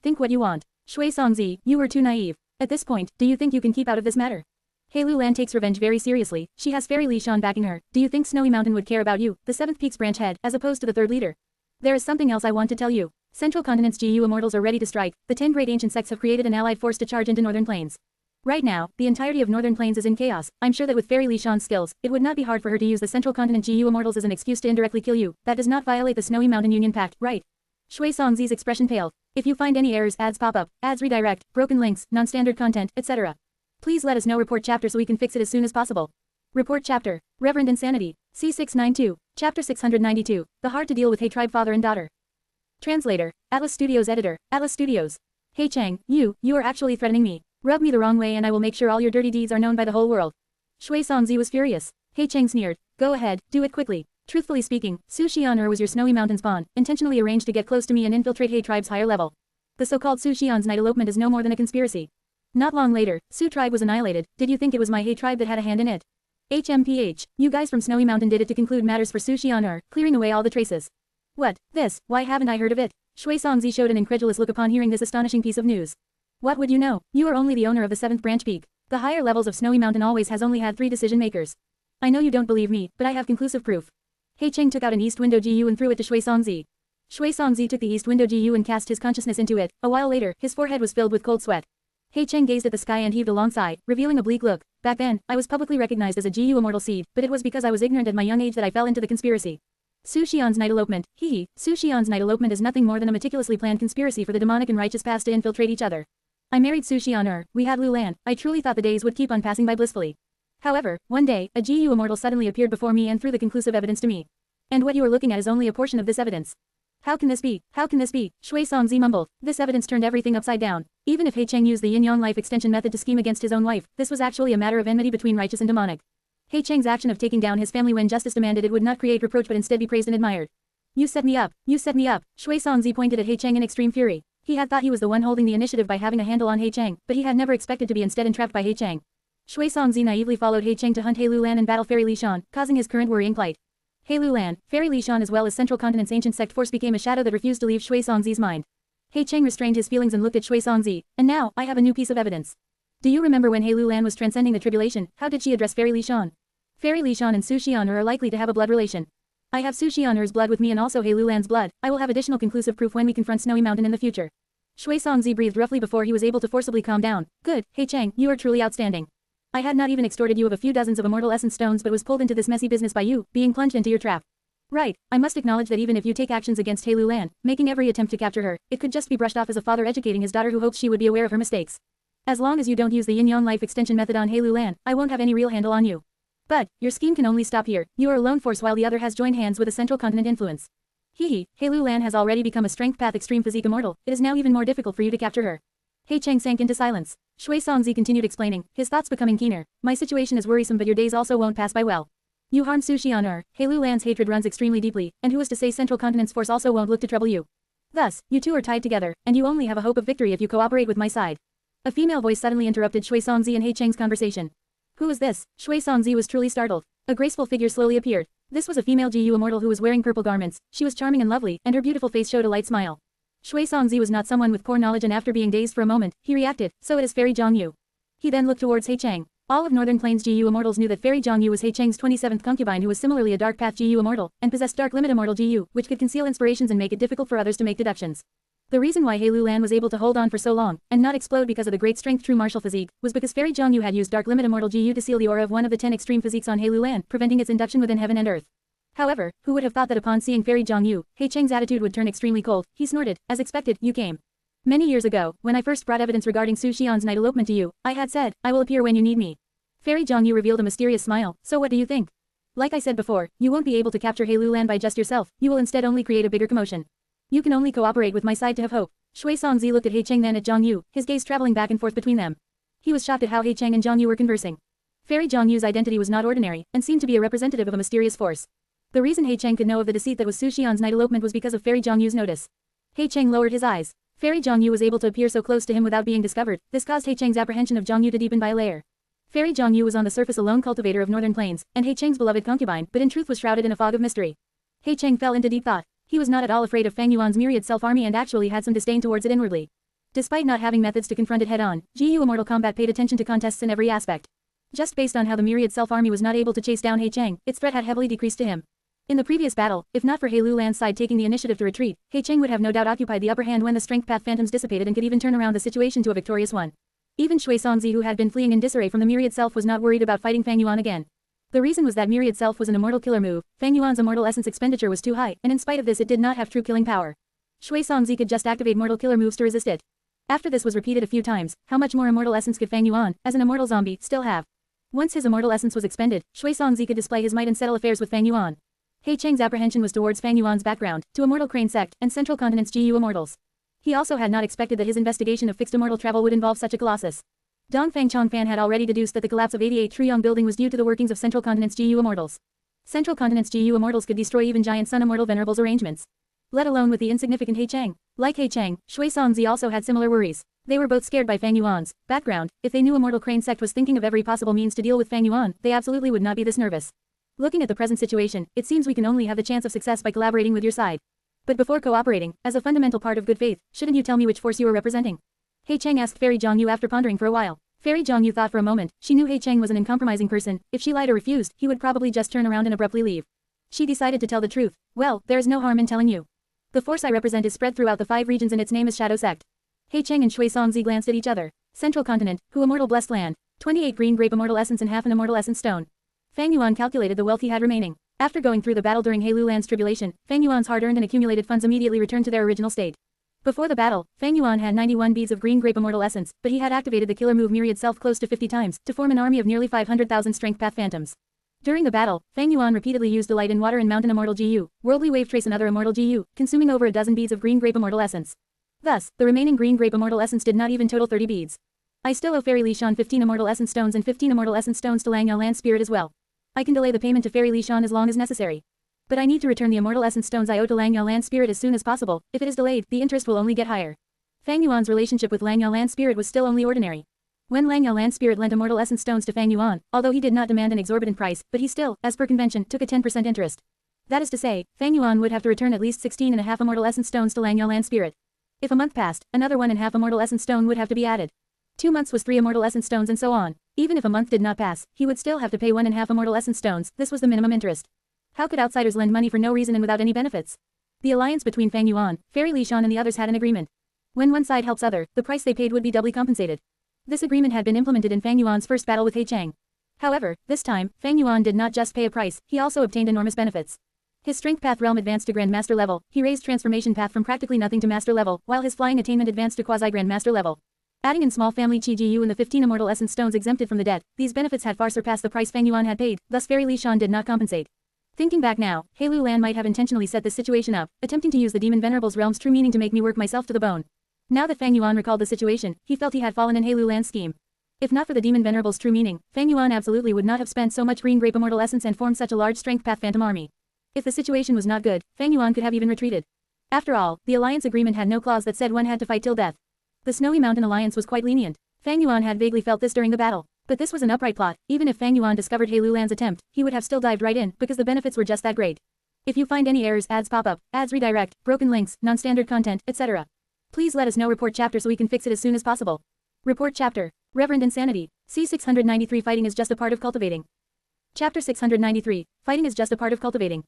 Think what you want. Shui Songzi, you were too naive. At this point, do you think you can keep out of this matter? He Lulan takes revenge very seriously, she has Fairy Li Shan backing her. Do you think Snowy Mountain would care about you, the 7th Peaks branch head, as opposed to the 3rd leader? There is something else I want to tell you. Central Continent's GU immortals are ready to strike. The 10 great ancient sects have created an allied force to charge into Northern Plains. Right now, the entirety of Northern Plains is in chaos. I'm sure that with Fairy Li Shan's skills, it would not be hard for her to use the Central Continent GU immortals as an excuse to indirectly kill you. That does not violate the Snowy Mountain Union Pact, right? Shui Songzi's expression paled. If you find any errors, ads pop up, ads redirect, broken links, non-standard content, etc. Please let us know. Report chapter so we can fix it as soon as possible. Report chapter. Reverend Insanity. C692. Chapter 692. The hard to deal with He tribe father and daughter. Translator. Atlas Studios editor. Atlas Studios. He Cheng, you are actually threatening me. Rub me the wrong way and I will make sure all your dirty deeds are known by the whole world. Shui Songzi was furious. He Cheng sneered. Go ahead, do it quickly. Truthfully speaking, Su Xian was your Snowy Mountain spawn, intentionally arranged to get close to me and infiltrate He tribe's higher level. The so-called Su Xian's night elopement is no more than a conspiracy. Not long later, Su tribe was annihilated. Did you think it was my He tribe that had a hand in it? HMPH, you guys from Snowy Mountain did it to conclude matters for Su Xian, clearing away all the traces. What, this, why haven't I heard of it? Shui Songzi showed an incredulous look upon hearing this astonishing piece of news. What would you know? You are only the owner of the 7th branch peak. The higher levels of Snowy Mountain always has only had 3 decision makers. I know you don't believe me, but I have conclusive proof. He Cheng took out an East Window GU and threw it to Shui Songzi. Shui Songzi took the East Window GU and cast his consciousness into it. A while later, his forehead was filled with cold sweat. He Cheng gazed at the sky and heaved a long sigh, revealing a bleak look. Back then, I was publicly recognized as a GU immortal seed, but it was because I was ignorant at my young age that I fell into the conspiracy. Su Xian's night elopement. Su Xian's night elopement is nothing more than a meticulously planned conspiracy for the demonic and righteous paths to infiltrate each other. I married Su Xian, we had Lulan. I truly thought the days would keep on passing by blissfully. However, one day, a GU immortal suddenly appeared before me and threw the conclusive evidence to me. And what you are looking at is only a portion of this evidence. How can this be? How can this be? Shui Songzi mumbled. This evidence turned everything upside down. Even if He Cheng used the Yin Yang Life Extension method to scheme against his own wife, this was actually a matter of enmity between righteous and demonic. He Cheng's action of taking down his family when justice demanded it would not create reproach but instead be praised and admired. You set me up, you set me up. Shui Songzi pointed at He Cheng in extreme fury. He had thought he was the one holding the initiative by having a handle on He Cheng, but he had never expected to be instead entrapped by He Cheng. Shui Songzi naively followed He Cheng to hunt He Lulan and battle Fairy Li Shan, causing his current worrying plight. He Lulan, Fairy Li Shan as well as Central Continent's ancient sect force became a shadow that refused to leave Shui Songzi's mind. He Cheng restrained his feelings and looked at Shui Songzi. And now, I have a new piece of evidence. Do you remember when He Lulan was transcending the tribulation, how did she address Fairy Li Shan? Fairy Li Shan and Su Xian are likely to have a blood relation. I have Su Xian's blood with me and also He Lulan's blood. I will have additional conclusive proof when we confront Snowy Mountain in the future. Shui Songzi breathed roughly before he was able to forcibly calm down. Good, He Cheng, you are truly outstanding. I had not even extorted you of a few dozens of immortal essence stones but was pulled into this messy business by you, being plunged into your trap. Right, I must acknowledge that even if you take actions against Heilu Lan, making every attempt to capture her, it could just be brushed off as a father educating his daughter who hopes she would be aware of her mistakes. As long as you don't use the Yin-Yang life extension method on Heilu Lan, I won't have any real handle on you. But, your scheme can only stop here. You are a lone force while the other has joined hands with a central continent influence. Heilu Lan has already become a strength path extreme physique immortal, it is now even more difficult for you to capture her. He Cheng sank into silence. Shui Songzi continued explaining, his thoughts becoming keener. My situation is worrisome but your days also won't pass by well. You harmed Su Xian Heilu Lan's hatred runs extremely deeply, and who is to say Central Continent's force also won't look to trouble you. Thus, you two are tied together, and you only have a hope of victory if you cooperate with my side. A female voice suddenly interrupted Shui Songzi and He Cheng's conversation. Who is this? Shui Songzi was truly startled. A graceful figure slowly appeared. This was a female GU immortal who was wearing purple garments. She was charming and lovely, and her beautiful face showed a light smile. Shui Songzi was not someone with core knowledge and after being dazed for a moment, he reacted, so it is Fairy Zhongyu. He then looked towards He Cheng. All of Northern Plains GU immortals knew that Fairy Zhongyu was He Cheng's 27th concubine who was similarly a Dark Path GU immortal, and possessed Dark Limit immortal GU, which could conceal inspirations and make it difficult for others to make deductions. The reason why Heilu Lan was able to hold on for so long, and not explode because of the great strength true martial physique, was because Fairy Zhongyu had used Dark Limit immortal GU to seal the aura of one of the 10 extreme physiques on Heilu Lan, preventing its induction within heaven and earth. However, who would have thought that upon seeing Fairy Zhongyu, He Cheng's attitude would turn extremely cold? He snorted. As expected, you came. Many years ago, when I first brought evidence regarding Su Xian's night elopement to you, I had said, I will appear when you need me. Fairy Zhongyu revealed a mysterious smile, so what do you think? Like I said before, you won't be able to capture Heilu Lan by just yourself, you will instead only create a bigger commotion. You can only cooperate with my side to have hope. Shui Songzi looked at He Cheng then at Zhongyu, his gaze traveling back and forth between them. He was shocked at how He Cheng and Zhongyu were conversing. Fairy Zhongyu's identity was not ordinary, and seemed to be a representative of a mysterious force. The reason He Cheng could know of the deceit that was Su Xian's night elopement was because of Fairy Zhongyu's notice. He Cheng lowered his eyes. Fairy Zhongyu was able to appear so close to him without being discovered, this caused He Cheng's apprehension of Zhongyu to deepen by a layer. Fairy Zhongyu was on the surface a lone cultivator of Northern Plains, and He Cheng's beloved concubine, but in truth was shrouded in a fog of mystery. He Cheng fell into deep thought. He was not at all afraid of Fang Yuan's myriad self-army and actually had some disdain towards it inwardly. Despite not having methods to confront it head-on, GU Immortal Combat paid attention to contests in every aspect. Just based on how the myriad self-army was not able to chase down He Cheng, its threat had heavily decreased to him. In the previous battle, if not for Heilu Lan's side taking the initiative to retreat, He Cheng would have no doubt occupied the upper hand when the strength path phantoms dissipated and could even turn around the situation to a victorious one. Even Shui Songzi who had been fleeing in disarray from the myriad self was not worried about fighting Fang Yuan again. The reason was that myriad self was an immortal killer move, Fang Yuan's immortal essence expenditure was too high, and in spite of this it did not have true killing power. Shui Songzi could just activate mortal killer moves to resist it. After this was repeated a few times, how much more immortal essence could Fang Yuan, as an immortal zombie, still have? Once his immortal essence was expended, Shui Songzi could display his might and settle affairs with Fang Yuan. He Cheng's apprehension was towards Fang Yuan's background, to Immortal Crane Sect, and Central Continent's GU Immortals. He also had not expected that his investigation of fixed immortal travel would involve such a colossus. Dongfang Chongfan had already deduced that the collapse of 88 Truyong building was due to the workings of Central Continent's GU Immortals. Central Continent's GU Immortals could destroy even Giant Sun Immortal Venerable's arrangements. Let alone with the insignificant He Cheng. Like He Cheng, Shui Songzi also had similar worries. They were both scared by Fang Yuan's background. If they knew Immortal Crane Sect was thinking of every possible means to deal with Fang Yuan, they absolutely would not be this nervous. Looking at the present situation, it seems we can only have the chance of success by collaborating with your side. But before cooperating, as a fundamental part of good faith, shouldn't you tell me which force you are representing? He Cheng asked Fairy Zhongyu after pondering for a while. Fairy Zhongyu thought for a moment. She knew He Cheng was an uncompromising person. If she lied or refused, he would probably just turn around and abruptly leave. She decided to tell the truth. Well, there is no harm in telling you. The force I represent is spread throughout the 5 regions and its name is Shadow Sect. He Cheng and Shui Songzi glanced at each other. Central Continent, who Immortal Blessed Land. 28 green grape immortal essence and half an immortal essence stone. Fang Yuan calculated the wealth he had remaining. After going through the battle during Heilu Lan's tribulation, Fang Yuan's hard-earned and accumulated funds immediately returned to their original state. Before the battle, Fang Yuan had 91 beads of green grape immortal essence, but he had activated the killer move myriad self close to 50 times, to form an army of nearly 500,000 strength path phantoms. During the battle, Fang Yuan repeatedly used Delight in Water and Mountain immortal GU, Worldly Wave Trace and other immortal GU, consuming over a dozen beads of green grape immortal essence. Thus, the remaining green grape immortal essence did not even total 30 beads. I still owe Fairy Lishan 15 immortal essence stones and 15 immortal essence stones to Lang Yao Land Spirit as well. I can delay the payment to Fairy Lishan as long as necessary. But I need to return the immortal essence stones I owe to Lang Yao Land Spirit as soon as possible. If it is delayed, the interest will only get higher. Fang Yuan's relationship with Lang Yao Land Spirit was still only ordinary. When Lang Yao Land Spirit lent immortal essence stones to Fang Yuan, although he did not demand an exorbitant price, but he still, as per convention, took a 10% interest. That is to say, Fang Yuan would have to return at least 16.5 immortal essence stones to Lang Yao Land Spirit. If a month passed, another 1.5 immortal essence stone would have to be added. 2 months was 3 immortal essence stones and so on. Even if a month did not pass, he would still have to pay 1.5 immortal essence stones. This was the minimum interest. How could outsiders lend money for no reason and without any benefits? The alliance between Fang Yuan, Fairy Lishan and the others had an agreement. When one side helps other, the price they paid would be doubly compensated. This agreement had been implemented in Fang Yuan's first battle with He Cheng. However, this time, Fang Yuan did not just pay a price, he also obtained enormous benefits. His strength path realm advanced to Grandmaster level, he raised transformation path from practically nothing to master level, while his flying attainment advanced to quasi-Grandmaster level. Adding in small family Qi Ji Yu and the 15 Immortal Essence Stones exempted from the debt, these benefits had far surpassed the price Fang Yuan had paid, thus Fairy Li Shan did not compensate. Thinking back now, He Lu Lan might have intentionally set this situation up, attempting to use the Demon Venerable's realm's true meaning to make me work myself to the bone. Now that Fang Yuan recalled the situation, he felt he had fallen in He Lu Lan's scheme. If not for the Demon Venerable's true meaning, Fang Yuan absolutely would not have spent so much green grape immortal essence and formed such a large strength path phantom army. If the situation was not good, Fang Yuan could have even retreated. After all, the alliance agreement had no clause that said one had to fight till death. The Snowy Mountain alliance was quite lenient. Fang Yuan had vaguely felt this during the battle. But this was an upright plot. Even if Fang Yuan discovered He Lu Lan's attempt, he would have still dived right in, because the benefits were just that great. If you find any errors, ads pop up, ads redirect, broken links, non-standard content, etc. Please let us know. Report chapter so we can fix it as soon as possible. Report chapter. Reverend Insanity. C693 Fighting is just a part of cultivating. Chapter 693. Fighting is just a part of cultivating.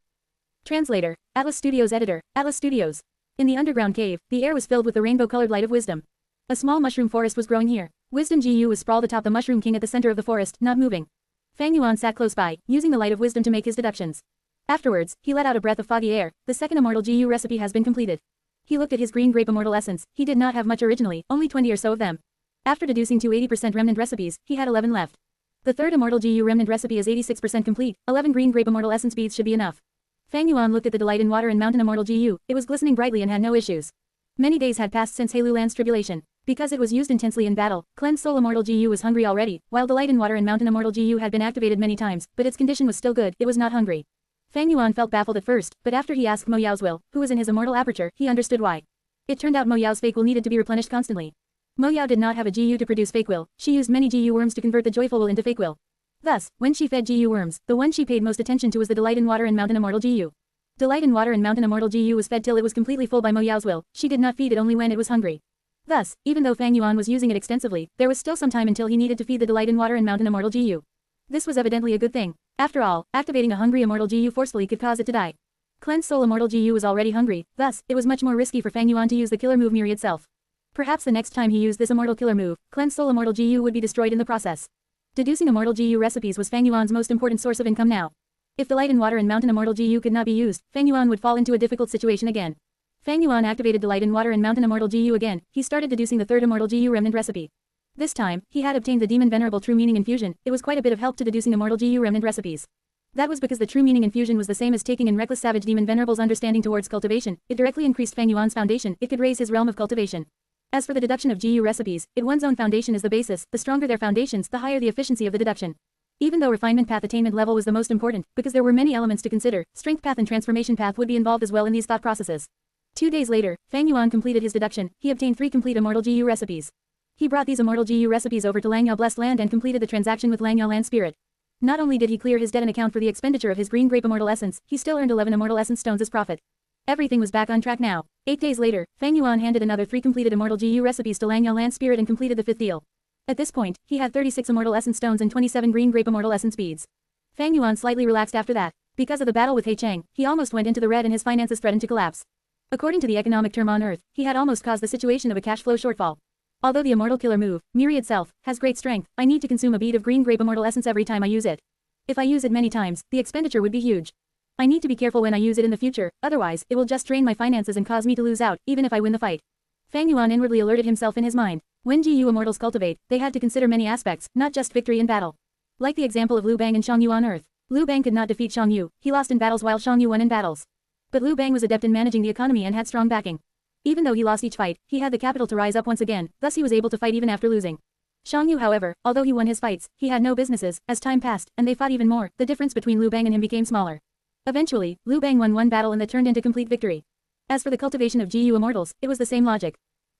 Translator. Atlas Studios Editor. Atlas Studios. In the underground cave, the air was filled with the rainbow-colored light of wisdom. A small mushroom forest was growing here. Wisdom Gu was sprawled atop the Mushroom King at the center of the forest, not moving. Fang Yuan sat close by, using the light of wisdom to make his deductions. Afterwards, he let out a breath of foggy air. The second Immortal Gu recipe has been completed. He looked at his green grape immortal essence. He did not have much originally, only 20 or so of them. After deducing 2 80% remnant recipes, he had 11 left. The third Immortal Gu remnant recipe is 86% complete. 11 green grape immortal essence beads should be enough. Fang Yuan looked at the Delight in Water and Mountain Immortal Gu. It was glistening brightly and had no issues. Many days had passed since He Lu Lan's tribulation. Because it was used intensely in battle, Cleansed Soul Immortal Gu was hungry already, while Delight in Water and Mountain Immortal Gu had been activated many times, but its condition was still good, it was not hungry. Fang Yuan felt baffled at first, but after he asked Mo Yao's will, who was in his immortal aperture, he understood why. It turned out Mo Yao's fake will needed to be replenished constantly. Mo Yao did not have a Gu to produce fake will, she used many Gu worms to convert the joyful will into fake will. Thus, when she fed Gu worms, the one she paid most attention to was the Delight in Water and Mountain Immortal Gu. Delight in Water and Mountain Immortal Gu was fed till it was completely full by Mo Yao's will, she did not feed it only when it was hungry. Thus, even though Fang Yuan was using it extensively, there was still some time until he needed to feed the Delight in Water and Mountain Immortal Gu. This was evidently a good thing. After all, activating a hungry Immortal Gu forcefully could cause it to die. Cleansed Soul Immortal Gu was already hungry, thus, it was much more risky for Fang Yuan to use the killer move Myriad Self. Perhaps the next time he used this Immortal killer move, Cleansed Soul Immortal Gu would be destroyed in the process. Deducing Immortal Gu recipes was Fang Yuan's most important source of income now. If the Light in Water and Mountain Immortal Gu could not be used, Fang Yuan would fall into a difficult situation again. Fang Yuan activated Delight in Water and Mountain Immortal Gu again. He started deducing the third Immortal Gu remnant recipe. This time, he had obtained the Demon Venerable True Meaning Infusion. It was quite a bit of help to deducing Immortal Gu remnant recipes. That was because the True Meaning Infusion was the same as taking in Reckless Savage Demon Venerable's understanding towards cultivation. It directly increased Fang Yuan's foundation. It could raise his realm of cultivation. As for the deduction of Gu recipes, one's own foundation is the basis. The stronger their foundations, the higher the efficiency of the deduction. Even though refinement path attainment level was the most important, because there were many elements to consider, strength path and transformation path would be involved as well in these thought processes. 2 days later, Fang Yuan completed his deduction. He obtained 3 complete Immortal Gu recipes. He brought these Immortal Gu recipes over to Langyao Blessed Land and completed the transaction with Langyao Land Spirit. Not only did he clear his debt and account for the expenditure of his green grape immortal essence, he still earned 11 Immortal Essence Stones as profit. Everything was back on track now. 8 days later, Fang Yuan handed another 3 completed Immortal Gu recipes to Langyao Land Spirit and completed the 5th deal. At this point, he had 36 Immortal Essence Stones and 27 green grape Immortal Essence beads. Fang Yuan slightly relaxed after that. Because of the battle with He Cheng, he almost went into the red and his finances threatened to collapse. According to the economic term on Earth, he had almost caused the situation of a cash flow shortfall. Although the Immortal Killer move, Myriad Self, has great strength, I need to consume a bead of green grape Immortal Essence every time I use it. If I use it many times, the expenditure would be huge. I need to be careful when I use it in the future, otherwise, it will just drain my finances and cause me to lose out, even if I win the fight. Fang Yuan inwardly alerted himself in his mind. When Gu Immortals cultivate, they had to consider many aspects, not just victory in battle. Like the example of Liu Bang and Shang Yu on Earth. Liu Bang could not defeat Shang Yu, he lost in battles while Shang Yu won in battles. But Liu Bang was adept in managing the economy and had strong backing. Even though he lost each fight, he had the capital to rise up once again, thus he was able to fight even after losing. Shang Yu, however, although he won his fights, he had no businesses. As time passed, and they fought even more, the difference between Liu Bang and him became smaller. Eventually, Liu Bang won one battle and that turned into complete victory. As for the cultivation of Gu Immortals, it was the same logic.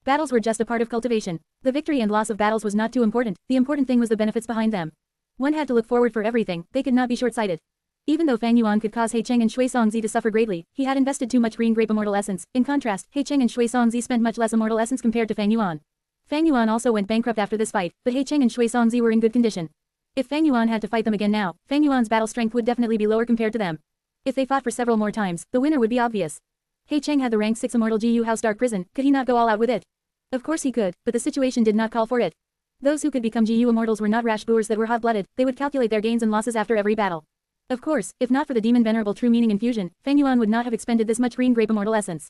Battles were just a part of cultivation. The victory and loss of battles was not too important, the important thing was the benefits behind them. One had to look forward for everything, they could not be short-sighted. Even though Fang Yuan could cause He Cheng and Shui Songzi to suffer greatly, he had invested too much green grape immortal essence. In contrast, He Cheng and Shui Songzi spent much less immortal essence compared to Fang Yuan. Fang Yuan also went bankrupt after this fight, but He Cheng and Shui Songzi were in good condition. If Fang Yuan had to fight them again now, Fang Yuan's battle strength would definitely be lower compared to them. If they fought for several more times, the winner would be obvious. He Cheng had the rank 6 Immortal Gu House Dark Prison, could he not go all out with it? Of course he could, but the situation did not call for it. Those who could become GU immortals were not rash boors that were hot-blooded, they would calculate their gains and losses after every battle. Of course, if not for the demon Venerable true meaning infusion, Fang Yuan would not have expended this much green grape immortal essence.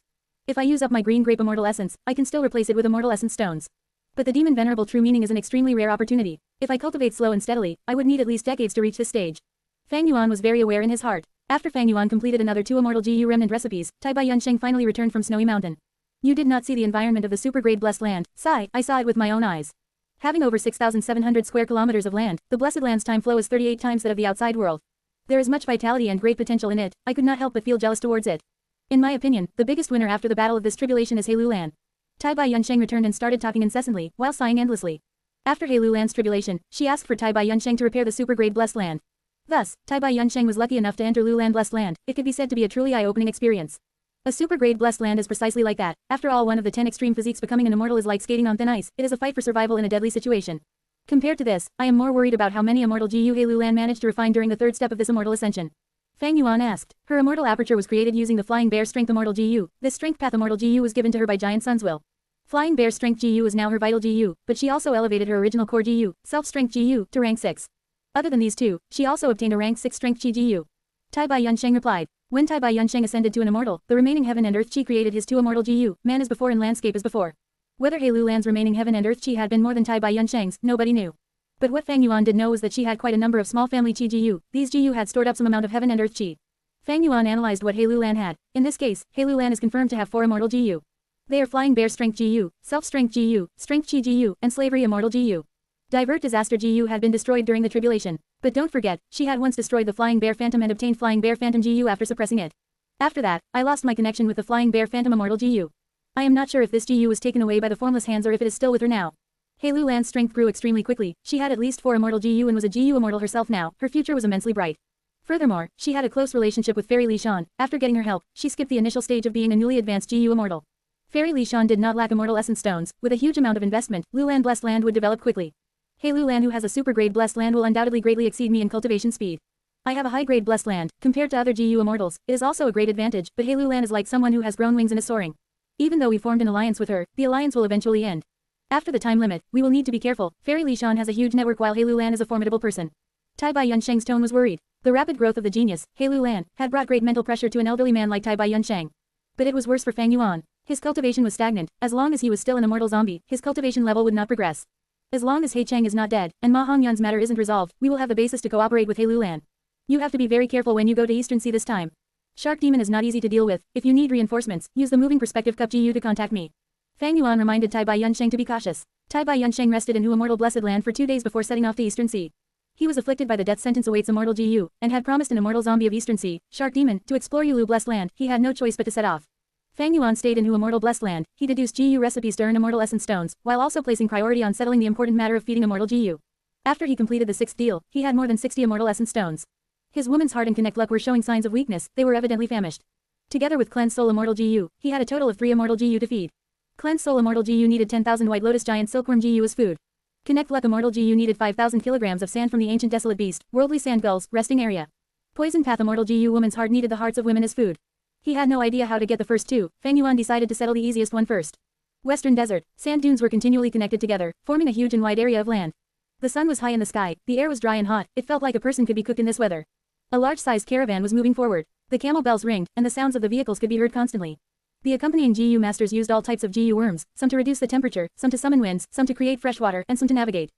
If I use up my green grape immortal essence, I can still replace it with immortal essence stones. But the demon Venerable true meaning is an extremely rare opportunity. If I cultivate slow and steadily, I would need at least decades to reach this stage. Fang Yuan was very aware in his heart. After Fang Yuan completed another 2 immortal GU remnant recipes, Tai Bai Yunsheng finally returned from Snowy Mountain. You did not see the environment of the super-grade blessed land, sigh, I saw it with my own eyes. Having over 6,700 square kilometers of land, the blessed land's time flow is 38 times that of the outside world. There is much vitality and great potential in it, I could not help but feel jealous towards it. In my opinion, the biggest winner after the battle of this tribulation is Heilulan. Tai Bai Yunsheng returned and started talking incessantly, while sighing endlessly. After Heilulan's tribulation, she asked for Tai Bai Yunsheng to repair the super-grade blessed land. Thus, Tai Bai Yunsheng was lucky enough to enter Lulan blessed land. It could be said to be a truly eye-opening experience. A super-grade blessed land is precisely like that. After all, one of the 10 extreme physiques becoming an immortal is like skating on thin ice. It is a fight for survival in a deadly situation. Compared to this, I am more worried about how many immortal GU Heilulan managed to refine during the third step of this immortal ascension. Fang Yuan asked. Her immortal aperture was created using the Flying Bear Strength Immortal GU. This Strength Path Immortal GU was given to her by Giant Sun's will. Flying Bear Strength GU is now her vital GU, but she also elevated her original core GU, Self-Strength GU, to rank 6. Other than these two, she also obtained a rank 6 Strength Chi GU. Tai Bai Yunsheng replied. When Tai Bai Yunsheng ascended to an immortal, the remaining heaven and earth chi created his 2 immortal GU, man as before and landscape as before. Whether Heilulan's remaining heaven and earth chi had been more than Tai Bai Yunsheng's, nobody knew. But what Fang Yuan did know was that she had quite a number of small family chi GU. These GU had stored up some amount of heaven and earth chi. Fang Yuan analyzed what Heilulan had. In this case, Heilulan is confirmed to have 4 immortal GU. They are Flying Bear Strength GU, Self-Strength GU, Strength Chi GU, and Slavery Immortal GU. Divert Disaster GU had been destroyed during the tribulation. But don't forget, she had once destroyed the Flying Bear Phantom and obtained Flying Bear Phantom GU after suppressing it. After that, I lost my connection with the Flying Bear Phantom Immortal GU. I am not sure if this GU was taken away by the formless hands or if it is still with her now. Heilulan's strength grew extremely quickly. She had at least 4 immortal GU and was a GU immortal herself now. Her future was immensely bright. Furthermore, she had a close relationship with Fairy Li Shan. After getting her help, she skipped the initial stage of being a newly advanced GU immortal. Fairy Li Shan did not lack immortal essence stones. With a huge amount of investment, Lulan blessed land would develop quickly. Heilulan who has a super-grade blessed land will undoubtedly greatly exceed me in cultivation speed. I have a high-grade blessed land. Compared to other GU immortals, it is also a great advantage, but Heilulan is like someone who has grown wings and is soaring. Even though we formed an alliance with her, the alliance will eventually end. After the time limit, we will need to be careful. Fairy Li Shan has a huge network while Heilulan is a formidable person. Tai Bai Yunsheng's tone was worried. The rapid growth of the genius, Heilulan, had brought great mental pressure to an elderly man like Tai Bai Yunsheng. But it was worse for Fang Yuan. His cultivation was stagnant. As long as he was still an immortal zombie, his cultivation level would not progress. As long as He Cheng is not dead, and Ma Hongyan's matter isn't resolved, we will have the basis to cooperate with Heilulan. You have to be very careful when you go to Eastern Sea this time. Shark Demon is not easy to deal with. If you need reinforcements, use the Moving Perspective Cup GU to contact me. Fang Yuan reminded Tai Bai Yunsheng to be cautious. Tai Bai Yunsheng rested in Hu Immortal Blessed Land for 2 days before setting off to Eastern Sea. He was afflicted by the death sentence awaits Immortal GU, and had promised an immortal zombie of Eastern Sea, Shark Demon, to explore Yulu Blessed Land. He had no choice but to set off. Fang Yuan stayed in Hu Immortal Blessed Land. He deduced GU recipes to earn immortal essence stones, while also placing priority on settling the important matter of feeding immortal GU. After he completed the 6th deal, he had more than 60 immortal essence stones. His woman's heart and connect luck were showing signs of weakness. They were evidently famished. Together with Cleanse Soul Immortal GU, he had a total of 3 immortal GU to feed. Cleanse Soul Immortal GU needed 10,000 White Lotus Giant Silkworm GU as food. Connect Luck Immortal GU needed 5,000 kilograms of sand from the ancient desolate beast, Worldly Sand Gulls, resting area. Poison Path Immortal GU Woman's heart needed the hearts of women as food. He had no idea how to get the first 2. Fang Yuan decided to settle the easiest one first. Western Desert. Sand dunes were continually connected together, forming a huge and wide area of land. The sun was high in the sky, the air was dry and hot, it felt like a person could be cooked in this weather. A large-sized caravan was moving forward. The camel bells ringed, and the sounds of the vehicles could be heard constantly. The accompanying GU masters used all types of GU worms, some to reduce the temperature, some to summon winds, some to create fresh water, and some to navigate.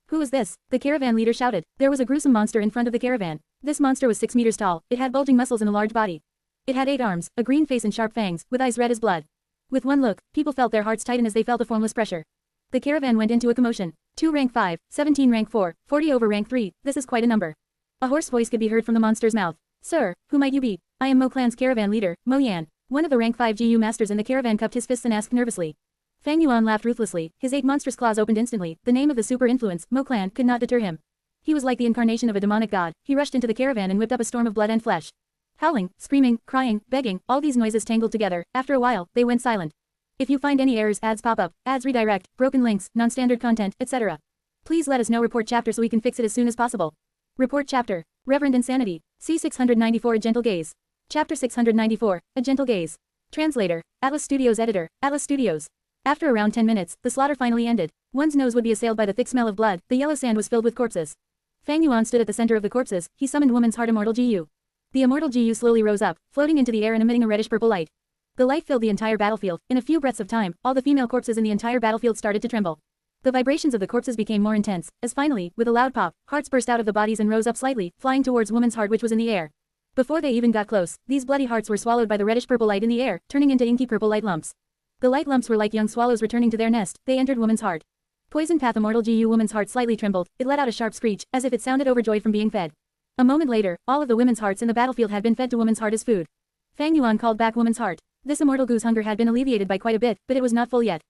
Who is this? The caravan leader shouted. There was a gruesome monster in front of the caravan. This monster was 6 meters tall, it had bulging muscles and a large body. It had 8 arms, a green face and sharp fangs, with eyes red as blood. With one look, people felt their hearts tighten as they felt a formless pressure. The caravan went into a commotion. 2 rank 5, 17 rank 4, 40 over rank 3, this is quite a number. A hoarse voice could be heard from the monster's mouth. Sir, who might you be? I am Mo Clan's caravan leader, Mo Yan. One of the rank 5 GU masters in the caravan cupped his fists and asked nervously. Fang Yuan laughed ruthlessly, his 8 monstrous claws opened instantly, the name of the super influence, Mo Clan, could not deter him. He was like the incarnation of a demonic god, he rushed into the caravan and whipped up a storm of blood and flesh. Howling, screaming, crying, begging, all these noises tangled together. After a while, they went silent. If you find any errors, ads pop up, ads redirect, broken links, non-standard content, etc. Please let us know. Report chapter so we can fix it as soon as possible. Report chapter. Reverend Insanity. C694 A Gentle Gaze. Chapter 694, A Gentle Gaze. Translator. Atlas Studios Editor. Atlas Studios. After around 10 minutes, the slaughter finally ended. One's nose would be assailed by the thick smell of blood, the yellow sand was filled with corpses. Fang Yuan stood at the center of the corpses, he summoned woman's heart Immortal GU. The Immortal GU slowly rose up, floating into the air and emitting a reddish-purple light. The light filled the entire battlefield. In a few breaths of time, all the female corpses in the entire battlefield started to tremble. The vibrations of the corpses became more intense, as finally, with a loud pop, hearts burst out of the bodies and rose up slightly, flying towards woman's heart which was in the air. Before they even got close, these bloody hearts were swallowed by the reddish-purple light in the air, turning into inky purple light lumps. The light lumps were like young swallows returning to their nest, they entered woman's heart. Poison path Immortal GU woman's heart slightly trembled, it let out a sharp screech, as if it sounded overjoyed from being fed. A moment later, all of the women's hearts in the battlefield had been fed to woman's heart as food. Fang Yuan called back woman's heart. This Immortal GU's hunger had been alleviated by quite a bit, but it was not full yet.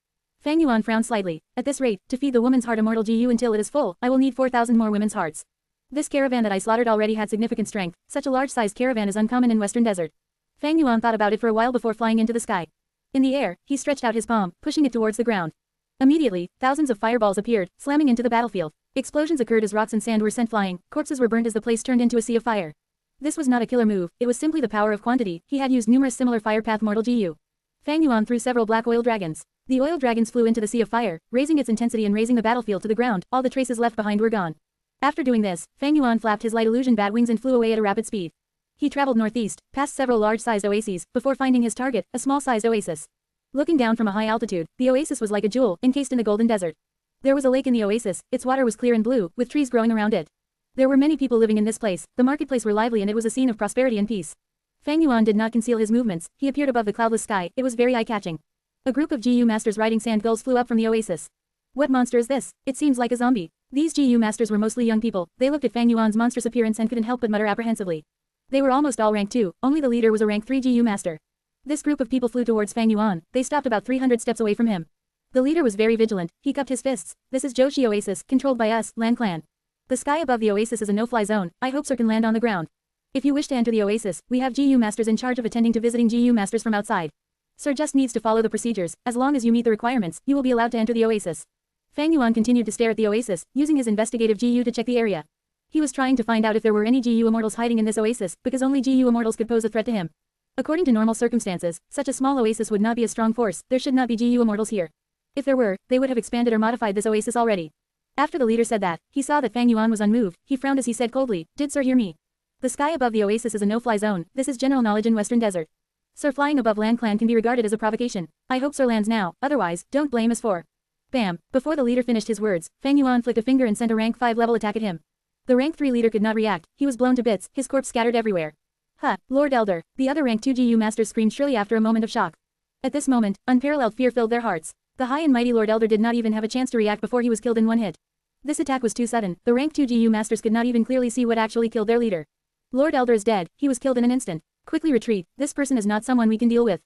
Fang Yuan frowned slightly. At this rate, to feed the woman's heart Immortal GU until it is full, I will need 4,000 more women's hearts. This caravan that I slaughtered already had significant strength, such a large-sized caravan is uncommon in Western Desert. Fang Yuan thought about it for a while before flying into the sky. In the air, he stretched out his palm, pushing it towards the ground. Immediately, thousands of fireballs appeared, slamming into the battlefield. Explosions occurred as rocks and sand were sent flying, corpses were burned as the place turned into a sea of fire. This was not a killer move, it was simply the power of quantity, he had used numerous similar fire path Immortal GU. Fang Yuan threw several black oil dragons. The oil dragons flew into the sea of fire, raising its intensity and raising the battlefield to the ground, all the traces left behind were gone. After doing this, Fang Yuan flapped his light illusion bat wings and flew away at a rapid speed. He traveled northeast, past several large-sized oases, before finding his target, a small-sized oasis. Looking down from a high altitude, the oasis was like a jewel, encased in the golden desert. There was a lake in the oasis, its water was clear and blue, with trees growing around it. There were many people living in this place, the marketplace were lively and it was a scene of prosperity and peace. Fang Yuan did not conceal his movements, he appeared above the cloudless sky, it was very eye-catching. A group of GU masters riding sand gulls flew up from the oasis. What monster is this? It seems like a zombie. These GU masters were mostly young people, they looked at Fang Yuan's monstrous appearance and couldn't help but mutter apprehensively. They were almost all rank 2, only the leader was a rank 3 GU master. This group of people flew towards Fang Yuan, they stopped about 300 steps away from him. The leader was very vigilant, he cupped his fists. This is Joshi Oasis, controlled by us, Lan Clan. The sky above the oasis is a no-fly zone, I hope Sir can land on the ground. If you wish to enter the oasis, we have GU masters in charge of attending to visiting GU masters from outside. Sir just needs to follow the procedures, as long as you meet the requirements, you will be allowed to enter the oasis. Fang Yuan continued to stare at the oasis, using his investigative GU to check the area. He was trying to find out if there were any GU immortals hiding in this oasis, because only GU immortals could pose a threat to him. According to normal circumstances, such a small oasis would not be a strong force, there should not be GU immortals here. If there were, they would have expanded or modified this oasis already. After the leader said that, he saw that Fang Yuan was unmoved, he frowned as he said coldly, "Did Sir hear me? The sky above the oasis is a no-fly zone, this is general knowledge in Western Desert. Sir flying above Lan Clan can be regarded as a provocation. I hope Sir lands now, otherwise, don't blame us for." Bam! Before the leader finished his words, Fang Yuan flicked a finger and sent a rank 5 level attack at him. The rank 3 leader could not react, he was blown to bits, his corpse scattered everywhere. "Huh, Lord Elder," the other rank 2 GU masters screamed shrilly after a moment of shock. At this moment, unparalleled fear filled their hearts. The high and mighty Lord Elder did not even have a chance to react before he was killed in one hit. This attack was too sudden, the rank 2 GU masters could not even clearly see what actually killed their leader. Lord Elder is dead, he was killed in an instant. Quickly retreat, this person is not someone we can deal with.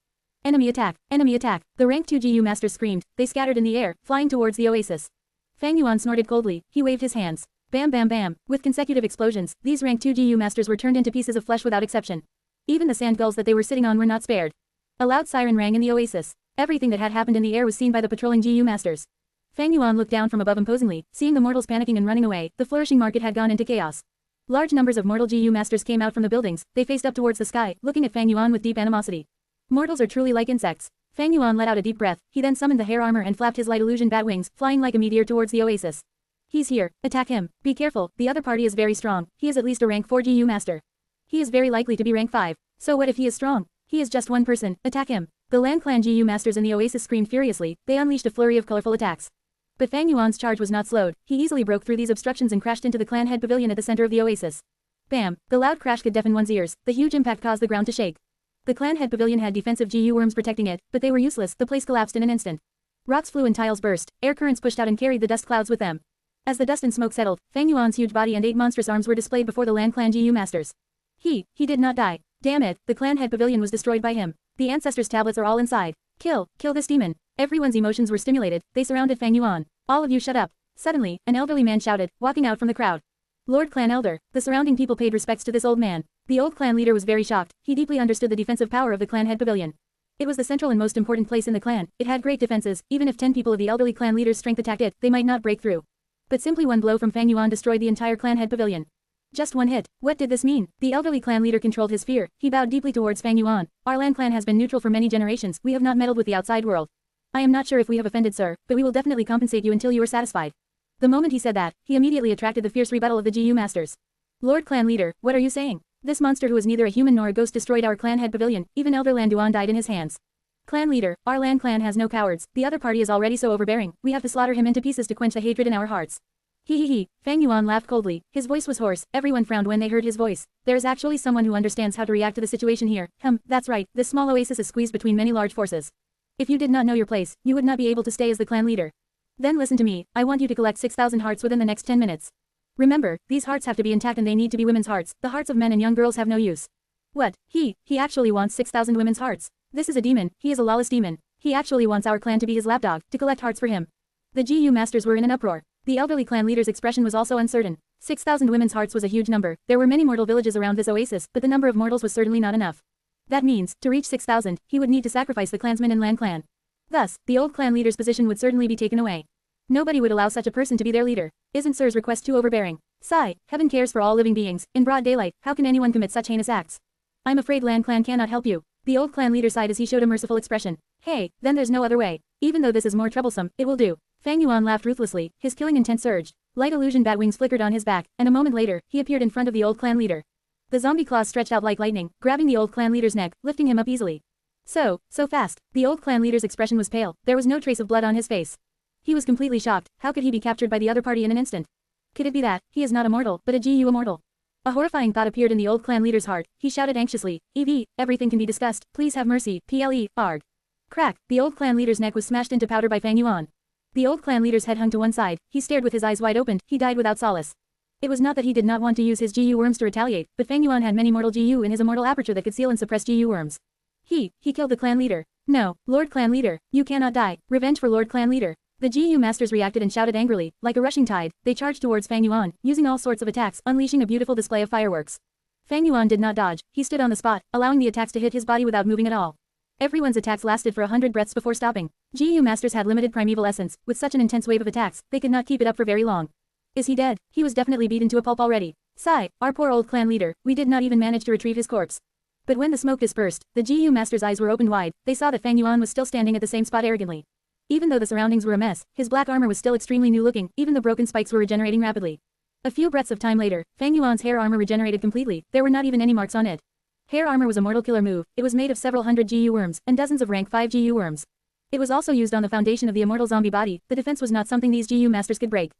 Enemy attack, enemy attack, the rank 2 GU masters screamed, they scattered in the air, flying towards the oasis. Fang Yuan snorted coldly, he waved his hands. Bam bam bam, with consecutive explosions, these rank 2 GU masters were turned into pieces of flesh without exception. Even the sand gulls that they were sitting on were not spared. A loud siren rang in the oasis. Everything that had happened in the air was seen by the patrolling GU masters. Fang Yuan looked down from above imposingly, seeing the mortals panicking and running away, the flourishing market had gone into chaos. Large numbers of mortal GU masters came out from the buildings, they faced up towards the sky, looking at Fang Yuan with deep animosity. Mortals are truly like insects. Fang Yuan let out a deep breath, he then summoned the hair armor and flapped his light illusion bat wings, flying like a meteor towards the oasis. He's here, attack him, be careful, the other party is very strong, he is at least a rank 4 GU master. He is very likely to be rank 5, so what if he is strong? He is just one person, attack him. The Lan Clan GU masters in the oasis screamed furiously, they unleashed a flurry of colorful attacks. But Fang Yuan's charge was not slowed, he easily broke through these obstructions and crashed into the clan head pavilion at the center of the oasis. Bam! The loud crash could deafen one's ears, the huge impact caused the ground to shake. The clan head pavilion had defensive GU worms protecting it, but they were useless, the place collapsed in an instant. Rocks flew and tiles burst, air currents pushed out and carried the dust clouds with them. As the dust and smoke settled, Fang Yuan's huge body and 8 monstrous arms were displayed before the Lan Clan GU masters. He did not die. Damn it, the clan head pavilion was destroyed by him. The ancestors' tablets are all inside. Kill this demon. Everyone's emotions were stimulated, they surrounded Fang Yuan. All of you shut up. Suddenly, an elderly man shouted, walking out from the crowd. Lord Clan Elder. The surrounding people paid respects to this old man. The old clan leader was very shocked, he deeply understood the defensive power of the clan head pavilion. It was the central and most important place in the clan, it had great defenses, even if 10 people of the elderly clan leader's strength attacked it, they might not break through. But simply one blow from Fang Yuan destroyed the entire clan head pavilion. Just one hit. What did this mean? The elderly clan leader controlled his fear, he bowed deeply towards Fang Yuan. Our Lan Clan has been neutral for many generations, we have not meddled with the outside world. I am not sure if we have offended, sir, but we will definitely compensate you until you are satisfied. The moment he said that, he immediately attracted the fierce rebuttal of the GU masters. Lord Clan Leader, what are you saying? This monster who is neither a human nor a ghost destroyed our clan head pavilion, even Elder Lan Duan died in his hands. Clan Leader, our Lan clan has no cowards, the other party is already so overbearing, we have to slaughter him into pieces to quench the hatred in our hearts. He. Fang Yuan laughed coldly, his voice was hoarse, everyone frowned when they heard his voice. There is actually someone who understands how to react to the situation here. That's right, this small oasis is squeezed between many large forces. If you did not know your place, you would not be able to stay as the clan leader. Then listen to me, I want you to collect 6,000 hearts within the next 10 minutes. Remember, these hearts have to be intact and they need to be women's hearts, the hearts of men and young girls have no use. What, he actually wants 6,000 women's hearts. This is a demon, he is a lawless demon. He actually wants our clan to be his lapdog, to collect hearts for him. The GU masters were in an uproar. The elderly clan leader's expression was also uncertain. 6,000 women's hearts was a huge number. There were many mortal villages around this oasis, but the number of mortals was certainly not enough. That means, to reach 6,000, he would need to sacrifice the clansmen in Lan clan. Thus, the old clan leader's position would certainly be taken away. Nobody would allow such a person to be their leader. Isn't Sir's request too overbearing? Sigh, heaven cares for all living beings. In broad daylight, how can anyone commit such heinous acts? I'm afraid Lan clan cannot help you. The old clan leader sighed as he showed a merciful expression. Hey, then there's no other way. Even though this is more troublesome, it will do. Fang Yuan laughed ruthlessly, his killing intent surged. Light illusion bat wings flickered on his back, and a moment later, he appeared in front of the old clan leader. The zombie claws stretched out like lightning, grabbing the old clan leader's neck, lifting him up easily. So fast. The old clan leader's expression was pale, there was no trace of blood on his face. He was completely shocked, how could he be captured by the other party in an instant? Could it be that, he is not immortal, but a GU immortal? A horrifying thought appeared in the old clan leader's heart, he shouted anxiously, EV, everything can be discussed, please have mercy, PLE, ARG. Crack, the old clan leader's neck was smashed into powder by Fang Yuan. The old clan leader's head hung to one side, he stared with his eyes wide open, he died without solace. It was not that he did not want to use his GU worms to retaliate, but Fang Yuan had many mortal GU in his immortal aperture that could seal and suppress GU worms. He killed the clan leader. No, Lord Clan Leader, you cannot die, revenge for Lord Clan Leader. The GU masters reacted and shouted angrily, like a rushing tide, they charged towards Fang Yuan, using all sorts of attacks, unleashing a beautiful display of fireworks. Fang Yuan did not dodge, he stood on the spot, allowing the attacks to hit his body without moving at all. Everyone's attacks lasted for 100 breaths before stopping. GU masters had limited primeval essence, with such an intense wave of attacks, they could not keep it up for very long. Is he dead? He was definitely beaten to a pulp already. Sigh, our poor old clan leader, we did not even manage to retrieve his corpse. But when the smoke dispersed, the GU masters' eyes were opened wide, they saw that Fang Yuan was still standing at the same spot arrogantly. Even though the surroundings were a mess, his black armor was still extremely new looking, even the broken spikes were regenerating rapidly. A few breaths of time later, Fang Yuan's hair armor regenerated completely, there were not even any marks on it. Hair armor was a mortal killer move, it was made of several hundred GU worms, and dozens of rank 5 GU worms. It was also used on the foundation of the immortal zombie body, the defense was not something these GU masters could break.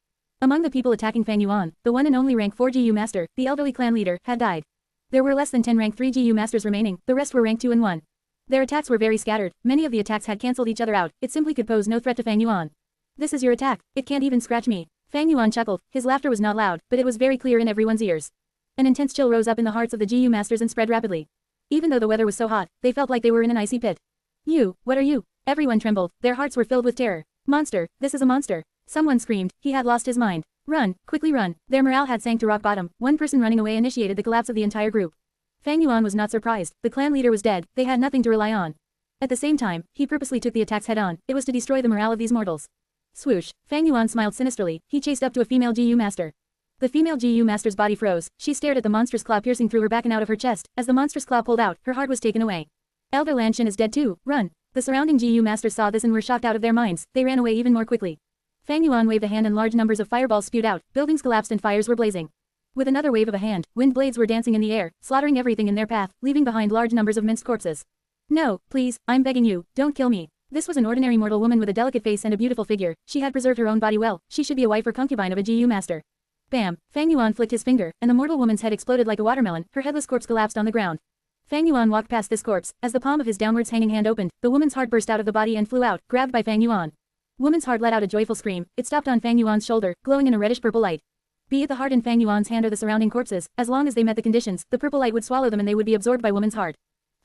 Among the people attacking Fang Yuan, the one and only rank 4 GU master, the elderly clan leader, had died. There were less than 10 rank 3 GU masters remaining, the rest were rank 2 and 1. Their attacks were very scattered, many of the attacks had cancelled each other out, it simply could pose no threat to Fang Yuan. This is your attack, it can't even scratch me. Fang Yuan chuckled, his laughter was not loud, but it was very clear in everyone's ears. An intense chill rose up in the hearts of the GU masters and spread rapidly. Even though the weather was so hot, they felt like they were in an icy pit. You, what are you? Everyone trembled, their hearts were filled with terror. Monster, this is a monster. Someone screamed, he had lost his mind. Run, quickly run. Their morale had sank to rock bottom, one person running away initiated the collapse of the entire group. Fang Yuan was not surprised, the clan leader was dead, they had nothing to rely on. At the same time, he purposely took the attacks head on, it was to destroy the morale of these mortals. Swoosh, Fang Yuan smiled sinisterly, he chased up to a female GU master. The female GU master's body froze, she stared at the monstrous claw piercing through her back and out of her chest, as the monstrous claw pulled out, her heart was taken away. Elder Lan Shin is dead too, run. The surrounding GU masters saw this and were shocked out of their minds, they ran away even more quickly. Fang Yuan waved a hand and large numbers of fireballs spewed out, buildings collapsed and fires were blazing. With another wave of a hand, wind blades were dancing in the air, slaughtering everything in their path, leaving behind large numbers of minced corpses. No, please, I'm begging you, don't kill me. This was an ordinary mortal woman with a delicate face and a beautiful figure, she had preserved her own body well, she should be a wife or concubine of a GU master. Bam, Fang Yuan flicked his finger, and the mortal woman's head exploded like a watermelon, her headless corpse collapsed on the ground. Fang Yuan walked past this corpse, as the palm of his downwards hanging hand opened, the woman's heart burst out of the body and flew out, grabbed by Fang Yuan. Woman's heart let out a joyful scream, it stopped on Fang Yuan's shoulder, glowing in a reddish-purple light. Be it the heart in Fang Yuan's hand or the surrounding corpses, as long as they met the conditions, the purple light would swallow them and they would be absorbed by woman's heart.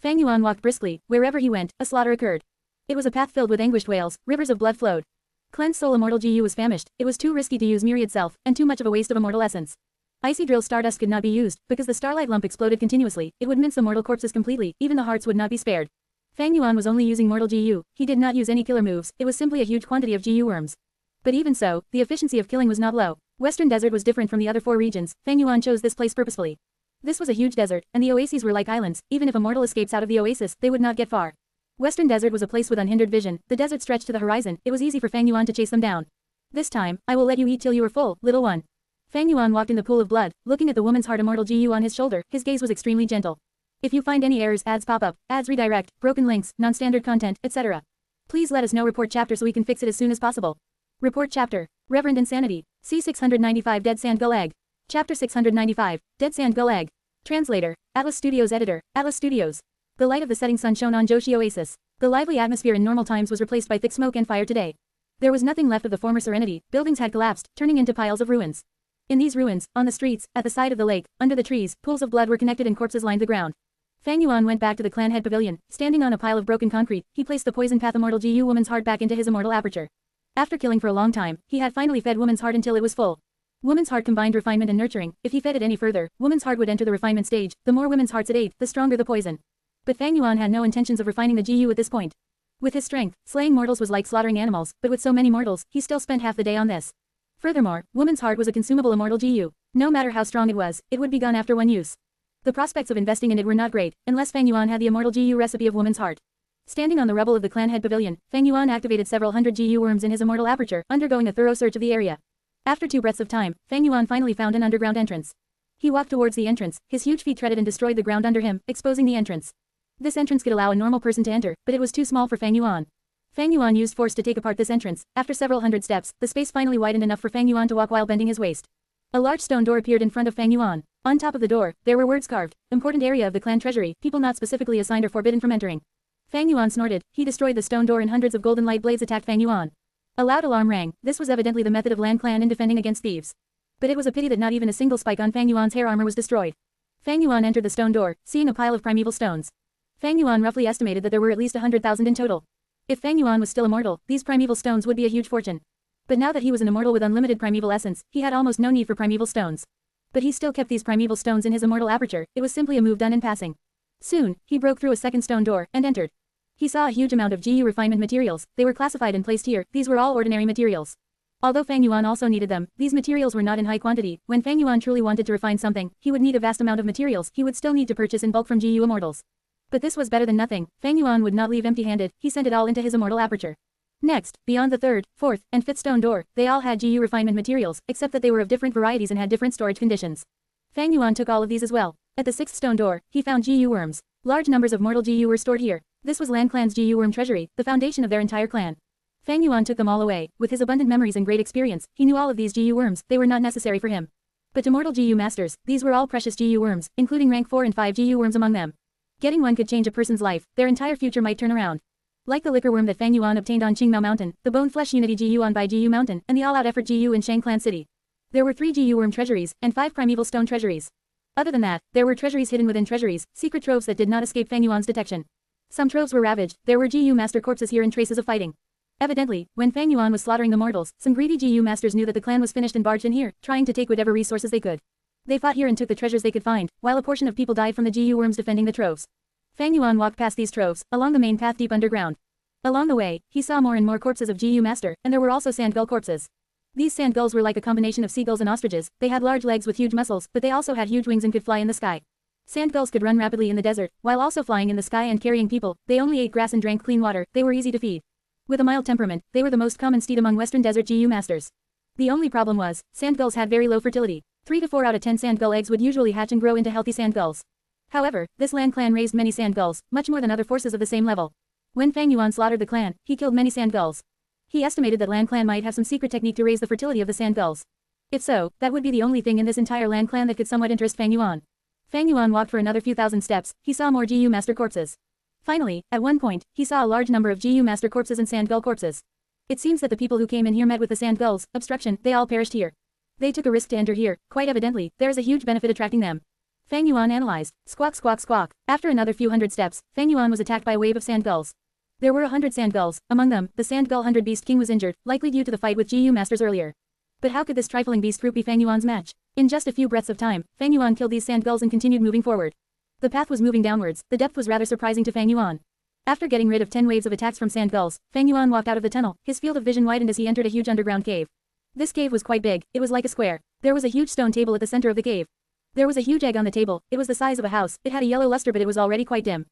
Fang Yuan walked briskly, wherever he went, a slaughter occurred. It was a path filled with anguished wails, rivers of blood flowed. Cleansed soul immortal GU was famished, it was too risky to use myriad self, and too much of a waste of immortal essence. Icy drill stardust could not be used, because the starlight lump exploded continuously, it would mince the mortal corpses completely, even the hearts would not be spared. Fang Yuan was only using mortal GU, he did not use any killer moves, it was simply a huge quantity of GU worms. But even so, the efficiency of killing was not low. Western Desert was different from the other 4 regions, Fang Yuan chose this place purposefully. This was a huge desert, and the oases were like islands, even if a mortal escapes out of the oasis, they would not get far. Western Desert was a place with unhindered vision, the desert stretched to the horizon, it was easy for Fang Yuan to chase them down. This time, I will let you eat till you are full, little one. Fang Yuan walked in the pool of blood, looking at the woman's heart Immortal GU on his shoulder, his gaze was extremely gentle. If you find any errors, ads pop up, ads redirect, broken links, non-standard content, etc. Please let us know. Report chapter so we can fix it as soon as possible. Report chapter. Reverend Insanity. C695 Dead Sand Gull Egg. Chapter 695, Dead Sand Gull Egg. Translator. Atlas Studios Editor, Atlas Studios. The light of the setting sun shone on Joshi Oasis. The lively atmosphere in normal times was replaced by thick smoke and fire today. There was nothing left of the former serenity, buildings had collapsed, turning into piles of ruins. In these ruins, on the streets, at the side of the lake, under the trees, pools of blood were connected and corpses lined the ground. Fang Yuan went back to the clan head pavilion, standing on a pile of broken concrete, he placed the poison path Immortal GU woman's heart back into his immortal aperture. After killing for a long time, he had finally fed woman's heart until it was full. Woman's heart combined refinement and nurturing, if he fed it any further, woman's heart would enter the refinement stage, the more women's hearts it ate, the stronger the poison. But Fang Yuan had no intentions of refining the GU at this point. With his strength, slaying mortals was like slaughtering animals, but with so many mortals, he still spent half the day on this. Furthermore, woman's heart was a consumable immortal GU. No matter how strong it was, it would be gone after one use. The prospects of investing in it were not great, unless Fang Yuan had the immortal GU recipe of woman's heart. Standing on the rubble of the clan head pavilion, Fang Yuan activated several hundred GU worms in his immortal aperture, undergoing a thorough search of the area. After 2 breaths of time, Fang Yuan finally found an underground entrance. He walked towards the entrance, his huge feet treaded and destroyed the ground under him, exposing the entrance. This entrance could allow a normal person to enter, but it was too small for Fang Yuan. Fang Yuan used force to take apart this entrance. After several hundred steps, the space finally widened enough for Fang Yuan to walk while bending his waist. A large stone door appeared in front of Fang Yuan. On top of the door, there were words carved, important area of the clan treasury, people not specifically assigned or forbidden from entering. Fang Yuan snorted, he destroyed the stone door and hundreds of golden light blades attacked Fang Yuan. A loud alarm rang, this was evidently the method of Lan clan in defending against thieves. But it was a pity that not even a single spike on Fang Yuan's hair armor was destroyed. Fang Yuan entered the stone door, seeing a pile of primeval stones. Fang Yuan roughly estimated that there were at least 100,000 in total. If Fang Yuan was still immortal, these primeval stones would be a huge fortune. But now that he was an immortal with unlimited primeval essence, he had almost no need for primeval stones. But he still kept these primeval stones in his immortal aperture, it was simply a move done in passing. Soon, he broke through a second stone door, and entered. He saw a huge amount of GU refinement materials, they were classified and placed here, these were all ordinary materials. Although Fang Yuan also needed them, these materials were not in high quantity. When Fang Yuan truly wanted to refine something, he would need a vast amount of materials, he would still need to purchase in bulk from GU immortals. But this was better than nothing, Fang Yuan would not leave empty-handed, he sent it all into his immortal aperture. Next, beyond the 3rd, 4th, and 5th stone door, they all had GU refinement materials, except that they were of different varieties and had different storage conditions. Fang Yuan took all of these as well. At the 6th stone door, he found GU worms. Large numbers of mortal GU were stored here. This was Lan clan's GU worm treasury, the foundation of their entire clan. Fang Yuan took them all away. With his abundant memories and great experience, he knew all of these GU worms, they were not necessary for him. But to mortal GU masters, these were all precious GU worms, including rank 4 and 5 GU worms among them. Getting one could change a person's life, their entire future might turn around. Like the liquor worm that Fang Yuan obtained on Qingmao Mountain, the Bone Flesh Unity GU on Bai GU Mountain, and the all-out effort GU in Shang Clan City. There were 3 GU worm treasuries, and 5 primeval stone treasuries. Other than that, there were treasuries hidden within treasuries, secret troves that did not escape Fang Yuan's detection. Some troves were ravaged, there were GU master corpses here and traces of fighting. Evidently, when Fang Yuan was slaughtering the mortals, some greedy GU masters knew that the clan was finished and barged in here, trying to take whatever resources they could. They fought here and took the treasures they could find, while a portion of people died from the GU worms defending the troves. Fang Yuan walked past these troves, along the main path deep underground. Along the way, he saw more and more corpses of GU master, and there were also sand gull corpses. These sand gulls were like a combination of seagulls and ostriches, they had large legs with huge muscles, but they also had huge wings and could fly in the sky. Sand gulls could run rapidly in the desert, while also flying in the sky and carrying people, they only ate grass and drank clean water, they were easy to feed. With a mild temperament, they were the most common steed among Western Desert GU masters. The only problem was, sand gulls had very low fertility. 3 to 4 out of 10 sand gull eggs would usually hatch and grow into healthy sand gulls. However, this Lan clan raised many sand gulls, much more than other forces of the same level. When Fang Yuan slaughtered the clan, he killed many sand gulls. He estimated that Lan clan might have some secret technique to raise the fertility of the sand gulls. If so, that would be the only thing in this entire Lan clan that could somewhat interest Fang Yuan. Fang Yuan walked for another few thousand steps, he saw more GU master corpses. Finally, at one point, he saw a large number of GU master corpses and sand gull corpses. It seems that the people who came in here met with the sand gulls, obstruction, they all perished here. They took a risk to enter here, quite evidently, there is a huge benefit attracting them. Fang Yuan analyzed, squawk squawk squawk. After another few hundred steps, Fang Yuan was attacked by a wave of sand gulls. There were 100 sand gulls, among them, the sand gull 100 beast king was injured, likely due to the fight with GU masters earlier. But how could this trifling beast fruit be Fang Yuan's match? In just a few breaths of time, Fang Yuan killed these sand gulls and continued moving forward. The path was moving downwards, the depth was rather surprising to Fang Yuan. After getting rid of 10 waves of attacks from sand gulls, Fang Yuan walked out of the tunnel, his field of vision widened as he entered a huge underground cave. This cave was quite big, it was like a square. There was a huge stone table at the center of the cave. There was a huge egg on the table, it was the size of a house, it had a yellow luster but it was already quite dim.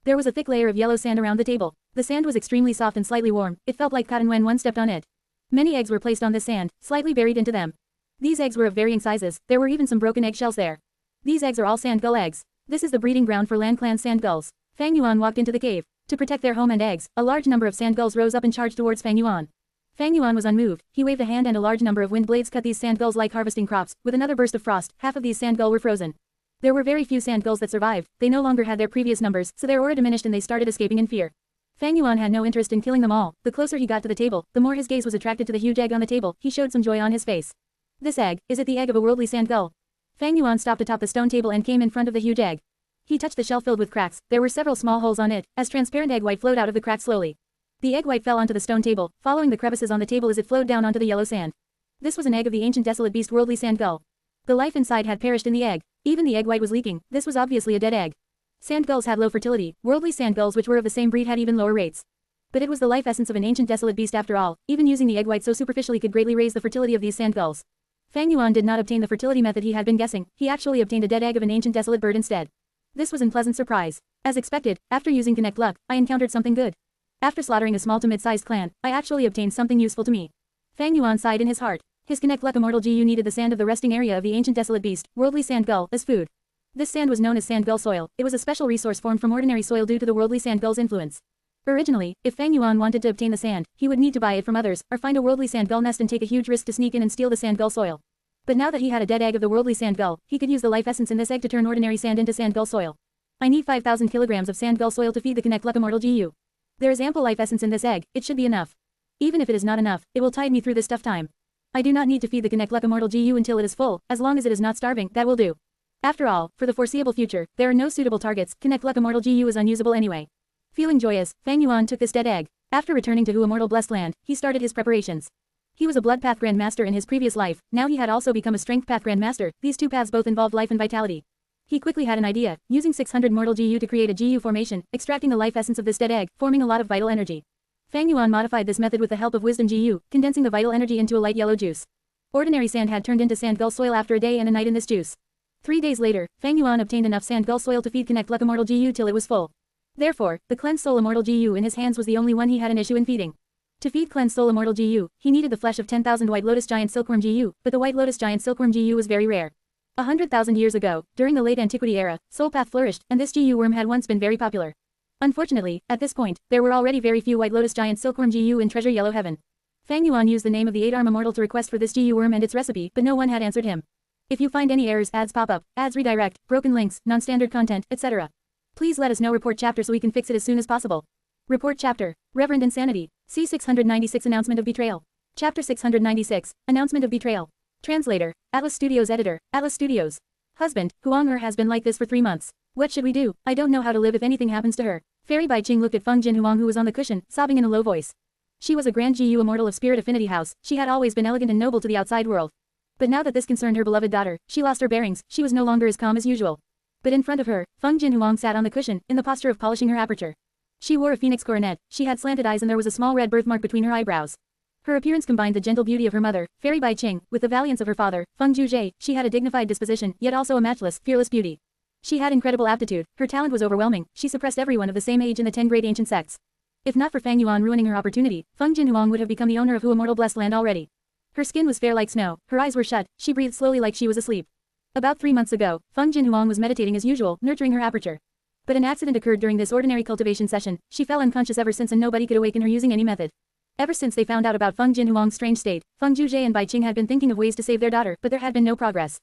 There was a thick layer of yellow sand around the table. The sand was extremely soft and slightly warm, it felt like cotton when one stepped on it. Many eggs were placed on this sand, slightly buried into them. These eggs were of varying sizes, there were even some broken eggshells there. These eggs are all sand gull eggs. This is the breeding ground for Land Clan sand gulls. Fang Yuan walked into the cave. To protect their home and eggs, a large number of sand gulls rose up and charged towards Fang Yuan. Fang Yuan was unmoved, he waved a hand and a large number of wind blades cut these sand gulls like harvesting crops. With another burst of frost, half of these sand gull were frozen. There were very few sand gulls that survived, they no longer had their previous numbers, so their aura diminished and they started escaping in fear. Fang Yuan had no interest in killing them all. The closer he got to the table, the more his gaze was attracted to the huge egg on the table. He showed some joy on his face. This egg, is it the egg of a worldly sand gull? Fang Yuan stopped atop the stone table and came in front of the huge egg. He touched the shell filled with cracks, there were several small holes on it, as transparent egg white flowed out of the cracks slowly. The egg white fell onto the stone table, following the crevices on the table as it flowed down onto the yellow sand. This was an egg of the ancient desolate beast worldly sand gull. The life inside had perished in the egg. Even the egg white was leaking, this was obviously a dead egg. Sand gulls had low fertility, worldly sand gulls which were of the same breed had even lower rates. But it was the life essence of an ancient desolate beast after all, even using the egg white so superficially could greatly raise the fertility of these sand gulls. Fang Yuan did not obtain the fertility method he had been guessing, he actually obtained a dead egg of an ancient desolate bird instead. This was an unpleasant surprise. As expected, after using Connect Luck, I encountered something good. After slaughtering a small to mid-sized clan, I actually obtained something useful to me. Fang Yuan sighed in his heart. His Connect Luck Immortal GU needed the sand of the resting area of the ancient desolate beast, worldly sand gull, as food. This sand was known as sand gull soil, it was a special resource formed from ordinary soil due to the worldly sand gull's influence. Originally, if Fang Yuan wanted to obtain the sand, he would need to buy it from others, or find a worldly sand gull nest and take a huge risk to sneak in and steal the sand gull soil. But now that he had a dead egg of the worldly sand gull, he could use the life essence in this egg to turn ordinary sand into sand gull soil. I need 5,000 kilograms of sand gull soil to feed the Connect Luck Immortal GU. There is ample life essence in this egg, it should be enough. Even if it is not enough, it will tide me through this tough time. I do not need to feed the Connect Luck Immortal GU until it is full, as long as it is not starving, that will do. After all, for the foreseeable future, there are no suitable targets, Connect Luck Immortal GU is unusable anyway. Feeling joyous, Fang Yuan took this dead egg. After returning to Hu Immortal Blessed Land, he started his preparations. He was a Blood Path Grandmaster in his previous life, now he had also become a Strength Path Grandmaster, these two paths both involved life and vitality. He quickly had an idea, using 600 mortal GU to create a GU formation, extracting the life essence of this dead egg, forming a lot of vital energy. Fang Yuan modified this method with the help of Wisdom GU, condensing the vital energy into a light yellow juice. Ordinary sand had turned into sand gull soil after a day and a night in this juice. 3 days later, Fang Yuan obtained enough sand gull soil to feed Connect Luck Immortal GU till it was full. Therefore, the Cleansed Soul Immortal GU in his hands was the only one he had an issue in feeding. To feed Cleansed Soul Immortal GU, he needed the flesh of 10,000 White Lotus Giant Silkworm GU, but the White Lotus Giant Silkworm GU was very rare. 100,000 years ago, during the late Antiquity era, Soul Path flourished, and this GU worm had once been very popular. Unfortunately, at this point, there were already very few White Lotus Giant Silkworm GU in Treasure Yellow Heaven. Fang Yuan used the name of the 8-arm Immortal to request for this GU worm and its recipe, but no one had answered him. If you find any errors, ads pop up, ads redirect, broken links, non-standard content, etc. Please let us know. Report chapter so we can fix it as soon as possible. Report chapter, Reverend Insanity, C696 Announcement of Betrayal. Chapter 696, Announcement of Betrayal. Translator, Atlas Studios Editor, Atlas Studios. Husband, Huang has been like this for 3 months. What should we do? I don't know how to live if anything happens to her. Fairy Bai Qing looked at Feng Jin Huang who was on the cushion, sobbing in a low voice. She was a Grand GU Immortal of Spirit Affinity House, she had always been elegant and noble to the outside world. But now that this concerned her beloved daughter, she lost her bearings, she was no longer as calm as usual. But in front of her, Feng Jin Huang sat on the cushion, in the posture of polishing her aperture. She wore a phoenix coronet, she had slanted eyes and there was a small red birthmark between her eyebrows. Her appearance combined the gentle beauty of her mother, Fairy Bai Qing, with the valiance of her father, Feng Juzhe. She had a dignified disposition, yet also a matchless, fearless beauty. She had incredible aptitude, her talent was overwhelming, she suppressed everyone of the same age in the 10 great ancient sects. If not for Fang Yuan ruining her opportunity, Feng Jin Huang would have become the owner of Hu Immortal Blessed Land already. Her skin was fair like snow, her eyes were shut, she breathed slowly like she was asleep. About 3 months ago, Feng Jin Huang was meditating as usual, nurturing her aperture. But an accident occurred during this ordinary cultivation session, she fell unconscious ever since and nobody could awaken her using any method. Ever since they found out about Feng Jin Huang's strange state, Feng Juzhe and Bai Qing had been thinking of ways to save their daughter, but there had been no progress.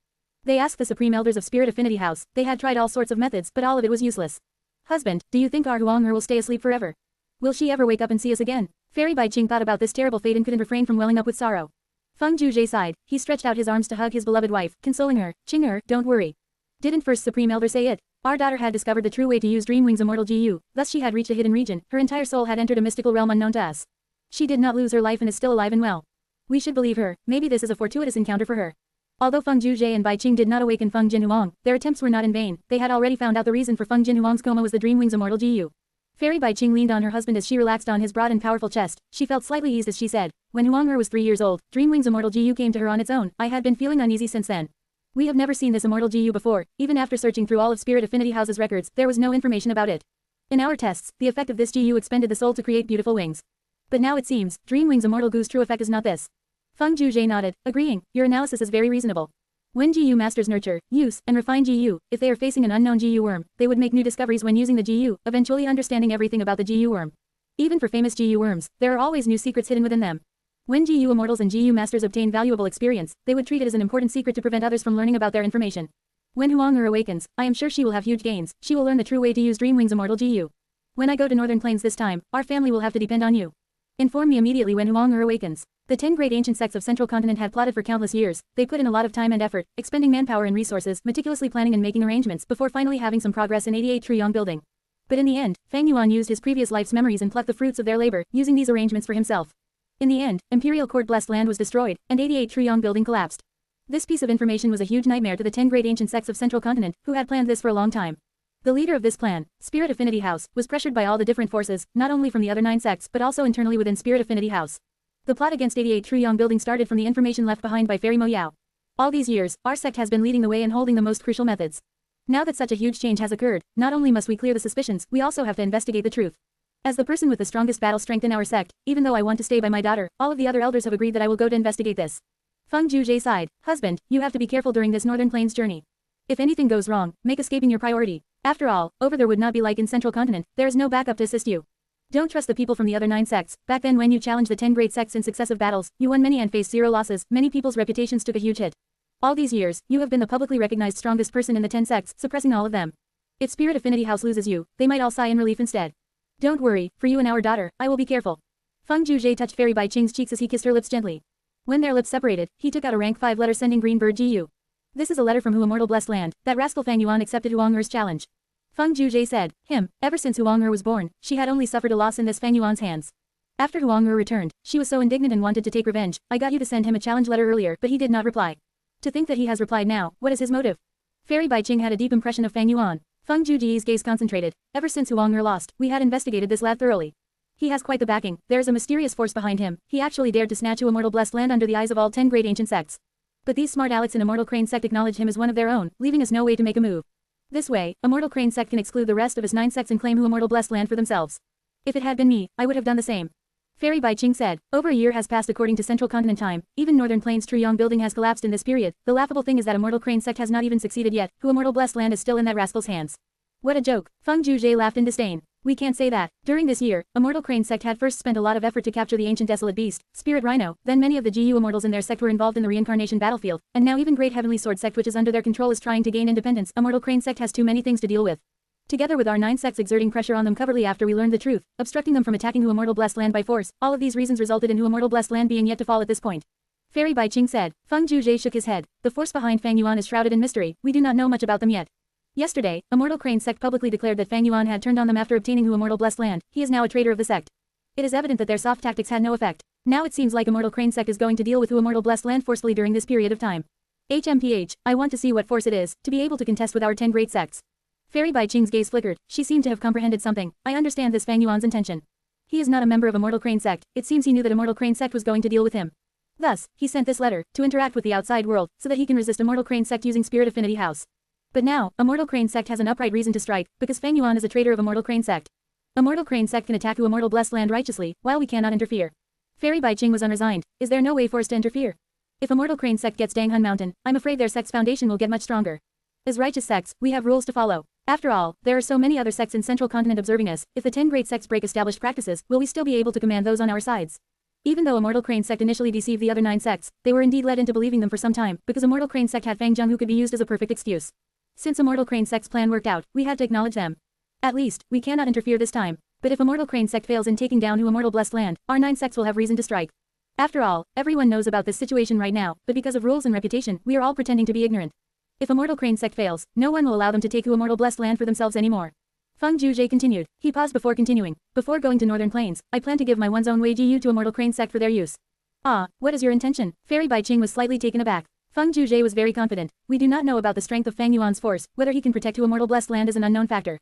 They asked the Supreme Elders of Spirit Affinity House, they had tried all sorts of methods, but all of it was useless. Husband, do you think our Huang will stay asleep forever? Will she ever wake up and see us again? Fairy Bai Qing thought about this terrible fate and couldn't refrain from welling up with sorrow. Feng Juzhe sighed, he stretched out his arms to hug his beloved wife, consoling her, Qing don't worry. Didn't first Supreme Elder say it? Our daughter had discovered the true way to use Dreamwing's Immortal GU, thus she had reached a hidden region, her entire soul had entered a mystical realm unknown to us. She did not lose her life and is still alive and well. We should believe her, maybe this is a fortuitous encounter for her. Although Feng Juzhe and Bai Qing did not awaken Feng Jin Huang, their attempts were not in vain, they had already found out the reason for Feng Jin Huang's coma was the Dreamwing's Immortal GU. Fairy Bai Qing leaned on her husband as she relaxed on his broad and powerful chest, she felt slightly eased as she said, when Huang was 3 years old, Dreamwing's Immortal GU came to her on its own, I had been feeling uneasy since then. We have never seen this Immortal GU before, even after searching through all of Spirit Affinity House's records, there was no information about it. In our tests, the effect of this GU expended the soul to create beautiful wings. But now it seems, Dream Wings Immortal Gu's true effect is not this. Feng Yuzhe nodded, agreeing, your analysis is very reasonable. When GU masters nurture, use, and refine GU, if they are facing an unknown GU worm, they would make new discoveries when using the GU, eventually understanding everything about the GU worm. Even for famous GU worms, there are always new secrets hidden within them. When GU immortals and GU masters obtain valuable experience, they would treat it as an important secret to prevent others from learning about their information. When Huang awakens, I am sure she will have huge gains. She will learn the true way to use Dream Wings Immortal GU. When I go to Northern Plains this time, our family will have to depend on you. Inform me immediately when Huang awakens. The 10 great ancient sects of Central Continent had plotted for countless years. They put in a lot of time and effort, expending manpower and resources, meticulously planning and making arrangements before finally having some progress in 88 Truyong building. But in the end, Fang Yuan used his previous life's memories and plucked the fruits of their labor, using these arrangements for himself. In the end, Imperial Court blessed land was destroyed, and 88 Truyong building collapsed. This piece of information was a huge nightmare to the 10 great ancient sects of Central Continent, who had planned this for a long time. The leader of this plan, Spirit Affinity House, was pressured by all the different forces, not only from the other 9 sects but also internally within Spirit Affinity House. The plot against 88 Truyong building started from the information left behind by Fairy Mo Yao. All these years, our sect has been leading the way and holding the most crucial methods. Now that such a huge change has occurred, not only must we clear the suspicions, we also have to investigate the truth. As the person with the strongest battle strength in our sect, even though I want to stay by my daughter, all of the other elders have agreed that I will go to investigate this. Feng Yuzhe sighed, husband, you have to be careful during this Northern Plains journey. If anything goes wrong, make escaping your priority. After all, over there would not be like in Central Continent, there is no backup to assist you. Don't trust the people from the other 9 sects. Back then when you challenged the 10 great sects in successive battles, you won many and faced 0 losses, many people's reputations took a huge hit. All these years, you have been the publicly recognized strongest person in the 10 sects, suppressing all of them. If Spirit Affinity House loses you, they might all sigh in relief instead. Don't worry, for you and our daughter, I will be careful. Feng Yuzhe touched Fairy Bai Qing's cheeks as he kissed her lips gently. When their lips separated, he took out a rank 5 letter sending green bird GU. This is a letter from Hu Immortal Blessed Land, that rascal Fang Yuan accepted Huang challenge. Feng Yuzhe said, ever since Huang was born, she had only suffered a loss in this Fang Yuan's hands. After Huang returned, she was so indignant and wanted to take revenge. I got you to send him a challenge letter earlier, but he did not reply. To think that he has replied now, what is his motive? Fairy Bai Qing had a deep impression of Fang Yuan. Feng Yuzhe's gaze concentrated. Ever since Huang lost, we had investigated this lad thoroughly. He has quite the backing, there is a mysterious force behind him. He actually dared to snatch Hu Immortal Blessed Land under the eyes of all 10 great ancient sects. But these smart Alex in Immortal Crane sect acknowledge him as one of their own, leaving us no way to make a move. This way, Immortal Crane sect can exclude the rest of his 9 sects and claim Hu Immortal Blessed Land for themselves. If it had been me, I would have done the same. Fairy Bai Qing said, over a year has passed according to Central Continent time, even Northern Plains Truyong building has collapsed in this period. The laughable thing is that Immortal Crane sect has not even succeeded yet, Hu Immortal Blessed Land is still in that rascal's hands. What a joke, Feng Yuzhe laughed in disdain. We can't say that. During this year, Immortal Crane sect had first spent a lot of effort to capture the ancient desolate beast, Spirit Rhino, then many of the GU immortals in their sect were involved in the reincarnation battlefield, and now even Great Heavenly Sword sect which is under their control is trying to gain independence. Immortal Crane sect has too many things to deal with. Together with our 9 sects exerting pressure on them covertly after we learned the truth, obstructing them from attacking Hu Immortal Blessed Land by force, all of these reasons resulted in Hu Immortal Blessed Land being yet to fall at this point. Fairy Bai Qing said. Feng Yuzhe shook his head. The force behind Fang Yuan is shrouded in mystery, we do not know much about them yet. Yesterday, Immortal Crane sect publicly declared that Fang Yuan had turned on them after obtaining Hu Immortal Blessed Land. He is now a traitor of the sect. It is evident that their soft tactics had no effect. Now it seems like Immortal Crane sect is going to deal with Hu Immortal Blessed Land forcefully during this period of time. HMPH, I want to see what force it is, to be able to contest with our 10 great sects. Fairy Bai Qing's gaze flickered, she seemed to have comprehended something. I understand this Fang Yuan's intention. He is not a member of Immortal Crane sect, it seems he knew that Immortal Crane sect was going to deal with him. Thus, he sent this letter, to interact with the outside world, so that he can resist Immortal Crane sect using Spirit Affinity House. But now, Immortal Crane sect has an upright reason to strike, because Fang Yuan is a traitor of Immortal Crane sect. Immortal Crane sect can attack Hu Immortal Blessed Land righteously, while we cannot interfere. Fairy Bai Qing was unresigned. Is there no way for us to interfere? If Immortal Crane sect gets Danghun Mountain, I'm afraid their sect's foundation will get much stronger. As righteous sects, we have rules to follow. After all, there are so many other sects in Central Continent observing us. If the 10 great sects break established practices, will we still be able to command those on our sides? Even though Immortal Crane sect initially deceived the other 9 sects, they were indeed led into believing them for some time, because Immortal Crane sect had Fang Zheng who could be used as a perfect excuse. Since Immortal Crane sect's plan worked out, we had to acknowledge them. At least, we cannot interfere this time. But if Immortal Crane sect fails in taking down Hu Immortal Blessed Land, our 9 sects will have reason to strike. After all, everyone knows about this situation right now, but because of rules and reputation, we are all pretending to be ignorant. If Immortal Crane sect fails, no one will allow them to take Hu Immortal Blessed Land for themselves anymore. Feng Yuzhe continued. He paused before continuing. Before going to Northern Plains, I plan to give my one's own way GU to Immortal Crane sect for their use. Ah, what is your intention? Fairy Bai Qing was slightly taken aback. Feng Yuzhe was very confident. We do not know about the strength of Fang Yuan's force, whether he can protect Hu Immortal Blessed Land is an unknown factor.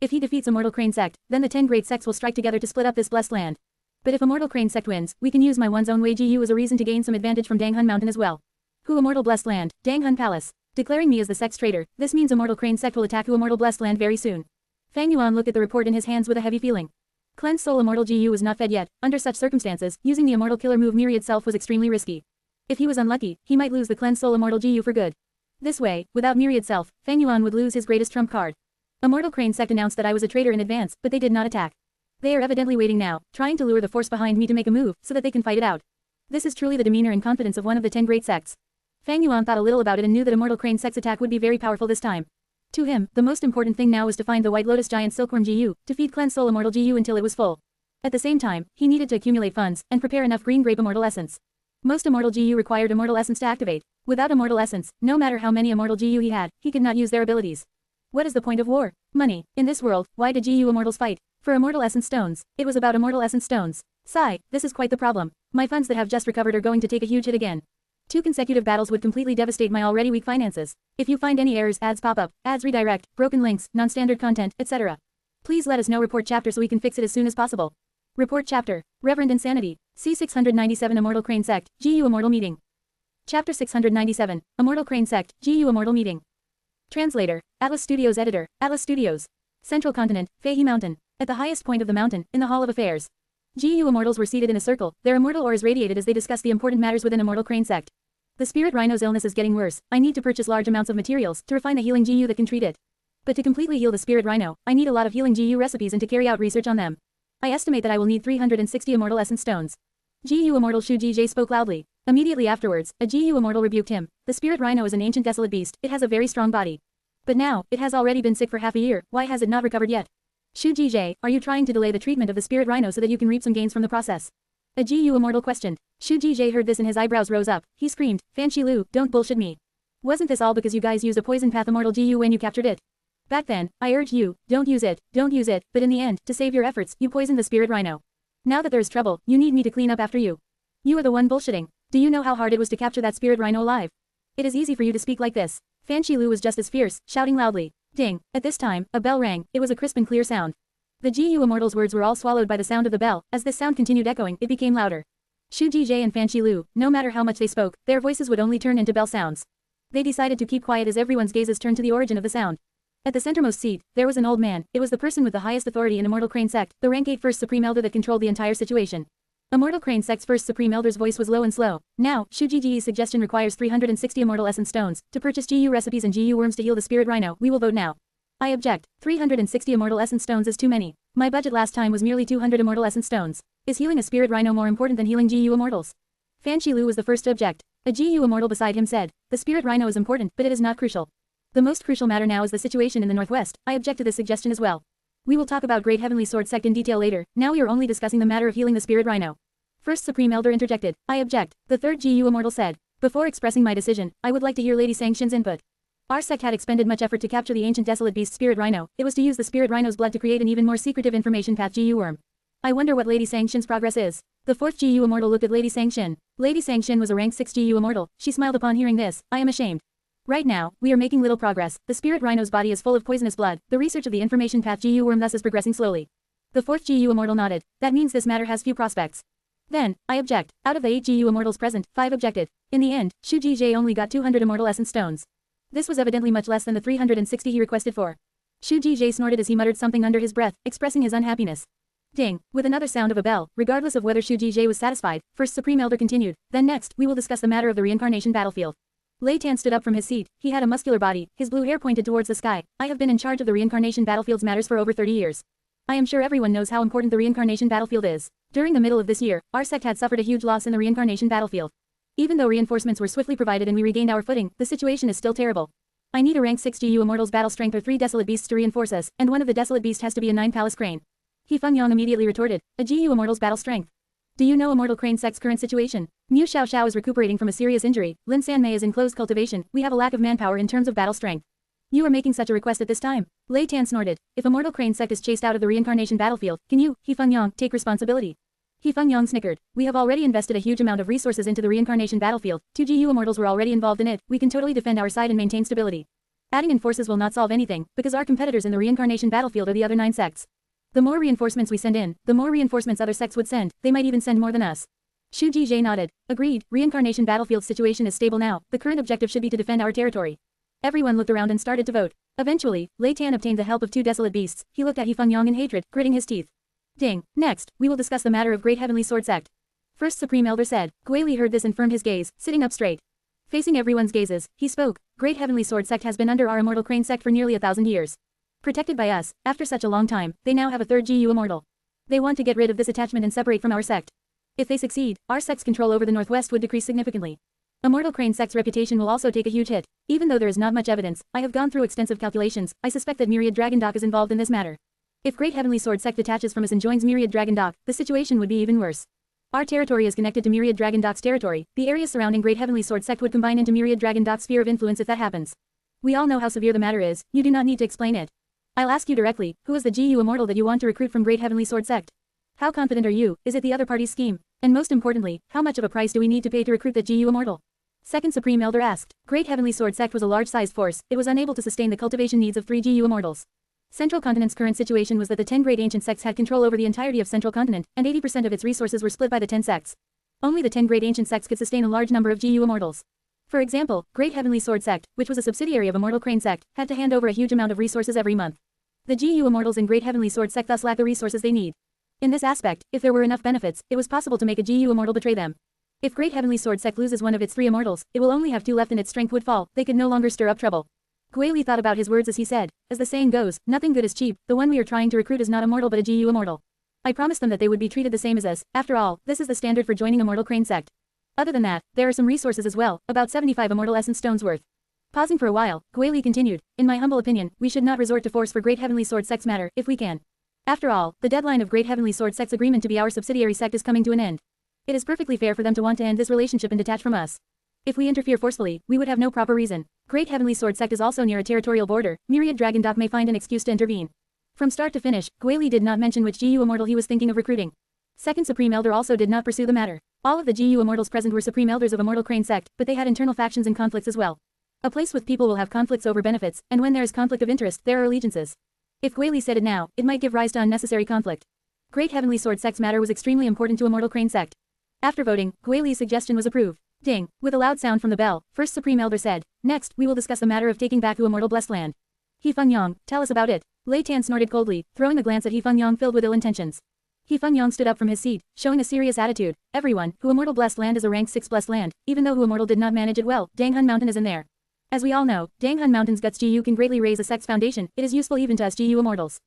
If he defeats Immortal Crane sect, then the 10 great sects will strike together to split up this blessed land. But if Immortal Crane sect wins, we can use my one's own way GU as a reason to gain some advantage from Danghun Mountain as well. Hu Immortal Blessed Land, Danghun Palace. Declaring me as the sect's traitor, this means Immortal Crane sect will attack Hu Immortal Blessed Land very soon. Fang Yuan looked at the report in his hands with a heavy feeling. Cleansed Soul Immortal GU was not fed yet. Under such circumstances, using the Immortal Killer move Myriad Self was extremely risky. If he was unlucky, he might lose the Cleansed Soul Immortal GU for good. This way, without Myriad Self, Fang Yuan would lose his greatest trump card. Immortal Crane Sect announced that I was a traitor in advance, but they did not attack. They are evidently waiting now, trying to lure the force behind me to make a move, so that they can fight it out. This is truly the demeanor and confidence of one of the 10 great sects. Fang Yuan thought a little about it and knew that Immortal Crane Sect's attack would be very powerful this time. To him, the most important thing now was to find the White Lotus Giant Silkworm GU, to feed Cleansed Soul Immortal GU until it was full. At the same time, he needed to accumulate funds, and prepare enough Green Grape Immortal Essence. Most Immortal GU required Immortal Essence to activate. Without Immortal Essence, no matter how many Immortal GU he had, he could not use their abilities. What is the point of war? Money. In this world, why did GU Immortals fight? For Immortal Essence Stones. It was about Immortal Essence Stones. Sigh, this is quite the problem. My funds that have just recovered are going to take a huge hit again. 2 consecutive battles would completely devastate my already weak finances. If you find any errors, ads pop up, ads redirect, broken links, non-standard content, etc. Please let us know. Report chapter so we can fix it as soon as possible. Report chapter. Reverend Insanity. C697 Immortal Crane Sect, GU Immortal Meeting. Chapter 697, Immortal Crane Sect, GU Immortal Meeting. Translator, Atlas Studios Editor, Atlas Studios. Central Continent, Feihe Mountain. At the highest point of the mountain, in the Hall of Affairs. GU Immortals were seated in a circle, their immortal auras radiated as they discussed the important matters within Immortal Crane Sect. The Spirit Rhino's illness is getting worse. I need to purchase large amounts of materials to refine a healing GU that can treat it. But to completely heal the Spirit Rhino, I need a lot of healing GU recipes and to carry out research on them. I estimate that I will need 360 Immortal Essence Stones. GU Immortal Shu Jie spoke loudly. Immediately afterwards, a GU Immortal rebuked him. The Spirit Rhino is an ancient desolate beast. It has a very strong body. But now, it has already been sick for half a year. Why has it not recovered yet? Shu Jie, are you trying to delay the treatment of the Spirit Rhino so that you can reap some gains from the process? A GU Immortal questioned. Shu Jie heard this and his eyebrows rose up. He screamed, Fan Shilu, don't bullshit me. Wasn't this all because you guys used a poison path Immortal GU when you captured it? Back then, I urged you, don't use it, but in the end, to save your efforts, you poisoned the Spirit Rhino. Now that there is trouble, you need me to clean up after you. You are the one bullshitting. Do you know how hard it was to capture that Spirit Rhino alive? It is easy for you to speak like this. Fan Shilu was just as fierce, shouting loudly. Ding. At this time, a bell rang. It was a crisp and clear sound. The GU Immortal's words were all swallowed by the sound of the bell. As this sound continued echoing, it became louder. Shu Jie and Fan Shilu, no matter how much they spoke, their voices would only turn into bell sounds. They decided to keep quiet as everyone's gazes turned to the origin of the sound. At the centermost seat, there was an old man. It was the person with the highest authority in Immortal Crane Sect, the rank 8 First Supreme Elder that controlled the entire situation. Immortal Crane Sect's First Supreme Elder's voice was low and slow. Now, Shu Ji's suggestion requires 360 Immortal Essence Stones. To purchase GU recipes and GU worms to heal the Spirit Rhino, we will vote now. I object. 360 Immortal Essence Stones is too many. My budget last time was merely 200 Immortal Essence Stones. Is healing a Spirit Rhino more important than healing GU Immortals? Fan Shilu was the first to object. A GU Immortal beside him said, the Spirit Rhino is important, but it is not crucial. The most crucial matter now is the situation in the Northwest. I object to this suggestion as well. We will talk about Great Heavenly Sword Sect in detail later. Now we are only discussing the matter of healing the Spirit Rhino. First Supreme Elder interjected. I object. The third GU Immortal said. Before expressing my decision, I would like to hear Lady Sangshin's input. Our sect had expended much effort to capture the ancient desolate beast Spirit Rhino. It was to use the Spirit Rhino's blood to create an even more secretive information path GU worm. I wonder what Lady Sangshin's progress is. The fourth GU Immortal looked at Lady Sangshin. Lady Sangshin was a rank 6 GU Immortal. She smiled upon hearing this. I am ashamed. Right now, we are making little progress. The Spirit Rhino's body is full of poisonous blood. The research of the information path GU worm thus is progressing slowly. The fourth GU Immortal nodded. That means this matter has few prospects. Then, I object. Out of the 8 GU Immortals present, 5 objected. In the end, Shu Jie only got 200 Immortal Essence Stones. This was evidently much less than the 360 he requested for. Shu Jie snorted as he muttered something under his breath, expressing his unhappiness. Ding. With another sound of a bell, regardless of whether Shu Jie was satisfied, First Supreme Elder continued. Then next, we will discuss the matter of the reincarnation battlefield. Lei Tan stood up from his seat. He had a muscular body, his blue hair pointed towards the sky. I have been in charge of the reincarnation battlefield's matters for over 30 years. I am sure everyone knows how important the reincarnation battlefield is. During the middle of this year, our sect had suffered a huge loss in the reincarnation battlefield. Even though reinforcements were swiftly provided and we regained our footing, the situation is still terrible. I need a rank 6 GU Immortal's battle strength or 3 desolate beasts to reinforce us, and one of the desolate beasts has to be a 9 palace crane. Fang Yuan immediately retorted, a GU Immortal's battle strength. Do you know Immortal Crane Sect's current situation? Mu Xiao is recuperating from a serious injury, Lin Sanmei is in closed cultivation, we have a lack of manpower in terms of battle strength. You are making such a request at this time. Lei Tan snorted. If Immortal Crane Sect is chased out of the reincarnation battlefield, can you, Fang Yuan, take responsibility? Fang Yuan snickered. We have already invested a huge amount of resources into the reincarnation battlefield, 2 GU Immortals were already involved in it, we can totally defend our side and maintain stability. Adding in forces will not solve anything, because our competitors in the reincarnation battlefield are the other 9 sects. The more reinforcements we send in, the more reinforcements other sects would send, they might even send more than us. Shu Jie nodded. Agreed, reincarnation battlefield situation is stable now, the current objective should be to defend our territory. Everyone looked around and started to vote. Eventually, Lei Tan obtained the help of two desolate beasts. He looked at He Feng Yang in hatred, gritting his teeth. Ding. Next, we will discuss the matter of Great Heavenly Sword Sect. First Supreme Elder said. Gui Li heard this and firmed his gaze, sitting up straight. Facing everyone's gazes, he spoke. Great Heavenly Sword Sect has been under our Immortal Crane Sect for nearly 1,000 years. Protected by us, after such a long time, they now have a third GU Immortal. They want to get rid of this attachment and separate from our sect. If they succeed, our sect's control over the Northwest would decrease significantly. Immortal Crane Sect's reputation will also take a huge hit. Even though there is not much evidence, I have gone through extensive calculations, I suspect that Myriad Dragon Dock is involved in this matter. If Great Heavenly Sword Sect detaches from us and joins Myriad Dragon Dock, the situation would be even worse. Our territory is connected to Myriad Dragon Dock's territory. The areas surrounding Great Heavenly Sword Sect would combine into Myriad Dragon Dock's sphere of influence if that happens. We all know how severe the matter is, you do not need to explain it. I'll ask you directly, who is the GU Immortal that you want to recruit from Great Heavenly Sword Sect? How confident are you, is it the other party's scheme? And most importantly, how much of a price do we need to pay to recruit that GU Immortal? Second Supreme Elder asked. Great Heavenly Sword Sect was a large-sized force, it was unable to sustain the cultivation needs of 3 GU Immortals. Central Continent's current situation was that the 10 great ancient sects had control over the entirety of Central Continent, and 80% of its resources were split by the 10 sects. Only the 10 great ancient sects could sustain a large number of GU Immortals. For example, Great Heavenly Sword Sect, which was a subsidiary of Immortal Crane Sect, had to hand over a huge amount of resources every month. The GU Immortals in Great Heavenly Sword Sect thus lack the resources they need. In this aspect, if there were enough benefits, it was possible to make a GU Immortal betray them. If Great Heavenly Sword Sect loses one of its 3 Immortals, it will only have 2 left and its strength would fall, they could no longer stir up trouble. Gui Li thought about his words as he said, as the saying goes, nothing good is cheap, the one we are trying to recruit is not immortal but a GU Immortal. I promised them that they would be treated the same as us, after all, this is the standard for joining Immortal Crane Sect. Other than that, there are some resources as well, about 75 Immortal Essence Stones worth. Pausing for a while, Gui Li continued, in my humble opinion, we should not resort to force for Great Heavenly Sword Sect's matter, if we can. After all, the deadline of Great Heavenly Sword Sect's agreement to be our subsidiary sect is coming to an end. It is perfectly fair for them to want to end this relationship and detach from us. If we interfere forcefully, we would have no proper reason. Great Heavenly Sword Sect is also near a territorial border, Myriad Dragon Dock may find an excuse to intervene. From start to finish, Gui Li did not mention which GU Immortal he was thinking of recruiting. Second Supreme Elder also did not pursue the matter. All of the GU Immortals present were Supreme Elders of Immortal Crane Sect, but they had internal factions and conflicts as well. A place with people will have conflicts over benefits, and when there is conflict of interest, there are allegiances. If Gui Li said it now, it might give rise to unnecessary conflict. Great Heavenly Sword Sect's matter was extremely important to Immortal Crane Sect. After voting, Gui Li's suggestion was approved. Ding! With a loud sound from the bell, First Supreme Elder said, next, we will discuss the matter of taking back the Immortal Blessed Land. He Feng Yang, tell us about it. Lei Tan snorted coldly, throwing a glance at He Feng Yang filled with ill intentions. He Feng Yang stood up from his seat, showing a serious attitude. Everyone, who Immortal Blessed Land is a rank 6 blessed land, even though who Immortal did not manage it well, Danghun Mountain is in there. As we all know, Danghun Mountain's Guts GU can greatly raise a sect's foundation, it is useful even to us GU Immortals.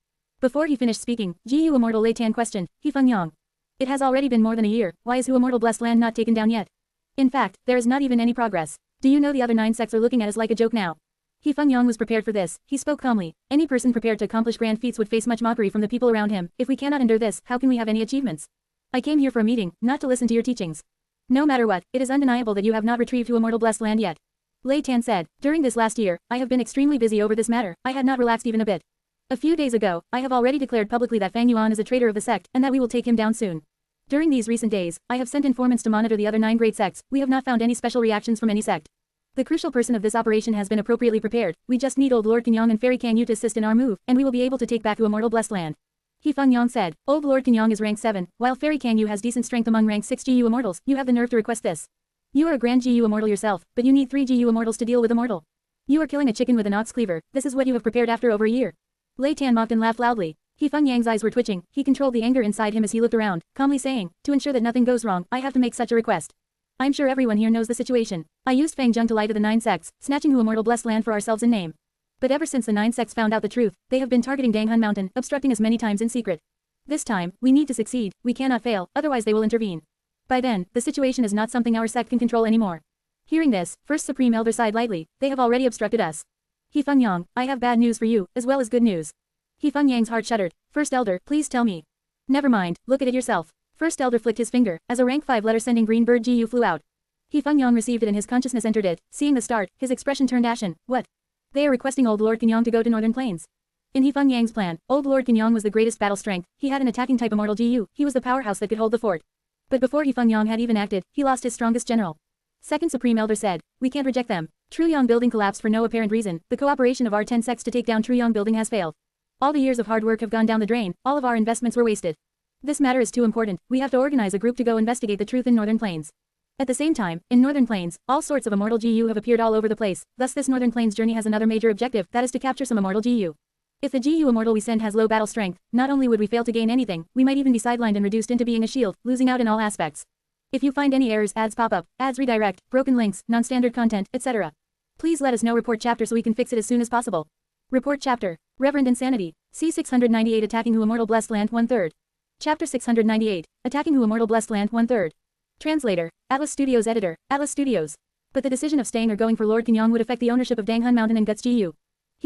Before he finished speaking, GU Immortal Lei Tan questioned, He Feng Yang. It has already been more than a year, why is who Immortal Blessed Land not taken down yet? In fact, there is not even any progress. Do you know the other 9 sects are looking at us like a joke now? He Feng Yang was prepared for this, he spoke calmly. Any person prepared to accomplish grand feats would face much mockery from the people around him. If we cannot endure this, how can we have any achievements? I came here for a meeting, not to listen to your teachings. No matter what, it is undeniable that you have not retrieved who Immortal Blessed Land yet. Lei Tan said, during this last year, I have been extremely busy over this matter, I had not relaxed even a bit. A few days ago, I have already declared publicly that Fang Yuan is a traitor of the sect, and that we will take him down soon. During these recent days, I have sent informants to monitor the other 9 great sects, we have not found any special reactions from any sect. The crucial person of this operation has been appropriately prepared, we just need Old Lord Kenyang and Fairy Kang Yu to assist in our move, and we will be able to take back the Immortal Blessed Land. He Feng Yang said, Old Lord Kenyang is rank 7, while Fairy Kang Yu has decent strength among rank 6 GU Immortals, you have the nerve to request this. You are a grand GU Immortal yourself, but you need 3 GU Immortals to deal with Immortal. You are killing a chicken with an ox cleaver, this is what you have prepared after over a year. Lei Tan mocked and laughed loudly. He Feng Yang's eyes were twitching, he controlled the anger inside him as he looked around, calmly saying, to ensure that nothing goes wrong, I have to make such a request. I'm sure everyone here knows the situation. I used Fang Zheng to lie to the 9 sects, snatching who Immortal Blessed Land for ourselves in name. But ever since the 9 sects found out the truth, they have been targeting Danghun Mountain, obstructing us many times in secret. This time, we need to succeed, we cannot fail, otherwise they will intervene. By then, the situation is not something our sect can control anymore. Hearing this, First Supreme Elder sighed lightly, they have already obstructed us. He Feng Yang, I have bad news for you, as well as good news. He Feng Yang's heart shuddered. First Elder, please tell me. Never mind, look at it yourself. First Elder flicked his finger, as a rank 5 letter sending green bird GU flew out. He Feng Yang received it and his consciousness entered it. Seeing the start, his expression turned ashen. What? They are requesting Old Lord Kenyang to go to Northern Plains. In He Feng Yang's plan, Old Lord Kenyang was the greatest battle strength, he had an attacking type Immortal GU, he was the powerhouse that could hold the fort. But before He Feng Yang had even acted, he lost his strongest general. Second Supreme Elder said, we can't reject them. Truyong Building collapsed for no apparent reason, the cooperation of our 10 sects to take down Truyong Building has failed. All the years of hard work have gone down the drain, all of our investments were wasted. This matter is too important, we have to organize a group to go investigate the truth in Northern Plains. At the same time, in Northern Plains, all sorts of immortal GU have appeared all over the place, thus this Northern Plains journey has another major objective, that is to capture some immortal GU. If the GU immortal we send has low battle strength, not only would we fail to gain anything, we might even be sidelined and reduced into being a shield, losing out in all aspects. If you find any errors, ads pop up, ads redirect, broken links, non-standard content, etc. Please let us know. Report chapter so we can fix it as soon as possible. Report chapter. Reverend Insanity. C698 Attacking Who Immortal Blessed Land 1/3. Chapter 698. Attacking Who Immortal Blessed Land 1/3. Translator. Atlas Studios Editor. Atlas Studios. But the decision of staying or going for Lord Kenyang would affect the ownership of Danghun Mountain and Guts GU.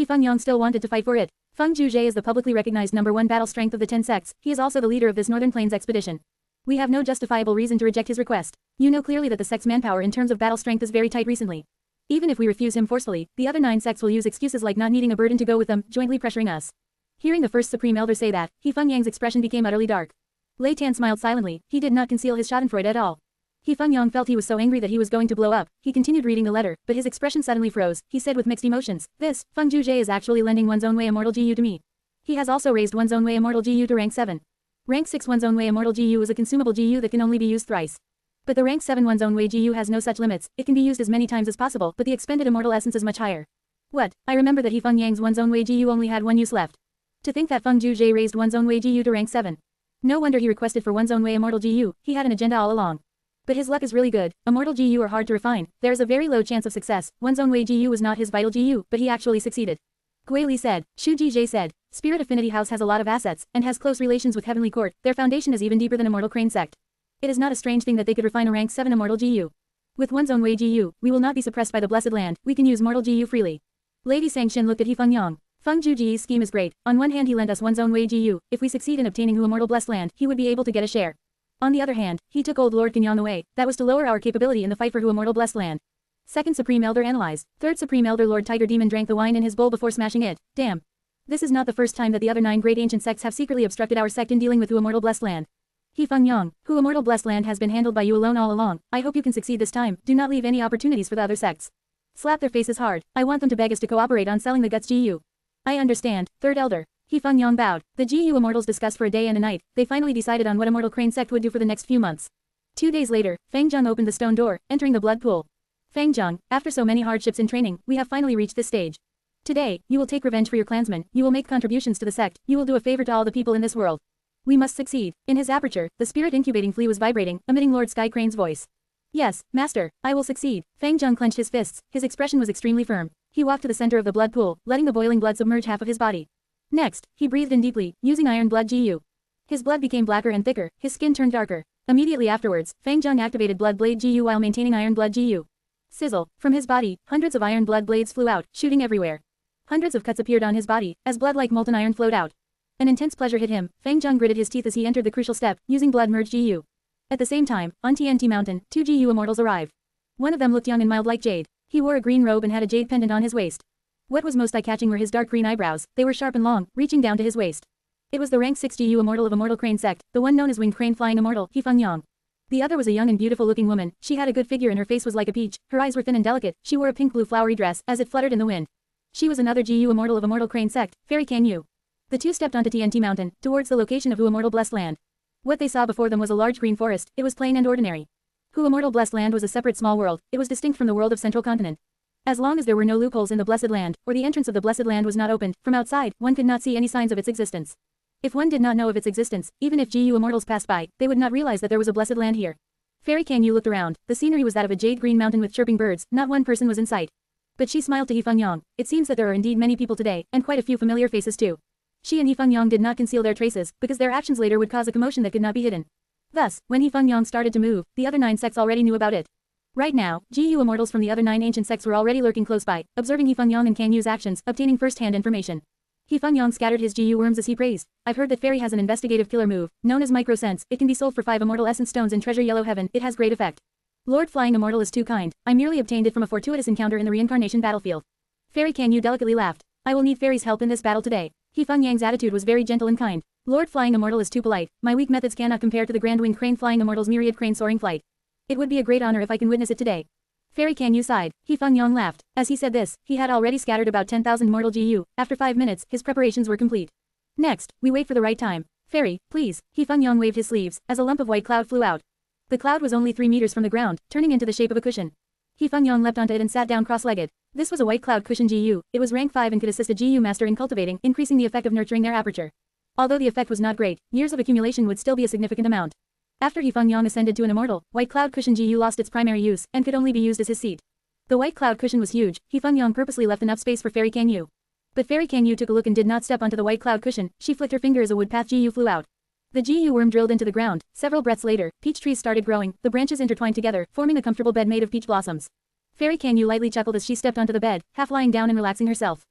Fang Yuan still wanted to fight for it. Feng Juzhe is the publicly recognized #1 battle strength of the 10 sects. He is also the leader of this Northern Plains expedition. We have no justifiable reason to reject his request. You know clearly that the sect's manpower in terms of battle strength is very tight recently. Even if we refuse him forcefully, the other 9 sects will use excuses like not needing a burden to go with them, jointly pressuring us. Hearing the first Supreme Elder say that, Feng Yang's expression became utterly dark. Lei Tan smiled silently. He did not conceal his schadenfreude at all. Feng Yang felt he was so angry that he was going to blow up. He continued reading the letter, but his expression suddenly froze. He said with mixed emotions, "This, Feng Juzhe is actually lending one's own way immortal GU to me. He has also raised one's own way immortal GU to rank 7. Rank 6 one's own way immortal GU is a consumable GU that can only be used thrice. But the rank 7 one's own way GU has no such limits, it can be used as many times as possible, but the expended immortal essence is much higher." What? I remember that Feng Yang's one's own way GU only had one use left. To think that Feng Juzhe raised one's own way GU to rank 7. No wonder he requested for one's own way immortal GU, he had an agenda all along. But his luck is really good. Immortal GU are hard to refine. There is a very low chance of success. One's own way GU was not his vital GU, but he actually succeeded. Gui Li said. Shu Jie said. Spirit Affinity House has a lot of assets, and has close relations with Heavenly Court. Their foundation is even deeper than Immortal Crane Sect. It is not a strange thing that they could refine a rank 7 immortal GU. With one's own way GU, we will not be suppressed by the Blessed Land. We can use mortal GU freely. Lady Sangxin looked at Feng Yang. Feng Juji's scheme is great. On one hand he lent us one's own way GU. If we succeed in obtaining Who Immortal Blessed Land, he would be able to get a share. On the other hand, he took old Lord Kenyang away. That was to lower our capability in the fight for Who Immortal Blessed Land. Second Supreme Elder analyzed. Third Supreme Elder Lord Tiger Demon drank the wine in his bowl before smashing it. Damn. This is not the first time that the other 9 great ancient sects have secretly obstructed our sect in dealing with Who Immortal Blessed Land. Feng Yang, Who Immortal Blessed Land has been handled by you alone all along. I hope you can succeed this time. Do not leave any opportunities for the other sects. Slap their faces hard. I want them to beg us to cooperate on selling the Guts GU. I understand. Third Elder. Feng Yang bowed. The GU Immortals discussed for a day and a night. They finally decided on what Immortal Crane Sect would do for the next few months. 2 days later, Fang Zheng opened the stone door, entering the blood pool. Fang Zheng, after so many hardships in training, we have finally reached this stage. Today, you will take revenge for your clansmen, you will make contributions to the sect, you will do a favor to all the people in this world. We must succeed. In his aperture, the spirit incubating flea was vibrating, emitting Lord Sky Crane's voice. Yes, Master, I will succeed. Fang Zheng clenched his fists, his expression was extremely firm. He walked to the center of the blood pool, letting the boiling blood submerge half of his body. Next, he breathed in deeply, using iron blood GU. His blood became blacker and thicker, his skin turned darker. Immediately afterwards, Fang Zheng activated blood blade GU while maintaining iron blood GU. Sizzle. From his body, hundreds of iron blood blades flew out, shooting everywhere. Hundreds of cuts appeared on his body, as blood like molten iron flowed out. An intense pleasure hit him. Fang Zheng gritted his teeth as he entered the crucial step, using blood merge GU. At the same time, on TNT Mountain, 2 GU immortals arrived. One of them looked young and mild like jade. He wore a green robe and had a jade pendant on his waist. What was most eye-catching were his dark green eyebrows. They were sharp and long, reaching down to his waist. It was the rank 6 GU immortal of Immortal Crane Sect, the one known as Winged Crane Flying Immortal, Feng Yang. The other was a young and beautiful-looking woman. She had a good figure and her face was like a peach. Her eyes were thin and delicate. She wore a pink-blue flowery dress, as it fluttered in the wind. She was another GU immortal of Immortal Crane Sect, Fairy Can Yu. The two stepped onto TNT Mountain, towards the location of Who Immortal Blessed Land. What they saw before them was a large green forest. It was plain and ordinary. Who Immortal Blessed Land was a separate small world. It was distinct from the world of Central Continent. As long as there were no loopholes in the Blessed Land, or the entrance of the Blessed Land was not opened, from outside, one could not see any signs of its existence. If one did not know of its existence, even if GU immortals passed by, they would not realize that there was a Blessed Land here. Fairy Can Yu looked around. The scenery was that of a jade green mountain with chirping birds. Not one person was in sight. But she smiled to Feng Yang. It seems that there are indeed many people today, and quite a few familiar faces too. She and Feng Yang did not conceal their traces, because their actions later would cause a commotion that could not be hidden. Thus, when Feng Yang started to move, the other 9 sects already knew about it. Right now, GU immortals from the other 9 ancient sects were already lurking close by, observing Feng Yang and Can Yu's actions, obtaining first-hand information. Feng Yang scattered his GU worms as he praised. I've heard that Fairy has an investigative killer move, known as Microsense. It can be sold for 5 immortal essence stones in Treasure Yellow Heaven. It has great effect. Lord Flying Immortal is too kind. I merely obtained it from a fortuitous encounter in the reincarnation battlefield. Fairy Can Yu delicately laughed. I will need Fairy's help in this battle today. Feng Yang's attitude was very gentle and kind. Lord Flying Immortal is too polite. My weak methods cannot compare to the Grand Winged Crane Flying Immortal's myriad crane soaring flight. It would be a great honor if I can witness it today. Fairy Can Yu sighed. Feng Yang laughed. As he said this, he had already scattered about 10,000 mortal GU. After 5 minutes, his preparations were complete. Next, we wait for the right time. Fairy, please. Feng Yang waved his sleeves, as a lump of white cloud flew out. The cloud was only 3 meters from the ground, turning into the shape of a cushion. Fang Yuan leapt onto it and sat down cross-legged. This was a white cloud cushion GU. It was rank 5 and could assist a GU master in cultivating, increasing the effect of nurturing their aperture. Although the effect was not great, years of accumulation would still be a significant amount. After Fang Yuan ascended to an immortal, white cloud cushion GU lost its primary use and could only be used as his seat. The white cloud cushion was huge. Fang Yuan purposely left enough space for Fairy Kang Yu. But Fairy Kang Yu took a look and did not step onto the white cloud cushion. She flicked her finger as a wood path GU flew out. The GU worm drilled into the ground. Several breaths later, peach trees started growing, the branches intertwined together, forming a comfortable bed made of peach blossoms. Fairy Kang Yu lightly chuckled as she stepped onto the bed, half lying down and relaxing herself.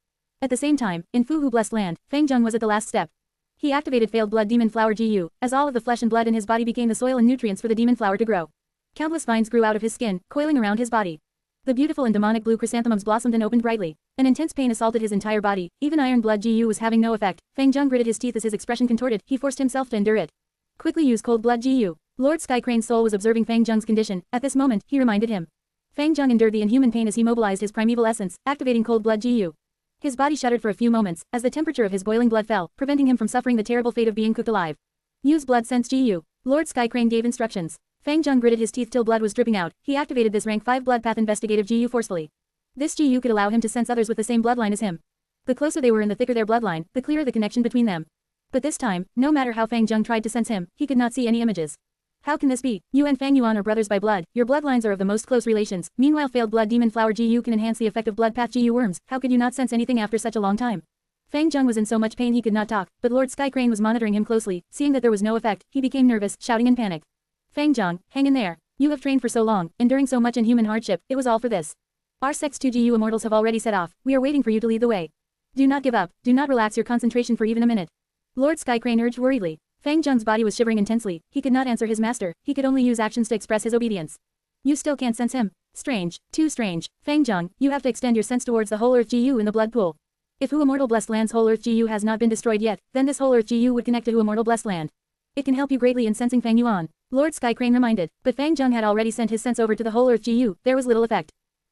At the same time, in Fu Hu Blessed Land, Fang Zheng was at the last step. He activated Failed Blood Demon Flower GU, as all of the flesh and blood in his body became the soil and nutrients for the demon flower to grow. Countless vines grew out of his skin, coiling around his body. The beautiful and demonic blue chrysanthemums blossomed and opened brightly. An intense pain assaulted his entire body. Even Iron Blood GU was having no effect. Fang Zheng gritted his teeth as his expression contorted. He forced himself to endure it. Quickly use Cold Blood GU. Lord Sky Crane's soul was observing Fang Zheng's condition. At this moment, he reminded him. Fang Zheng endured the inhuman pain as he mobilized his primeval essence, activating Cold Blood GU. His body shuddered for a few moments, as the temperature of his boiling blood fell, preventing him from suffering the terrible fate of being cooked alive. Use Blood Sense GU. Lord Sky Crane gave instructions. Fang Zheng gritted his teeth till blood was dripping out. He activated this rank 5 Blood Path Investigative GU forcefully. This GU could allow him to sense others with the same bloodline as him. The closer they were and the thicker their bloodline, the clearer the connection between them. But this time, no matter how Fang Zheng tried to sense him, he could not see any images. How can this be? You and Fang Yuan are brothers by blood, your bloodlines are of the most close relations. Meanwhile Failed Blood Demon Flower GU can enhance the effect of Blood Path GU worms. How could you not sense anything after such a long time? Fang Zheng was in so much pain he could not talk, but Lord Sky Crane was monitoring him closely. Seeing that there was no effect, he became nervous, shouting in panic. Fang Zheng, hang in there. You have trained for so long, enduring so much inhuman hardship, it was all for this. Our Sect's 2 GU Immortals have already set off, we are waiting for you to lead the way. Do not give up, do not relax your concentration for even a minute. Lord Sky Crane urged worriedly. Fang Zheng's body was shivering intensely, he could not answer his master, he could only use actions to express his obedience. You still can't sense him? Strange, too strange. Fang Zheng, you have to extend your sense towards the whole Earth GU in the blood pool. If Hu Immortal Blessed Land's whole Earth GU has not been destroyed yet, then this whole Earth GU would connect to Hu Immortal Blessed Land. It can help you greatly in sensing Fang Yuan. Lord Sky Crane reminded, but Fang Zheng had already sent his sense over to the whole Earth GU, there was little effect.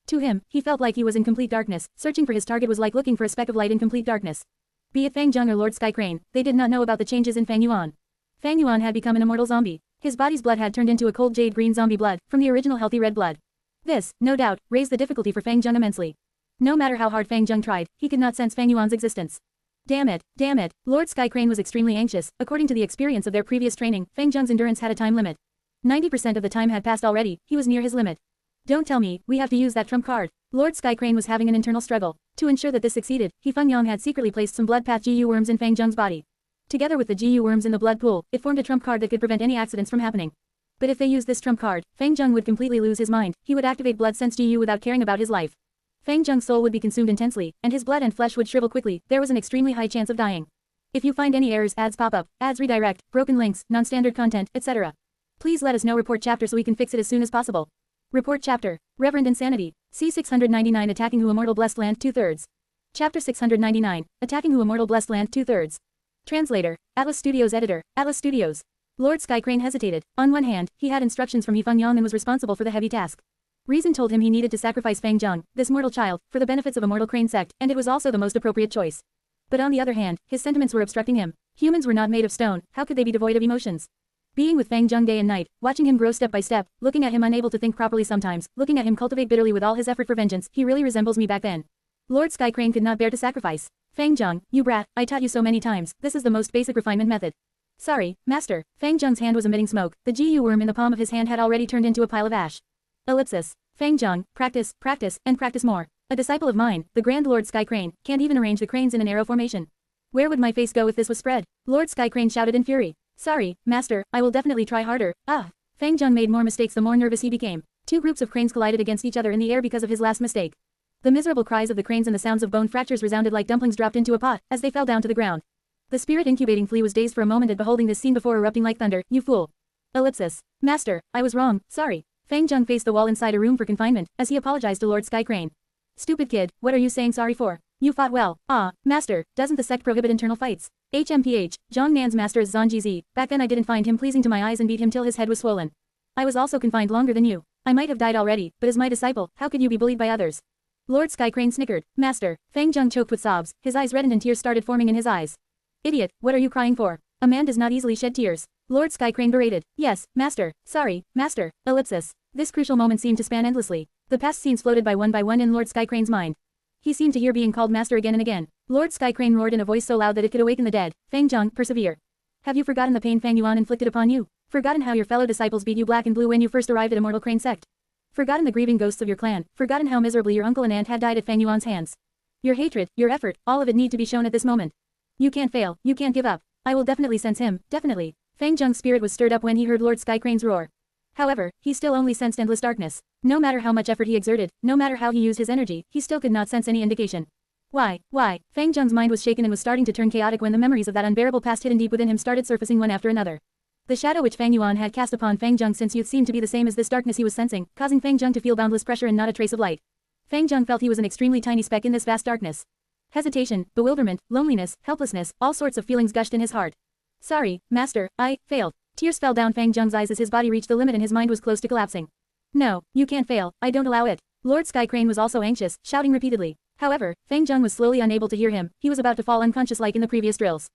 To him, he felt like he was in complete darkness, searching for his target was like looking for a speck of light in complete darkness. Be it Fang Zheng or Lord Sky Crane, they did not know about the changes in Fang Yuan. Fang Yuan had become an immortal zombie. His body's blood had turned into a cold jade green zombie blood, from the original healthy red blood. This, no doubt, raised the difficulty for Fang Zheng immensely. No matter how hard Fang Zheng tried, he could not sense Fang Yuan's existence. Damn it, damn it. Lord Sky Crane was extremely anxious. According to the experience of their previous training, Fang Zheng's endurance had a time limit. 90% of the time had passed already, he was near his limit. Don't tell me, we have to use that trump card. Lord Sky Crane was having an internal struggle. To ensure that this succeeded, Fang Yuan had secretly placed some blood path GU worms in Fang Zheng's body. Together with the GU worms in the blood pool, it formed a trump card that could prevent any accidents from happening. But if they used this trump card, Fang Zheng would completely lose his mind, he would activate blood sense GU without caring about his life. Fang Zheng's soul would be consumed intensely, and his blood and flesh would shrivel quickly, there was an extremely high chance of dying. If you find any errors, ads pop up, ads redirect, broken links, non-standard content, etc. Please let us know report chapter so we can fix it as soon as possible. Report chapter, Reverend Insanity, C699 Attacking Hu Immortal Blessed Land 2/3. Chapter 699, Attacking Hu Immortal Blessed Land 2/3. Translator, Atlas Studios Editor, Atlas Studios. Lord Sky Crane hesitated. On one hand, he had instructions from Fang Yuan and was responsible for the heavy task. Reason told him he needed to sacrifice Fang Zheng, this mortal child, for the benefits of Immortal Crane sect, and it was also the most appropriate choice. But on the other hand, his sentiments were obstructing him. Humans were not made of stone, how could they be devoid of emotions? Being with Fang Zheng day and night, watching him grow step by step, looking at him unable to think properly sometimes, looking at him cultivate bitterly with all his effort for vengeance, he really resembles me back then. Lord Sky Crane could not bear to sacrifice. Fang Zheng, you brat, I taught you so many times, this is the most basic refinement method. Sorry, master. Fang Zheng's hand was emitting smoke, the GU worm in the palm of his hand had already turned into a pile of ash. Ellipsis. Fang Zheng, practice, practice, and practice more. A disciple of mine, the Grand Lord Sky Crane, can't even arrange the cranes in an arrow formation. Where would my face go if this was spread? Lord Sky Crane shouted in fury. Sorry, master, I will definitely try harder. Fang Zheng made more mistakes the more nervous he became. Two groups of cranes collided against each other in the air because of his last mistake. The miserable cries of the cranes and the sounds of bone fractures resounded like dumplings dropped into a pot, as they fell down to the ground. The spirit incubating flea was dazed for a moment at beholding this scene before erupting like thunder. You fool. Ellipsis. Master, I was wrong, sorry. Fang Zheng faced the wall inside a room for confinement, as he apologized to Lord Sky Crane. Stupid kid, what are you saying sorry for? You fought well. Master, doesn't the sect prohibit internal fights? HMPH, Zhang Nan's master is Zhang Jizi. Back then I didn't find him pleasing to my eyes and beat him till his head was swollen. I was also confined longer than you. I might have died already, but as my disciple, how could you be bullied by others? Lord Sky Crane snickered. Master, Fang Zheng choked with sobs, his eyes reddened and tears started forming in his eyes. Idiot, what are you crying for? A man does not easily shed tears. Lord Sky Crane berated. Yes, master. Sorry, master. Ellipsis. This crucial moment seemed to span endlessly. The past scenes floated by one in Lord Sky Crane's mind. He seemed to hear being called master again and again. Lord Sky Crane roared in a voice so loud that it could awaken the dead. Fang Zheng, persevere. Have you forgotten the pain Fang Yuan inflicted upon you? Forgotten how your fellow disciples beat you black and blue when you first arrived at Immortal Crane sect? Forgotten the grieving ghosts of your clan? Forgotten how miserably your uncle and aunt had died at Fang Yuan's hands? Your hatred, your effort, all of it need to be shown at this moment. You can't fail, you can't give up. I will definitely sense him, definitely. Fang Zheng's spirit was stirred up when he heard Lord Sky Crane's roar. However, he still only sensed endless darkness. No matter how much effort he exerted, no matter how he used his energy, he still could not sense any indication. Why? Fang Zheng's mind was shaken and was starting to turn chaotic when the memories of that unbearable past hidden deep within him started surfacing one after another. The shadow which Fang Yuan had cast upon Fang Zheng since youth seemed to be the same as this darkness he was sensing, causing Fang Zheng to feel boundless pressure and not a trace of light. Fang Zheng felt he was an extremely tiny speck in this vast darkness. Hesitation, bewilderment, loneliness, helplessness, all sorts of feelings gushed in his heart. Sorry, master, I failed. Tears fell down Fang Zheng's eyes as his body reached the limit and his mind was close to collapsing. No, you can't fail, I don't allow it. Lord Sky Crane was also anxious, shouting repeatedly. However, Fang Zheng was slowly unable to hear him, he was about to fall unconscious like in the previous drills.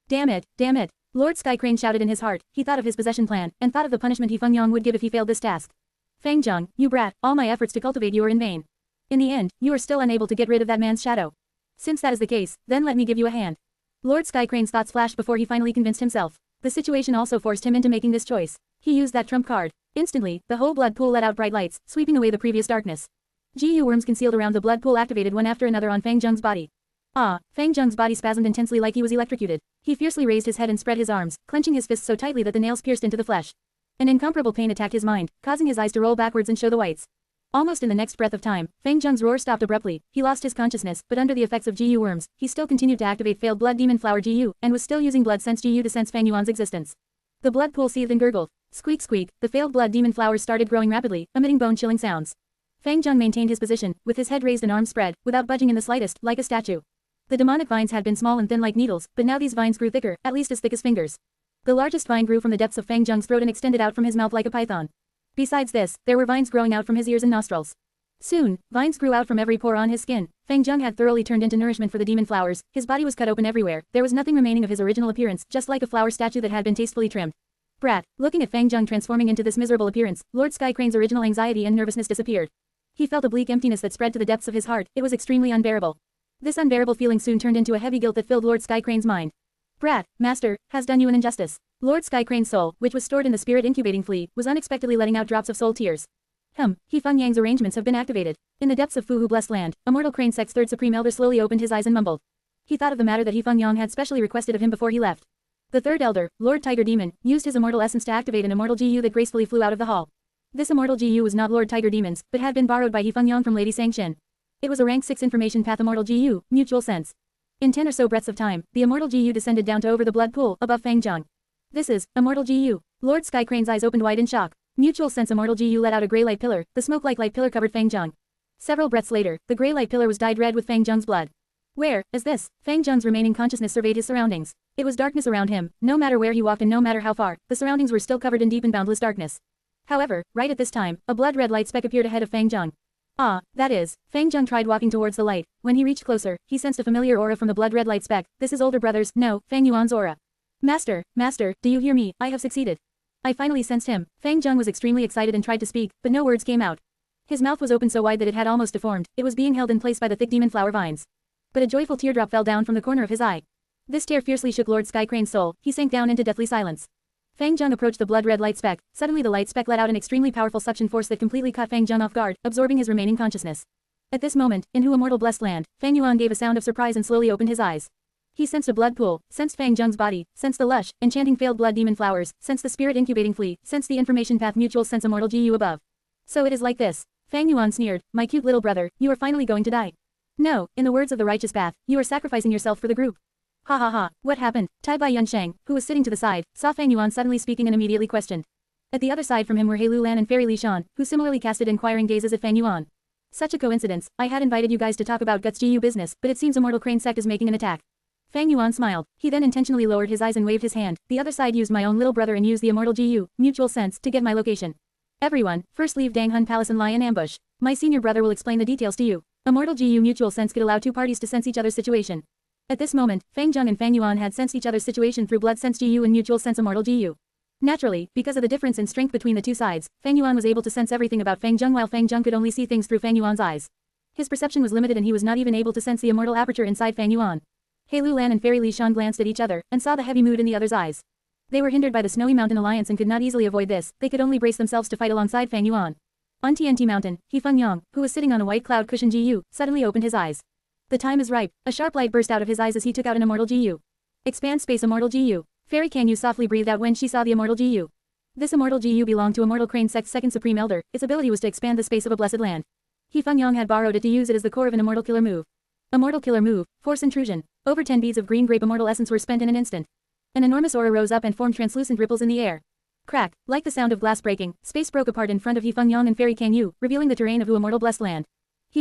Damn it, damn it. Lord Sky Crane shouted in his heart, he thought of his possession plan, and thought of the punishment Fang Yuan would give if he failed this task. Fang Zheng, you brat, all my efforts to cultivate you are in vain. In the end, you are still unable to get rid of that man's shadow. Since that is the case, then let me give you a hand. Lord Sky Crane's thoughts flashed before he finally convinced himself. The situation also forced him into making this choice. He used that trump card. Instantly, the whole blood pool let out bright lights, sweeping away the previous darkness. GU worms concealed around the blood pool activated one after another on Fang Zheng's body. Fang Zheng's body spasmed intensely like he was electrocuted. He fiercely raised his head and spread his arms, clenching his fists so tightly that the nails pierced into the flesh. An incomparable pain attacked his mind, causing his eyes to roll backwards and show the whites. Almost in the next breath of time, Fang Zheng's roar stopped abruptly. He lost his consciousness, but under the effects of GU worms, he still continued to activate failed blood demon flower GU, and was still using blood sense GU to sense Fang Yuan's existence. The blood pool seethed and gurgled. Squeak squeak, the failed blood demon flowers started growing rapidly, emitting bone-chilling sounds. Fang Zheng maintained his position, with his head raised and arms spread, without budging in the slightest, like a statue. The demonic vines had been small and thin like needles, but now these vines grew thicker, at least as thick as fingers. The largest vine grew from the depths of Fang Zheng's throat and extended out from his mouth like a python. Besides this, there were vines growing out from his ears and nostrils. Soon, vines grew out from every pore on his skin. Fang Zheng had thoroughly turned into nourishment for the demon flowers, his body was cut open everywhere, there was nothing remaining of his original appearance, just like a flower statue that had been tastefully trimmed. Brat, looking at Fang Zheng transforming into this miserable appearance, Lord Sky Crane's original anxiety and nervousness disappeared. He felt a bleak emptiness that spread to the depths of his heart, it was extremely unbearable. This unbearable feeling soon turned into a heavy guilt that filled Lord Sky Crane's mind. Brat, master, has done you an injustice. Lord Sky Crane's soul, which was stored in the spirit incubating flea, was unexpectedly letting out drops of soul tears. He Feng Yang's arrangements have been activated. In the depths of Fu Hu Blessed Land, Immortal Crane Sect's third supreme elder slowly opened his eyes and mumbled. He thought of the matter that He Feng Yang had specially requested of him before he left. The third elder, Lord Tiger Demon, used his immortal essence to activate an immortal GU that gracefully flew out of the hall. This immortal GU was not Lord Tiger Demon's, but had been borrowed by He Feng Yang from Lady Sang-Shin. It was a rank 6 information path immortal GU, mutual sense. In 10 or so breaths of time, the immortal GU descended down to over the blood pool, above Fang Zheng. This is, immortal GU. Lord Sky Crane's eyes opened wide in shock. Mutual sense immortal GU let out a grey light pillar, the smoke-like light pillar covered Fang Zheng. Several breaths later, the grey light pillar was dyed red with Fang Zheng's blood. Where is this? Fang Zheng's remaining consciousness surveyed his surroundings. It was darkness around him, no matter where he walked and no matter how far, the surroundings were still covered in deep and boundless darkness. However, right at this time, a blood-red light speck appeared ahead of Fang Zheng. That is. Fang Zheng tried walking towards the light. When he reached closer, he sensed a familiar aura from the blood-red light speck. This is older brother's, no, Fang Yuan's aura. Master, do you hear me? I have succeeded. I finally sensed him. Fang Zheng was extremely excited and tried to speak, but no words came out. His mouth was open so wide that it had almost deformed, it was being held in place by the thick demon flower vines. But a joyful teardrop fell down from the corner of his eye. This tear fiercely shook Lord Sky Crane's soul, he sank down into deathly silence. Fang Zheng approached the blood-red light speck, suddenly the light speck let out an extremely powerful suction force that completely caught Fang Zheng off guard, absorbing his remaining consciousness. At this moment, in Hu Immortal Blessed Land, Fang Yuan gave a sound of surprise and slowly opened his eyes. He sensed a blood pool, sensed Fang Zheng's body, sensed the lush, enchanting failed blood demon flowers, sensed the spirit incubating flea, sensed the information path mutual sense immortal GU above. So it is like this. Fang Yuan sneered, my cute little brother, you are finally going to die. No, in the words of the righteous path, you are sacrificing yourself for the group. Ha ha ha, what happened? Tai Bai Yunsheng, who was sitting to the side, saw Fang Yuan suddenly speaking and immediately questioned. At the other side from him were He Lu Lan and Fairy Li Shan, who similarly casted inquiring gazes at Fang Yuan. Such a coincidence, I had invited you guys to talk about Guts GU business, but it seems Immortal Crane Sect is making an attack. Fang Yuan smiled, he then intentionally lowered his eyes and waved his hand, the other side used my own little brother and used the Immortal GU, mutual sense, to get my location. Everyone, first leave Dang Hun Palace and lie in ambush. My senior brother will explain the details to you. Immortal GU mutual sense could allow two parties to sense each other's situation. At this moment, Fang Zheng and Fang Yuan had sensed each other's situation through blood sense GU and mutual sense immortal GU. Naturally, because of the difference in strength between the two sides, Fang Yuan was able to sense everything about Fang Zheng while Fang Zheng could only see things through Fang Yuan's eyes. His perception was limited and he was not even able to sense the immortal aperture inside Fang Yuan. He Lulan and Fairy Li Shan glanced at each other, and saw the heavy mood in the other's eyes. They were hindered by the Snowy Mountain Alliance and could not easily avoid this, they could only brace themselves to fight alongside Fang Yuan. On TNT Mountain, Fang Yang, who was sitting on a white cloud cushion GU, suddenly opened his eyes. The time is ripe. A sharp light burst out of his eyes as he took out an immortal GU. Expand space immortal GU. Fairy Canyu softly breathed out when she saw the immortal GU. This immortal GU belonged to Immortal Crane Sect's second supreme elder, its ability was to expand the space of a blessed land. Fang Yang had borrowed it to use it as the core of an immortal killer move. Immortal killer move, Force Intrusion. Over 10 beads of green grape immortal essence were spent in an instant. An enormous aura rose up and formed translucent ripples in the air. Crack, like the sound of glass breaking, space broke apart in front of Fang Yang and Fairy Canyu, revealing the terrain of Wu Immortal Blessed Land.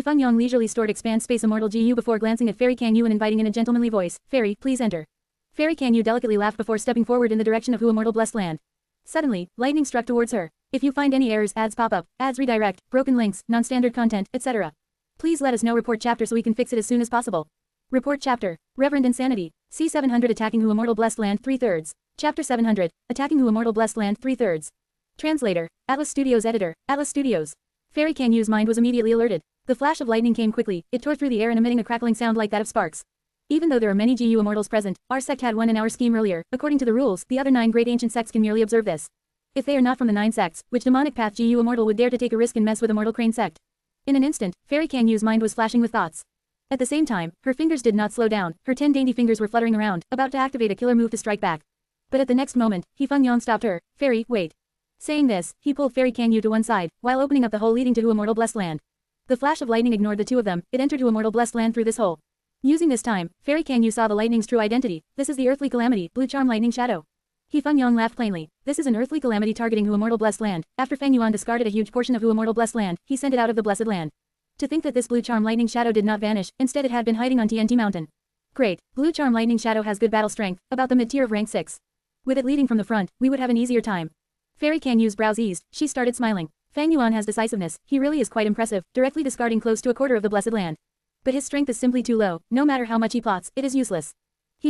Fang Yang leisurely stored expand space immortal GU before glancing at Fairy Canyu and inviting in a gentlemanly voice, "Fairy, please enter." Fairy Canyu delicately laughed before stepping forward in the direction of Wu Immortal Blessed Land. Suddenly, lightning struck towards her. If you find any errors, ads pop up, ads redirect, broken links, non-standard content, etc. Please let us know. Report chapter so we can fix it as soon as possible. Report chapter. Reverend Insanity. C700 Attacking Wu Immortal Blessed Land 3/3. Chapter 700. Attacking Wu Immortal Blessed Land 3/3. Translator. Atlas Studios Editor. Atlas Studios. Fairy Canyu's mind was immediately alerted. The flash of lightning came quickly, it tore through the air and emitting a crackling sound like that of sparks. Even though there are many GU Immortals present, our sect had won in our scheme earlier. According to the rules, the other 9 great ancient sects can merely observe this. If they are not from the 9 sects, which demonic path GU Immortal would dare to take a risk and mess with Immortal Crane sect? In an instant, Fairy Canyu's mind was flashing with thoughts. At the same time, her fingers did not slow down, her 10 dainty fingers were fluttering around, about to activate a killer move to strike back. But at the next moment, Fang Yang stopped her. "Fairy, wait." Saying this, he pulled Fairy Canyu to one side, while opening up the hole leading to Wu Immortal Blessed Land. The flash of lightning ignored the two of them, it entered Wu Immortal Blessed Land through this hole. Using this time, Fairy Canyu saw the lightning's true identity. This is the earthly calamity, Blue Charm Lightning Shadow. Fang Yang laughed plainly. This is an earthly calamity targeting Wu Immortal Blessed Land. After Fang Yuan discarded a huge portion of Wu Immortal Blessed Land, he sent it out of the Blessed Land. To think that this Blue Charm Lightning Shadow did not vanish, instead it had been hiding on TNT Mountain. Great, Blue Charm Lightning Shadow has good battle strength, about the mid-tier of rank 6. With it leading from the front, we would have an easier time. Fairy Canyu's brows eased, she started smiling. Fang Yuan has decisiveness, he really is quite impressive, directly discarding close to a quarter of the Blessed Land. But his strength is simply too low, no matter how much he plots, it is useless.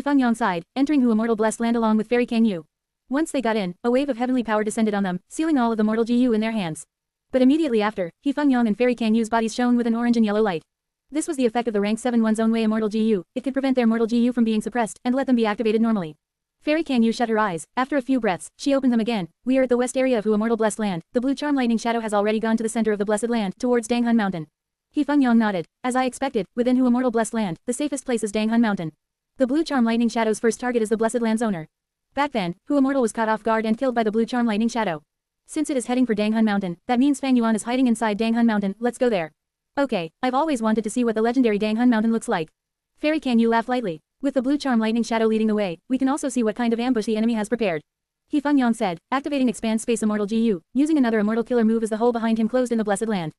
Fang Yang sighed, entering Wu Immortal Blessed Land along with Fairy Canyu. Once they got in, a wave of heavenly power descended on them, sealing all of the mortal GU in their hands. But immediately after, Fang Yang and Fairy Canyu's bodies shone with an orange and yellow light. This was the effect of the rank 7 one's own way immortal GU, it could prevent their mortal GU from being suppressed, and let them be activated normally. Fairy Canyu shut her eyes, after a few breaths, she opened them again. We are at the west area of Wu Immortal Blessed Land, the Blue Charm Lightning Shadow has already gone to the center of the Blessed Land, towards Danghun Mountain. Fang Yang nodded. As I expected, within Wu Immortal Blessed Land, the safest place is Danghun Mountain. The Blue Charm Lightning Shadow's first target is the Blessed Land's owner. Back then, Wu Immortal was caught off guard and killed by the Blue Charm Lightning Shadow. Since it is heading for Danghun Mountain, that means Fang Yuan is hiding inside Danghun Mountain, let's go there. Okay, I've always wanted to see what the legendary Danghun Mountain looks like. Fairy Canyu laughed lightly. With the Blue Charm Lightning Shadow leading the way, we can also see what kind of ambush the enemy has prepared. Fang Yang said, activating Expand Space Immortal GU, using another Immortal Killer move as the hole behind him closed in the Blessed Land.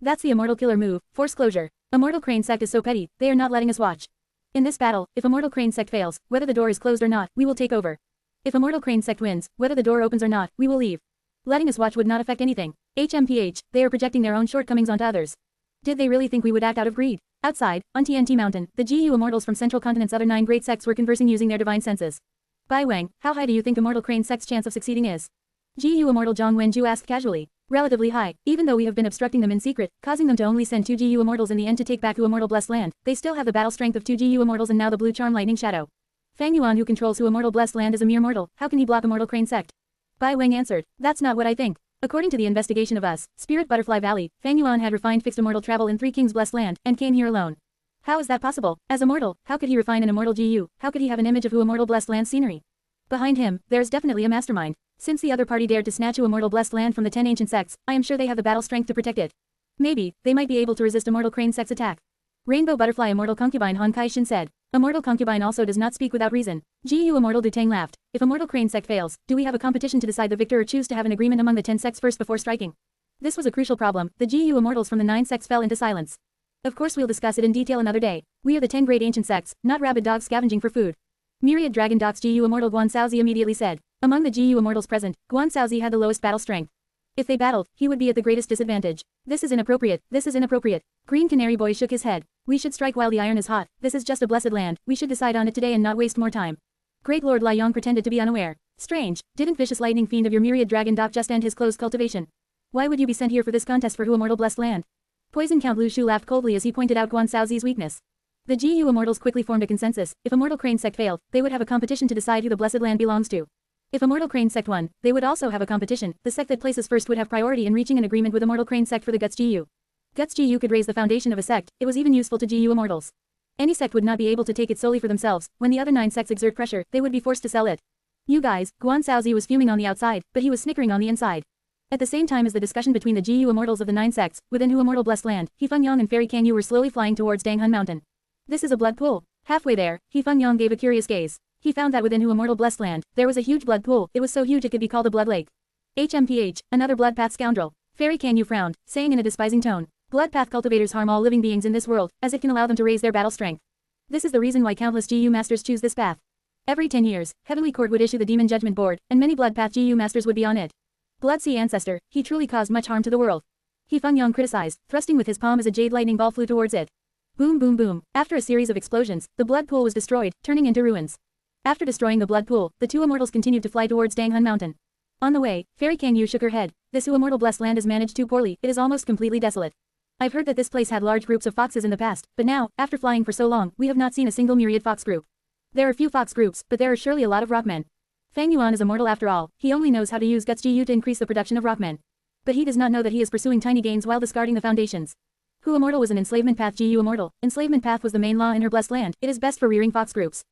That's the Immortal Killer move, Force Closure. Immortal Crane Sect is so petty, they are not letting us watch. In this battle, if Immortal Crane Sect fails, whether the door is closed or not, we will take over. If Immortal Crane Sect wins, whether the door opens or not, we will leave. Letting us watch would not affect anything. HMPH, they are projecting their own shortcomings onto others. Did they really think we would act out of greed? Outside, on TNT Mountain, the GU Immortals from Central Continent's other 9 great sects were conversing using their divine senses. Bai Wang, how high do you think Immortal Crane Sect's chance of succeeding is? GU Immortal Zhang Wenju asked casually. Relatively high, even though we have been obstructing them in secret, causing them to only send 2 GU Immortals in the end to take back Wu Immortal Blessed Land, they still have the battle strength of 2 GU Immortals and now the Blue Charm Lightning Shadow. Fang Yuan who controls Wu Immortal Blessed Land is a mere mortal, how can he block Immortal Crane Sect? Bai Wang answered, that's not what I think. According to the investigation of us, Spirit Butterfly Valley, Fang Yuan had refined fixed immortal travel in 3 Kings Blessed Land, and came here alone. How is that possible? As immortal, how could he refine an immortal GU? How could he have an image of Wu Immortal Blessed Land scenery? Behind him, there is definitely a mastermind. Since the other party dared to snatch Wu Immortal Blessed Land from the 10 ancient sects, I am sure they have the battle strength to protect it. Maybe, they might be able to resist Immortal Crane Sect's attack. Rainbow Butterfly Immortal Concubine Han Kai-shin said. Immortal Concubine also does not speak without reason. GU Immortal Dutang laughed. If Immortal Crane Sect fails, do we have a competition to decide the victor or choose to have an agreement among the 10 sects first before striking? This was a crucial problem. The GU Immortals from the 9 sects fell into silence. Of course we'll discuss it in detail another day. We are the 10 great ancient sects, not rabid dogs scavenging for food. Myriad Dragon Docs GU Immortal Guan Shaozi immediately said. Among the GU Immortals present, Guan Shaozi had the lowest battle strength. If they battled, he would be at the greatest disadvantage. This is inappropriate, this is inappropriate. Green Canary Boy shook his head. We should strike while the iron is hot. This is just a blessed land. We should decide on it today and not waste more time. Great Lord Liang pretended to be unaware. Strange, didn't vicious lightning fiend of your myriad dragon doc just end his closed cultivation? Why would you be sent here for this contest for who immortal blessed land? Poison Count Lu Shu laughed coldly as he pointed out Guan Shaozi's weakness. The GU Immortals quickly formed a consensus. If Immortal Crane Sect failed, they would have a competition to decide who the blessed land belongs to. If Immortal Crane Sect won, they would also have a competition. The sect that places first would have priority in reaching an agreement with Immortal Crane Sect for the Guts GU. Guts GU could raise the foundation of a sect. It was even useful to GU Immortals. Any sect would not be able to take it solely for themselves. When the other 9 sects exert pressure, they would be forced to sell it. You guys, Guan Shaozi was fuming on the outside, but he was snickering on the inside. At the same time as the discussion between the GU Immortals of the 9 sects, within who Immortal Blessed Land, Fang Yuan and Fairy Kang Yu were slowly flying towards Danghun Mountain. This is a blood pool. Halfway there, Fang Yuan gave a curious gaze. He found that within who Immortal Blessed Land, there was a huge blood pool. It was so huge it could be called a blood lake. HMPH, another blood path scoundrel. Fairy Kang Yu frowned, saying in a despising tone, blood path cultivators harm all living beings in this world, as it can allow them to raise their battle strength. This is the reason why countless GU masters choose this path. Every 10 years, Heavenly Court would issue the Demon Judgment Board, and many blood path GU masters would be on it. Blood Sea Ancestor, he truly caused much harm to the world. Fang Yuan criticized, thrusting with his palm as a jade lightning ball flew towards it. Boom boom boom. After a series of explosions, the blood pool was destroyed, turning into ruins. After destroying the blood pool, the 2 immortals continued to fly towards Danghun Mountain. On the way, Fairy Kang Yu shook her head. This who immortal blessed land is managed too poorly. It is almost completely desolate. I've heard that this place had large groups of foxes in the past, but now, after flying for so long, we have not seen a single myriad fox group. There are few fox groups, but there are surely a lot of rockmen. Fang Yuan is immortal after all. He only knows how to use Guts GU to increase the production of rockmen. But he does not know that he is pursuing tiny gains while discarding the foundations. Who Immortal was an enslavement path GU Immortal. Enslavement path was the main law in her blessed land. It is best for rearing fox groups.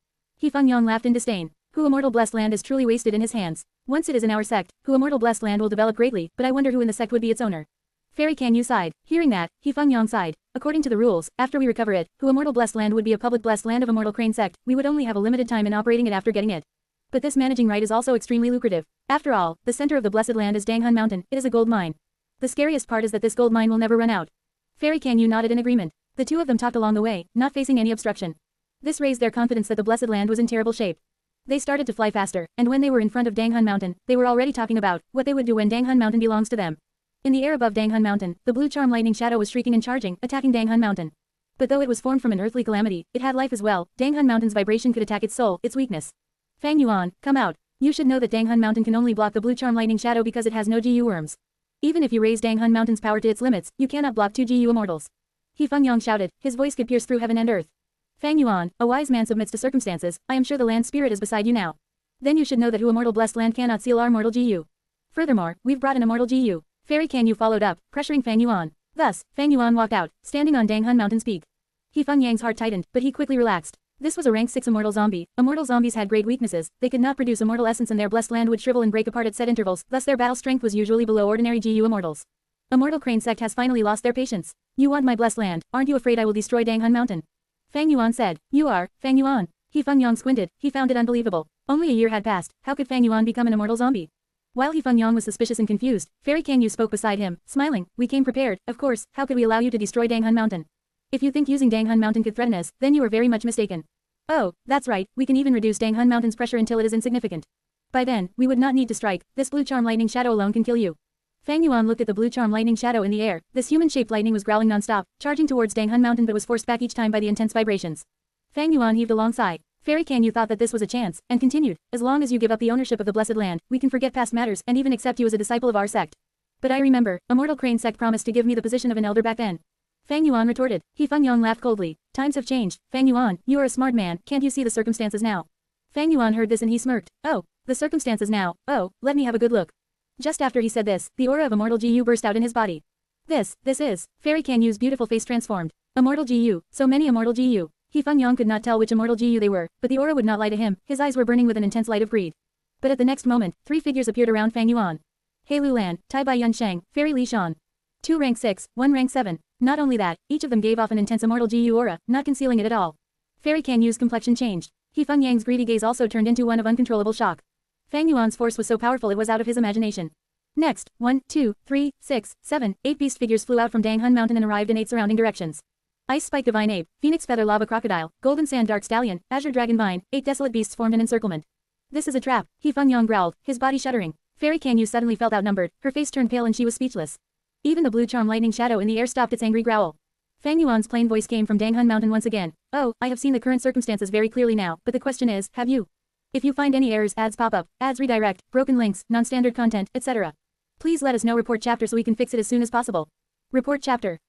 Fang Yuan laughed in disdain. Who Immortal blessed land is truly wasted in his hands. Once it is in our sect, who Immortal blessed land will develop greatly, but I wonder who in the sect would be its owner. Fairy Kang Yu sighed. Hearing that, Fang Yuan sighed. According to the rules, after we recover it, who Immortal blessed land would be a public blessed land of Immortal Crane Sect. We would only have a limited time in operating it after getting it. But this managing right is also extremely lucrative. After all, the center of the blessed land is Danghun Mountain. It is a gold mine. The scariest part is that this gold mine will never run out. Fairy Kang Yu nodded in agreement. The 2 of them talked along the way, not facing any obstruction. This raised their confidence that the blessed land was in terrible shape. They started to fly faster, and when they were in front of Danghun Mountain, they were already talking about what they would do when Danghun Mountain belongs to them. In the air above Danghun Mountain, the blue charm lightning shadow was shrieking and charging, attacking Danghun Mountain. But though it was formed from an earthly calamity, it had life as well. Danghun Mountain's vibration could attack its soul, its weakness. Fang Yuan, come out. You should know that Danghun Mountain can only block the blue charm lightning shadow because it has no GU worms. Even if you raise Danghun Mountain's power to its limits, you cannot block 2 GU immortals. Fang Yuan shouted, his voice could pierce through heaven and earth. Fang Yuan, a wise man submits to circumstances. I am sure the land spirit is beside you now. Then you should know that who immortal blessed land cannot seal our mortal GU. Furthermore, we've brought an immortal GU. Fairy Kang Yu followed up, pressuring Fang Yuan. Thus, Fang Yuan walked out, standing on Danghun Mountain's peak. Fang Yang's heart tightened, but he quickly relaxed. This was a rank 6 immortal zombie. Immortal zombies had great weaknesses. They could not produce immortal essence and their blessed land would shrivel and break apart at set intervals, thus their battle strength was usually below ordinary GU immortals. Immortal Crane Sect has finally lost their patience. You want my blessed land, aren't you afraid I will destroy Danghun Mountain? Fang Yuan said. You are, Fang Yuan. Fang Yuan squinted, he found it unbelievable. Only a year had passed, how could Fang Yuan become an immortal zombie? While Fang Yuan was suspicious and confused, Fairy Kang Yu spoke beside him, smiling, we came prepared, of course, how could we allow you to destroy Danghun Mountain? If you think using Danghun Mountain could threaten us, then you are very much mistaken. Oh, that's right, we can even reduce Danghun Mountain's pressure until it is insignificant. By then, we would not need to strike, this blue charm lightning shadow alone can kill you. Fang Yuan looked at the blue charm lightning shadow in the air. This human-shaped lightning was growling non-stop, charging towards Danghun Mountain but was forced back each time by the intense vibrations. Fang Yuan heaved a long sigh. Fairy Kang Yu thought that this was a chance, and continued, as long as you give up the ownership of the blessed land, we can forget past matters and even accept you as a disciple of our sect. But I remember, Immortal Crane Sect promised to give me the position of an elder back then. Fang Yuan retorted. Fang Yuan laughed coldly. Times have changed. Fang Yuan, you are a smart man, can't you see the circumstances now? Fang Yuan heard this and he smirked. Oh, the circumstances now, oh, let me have a good look. Just after he said this, the aura of Immortal GU burst out in his body. This is, Fairy Kang Yu's beautiful face transformed. Immortal GU, so many Immortal GU. Fang Yuan could not tell which Immortal GU they were, but the aura would not lie to him, his eyes were burning with an intense light of greed. But at the next moment, 3 figures appeared around Fang Yuan. He Lulan, Tai Bai Yunsheng, Fairy Li Shan. 2 rank 6, 1 rank 7. Not only that, each of them gave off an intense Immortal GU aura, not concealing it at all. Fairy Kang Yu's complexion changed. Fang Yang's greedy gaze also turned into one of uncontrollable shock. Fang Yuan's force was so powerful it was out of his imagination. Next, 1, 2, 3, 6, 7, 8 beast figures flew out from Danghun Mountain and arrived in 8 surrounding directions. Ice Spike Divine Ape, Phoenix Feather Lava Crocodile, Golden Sand Dark Stallion, Azure Dragon Vine, 8 desolate beasts formed an encirclement. This is a trap, Fang Yuan growled, his body shuddering. Fairy Kang Yu suddenly felt outnumbered, her face turned pale and she was speechless. Even the blue charm lightning shadow in the air stopped its angry growl. Fang Yuan's plain voice came from Danghun Mountain once again. Oh, I have seen the current circumstances very clearly now, but the question is, have you? If you find any errors, ads pop up, ads redirect, broken links, non-standard content, etc. Please let us know. Report chapter so we can fix it as soon as possible. Report chapter.